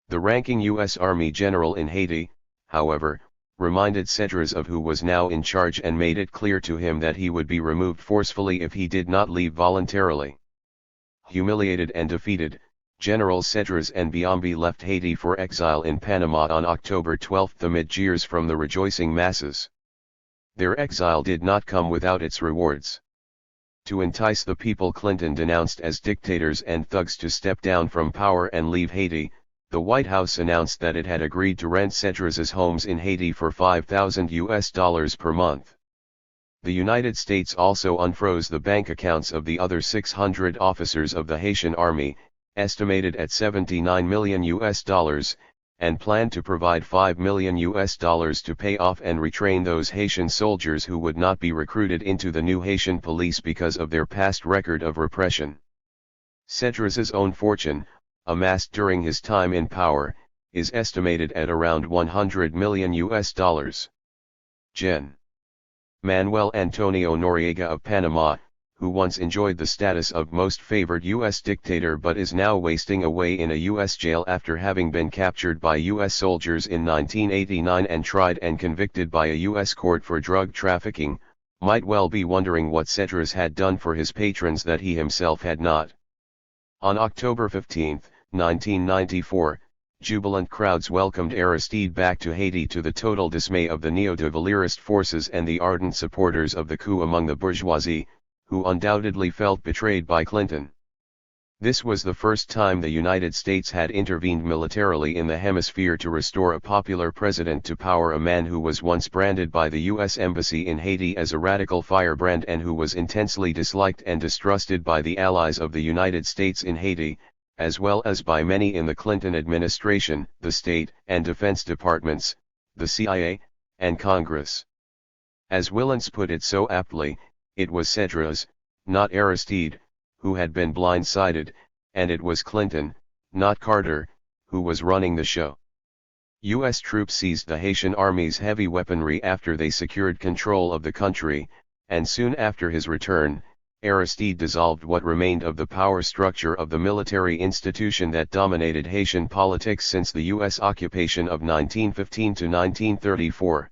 The ranking U.S. Army general in Haiti, however, reminded Cedras of who was now in charge and made it clear to him that he would be removed forcefully if he did not leave voluntarily. Humiliated and defeated, General Cedras and Biombi left Haiti for exile in Panama on October 12 amid jeers from the rejoicing masses. Their exile did not come without its rewards. To entice the people Clinton denounced as dictators and thugs to step down from power and leave Haiti, the White House announced that it had agreed to rent Cedras's homes in Haiti for $5,000 per month. The United States also unfroze the bank accounts of the other 600 officers of the Haitian army, estimated at $79 million, and planned to provide $5 million to pay off and retrain those Haitian soldiers who would not be recruited into the new Haitian police because of their past record of repression. Cedras's own fortune, amassed during his time in power, is estimated at around $100 million. Gen. Manuel Antonio Noriega of Panama, who once enjoyed the status of most favored U.S. dictator but is now wasting away in a U.S. jail after having been captured by U.S. soldiers in 1989 and tried and convicted by a U.S. court for drug trafficking, might well be wondering what Cedras had done for his patrons that he himself had not. On October 15, 1994, jubilant crowds welcomed Aristide back to Haiti, to the total dismay of the neo-de Valériste forces and the ardent supporters of the coup among the bourgeoisie, who undoubtedly felt betrayed by Clinton. This was the first time the United States had intervened militarily in the hemisphere to restore a popular president to power, a man who was once branded by the U.S. Embassy in Haiti as a radical firebrand and who was intensely disliked and distrusted by the allies of the United States in Haiti, as well as by many in the Clinton administration, the State and Defense Departments, the CIA, and Congress. As Willens put it so aptly, it was Cedras, not Aristide, who had been blindsided, and it was Clinton, not Carter, who was running the show. U.S. troops seized the Haitian army's heavy weaponry after they secured control of the country, and soon after his return, Aristide dissolved what remained of the power structure of the military institution that dominated Haitian politics since the U.S. occupation of 1915 to 1934.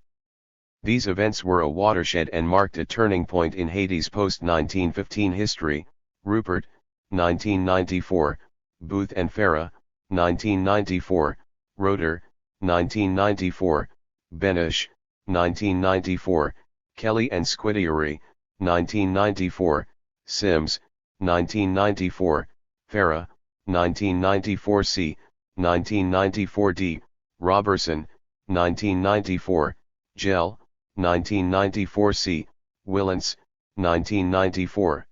These events were a watershed and marked a turning point in Haiti's post-1915 history. Rupert, 1994, Booth and Farah, 1994, Roeder, 1994, Benish, 1994, Kelly and Squitieri, 1994, Sims, 1994, Farah, 1994c, 1994d, Robertson, 1994, Gell, 1994c, Willens, 1994.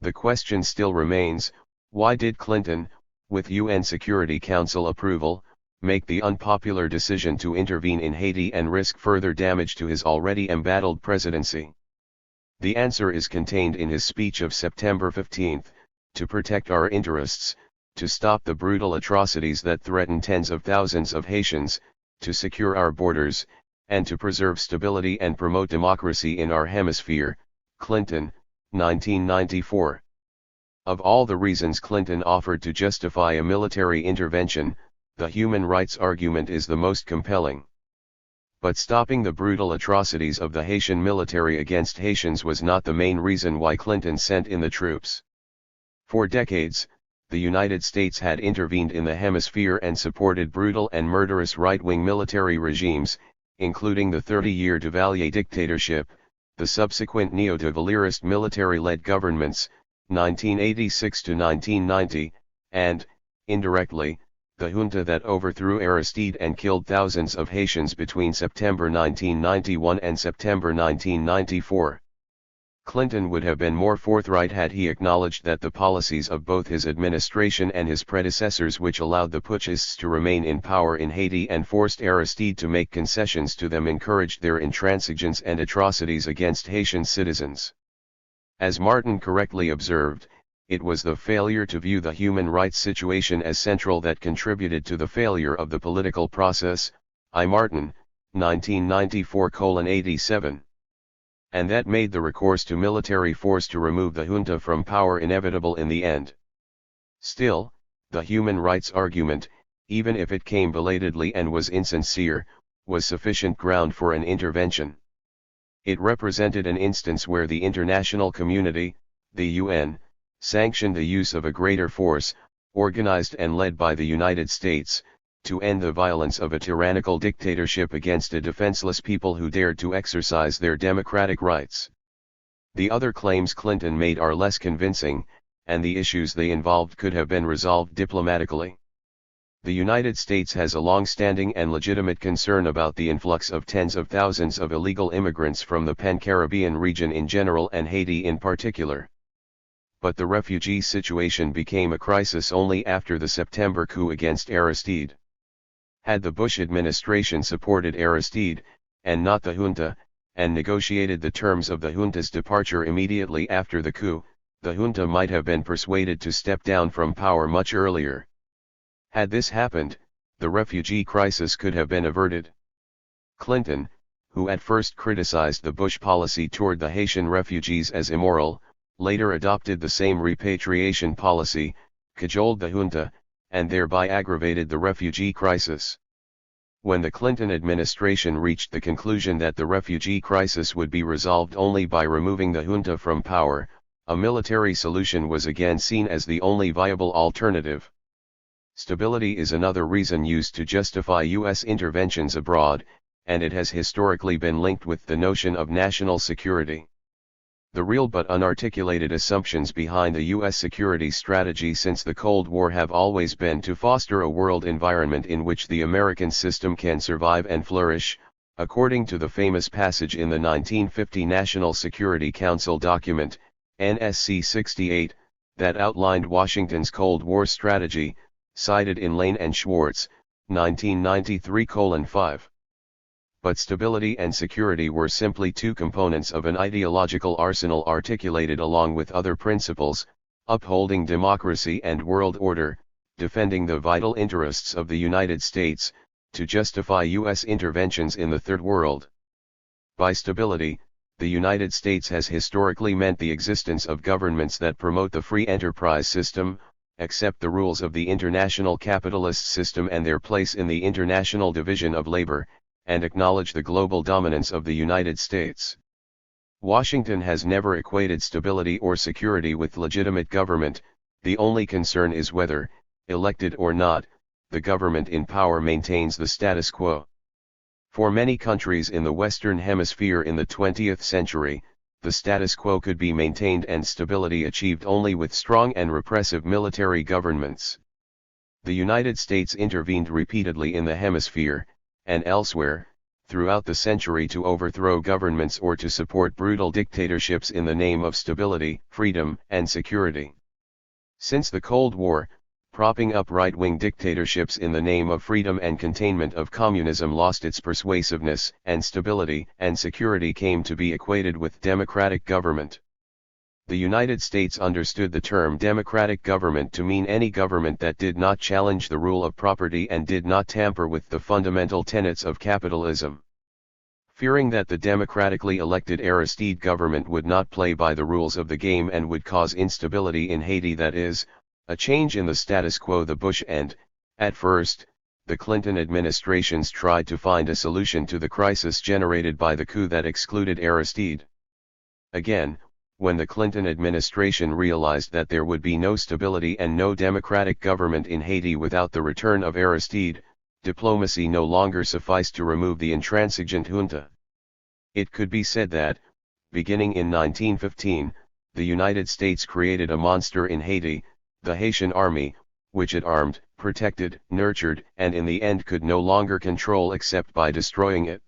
The question still remains, why did Clinton, with UN Security Council approval, make the unpopular decision to intervene in Haiti and risk further damage to his already embattled presidency? The answer is contained in his speech of September 15, to protect our interests, to stop the brutal atrocities that threaten tens of thousands of Haitians, to secure our borders, and to preserve stability and promote democracy in our hemisphere. Clinton, 1994. Of all the reasons Clinton offered to justify a military intervention, the human rights argument is the most compelling. But stopping the brutal atrocities of the Haitian military against Haitians was not the main reason why Clinton sent in the troops. For decades, the United States had intervened in the hemisphere and supported brutal and murderous right-wing military regimes, including the 30-year Duvalier dictatorship, the subsequent neo-de Valériste military-led governments, 1986 to 1990, and, indirectly, the junta that overthrew Aristide and killed thousands of Haitians between September 1991 and September 1994. Clinton would have been more forthright had he acknowledged that the policies of both his administration and his predecessors, which allowed the putschists to remain in power in Haiti and forced Aristide to make concessions to them, encouraged their intransigence and atrocities against Haitian citizens. As Martin correctly observed, it was the failure to view the human rights situation as central that contributed to the failure of the political process. I. Martin, 1994:87. And that made the recourse to military force to remove the junta from power inevitable in the end. Still, the human rights argument, even if it came belatedly and was insincere, was sufficient ground for an intervention. It represented an instance where the international community, the UN, sanctioned the use of a greater force, organized and led by the United States, to end the violence of a tyrannical dictatorship against a defenseless people who dared to exercise their democratic rights. The other claims Clinton made are less convincing, and the issues they involved could have been resolved diplomatically. The United States has a long-standing and legitimate concern about the influx of tens of thousands of illegal immigrants from the Pan-Caribbean region in general and Haiti in particular. But the refugee situation became a crisis only after the September coup against Aristide. Had the Bush administration supported Aristide, and not the junta, and negotiated the terms of the junta's departure immediately after the coup, the junta might have been persuaded to step down from power much earlier. Had this happened, the refugee crisis could have been averted. Clinton, who at first criticized the Bush policy toward the Haitian refugees as immoral, later adopted the same repatriation policy, cajoled the junta, and thereby aggravated the refugee crisis. When the Clinton administration reached the conclusion that the refugee crisis would be resolved only by removing the junta from power, a military solution was again seen as the only viable alternative. Stability is another reason used to justify U.S. interventions abroad, and it has historically been linked with the notion of national security. The real but unarticulated assumptions behind the U.S. security strategy since the Cold War have always been to foster a world environment in which the American system can survive and flourish, according to the famous passage in the 1950 National Security Council document, NSC 68, that outlined Washington's Cold War strategy, cited in Lane and Schwartz, 1993:5. But stability and security were simply two components of an ideological arsenal articulated along with other principles, upholding democracy and world order, defending the vital interests of the United States, to justify U.S. interventions in the Third World. By stability, the United States has historically meant the existence of governments that promote the free enterprise system, accept the rules of the international capitalist system and their place in the international division of labor, and acknowledge the global dominance of the United States. Washington has never equated stability or security with legitimate government. The only concern is whether, elected or not, the government in power maintains the status quo. For many countries in the Western Hemisphere in the 20th century, the status quo could be maintained and stability achieved only with strong and repressive military governments. The United States intervened repeatedly in the hemisphere, and elsewhere, throughout the century to overthrow governments or to support brutal dictatorships in the name of stability, freedom, and security. Since the Cold War, propping up right-wing dictatorships in the name of freedom and containment of communism lost its persuasiveness, and stability and security came to be equated with democratic government. The United States understood the term democratic government to mean any government that did not challenge the rule of property and did not tamper with the fundamental tenets of capitalism. Fearing that the democratically elected Aristide government would not play by the rules of the game and would cause instability in Haiti, that is, a change in the status quo, the Bush and, at first, the Clinton administrations tried to find a solution to the crisis generated by the coup that excluded Aristide. Again, when the Clinton administration realized that there would be no stability and no democratic government in Haiti without the return of Aristide, diplomacy no longer sufficed to remove the intransigent junta. It could be said that, beginning in 1915, the United States created a monster in Haiti, the Haitian army, which it armed, protected, nurtured, and in the end could no longer control except by destroying it.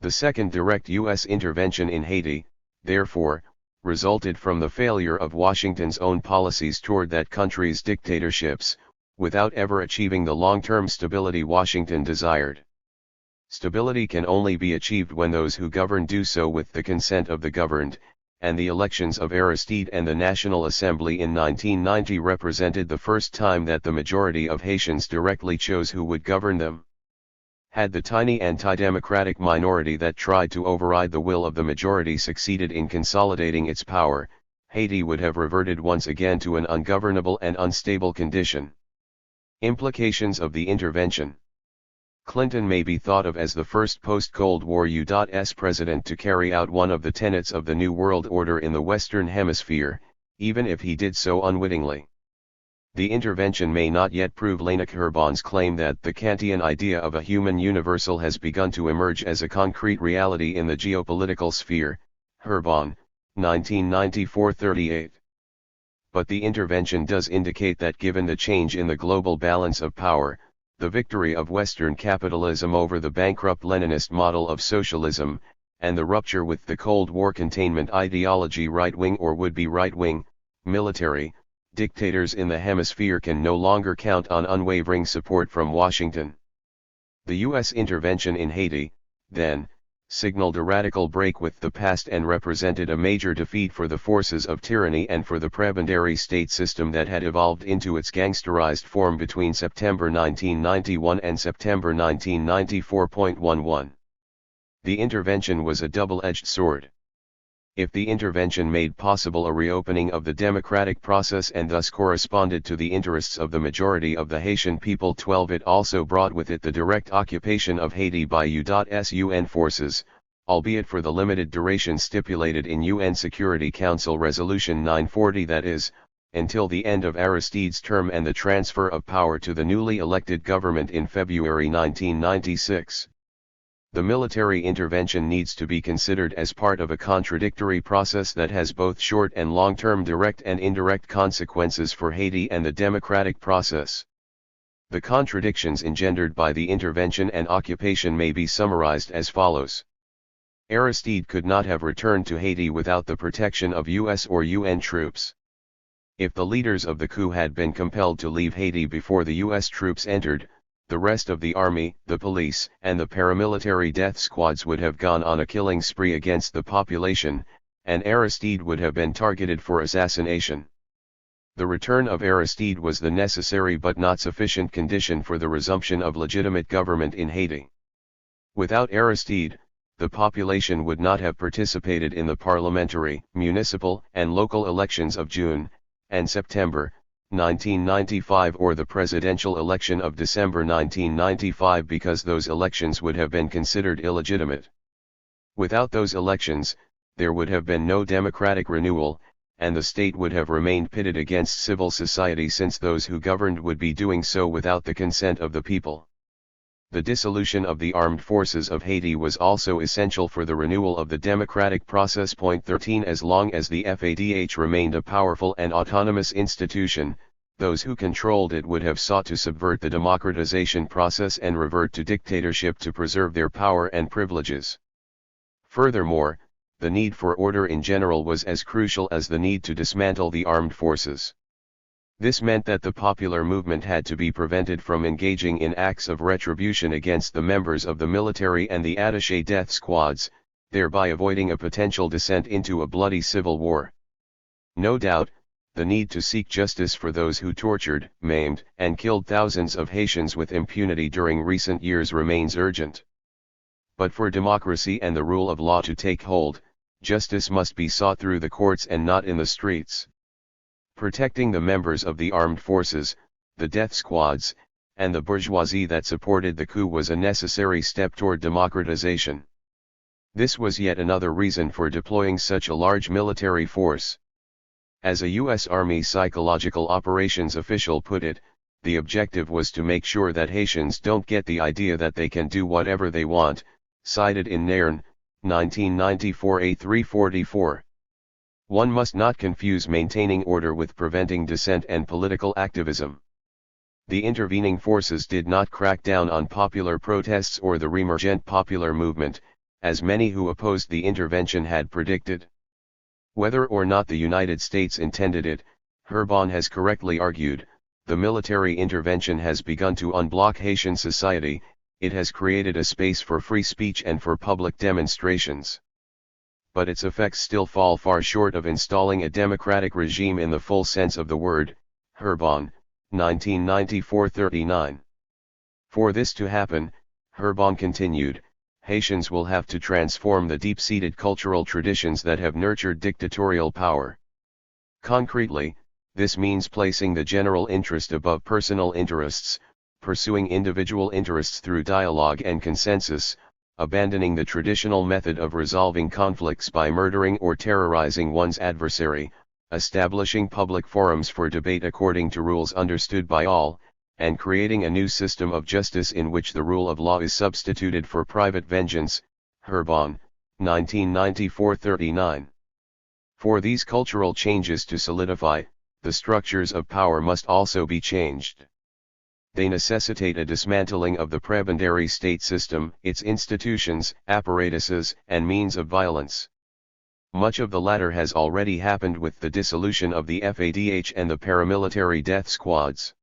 The second direct U.S. intervention in Haiti, therefore, resulted from the failure of Washington's own policies toward that country's dictatorships, without ever achieving the long-term stability Washington desired. Stability can only be achieved when those who govern do so with the consent of the governed, and the elections of Aristide and the National Assembly in 1990 represented the first time that the majority of Haitians directly chose who would govern them. Had the tiny anti-democratic minority that tried to override the will of the majority succeeded in consolidating its power, Haiti would have reverted once again to an ungovernable and unstable condition. Implications of the intervention. Clinton may be thought of as the first post-Cold War U.S. president to carry out one of the tenets of the New World Order in the Western Hemisphere, even if he did so unwittingly. The intervention may not yet prove Lanique Herbon's claim that the Kantian idea of a human universal has begun to emerge as a concrete reality in the geopolitical sphere, Herbon, 1994-38. But the intervention does indicate that given the change in the global balance of power, the victory of Western capitalism over the bankrupt Leninist model of socialism, and the rupture with the Cold War containment ideology, right-wing or would-be right-wing, military, dictators in the hemisphere can no longer count on unwavering support from Washington. The U.S. intervention in Haiti, then, signaled a radical break with the past and represented a major defeat for the forces of tyranny and for the prebendary state system that had evolved into its gangsterized form between September 1991 and September 1994.11. The intervention was a double-edged sword. If the intervention made possible a reopening of the democratic process and thus corresponded to the interests of the majority of the Haitian people, 12, it also brought with it the direct occupation of Haiti by U.S. UN forces, albeit for the limited duration stipulated in UN Security Council Resolution 940, that is, until the end of Aristide's term and the transfer of power to the newly elected government in February 1996. The military intervention needs to be considered as part of a contradictory process that has both short and long-term direct and indirect consequences for Haiti and the democratic process. The contradictions engendered by the intervention and occupation may be summarized as follows. Aristide could not have returned to Haiti without the protection of US or UN troops. If the leaders of the coup had been compelled to leave Haiti before the US troops entered, the rest of the army, the police, and the paramilitary death squads would have gone on a killing spree against the population, and Aristide would have been targeted for assassination. The return of Aristide was the necessary but not sufficient condition for the resumption of legitimate government in Haiti. Without Aristide, the population would not have participated in the parliamentary, municipal, and local elections of June and September 1995 or the presidential election of December 1995, because those elections would have been considered illegitimate. Without those elections, there would have been no democratic renewal, and the state would have remained pitted against civil society, since those who governed would be doing so without the consent of the people. The dissolution of the armed forces of Haiti was also essential for the renewal of the democratic process. 13 As long as the FADH remained a powerful and autonomous institution, those who controlled it would have sought to subvert the democratization process and revert to dictatorship to preserve their power and privileges. Furthermore, the need for order in general was as crucial as the need to dismantle the armed forces. This meant that the popular movement had to be prevented from engaging in acts of retribution against the members of the military and the attaché death squads, thereby avoiding a potential descent into a bloody civil war. No doubt, the need to seek justice for those who tortured, maimed, and killed thousands of Haitians with impunity during recent years remains urgent. But for democracy and the rule of law to take hold, justice must be sought through the courts and not in the streets. Protecting the members of the armed forces, the death squads, and the bourgeoisie that supported the coup was a necessary step toward democratization. This was yet another reason for deploying such a large military force. As a U.S. Army psychological operations official put it, the objective was to make sure that Haitians don't get the idea that they can do whatever they want, cited in Nairn, 1994 A344. One must not confuse maintaining order with preventing dissent and political activism. The intervening forces did not crack down on popular protests or the reemergent popular movement, as many who opposed the intervention had predicted. Whether or not the United States intended it, Herbon has correctly argued, the military intervention has begun to unblock Haitian society, it has created a space for free speech and for public demonstrations. But its effects still fall far short of installing a democratic regime in the full sense of the word, Herbon, 1994-39. For this to happen, Herbon continued, Haitians will have to transform the deep-seated cultural traditions that have nurtured dictatorial power. Concretely, this means placing the general interest above personal interests, pursuing individual interests through dialogue and consensus, abandoning the traditional method of resolving conflicts by murdering or terrorizing one's adversary, establishing public forums for debate according to rules understood by all, and creating a new system of justice in which the rule of law is substituted for private vengeance. Herbon, 1994-39. For these cultural changes to solidify, the structures of power must also be changed. They necessitate a dismantling of the prebendary state system, its institutions, apparatuses, and means of violence. Much of the latter has already happened with the dissolution of the FADH and the paramilitary death squads.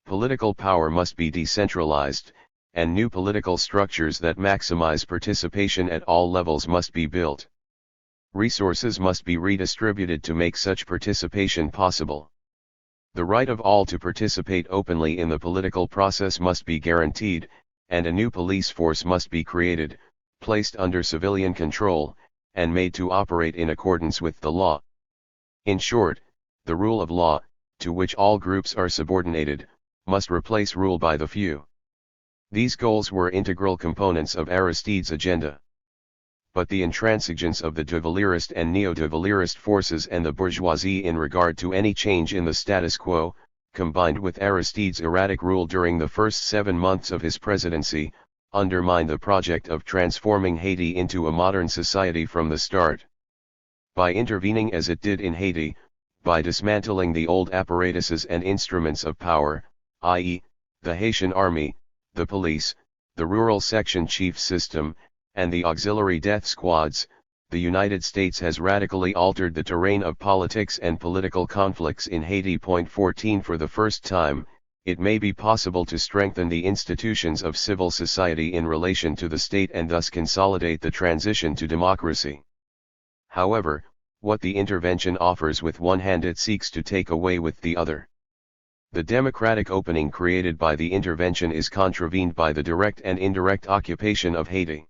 Political power must be decentralized, and new political structures that maximize participation at all levels must be built. Resources must be redistributed to make such participation possible. The right of all to participate openly in the political process must be guaranteed, and a new police force must be created, placed under civilian control, and made to operate in accordance with the law. In short, the rule of law, to which all groups are subordinated, must replace rule by the few. These goals were integral components of Aristide's agenda. But the intransigence of the de Valériste and neo-de Valériste forces and the bourgeoisie in regard to any change in the status quo, combined with Aristide's erratic rule during the first 7 months of his presidency, undermined the project of transforming Haiti into a modern society from the start. By intervening as it did in Haiti, by dismantling the old apparatuses and instruments of power, i.e., the Haitian army, the police, the rural section chief system, and the auxiliary death squads, the United States has radically altered the terrain of politics and political conflicts in Haiti. 14 For the first time, it may be possible to strengthen the institutions of civil society in relation to the state and thus consolidate the transition to democracy. However, what the intervention offers with one hand it seeks to take away with the other. The democratic opening created by the intervention is contravened by the direct and indirect occupation of Haiti.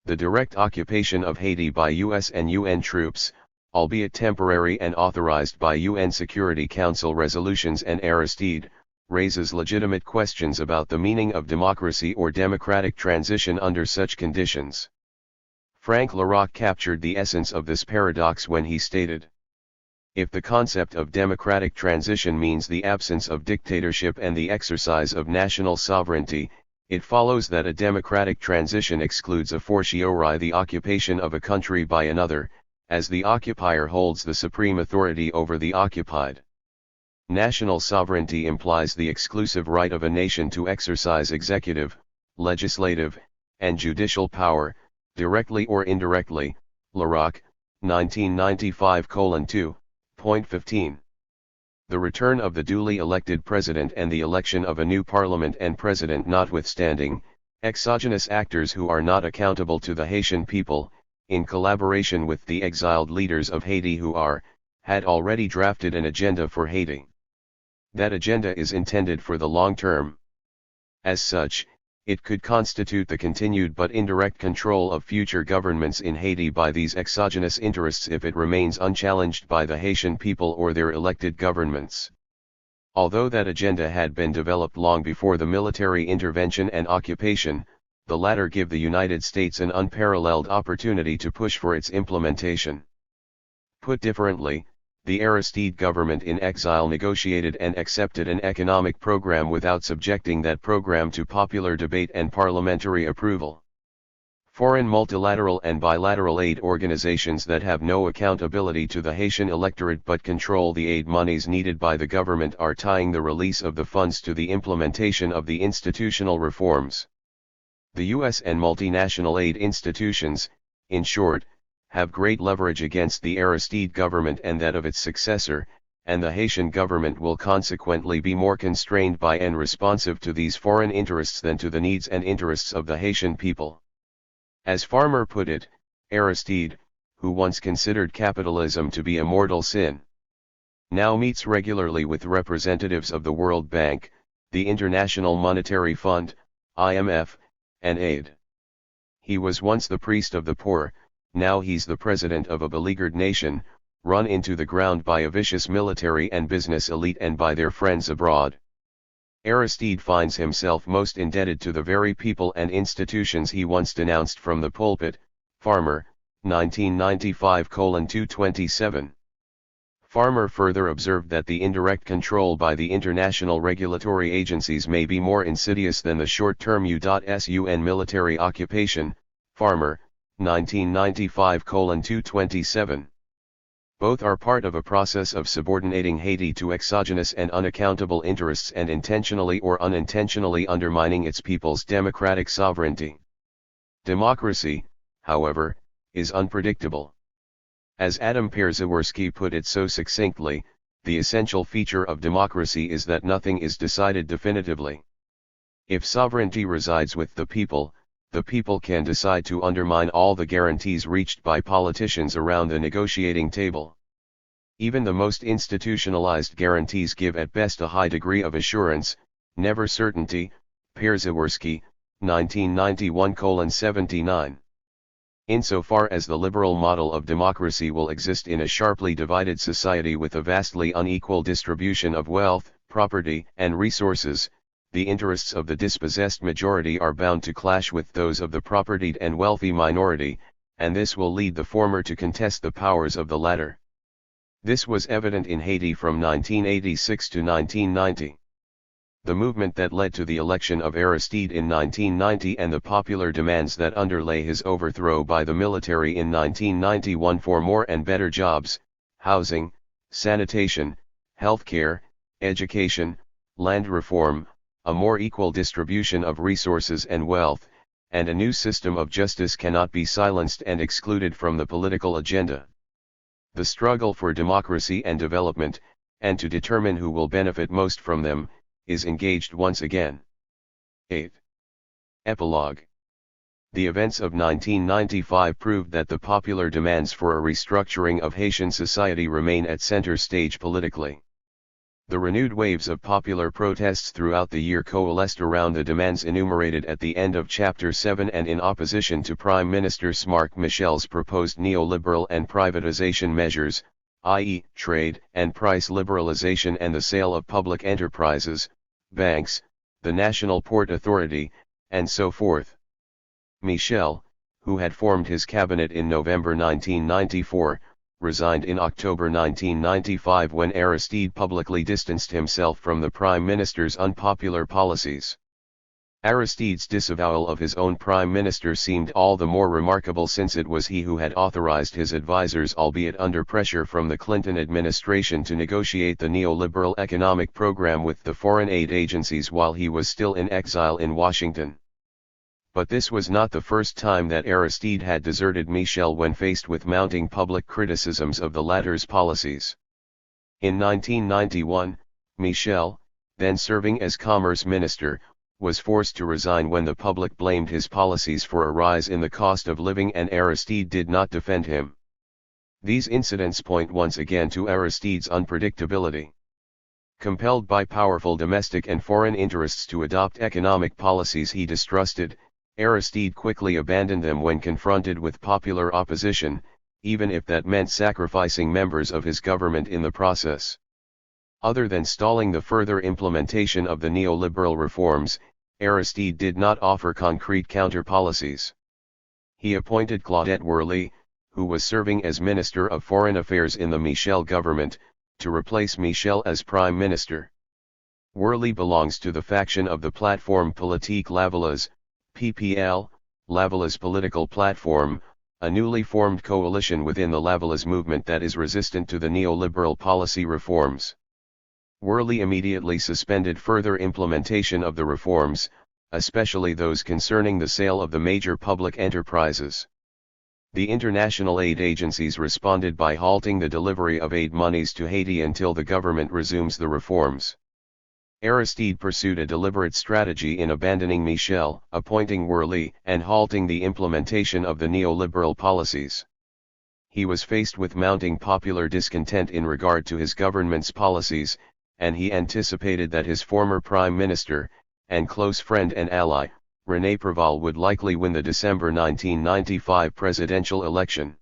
The direct occupation of Haiti by US and UN troops, albeit temporary and authorized by UN Security Council resolutions and Aristide, raises legitimate questions about the meaning of democracy or democratic transition under such conditions. Frank Laroque captured the essence of this paradox when he stated, "If the concept of democratic transition means the absence of dictatorship and the exercise of national sovereignty, it follows that a democratic transition excludes a fortiori the occupation of a country by another, as the occupier holds the supreme authority over the occupied. National sovereignty implies the exclusive right of a nation to exercise executive, legislative, and judicial power, directly or indirectly." Laroque, 1995:2.15. The return of the duly elected president and the election of a new parliament and president notwithstanding, exogenous actors who are not accountable to the Haitian people, in collaboration with the exiled leaders of Haiti who had already drafted an agenda for Haiti. That agenda is intended for the long term. As such, it could constitute the continued but indirect control of future governments in Haiti by these exogenous interests if it remains unchallenged by the Haitian people or their elected governments. Although that agenda had been developed long before the military intervention and occupation, the latter give the United States an unparalleled opportunity to push for its implementation. Put differently, the Aristide government in exile negotiated and accepted an economic program without subjecting that program to popular debate and parliamentary approval. Foreign multilateral and bilateral aid organizations that have no accountability to the Haitian electorate but control the aid monies needed by the government are tying the release of the funds to the implementation of the institutional reforms. The US and multinational aid institutions, in short, have great leverage against the Aristide government and that of its successor, and the Haitian government will consequently be more constrained by and responsive to these foreign interests than to the needs and interests of the Haitian people. As Farmer put it, Aristide, who once considered capitalism to be a mortal sin, now meets regularly with representatives of the World Bank, the International Monetary Fund, IMF, and aid. He was once the priest of the poor, now he's the president of a beleaguered nation, run into the ground by a vicious military and business elite and by their friends abroad. Aristide finds himself most indebted to the very people and institutions he once denounced from the pulpit. Farmer, 1995:227. Farmer further observed that the indirect control by the international regulatory agencies may be more insidious than the short-term UN military occupation. Farmer, 1995:227. Both are part of a process of subordinating Haiti to exogenous and unaccountable interests and intentionally or unintentionally undermining its people's democratic sovereignty. Democracy, however, is unpredictable. As Adam Przeworski put it so succinctly, the essential feature of democracy is that nothing is decided definitively. If sovereignty resides with the people can decide to undermine all the guarantees reached by politicians around the negotiating table. Even the most institutionalized guarantees give at best a high degree of assurance, never certainty. Przeworski, 1991:79. Insofar as the liberal model of democracy will exist in a sharply divided society with a vastly unequal distribution of wealth, property, and resources, the interests of the dispossessed majority are bound to clash with those of the propertied and wealthy minority, and this will lead the former to contest the powers of the latter. This was evident in Haiti from 1986 to 1990. The movement that led to the election of Aristide in 1990 and the popular demands that underlay his overthrow by the military in 1991 for more and better jobs, housing, sanitation, healthcare, education, land reform, a more equal distribution of resources and wealth, and a new system of justice cannot be silenced and excluded from the political agenda. The struggle for democracy and development, and to determine who will benefit most from them, is engaged once again. 8. Epilogue. The events of 1995 proved that the popular demands for a restructuring of Haitian society remain at center stage politically. The renewed waves of popular protests throughout the year coalesced around the demands enumerated at the end of Chapter 7 and in opposition to Prime Minister Marc Michel's proposed neoliberal and privatization measures, i.e., trade and price liberalization and the sale of public enterprises, banks, the National Port Authority, and so forth. Michel, who had formed his cabinet in November 1994, resigned in October 1995 when Aristide publicly distanced himself from the Prime Minister's unpopular policies. Aristide's disavowal of his own Prime Minister seemed all the more remarkable since it was he who had authorized his advisers, albeit under pressure from the Clinton administration, to negotiate the neoliberal economic program with the foreign aid agencies while he was still in exile in Washington. But this was not the first time that Aristide had deserted Michel when faced with mounting public criticisms of the latter's policies. In 1991, Michel, then serving as Commerce Minister, was forced to resign when the public blamed his policies for a rise in the cost of living and Aristide did not defend him. These incidents point once again to Aristide's unpredictability. Compelled by powerful domestic and foreign interests to adopt economic policies he distrusted, Aristide quickly abandoned them when confronted with popular opposition, even if that meant sacrificing members of his government in the process. Other than stalling the further implementation of the neoliberal reforms, Aristide did not offer concrete counter-policies. He appointed Claudette Worley, who was serving as Minister of Foreign Affairs in the Michel government, to replace Michel as Prime Minister. Worley belongs to the faction of the Plateforme Politique Lavallaz, PPL, Lavallaz Political Platform, a newly formed coalition within the Lavallaz movement that is resistant to the neoliberal policy reforms. Worley immediately suspended further implementation of the reforms, especially those concerning the sale of the major public enterprises. The international aid agencies responded by halting the delivery of aid monies to Haiti until the government resumes the reforms. Aristide pursued a deliberate strategy in abandoning Michel, appointing Worley, and halting the implementation of the neoliberal policies. He was faced with mounting popular discontent in regard to his government's policies, and he anticipated that his former Prime Minister, and close friend and ally, René Préval would likely win the December 1995 presidential election.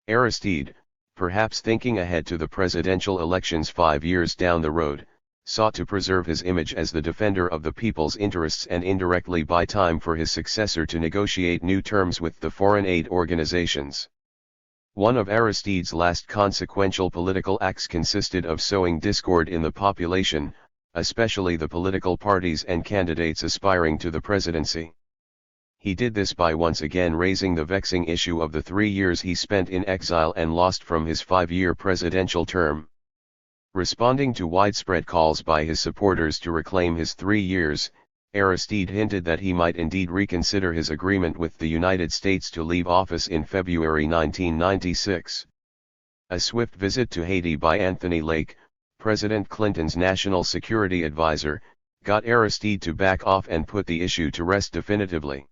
Aristide, perhaps thinking ahead to the presidential elections 5 years down the road, sought to preserve his image as the defender of the people's interests and indirectly buy time for his successor to negotiate new terms with the foreign aid organizations. One of Aristide's last consequential political acts consisted of sowing discord in the population, especially the political parties and candidates aspiring to the presidency. He did this by once again raising the vexing issue of the 3 years he spent in exile and lost from his 5-year presidential term. Responding to widespread calls by his supporters to reclaim his 3 years, Aristide hinted that he might indeed reconsider his agreement with the United States to leave office in February 1996. A swift visit to Haiti by Anthony Lake, President Clinton's national security advisor, got Aristide to back off and put the issue to rest definitively.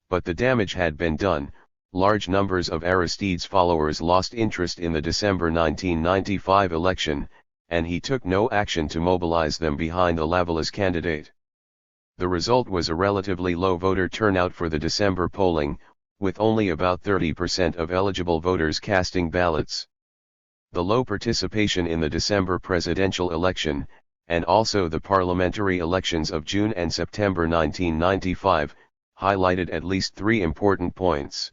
But the damage had been done. Large numbers of Aristide's followers lost interest in the December 1995 election, and he took no action to mobilize them behind the Lavallée candidate. The result was a relatively low voter turnout for the December polling, with only about 30% of eligible voters casting ballots. The low participation in the December presidential election, and also the parliamentary elections of June and September 1995, highlighted at least three important points.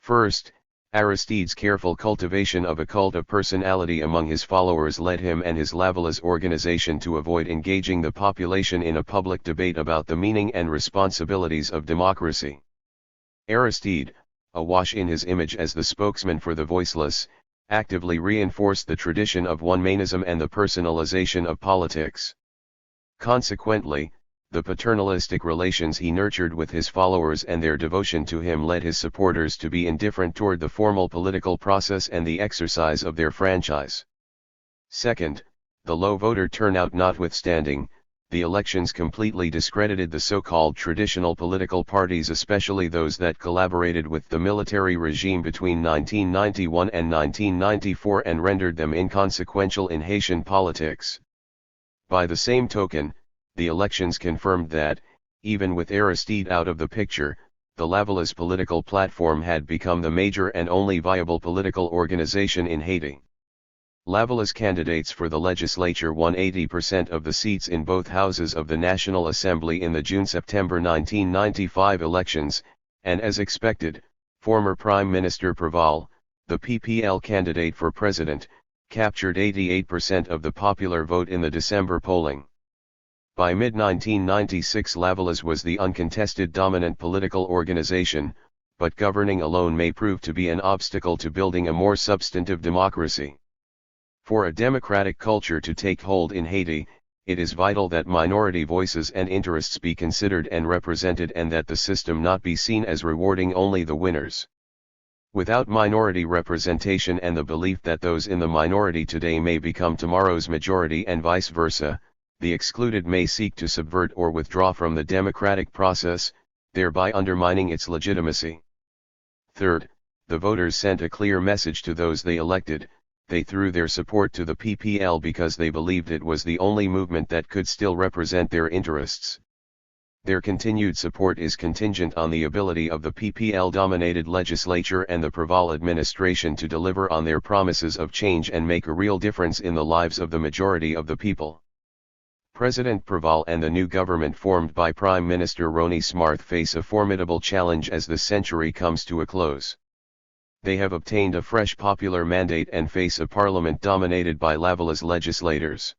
First, Aristide's careful cultivation of a cult of personality among his followers led him and his Lavallée organization to avoid engaging the population in a public debate about the meaning and responsibilities of democracy. Aristide, awash in his image as the spokesman for the voiceless, actively reinforced the tradition of one-manism and the personalization of politics. Consequently, the paternalistic relations he nurtured with his followers and their devotion to him led his supporters to be indifferent toward the formal political process and the exercise of their franchise. Second, the low voter turnout notwithstanding, the elections completely discredited the so-called traditional political parties, especially those that collaborated with the military regime between 1991 and 1994, and rendered them inconsequential in Haitian politics. By the same token, the elections confirmed that, even with Aristide out of the picture, the Lavallée political platform had become the major and only viable political organization in Haiti. Lavallée candidates for the legislature won 80% of the seats in both houses of the National Assembly in the June-September 1995 elections, and as expected, former Prime Minister Preval, the PPL candidate for president, captured 88% of the popular vote in the December polling. By mid-1996, Lavallée was the uncontested dominant political organization, but governing alone may prove to be an obstacle to building a more substantive democracy. For a democratic culture to take hold in Haiti, it is vital that minority voices and interests be considered and represented, and that the system not be seen as rewarding only the winners. Without minority representation and the belief that those in the minority today may become tomorrow's majority and vice versa, the excluded may seek to subvert or withdraw from the democratic process, thereby undermining its legitimacy. Third, the voters sent a clear message to those they elected. They threw their support to the PPL because they believed it was the only movement that could still represent their interests. Their continued support is contingent on the ability of the PPL-dominated legislature and the Preval administration to deliver on their promises of change and make a real difference in the lives of the majority of the people. President Preval and the new government formed by Prime Minister Ronnie Smarth face a formidable challenge as the century comes to a close. They have obtained a fresh popular mandate and face a parliament dominated by Lavallée legislators.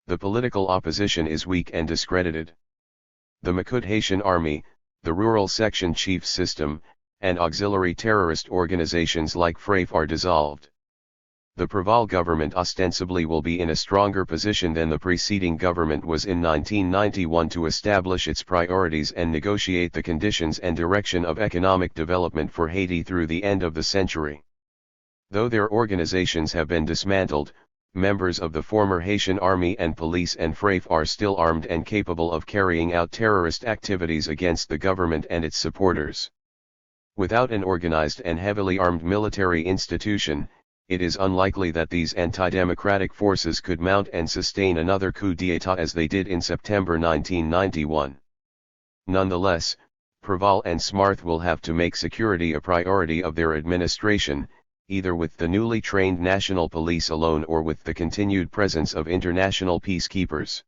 The political opposition is weak and discredited. The Makud Haitian Army, the rural section chief system, and auxiliary terrorist organizations like FRAFE are dissolved. The Preval government ostensibly will be in a stronger position than the preceding government was in 1991 to establish its priorities and negotiate the conditions and direction of economic development for Haiti through the end of the century. Though their organizations have been dismantled, members of the former Haitian Army and Police and FRAFE are still armed and capable of carrying out terrorist activities against the government and its supporters. Without an organized and heavily armed military institution, it is unlikely that these anti-democratic forces could mount and sustain another coup d'état as they did in September 1991. Nonetheless, Preval and Smarth will have to make security a priority of their administration, either with the newly trained national police alone or with the continued presence of international peacekeepers.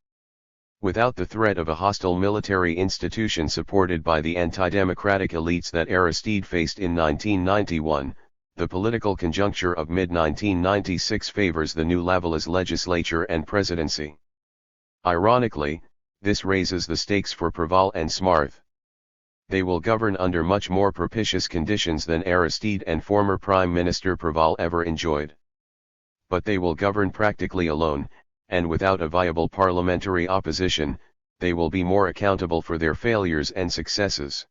Without the threat of a hostile military institution supported by the anti-democratic elites that Aristide faced in 1991, the political conjuncture of mid-1996 favors the new Lavallée legislature and presidency. Ironically, this raises the stakes for Preval and Smarth. They will govern under much more propitious conditions than Aristide and former Prime Minister Preval ever enjoyed. But they will govern practically alone, and without a viable parliamentary opposition, they will be more accountable for their failures and successes.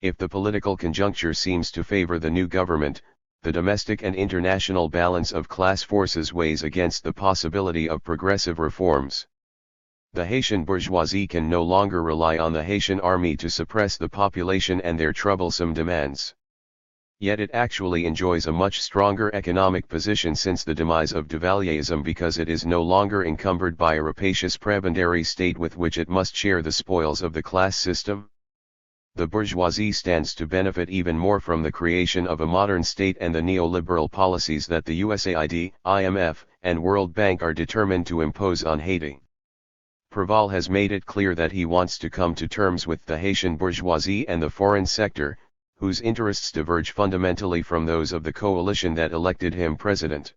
If the political conjuncture seems to favor the new government, the domestic and international balance of class forces weighs against the possibility of progressive reforms. The Haitian bourgeoisie can no longer rely on the Haitian army to suppress the population and their troublesome demands. Yet it actually enjoys a much stronger economic position since the demise of Duvalierism because it is no longer encumbered by a rapacious prebendary state with which it must share the spoils of the class system. The bourgeoisie stands to benefit even more from the creation of a modern state and the neoliberal policies that the USAID, IMF, and World Bank are determined to impose on Haiti. Preval has made it clear that he wants to come to terms with the Haitian bourgeoisie and the foreign sector, whose interests diverge fundamentally from those of the coalition that elected him president.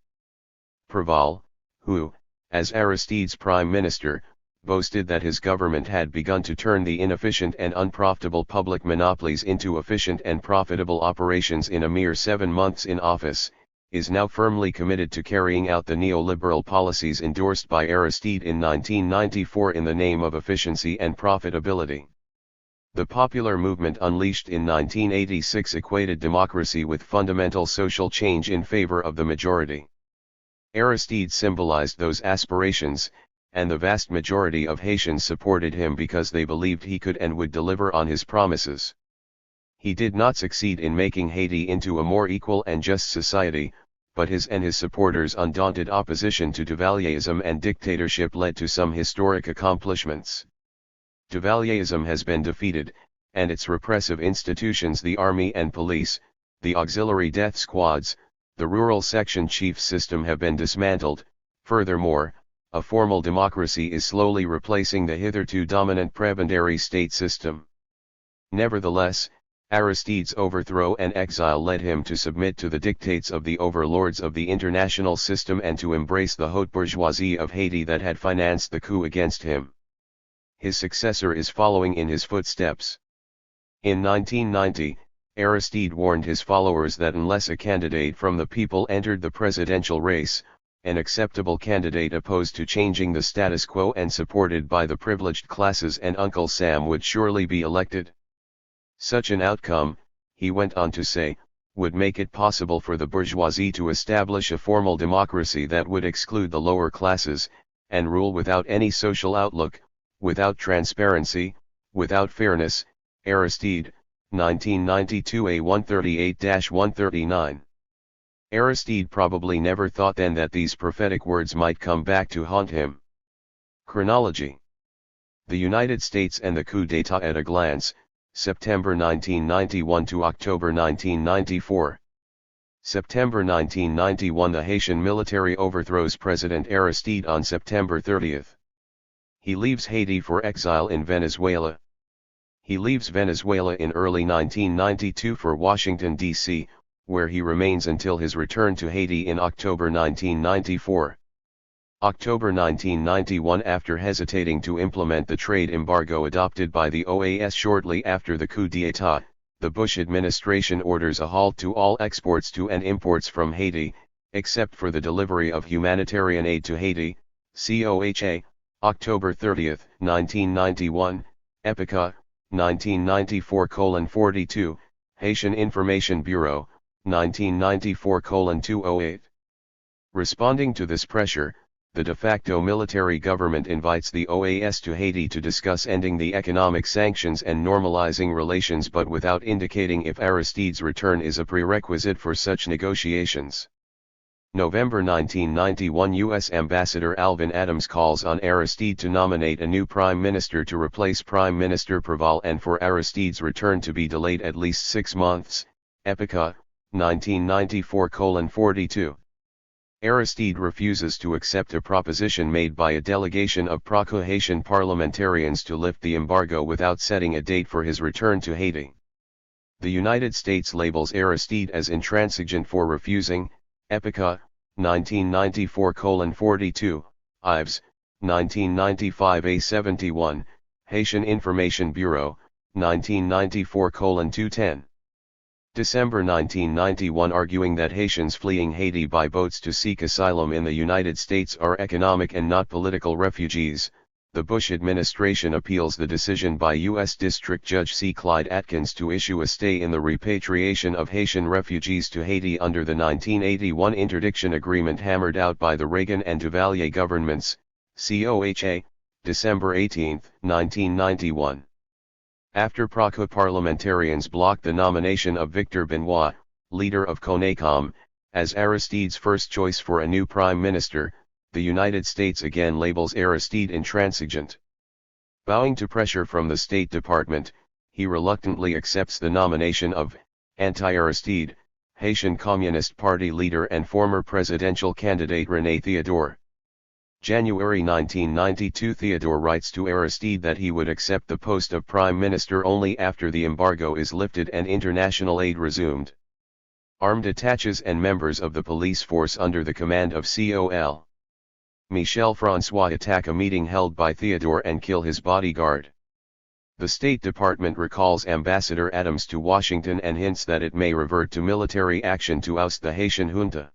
Preval, who, as Aristide's prime minister, boasted that his government had begun to turn the inefficient and unprofitable public monopolies into efficient and profitable operations in a mere 7 months in office, is now firmly committed to carrying out the neoliberal policies endorsed by Aristide in 1994 in the name of efficiency and profitability. The popular movement unleashed in 1986 equated democracy with fundamental social change in favor of the majority. Aristide symbolized those aspirations, and the vast majority of Haitians supported him because they believed he could and would deliver on his promises. He did not succeed in making Haiti into a more equal and just society, but his and his supporters' undaunted opposition to Duvalierism and dictatorship led to some historic accomplishments. Duvalierism has been defeated, and its repressive institutions, the army and police, the auxiliary death squads, the rural section chief system, have been dismantled. Furthermore, a formal democracy is slowly replacing the hitherto dominant prebendary state system. Nevertheless, Aristide's overthrow and exile led him to submit to the dictates of the overlords of the international system and to embrace the haute bourgeoisie of Haiti that had financed the coup against him. His successor is following in his footsteps. In 1990, Aristide warned his followers that unless a candidate from the people entered the presidential race, an acceptable candidate opposed to changing the status quo and supported by the privileged classes and Uncle Sam would surely be elected. Such an outcome, he went on to say, would make it possible for the bourgeoisie to establish a formal democracy that would exclude the lower classes, and rule without any social outlook, without transparency, without fairness. Aristide, 1992 A138-139. Aristide probably never thought then that these prophetic words might come back to haunt him. Chronology. The United States and the coup d'état at a glance, September 1991 to October 1994. September 1991, the Haitian military overthrows President Aristide on September 30. He leaves Haiti for exile in Venezuela. He leaves Venezuela in early 1992 for Washington, D.C., where he remains until his return to Haiti in October 1994. October 1991. After hesitating to implement the trade embargo adopted by the OAS shortly after the coup d'état, the Bush administration orders a halt to all exports to and imports from Haiti, except for the delivery of humanitarian aid to Haiti, COHA, October 30, 1991, Epica, 1994:42, Haitian Information Bureau, 1994:208. Responding to this pressure, the de facto military government invites the OAS to Haiti to discuss ending the economic sanctions and normalizing relations, but without indicating if Aristide's return is a prerequisite for such negotiations. November 1991, U.S. Ambassador Alvin Adams calls on Aristide to nominate a new prime minister to replace Prime Minister Preval and for Aristide's return to be delayed at least 6 months, Epica, 1994:42. Aristide refuses to accept a proposition made by a delegation of pro-Haitian parliamentarians to lift the embargo without setting a date for his return to Haiti. The United States labels Aristide as intransigent for refusing, Epica, 1994:42, Ives, 1995 A71, Haitian Information Bureau, 1994:210. December 1991, arguing that Haitians fleeing Haiti by boats to seek asylum in the United States are economic and not political refugees, the Bush administration appeals the decision by U.S. District Judge C. Clyde Atkins to issue a stay in the repatriation of Haitian refugees to Haiti under the 1981 interdiction agreement hammered out by the Reagan and Duvalier governments, COHA, December 18, 1991. After PROCO parliamentarians blocked the nomination of Victor Benoit, leader of CONACOM, as Aristide's first choice for a new prime minister, the United States again labels Aristide intransigent. Bowing to pressure from the State Department, he reluctantly accepts the nomination of anti-Aristide, Haitian Communist Party leader and former presidential candidate René Théodore. January 1992. Théodore writes to Aristide that he would accept the post of prime minister only after the embargo is lifted and international aid resumed. Armed attaches and members of the police force under the command of Col. Michel François attack a meeting held by Théodore and kill his bodyguard. The State Department recalls Ambassador Adams to Washington and hints that it may revert to military action to oust the Haitian junta.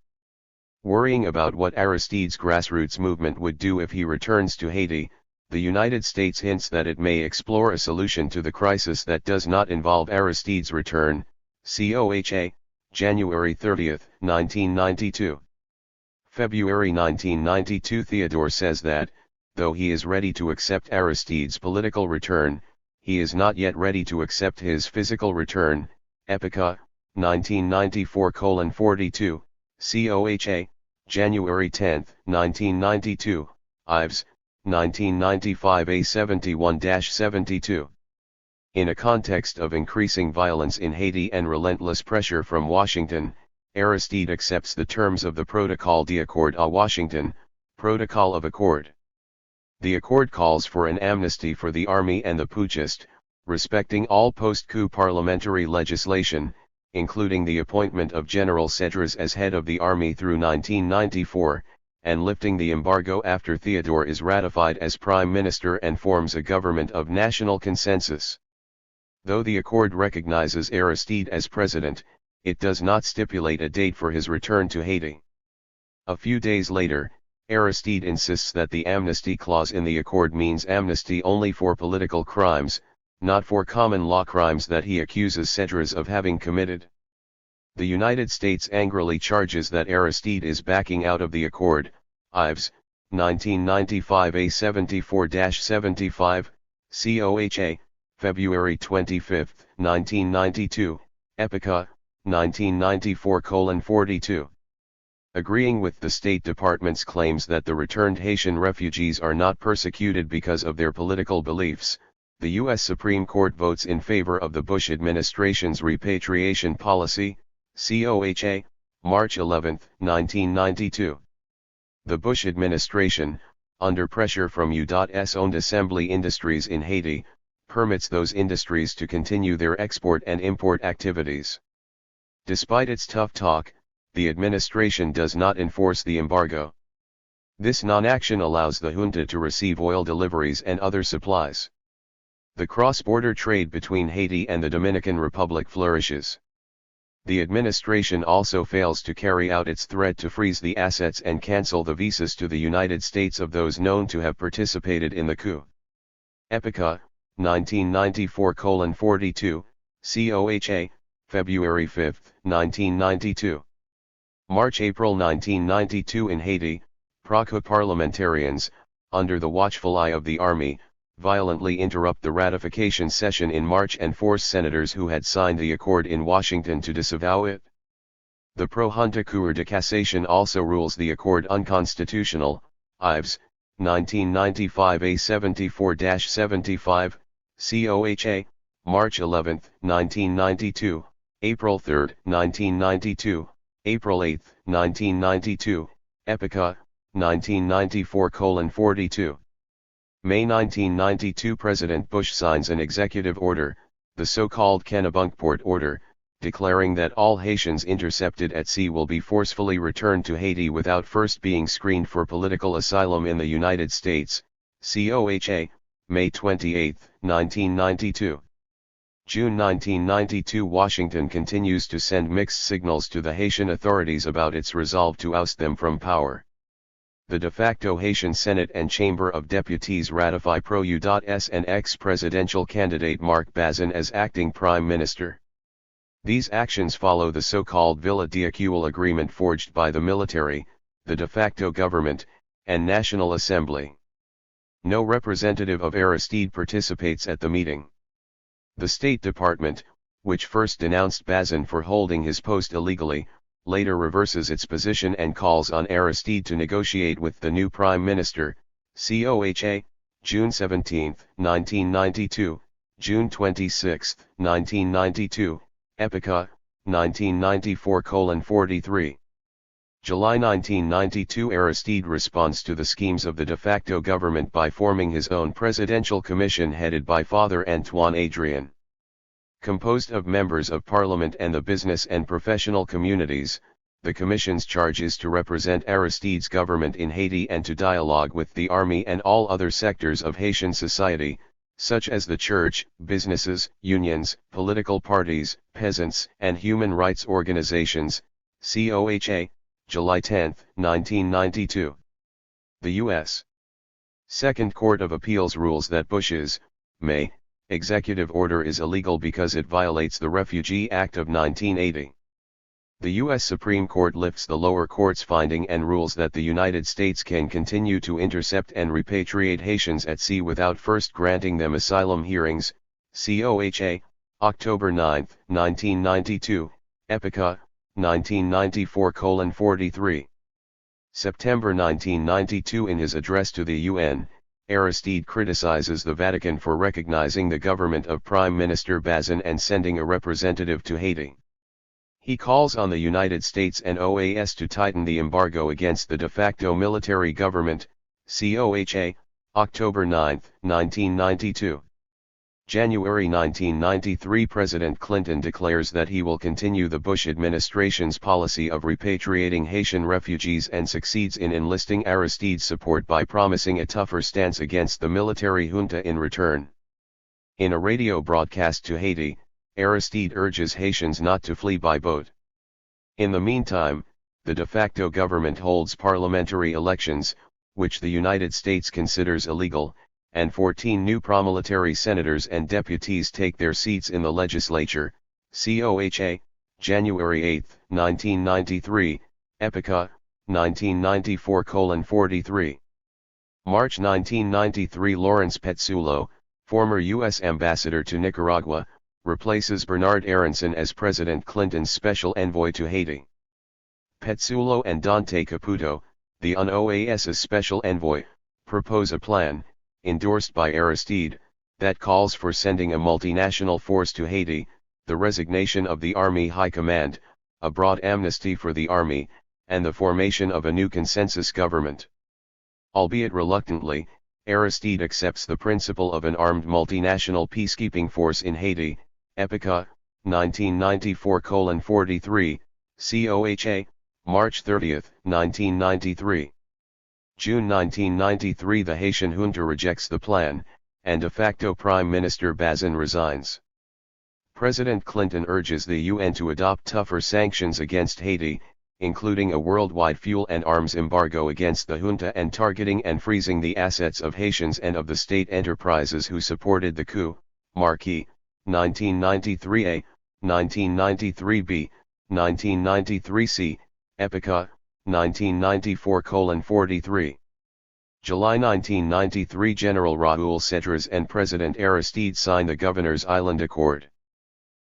Worrying about what Aristide's grassroots movement would do if he returns to Haiti, the United States hints that it may explore a solution to the crisis that does not involve Aristide's return. COHA, January 30, 1992. February 1992. Théodore says that, though he is ready to accept Aristide's political return, he is not yet ready to accept his physical return. Epica, 1994:42, COHA, January 10, 1992, Ives, 1995A71-72. In a context of increasing violence in Haiti and relentless pressure from Washington, Aristide accepts the terms of the Protocole d'Accord à Washington, Protocol of Accord. The accord calls for an amnesty for the army and the putschist, respecting all post-coup parliamentary legislation, including the appointment of General Cedras as head of the army through 1994, and lifting the embargo after Théodore is ratified as prime minister and forms a government of national consensus. Though the accord recognizes Aristide as president, it does not stipulate a date for his return to Haiti. A few days later, Aristide insists that the amnesty clause in the accord means amnesty only for political crimes, not for common law crimes that he accuses Cedras of having committed. The United States angrily charges that Aristide is backing out of the accord. Ives, 1995A74-75, COHA, February 25, 1992, Epica, 1994:42. Agreeing with the State Department's claims that the returned Haitian refugees are not persecuted because of their political beliefs, the U.S. Supreme Court votes in favor of the Bush administration's repatriation policy, COHA, March 11, 1992. The Bush administration, under pressure from U.S. owned assembly industries in Haiti, permits those industries to continue their export and import activities. Despite its tough talk, the administration does not enforce the embargo. This non-action allows the junta to receive oil deliveries and other supplies. The cross-border trade between Haiti and the Dominican Republic flourishes. The administration also fails to carry out its threat to freeze the assets and cancel the visas to the United States of those known to have participated in the coup. Epica, 1994:42, COHA, February 5, 1992. March-April 1992. In Haiti, PROCO parliamentarians, under the watchful eye of the army, violently interrupt the ratification session in March and force senators who had signed the accord in Washington to disavow it. The pro-junta Cour de Cassation also rules the accord unconstitutional. Ives, 1995A74-75, COHA, March 11, 1992, April 3, 1992, April 8, 1992, Epica, 1994:42. May 1992. President Bush signs an executive order, the so-called Kennebunkport Order, declaring that all Haitians intercepted at sea will be forcefully returned to Haiti without first being screened for political asylum in the United States. COHA, May 28, 1992. June 1992. Washington continues to send mixed signals to the Haitian authorities about its resolve to oust them from power. The de facto Haitian Senate and Chamber of Deputies ratify pro-U.S. and ex-presidential candidate Marc Bazin as acting prime minister. These actions follow the so-called Villa d'Accueil agreement forged by the military, the de facto government, and National Assembly. No representative of Aristide participates at the meeting. The State Department, which first denounced Bazin for holding his post illegally, later reverses its position and calls on Aristide to negotiate with the new Prime Minister, COHA, June 17, 1992, June 26, 1992, Epica, 1994:43. July 1992 Aristide responds to the schemes of the de facto government by forming his own presidential commission headed by Father Antoine Adrien. Composed of members of parliament and the business and professional communities, the commission's charge is to represent Aristide's government in Haiti and to dialogue with the army and all other sectors of Haitian society, such as the church, businesses, unions, political parties, peasants, and human rights organizations, COHA, July 10, 1992. The U.S. Second Court of Appeals rules that Bush's May executive order is illegal because it violates the Refugee Act of 1980. The U.S. Supreme Court lifts the lower court's finding and rules that the United States can continue to intercept and repatriate Haitians at sea without first granting them asylum hearings, COHA, October 9, 1992, Epica, 1994:43. September 1992 In his address to the UN, Aristide criticizes the Vatican for recognizing the government of Prime Minister Bazin and sending a representative to Haiti. He calls on the United States and OAS to tighten the embargo against the de facto military government, COHA, October 9, 1992. January 1993 President Clinton declares that he will continue the Bush administration's policy of repatriating Haitian refugees and succeeds in enlisting Aristide's support by promising a tougher stance against the military junta in return. In a radio broadcast to Haiti, Aristide urges Haitians not to flee by boat. In the meantime, the de facto government holds parliamentary elections, which the United States considers illegal, and 14 new pro-military senators and deputies take their seats in the legislature, COHA, January 8, 1993, Epica, 1994:43. March 1993 Lawrence Petzullo, former U.S. ambassador to Nicaragua, replaces Bernard Aronson as President Clinton's special envoy to Haiti. Petzullo and Dante Caputo, the UNOAS's special envoy, propose a plan, endorsed by Aristide, that calls for sending a multinational force to Haiti, the resignation of the Army High Command, a broad amnesty for the Army, and the formation of a new consensus government. Albeit reluctantly, Aristide accepts the principle of an armed multinational peacekeeping force in Haiti, Epica, 1994:43, COHA, March 30, 1993. June 1993 The Haitian junta rejects the plan, and de facto Prime Minister Bazin resigns. President Clinton urges the UN to adopt tougher sanctions against Haiti, including a worldwide fuel and arms embargo against the junta and targeting and freezing the assets of Haitians and of the state enterprises who supported the coup, Marquis, 1993a, 1993b, 1993c, Epica, 1994:43. July 1993 General Raoul Cedras and President Aristide sign the Governor's Island Accord.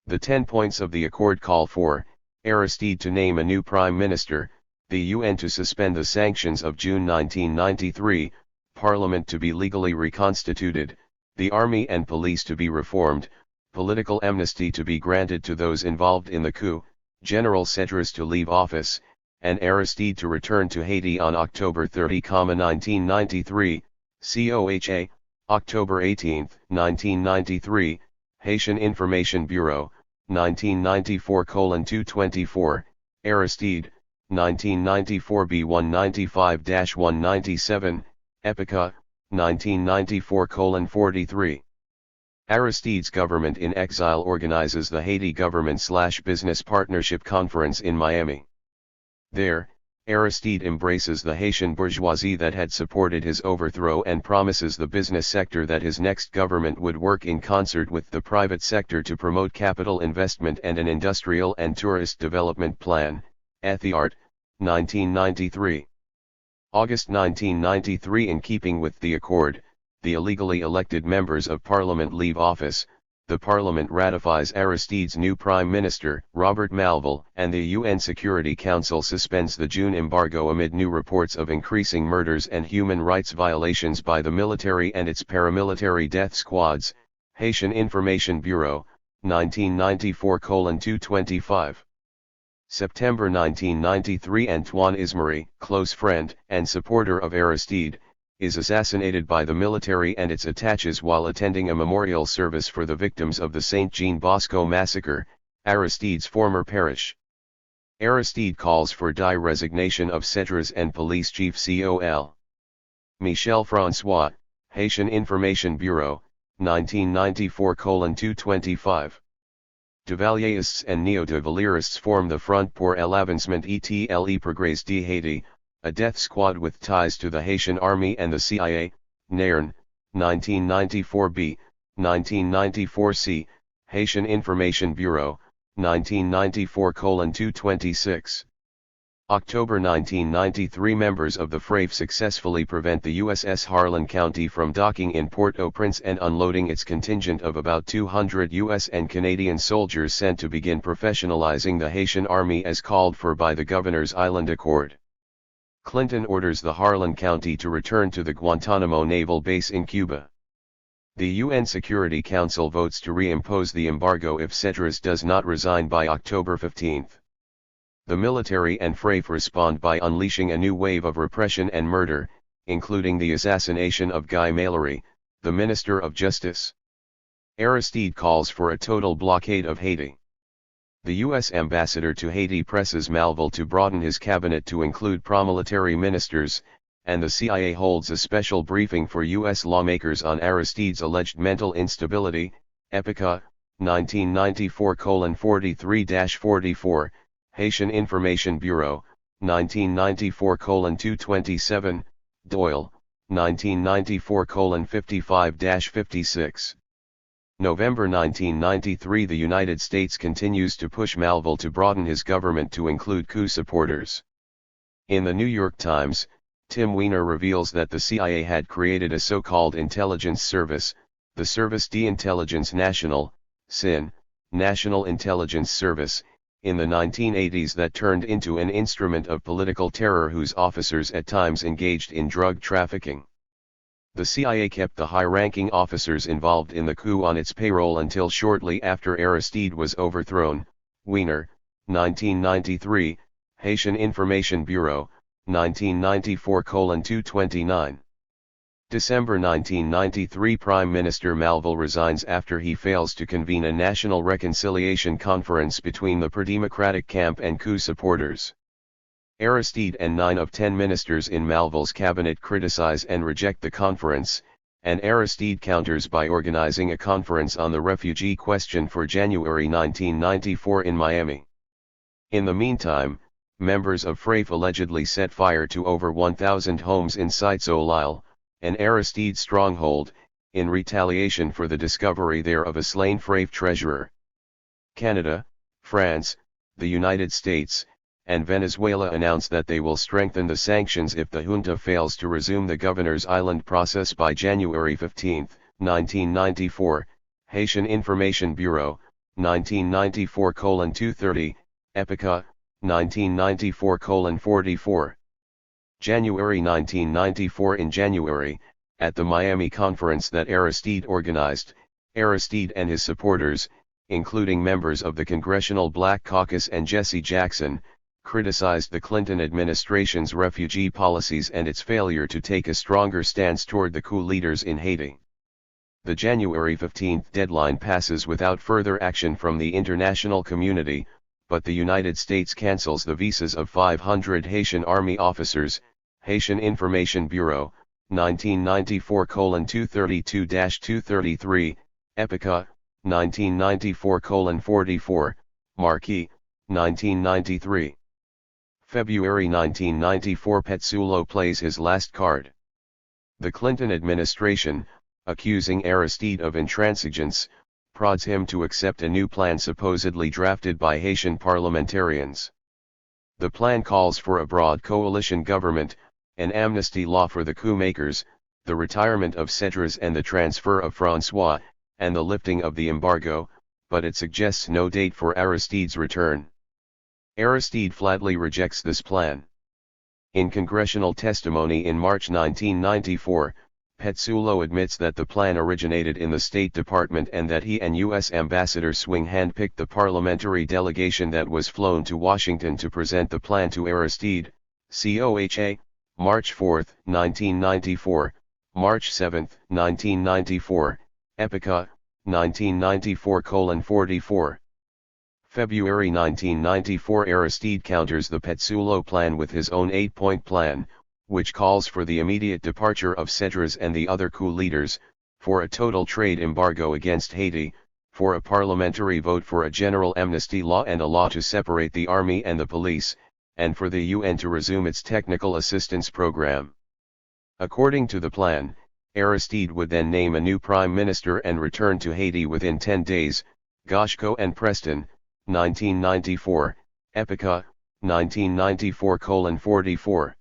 The 10 points of the accord call for Aristide to name a new prime minister, the UN to suspend the sanctions of June 1993, Parliament to be legally reconstituted, the army and police to be reformed, political amnesty to be granted to those involved in the coup, General Cedras to leave office, and Aristide to return to Haiti on October 30, 1993, COHA, October 18, 1993, Haitian Information Bureau, 1994:224, Aristide, 1994 B195-197, Epica, 1994:43. Aristide's government in exile organizes the Haiti Government/Business Partnership Conference in Miami. There, Aristide embraces the Haitian bourgeoisie that had supported his overthrow and promises the business sector that his next government would work in concert with the private sector to promote capital investment and an industrial and tourist development plan, THIRD, 1993. August 1993 In keeping with the accord, the illegally elected members of parliament leave office, the parliament ratifies Aristide's new prime minister, Robert Malval, and the UN Security Council suspends the June embargo amid new reports of increasing murders and human rights violations by the military and its paramilitary death squads. Haitian Information Bureau, 1994:225. September 1993. Antoine Ismarie, close friend and supporter of Aristide, is assassinated by the military and its attaches while attending a memorial service for the victims of the Saint Jean Bosco massacre, Aristide's former parish. Aristide calls for resignation of Cedras and police chief Col. Michel François, Haitian Information Bureau, 1994:225. Duvallierists and neo-de-Valerists form the Front pour l'Avancement et le Progrès de Haiti, a death squad with ties to the Haitian Army and the CIA, Nairn, 1994b, 1994c, Haitian Information Bureau, 1994:226. October 1993. Members of the FRAFE successfully prevent the USS Harlan County from docking in Port-au-Prince and unloading its contingent of about 200 US and Canadian soldiers sent to begin professionalizing the Haitian Army as called for by the Governor's Island Accord. Clinton orders the Harlan County to return to the Guantanamo Naval Base in Cuba. The UN Security Council votes to reimpose the embargo if Cedras does not resign by October 15. The military and FRAFE respond by unleashing a new wave of repression and murder, including the assassination of Guy Mallory, the Minister of Justice. Aristide calls for a total blockade of Haiti. The U.S. ambassador to Haiti presses Malval to broaden his cabinet to include pro-military ministers, and the CIA holds a special briefing for U.S. lawmakers on Aristide's alleged mental instability. Epica, 1994:43-44, Haitian Information Bureau, 1994:227, Doyle, 1994:55-56. November 1993. The United States continues to push Malval to broaden his government to include coup supporters. In the New York Times, Tim Weiner reveals that the CIA had created a so-called intelligence service, the Service d'Intelligence Nationale, SIN, National Intelligence Service, in the 1980s that turned into an instrument of political terror whose officers at times engaged in drug trafficking. The CIA kept the high-ranking officers involved in the coup on its payroll until shortly after Aristide was overthrown. Weiner, 1993, Haitian Information Bureau, 1994:229. December 1993. Prime Minister Malval resigns after he fails to convene a national reconciliation conference between the pro-democratic camp and coup supporters. Aristide and 9 of 10 ministers in Malval's cabinet criticize and reject the conference, and Aristide counters by organizing a conference on the refugee question for January 1994 in Miami. In the meantime, members of FRAFE allegedly set fire to over 1,000 homes in Site-Soleil, an Aristide stronghold, in retaliation for the discovery there of a slain FRAFE treasurer. Canada, France, the United States, and Venezuela announced that they will strengthen the sanctions if the junta fails to resume the Governor's Island process by January 15, 1994, Haitian Information Bureau, 1994:230, Epica, 1994:44. January 1994. In January, at the Miami conference that Aristide organized, Aristide and his supporters, including members of the Congressional Black Caucus and Jesse Jackson, criticized the Clinton administration's refugee policies and its failure to take a stronger stance toward the coup leaders in Haiti. The January 15 deadline passes without further action from the international community, but the United States cancels the visas of 500 Haitian Army officers. Haitian Information Bureau, 1994:232-233, Epica, 1994:44, Marquis, 1993. February 1994. Petsulo plays his last card. The Clinton administration, accusing Aristide of intransigence, prods him to accept a new plan supposedly drafted by Haitian parliamentarians. The plan calls for a broad coalition government, an amnesty law for the coup makers, the retirement of Cedras and the transfer of François, and the lifting of the embargo, but it suggests no date for Aristide's return. Aristide flatly rejects this plan. In congressional testimony in March 1994, Petsulo admits that the plan originated in the State Department and that he and U.S. Ambassador Swing handpicked the parliamentary delegation that was flown to Washington to present the plan to Aristide, COHA, March 4, 1994, March 7, 1994, Epica, 1994:44. February 1994 Aristide counters the Petsulo plan with his own 8-point plan, which calls for the immediate departure of Cedras and the other coup leaders, for a total trade embargo against Haiti, for a parliamentary vote for a general amnesty law and a law to separate the army and the police, and for the UN to resume its technical assistance program. According to the plan, Aristide would then name a new prime minister and return to Haiti within 10 days, Goshko and Preston, 1994, Epica, 1994:44.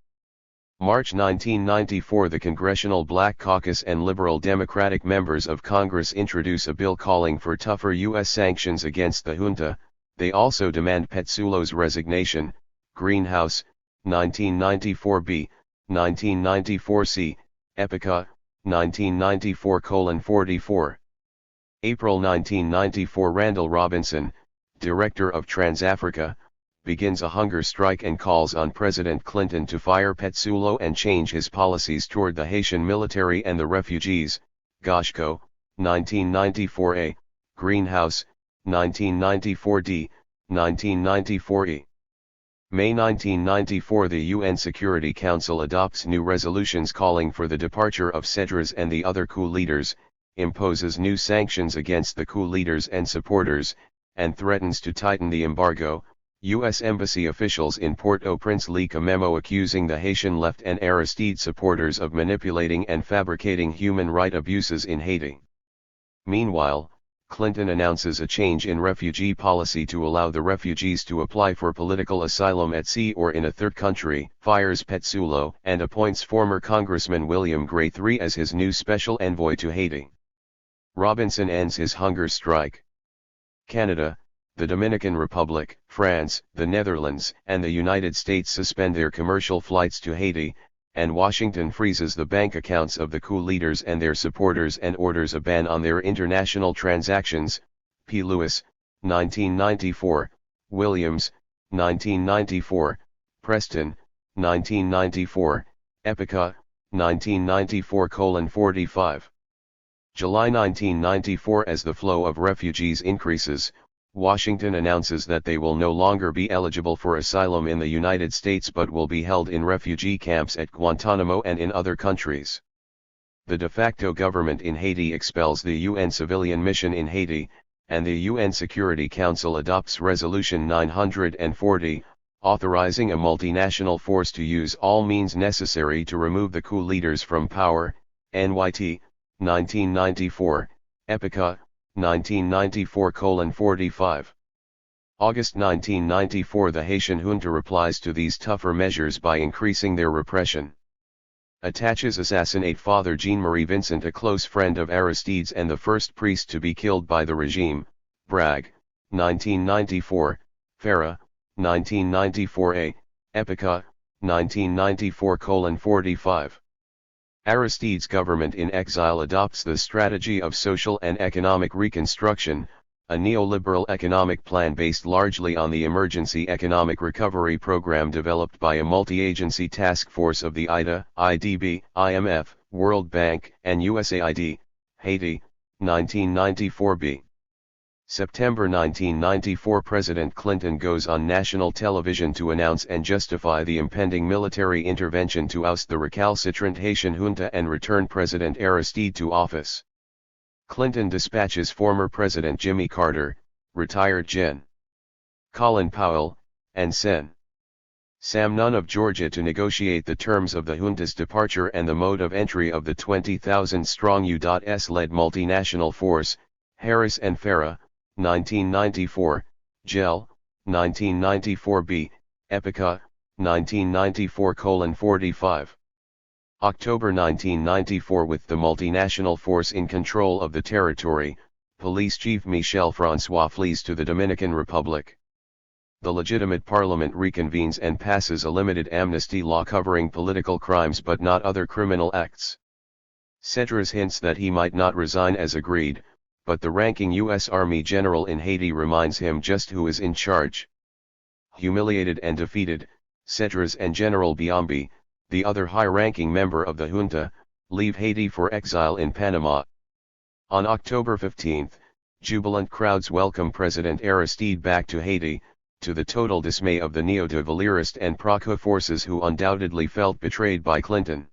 March 1994 The Congressional Black Caucus and Liberal Democratic members of Congress introduce a bill calling for tougher U.S. sanctions against the junta. They also demand Petsulo's resignation. Greenhouse, 1994b, 1994c, Epica, 1994:44. April 1994 Randall Robinson, Director of Trans-Africa, begins a hunger strike and calls on President Clinton to fire Petsulo and change his policies toward the Haitian military and the refugees. Goshko, 1994a, Greenhouse, 1994d, 1994e. May 1994 The UN Security Council adopts new resolutions calling for the departure of Cedras and the other coup leaders, imposes new sanctions against the coup leaders and supporters, and threatens to tighten the embargo. U.S. Embassy officials in Port-au-Prince leak a memo accusing the Haitian left and Aristide supporters of manipulating and fabricating human rights abuses in Haiti. Meanwhile, Clinton announces a change in refugee policy to allow the refugees to apply for political asylum at sea or in a third country, fires Petsulo, and appoints former Congressman William Gray III as his new special envoy to Haiti. Robinson ends his hunger strike. Canada, the Dominican Republic, France, the Netherlands, and the United States suspend their commercial flights to Haiti, and Washington freezes the bank accounts of the coup leaders and their supporters and orders a ban on their international transactions. P. Lewis, 1994, Williams, 1994, Preston, 1994, Epica, 1994:45. July 1994 As the flow of refugees increases, Washington announces that they will no longer be eligible for asylum in the United States but will be held in refugee camps at Guantanamo and in other countries. The de facto government in Haiti expels the UN civilian mission in Haiti, and the UN Security Council adopts Resolution 940, authorizing a multinational force to use all means necessary to remove the coup leaders from power. NYT, 1994, Epica, 1994:45. August 1994 The Haitian junta replies to these tougher measures by increasing their repression. Attaches assassinate Father Jean-Marie Vincent, a close friend of Aristide's and the first priest to be killed by the regime. Bragg, 1994, Farah, 1994a, Epica, 1994:45. Aristide's government in exile adopts the strategy of social and economic reconstruction, a neoliberal economic plan based largely on the Emergency Economic Recovery Program developed by a multi-agency task force of the IDA, IDB, IMF, World Bank, and USAID. Haiti, 1994b. September 1994 President Clinton goes on national television to announce and justify the impending military intervention to oust the recalcitrant Haitian junta and return President Aristide to office. Clinton dispatches former President Jimmy Carter, retired Gen. Colin Powell, and Sen. Sam Nunn of Georgia to negotiate the terms of the junta's departure and the mode of entry of the 20,000-strong U.S.-led multinational force. Harris and Farah, 1994, Gel, 1994b, Epica, 1994:45. October 1994. With the multinational force in control of the territory, Police Chief Michel François flees to the Dominican Republic. The legitimate parliament reconvenes and passes a limited amnesty law covering political crimes but not other criminal acts. Cedras hints that he might not resign as agreed, but the ranking U.S. Army general in Haiti reminds him just who is in charge. Humiliated and defeated, Cedras and General Biambi, the other high-ranking member of the junta, leave Haiti for exile in Panama. On October 15, jubilant crowds welcome President Aristide back to Haiti, to the total dismay of the neo-de Valériste and Proco forces who undoubtedly felt betrayed by Clinton.